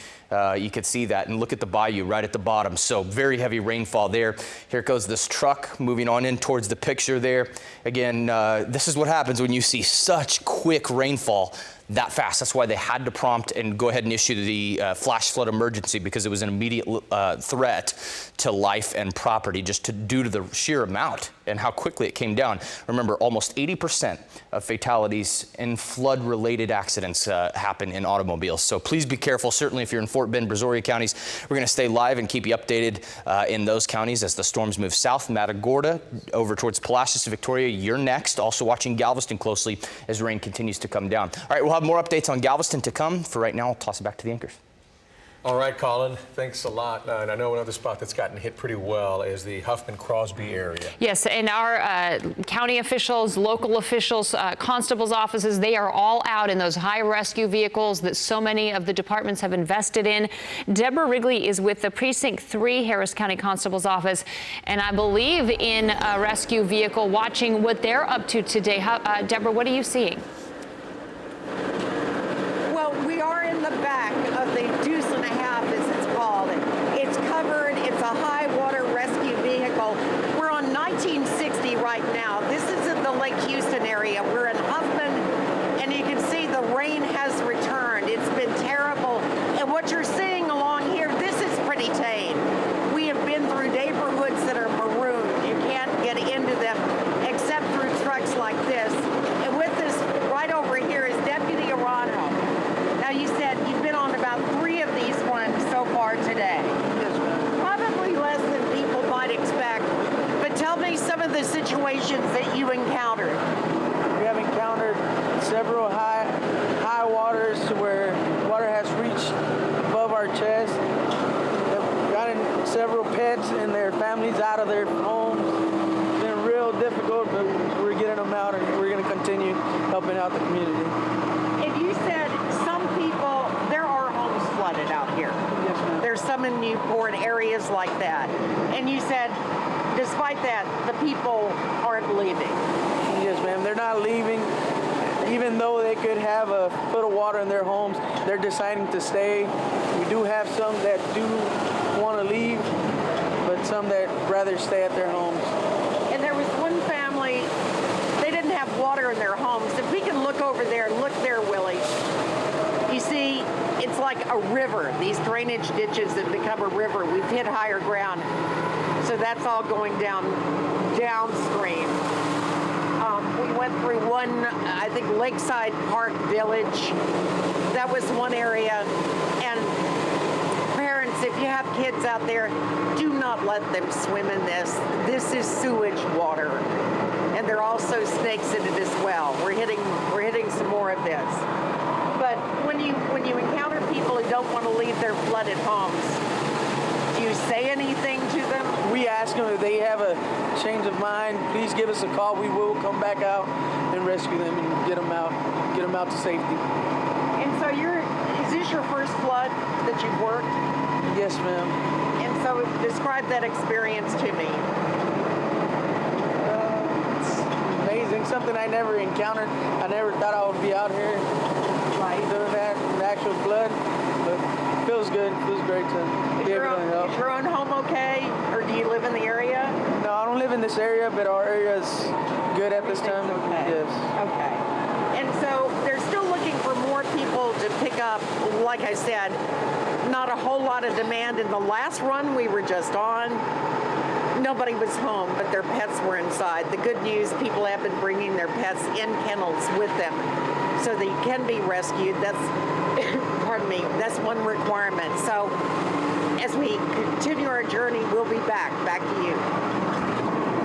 you could see that, and look at the bayou right at the bottom. So very heavy rainfall there. Here goes this truck moving on in towards the picture there. Again, this is what happens when you see such quick rainfall that fast. That's why they had to prompt and go ahead and issue the flash flood emergency, because it was an immediate threat to life and property due to the sheer amount and how quickly it came down. Remember, almost 80% of fatalities in flood-related accidents happen in automobiles. So please be careful. Certainly if you're in Fort Bend, Brazoria counties, we're going to stay live and keep you updated in those counties as the storms move south. Matagorda over towards Palacios, Victoria, you're next. Also watching Galveston closely as rain continues to come down. All right, we'll have more updates on Galveston to come. For right now, I'll toss it back to the anchors. All right, Colin, thanks a lot. And I know another spot that's gotten hit pretty well is the Huffman-Crosby area. Yes, and our county officials, local officials, constables' offices, they are all out in those high rescue vehicles that so many of the departments have invested in. Deborah Wrigley is with the Precinct 3 Harris County Constable's Office, and I believe in a rescue vehicle watching what they're up to today. Deborah, what are you seeing? Well, we are in the back of the Deuce and a Half, as it's called. It's covered. It's a high water rescue vehicle. We're on 1960 right now. This is in the Lake Houston area. We're in Huffman, and you can see the rain has returned. It's been terrible. And what you're seeing along here, this is pretty tame. We have been through neighborhoods that are marooned. You can't get into them except through trucks like this. And with this right over here is Deputy Arano. Now, you said you've been on about 3 of these ones so far today. Probably less than people might expect. But tell me some of the situations that you encountered. We have encountered several high waters to where water has reached above our chest. We've gotten several pets and their families out of their homes. It's been real difficult, but we're getting them out, and we're going to continue helping out the community. And you said some people, there are homes flooded out here. Yes, ma'am. There's some in Newport, areas like that. And you said, despite that, the people aren't leaving. Yes, ma'am. They're not leaving. Even though they could have a foot of water in their homes, they're deciding to stay. We do have some that do want to leave, but some that rather stay at their homes. And there was one family, they didn't have water in their homes. If we can look over there, look there, Willie. You see, it's like a river. These drainage ditches have become a river. We've hit higher ground. So that's all going downstream. We went through one, I think, Lakeside Park Village. That was one area. And parents, if you have kids out there, do not let them swim in this. This is sewage water. And there are also snakes in it as well. We're hitting some more of this. But when you encounter people who don't want to leave their flooded homes, do you say anything to them? We ask them if they have a change of mind, please give us a call. We will come back out and rescue them and get them out to safety. And so is this your first flood that you've worked? Yes, ma'am. And so describe that experience to me. It's amazing, something I never encountered. I never thought I would be out here doing that, the actual flood, but it feels good. It feels great to be able to help. Is your own home okay, or do you live in the area? No, I don't live in this area, but our area is good at this time. Okay. Yes. Okay. And so they're still looking for more people to pick up. Like I said, not a whole lot of demand. In the last run we were just on, nobody was home, but their pets were inside. The good news, people have been bringing their pets in kennels with them so they can be rescued. That's, pardon me, that's one requirement. So as we continue our journey, we'll be back to you.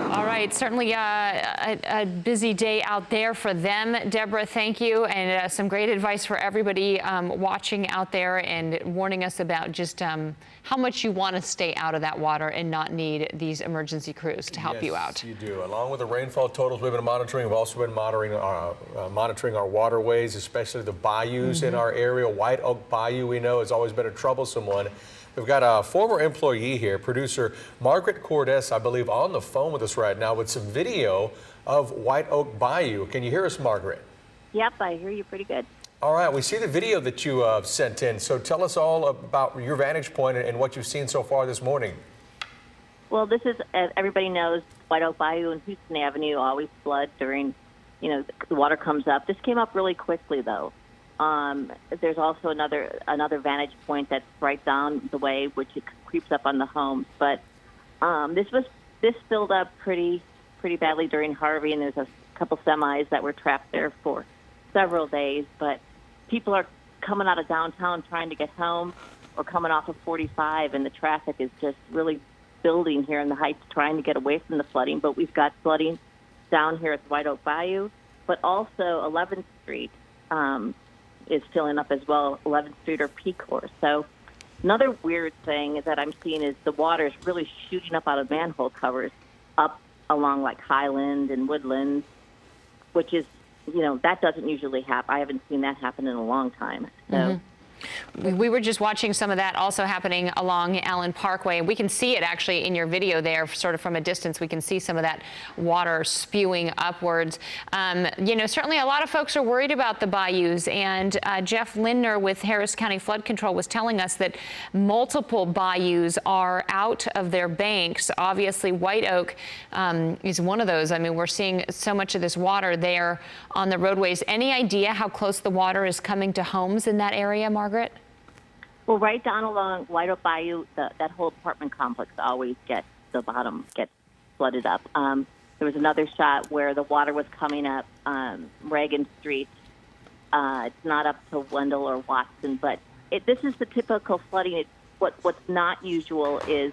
All right, certainly a busy day out there for them. Deborah, thank you, and some great advice for everybody watching out there and warning us about just how much you want to stay out of that water and not need these emergency crews to help you out. Yes, you do. Along with the rainfall totals we've been monitoring, we've also been monitoring our waterways, especially the bayous in our area. White Oak Bayou, we know, has always been a troublesome one. We've got a former employee here, producer Margaret Cordes, I believe, on the phone with us right now with some video of White Oak Bayou. Can you hear us, Margaret? Yep, I hear you pretty good. All right, we see the video that you sent in. So tell us all about your vantage point and what you've seen so far this morning. Well, this is, as everybody knows, White Oak Bayou and Houston Avenue always flood during, the water comes up. This came up really quickly, though. There's also another vantage point that's right down the way, which it creeps up on the homes. But this filled up pretty badly during Harvey, and there's a couple semis that were trapped there for several days. But people are coming out of downtown trying to get home, or coming off of 45, and the traffic is just really building here in the Heights, trying to get away from the flooding. But we've got flooding down here at the White Oak Bayou, but also 11th Street is filling up as well, 11th Street or Pecor. So another weird thing that I'm seeing is the water is really shooting up out of manhole covers up along like Highland and Woodlands, which is, that doesn't usually happen. I haven't seen that happen in a long time. So. We were just watching some of that also happening along Allen Parkway. We can see it actually in your video there, sort of from a distance. We can see some of that water spewing upwards. Certainly a lot of folks are worried about the bayous. And Jeff Lindner with Harris County Flood Control was telling us that multiple bayous are out of their banks. Obviously, White Oak is one of those. I mean, we're seeing so much of this water there on the roadways. Any idea how close the water is coming to homes in that area, Margaret? Well, right down along White Oak Bayou, that whole apartment complex always gets flooded up. There was another shot where the water was coming up Reagan Street. It's not up to Wendell or Watson, but this is the typical flooding. What's not usual is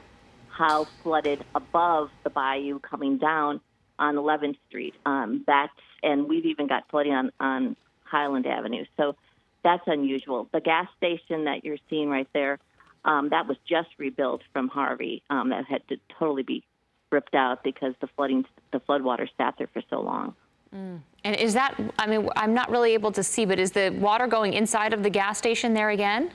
how flooded above the bayou coming down on 11th Street. And we've even got flooding on Highland Avenue. So that's unusual. The gas station that you're seeing right there, that was just rebuilt from Harvey. That had to totally be ripped out because the floodwater sat there for so long. And is that, I'm not really able to see, but is the water going inside of the gas station there again?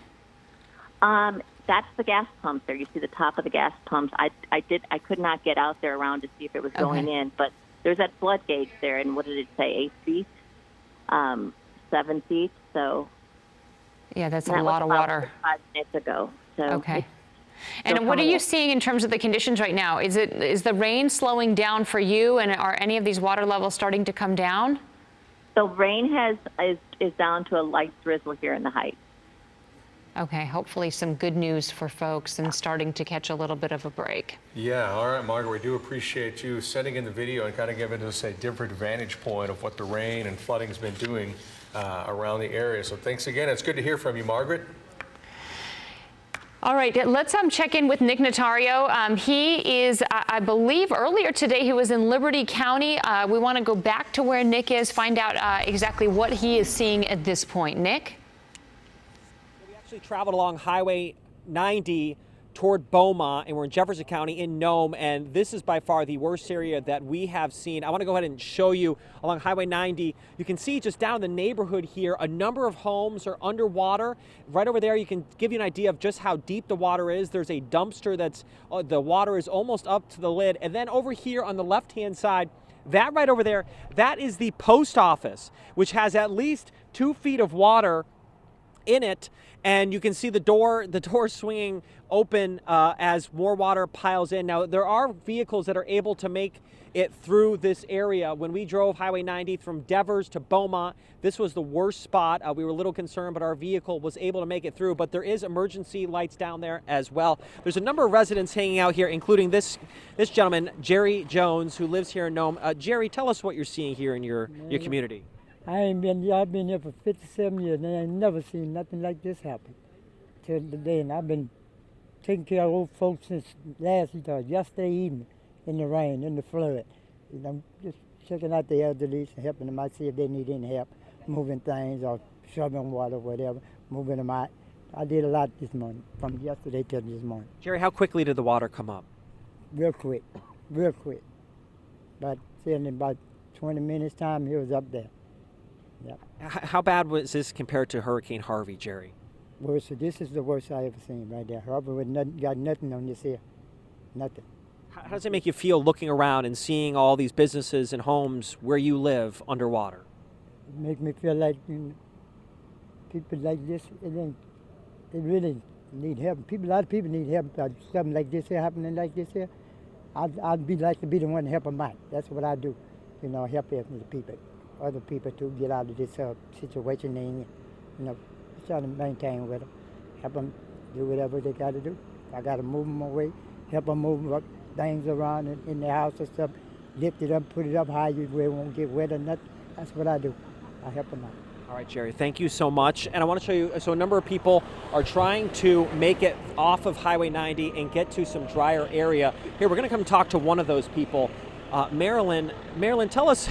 That's the gas pump there. You see the top of the gas pumps. I could not get out there around to see if it was going in, but there's that flood gauge there, and what did it say, 8 feet? 7 feet, so. Yeah, that's a lot of water. 5 minutes ago. So okay. And what are you seeing in terms of the conditions right now? Is the rain slowing down for you, and are any of these water levels starting to come down? The rain is down to a light drizzle here in the Heights. Okay, hopefully some good news for folks and starting to catch a little bit of a break. Yeah, all right, Margaret, we do appreciate you sending in the video and kind of giving us a different vantage point of what the rain and flooding has been doing around the area. So thanks again. It's good to hear from you, Margaret. All right, let's check in with Nick Notario. He is, I believe, earlier today he was in Liberty County. We want to go back to where Nick is, find out exactly what he is seeing at this point. Nick? We actually traveled along Highway 90 toward Beaumont, and we're in Jefferson County in Nome, and this is by far the worst area that we have seen. I want to go ahead and show you along Highway 90. You can see just down in the neighborhood here, a number of homes are underwater. Right over there, you can give you an idea of just how deep the water is. There's a dumpster that's, the water is almost up to the lid. And then over here on the left-hand side, that right over there, that is the post office, which has at least 2 feet of water in it, and you can see the door swinging open as more water piles in. Now, there are vehicles that are able to make it through this area. When we drove Highway 90 from Devers to Beaumont, this was the worst spot. We were a little concerned, but our vehicle was able to make it through. But there is emergency lights down there as well. There's a number of residents hanging out here, including this gentleman, Jerry Jones, who lives here in Nome. Jerry, tell us what you're seeing here in your community. I've been here for 57 years, and I ain't never seen nothing like this happen till today. And I've been taking care of old folks since yesterday evening in the rain, in the flood. And I'm just checking out the elderly and helping them out, see if they need any help moving things or shoveling water, whatever, moving them out. I did a lot this morning, from yesterday till this morning. Jerry, how quickly did the water come up? Real quick, real quick. But in about 20 minutes time, it was up there. Yep. How bad was this compared to Hurricane Harvey, Jerry? Worse. This is the worst I ever seen right there. Harvey got nothing on this here. Nothing. How does it make you feel looking around and seeing all these businesses and homes where you live underwater? It makes me feel like people like this, they really need help. A lot of people need help. Something like this here happening like this here. I'd be like to be the one to help them out. That's what I do, you know, help other people to get out of this situation they in. You know, try to maintain with them, help them do whatever they got to do. I got to move them away, help them move things around in the house and stuff, lift it up, put it up high where it won't get wet or nothing. That's what I do. I help them out. All right, Jerry, thank you so much. And I want to show you, so a number of people are trying to make it off of Highway 90 and get to some drier area. Here, we're going to come talk to one of those people. Marilyn, tell us,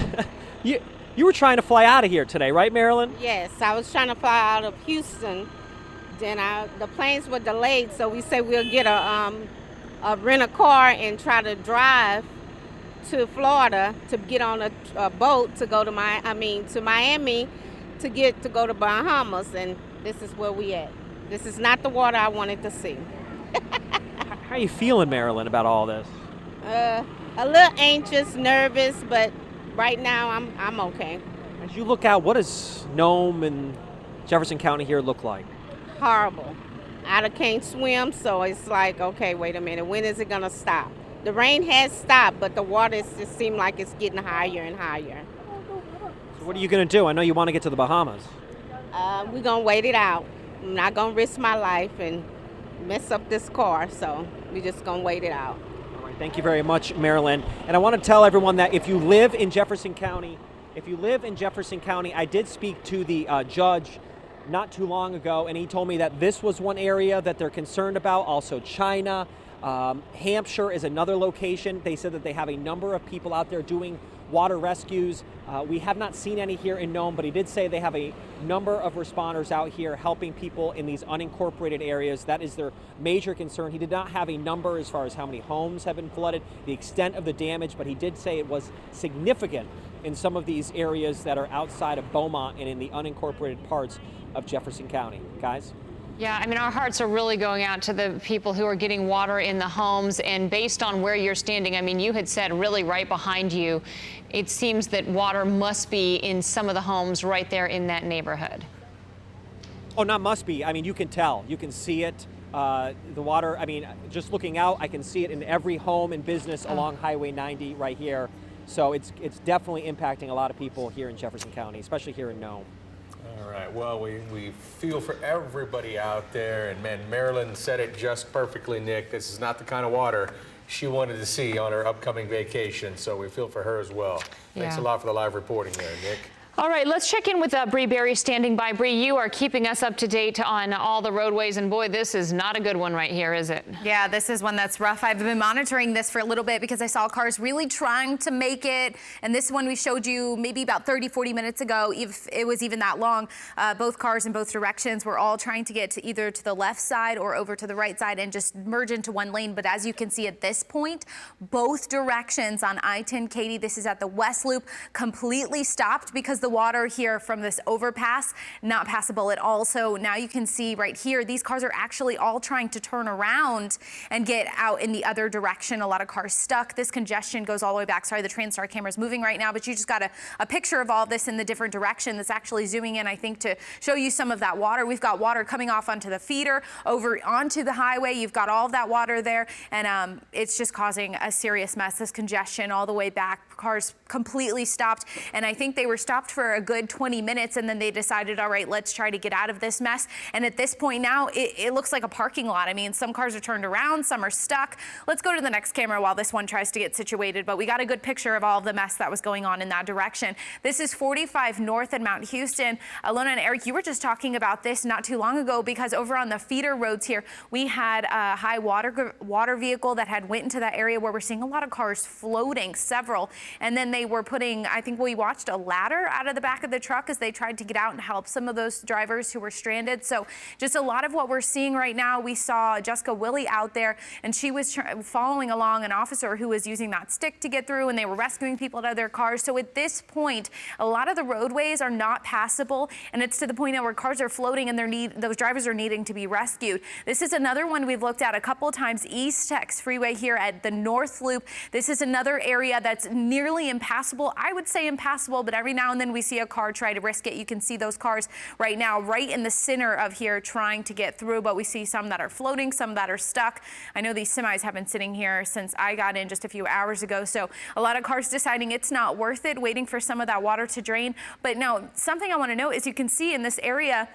you were trying to fly out of here today, right, Marilyn? Yes, I was trying to fly out of Houston. Then the planes were delayed, so we said we'll get rent a car and try to drive to Florida to get on a boat to go to Miami to go to Bahamas, and this is where we at. This is not the water I wanted to see. How are you feeling, Marilyn, about all this? A little anxious, nervous, but right now I'm okay. As you look out, what does Nome and Jefferson County here look like? Horrible. I can't swim, so it's like, okay, wait a minute, when is it gonna stop? The rain has stopped, but the water just seems like it's getting higher and higher. So what are you going to do? I know you want to get to the Bahamas. We're going to wait it out. I'm not going to risk my life and mess up this car, so we're just going to wait it out. All right, thank you very much, Marilyn. And I want to tell everyone that if you live in Jefferson County, I did speak to the judge not too long ago, and he told me that this was one area that they're concerned about, also China. Hampshire is another location. They said that they have a number of people out there doing water rescues. We have not seen any here in Nome, but he did say they have a number of responders out here helping people in these unincorporated areas. That is their major concern. He did not have a number as far as how many homes have been flooded, the extent of the damage, but he did say it was significant in some of these areas that are outside of Beaumont and in the unincorporated parts of Jefferson County. Guys? Yeah, I mean, our hearts are really going out to the people who are getting water in the homes. And based on where you're standing, I mean, you had said really right behind you, it seems that water must be in some of the homes right there in that neighborhood. Oh, not must be. I mean, you can tell. You can see it. The water, I mean, just looking out, I can see it in every home and business along Highway 90 right here. So it's definitely impacting a lot of people here in Jefferson County, especially here in Nome. All right, well, we feel for everybody out there, and man, Marilyn said it just perfectly, Nick. This is not the kind of water she wanted to see on her upcoming vacation, so we feel for her as well. Thanks a lot for the live reporting there, Nick. All right, let's check in with Bree Berry standing by. Bree, you are keeping us up to date on all the roadways, and boy, this is not a good one right here, is it? Yeah, this is one that's rough. I've been monitoring this for a little bit because I saw cars really trying to make it, and this one we showed you maybe about 30-40 minutes ago, if it was even that long. Both cars in both directions were all trying to get to either to the left side or over to the right side and just merge into one lane. But as you can see at this point, both directions on I-10 Katy, this is at the West Loop, completely stopped because the water here from this overpass not passable at all. So now you can see right here, these cars are actually all trying to turn around and get out in the other direction. A lot of cars stuck. This congestion goes all the way back. Sorry, the TransStar camera is moving right now, but you just got a picture of all this in the different direction that's actually zooming in, I think, to show you some of that water. We've got water coming off onto the feeder, over onto the highway. You've got all of that water there, and it's just causing a serious mess. This congestion all the way back. Cars completely stopped, and I think they were stopped for a good 20 minutes, and then they decided, all right, let's try to get out of this mess. And at this point now, it looks like a parking lot. I mean, some cars are turned around, some are stuck. Let's go to the next camera while this one tries to get situated, but we got a good picture of all of the mess that was going on in that direction. This is 45 north in Mount Houston. Alona and Eric, you were just talking about this not too long ago, because over on the feeder roads here, we had a high water vehicle that had went into that area where we're seeing a lot of cars floating, several. And then they were putting, I think we watched a ladder out of the back of the truck as they tried to get out and help some of those drivers who were stranded. So just a lot of what we're seeing right now. We saw Jessica Willie out there, and she was following along an officer who was using that stick to get through, and they were rescuing people out of their cars. So at this point, a lot of the roadways are not passable, and it's to the point now where cars are floating and those drivers are needing to be rescued. This is another one we've looked at a couple of times, East Tex Freeway here at the North Loop. This is another area that's nearly impassable. I would say impassable, but every now and then when we see a car try to risk it. You can see those cars right now right in the center of here trying to get through, but we see some that are floating, some that are stuck. I know these semis have been sitting here since I got in just a few hours ago, so a lot of cars deciding it's not worth it, waiting for some of that water to drain. But now, something I want to note is you can see in this area,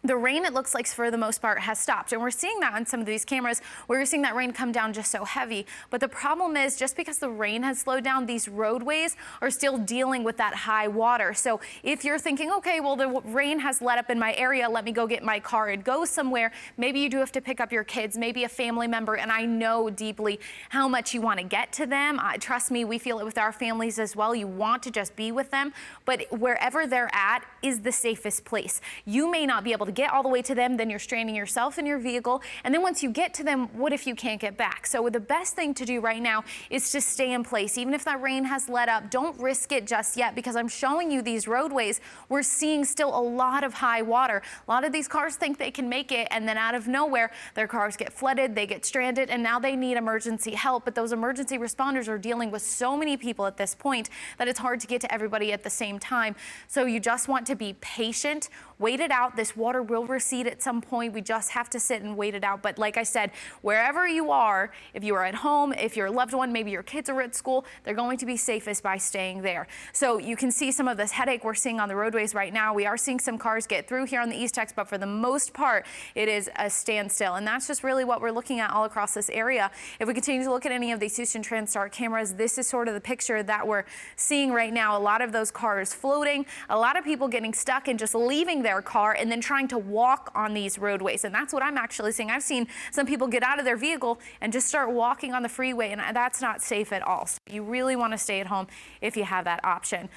the rain, it looks like for the most part, has stopped. And we're seeing that on some of these cameras where you're seeing that rain come down just so heavy. But the problem is just because the rain has slowed down, these roadways are still dealing with that high water. So if you're thinking, okay, well, the rain has let up in my area, let me go get my car and go somewhere. Maybe you do have to pick up your kids, maybe a family member. And I know deeply how much you want to get to them. Trust me, we feel it with our families as well. You want to just be with them. But wherever they're at is the safest place. You may not be able to get all the way to them, then you're stranding yourself in your vehicle. And then once you get to them, what if you can't get back? So the best thing to do right now is to stay in place. Even if that rain has let up, don't risk it just yet, because I'm showing you these roadways. We're seeing still a lot of high water. A lot of these cars think they can make it, and then out of nowhere, their cars get flooded, they get stranded, and now they need emergency help. But those emergency responders are dealing with so many people at this point that it's hard to get to everybody at the same time. So you just want to be patient, wait it out. This water will recede at some point. We just have to sit and wait it out. But like I said, wherever you are, if you are at home, if you're a loved one, maybe your kids are at school, they're going to be safest by staying there. So you can see some of this headache we're seeing on the roadways right now. We are seeing some cars get through here on the East Tex, but for the most part, it is a standstill. And that's just really what we're looking at all across this area. If we continue to look at any of these Houston TransStar cameras, this is sort of the picture that we're seeing right now. A lot of those cars floating, a lot of people getting stuck and just leaving their car and then trying to walk on these roadways. And that's what I'm actually seeing. I've seen some people get out of their vehicle and just start walking on the freeway, and that's not safe at all. So you really want to stay at home if you have that option.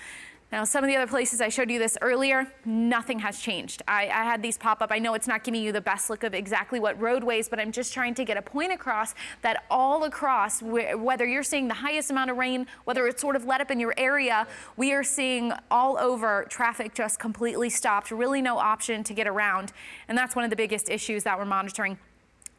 Now, some of the other places, I showed you this earlier, nothing has changed. I had these pop up. I know it's not giving you the best look of exactly what roadways, but I'm just trying to get a point across that all across, whether you're seeing the highest amount of rain, whether it's sort of let up in your area, we are seeing all over traffic just completely stopped, really no option to get around. And that's one of the biggest issues that we're monitoring.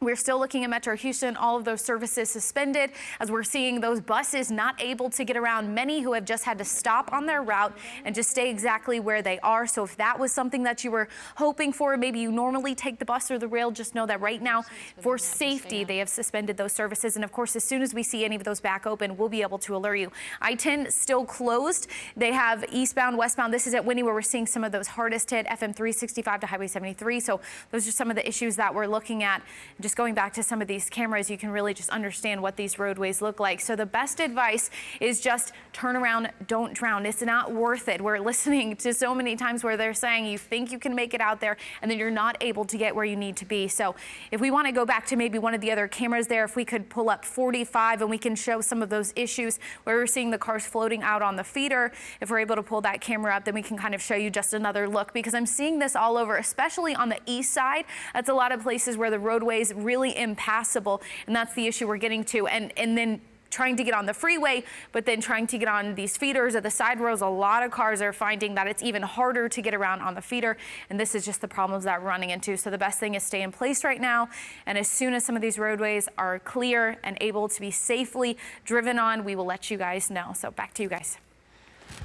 We're still looking at Metro Houston, all of those services suspended, as we're seeing those buses not able to get around, many who have just had to stop on their route and just stay exactly where they are. So if that was something that you were hoping for, maybe you normally take the bus or the rail, just know that right now, for safety, they have suspended those services. And of course, as soon as we see any of those back open, we'll be able to alert you. I-10 still closed. They have eastbound, westbound. This is at Winnie, where we're seeing some of those hardest hit, FM 365 to Highway 73. So those are some of the issues that we're looking at. Just going back to some of these cameras, you can really just understand what these roadways look like. So the best advice is just turn around, don't drown. It's not worth it. We're listening to so many times where they're saying you think you can make it out there and then you're not able to get where you need to be. So if we want to go back to maybe one of the other cameras there, if we could pull up 45 and we can show some of those issues where we're seeing the cars floating out on the feeder. If we're able to pull that camera up, then we can kind of show you just another look, because I'm seeing this all over, especially on the east side. That's a lot of places where the roadways really impassable, and that's the issue we're getting to. And then trying to get on the freeway, but then trying to get on these feeders at the side roads, a lot of cars are finding that it's even harder to get around on the feeder, and this is just the problems that we're running into. So the best thing is stay in place right now, and as soon as some of these roadways are clear and able to be safely driven on, we will let you guys know. So back to you guys.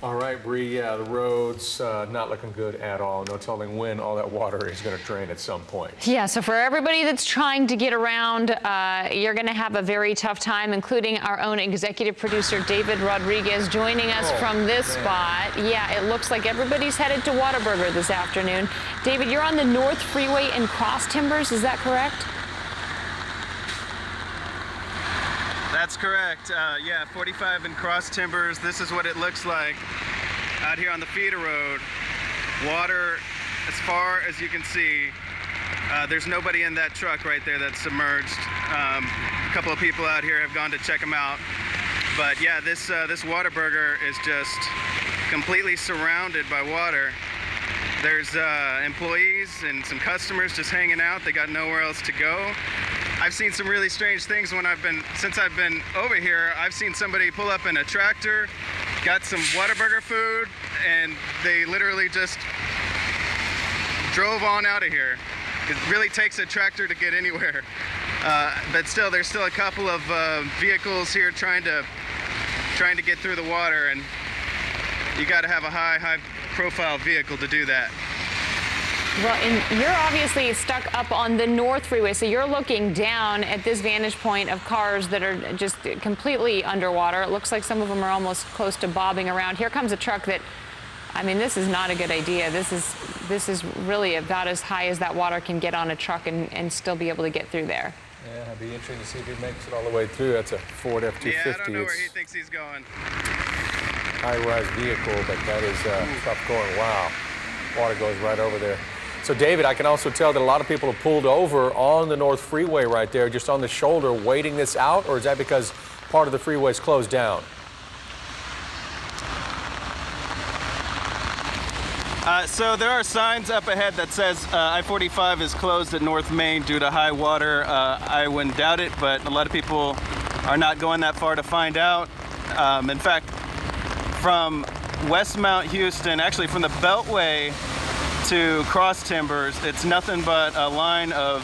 All right, Bree, yeah, the roads not looking good at all. No telling when all that water is going to drain at some point. Yeah, so for everybody that's trying to get around, you're going to have a very tough time, including our own executive producer, David Rodriguez, joining us from this spot. Yeah, it looks like everybody's headed to Whataburger this afternoon. David, you're on the North Freeway in Cross Timbers, is that correct? That's correct. Yeah, 45 and Cross Timbers. This is what it looks like out here on the feeder road. Water as far as you can see. There's nobody in that truck right there that's submerged. A couple of people out here have gone to check them out. But yeah, this Whataburger is just completely surrounded by water. There's employees and some customers just hanging out. They got nowhere else to go. I've seen some really strange things since I've been over here. I've seen somebody pull up in a tractor, got some Whataburger food, and they literally just drove on out of here. It really takes a tractor to get anywhere. But still, there's still a couple of vehicles here trying to get through the water, and you got to have a high profile vehicle to do that. Well, and you're obviously stuck up on the North Freeway, so you're looking down at this vantage point of cars that are just completely underwater. It looks like some of them are almost close to bobbing around. Here comes a truck that, I mean, this is not a good idea. This is really about as high as that water can get on a truck and still be able to get through there. Yeah, it'd be interesting to see if he makes it all the way through. That's a Ford F-250. Yeah, I don't know where he thinks he's going. High-rise vehicle, but that is tough going. Wow, water goes right over there. So, David, I can also tell that a lot of people have pulled over on the North Freeway right there, just on the shoulder, waiting this out, or is that because part of the freeway is closed down? So there are signs up ahead that says I-45 is closed at North Main due to high water. I wouldn't doubt it, but a lot of people are not going that far to find out. In fact, from Westmount Houston, actually from the Beltway to Cross Timbers, it's nothing but a line of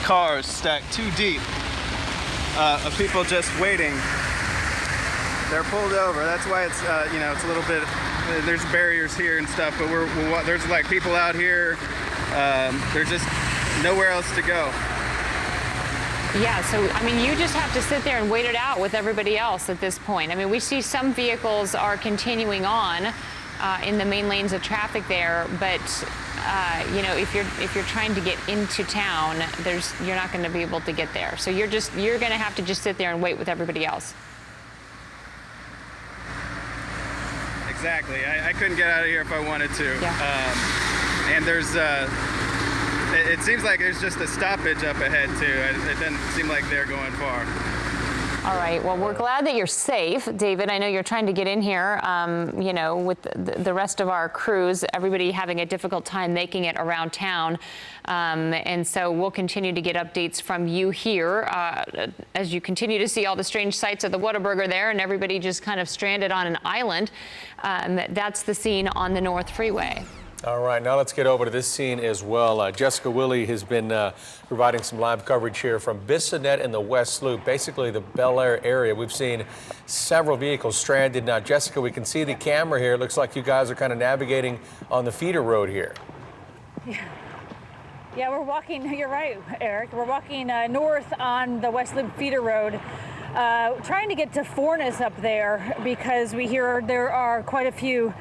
cars stacked too deep of people just waiting. They're pulled over. That's why it's it's a little bit. There's barriers here and stuff, but there's like people out here. There's just nowhere else to go. Yeah, so, I mean, you just have to sit there and wait it out with everybody else at this point. I mean, we see some vehicles are continuing on in the main lanes of traffic there, but, if you're trying to get into town, you're not going to be able to get there. So you're going to have to just sit there and wait with everybody else. Exactly. I couldn't get out of here if I wanted to. Yeah. And there's, it seems like there's just a stoppage up ahead too. It doesn't seem like they're going far. All right. Well, we're glad that you're safe, David. I know you're trying to get in here, with the rest of our crews, everybody having a difficult time making it around town. And so we'll continue to get updates from you here as you continue to see all the strange sights of the Whataburger there and everybody just kind of stranded on an island. That's the scene on the North Freeway. All right, now let's get over to this scene as well. Jessica Willie has been providing some live coverage here from Bissonnette and the West Loop, basically the Bel Air area. We've seen several vehicles stranded. Now, Jessica, we can see the camera here. It looks like you guys are kind of navigating on the feeder road here. Yeah, we're walking, you're right, Eric. We're walking north on the West Loop feeder road. Trying to get to Forness up there because we hear there are quite a few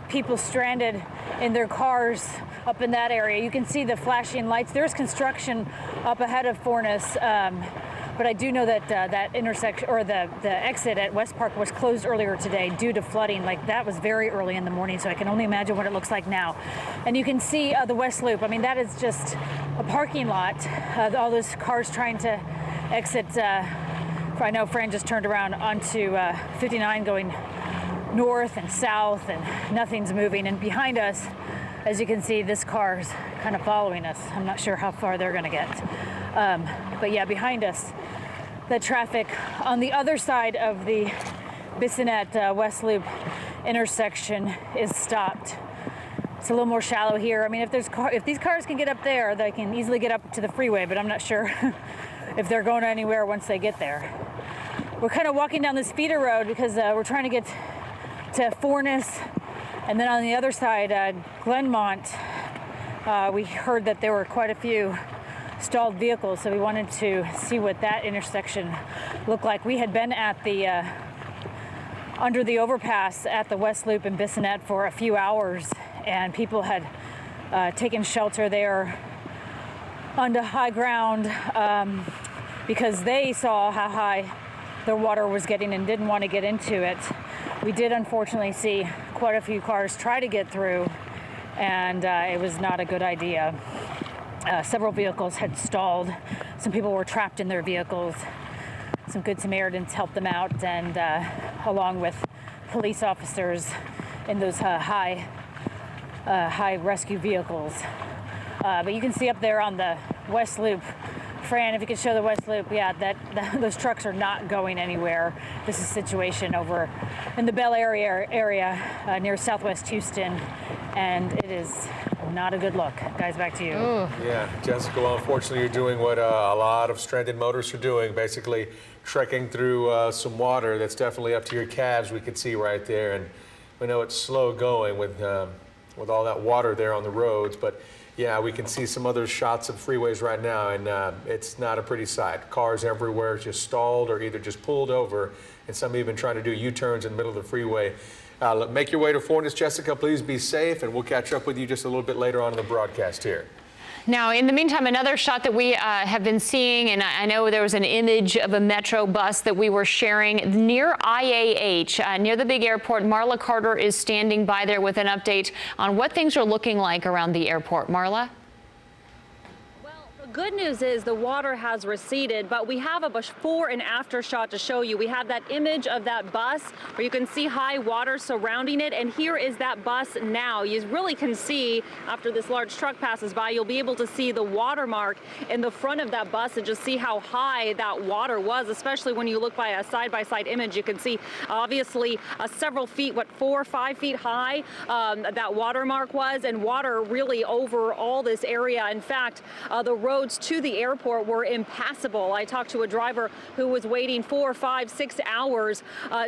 people stranded in their cars up in that area. You can see the flashing lights. There's construction up ahead of Forness, but I do know that that intersection or the exit at West Park was closed earlier today due to flooding. Like that was very early in the morning, so I can only imagine what it looks like now. And you can see the West Loop. I mean, that is just a parking lot. All those cars trying to exit. I know Fran just turned around onto 59 going north and south and nothing's moving. And behind us, as you can see, this car's kind of following us. I'm not sure how far they're gonna get. But yeah, behind us, the traffic on the other side of the Bissonnette West Loop intersection is stopped. It's a little more shallow here. I mean, if these cars can get up there, they can easily get up to the freeway, but I'm not sure if they're going anywhere once they get there. We're kind of walking down this feeder road because we're trying to get to Forness, and then on the other side, Glenmont, we heard that there were quite a few stalled vehicles, so we wanted to see what that intersection looked like. We had been at the under the overpass at the West Loop in Bissonnette for a few hours, and people had taken shelter there onto high ground because they saw how high the water was getting and didn't want to get into it. We did unfortunately see quite a few cars try to get through, and it was not a good idea. Several vehicles had stalled. Some people were trapped in their vehicles. Some Good Samaritans helped them out, and along with police officers in those high rescue vehicles. But you can see up there on the West Loop, Fran, if you could show the West Loop, yeah, those trucks are not going anywhere. This is a situation over in the Bel Air area near Southwest Houston, and it is not a good look. Guys, back to you. Ooh. Yeah, Jessica, well, unfortunately, you're doing what a lot of stranded motorists are doing, basically trekking through some water that's definitely up to your calves, we can see right there. And We know it's slow going with all that water there on the roads, but yeah, we can see some other shots of freeways right now, and it's not a pretty sight. Cars everywhere just stalled or either just pulled over, and some even trying to do U-turns in the middle of the freeway. Make your way to Fortis, Jessica. Please be safe, and we'll catch up with you just a little bit later on in the broadcast here. Now, in the meantime, another shot that we have been seeing, and I know there was an image of a Metro bus that we were sharing near IAH, near the big airport. Marla Carter is standing by there with an update on what things are looking like around the airport. Marla? Good news is the water has receded, but we have a before and after shot to show you. We have that image of that bus where you can see high water surrounding it, and here is that bus now. You really can see, after this large truck passes by, you'll be able to see the watermark in the front of that bus and just see how high that water was, especially when you look by a side-by-side image. You can see obviously several feet, 4 or 5 feet high that watermark was, and water really over all this area. In fact, the roads to the airport were impassable. I talked to a driver who was waiting 4, 5, 6 hours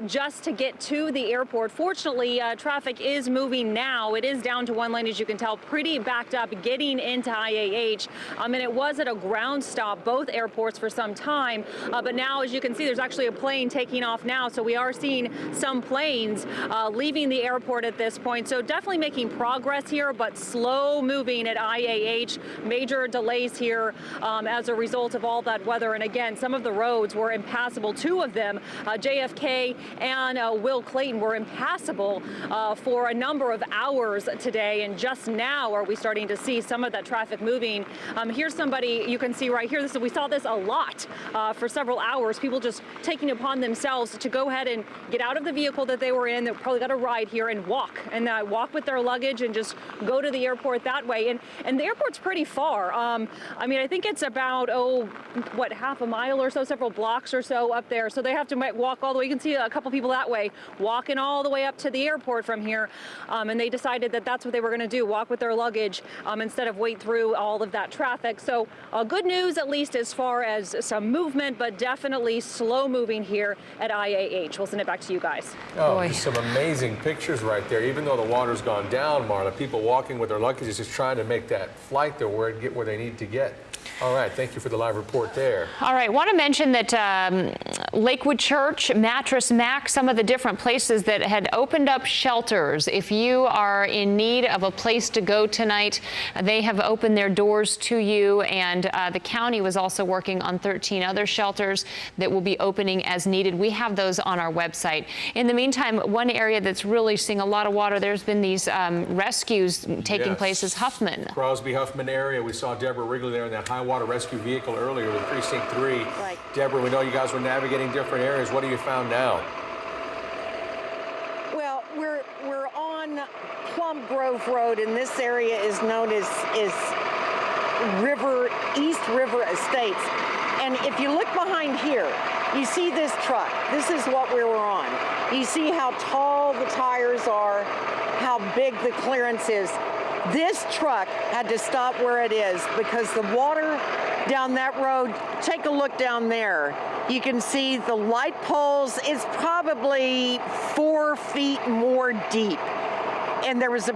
just to get to the airport. Fortunately, traffic is moving now. It is down to one lane, as you can tell, pretty backed up getting into IAH. And it was at a ground stop, both airports, for some time. But now, as you can see, there's actually a plane taking off now. So we are seeing some planes leaving the airport at this point. So definitely making progress here, but slow moving at IAH. Major delays here as a result of all that weather. And again, some of the roads were impassable. 2 of them, JFK and Will Clayton, were impassable for a number of hours today. And just now are we starting to see some of that traffic moving. Here's somebody you can see right here. We saw this a lot for several hours. People just taking upon themselves to go ahead and get out of the vehicle that they were in. They probably got a ride here and walk walk with their luggage and just go to the airport that way. And the airport's pretty far. I mean, I think it's about, half a mile or so, several blocks or so up there. So they have to walk all the way. You can see a couple people that way, walking all the way up to the airport from here. And they decided that that's what they were going to do, walk with their luggage instead of wait through all of that traffic. So good news, at least as far as some movement, but definitely slow moving here at IAH. We'll send it back to you guys. Oh, just some amazing pictures right there. Even though the water's gone down, Marla, people walking with their luggage just trying to make that flight there get where they need to get. All right, thank you for the live report there. All right, want to mention that Lakewood Church, Mattress Mac, some of the different places that had opened up shelters. If you are in need of a place to go tonight, they have opened their doors to you, and the county was also working on 13 other shelters that will be opening as needed. We have those on our website. In the meantime, one area that's really seeing a lot of water, there's been these rescues taking place is Huffman. Crosby Huffman area. We saw Deborah Wrigley there in that high water rescue vehicle earlier with Precinct 3. Right. Deborah, we know you guys were navigating different areas. What have you found now? Well, we're on Plum Grove Road, and this area is known as East River Estates. And if you look behind here, you see this truck. This is what we were on. You see how tall the tires are, how big the clearance is. This truck had to stop where it is because the water down that road, take a look down there. You can see the light poles. It's probably 4 feet more deep. And there was a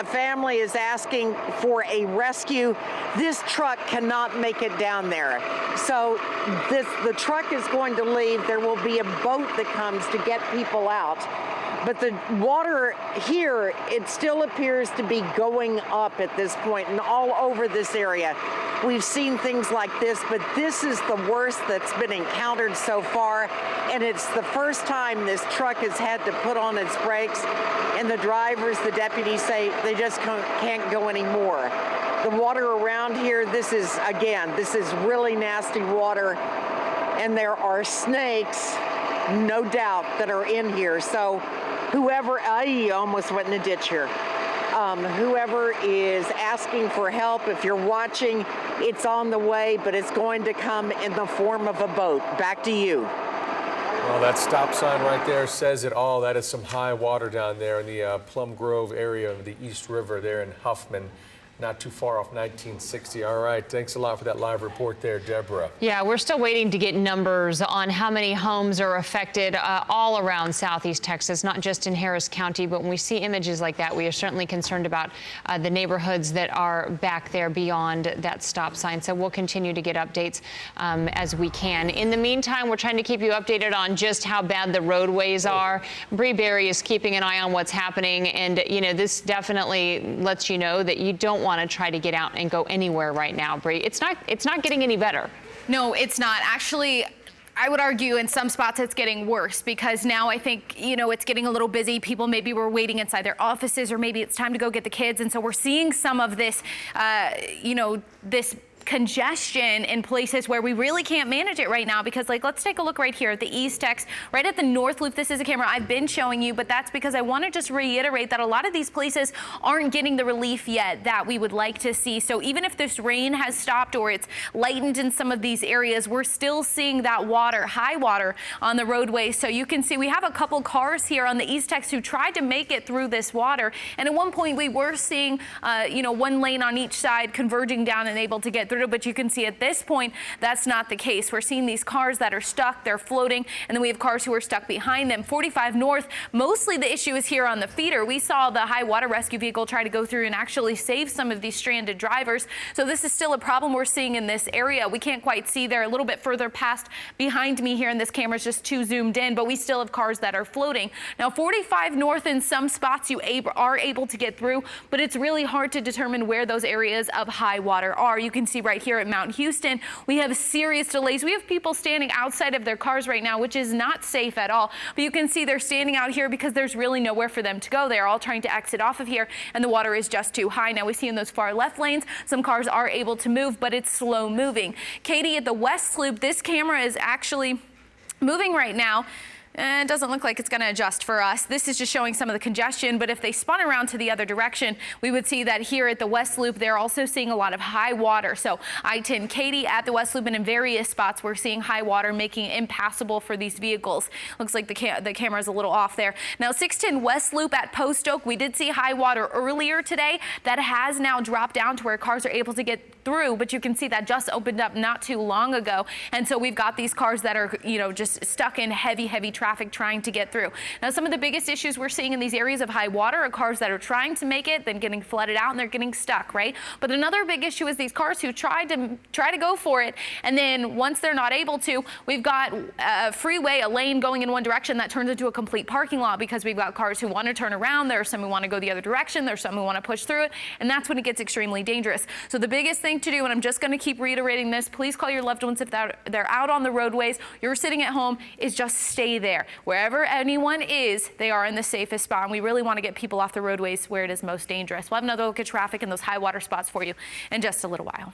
family is asking for a rescue. This truck cannot make it down there. So the truck is going to leave. There will be a boat that comes to get people out. But the water here, it still appears to be going up at this point and all over this area. We've seen things like this, but this is the worst that's been encountered so far. And it's the first time this truck has had to put on its brakes. And the drivers, the deputies say they just can't go anymore. The water around here, this is really nasty water. And there are snakes, no doubt, that are in here. So whoever, I almost went in a ditch here. Whoever is asking for help, if you're watching, it's on the way, but it's going to come in the form of a boat. Back to you. Well, that stop sign right there says it all. That is some high water down there in the Plum Grove area of the East River there in Huffman. not too far off 1960. All right, thanks a lot for that live report there, Deborah. Yeah, we're still waiting to get numbers on how many homes are affected all around southeast Texas, not just in Harris County. But when we see images like that, we are certainly concerned about the neighborhoods that are back there beyond that stop sign. So we'll continue to get updates as we can. In the meantime, we're trying to keep you updated on just how bad the roadways are. Bree Berry is keeping an eye on what's happening. And, you know, this definitely lets you know that you don't want to try to get out and go anywhere right now, Bree. It's not getting any better. No, it's not. Actually, I would argue in some spots it's getting worse because now I think, you know, it's getting a little busy. People maybe were waiting inside their offices, or maybe it's time to go get the kids. And so we're seeing some of this, you know, this congestion in places where we really can't manage it right now, because like, let's take a look right here at the East Tex, right at the North Loop. This is a camera I've been showing you, but that's because I want to just reiterate that a lot of these places aren't getting the relief yet that we would like to see. So even if this rain has stopped or it's lightened in some of these areas, we're still seeing that water, high water on the roadway. So you can see we have a couple cars here on the East Tex who tried to make it through this water. And at one point we were seeing, you know, one lane on each side converging down and able to get through, but you can see at this point that's not the case. We're seeing these cars that are stuck, they're floating, and then we have cars who are stuck behind them. 45 North, mostly the issue is here on the feeder. We saw the high water rescue vehicle try to go through and actually save some of these stranded drivers. So this is still a problem we're seeing in this area. We can't quite see there, a little bit further past behind me here, and this camera is just too zoomed in, but we still have cars that are floating. Now 45 North, in some spots you are able to get through, but it's really hard to determine where those areas of high water are. You can see right here at Mount Houston, we have serious delays. We have people standing outside of their cars right now, which is not safe at all. But you can see they're standing out here because there's really nowhere for them to go. They're all trying to exit off of here, and the water is just too high. Now we see in those far left lanes, some cars are able to move, but it's slow moving. Katie, at the West Loop, this camera is actually moving right now. It doesn't look like it's going to adjust for us. This is just showing some of the congestion, but if they spun around to the other direction, we would see that here at the West Loop, they're also seeing a lot of high water. So I-10 Katy at the West Loop, and in various spots, we're seeing high water, making it impassable for these vehicles. Looks like the camera is a little off there. Now 610 West Loop at Post Oak, we did see high water earlier today. That has now dropped down to where cars are able to get through, but you can see that just opened up not too long ago. And so we've got these cars that are, you know, just stuck in heavy traffic trying to get through. Now, some of the biggest issues we're seeing in these areas of high water are cars that are trying to make it, then getting flooded out, and they're getting stuck, right? But another big issue is these cars who try to go for it, and then once they're not able to, we've got a freeway, a lane going in one direction that turns into a complete parking lot because we've got cars who want to turn around. There are some who want to go the other direction. There's some who want to push through it, and that's when it gets extremely dangerous. So the biggest thing to do, and I'm just going to keep reiterating this, please call your loved ones if they're out on the roadways, you're sitting at home, is just stay there. Wherever anyone is, they are in the safest spot, and we really want to get people off the roadways where it is most dangerous. We'll have another look at traffic in those high water spots for you in just a little while.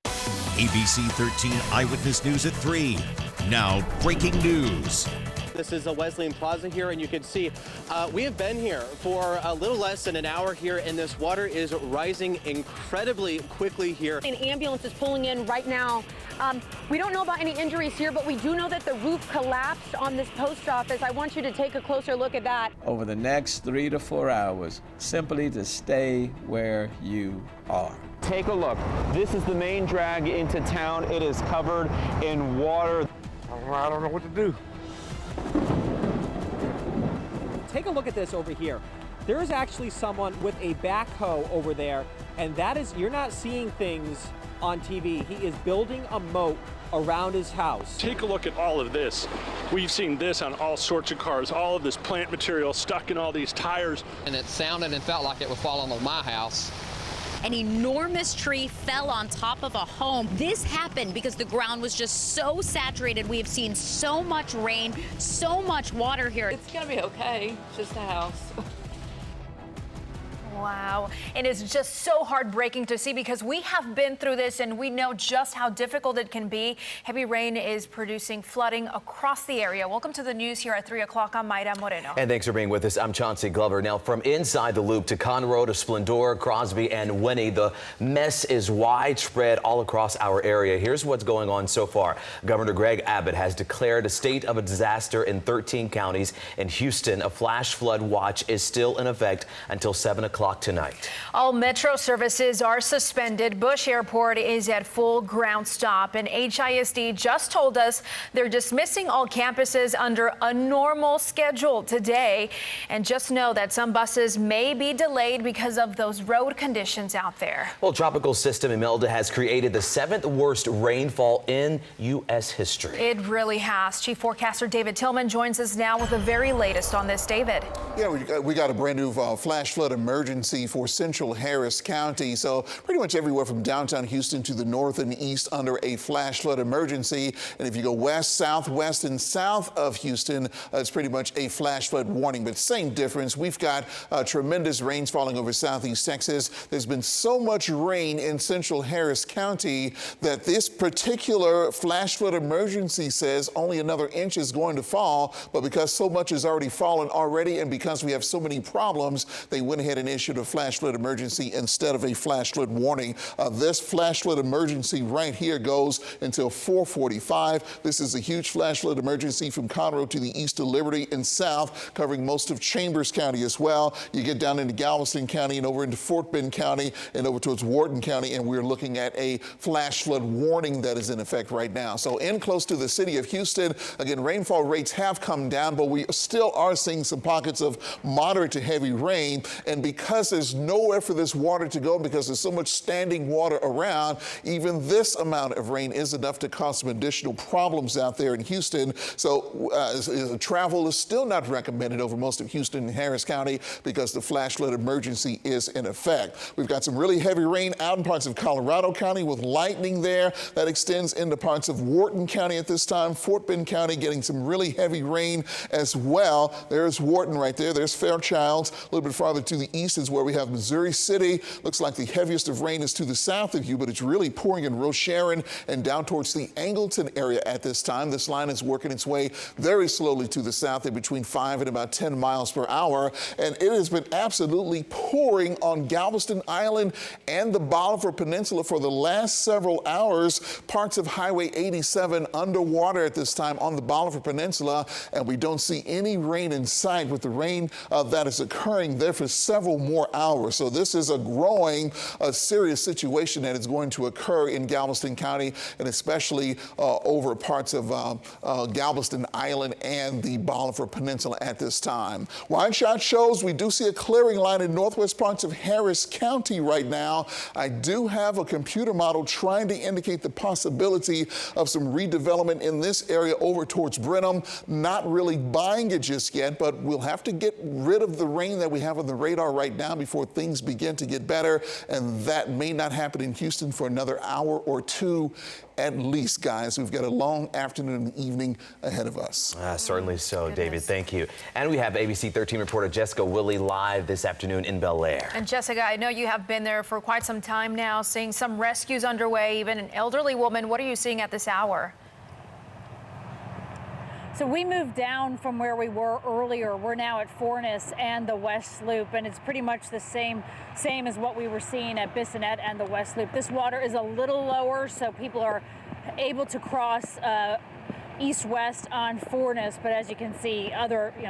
ABC 13 Eyewitness News at 3. Now, breaking news. This is a Wesleyan Plaza here, and you can see we have been here for a little less than an hour here, and this water is rising incredibly quickly here. An ambulance is pulling in right now. We don't know about any injuries here, but we do know that the roof collapsed on this post office. I want you to take a closer look at that. Over the next 3 to 4 hours, simply to stay where you are. Take a look. This is the main drag into town. It is covered in water. I don't know what to do. Take a look at this over here. There is actually someone with a backhoe over there, and that is, you're not seeing things on TV. He is building a moat around his house. Take a look at all of this. We've seen this on all sorts of cars, all of this plant material stuck in all these tires. And it sounded and felt like it was falling on my house. An enormous tree fell on top of a home. This happened because the ground was just so saturated. We have seen so much rain, so much water here. It's gonna be okay, it's just a house. Wow. And it's just so heartbreaking to see because we have been through this and we know just how difficult it can be. Heavy rain is producing flooding across the area. Welcome to the news here at 3 o'clock. I'm Mayra Moreno. And thanks for being with us. I'm Chauncey Glover. Now, from inside the loop to Conroe to Splendora, Crosby, and Winnie, the mess is widespread all across our area. Here's what's going on so far. Governor Greg Abbott has declared a state of a disaster in 13 counties. In Houston, a flash flood watch is still in effect until 7 o'clock o'clock tonight. All metro services are suspended. Bush Airport is at full ground stop, and HISD just told us they're dismissing all campuses under a normal schedule today. And just know that some buses may be delayed because of those road conditions out there. Well, tropical system Imelda has created the 7th worst rainfall in U.S. history. It really has. Chief Forecaster David Tillman joins us now with the very latest on this. David. Yeah, we got a brand new flash flood emergency for central Harris County. So pretty much everywhere from downtown Houston to the north and east under a flash flood emergency. And if you go west, southwest, and south of Houston, it's pretty much a flash flood warning. But same difference. We've got tremendous rains falling over southeast Texas. There's been so much rain in central Harris County that this particular flash flood emergency says only another inch is going to fall. But because so much has already fallen already, and because we have so many problems, they went ahead and issued a flash flood emergency instead of a flash flood warning. This flash flood emergency right here goes until 4:45. This is a huge flash flood emergency from Conroe to the east of Liberty and south, covering most of Chambers County as well. You get down into Galveston County and over into Fort Bend County and over towards Wharton County, and we're looking at a flash flood warning that is in effect right now. So in close to the city of Houston, again, rainfall rates have come down, but we still are seeing some pockets of moderate to heavy rain. And because there's nowhere for this water to go, because there's so much standing water around, even this amount of rain is enough to cause some additional problems out there in Houston. So travel is still not recommended over most of Houston and Harris County because the flash flood emergency is in effect. We've got some really heavy rain out in parts of Colorado County with lightning there. That extends into parts of Wharton County at this time. Fort Bend County getting some really heavy rain as well. There's Wharton right there. There's Fairchild. A little bit farther to the east is where we have Missouri City. Looks like the heaviest of rain is to the south of you, but it's really pouring in Rocheron and down towards the Angleton area at this time. This line is working its way very slowly to the south at between 5 and about 10 miles per hour. And it has been absolutely pouring on Galveston Island and the Bolivar Peninsula for the last several hours. Parts of Highway 87 underwater at this time on the Bolivar Peninsula, and we don't see any rain in sight with the rain that is occurring there for several more hours. So this is a growing, serious situation that is going to occur in Galveston County, and especially over parts of Galveston Island and the Bolivar Peninsula at this time. Wide shot shows we do see a clearing line in northwest parts of Harris County right now. I do have a computer model trying to indicate the possibility of some redevelopment in this area over towards Brenham. Not really buying it just yet, but we'll have to get rid of the rain that we have on the radar right now before things begin to get better, and that may not happen in Houston for another hour or two at least, guys. We've got a long afternoon and evening ahead of us. Certainly so, David. Thank you. And we have ABC 13 reporter Jessica Willey live this afternoon in Bel Air. And Jessica, I know you have been there for quite some time now, seeing some rescues underway, even an elderly woman. What are you seeing at this hour? So we moved down from where we were earlier. We're now at Forness and the West Loop, and it's pretty much the same as what we were seeing at Bissonnette and the West Loop. This water is a little lower, so people are able to cross east-west on Forness, but as you can see,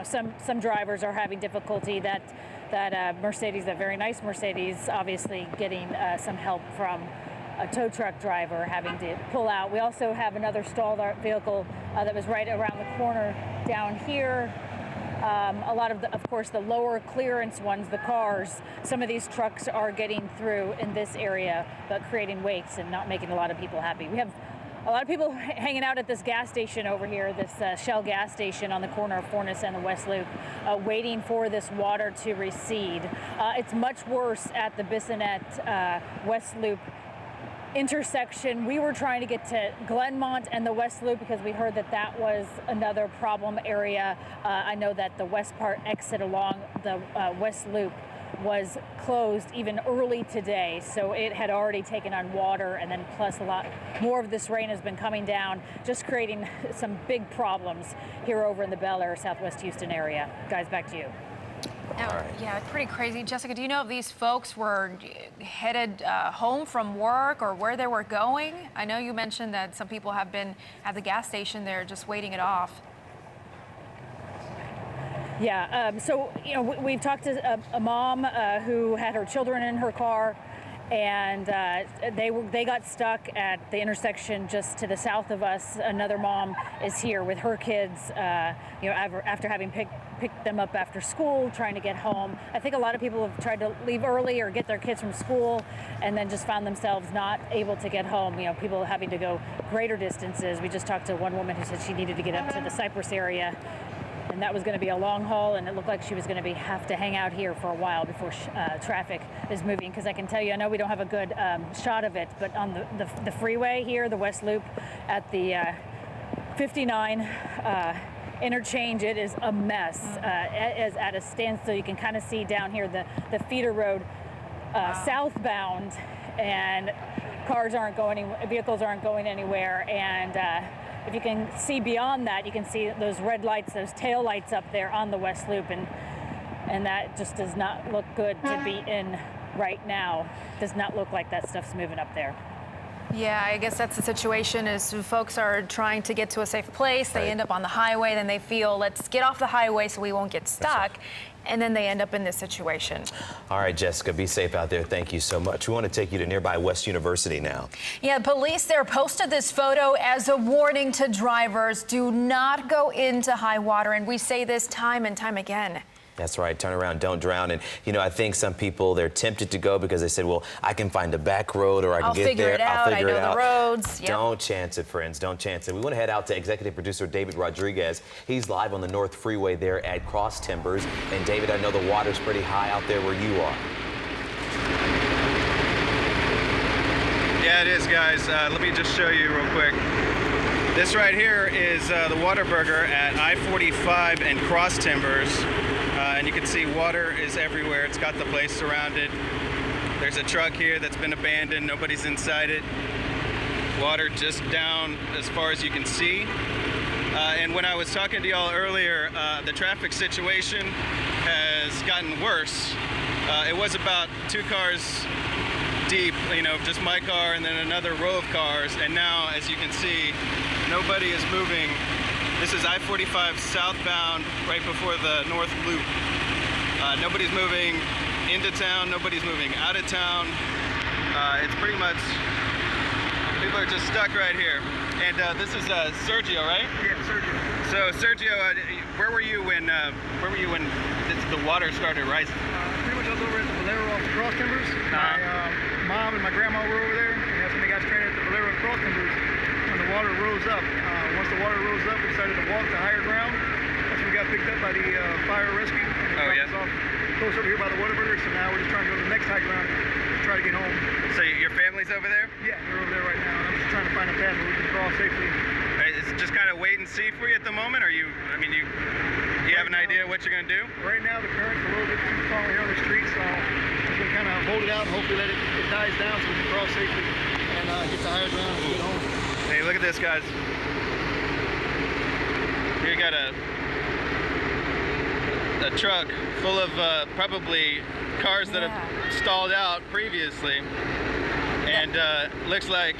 some drivers are having difficulty. That Mercedes, that very nice Mercedes, obviously getting some help from a tow truck driver having to pull out. We also have another stalled vehicle that was right around the corner down here. A lot of course, the lower clearance ones, the cars, some of these trucks are getting through in this area, but creating wakes and not making a lot of people happy. We have a lot of people hanging out at this gas station over here, this Shell gas station on the corner of Forness and the West Loop, waiting for this water to recede. It's much worse at the Bissonnette West Loop intersection. We were trying to get to Glenmont and the West Loop because we heard that was another problem area. I know that the west part exit along the West Loop was closed even early today, so it had already taken on water, and then plus a lot more of this rain has been coming down, just creating some big problems here over in the Bel Air, Southwest Houston area. Guys, back to you. Yeah, it's pretty crazy. Jessica, do you know if these folks were headed home from work or where they were going? I know you mentioned that some people have been at the gas station there just waiting it off. Yeah, so, you know, we've talked to a mom who had her children in her car, and they got stuck at the intersection just to the south of us. Another mom is here with her kids, you know, after having picked them up after school, trying to get home. I think a lot of people have tried to leave early or get their kids from school and then just found themselves not able to get home. You know, people having to go greater distances. We just talked to one woman who said she needed to get up to the Cypress area, and that was going to be a long haul, and it looked like she was going to have to hang out here for a while before traffic is moving. Because I can tell you, I know we don't have a good shot of it, but on the freeway here, the West Loop at the 59 interchange, it is a mess. It is at a standstill. You can kind of see down here the feeder road southbound, and vehicles aren't going anywhere, and if you can see beyond that, you can see those red lights, those tail lights up there on the West Loop, and that just does not look good to be in right now. Does not look like that stuff's moving up there. Yeah, I guess that's the situation, is folks are trying to get to a safe place. They end up on the highway, then they feel, let's get off the highway so we won't get stuck. And then they end up in this situation. All right, Jessica, be safe out there. Thank you so much. We want to take you to nearby West University now. Yeah, police there posted this photo as a warning to drivers. Do not go into high water. And we say this time and time again. That's right. Turn around, don't drown. And, you know, I think some people, they're tempted to go because they said, well, I can find a back road, or I can get there. I'll figure it out. I know the roads. Yep. Don't chance it, friends. Don't chance it. We want to head out to executive producer David Rodriguez. He's live on the North Freeway there at Cross Timbers. And, David, I know the water's pretty high out there where you are. Yeah, it is, guys. Let me just show you real quick. This right here is the Whataburger at I-45 and Cross Timbers. And you can see water is everywhere. It's got the place surrounded. There's a truck here that's been abandoned. Nobody's inside it. Water just down as far as you can see. And when I was talking to y'all earlier, the traffic situation has gotten worse. It was about 2 cars deep, you know, just my car and then another row of cars. And now, as you can see, nobody is moving. This is I-45 southbound, right before the North Loop. Nobody's moving into town, nobody's moving out of town. It's pretty much, people are just stuck right here. And this is Sergio, right? Yeah, Sergio. So Sergio, where were you when the water started rising? Pretty much I was over at the Valero off the Cross Timbers. My mom and my grandma were over there, and that's when they got stranded at the Valero Cross Timbers. When the water rose up, once the water rose up, we decided to walk to higher ground. That's when we got picked up by the fire rescue. Oh, yeah. Off close over here by the Whataburger, so now we're just trying to go to the next high ground to try to get home. So your family's over there? Yeah, they're over there right now. I'm just trying to find a path where we can cross safely. Is it just kind of wait and see for you at the moment? Or do you have an idea what you're going to do? Right now, the current's a little bit too strong here on the street, so I'm just going to kind of hold it out and hopefully let it dies down so we can cross safely and get to higher ground and get home. Hey, look at this, guys. Here you got a truck full of probably cars that have stalled out previously, and looks like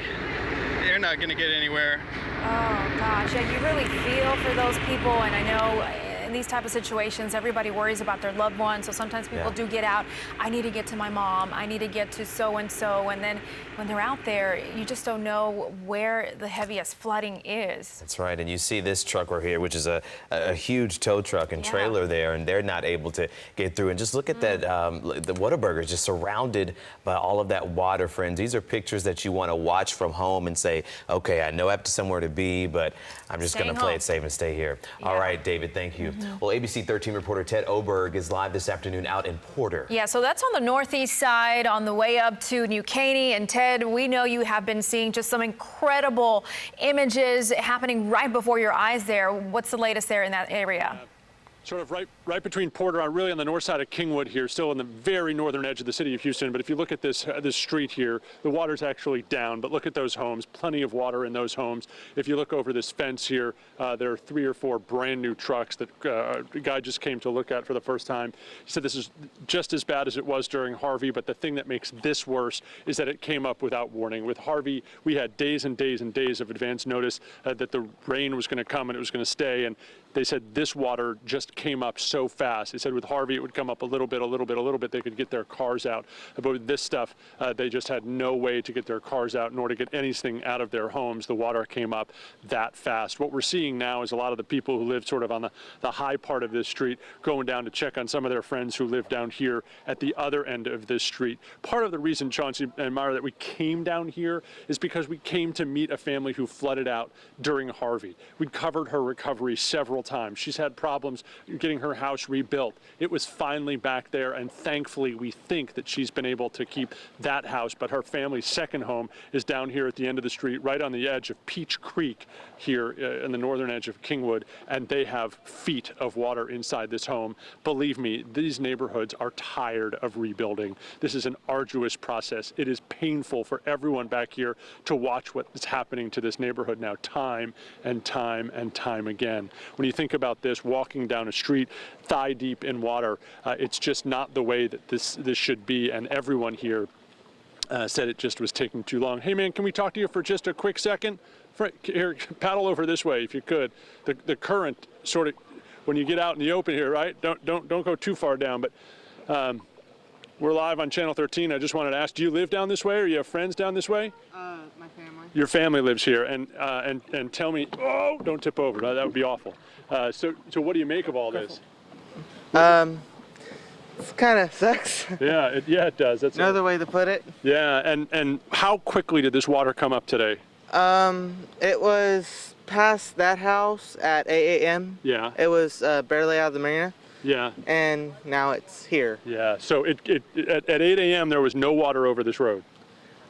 they're not going to get anywhere. Oh gosh, yeah, you really feel for those people, and I know in these type of situations, everybody worries about their loved ones, so sometimes people do get out. I need to get to my mom, I need to get to so-and-so, and then when they're out there, you just don't know where the heaviest flooding is. That's right, and you see this truck right here, which is a huge tow truck and trailer there, and they're not able to get through. And just look at that, the Whataburger is just surrounded by all of that water, friends. These are pictures that you want to watch from home and say, okay, I know I have to somewhere to be, but I'm just going to play it safe and stay here. All right, David, thank you. Well, ABC 13 reporter Ted Oberg is live this afternoon out in Porter. Yeah, so that's on the northeast side on the way up to New Caney. And Ted, we know you have been seeing just some incredible images happening right before your eyes there. What's the latest there in that area? Sort of right between Porter, really on the north side of Kingwood here, still on the very northern edge of the city of Houston. But if you look at this street here, the water's actually down. But look at those homes, plenty of water in those homes. If you look over this fence here, there are 3 or 4 brand new trucks that a guy just came to look at for the first time. He said this is just as bad as it was during Harvey, but the thing that makes this worse is that it came up without warning. With Harvey, we had days and days and days of advance notice that the rain was going to come and it was going to stay. And they said this water just came up so so fast. They said with Harvey it would come up a little bit, they could get their cars out. But with this stuff, they just had no way to get their cars out, nor to get anything out of their homes. The water came up that fast. What we're seeing now is a lot of the people who live sort of on the high part of this street going down to check on some of their friends who live down here at the other end of this street. Part of the reason, Chauncey and Myra, that we came down here is because we came to meet a family who flooded out during Harvey. We'd covered her recovery several times. She's had problems getting her house rebuilt. It was finally back there, and thankfully we think that she's been able to keep that house, but her family's second home is down here at the end of the street, right on the edge of Peach Creek here in the northern edge of Kingwood, and they have feet of water inside this home. Believe me, these neighborhoods are tired of rebuilding. This is an arduous process. It is painful for everyone back here to watch what is happening to this neighborhood now time and time and time again. When you think about this, walking down a street thigh deep in water, it's just not the way that this should be, and everyone here said it just was taking too long. Hey man, can we talk to you for just a quick second? Here, paddle over this way if you could. The current sort of, when you get out in the open here, right? Don't go too far down, but we're live on Channel 13. I just wanted to ask, do you live down this way, or you have friends down this way? My family. Your family lives here, and tell me, oh, don't tip over. That would be awful. So what do you make of all this? It kind of sucks. Yeah, it does. That's another way to put it. Yeah, and how quickly did this water come up today? It was past that house at 8 a.m. Yeah. It was barely out of the marina. Yeah. And now it's here. Yeah. So at 8 a.m. there was no water over this road.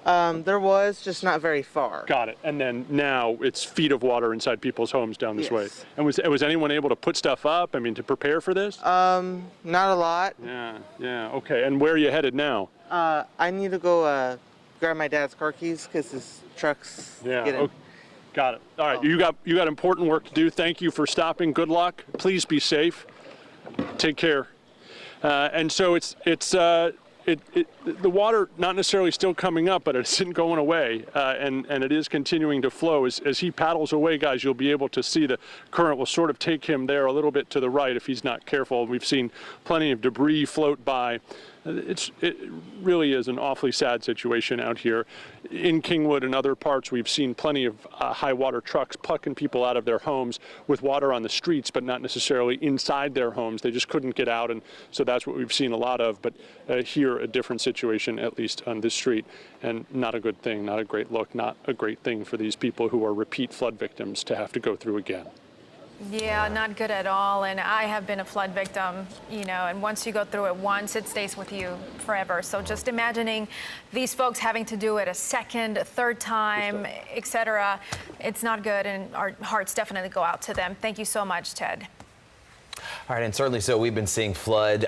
There was, just not very far. Got it. And then now it's feet of water inside people's homes down this way. Yes. And was anyone able to put stuff up? I mean, to prepare for this? Not a lot. Yeah. Okay. And where are you headed now? I need to go grab my dad's car keys because his truck's getting. Okay. Got it. All right. You got important work to do. Thank you for stopping. Good luck. Please be safe. Take care. And so the water not necessarily still coming up, but it isn't going away, and it is continuing to flow. As he paddles away, guys, you'll be able to see the current will sort of take him there a little bit to the right if he's not careful. We've seen plenty of debris float by. It really is an awfully sad situation out here. In Kingwood and other parts, we've seen plenty of high water trucks plucking people out of their homes with water on the streets, but not necessarily inside their homes. They just couldn't get out, and so that's what we've seen a lot of. But here, a different situation, at least on this street, and not a good thing, not a great look, not a great thing for these people who are repeat flood victims to have to go through again. Yeah, not good at all. And I have been a flood victim, and once you go through it once, it stays with you forever. So just imagining these folks having to do it a second, a third time, etc. It's not good, and our hearts definitely go out to them. Thank you so much, Ted. All right, and certainly so we've been seeing flooded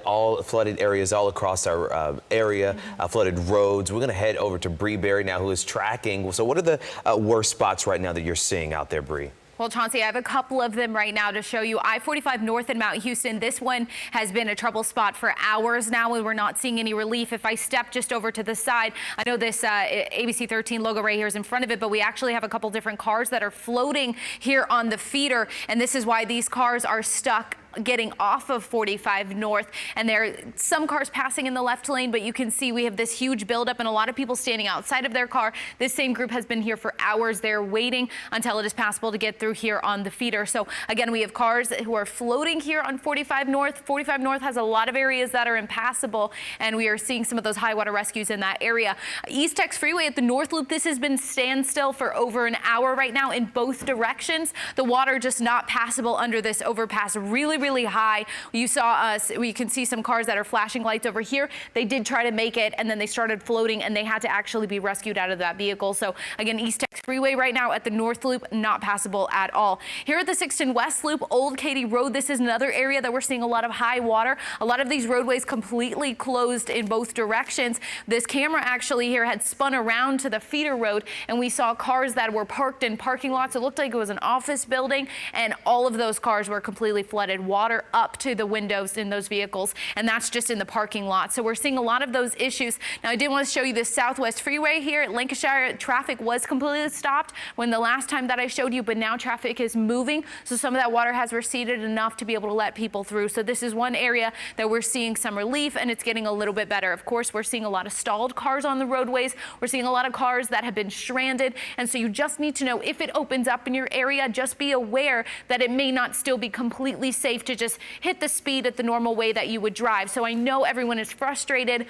areas all across our area, flooded roads. We're going to head over to Bree Berry now, who is tracking. So what are the worst spots right now that you're seeing out there, Bree? Well, Chauncey, I have a couple of them right now to show you. I-45 north in Mount Houston. This one has been a trouble spot for hours now, and we're not seeing any relief. If I step just over to the side, I know this ABC 13 logo right here is in front of it, but we actually have a couple different cars that are floating here on the feeder, and this is why these cars are stuck getting off of 45 north, and there are some cars passing in the left lane, but you can see we have this huge buildup and a lot of people standing outside of their car. This same group has been here for hours. They're waiting until it is possible to get through here on the feeder. So again, we have cars who are floating here on 45 north. 45 north has a lot of areas that are impassable, and we are seeing some of those high water rescues in that area. East Tex Freeway at the North Loop, this has been standstill for over an hour right now in both directions. The water just not passable under this overpass. Really high. You can see some cars that are flashing lights over here. They did try to make it, and then they started floating, and they had to actually be rescued out of that vehicle. So again, East Tex Freeway right now at the North Loop, not passable at all. Here at the Sixton West Loop, Old Katy Road, this is another area that we're seeing a lot of high water. A lot of these roadways completely closed in both directions. This camera actually here had spun around to the feeder road, and we saw cars that were parked in parking lots. It looked like it was an office building, and all of those cars were completely flooded. water up to the windows in those vehicles, and that's just in the parking lot. So we're seeing a lot of those issues. Now, I did want to show you this Southwest Freeway here at Lancashire. Traffic was completely stopped when the last time that I showed you, but now traffic is moving. So some of that water has receded enough to be able to let people through. So this is one area that we're seeing some relief, and it's getting a little bit better. Of course, we're seeing a lot of stalled cars on the roadways. We're seeing a lot of cars that have been stranded. And so you just need to know if it opens up in your area, just be aware that it may not still be completely safe to just hit the speed at the normal way that you would drive. So I know everyone is frustrated.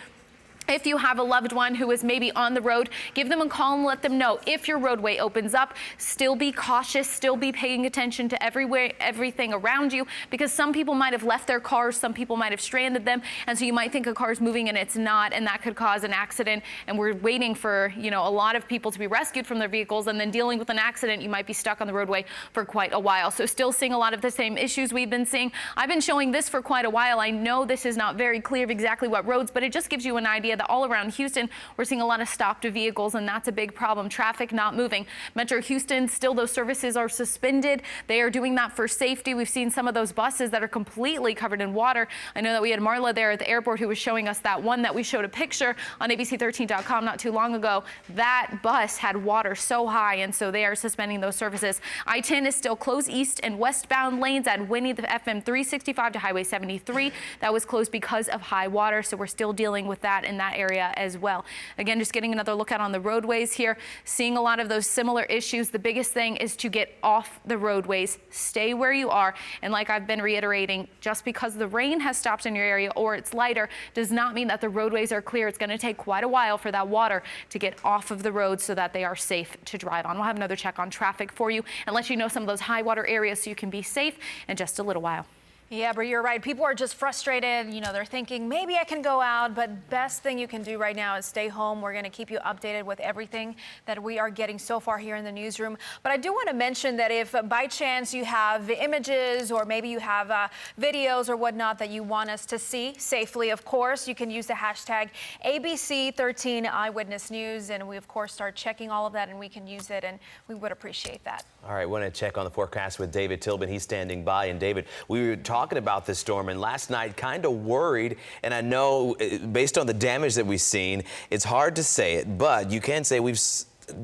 If you have a loved one who is maybe on the road, give them a call and let them know if your roadway opens up. Still be cautious, still be paying attention to everything around you, because some people might have left their cars, some people might have stranded them, and so you might think a car is moving and it's not, and that could cause an accident. And we're waiting for, a lot of people to be rescued from their vehicles, and then dealing with an accident, you might be stuck on the roadway for quite a while. So still seeing a lot of the same issues we've been seeing. I've been showing this for quite a while. I know this is not very clear of exactly what roads, but it just gives you an idea that all around Houston, we're seeing a lot of stopped vehicles, and that's a big problem. Traffic not moving. Metro Houston, still those services are suspended. They are doing that for safety. We've seen some of those buses that are completely covered in water. I know that we had Marla there at the airport who was showing us that one that we showed a picture on ABC13.com not too long ago. That bus had water so high, and so they are suspending those services. I-10 is still closed east and westbound lanes at Winnie, the FM 365 to Highway 73. That was closed because of high water, so we're still dealing with that in that area as well. Again, just getting another look out on the roadways here, seeing a lot of those similar issues. The biggest thing is to get off the roadways, stay where you are. And like I've been reiterating, just because the rain has stopped in your area or it's lighter does not mean that the roadways are clear. It's going to take quite a while for that water to get off of the road so that they are safe to drive on. We'll have another check on traffic for you and let you know some of those high water areas so you can be safe in just a little while. Yeah, but you're right. People are just frustrated. They're thinking maybe I can go out, but best thing you can do right now is stay home. We're going to keep you updated with everything that we are getting so far here in the newsroom. But I do want to mention that if by chance you have images or maybe you have videos or whatnot that you want us to see safely, of course, you can use the hashtag ABC13 Eyewitness News. And we, of course, start checking all of that, and we can use it, and we would appreciate that. All right, want to check on the forecast with David Tilbin. He's standing by. And David, we were talking about this storm, and last night kind of worried, and I know based on the damage that we've seen, it's hard to say it, but you can say we've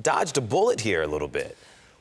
dodged a bullet here a little bit.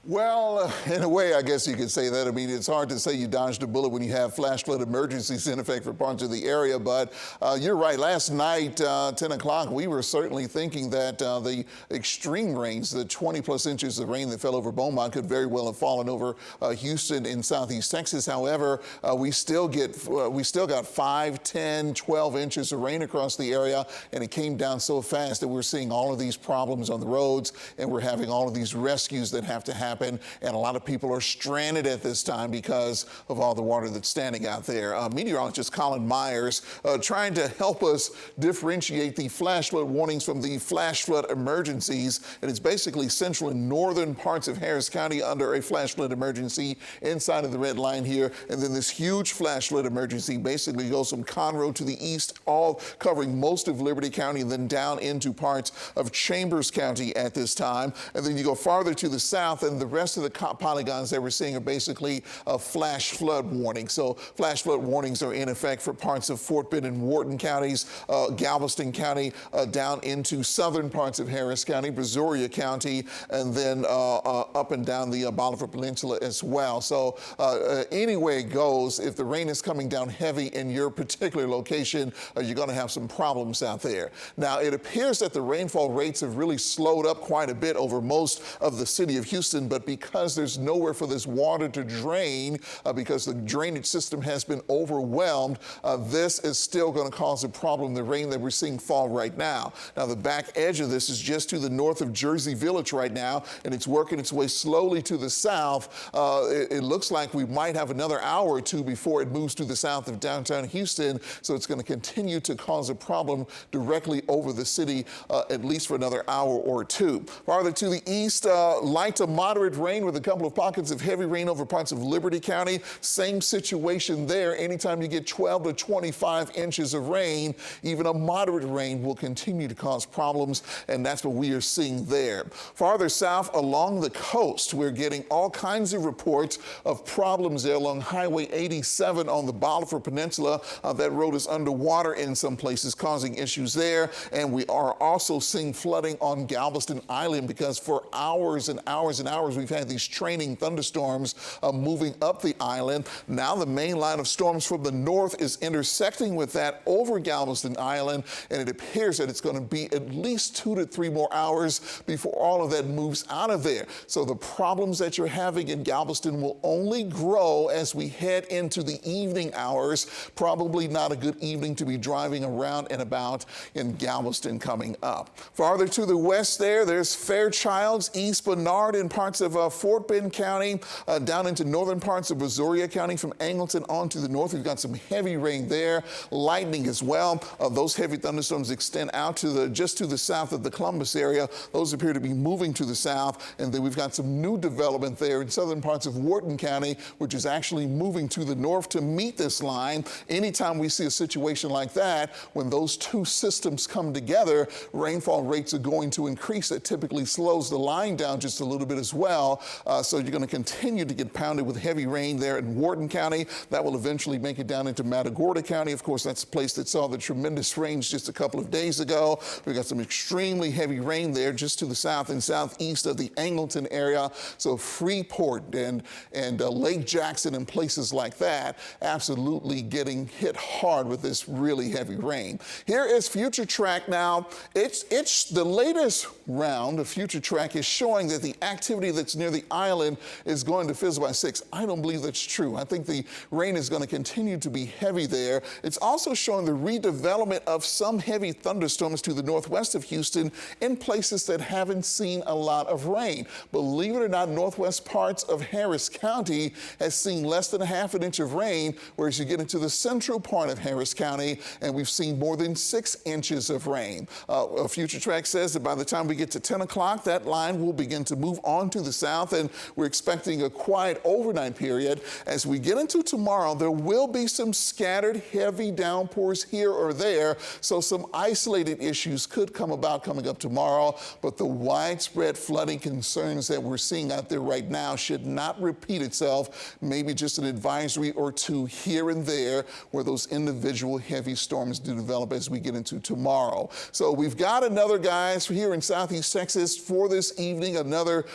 Well, in a way, I guess you could say that. I mean, it's hard to say you dodged a bullet when you have flash flood emergencies in effect for parts of the area. But you're right. Last night, 10 o'clock, we were certainly thinking that the extreme rains, the 20-plus inches of rain that fell over Beaumont, could very well have fallen over Houston in southeast Texas. However, we still got 5, 10, 12 inches of rain across the area, and it came down so fast that we're seeing all of these problems on the roads, and we're having all of these rescues that have to happen. And a lot of people are stranded at this time because of all the water that's standing out there. Meteorologist Colin Myers trying to help us differentiate the flash flood warnings from the flash flood emergencies. And it's basically central and northern parts of Harris County under a flash flood emergency inside of the red line here. And then this huge flash flood emergency basically goes from Conroe to the east, all covering most of Liberty County, and then down into parts of Chambers County at this time. And then you go farther to the south, and the rest of the polygons that we're seeing are basically a flash flood warning. So flash flood warnings are in effect for parts of Fort Bend and Wharton counties, Galveston County, down into southern parts of Harris County, Brazoria County, and then up and down the Bolivar Peninsula as well. So any way it goes, if the rain is coming down heavy in your particular location, you're going to have some problems out there. Now, it appears that the rainfall rates have really slowed up quite a bit over most of the city of Houston, but because there's nowhere for this water to drain, because the drainage system has been overwhelmed, this is still going to cause a problem, the rain that we're seeing fall right now. Now, the back edge of this is just to the north of Jersey Village right now, and it's working its way slowly to the south. It looks like we might have another hour or two before it moves to the south of downtown Houston, so it's going to continue to cause a problem directly over the city, at least for another hour or two. Farther to the east, light to moderate moderate rain with a couple of pockets of heavy rain over parts of Liberty County. Same situation there. Anytime you get 12 to 25 inches of rain, even a moderate rain will continue to cause problems, and that's what we are seeing there. Farther south along the coast, we're getting all kinds of reports of problems there along Highway 87 on the Bolivar Peninsula. That road is underwater in some places, causing issues there. And we are also seeing flooding on Galveston Island because for hours and hours and hours, we've had these training thunderstorms moving up the island. Now the main line of storms from the north is intersecting with that over Galveston Island, and it appears that it's going to be at least 2 to 3 more hours before all of that moves out of there. So the problems that you're having in Galveston will only grow as we head into the evening hours. Probably not a good evening to be driving around and about in Galveston coming up. Farther to the west there's Fairchilds, East Bernard, and parts of Fort Bend County, down into northern parts of Brazoria County from Angleton on to the north. We've got some heavy rain there, lightning as well. Those heavy thunderstorms extend out to just to the south of the Columbus area. Those appear to be moving to the south. And then we've got some new development there in southern parts of Wharton County, which is actually moving to the north to meet this line. Anytime we see a situation like that, when those two systems come together, rainfall rates are going to increase. That typically slows the line down just a little bit as well. So you're going to continue to get pounded with heavy rain there in Wharton County. That will eventually make it down into Matagorda County. Of course, that's a place that saw the tremendous rains just a couple of days ago. We've got some extremely heavy rain there just to the south and southeast of the Angleton area. So Freeport and Lake Jackson and places like that absolutely getting hit hard with this really heavy rain. Here is Future Track now. It's the latest round of Future Track is showing that the activity that's near the island is going to fizzle by 6. I don't believe that's true. I think the rain is going to continue to be heavy there. It's also showing the redevelopment of some heavy thunderstorms to the northwest of Houston in places that haven't seen a lot of rain. Believe it or not, northwest parts of Harris County has seen less than a half an inch of rain, whereas you get into the central part of Harris County and we've seen more than 6 inches of rain. Future Track says that by the time we get to 10 o'clock, that line will begin to move on to the south, and we're expecting a quiet overnight period. As we get into tomorrow, there will be some scattered heavy downpours here or there, so some isolated issues could come about coming up tomorrow, but the widespread flooding concerns that we're seeing out there right now should not repeat itself. Maybe just an advisory or two here and there where those individual heavy storms do develop as we get into tomorrow. So we've got another, guys, here in southeast Texas for this evening, another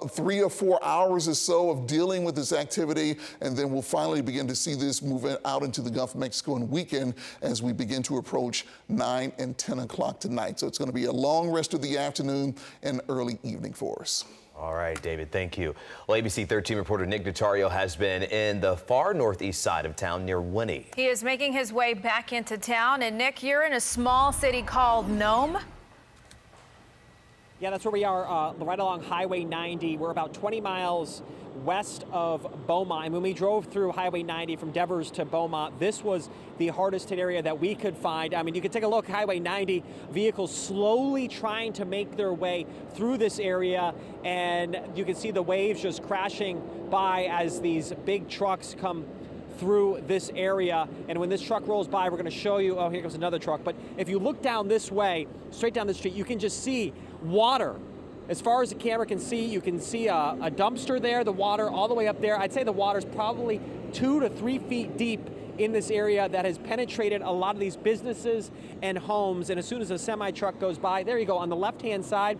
3 or 4 hours or so of dealing with this activity, and then we'll finally begin to see this move out into the Gulf of Mexico and weekend as we begin to approach 9 and 10 o'clock tonight. So it's going to be a long rest of the afternoon and early evening for us. All right, David, thank you. Well, ABC 13 reporter Nick Notario has been in the far northeast side of town near Winnie. He is making his way back into town. And Nick, you're in a small city called Nome. Yeah, that's where we are, right along Highway 90. We're about 20 miles west of Beaumont. And when we drove through Highway 90 from Devers to Beaumont, this was the hardest hit area that we could find. I mean, you can take a look, Highway 90, vehicles slowly trying to make their way through this area. And you can see the waves just crashing by as these big trucks come through this area. And when this truck rolls by, we're going to show you, oh, here comes another truck. But if you look down this way, straight down the street, you can just see water. As far as the camera can see, you can see a dumpster there, the water all the way up there. I'd say the water's probably 2 to 3 feet deep in this area that has penetrated a lot of these businesses and homes. And as soon as a semi truck goes by, there you go, on the left-hand side,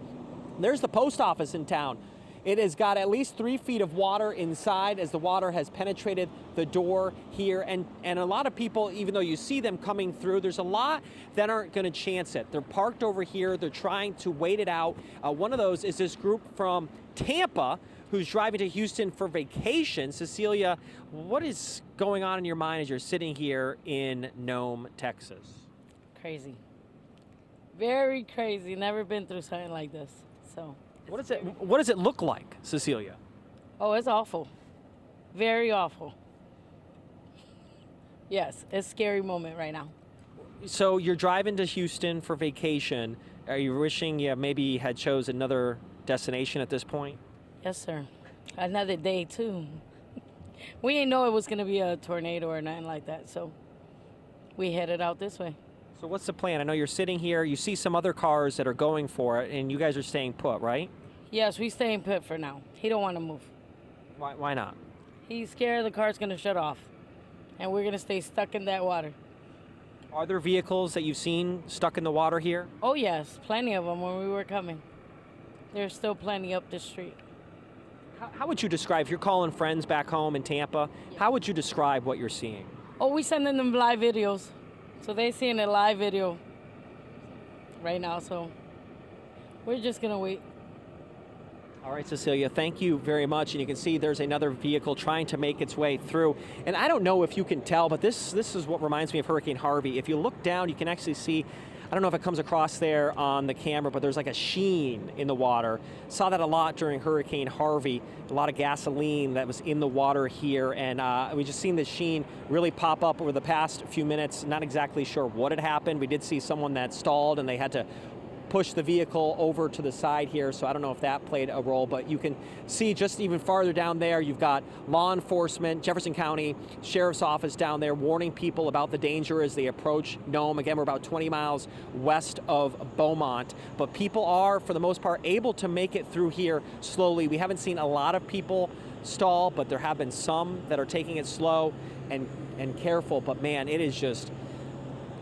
there's the post office in town. It has got at least 3 feet of water inside as the water has penetrated the door here. And a lot of people, even though you see them coming through, there's a lot that aren't going to chance it. They're parked over here. They're trying to wait it out. One of those is this group from Tampa who's driving to Houston for vacation. Cecilia, what is going on in your mind as you're sitting here in Nome, Texas? Crazy. Very crazy. Never been through something like this. So. What does it look like, Cecilia? Oh, it's awful. Very awful. Yes, it's a scary moment right now. So you're driving to Houston for vacation. Are you wishing you maybe had chose another destination at this point? Yes, sir. Another day, too. We didn't know it was going to be a tornado or nothing like that, so we headed out this way. So what's the plan? I know you're sitting here. You see some other cars that are going for it, and you guys are staying put, right? Yes, we staying put for now. He don't want to move. Why not? He's scared the car's going to shut off, and we're going to stay stuck in that water. Are there vehicles that you've seen stuck in the water here? Oh, yes, plenty of them when we were coming. There's still plenty up the street. How would you describe, if you're calling friends back home in Tampa, how would you describe what you're seeing? Oh, we sending them live videos. So they're seeing a live video right now, so we're just going to wait. All right, Cecilia, thank you very much. And you can see there's another vehicle trying to make its way through. And I don't know if you can tell, but this is what reminds me of Hurricane Harvey. If you look down, you can actually see, I don't know if it comes across there on the camera, but there's like a sheen in the water. Saw that a lot during Hurricane Harvey. A lot of gasoline that was in the water here. And we just seen the sheen really pop up over the past few minutes. Not exactly sure what had happened. We did see someone that stalled and they had to push the vehicle over to the side here, so I don't know if that played a role, but you can see just even farther down there, you've got law enforcement, Jefferson County Sheriff's Office down there warning people about the danger as they approach Nome. Again, we're about 20 miles west of Beaumont, but people are, for the most part, able to make it through here slowly. We haven't seen a lot of people stall, but there have been some that are taking it slow and careful, but man, it is just,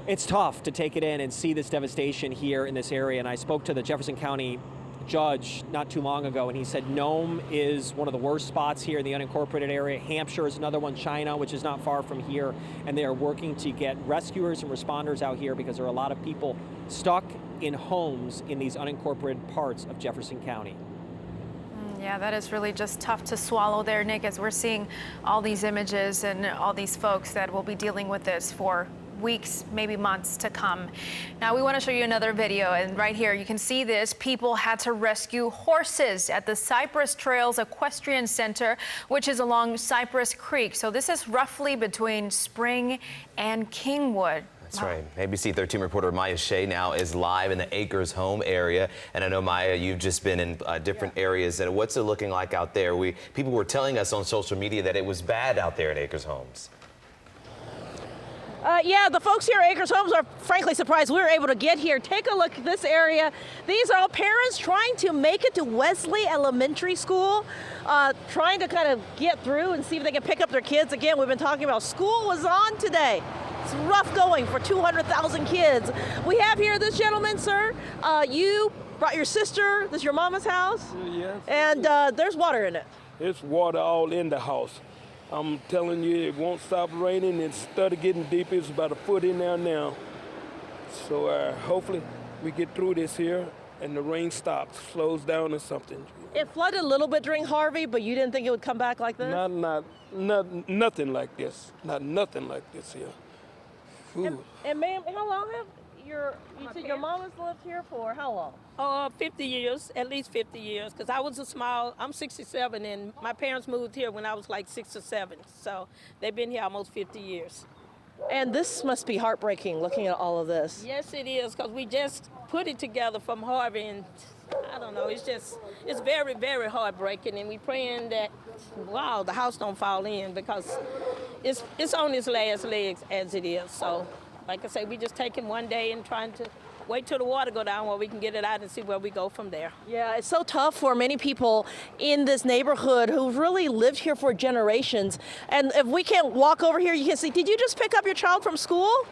it's tough to take it in and see this devastation here in this area. And I spoke to the Jefferson County judge not too long ago, and he said Nome is one of the worst spots here in the unincorporated area. Hampshire is another one, China, which is not far from here. And they are working to get rescuers and responders out here because there are a lot of people stuck in homes in these unincorporated parts of Jefferson County. Yeah, that is really just tough to swallow there, Nick, as we're seeing all these images and all these folks that will be dealing with this for weeks, maybe months to come. Now we want to show you another video, and right here you can see this. People had to rescue horses at the Cypress Trails Equestrian Center, which is along Cypress Creek. So this is roughly between Spring and Kingwood. That's right. ABC 13 reporter Maya Shea now is live in the Acres Home area. And I know, Maya, you've just been in different areas. And what's it looking like out there? People were telling us on social media that it was bad out there at Acres Homes. Yeah, the folks here at Acres Homes are frankly surprised we were able to get here. Take a look at this area. These are all parents trying to make it to Wesley Elementary School, trying to kind of get through and see if they can pick up their kids. Again, we've been talking about school was on today. It's rough going for 200,000 kids. We have here this gentleman, sir. You brought your sister. This is your mama's house? Yes. And there's water in it. It's water all in the house. I'm telling you, it won't stop raining. It's started getting deeper. It's about a foot in there now. So hopefully we get through this here and the rain stops, slows down or something. It flooded a little bit during Harvey, but you didn't think it would come back like this? Nothing like this. Nothing like this here. And ma'am, how long have you said your mom has lived here for how long? 50 years, at least 50 years, because I'm 67, and my parents moved here when I was like 6 or 7, so they've been here almost 50 years. And this must be heartbreaking, looking at all of this. Yes, it is, because we just put it together from Harvey, and I don't know, it's very, very heartbreaking, and we praying that, wow, the house don't fall in, because it's on its last legs as it is, so. Like I say, we just taking one day and trying to wait till the water go down where we can get it out and see where we go from there. Yeah, it's so tough for many people in this neighborhood who've really lived here for generations. And if we can't walk over here, you can see, did you just pick up your child from school?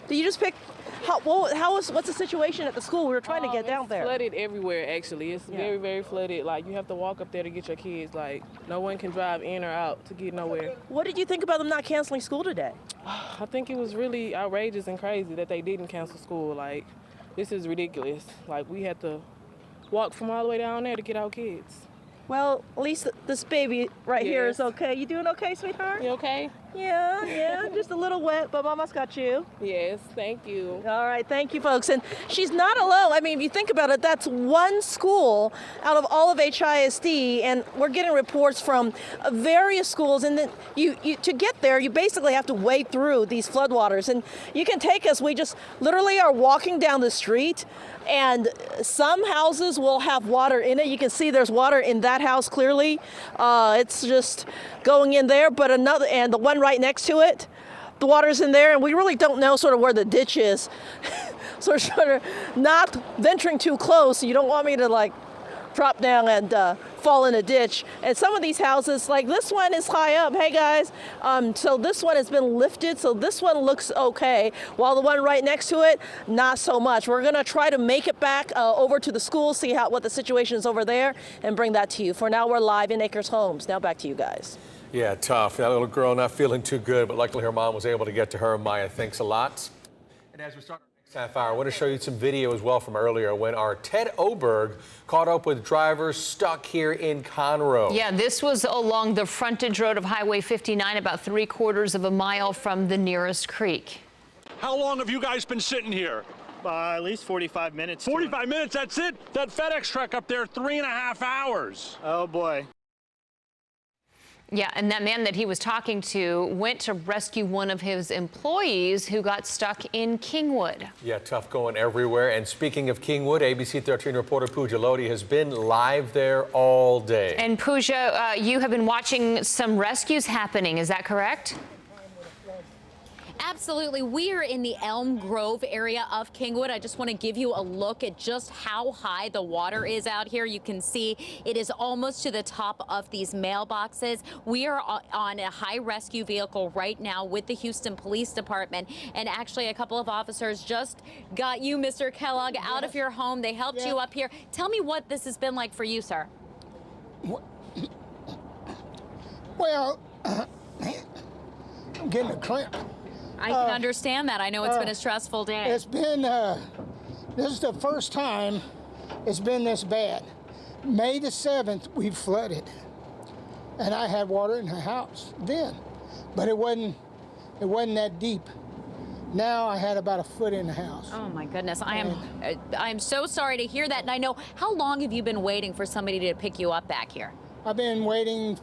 Did you just pick, what's the situation at the school? We were trying to get down there. It's flooded everywhere, actually. It's very, very flooded. Like, you have to walk up there to get your kids. Like, no one can drive in or out to get nowhere. What did you think about them not canceling school today? I think it was really outrageous and crazy that they didn't cancel school. Like, this is ridiculous. Like, we had to walk from all the way down there to get our kids. Well, at least this baby right here is okay. You doing okay, sweetheart? You okay? Yeah, just a little wet, but Mama's got you. Yes, thank you. All right, thank you, folks. And she's not alone. I mean, if you think about it, that's one school out of all of HISD, and we're getting reports from various schools. And then you to get there, you basically have to wade through these floodwaters. And you can take us. We just literally are walking down the street, and some houses will have water in it. You can see there's water in that house clearly. It's just going in there, but another, and the one right next to it, the water's in there, and we really don't know sort of where the ditch is. So we're sort of not venturing too close. You don't want me to like drop down and fall in a ditch. And some of these houses, like this one is high up. Hey guys, so this one has been lifted, so this one looks okay, while the one right next to it, not so much. We're gonna try to make it back over to the school, see what the situation is over there, and bring that to you. For now, we're live in Acres Homes. Now back to you guys. Yeah, tough. That little girl not feeling too good, but luckily her mom was able to get to her. Maya, thanks a lot. And as we start our next half hour, I want to show you some video as well from earlier when our Ted Oberg caught up with drivers stuck here in Conroe. Yeah, this was along the frontage road of Highway 59, about 3/4 of a mile from the nearest creek. How long have you guys been sitting here? At least 45 minutes. 45 minutes, that's it? That FedEx truck up there, 3.5 hours. Oh, boy. Yeah, and that man that he was talking to went to rescue one of his employees who got stuck in Kingwood. Yeah, tough going everywhere. And speaking of Kingwood, ABC 13 reporter Pooja Lodi has been live there all day. And Pooja, you have been watching some rescues happening, is that correct? Absolutely. We are in the Elm Grove area of Kingwood. I just want to give you a look at just how high the water is out here. You can see it is almost to the top of these mailboxes. We are on a high rescue vehicle right now with the Houston Police Department. And actually, a couple of officers just got you, Mr. Kellogg, out of your home. They helped you up here. Tell me what this has been like for you, sir. Well, I'm getting a cramp. I can understand that. I know it's been a stressful day. It's been, this is the first time it's been this bad. May the 7th, we flooded. And I had water in the house then, but it wasn't that deep. Now I had about a foot in the house. Oh my goodness. I am so sorry to hear that. And I know, how long have you been waiting for somebody to pick you up back here? I've been waiting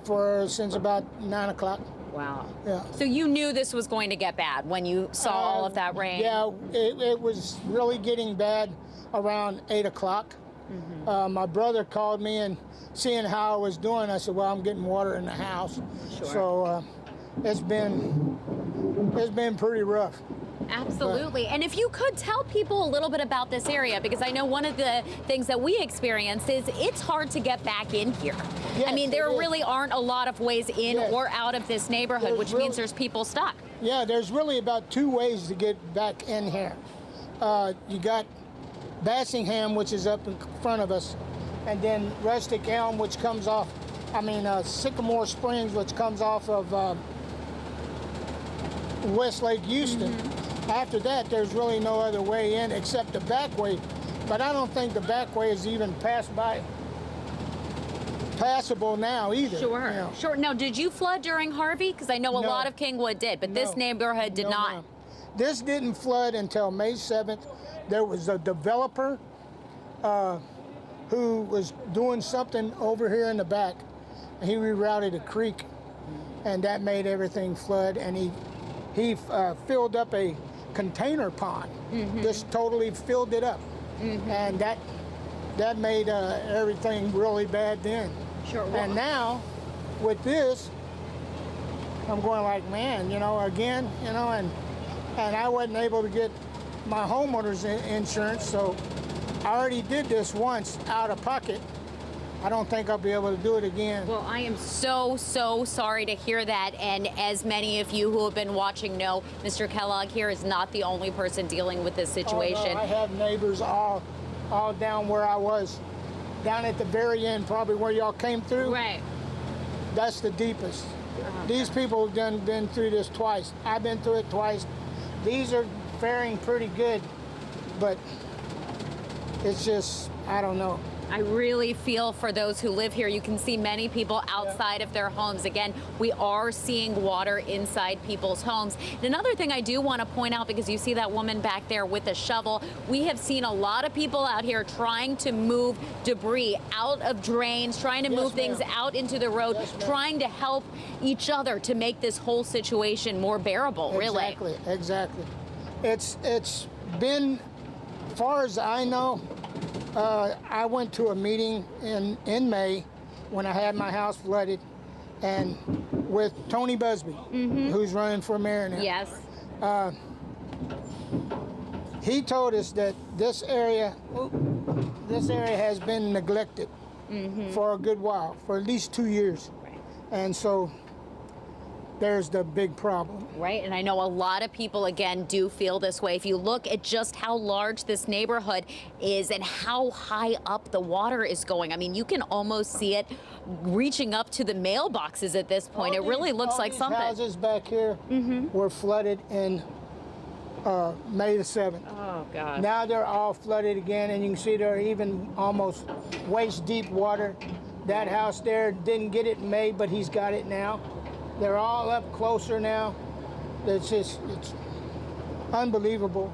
since about 9 o'clock. Wow. Yeah. So you knew this was going to get bad when you saw all of that rain? Yeah, it was really getting bad around 8 o'clock. Mm-hmm. My brother called me and seeing how I was doing, I said, well, I'm getting water in the house. Sure. So it's been pretty rough. Absolutely. And if you could tell people a little bit about this area, because I know one of the things that we experienced is it's hard to get back in here. Yes, I mean, there really aren't a lot of ways in or out of this neighborhood, which means there's people stuck. Yeah, there's really about 2 ways to get back in here. You got Bassingham, which is up in front of us, and then Rustic Elm, which comes off, Sycamore Springs, which comes off of West Lake Houston. Mm-hmm. After that, there's really no other way in except the back way, but I don't think the back way is even passable now either. Sure, you know. Sure. Now, did you flood during Harvey? Because I know a lot of Kingwood did, but this neighborhood did not. Ma'am. This didn't flood until May 7th. There was a developer who was doing something over here in the back. He rerouted a creek, and that made everything flood, and he filled up a container pond. Mm-hmm. Just totally filled it up. Mm-hmm. And that made everything really bad then. Sure. And now, with this, I'm going like, man, again, and I wasn't able to get my homeowner's insurance, so I already did this once out of pocket. I don't think I'll be able to do it again. Well, I am so sorry to hear that. And as many of you who have been watching know, Mr. Kellogg here is not the only person dealing with this situation. Oh, no, I have neighbors all down where I was, down at the very end, probably where y'all came through. Right. That's the deepest. These people have been through this twice. I've been through it twice. These are faring pretty good, but it's just, I don't know. I really feel for those who live here. You can see many people outside of their homes. Again, we are seeing water inside people's homes. And another thing I do want to point out, because you see that woman back there with a shovel, we have seen a lot of people out here trying to move debris out of drains, trying to move things out into the road, trying to help each other to make this whole situation more bearable, really. Exactly. It's been, as far as I know, I went to a meeting in May when I had my house flooded, and with Tony Busby, who's running for mayor now. Yes. He told us that this area has been neglected for a good while, for at least 2 years. And so there's the big problem. Right, and I know a lot of people, again, do feel this way. If you look at just how large this neighborhood is and how high up the water is going, I mean, you can almost see it reaching up to the mailboxes at this point. It really looks like something. Houses back here were flooded in May the 7th. Oh, God. Now they're all flooded again, and you can see they're even almost waist-deep water. That house there didn't get it in May, but he's got it now. They're all up closer now. It's unbelievable.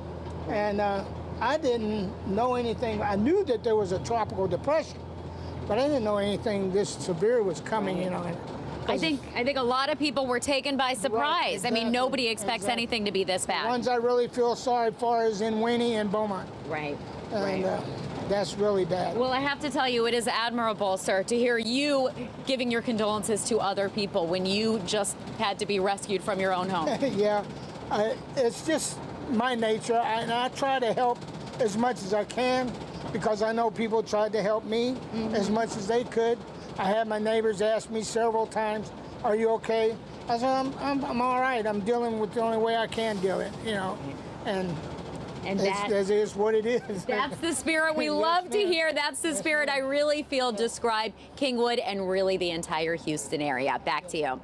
And I didn't know anything. I knew that there was a tropical depression, but I didn't know anything this severe was coming in on it. I think a lot of people were taken by surprise. I mean, nobody expects anything to be this bad. The ones I really feel sorry for is in Winnie and Beaumont. Right. And that's really bad. Well, I have to tell you, it is admirable, sir, to hear you giving your condolences to other people when you just had to be rescued from your own home. Yeah, it's just my nature, and I try to help as much as I can because I know people tried to help me as much as they could. I had my neighbors ask me several times, "Are you okay?" I said, "I'm all right. I'm dealing with the only way I can deal it, you know," and that is what it is. That's the spirit we love to hear. That's the spirit I really feel describe Kingwood and really the entire Houston area. Back to you.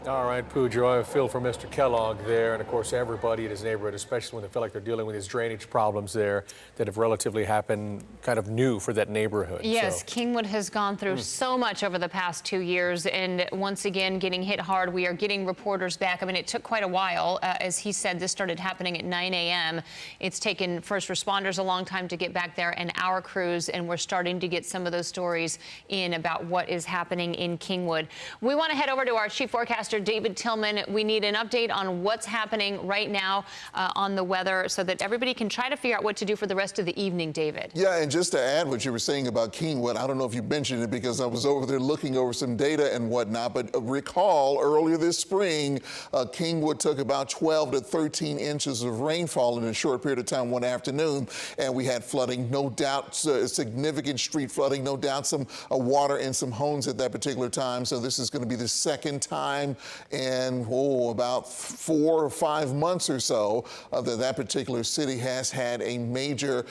All right, Pooja, I feel for Mr. Kellogg there, and of course everybody in his neighborhood, especially when they feel like they're dealing with his drainage problems there that have relatively happened kind of new for that neighborhood. Yes, so. Kingwood has gone through so much over the past 2 years, and once again getting hit hard. We are getting reporters back. I mean, it took quite a while. As he said, this started happening at 9 a.m. It's taken first responders a long time to get back there and our crews, and we're starting to get some of those stories in about what is happening in Kingwood. We want to head over to our chief forecaster, David Tillman. We need an update on what's happening right now on the weather so that everybody can try to figure out what to do for the rest of the evening, David. Yeah, and just to add what you were saying about Kingwood, I don't know if you mentioned it because I was over there looking over some data and whatnot, but recall earlier this spring, Kingwood took about 12 to 13 inches of rainfall in a short period of time one afternoon, and we had flooding, no doubt, significant street flooding, no doubt some water in some homes at that particular time. So this is going to be the second time in about 4 or 5 months or so that particular city has had a major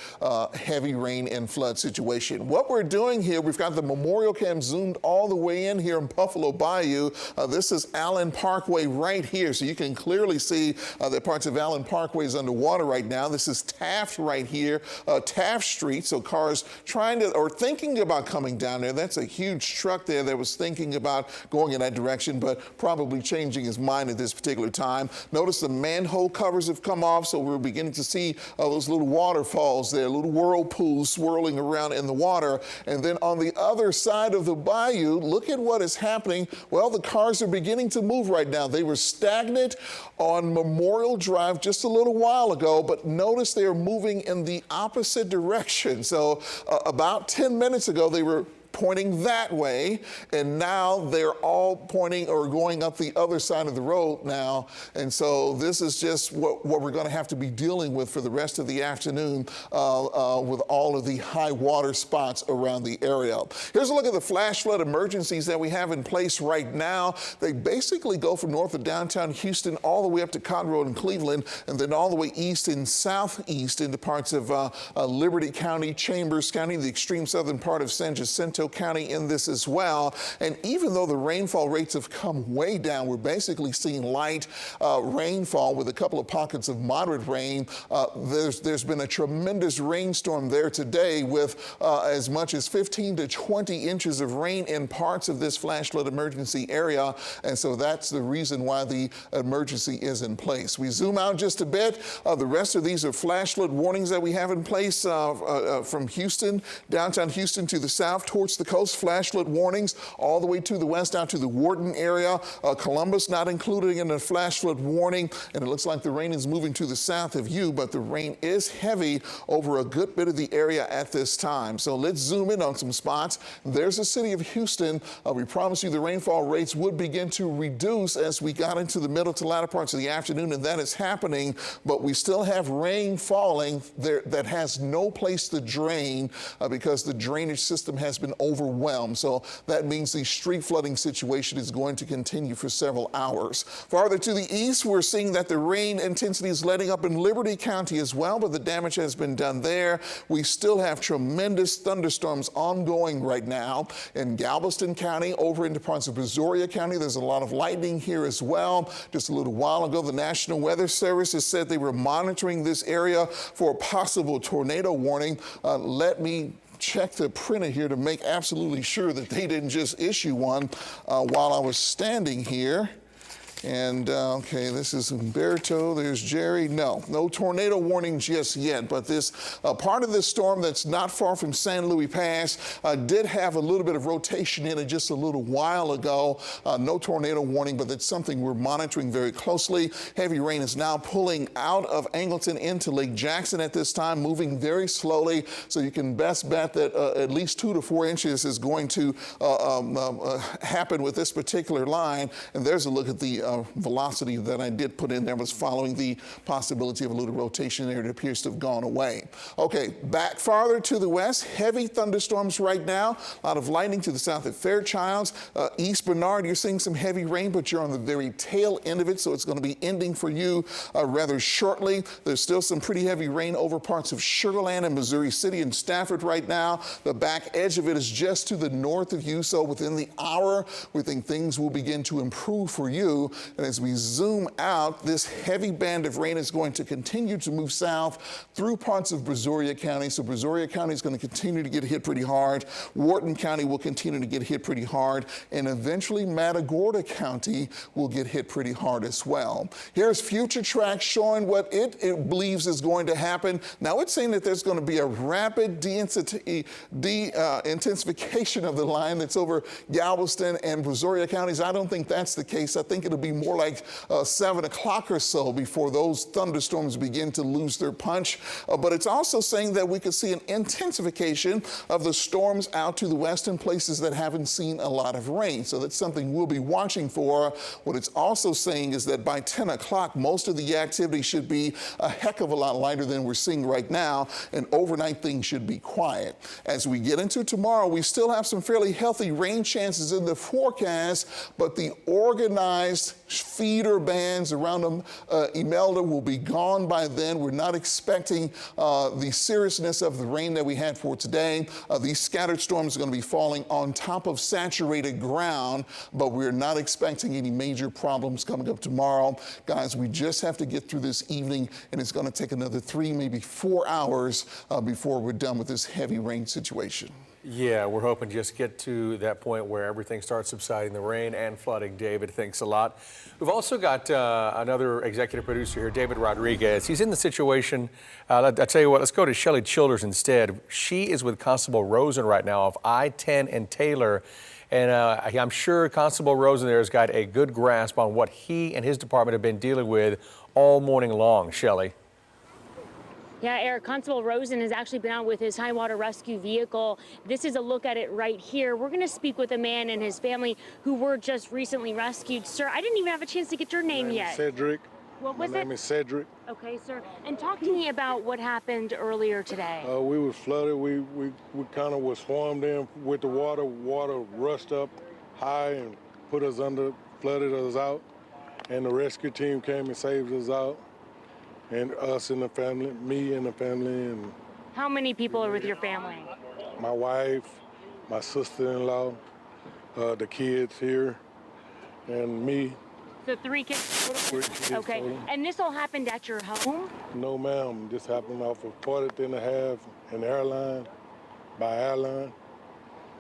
heavy rain and flood situation. What we're doing here, we've got the memorial cam zoomed all the way in here in Buffalo Bayou. This is Allen Parkway right here, so you can clearly see that parts of Allen Parkway is underwater right now. This is Taft right here, Taft Street, so cars trying to or thinking about coming down there. That's a huge truck there that was thinking about going in that direction, but probably changing his mind at this particular time. Notice the manhole covers have come off, so we're beginning to see those little waterfalls there, little whirlpools swirling around in the water. And then on the other side of the bayou, look at what is happening. Well, the cars are beginning to move right now. They were stagnant on Memorial Drive just a little while ago, but notice they are moving in the opposite direction. So about 10 minutes ago, they were pointing that way, and now they're all pointing or going up the other side of the road now. And so this is just what we're going to have to be dealing with for the rest of the afternoon with all of the high water spots around the area. Here's a look at the flash flood emergencies that we have in place right now. They basically go from north of downtown Houston all the way up to Cotton Road in Cleveland, and then all the way east and southeast into parts of Liberty County, Chambers County, the extreme southern part of San Jacinto Bernalillo County in this as well. And even though the rainfall rates have come way down, we're basically seeing light rainfall with a couple of pockets of moderate rain. There's been a tremendous rainstorm there today with as much as 15 to 20 inches of rain in parts of this flash flood emergency area. And so that's the reason why the emergency is in place. We zoom out just a bit. The rest of these are flash flood warnings that we have in place from Houston, downtown Houston to the south towards the coast. Flash flood warnings all the way to the west out to the Wharton area. Columbus not included in the flash flood warning. And it looks like the rain is moving to the south of you, but the rain is heavy over a good bit of the area at this time. So let's zoom in on some spots. There's the city of Houston. We promised you the rainfall rates would begin to reduce as we got into the middle to latter parts of the afternoon, and that is happening, but we still have rain falling there that has no place to drain because the drainage system has been overwhelmed. So that means the street flooding situation is going to continue for several hours. Farther to the east, we're seeing that the rain intensity is letting up in Liberty County as well, but the damage has been done there. We still have tremendous thunderstorms ongoing right now in Galveston County, over into parts of Brazoria County. There's a lot of lightning here as well. Just a little while ago, the National Weather Service has said they were monitoring this area for a possible tornado warning. Let me check the printer here to make absolutely sure that they didn't just issue one while I was standing here. And okay, this is Humberto, there's Jerry. No tornado warning just yet, but this part of this storm that's not far from San Luis Pass did have a little bit of rotation in it just a little while ago. No tornado warning, but it's something we're monitoring very closely. Heavy rain is now pulling out of Angleton into Lake Jackson at this time, moving very slowly. So you can best bet that at least 2 to 4 inches is going to happen with this particular line. And there's a look at the velocity that I did put in there was following the possibility of a little rotation there. It appears to have gone away. Okay, back farther to the west, heavy thunderstorms right now. A lot of lightning to the south at Fairchilds. East Bernard, you're seeing some heavy rain, but you're on the very tail end of it, so it's going to be ending for you rather shortly. There's still some pretty heavy rain over parts of Sugar Land and Missouri City and Stafford right now. The back edge of it is just to the north of you, so within the hour, we think things will begin to improve for you. And as we zoom out, this heavy band of rain is going to continue to move south through parts of Brazoria County. So Brazoria County is going to continue to get hit pretty hard. Wharton County will continue to get hit pretty hard. And eventually Matagorda County will get hit pretty hard as well. Here's Future Track showing what it believes is going to happen. Now it's saying that there's going to be a rapid intensification of the line that's over Galveston and Brazoria counties. I don't think that's the case. I think it'll be more like 7 o'clock or so before those thunderstorms begin to lose their punch. But it's also saying that we could see an intensification of the storms out to the west in places that haven't seen a lot of rain. So that's something we'll be watching for. What it's also saying is that by 10 o'clock, most of the activity should be a heck of a lot lighter than we're seeing right now, and overnight things should be quiet. As we get into tomorrow, we still have some fairly healthy rain chances in the forecast, but the organized feeder bands around Imelda will be gone by then. We're not expecting the seriousness of the rain that we had for today. These scattered storms are going to be falling on top of saturated ground, but we're not expecting any major problems coming up tomorrow. Guys, we just have to get through this evening, and it's going to take another 3, maybe 4 hours before we're done with this heavy rain situation. Yeah, we're hoping just get to that point where everything starts subsiding, the rain and flooding. David, thanks a lot. We've also got another executive producer here, David Rodriguez. He's in the situation. I tell you what, let's go to Shelley Childers instead. She is with Constable Rosen right now of I-10 and Taylor. And I'm sure Constable Rosen there has got a good grasp on what he and his department have been dealing with all morning long. Shelley. Yeah, Eric, Constable Rosen has actually been out with his high water rescue vehicle. This is a look at it right here. We're going to speak with a man and his family who were just recently rescued. Sir, I didn't even have a chance to get your name yet. Cedric. What was it? My name is Cedric. Okay, sir. And talk to me about what happened earlier today. We were flooded. We kind of were swarmed in with the water. Water rushed up high and put us under, flooded us out. And the rescue team came and saved us out. And us and the family, me and the family. And how many people are with your family? my wife, my sister-in-law, the kids here, and me. The 3 kids total? 3 kids okay. total. And this all happened at your home? No, ma'am. This happened off of 40th and a half in airline, by airline.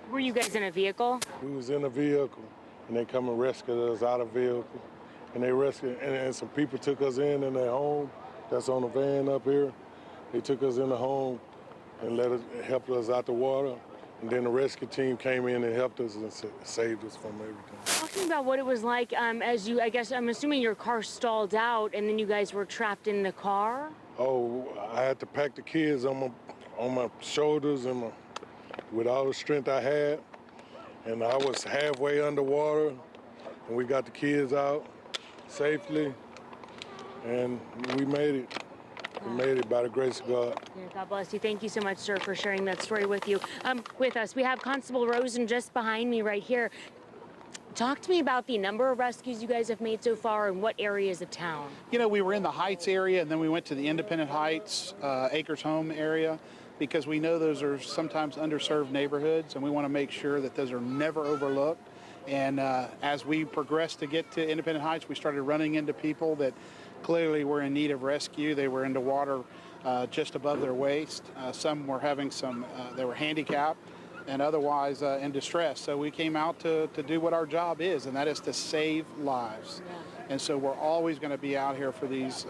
Were you guys in a vehicle? We was in a vehicle, and they come and rescued us out of the vehicle. And they rescued, and some people took us in their home. That's on the van up here. They took us in the home and helped us out the water. And then the rescue team came in and helped us and saved us from everything. Talking about what it was like as you, I guess, I'm assuming your car stalled out and then you guys were trapped in the car? Oh, I had to pack the kids on my shoulders and with all the strength I had. And I was halfway underwater, and we got the kids out safely, and we made it. We made it by the grace of God. Yeah, God bless you. Thank you so much, sir, for sharing that story with you. With us, we have Constable Rosen just behind me right here. Talk to me about the number of rescues you guys have made so far and what areas of town. You know, we were in the Heights area, and then we went to the Independent Heights, Acres Home area, because we know those are sometimes underserved neighborhoods, and we want to make sure that those are never overlooked. And as we progressed to get to Independent Heights, we started running into people that clearly were in need of rescue. They were into water just above their waist. Some were having they were handicapped and otherwise in distress. So we came out to do what our job is, and that is to save lives. Yeah. And so we're always going to be out here for these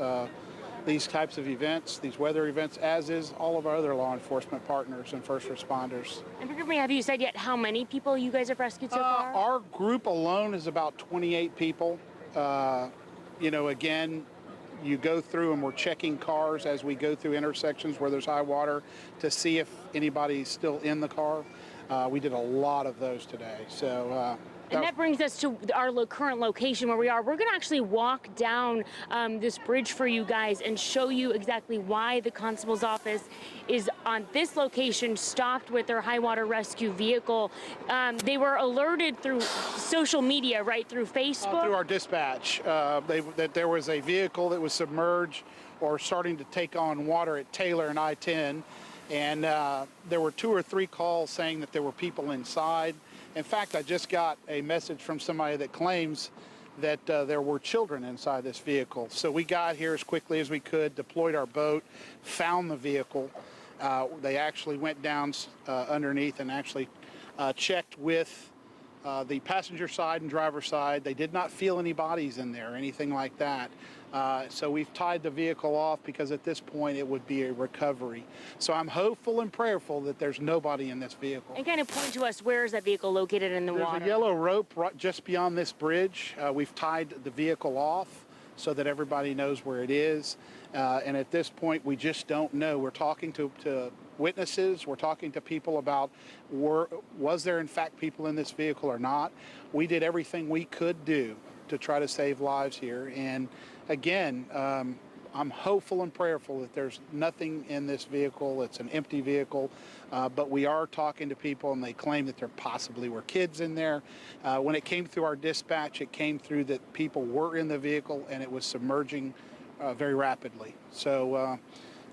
types of events, these weather events, as is all of our other law enforcement partners and first responders. And forgive me, have you said yet how many people you guys have rescued so far? Our group alone is about 28 people. You know, again, you go through and we're checking cars as we go through intersections where there's high water to see if anybody's still in the car. We did a lot of those today. So. And that brings us to our current location where we are. We're going to actually walk down this bridge for you guys and show you exactly why the constable's office is on this location, stopped with their high water rescue vehicle. They were alerted through social media, right, through Facebook? Through our dispatch, that there was a vehicle that was submerged or starting to take on water at Taylor and I-10. And there were 2 or 3 calls saying that there were people inside. In fact, I just got a message from somebody that claims that there were children inside this vehicle. So we got here as quickly as we could, deployed our boat, found the vehicle. They actually went down underneath and actually checked with the passenger side and driver side. They did not feel any bodies in there or anything like that. So we've tied the vehicle off because at this point it would be a recovery. So I'm hopeful and prayerful that there's nobody in this vehicle. And kind of point to us, where is that vehicle located in the water? There's a yellow rope right just beyond this bridge. We've tied the vehicle off so that everybody knows where it is. And at this point, we just don't know. We're talking to witnesses. We're talking to people about was there in fact people in this vehicle or not. We did everything we could do to try to save lives here. And again, I'm hopeful and prayerful that there's nothing in this vehicle. It's an empty vehicle, but we are talking to people and they claim that there possibly were kids in there. When it came through our dispatch, it came through that people were in the vehicle and it was submerging very rapidly. So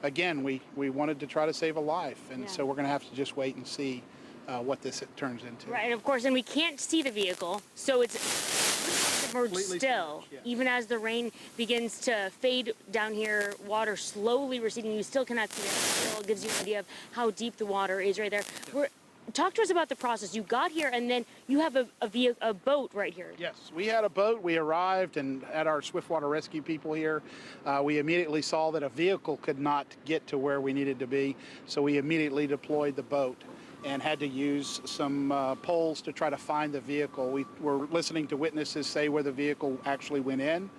again, we wanted to try to save a life, and so we're going to have to just wait and see what this turns into. Right, and of course, and we can't see the vehicle, so it's submerged still. Yeah. Even as the rain begins to fade down here, water slowly receding, you still cannot see it. Still gives you an idea of how deep the water is right there. Talk to us about the process. You got here, and then you have a boat right here. Yes, we had a boat. We arrived and had our swiftwater rescue people here. We immediately saw that a vehicle could not get to where we needed to be, so we immediately deployed the boat and had to use some poles to try to find the vehicle. We were listening to witnesses say where the vehicle actually went in,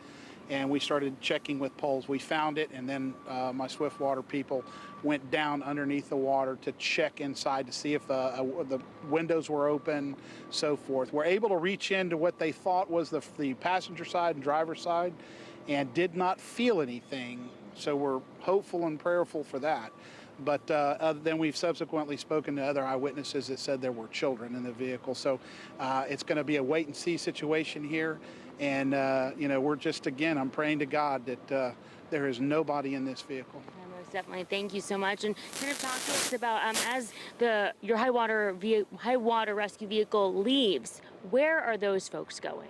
and we started checking with poles. We found it, and then my swiftwater people went down underneath the water to check inside to see if the windows were open, so forth. We're able to reach into what they thought was the passenger side and driver's side and did not feel anything, so we're hopeful and prayerful for that. But then we've subsequently spoken to other eyewitnesses that said there were children in the vehicle. So it's going to be a wait and see situation here. And, you know, we're just, again, I'm praying to God that there is nobody in this vehicle. Definitely. Thank you so much. And kind of talk to us about as your high water rescue vehicle leaves, where are those folks going?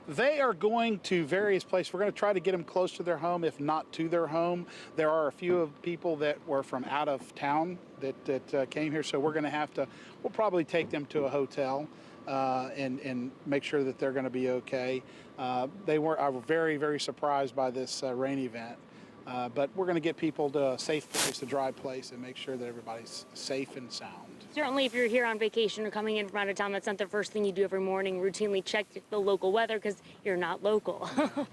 They are going to various places. We're going to try to get them close to their home, if not to their home. There are a few of people that were from out of town that came here, so we're going to we'll probably take them to a hotel and make sure that they're going to be okay. I was very, very surprised by this rain event. But we're going to get people to a safe place, a dry place, and make sure that everybody's safe and sound. Certainly, if you're here on vacation or coming in from out of town, that's not the first thing you do every morning, routinely check the local weather because you're not local.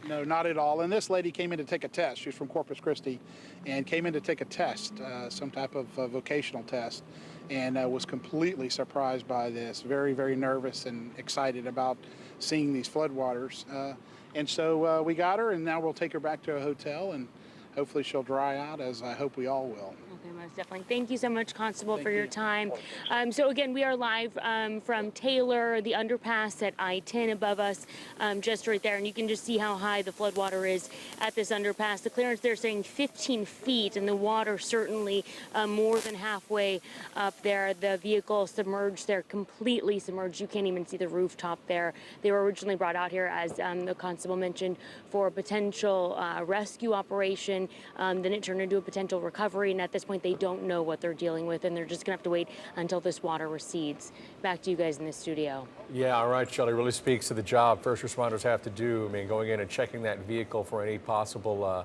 No, not at all. And this lady came in to take a test. She's from Corpus Christi and came in to take a test, some type of vocational test, and was completely surprised by this. Very, very nervous and excited about seeing these floodwaters. And so we got her, and now we'll take her back to a hotel, and hopefully she'll dry out, as I hope we all will. Okay, most definitely. Thank you so much, Constable, for your time. So again, we are live from Taylor, the underpass at I-10 above us, just right there. And you can just see how high the floodwater is at this underpass. The clearance they're saying 15 feet, and the water certainly more than halfway up there. The vehicle submerged there, completely submerged. You can't even see the rooftop there. They were originally brought out here, as the constable mentioned, for a potential rescue operation. Then it turned into a potential recovery, and at this point they don't know what they're dealing with, and they're just gonna have to wait until this water recedes. Back to you guys in the studio. Yeah, all right, Shelley, really speaks to the job first responders have to do. I mean, going in and checking that vehicle for any possible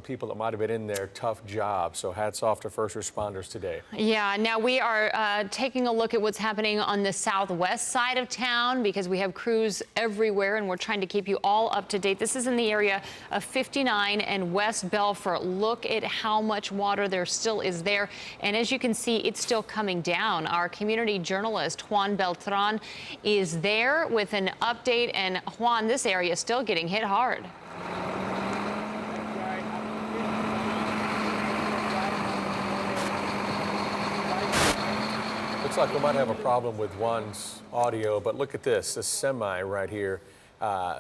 people that might have been in there. Tough job. So hats off to first responders today. Yeah, now we are taking a look at what's happening on the southwest side of town because we have crews everywhere and we're trying to keep you all up to date. This is in the area of 59 and West Belfort. Look at how much water there still is there. And as you can see, it's still coming down. Our community journalist, Juan Beltran, is there with an update. And Juan, this area is still getting hit hard. Looks like we might have a problem with Juan's audio, but look at this semi right here.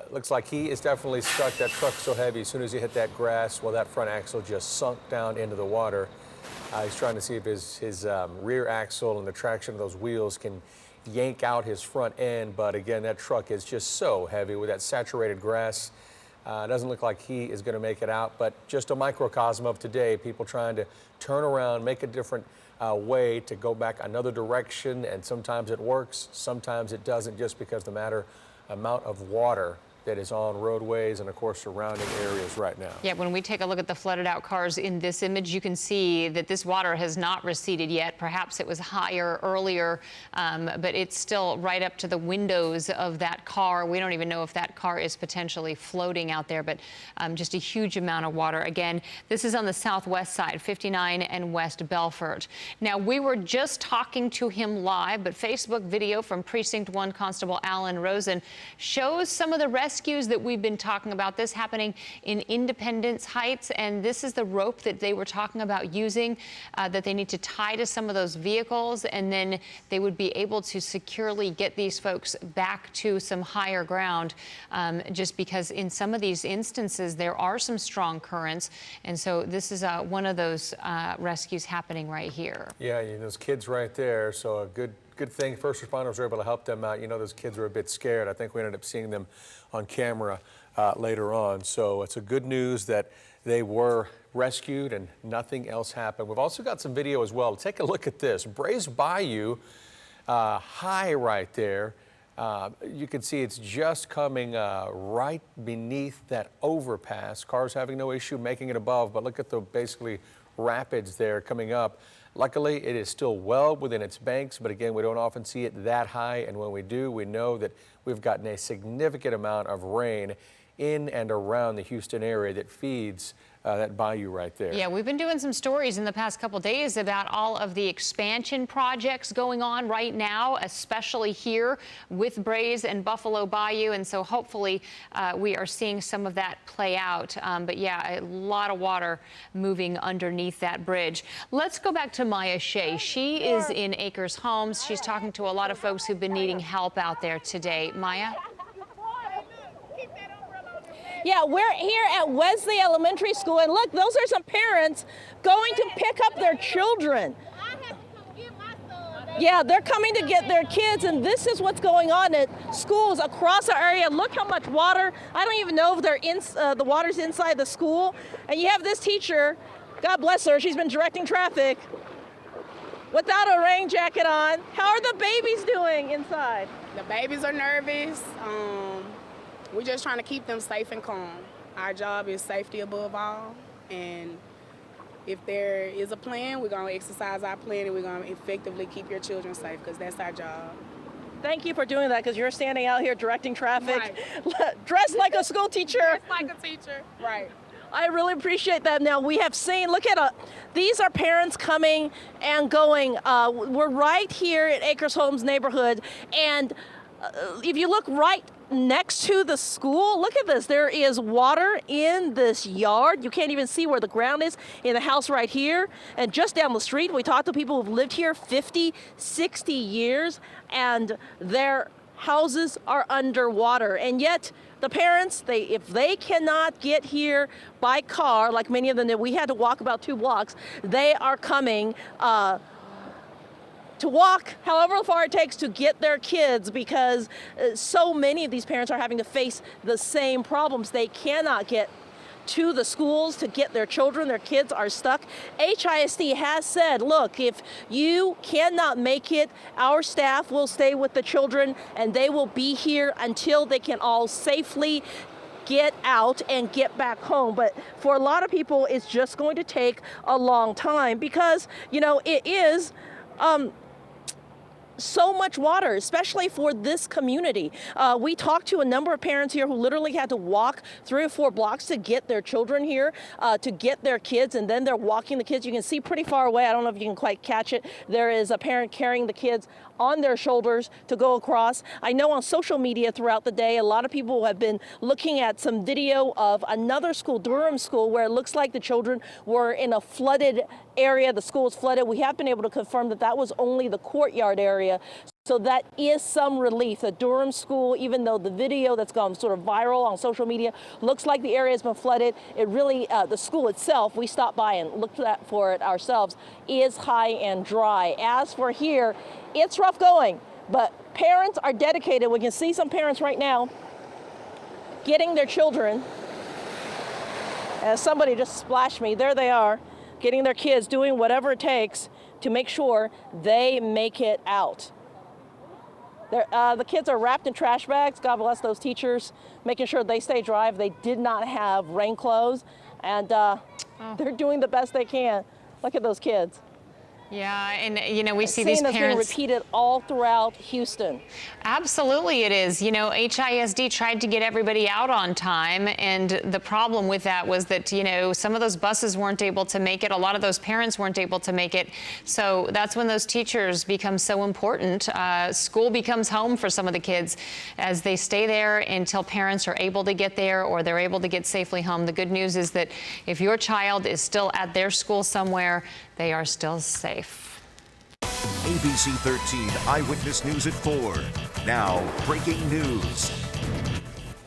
Looks like he is definitely stuck. That truck's so heavy, as soon as he hit that grass, well, that front axle just sunk down into the water. He's trying to see if his rear axle and the traction of those wheels can yank out his front end, but again, that truck is just so heavy with that saturated grass. Doesn't look like he is going to make it out, but just a microcosm of today, people trying to turn around, make a different way to go back another direction, and sometimes it works, sometimes it doesn't, just because the amount of water that is on roadways and, of course, surrounding areas right now. Yeah, when we take a look at the flooded out cars in this image, you can see that this water has not receded yet. Perhaps it was higher earlier, but it's still right up to the windows of that car. We don't even know if that car is potentially floating out there, but just a huge amount of water. Again, this is on the southwest side, 59 and West Belfort. Now, we were just talking to him live, but Facebook video from Precinct 1 Constable Alan Rosen shows some of the rescues that we've been talking about. This happening in Independence Heights, and this is the rope that they were talking about using that they need to tie to some of those vehicles, and then they would be able to securely get these folks back to some higher ground, just because in some of these instances there are some strong currents, and so this is one of those rescues happening right here. Yeah, those kids right there, so a good thing first responders were able to help them out. Those kids were a bit scared. I think we ended up seeing them on camera later on. So it's a good news that they were rescued and nothing else happened. We've also got some video as well. Take a look at this. Brays Bayou, high right there. You can see it's just coming right beneath that overpass. Cars having no issue making it above, but look at the basically rapids there coming up. Luckily, it is still well within its banks, but again, we don't often see it that high, and when we do, we know that we've gotten a significant amount of rain in and around the Houston area that feeds that bayou right there. Yeah, we've been doing some stories in the past couple days about all of the expansion projects going on right now, especially here with Brays and Buffalo Bayou, and so hopefully we are seeing some of that play out. But yeah, a lot of water moving underneath that bridge. Let's go back to Maya Shea. She is in Acres Homes. She's talking to a lot of folks who've been needing help out there today. Maya? Yeah, we're here at Wesley Elementary School, and look, those are some parents going to pick up their children. Yeah, they're coming to get their kids, and this is what's going on at schools across our area. Look how much water. I don't even know if they're in, the water's inside the school. And you have this teacher, God bless her, she's been directing traffic without a rain jacket on. How are the babies doing inside? The babies are nervous. We're just trying to keep them safe and calm. Our job is safety above all, and if there is a plan, we're going to exercise our plan, and we're going to effectively keep your children safe, because that's our job. Thank you for doing that, because you're standing out here directing traffic, dressed like a school teacher. Dressed like a teacher, right. I really appreciate that. Now, we have seen, look at, these are parents coming and going. We're right here at Acres Homes neighborhood, and if you look right next to the school, look at this. There is water in this yard. You can't even see where the ground is in the house right here. And just down the street, we talked to people who've lived here 50, 60 years, and their houses are underwater. And yet, the parents, if they cannot get here by car, like many of them did, we had to walk about 2 blocks, they are coming to walk however far it takes to get their kids, because so many of these parents are having to face the same problems. They cannot get to the schools to get their children. Their kids are stuck. HISD has said, look, if you cannot make it, our staff will stay with the children, and they will be here until they can all safely get out and get back home. But for a lot of people, it's just going to take a long time, because, you know, it is so much water, especially for this community. We talked to a number of parents here who literally had to walk 3 or 4 blocks to get their children here, to get their kids, and then they're walking the kids. You can see pretty far away. I don't know if you can quite catch it. There is a parent carrying the kids on their shoulders to go across. I know on social media throughout the day, a lot of people have been looking at some video of another school, Durham School, where it looks like the children were in a flooded area. The school was flooded. We have been able to confirm that that was only the courtyard area. So that is some relief. The Durham School, even though the video that's gone sort of viral on social media looks like the area has been flooded, it really, the school itself, we stopped by and looked for it ourselves, is high and dry. As for here, it's rough going, but parents are dedicated. We can see some parents right now getting their children. As somebody just splashed me, there they are, getting their kids, doing whatever it takes to make sure they make it out. The kids are wrapped in trash bags. God bless those teachers, making sure they stay dry. They did not have rain clothes, and they're doing the best they can. Look at those kids. Yeah, and you know, we see these parents being repeated all throughout Houston. Absolutely, it is. You know, HISD tried to get everybody out on time, and the problem with that was that, you know, some of those buses weren't able to make it. A lot of those parents weren't able to make it. So that's when those teachers become so important. School becomes home for some of the kids as they stay there until parents are able to get there or they're able to get safely home. The good news is that if your child is still at their school somewhere, they are still safe. ABC 13 Eyewitness News at 4. Now, breaking news.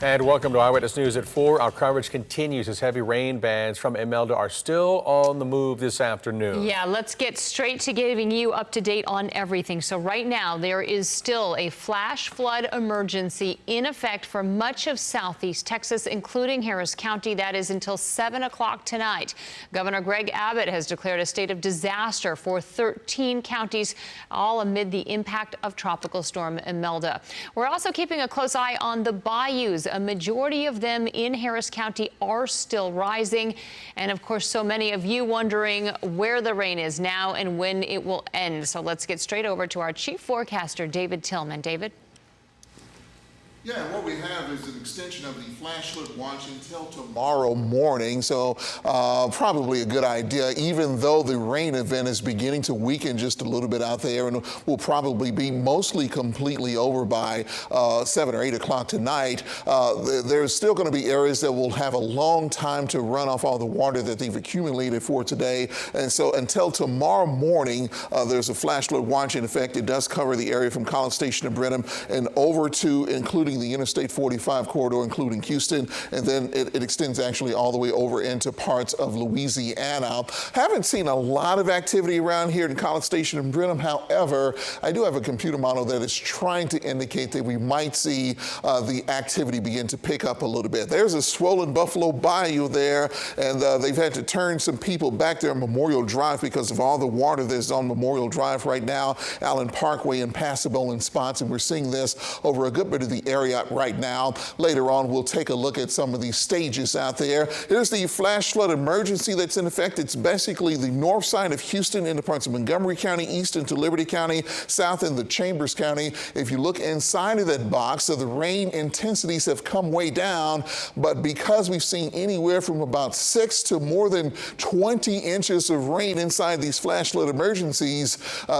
And welcome to Eyewitness News at 4. Our coverage continues as heavy rain bands from Imelda are still on the move this afternoon. Yeah, let's get straight to giving you up to date on everything. So right now, there is still a flash flood emergency in effect for much of southeast Texas, including Harris County. That is until 7 o'clock tonight. Governor Greg Abbott has declared a state of disaster for 13 counties, all amid the impact of Tropical Storm Imelda. We're also keeping a close eye on the bayous. A majority of them in Harris County are still rising. And of course, so many of you wondering where the rain is now and when it will end. So let's get straight over to our chief forecaster, David Tillman. David? Yeah, and what we have is an extension of the flash flood watch until tomorrow morning, so probably a good idea, even though the rain event is beginning to weaken just a little bit out there and will probably be mostly completely over by 7 or 8 o'clock tonight. There's still going to be areas that will have a long time to run off all the water that they've accumulated for today, and so until tomorrow morning, there's a flash flood watch in effect. It does cover the area from College Station to Brenham and over to including including the Interstate 45 corridor, including Houston, and then it extends actually all the way over into parts of Louisiana. Haven't seen a lot of activity around here in College Station and Brenham. However, I do have a computer model that is trying to indicate that we might see the activity begin to pick up a little bit. There's a swollen Buffalo Bayou there, and they've had to turn some people back there on Memorial Drive because of all the water that's on Memorial Drive right now, Allen Parkway, impassable in spots, and we're seeing this over a good bit of the area right now. Later on, we'll take a look at some of these stages out there. Here's the flash flood emergency that's in effect. It's basically the north side of Houston into parts of Montgomery County, east into Liberty County, south into Chambers County. If you look inside of that box, so the rain intensities have come way down, but because we've seen anywhere from about 6 to more than 20 inches of rain inside these flash flood emergencies,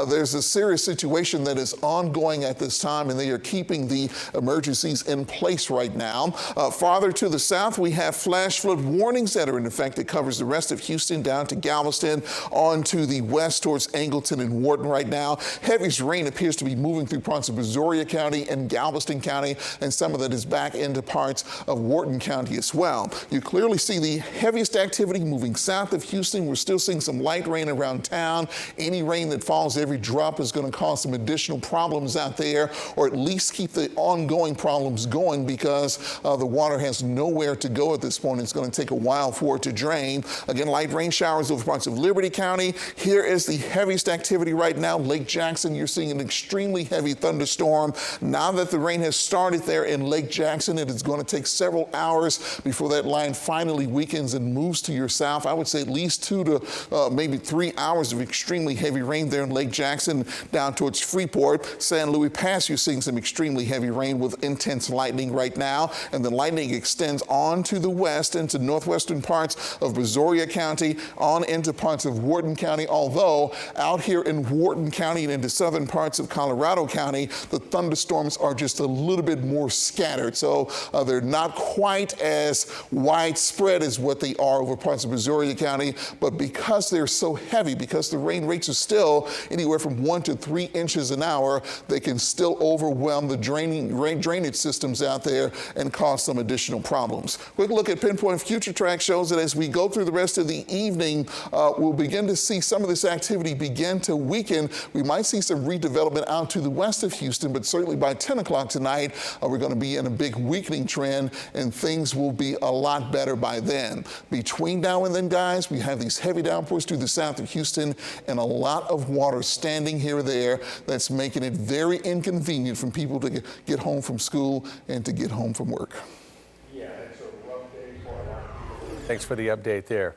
there's a serious situation that is ongoing at this time, and they are keeping the emergencies in place right now. Farther to the south, we have flash flood warnings that are in effect. It covers the rest of Houston down to Galveston, on to the west towards Angleton and Wharton right now. Heaviest rain appears to be moving through parts of Brazoria County and Galveston County, and some of that is back into parts of Wharton County as well. You clearly see the heaviest activity moving south of Houston. We're still seeing some light rain around town. Any rain that falls, every drop is going to cause some additional problems out there, or at least keep the ongoing problems going, because the water has nowhere to go at this point. It's going to take a while for it to drain. Again, light rain showers over parts of Liberty County. Here is the heaviest activity right now. Lake Jackson, you're seeing an extremely heavy thunderstorm. Now that the rain has started there in Lake Jackson, it is going to take several hours before that line finally weakens and moves to your south. I would say at least 2 to maybe 3 hours of extremely heavy rain there in Lake Jackson down towards Freeport. San Luis Pass, you're seeing some extremely heavy rain with intense lightning right now, and the lightning extends on to the west into northwestern parts of Brazoria County, on into parts of Wharton County, although out here in Wharton County and into southern parts of Colorado County, the thunderstorms are just a little bit more scattered, so they're not quite as widespread as what they are over parts of Brazoria County, but because they're so heavy, because the rain rates are still anywhere from 1 to 3 inches an hour, they can still overwhelm the drainage systems out there and cause some additional problems. Quick look at Pinpoint Future Track shows that as we go through the rest of the evening, we'll begin to see some of this activity begin to weaken. We might see some redevelopment out to the west of Houston, but certainly by 10 o'clock tonight, we're going to be in a big weakening trend, and things will be a lot better by then. Between now and then, guys, we have these heavy downpours to the south of Houston and a lot of water standing here or there that's making it very inconvenient for people to get home from school and to get home from work. Yeah, it's a rough day for a lot of people. Thanks for the update there.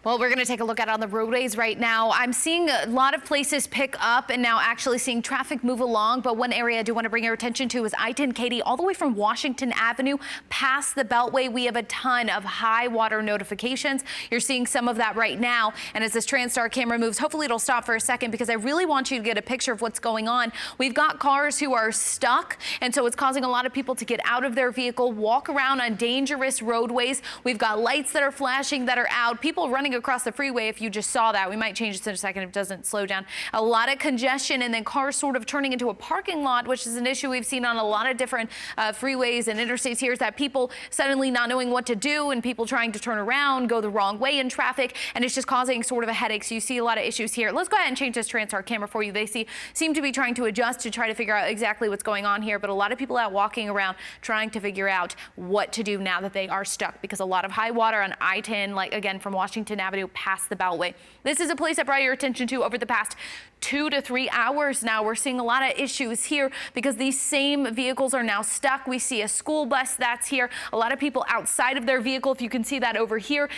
Well, we're going to take a look at on the roadways right now. I'm seeing a lot of places pick up and now actually seeing traffic move along. But one area I do want to bring your attention to is I-10 Katy, all the way from Washington Avenue past the Beltway. We have a ton of high water notifications. You're seeing some of that right now. And as this TransStar camera moves, hopefully it'll stop for a second, because I really want you to get a picture of what's going on. We've got cars who are stuck, and so it's causing a lot of people to get out of their vehicle, walk around on dangerous roadways. We've got lights that are flashing that are out, people running across the freeway. If you just saw that, we might change this in a second if it doesn't slow down. A lot of congestion, and then cars sort of turning into a parking lot, which is an issue we've seen on a lot of different freeways and interstates here, is that people suddenly not knowing what to do, and people trying to turn around, go the wrong way in traffic, and it's just causing sort of a headache. So you see a lot of issues here. Let's go ahead and change this TransStar camera for you. They seem to be trying to adjust to try to figure out exactly what's going on here, but a lot of people out walking around trying to figure out what to do now that they are stuck, because a lot of high water on I-10, like again from Washington Avenue past the Beltway. This is a place I brought your attention to over the past 2 to 3 hours now. We're seeing a lot of issues here because these same vehicles are now stuck. We see a school bus that's here. A lot of people outside of their vehicle, if you can see that over here,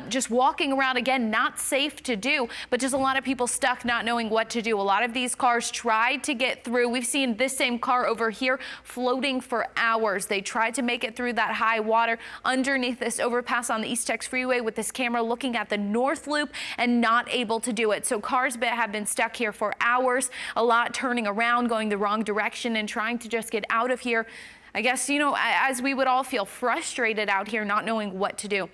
just walking around, again, not safe to do, but just a lot of people stuck, not knowing what to do. A lot of these cars tried to get through. We've seen this same car over here floating for hours. They tried to make it through that high water underneath this overpass on the East Tex Freeway with this camera looking at the North Loop, and not able to do it. So cars have been stuck here for hours, a lot turning around, going the wrong direction, and trying to just get out of here. I guess, you know, as we would all feel frustrated out here, not knowing what to do.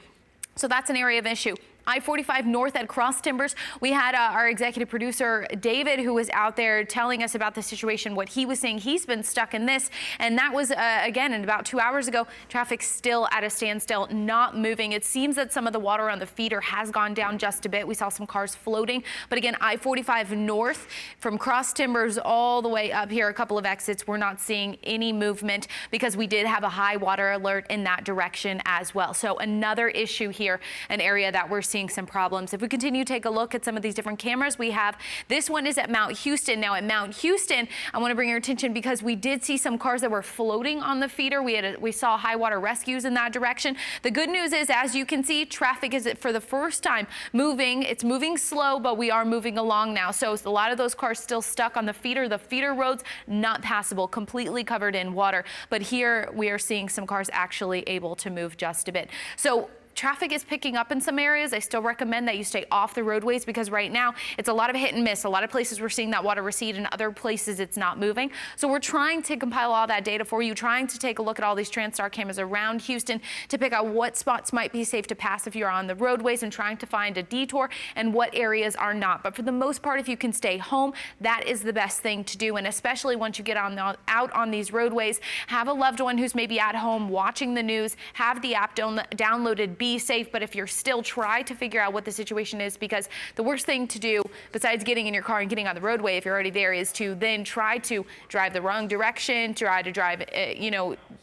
So that's an area of issue. I-45 north at Cross Timbers. We had our executive producer, David, who was out there telling us about the situation, what he was seeing. He's been stuck in this, and that was, again, about 2 hours ago. Traffic still at a standstill, not moving. It seems that some of the water on the feeder has gone down just a bit. We saw some cars floating, but again, I-45 north from Cross Timbers all the way up here, a couple of exits, we're not seeing any movement because we did have a high water alert in that direction as well. So another issue here, an area that we're seeing some problems. If we continue to take a look at some of these different cameras we have, this one is at Mount Houston. Now at Mount Houston, I want to bring your attention because we did see some cars that were floating on the feeder. We saw high water rescues in that direction. The good news is, as you can see, traffic is for the first time moving. It's moving slow, but we are moving along now. So a lot of those cars still stuck on the feeder. The feeder roads not passable, completely covered in water. But here we are seeing some cars actually able to move just a bit. So traffic is picking up in some areas. I still recommend that you stay off the roadways because right now it's a lot of hit and miss. A lot of places we're seeing that water recede, and other places it's not moving. So we're trying to compile all that data for you, trying to take a look at all these TransStar cameras around Houston to pick out what spots might be safe to pass if you're on the roadways, and trying to find a detour and what areas are not. But for the most part, if you can stay home, that is the best thing to do. And especially once you get out on these roadways, have a loved one who's maybe at home watching the news, have the app downloaded. Be safe, but if you're still, try to figure out what the situation is, because the worst thing to do besides getting in your car and getting on the roadway if you're already there is to then try to drive the wrong direction, try to drive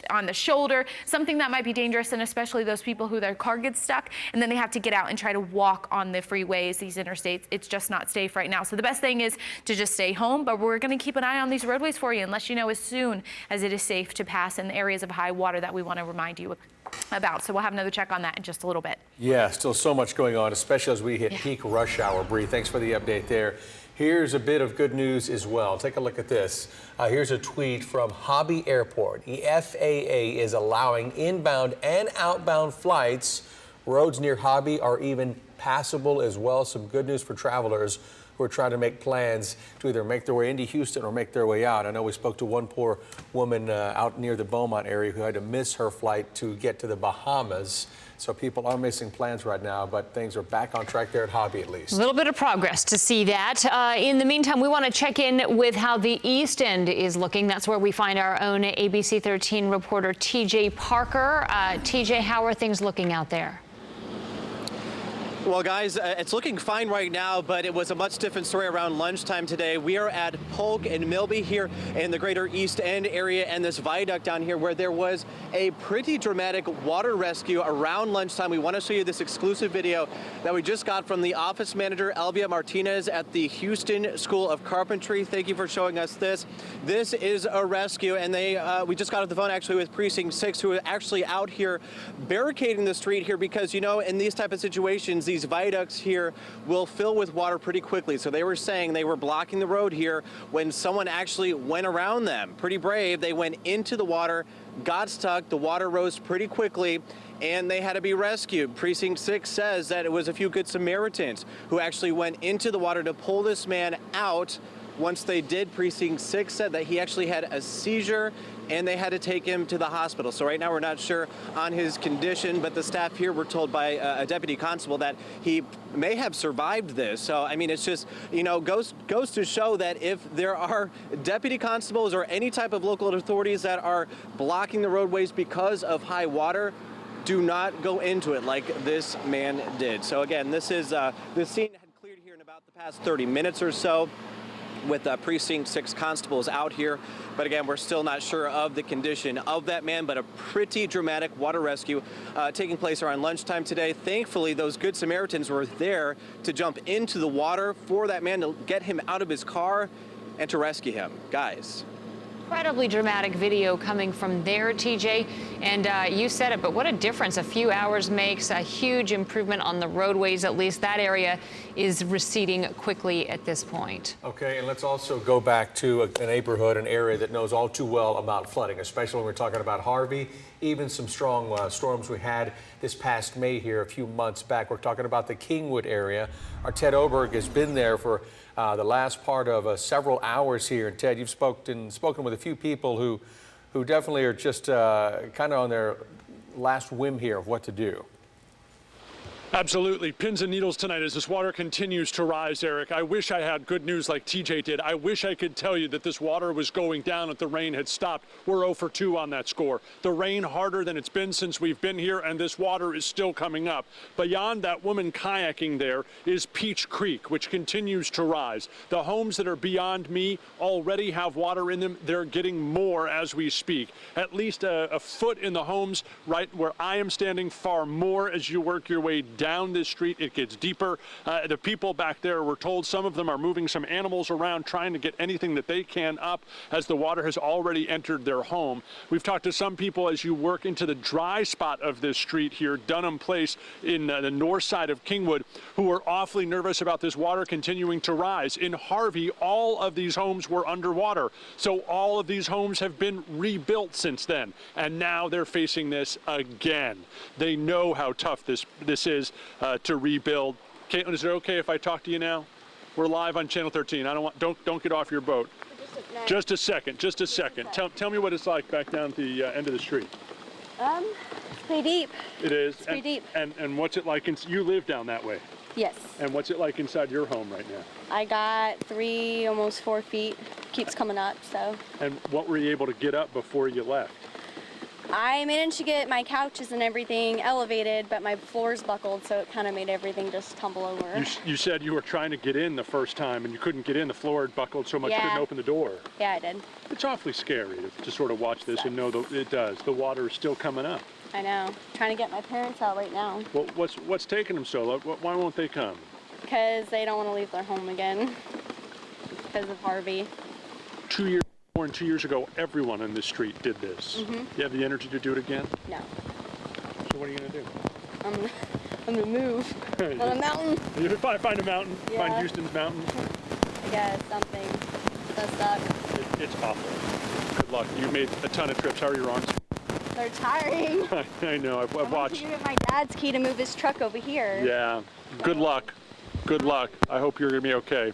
on the shoulder, something that might be dangerous, and especially those people who their car gets stuck and then they have to get out and try to walk on the freeways, these interstates. It's just not safe right now. So the best thing is to just stay home, but we're going to keep an eye on these roadways for you and let you know as soon as it is safe to pass in the areas of high water that we want to remind you about. So we'll have another check on that in just a little bit. Yeah, still so much going on, especially as we hit peak rush hour. Bree, thanks for the update there. Here's a bit of good news as well. Take a look at this. Here's a tweet from Hobby Airport. The FAA is allowing inbound and outbound flights. Roads near Hobby are even passable as well. Some good news for travelers who are trying to make plans to either make their way into Houston or make their way out. I know we spoke to one poor woman out near the Beaumont area who had to miss her flight to get to the Bahamas. So people are missing plans right now, but things are back on track there at Hobby at least. A little bit of progress to see that. In the meantime, we want to check in with how the East End is looking. That's where we find our own ABC 13 reporter TJ Parker. TJ, how are things looking out there? Well, guys, it's looking fine right now, but it was a much different story around lunchtime today. We are at Polk and Milby here in the greater East End area, and this viaduct down here where there was a pretty dramatic water rescue around lunchtime. We want to show you this exclusive video that we just got from the office manager, Elvia Martinez, at the Houston School of Carpentry. Thank you for showing us this. This is a rescue, and we just got off the phone actually with Precinct 6, who are actually out here barricading the street here because, you know, in these type of situations, these viaducts here will fill with water pretty quickly. So they were saying they were blocking the road here when someone actually went around them. Pretty brave. They went into the water, got stuck. The water rose pretty quickly, and they had to be rescued. Precinct 6 says that it was a few good Samaritans who actually went into the water to pull this man out. Once they did, Precinct 6 said that he actually had a seizure and they had to take him to the hospital. So right now we're not sure on his condition, but the staff here were told by a deputy constable that he may have survived this. So, I mean, it's just, you know, goes to show that if there are deputy constables or any type of local authorities that are blocking the roadways because of high water, do not go into it like this man did. So again, this scene had cleared here in about the past 30 minutes or so, with Precinct 6 constables out here. But again, we're still not sure of the condition of that man, but a pretty dramatic water rescue taking place around lunchtime today. Thankfully, those good Samaritans were there to jump into the water for that man to get him out of his car and to rescue him. Guys. Incredibly dramatic video coming from there, TJ. And you said it, but what a difference a few hours makes. A huge improvement on the roadways. At least that area is receding quickly at this point. Okay, and let's also go back to a neighborhood, an area that knows all too well about flooding, especially when we're talking about Harvey, even some strong storms we had this past May here a few months back. We're talking about the Kingwood area. Our Ted Oberg has been there for the last part of several hours here. And Ted, you've spoken with a few people who definitely are just kind of on their last whim here of what to do. Absolutely. Pins and needles tonight as this water continues to rise, Eric. I wish I had good news like TJ did. I wish I could tell you that this water was going down, that the rain had stopped. We're 0 for 2 on that score. The rain harder than it's been since we've been here, and this water is still coming up. Beyond that woman kayaking there is Peach Creek, which continues to rise. The homes that are beyond me already have water in them. They're getting more as we speak. At least a foot in the homes right where I am standing, far more as you work your way down this street. It gets deeper. The people back there, we're told some of them are moving some animals around, trying to get anything that they can up as the water has already entered their home. We've talked to some people as you work into the dry spot of this street here, Dunham Place in the north side of Kingwood, who are awfully nervous about this water continuing to rise. In Harvey, all of these homes were underwater. So all of these homes have been rebuilt since then. And now they're facing this again. They know how tough this is to rebuild. Caitlin, is it okay if I talk to you now? We're live on Channel 13. Don't get off your boat. Just a second. Tell me what it's like back down at the end of the street. It's pretty deep. It is. It's pretty deep. And what's it like? You live down that way. Yes. And what's it like inside your home right now? I got 3, almost 4 feet. Keeps coming up, so. And what were you able to get up before you left? I managed to get my couches and everything elevated, but my floor's buckled, so it kind of made everything just tumble over. You said you were trying to get in the first time and you couldn't get in. The floor had buckled so much you couldn't open the door. Yeah, I did. It's awfully scary to sort of watch this and know that it does. The water is still coming up. I know. Trying to get my parents out right now. Well, what's taking them so long? Why won't they come? Because they don't want to leave their home again because of Harvey. 2 years ago, everyone on this street did this. Mm-hmm. You have the energy to do it again? No. So what are you going to do? I'm going to move on a mountain. You find a mountain? Yeah. Find Houston's mountain? I guess, something. It does suck. It's awful. Good luck. You made a ton of trips. How are your arms? They're tiring. I know. I've watched. I get my dad's key to move his truck over here. Yeah. Good luck. Good luck. I hope you're going to be okay.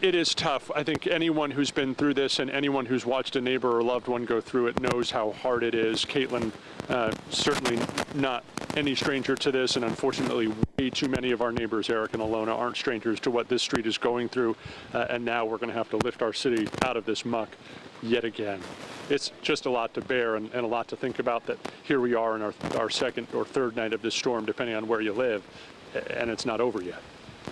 It is tough. I think anyone who's been through this and anyone who's watched a neighbor or loved one go through it knows how hard it is. Caitlin, certainly not any stranger to this, and unfortunately way too many of our neighbors, Eric and Alona, aren't strangers to what this street is going through, and now we're going to have to lift our city out of this muck yet again. It's just a lot to bear and a lot to think about, that here we are in our second or third night of this storm, depending on where you live, and it's not over yet.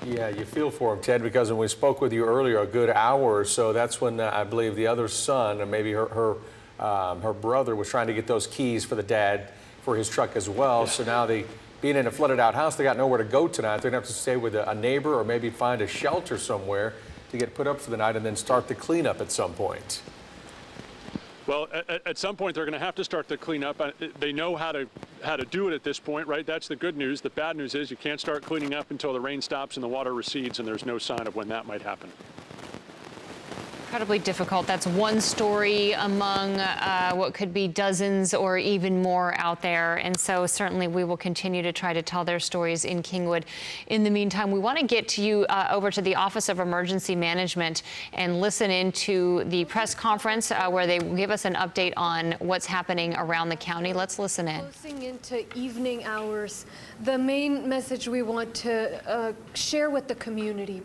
Yeah, you feel for him, Ted, because when we spoke with you earlier, a good hour or so, that's when I believe the other son, and maybe her brother, was trying to get those keys for the dad for his truck as well. Yeah. So now being in a flooded out house, they got nowhere to go tonight. They're going to have to stay with a neighbor or maybe find a shelter somewhere to get put up for the night and then start the cleanup at some point. Well, at some point they're going to have to start the cleanup. They know how to do it at this point, right? That's the good news. The bad news is you can't start cleaning up until the rain stops and the water recedes, and there's no sign of when that might happen. Incredibly difficult. That's one story among what could be dozens or even more out there. And so certainly we will continue to try to tell their stories in Kingwood. In the meantime, we want to get to you over to the Office of Emergency Management and listen into the press conference where they give us an update on what's happening around the county. Let's listen in. Closing into evening hours, the main message we want to share with the community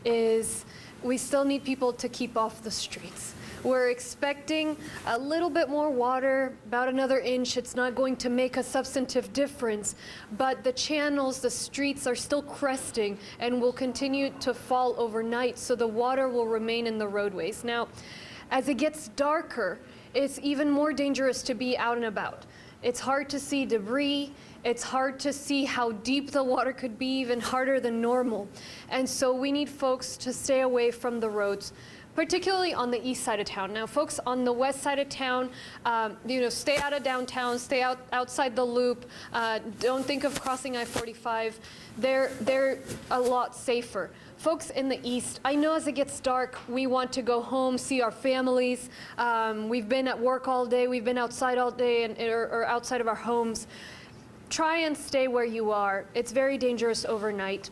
is we still need people to keep off the streets. We're expecting a little bit more water, about another inch. It's not going to make a substantive difference, but the channels, the streets are still cresting and will continue to fall overnight, so the water will remain in the roadways. Now, as it gets darker, it's even more dangerous to be out and about. It's hard to see debris. It's hard to see how deep the water could be, even harder than normal. And so we need folks to stay away from the roads, particularly on the east side of town. Now, folks on the west side of town, stay out of downtown, stay outside the loop. Don't think of crossing I-45. They're a lot safer. Folks in the east, I know as it gets dark, we want to go home, see our families. We've been at work all day. We've been outside all day or outside of our homes. Try and stay where you are. It's very dangerous overnight.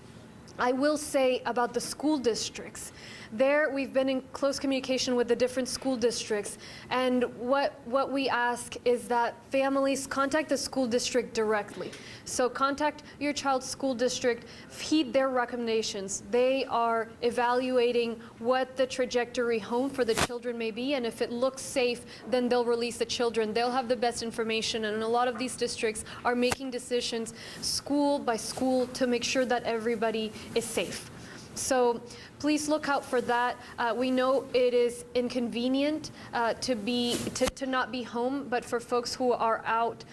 I will say about the school districts. There, we've been in close communication with the different school districts, and what we ask is that families contact the school district directly. So contact your child's school district, heed their recommendations. They are evaluating what the trajectory home for the children may be, and if it looks safe, then they'll release the children. They'll have the best information, and a lot of these districts are making decisions school by school to make sure that everybody is safe. So please look out for that. We know it is inconvenient to not be home, but for folks who are out,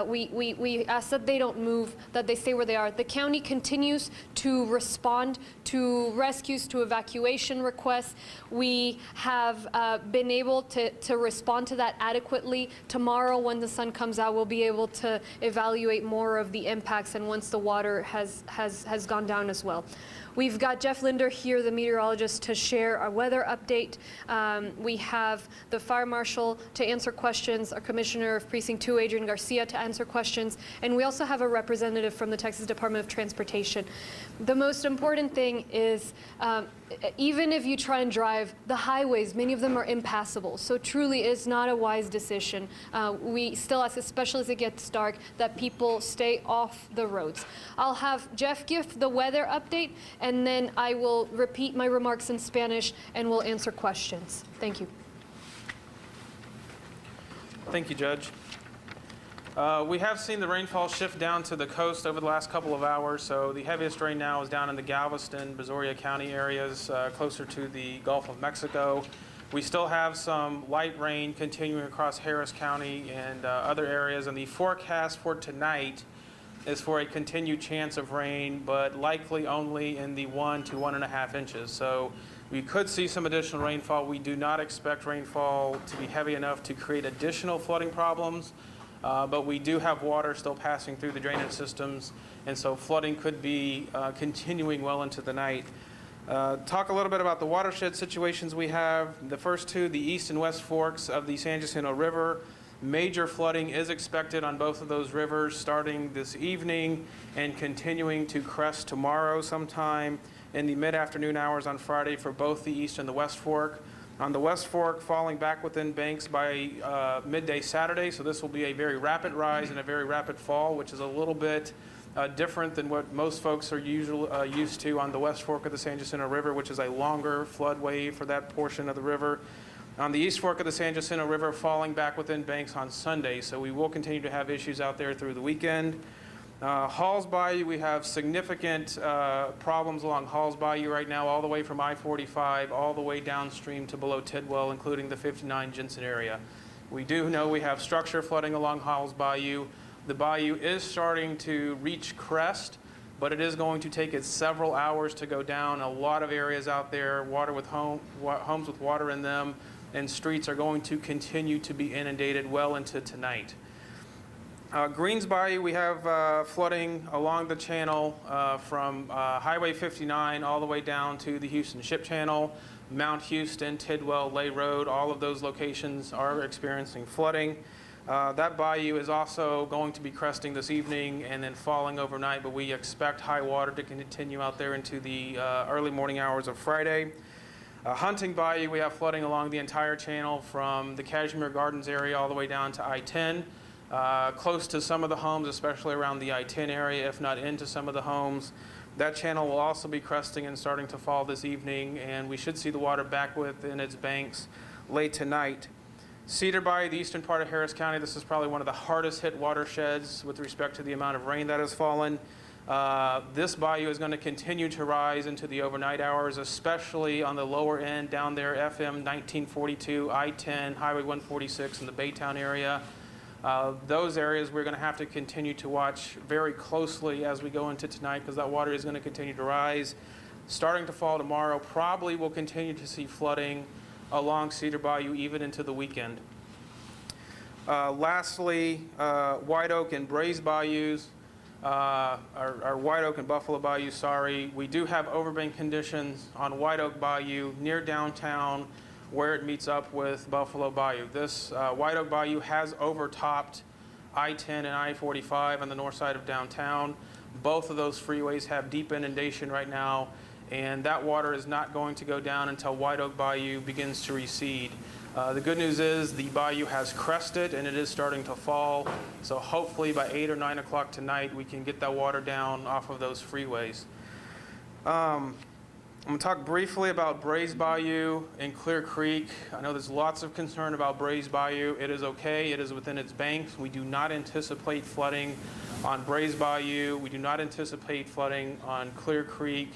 we ask that they don't move, that they stay where they are. The county continues to respond to rescues, to evacuation requests. We have been able to respond to that adequately. Tomorrow, when the sun comes out, we'll be able to evaluate more of the impacts, and once the water has gone down as well. We've got Jeff Linder here, the meteorologist, to share our weather update. We have the fire marshal to answer questions, our commissioner of Precinct 2, Adrian Garcia, to answer questions, and we also have a representative from the Texas Department of Transportation. The most important thing is, even if you try and drive, the highways, many of them are impassable, so truly it's not a wise decision. We still ask, especially as it gets dark, that people stay off the roads. I'll have Jeff give the weather update, and then I will repeat my remarks in Spanish and we'll answer questions. Thank you. Thank you, Judge. We have seen the rainfall shift down to the coast over the last couple of hours, so the heaviest rain now is down in the Galveston, Brazoria County areas, closer to the Gulf of Mexico. We still have some light rain continuing across Harris County and other areas, and the forecast for tonight is for a continued chance of rain, but likely only in the 1 to 1.5 inches. So we could see some additional rainfall. We do not expect rainfall to be heavy enough to create additional flooding problems, but we do have water still passing through the drainage systems, and so flooding could be continuing well into the night. Talk a little bit about the watershed situations we have. The first two, the east and west forks of the San Jacinto River. Major flooding is expected on both of those rivers starting this evening and continuing to crest tomorrow sometime in the mid-afternoon hours on Friday for both the east and the west fork. On the west fork, falling back within banks by midday Saturday, so this will be a very rapid rise and a very rapid fall, which is a little bit different than what most folks are used to on the west fork of the San Jacinto River, which is a longer flood wave for that portion of the river. On the east fork of the San Jacinto River, falling back within banks on Sunday, so we will continue to have issues out there through the weekend. Halls Bayou, we have significant problems along Halls Bayou right now, all the way from I-45, all the way downstream to below Tidwell, including the 59 Jensen area. We do know we have structure flooding along Halls Bayou. The bayou is starting to reach crest, but it is going to take it several hours to go down. A lot of areas out there, homes with water in them, and streets are going to continue to be inundated well into tonight. Greens Bayou, we have flooding along the channel from Highway 59 all the way down to the Houston Ship Channel, Mount Houston, Tidwell, Lay Road, all of those locations are experiencing flooding. That bayou is also going to be cresting this evening and then falling overnight, but we expect high water to continue out there into the early morning hours of Friday. Hunting Bayou, we have flooding along the entire channel from the Cashmere Gardens area all the way down to I-10. Close to some of the homes, especially around the I-10 area, if not into some of the homes. That channel will also be cresting and starting to fall this evening, and we should see the water back within its banks late tonight. Cedar Bayou, the eastern part of Harris County, this is probably one of the hardest hit watersheds with respect to the amount of rain that has fallen. This bayou is going to continue to rise into the overnight hours, especially on the lower end down there, FM 1942, I-10, Highway 146 in the Baytown area. Those areas we're going to have to continue to watch very closely as we go into tonight, because that water is going to continue to rise. Starting to fall tomorrow, probably we'll continue to see flooding along Cedar Bayou even into the weekend. Lastly, White Oak and Braze Bayous, our White Oak and Buffalo Bayou, sorry. We do have overbank conditions on White Oak Bayou near downtown where it meets up with Buffalo Bayou. This White Oak Bayou has overtopped I-10 and I-45 on the north side of downtown. Both of those freeways have deep inundation right now, and that water is not going to go down until White Oak Bayou begins to recede. The good news is the bayou has crested and it is starting to fall. So hopefully by 8 or 9 o'clock tonight, we can get that water down off of those freeways. I'm going to talk briefly about Brays Bayou and Clear Creek. I know there's lots of concern about Brays Bayou. It is okay. It is within its banks. We do not anticipate flooding on Brays Bayou. We do not anticipate flooding on Clear Creek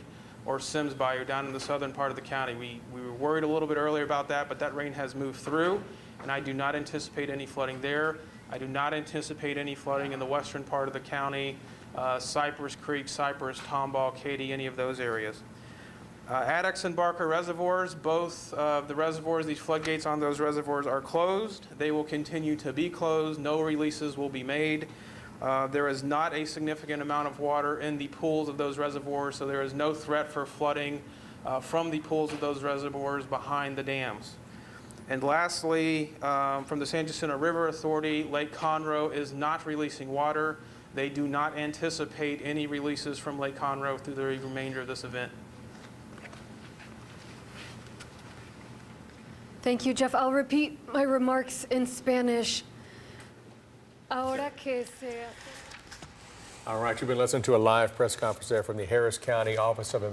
or Sims Bayou down in the southern part of the county. We were worried a little bit earlier about that, but that rain has moved through, and I do not anticipate any flooding there. I do not anticipate any flooding in the western part of the county, Cypress Creek, Cypress, Tomball, Katy, any of those areas. Addicks and Barker reservoirs, both of the reservoirs, these floodgates on those reservoirs are closed. They will continue to be closed. No releases will be made. There is not a significant amount of water in the pools of those reservoirs, so there is no threat for flooding from the pools of those reservoirs behind the dams. And lastly, from the San Jacinto River Authority, Lake Conroe is not releasing water. They do not anticipate any releases from Lake Conroe through the remainder of this event. Thank you, Jeff. I'll repeat my remarks in Spanish. Ahora que se... All right, you've been listening to a live press conference there from the Harris County Office of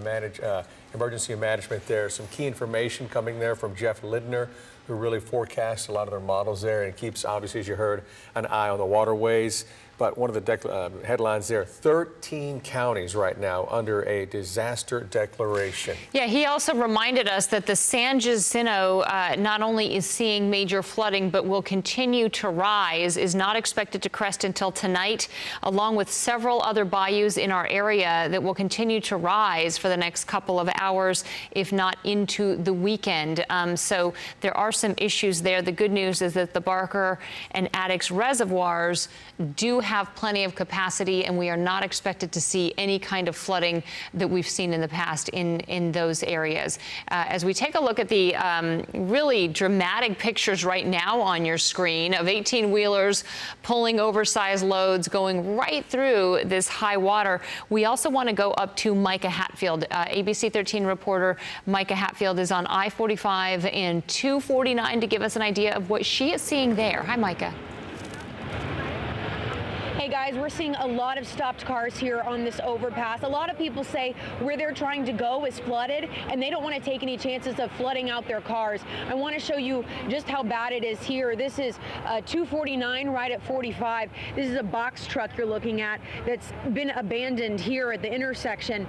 Emergency Management there. Some key information coming there from Jeff Lidner, who really forecasts a lot of their models there and keeps, obviously, as you heard, an eye on the waterways. But one of the headlines there, 13 counties right now under a disaster declaration. Yeah, he also reminded us that the San Jacinto not only is seeing major flooding, but will continue to rise, is not expected to crest until tonight, along with several other bayous in our area that will continue to rise for the next couple of hours, if not into the weekend. So there are some issues there. The good news is that the Barker and Addicks reservoirs do have plenty of capacity, and we are not expected to see any kind of flooding that we've seen in the past in those areas. As we take a look at the really dramatic pictures right now on your screen of 18-wheelers pulling oversized loads going right through this high water, we also want to go up to Micah Hatfield. ABC 13 reporter Micah Hatfield is on I-45 and 249 to give us an idea of what she is seeing there. Hi, Micah. Hey guys, we're seeing a lot of stopped cars here on this overpass. A lot of people say where they're trying to go is flooded and they don't want to take any chances of flooding out their cars. I want to show you just how bad it is here. This is 249 right at 45. This is a box truck you're looking at that's been abandoned here at the intersection.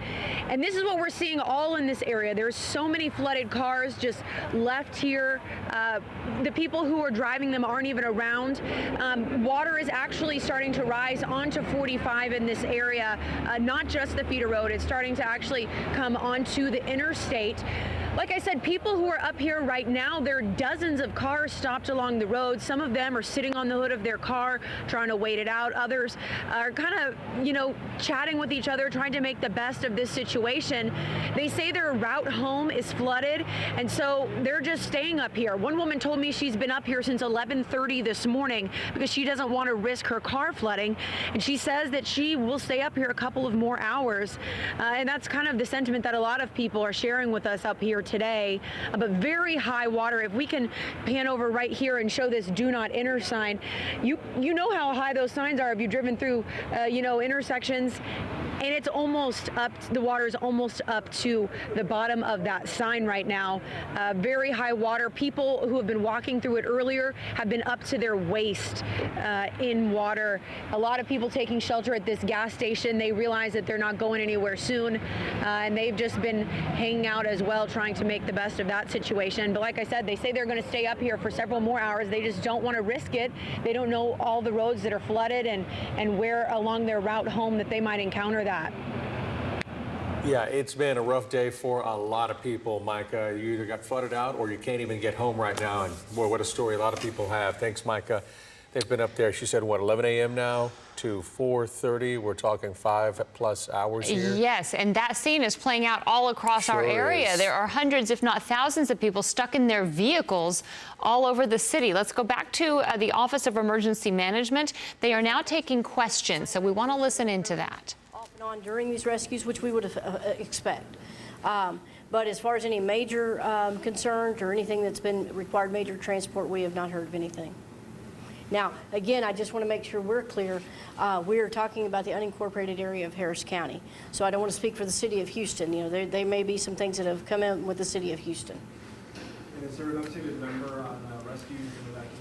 And this is what we're seeing all in this area. There's so many flooded cars just left here. The people who are driving them aren't even around. Water is actually starting to rise onto 45 in this area, not just the feeder road. It's starting to actually come onto the interstate. Like I said, people who are up here right now, there are dozens of cars stopped along the road. Some of them are sitting on the hood of their car trying to wait it out. Others are kind of, chatting with each other, trying to make the best of this situation. They say their route home is flooded, and so they're just staying up here. One woman told me she's been up here since 11:30 this morning because she doesn't want to risk her car flooding, and she says that she will stay up here a couple of more hours. And that's kind of the sentiment that a lot of people are sharing with us up here today. But very high water. If we can pan over right here and show this do not enter sign, you know how high those signs are if you've driven through intersections, and it's almost up, the water is almost up to the bottom of that sign right now. Very high water. People who have been walking through it earlier have been up to their waist in water. A lot of people taking shelter at this gas station. They realize that they're not going anywhere soon, and they've just been hanging out as well, trying to make the best of that situation. But like I said, they say they're going to stay up here for several more hours. They just don't want to risk it. They don't know all the roads that are flooded and where along their route home that they might encounter that. Yeah, it's been a rough day for a lot of people, Micah. You either got flooded out or you can't even get home right now. And boy, what a story a lot of people have. Thanks, Micah. They've been up there, she said, what, 11 a.m. now to 4:30? We're talking 5+ hours here. Yes, and that scene is playing out all across our area. There are hundreds, if not thousands, of people stuck in their vehicles all over the city. Let's go back to the Office of Emergency Management. They are now taking questions, so we want to listen into that. Off and on during these rescues, which we would expect. But as far as any major concerns or anything that's been required major transport, we have not heard of anything. Now, again, I just want to make sure we're clear. We are talking about the unincorporated area of Harris County. So I don't want to speak for the city of Houston. You know, there may be some things that have come in with the city of Houston. And is there an updated number on rescues and evacuations?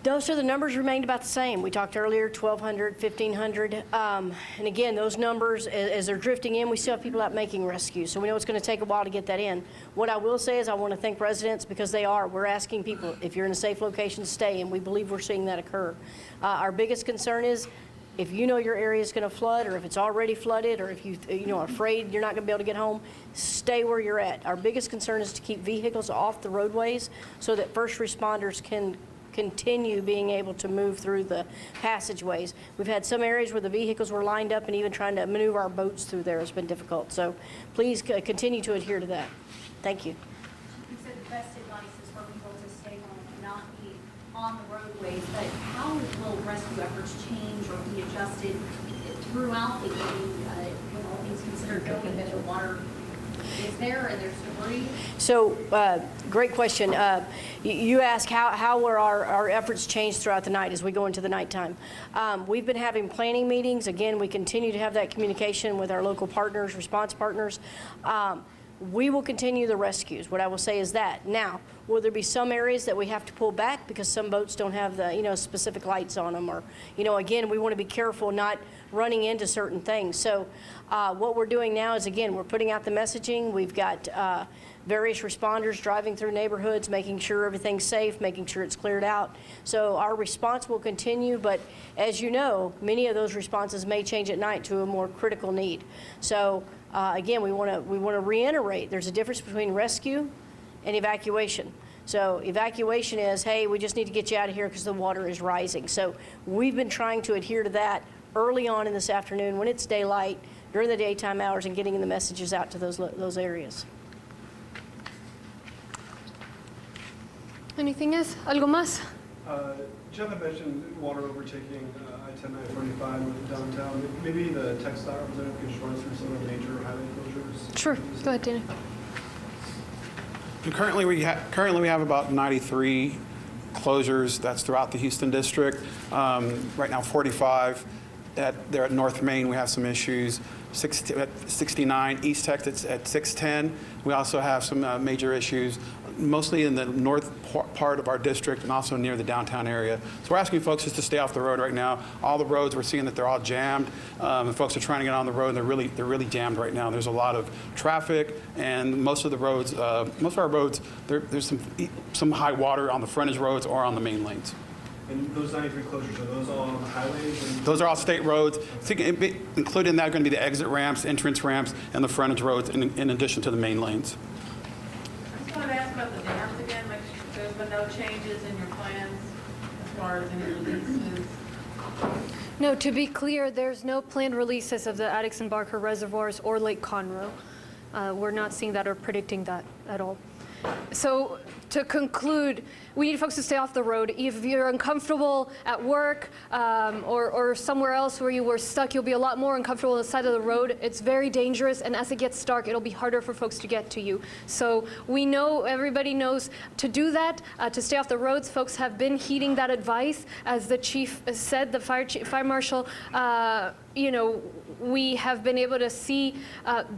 No, so the numbers remained about the same. We talked earlier, 1,200, 1,500. And again, those numbers, as they're drifting in, we still have people out making rescues. So we know it's going to take a while to get that in. What I will say is I want to thank residents because we're asking people, if you're in a safe location, stay, and we believe we're seeing that occur. Our biggest concern is if you know your area is going to flood, or if it's already flooded, or if you are afraid you're not going to be able to get home, stay where you're at. Our biggest concern is to keep vehicles off the roadways so that first responders can continue being able to move through the passageways. We've had some areas where the vehicles were lined up, and even trying to maneuver our boats through there has been difficult. So please continue to adhere to that. Thank you. You said the best advice is for people to stay home and not be on the roadways, but how will rescue efforts change or be adjusted throughout the evening with all things considered, knowing that the water is there and there's debris? So, great question. You ask how will our efforts change throughout the night as we go into the nighttime. We've been having planning meetings. Again, we continue to have that communication with our local partners, response partners. We will continue the rescues. What I will say is that. Now, will there be some areas that we have to pull back because some boats don't have the specific lights on them, or again, we want to be careful not running into certain things. So what we're doing now is, again, we're putting out the messaging. We've got various responders driving through neighborhoods, making sure everything's safe, making sure it's cleared out. So our response will continue, but as you know, many of those responses may change at night to a more critical need. So again, we want to reiterate there's a difference between rescue and evacuation. So evacuation is, hey, we just need to get you out of here because the water is rising. So we've been trying to adhere to that early on in this afternoon when it's daylight, during the daytime hours, and getting the messages out to those areas. Anything else? ¿Algo más? Jeff had mentioned water overtaking I-10, I-45 with downtown. Maybe the textile representative could run through some of the major highway closures. Sure. Go ahead, Dana. Currently, we have about 93 closures. That's throughout the Houston district. Right now, 45. There at North Main, we have some issues. 69 East Tech, it's at 610. We also have some major issues, mostly in the north part of our district and also near the downtown area. So we're asking folks just to stay off the road right now. All the roads, we're seeing that they're all jammed. And folks are trying to get on the road, and they're really jammed right now. There's a lot of traffic, and most of the roads, most of our roads, there's some high water on the frontage roads or on the main lanes. And those 93 closures, are those all on the highways? Those are all state roads. Included in that are going to be the exit ramps, entrance ramps, and the frontage roads in addition to the main lanes. I just wanted to ask about the dams again. Make sure there's been no changes in your plans as far as any releases. No, to be clear, there's no planned releases of the Addicks and Barker reservoirs or Lake Conroe. We're not seeing that or predicting that at all. So to conclude, we need folks to stay off the road. If you're uncomfortable at work or somewhere else where you were stuck, you'll be a lot more uncomfortable on the side of the road. It's very dangerous, and as it gets dark, it'll be harder for folks to get to you. So we know, everybody knows to do that, to stay off the roads. Folks have been heeding that advice. As the chief said, the fire marshal, we have been able to see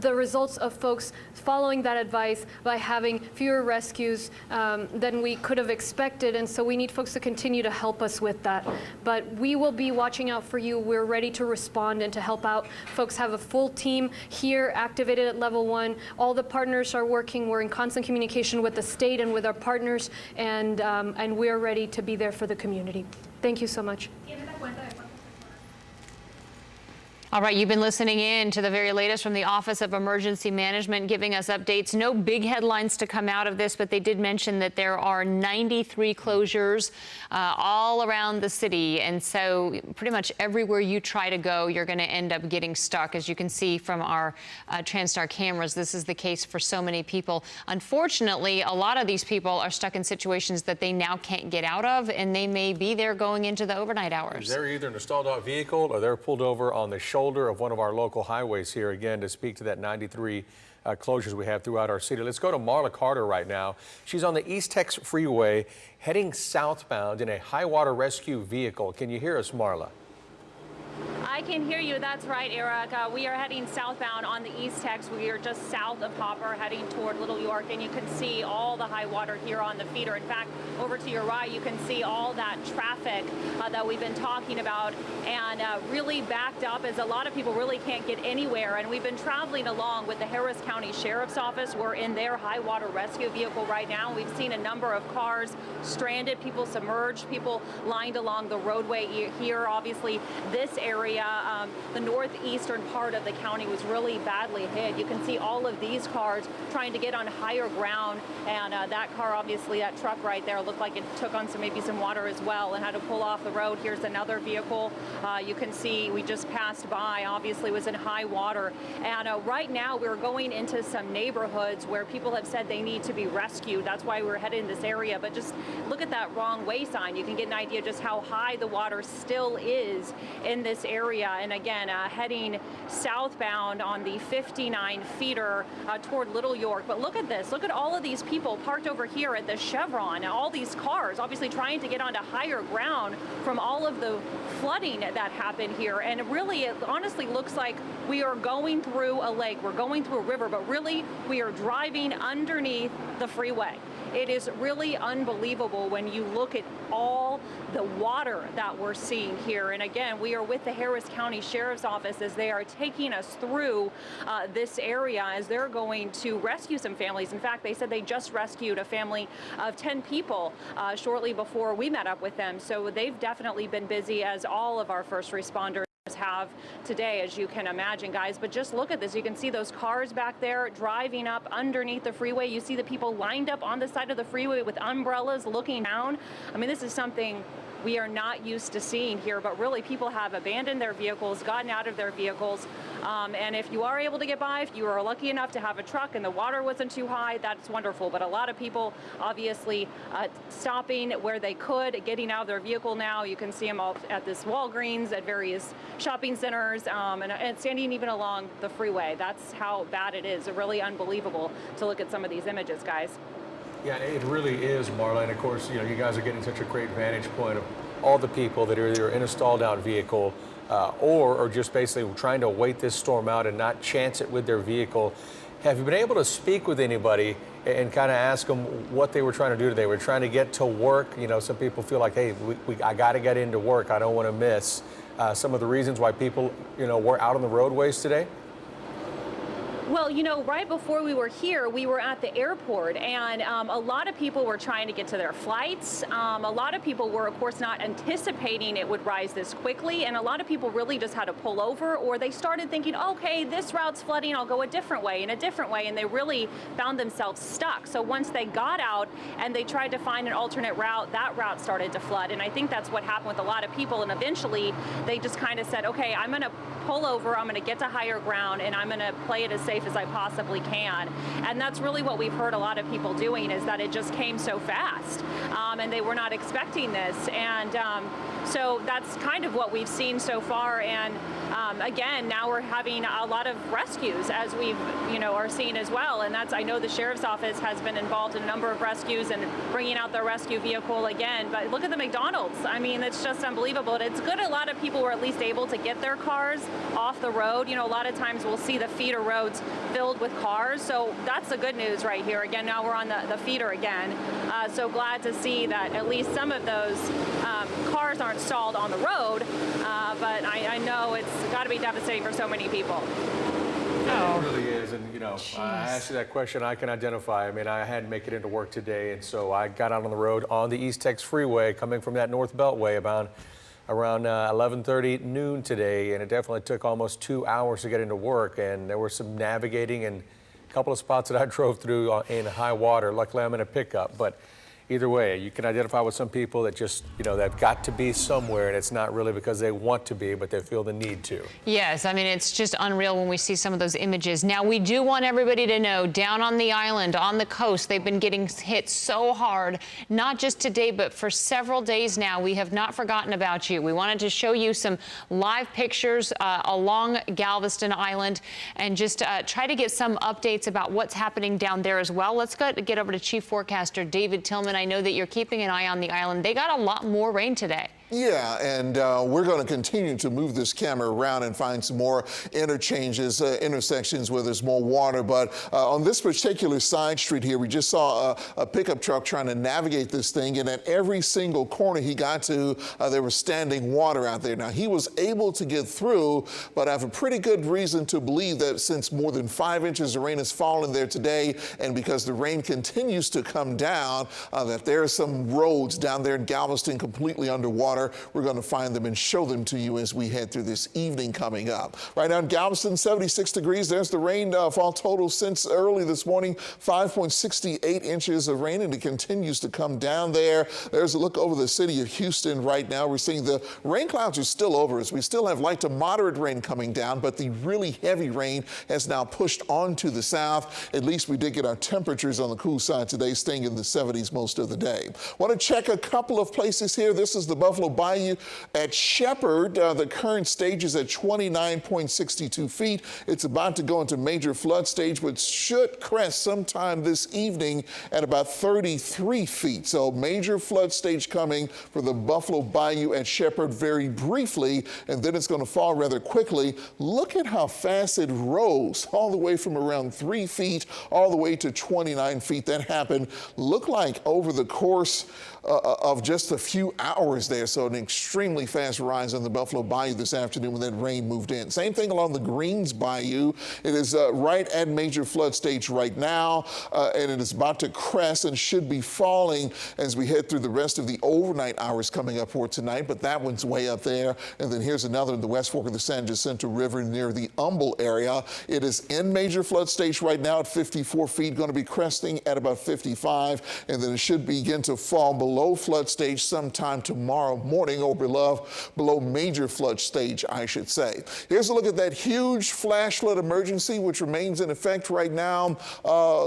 the results of folks following that advice by having fewer rescues than we could have expected, and so we need folks to continue to help us with that. But we will be watching out for you. We're ready to respond and to help out. Folks have a full team here activated at level 1. All the partners are working. We're in constant communication with the state and with our partners, and we're ready to be there for the community. Thank you so much. All right, you've been listening in to the very latest from the Office of Emergency Management, giving us updates. No big headlines to come out of this, but they did mention that there are 93 closures all around the city. And so pretty much everywhere you try to go, you're going to end up getting stuck. As you can see from our TransStar cameras, this is the case for so many people. Unfortunately, a lot of these people are stuck in situations that they now can't get out of, and they may be there going into the overnight hours. They're either in a stalled out vehicle or they're pulled over on the shoulder shoulder of one of our local highways here again to speak to that 93 closures we have throughout our city. Let's go to Marla Carter right now. She's on the East Tex Freeway heading southbound in a high water rescue vehicle. Can you hear us, Marla? I can hear you. That's right, Eric. We are heading southbound on the East Tex. We are just south of Hopper, heading toward Little York, and you can see all the high water here on the feeder. In fact, over to your right, you can see all that traffic that we've been talking about, and really backed up as a lot of people really can't get anywhere. And we've been traveling along with the Harris County Sheriff's Office. We're in their high water rescue vehicle right now. We've seen a number of cars stranded, people submerged, people lined along the roadway here. Obviously, this area, the northeastern part of the county, was really badly hit. You can see all of these cars trying to get on higher ground, and that car, obviously, that truck right there, looked like it took on maybe some water as well and had to pull off the road. Here's another vehicle. You can see we just passed by, obviously was in high water, and right now we're going into some neighborhoods where people have said they need to be rescued. That's why we're headed in this area. But just look at that wrong way sign. You can get an idea just how high the water still is in this area. And again, heading southbound on the 59 feeder toward Little York. But look at this. Look at all of these people parked over here at the Chevron. All these cars obviously trying to get onto higher ground from all of the flooding that happened here. And really, it honestly looks like we are going through a lake. We're going through a river, but really we are driving underneath the freeway. It is really unbelievable when you look at all the water that we're seeing here. And again, we are with the Harris County Sheriff's Office as they are taking us through this area as they're going to rescue some families. In fact, they said they just rescued a family of 10 people shortly before we met up with them. So they've definitely been busy, as all of our first responders have today, as you can imagine, guys. But just look at this. You can see those cars back there driving up underneath the freeway. You see the people lined up on the side of the freeway with umbrellas looking down. I mean, this is something we are not used to seeing here, but really people have abandoned their vehicles, gotten out of their vehicles. And if you are able to get by, if you are lucky enough to have a truck and the water wasn't too high, that's wonderful. But a lot of people obviously stopping where they could, getting out of their vehicle now. You can see them all at this Walgreens, at various shopping centers, and standing even along the freeway. That's how bad it is. It's really unbelievable to look at some of these images, guys. Yeah, it really is, Marla. And of course, you guys are getting such a great vantage point of all the people that are either in a stalled out vehicle or just basically trying to wait this storm out and not chance it with their vehicle. Have you been able to speak with anybody and kind of ask them what they were trying to do today? We're trying to get to work. Some people feel like, hey, I got to get into work. I don't want to miss some of the reasons why people, were out on the roadways today. Well, right before we were here, we were at the airport, and a lot of people were trying to get to their flights. A lot of people were, of course, not anticipating it would rise this quickly, and a lot of people really just had to pull over, or they started thinking, okay, this route's flooding, I'll go a different way, and they really found themselves stuck. So once they got out and they tried to find an alternate route, that route started to flood, and I think that's what happened with a lot of people, and eventually they just kind of said, okay, I'm going to pull over, I'm going to get to higher ground, and I'm going to play it as safe as I possibly can. And that's really what we've heard a lot of people doing, is that it just came so fast, and they were not expecting this. And so that's kind of what we've seen so far. And again, now we're having a lot of rescues, as we've are seeing as well. And I know the Sheriff's Office has been involved in a number of rescues and bringing out their rescue vehicle again. But look at the McDonald's. I mean, it's just unbelievable. It's good a lot of people were at least able to get their cars off the road. A lot of times we'll see the feeder roads filled with cars. So that's the good news right here. Again, now we're on the feeder again. So glad to see that at least some of those cars aren't stalled on the road. But I know it's got to be devastating for so many people. It really is. And, I asked you that question. I can identify. I mean, I had to make it into work today. And so I got out on the road on the East Tex Freeway coming from that North Beltway about around 11:30 noon today, and it definitely took almost 2 hours to get into work, and there was some navigating and a couple of spots that I drove through in high water. Luckily, I'm in a pickup, but either way, you can identify with some people that just, they've got to be somewhere, and it's not really because they want to be, but they feel the need to. Yes, I mean, it's just unreal when we see some of those images. Now, we do want everybody to know, down on the island, on the coast, they've been getting hit so hard, not just today, but for several days now. We have not forgotten about you. We wanted to show you some live pictures along Galveston Island and just try to get some updates about what's happening down there as well. Let's get over to Chief Forecaster David Tillman. I know that you're keeping an eye on the island. They got a lot more rain today. Yeah, and we're going to continue to move this camera around and find some more interchanges, intersections where there's more water. But on this particular side street here, we just saw a pickup truck trying to navigate this thing, and at every single corner he got to, there was standing water out there. Now, he was able to get through, but I have a pretty good reason to believe that since more than 5 inches of rain has fallen there today, and because the rain continues to come down, that there are some roads down there in Galveston completely underwater. We're going to find them and show them to you as we head through this evening coming up. Right now in Galveston, 76 degrees. There's the rainfall total since early this morning, 5.68 inches of rain, and it continues to come down there. There's a look over the city of Houston right now. We're seeing the rain clouds are still over us. We still have light to moderate rain coming down, but the really heavy rain has now pushed onto the south. At least we did get our temperatures on the cool side today, staying in the 70s most of the day. Want to check a couple of places here. This is the Buffalo Bayou at Shepherd. The current stage is at 29.62 feet. It's about to go into major flood stage, which should crest sometime this evening at about 33 feet. So major flood stage coming for the Buffalo Bayou at Shepherd very briefly, and then it's going to fall rather quickly. Look at how fast it rose, all the way from around 3 feet all the way to 29 feet. That happened, looked like over the course of just a few hours there. So an extremely fast rise on the Buffalo Bayou this afternoon when that rain moved in. Same thing along the Greens Bayou. It is right at major flood stage right now, and it is about to crest and should be falling as we head through the rest of the overnight hours coming up for tonight, but that one's way up there. And then here's another in the West Fork of the San Jacinto River near the Humble area. It is in major flood stage right now at 54 feet, going to be cresting at about 55, and then it should begin to fall below flood stage sometime tomorrow morning, or below major flood stage, I should say. Here's a look at that huge flash flood emergency, which remains in effect right now.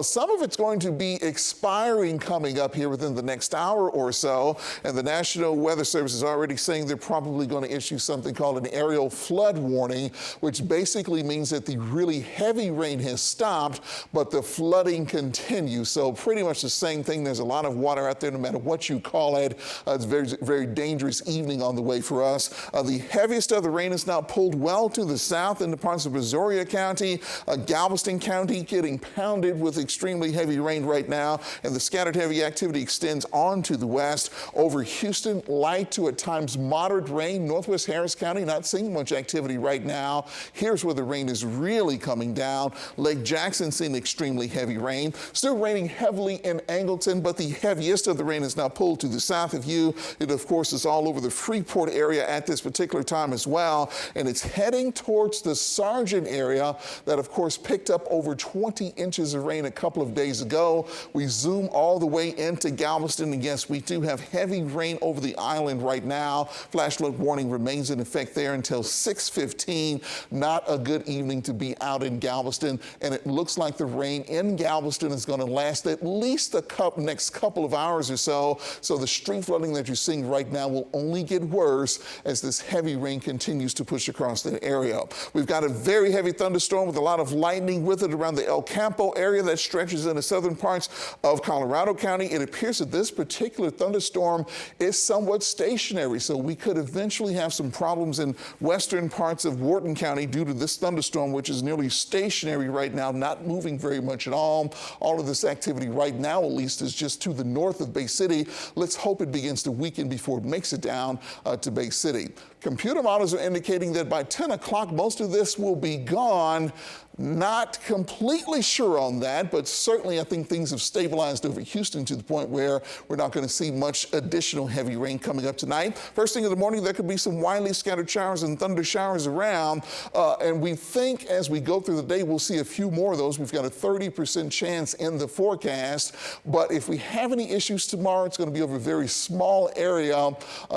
Some of it's going to be expiring coming up here within the next hour or so, and the National Weather Service is already saying they're probably going to issue something called an aerial flood warning, which basically means that the really heavy rain has stopped, but the flooding continues. So pretty much the same thing. There's a lot of water out there no matter what you call it. It's a very, very dangerous evening on the way for us. The heaviest of the rain is now pulled well to the south into parts of Brazoria County, Galveston County getting pounded with extremely heavy rain right now, and the scattered heavy activity extends on to the west. Over Houston, light to at times moderate rain. Northwest Harris County not seeing much activity right now. Here's where the rain is really coming down. Lake Jackson seeing extremely heavy rain. Still raining heavily in Angleton, but the heaviest of the rain is now pulled to the south of you. It, of course, is all over the Freeport area at this particular time as well, and it's heading towards the Sargent area that, of course, picked up over 20 inches of rain a couple of days ago. We zoom all the way into Galveston, and yes, we do have heavy rain over the island right now. Flash flood warning remains in effect there until 6:15. Not a good evening to be out in Galveston, and it looks like the rain in Galveston is going to last at least the next couple of hours or so. So the street flooding that you're seeing right now will only get worse as this heavy rain continues to push across the area. We've got a very heavy thunderstorm with a lot of lightning with it around the El Campo area that stretches in the southern parts of Colorado County. It appears that this particular thunderstorm is somewhat stationary, so we could eventually have some problems in western parts of Wharton County due to this thunderstorm, which is nearly stationary right now, not moving very much at all. All of this activity right now, at least, is just to the north of Bay City. Let's hope it begins to weaken before it makes it down to Bay City. Computer models are indicating that by 10 o'clock, most of this will be gone. Not completely sure on that, but certainly I think things have stabilized over Houston to the point where we're not going to see much additional heavy rain coming up tonight. First thing in the morning, there could be some widely scattered showers and thunder showers around. And we think as we go through the day, we'll see a few more of those. We've got a 30% chance in the forecast. But if we have any issues tomorrow, it's going to be over a very small area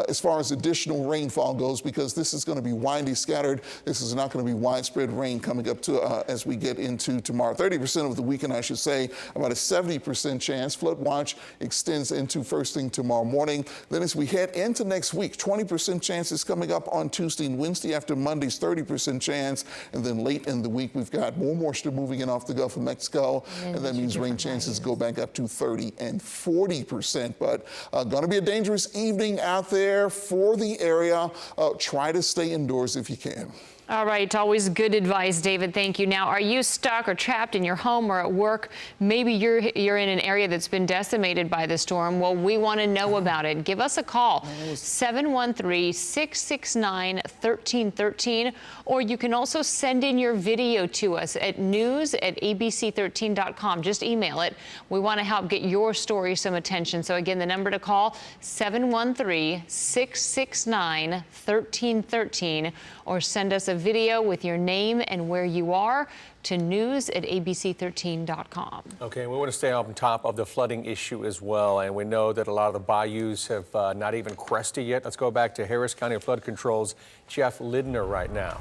as far as additional rainfall goes, because this is going to be widely scattered. This is not going to be widespread rain coming up to as we get into tomorrow. 30% of the weekend, I should say, about a 70% chance. Flood watch extends into first thing tomorrow morning. Then as we head into next week, 20% chances coming up on Tuesday and Wednesday after Monday's 30% chance. And then late in the week, we've got more moisture moving in off the Gulf of Mexico. And that means rain chances go back up to 30 and 40%. But going to be a dangerous evening out there for the area. Try to stay indoors if you can. All right, always good advice, David. Thank you. Now, are you stuck or trapped in your home or at work? Maybe you're in an area that's been decimated by the storm. Well, we want to know about it. Give us a call, 713-669-1313, or you can also send in your video to us at news@abc13.com. Just email it. We want to help get your story some attention. So again, the number to call, 713-669-1313, or send us a video with your name and where you are to news@abc13.com. Okay, we want to stay on top of the flooding issue as well, and we know that a lot of the bayous have not even crested yet. Let's go back to Harris County Flood Control's Jeff Lidner right now.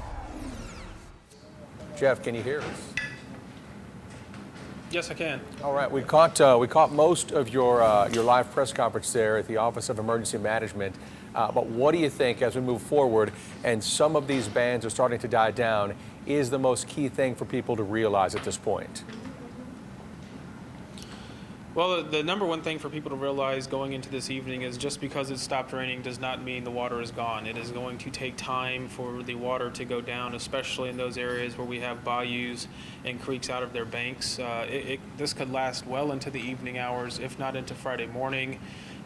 Jeff, can you hear us? Yes, I can. All right, we caught most of your live press conference there at the Office of Emergency Management. But what do you think as we move forward and some of these bans are starting to die down is the most key thing for people to realize at this point? Well, the number one thing for people to realize going into this evening is just because it stopped raining does not mean the water is gone. It is going to take time for the water to go down, especially in those areas where we have bayous and creeks out of their banks. This could last well into the evening hours, if not into Friday morning.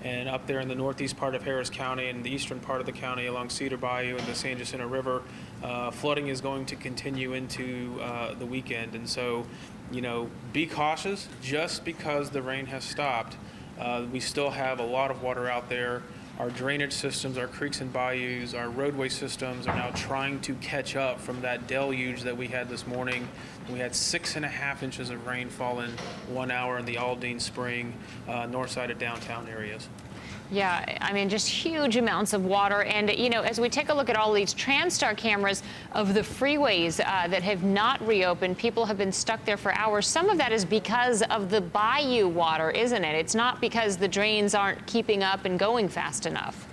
And up there in the northeast part of Harris County and the eastern part of the county along Cedar Bayou and the San Jacinto River, flooding is going to continue into the weekend. And so, you know, be cautious. Just because the rain has stopped, we still have a lot of water out there. Our drainage systems, our creeks and bayous, our roadway systems are now trying to catch up from that deluge that we had this morning. We had 6.5 inches of rain fall in 1 hour in the Aldine Spring, north side of downtown areas. Yeah, I mean, just huge amounts of water. And, you know, as we take a look at all these TransStar cameras of the freeways that have not reopened, people have been stuck there for hours. Some of that is because of the bayou water, isn't it? It's not because the drains aren't keeping up and going fast enough.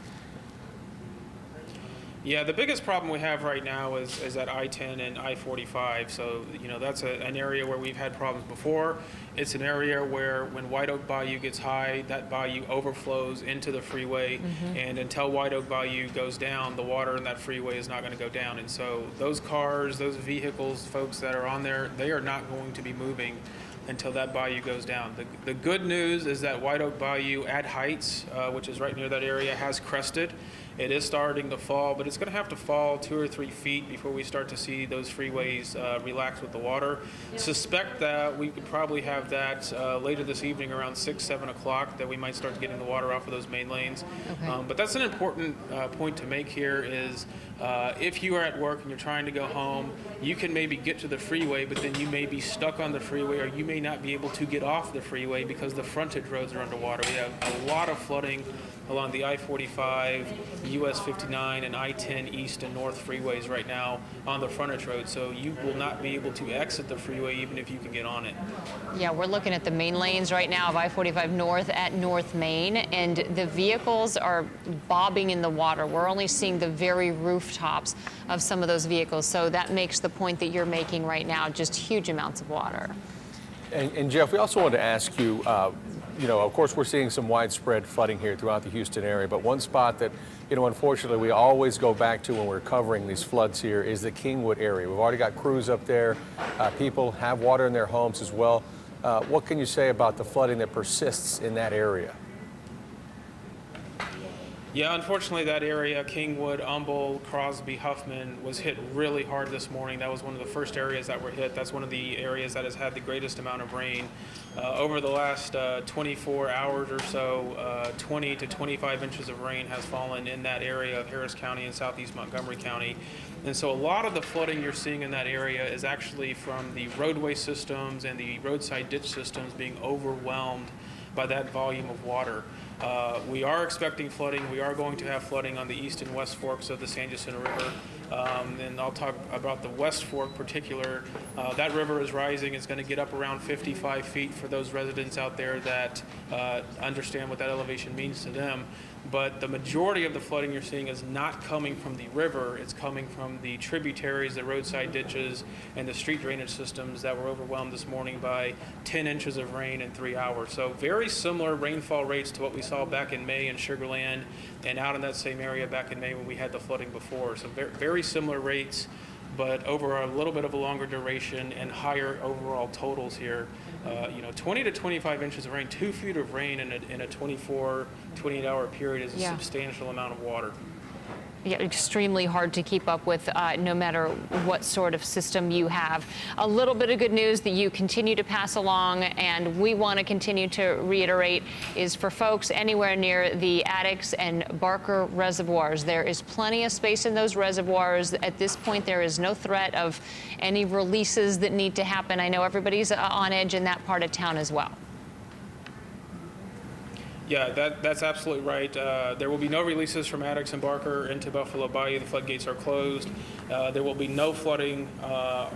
Yeah, the biggest problem we have right now is at I-10 and I-45. So, you know, that's an area where we've had problems before. It's an area where when White Oak Bayou gets high, that bayou overflows into the freeway. And until White Oak Bayou goes down, the water in that freeway is not going to go down. And so those cars, those vehicles, folks that are on there, they are not going to be moving until that bayou goes down. The good news is that White Oak Bayou at Heights, which is right near that area, has crested. It is starting to fall, but it's going to have to fall 2 or 3 feet before we start to see those freeways relax with the water. Suspect that we could probably have that later this evening around 6, 7 o'clock, that we might start getting the water off of those main lanes. But that's an important point to make here is if you are at work and you're trying to go home, you can maybe get to the freeway, but then you may be stuck on the freeway, or you may not be able to get off the freeway because the frontage roads are underwater. We have a lot of flooding along the I-45, US 59, and I-10 east and north freeways right now on the frontage road. So you will not be able to exit the freeway even if you can get on it. Yeah, we're looking at the main lanes right now of I-45 north at North Main, and the vehicles are bobbing in the water. We're only seeing the very rooftops of some of those vehicles. So that makes the point that you're making right now, just huge amounts of water. And Jeff, we also wanted to ask you, you know, of course, we're seeing some widespread flooding here throughout the Houston area, but one spot that, you know, unfortunately, we always go back to when we're covering these floods here is the Kingwood area. We've already got crews up there. People have water in their homes as well. What can you say about the flooding that persists in that area? Yeah, unfortunately, that area, Kingwood, Humble, Crosby, Huffman, was hit really hard this morning. That was one of the first areas that were hit. That's one of the areas that has had the greatest amount of rain. Over the last 24 hours or so, 20 to 25 inches of rain has fallen in that area of Harris County and southeast Montgomery County. And so a lot of the flooding you're seeing in that area is actually from the roadway systems and the roadside ditch systems being overwhelmed by that volume of water. We are expecting flooding. We are going to have flooding on the east and west forks of the San Jacinto River. And I'll talk about the West Fork particular. That river is rising. It's going to get up around 55 feet for those residents out there that understand what that elevation means to them. But the majority of the flooding you're seeing is not coming from the river. It's coming from the tributaries, the roadside ditches, and the street drainage systems that were overwhelmed this morning by 10 inches of rain in 3 hours. So very similar rainfall rates to what we saw back in May in Sugar Land and out in that same area back in May when we had the flooding before. So very similar rates, but over a little bit of a longer duration and higher overall totals here. 20 to 25 inches of rain, 2 feet of rain in a 24, 28-hour period is a substantial amount of water. Yeah, extremely hard to keep up with no matter what sort of system you have. A little bit of good news that you continue to pass along, and we want to continue to reiterate, is for folks anywhere near the Addicks and Barker reservoirs. There is plenty of space in those reservoirs. At this point, there is no threat of any releases that need to happen. I know everybody's on edge in that part of town as well. Yeah, that's absolutely right. There will be no releases from Addicks and Barker into Buffalo Bayou. The floodgates are closed. There will be no flooding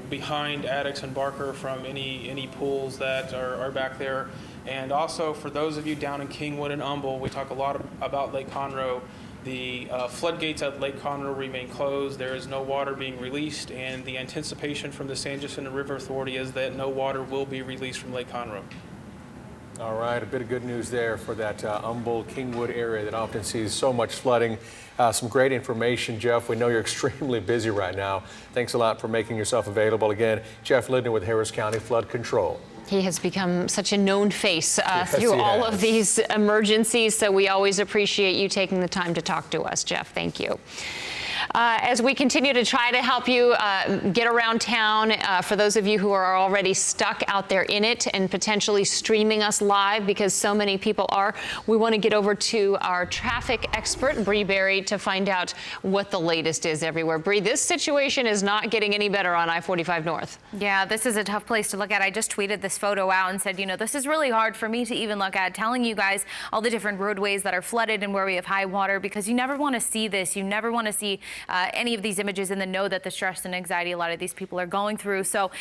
behind Addicks and Barker from any pools that are back there. And also for those of you down in Kingwood and Humble, we talk a lot about Lake Conroe. The floodgates at Lake Conroe remain closed. There is no water being released, and the anticipation from the San Jacinto River Authority is that no water will be released from Lake Conroe. All right, a bit of good news there for that Humble, Kingwood area that often sees so much flooding. Some great information, Jeff. We know you're extremely busy right now. Thanks a lot for making yourself available. Again, Jeff Lindner with Harris County Flood Control. He has become such a known face through all of these emergencies, so we always appreciate you taking the time to talk to us, Jeff. Thank you. As we continue to try to help you get around town, for those of you who are already stuck out there in it and potentially streaming us live because so many people are, we want to get over to our traffic expert, Bree Berry, to find out what the latest is everywhere. Bree, this situation is not getting any better on I-45 North. Yeah, this is a tough place to look at. I just tweeted this photo out and said, this is really hard for me to even look at, telling you guys all the different roadways that are flooded and where we have high water, because you never want to see this. You never want to see any of these images and then know that the stress and anxiety a lot of these people are going through. So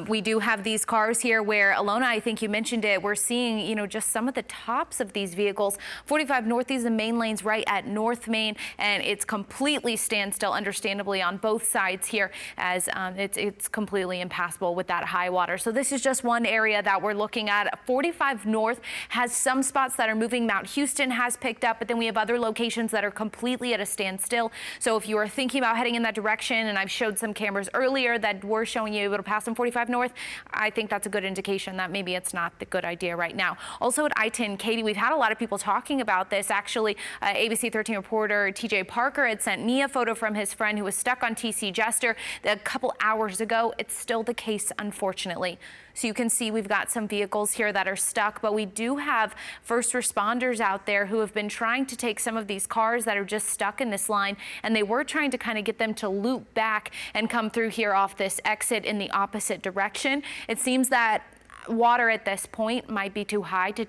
we do have these cars here where, Alona, I think you mentioned it, we're seeing, just some of the tops of these vehicles. 45 North, these are the main lanes right at North Main, and it's completely standstill, understandably, on both sides here, as it's completely impassable with that high water. So this is just one area that we're looking at. 45 North has some spots that are moving. Mount Houston has picked up, but then we have other locations that are completely at a standstill. So if you are thinking about heading in that direction, and I've showed some cameras earlier that were showing you able to pass on 45 North, I think that's a good indication that maybe it's not the good idea right now. Also at I-10, Katie, we've had a lot of people talking about this. Actually, ABC 13 reporter TJ Parker had sent me a photo from his friend who was stuck on TC Jester a couple hours ago. It's still the case, unfortunately. So you can see we've got some vehicles here that are stuck, but we do have first responders out there who have been trying to take some of these cars that are just stuck in this line, and they were trying to kind of get them to loop back and come through here off this exit in the opposite direction. It seems that water at this point might be too high to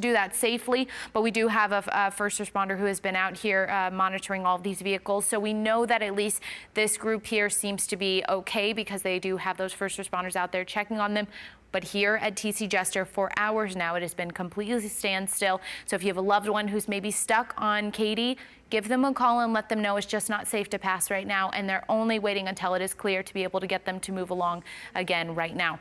do that safely, but we do have a first responder who has been out here monitoring all of these vehicles. So we know that at least this group here seems to be okay because they do have those first responders out there checking on them. But here at TC Jester for hours now, it has been completely standstill. So if you have a loved one who's maybe stuck on Katy, give them a call and let them know it's just not safe to pass right now, and they're only waiting until it is clear to be able to get them to move along again right now.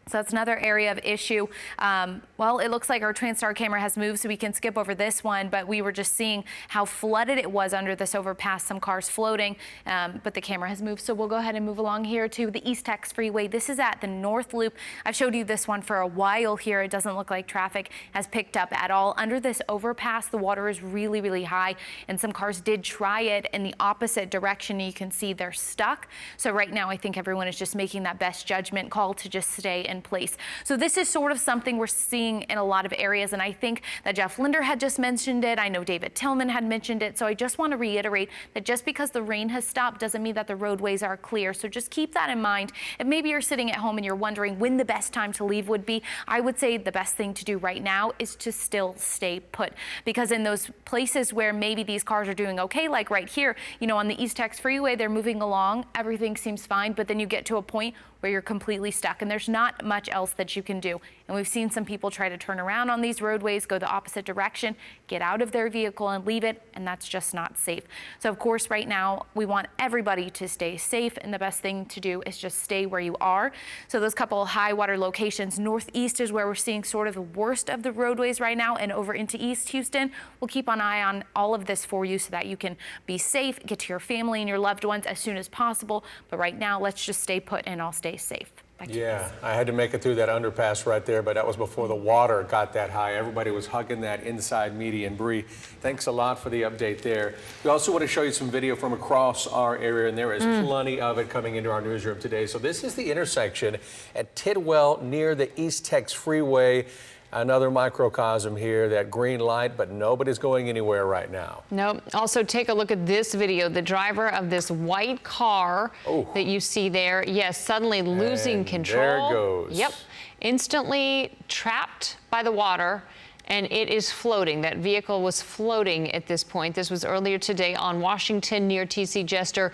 So that's another area of issue. Well, it looks like our TransStar camera has moved, so we can skip over this one, but we were just seeing how flooded it was under this overpass, some cars floating, but the camera has moved. So we'll go ahead and move along here to the East Tex Freeway. This is at the North Loop. I've showed you this one for a while here. It doesn't look like traffic has picked up at all. Under this overpass, the water is really, really high, and some cars did try it in the opposite direction. You can see they're stuck. So right now, I think everyone is just making that best judgment call to just stay in place. So this is sort of something we're seeing in a lot of areas, and I think that Jeff Linder had just mentioned it. I know David Tillman had mentioned it. So I just want to reiterate that just because the rain has stopped doesn't mean that the roadways are clear. So just keep that in mind. If maybe you're sitting at home and you're wondering when the best time to leave would be, I would say the best thing to do right now is to still stay put, because in those places where maybe these cars are doing okay, like right here, you know, on the East Tex Freeway, they're moving along, everything seems fine, but then you get to a point where you're completely stuck and there's not much else that you can do. And we've seen some people try to turn around on these roadways, go the opposite direction, get out of their vehicle and leave it, and that's just not safe. So of course, right now, we want everybody to stay safe, and the best thing to do is just stay where you are. So those couple of high water locations, northeast is where we're seeing sort of the worst of the roadways right now, and over into East Houston, we'll keep an eye on all of this for you so that you can be safe, get to your family and your loved ones as soon as possible. But right now, let's just stay put and all stay safe. Yeah, I had to make it through that underpass right there, but that was before the water got that high. Everybody was hugging that inside median. Bree, thanks a lot for the update there. We also want to show you some video from across our area, and there is plenty of it coming into our newsroom today. So this is the intersection at Tidwell near the East Tex Freeway. Another microcosm here, that green light, but nobody's going anywhere right now. Nope. Also, take a look at this video. The driver of this white car that you see there, yes, suddenly losing control. There it goes. Yep. Instantly trapped by the water, and it is floating. That vehicle was floating at this point. This was earlier today on Washington near TC Jester.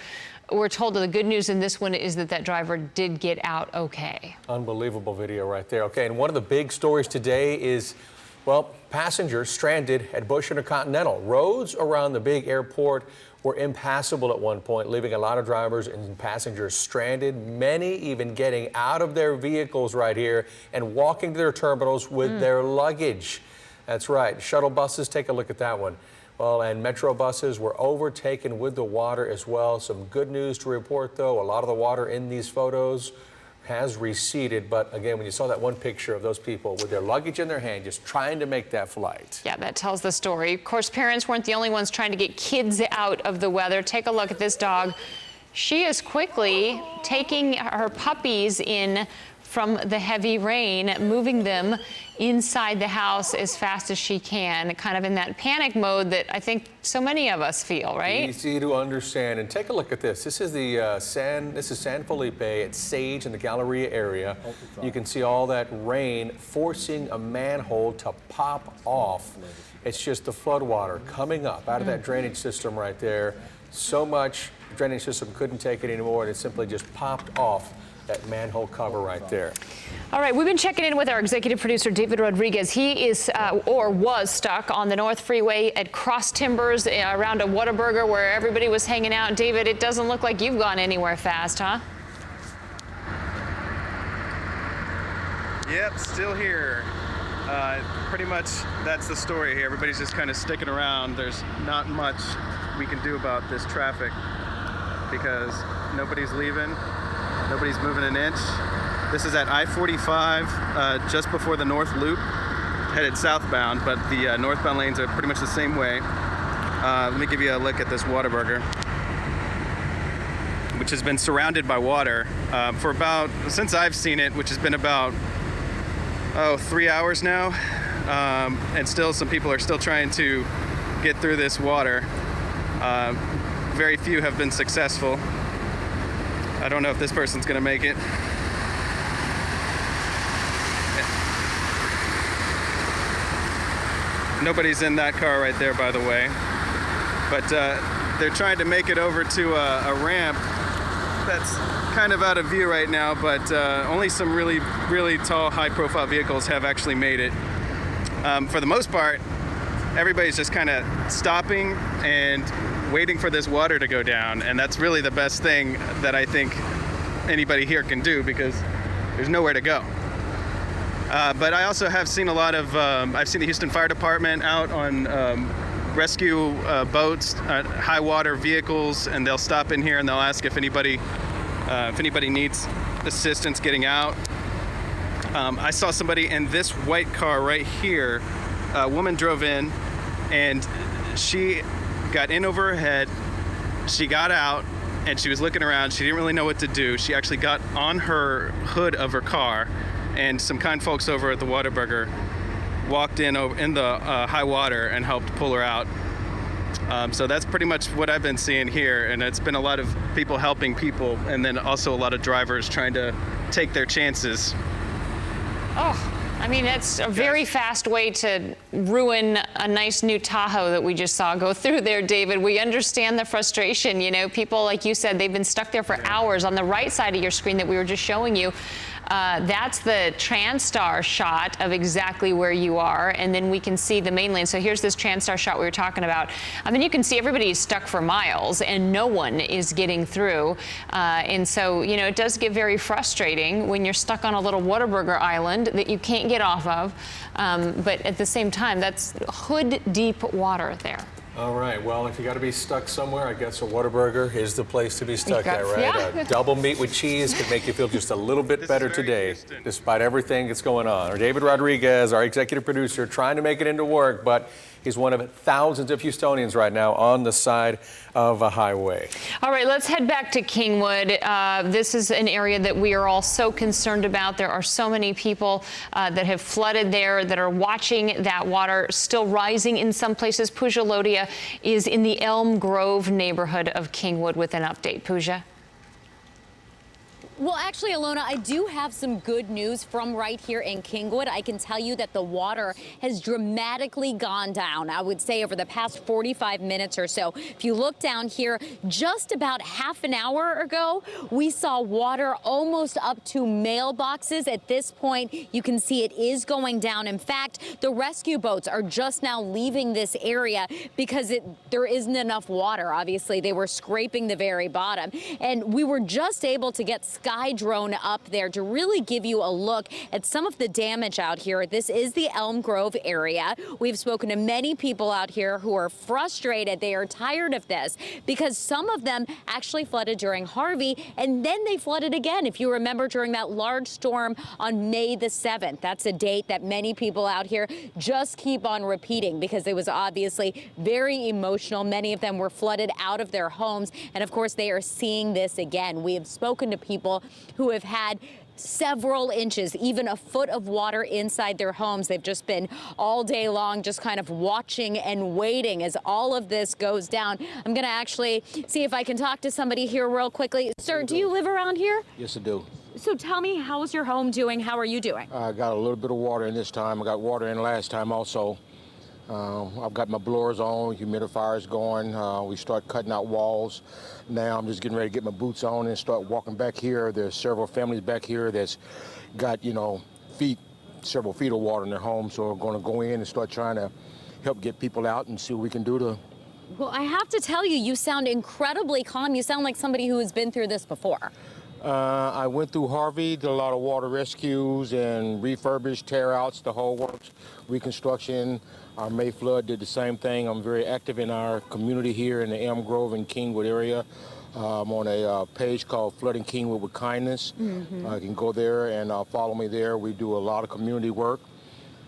We're told the good news in this one is that that driver did get out okay. Unbelievable video right there. Okay, and one of the big stories today is, well, passengers stranded at Bush Intercontinental. Roads around the big airport were impassable at one point, leaving a lot of drivers and passengers stranded, many even getting out of their vehicles right here and walking to their terminals with their luggage. That's right. Shuttle buses, take a look at that one. Well, and Metro buses were overtaken with the water as well. Some good news to report, though. A lot of the water in these photos has receded. But again, when you saw that one picture of those people with their luggage in their hand, just trying to make that flight. Yeah, that tells the story. Of course, parents weren't the only ones trying to get kids out of the weather. Take a look at this dog. She is quickly taking her puppies in from the heavy rain, moving them inside the house as fast as she can, kind of in that panic mode that I think so many of us feel, right? Easy to understand. And take a look at this. This is the San Felipe at Sage in the Galleria area. You can see all that rain forcing a manhole to pop off. It's just the flood water coming up out of that drainage system right there. So much the drainage system couldn't take it anymore, and it simply just popped off that manhole cover right there. All right, we've been checking in with our executive producer, David Rodriguez. He is, or was stuck on the North Freeway at Cross Timbers around a Whataburger where everybody was hanging out. David, it doesn't look like you've gone anywhere fast, huh? Yep, still here. Pretty much that's the story here. Everybody's just kind of sticking around. There's not much we can do about this traffic because nobody's leaving. Nobody's moving an inch. This is at I-45, just before the North Loop, headed southbound, but the northbound lanes are pretty much the same way. Let me give you a look at this Whataburger, which has been surrounded by water for about, since I've seen it, which has been about, 3 hours now. And still some people are still trying to get through this water. Very few have been successful. I don't know if this person's gonna make it. Nobody's in that car right there, by the way. But they're trying to make it over to a ramp that's kind of out of view right now, but only some really, really tall, high-profile vehicles have actually made it. For the most part, everybody's just kind of stopping and waiting for this water to go down, and that's really the best thing that I think anybody here can do because there's nowhere to go. But I also have seen a lot of, I've seen the Houston Fire Department out on rescue boats, high water vehicles, and they'll stop in here and they'll ask if anybody needs assistance getting out. I saw somebody in this white car right here. A woman drove in and she got in over her head. She got out and she was looking around. She didn't really know what to do. She actually got on her hood of her car, and some kind folks over at the Whataburger walked in the high water and helped pull her out. So that's pretty much what I've been seeing here, and it's been a lot of people helping people, and then also a lot of drivers trying to take their chances. Oh, I mean, that's a very fast way to ruin a nice new Tahoe that we just saw go through there, David. We understand the frustration. You know, people, like you said, they've been stuck there for hours. On the right side of your screen that we were just showing you, that's the TransStar shot of exactly where you are, and then we can see the mainland. So here's this TransStar shot we were talking about. I mean, you can see everybody is stuck for miles, and no one is getting through. And so, you know, it does get very frustrating when you're stuck on a little Whataburger island that you can't get off of. But at the same time, that's hood-deep water there. All right, well, if you got to be stuck somewhere, I guess a Whataburger is the place to be stuck at, right? Yeah. A double meat with cheese could make you feel just a little bit better today, despite everything that's going on. Or David Rodriguez, our executive producer, trying to make it into work, but he's one of thousands of Houstonians right now on the side of a highway. All right, let's head back to Kingwood. This is an area that we are all so concerned about. There are so many people that have flooded there, that are watching that water still rising in some places. Pooja Lodia is in the Elm Grove neighborhood of Kingwood with an update. Pooja. Well, actually, Alona, I do have some good news from right here in Kingwood. I can tell you that the water has dramatically gone down, I would say, over the past 45 minutes or so. If you look down here, just about half an hour ago, we saw water almost up to mailboxes. At this point, you can see it is going down. In fact, the rescue boats are just now leaving this area because there isn't enough water. Obviously, they were scraping the very bottom. And we were just able to get sky drone up there to really give you a look at some of the damage out here. This is the Elm Grove area. We've spoken to many people out here who are frustrated. They are tired of this because some of them actually flooded during Harvey, and then they flooded again. If you remember, during that large storm on May the 7th, that's a date that many people out here just keep on repeating because it was obviously very emotional. Many of them were flooded out of their homes, and of course they are seeing this again. We have spoken to people who have had several inches, even a foot of water inside their homes. They've just been all day long just kind of watching and waiting as all of this goes down. I'm going to actually see if I can talk to somebody here real quickly. Sir, do you live around here? Yes, I do. So tell me, how's your home doing? How are you doing? I got a little bit of water in this time. I got water in last time also. I've got my blowers on, humidifiers going. We start cutting out walls. Now I'm just getting ready to get my boots on and start walking back here. There's several families back here that's got, you know, several feet of water in their home. So we're going to go in and start trying to help get people out and see what we can do to. Well, I have to tell you, you sound incredibly calm. You sound like somebody who has been through this before. I went through Harvey, did a lot of water rescues and refurbished, tear outs, the whole works, reconstruction. Our May flood did the same thing. I'm very active in our community here in the Elm Grove and Kingwood area. I'm on a page called Flooding Kingwood with Kindness. You can go there and follow me there. We do a lot of community work.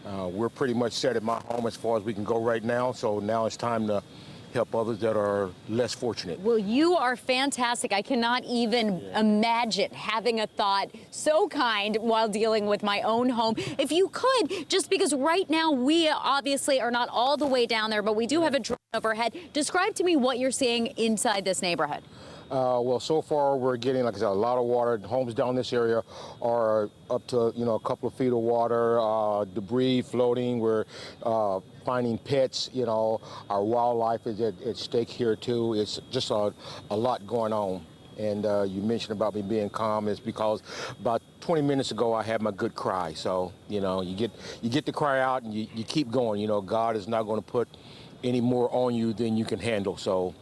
We're pretty much set at my home as far as we can go right now. So now it's time to help others that are less fortunate. Well, you are fantastic. I cannot even imagine having a thought so kind while dealing with my own home. If you could, just because right now we obviously are not all the way down there, but we do have a drone overhead. Describe to me what you're seeing inside this neighborhood. Well, so far we're getting, like I said, a lot of water. Homes down this area are up to, you know, a couple of feet of water, debris floating. We're finding pets, you know. Our wildlife is at stake here too. It's just a lot going on. And you mentioned about me being calm is because about 20 minutes ago I had my good cry. So, you know, you get the cry out and you keep going. You know, God is not going to put any more on you than you can handle. So,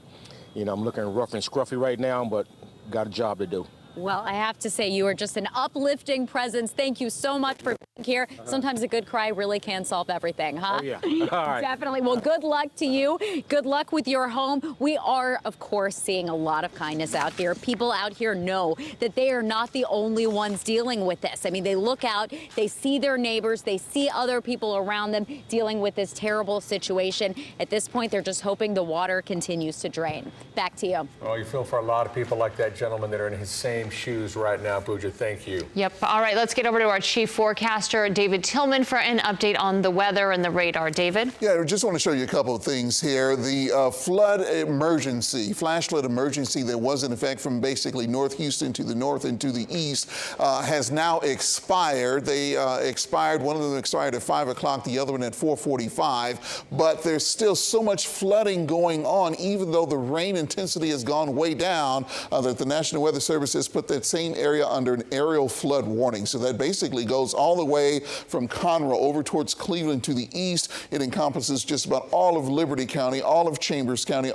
you know, I'm looking rough and scruffy right now, but got a job to do. Well, I have to say you are just an uplifting presence. Thank you so much for being here. Sometimes a good cry really can solve everything, huh? Oh, yeah. All right. Definitely. Well, good luck to you. Good luck with your home. We are, of course, seeing a lot of kindness out here. People out here know that they are not the only ones dealing with this. I mean, they look out, they see their neighbors, they see other people around them dealing with this terrible situation. At this point, they're just hoping the water continues to drain. Back to you. Oh, you feel for a lot of people like that gentleman that are in his same shoes right now, Pooja. Thank you. Yep. All right, let's get over to our chief forecaster, David Tillman, for an update on the weather and the radar. David? Yeah, I just want to show you a couple of things here. The flood emergency, flash flood emergency that was in effect from basically North Houston to the north and to the east has now expired. They expired, one of them expired at 5 o'clock, the other one at 4:45. But there's still so much flooding going on, even though the rain intensity has gone way down, that the National Weather Service has put that same area under an aerial flood warning. So that basically goes all the way from Conroe over towards Cleveland to the east. It encompasses just about all of Liberty County, all of Chambers County,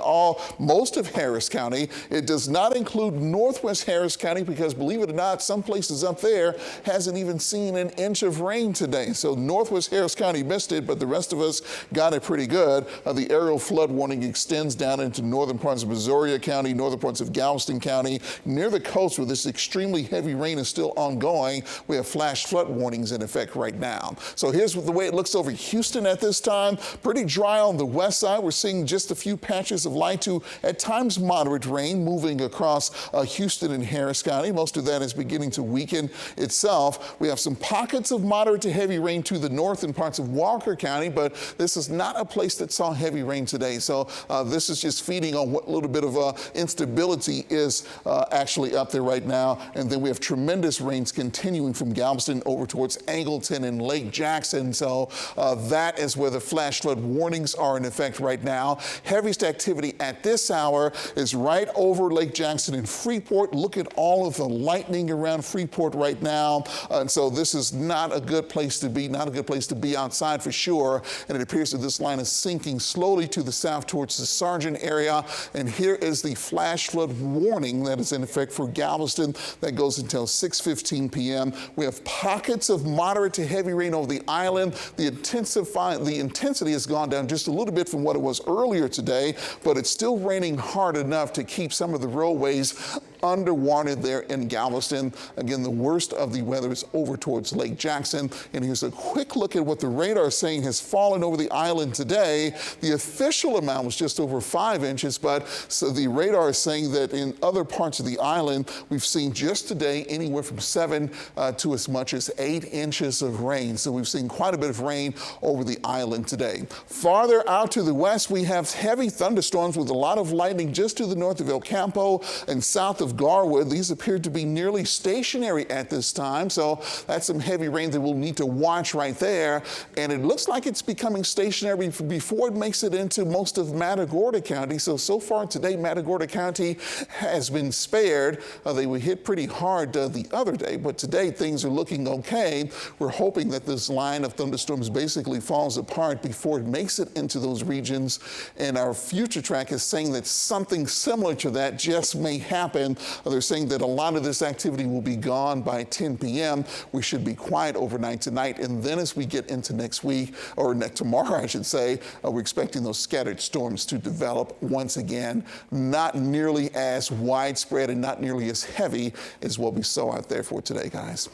most of Harris County. It does not include northwest Harris County because, believe it or not, some places up there hasn't even seen an inch of rain today. So northwest Harris County missed it, but the rest of us got it pretty good. The aerial flood warning extends down into northern parts of Brazoria County, northern parts of Galveston County. Near the coast where this extremely heavy rain is still ongoing, we have flash flood warnings in effect right now. So here's the way it looks over Houston at this time. Pretty dry on the west side. We're seeing just a few patches of light to, at times, moderate rain moving across Houston and Harris County. Most of that is beginning to weaken itself. We have some pockets of moderate to heavy rain to the north in parts of Walker County, but this is not a place that saw heavy rain today. So this is just feeding on what little bit of instability is actually up there right now. And then we have tremendous rains continuing from Galveston over towards Angleton and Lake Jackson. So that is where the flash flood warnings are in effect right now. Heaviest activity at this hour is right over Lake Jackson and Freeport. Look at all of the lightning around Freeport right now. And so this is not a good place to be, not a good place to be outside for sure. And it appears that this line is sinking slowly to the south towards the Sargent area. And here is the flash flood warning that is in effect for Galveston that goes until 6:15 p.m. We have pockets of moderate to heavy rain over the island. The intensity has gone down just a little bit from what it was earlier today, but it's still raining hard enough to keep some of the roadways underwater there in Galveston. Again, the worst of the weather is over towards Lake Jackson. And here's a quick look at what the radar is saying has fallen over the island today. The official amount was just over 5 inches, but so the radar is saying that in other parts of the island, we've seen just today anywhere from 7 to as much as 8 inches of rain. So we've seen quite a bit of rain over the island today. Farther out to the west, we have heavy thunderstorms with a lot of lightning just to the north of El Campo and south of Garwood. These appear to be nearly stationary at this time, so that's some heavy rain that we'll need to watch right there. And it looks like it's becoming stationary before it makes it into most of Matagorda County. So far today, Matagorda County has been spared. They were hit pretty hard the other day, but today things are looking okay. We're hoping that this line of thunderstorms basically falls apart before it makes it into those regions. And our future track is saying that something similar to that just may happen. They're saying that a lot of this activity will be gone by 10 p.m. We should be quiet overnight tonight. And then as we get into next week, or tomorrow, I should say, we're expecting those scattered storms to develop once again. Not nearly as widespread and not nearly as heavy as what we saw out there for today, guys.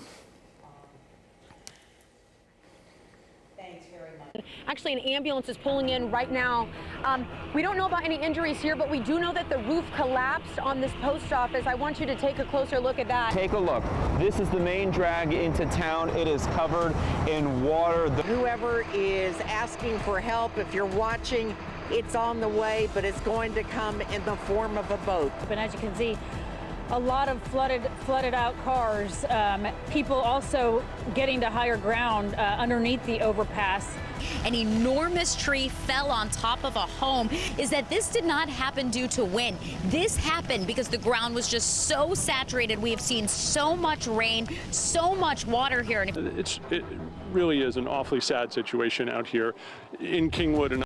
Actually, an ambulance is pulling in right now. We don't know about any injuries here, but we do know that the roof collapsed on this post office. I want you to take a closer look at that. Take a look. This is the main drag into town. It is covered in water. Whoever is asking for help, if you're watching, it's on the way, but it's going to come in the form of a boat. And as you can see, a lot of flooded out cars. People also getting to higher ground underneath the overpass. An enormous tree fell on top of a home. Is that this did not happen due to wind. This happened because the ground was just so saturated. We have seen so much rain, so much water here. It really is an awfully sad situation out here in Kingwood. And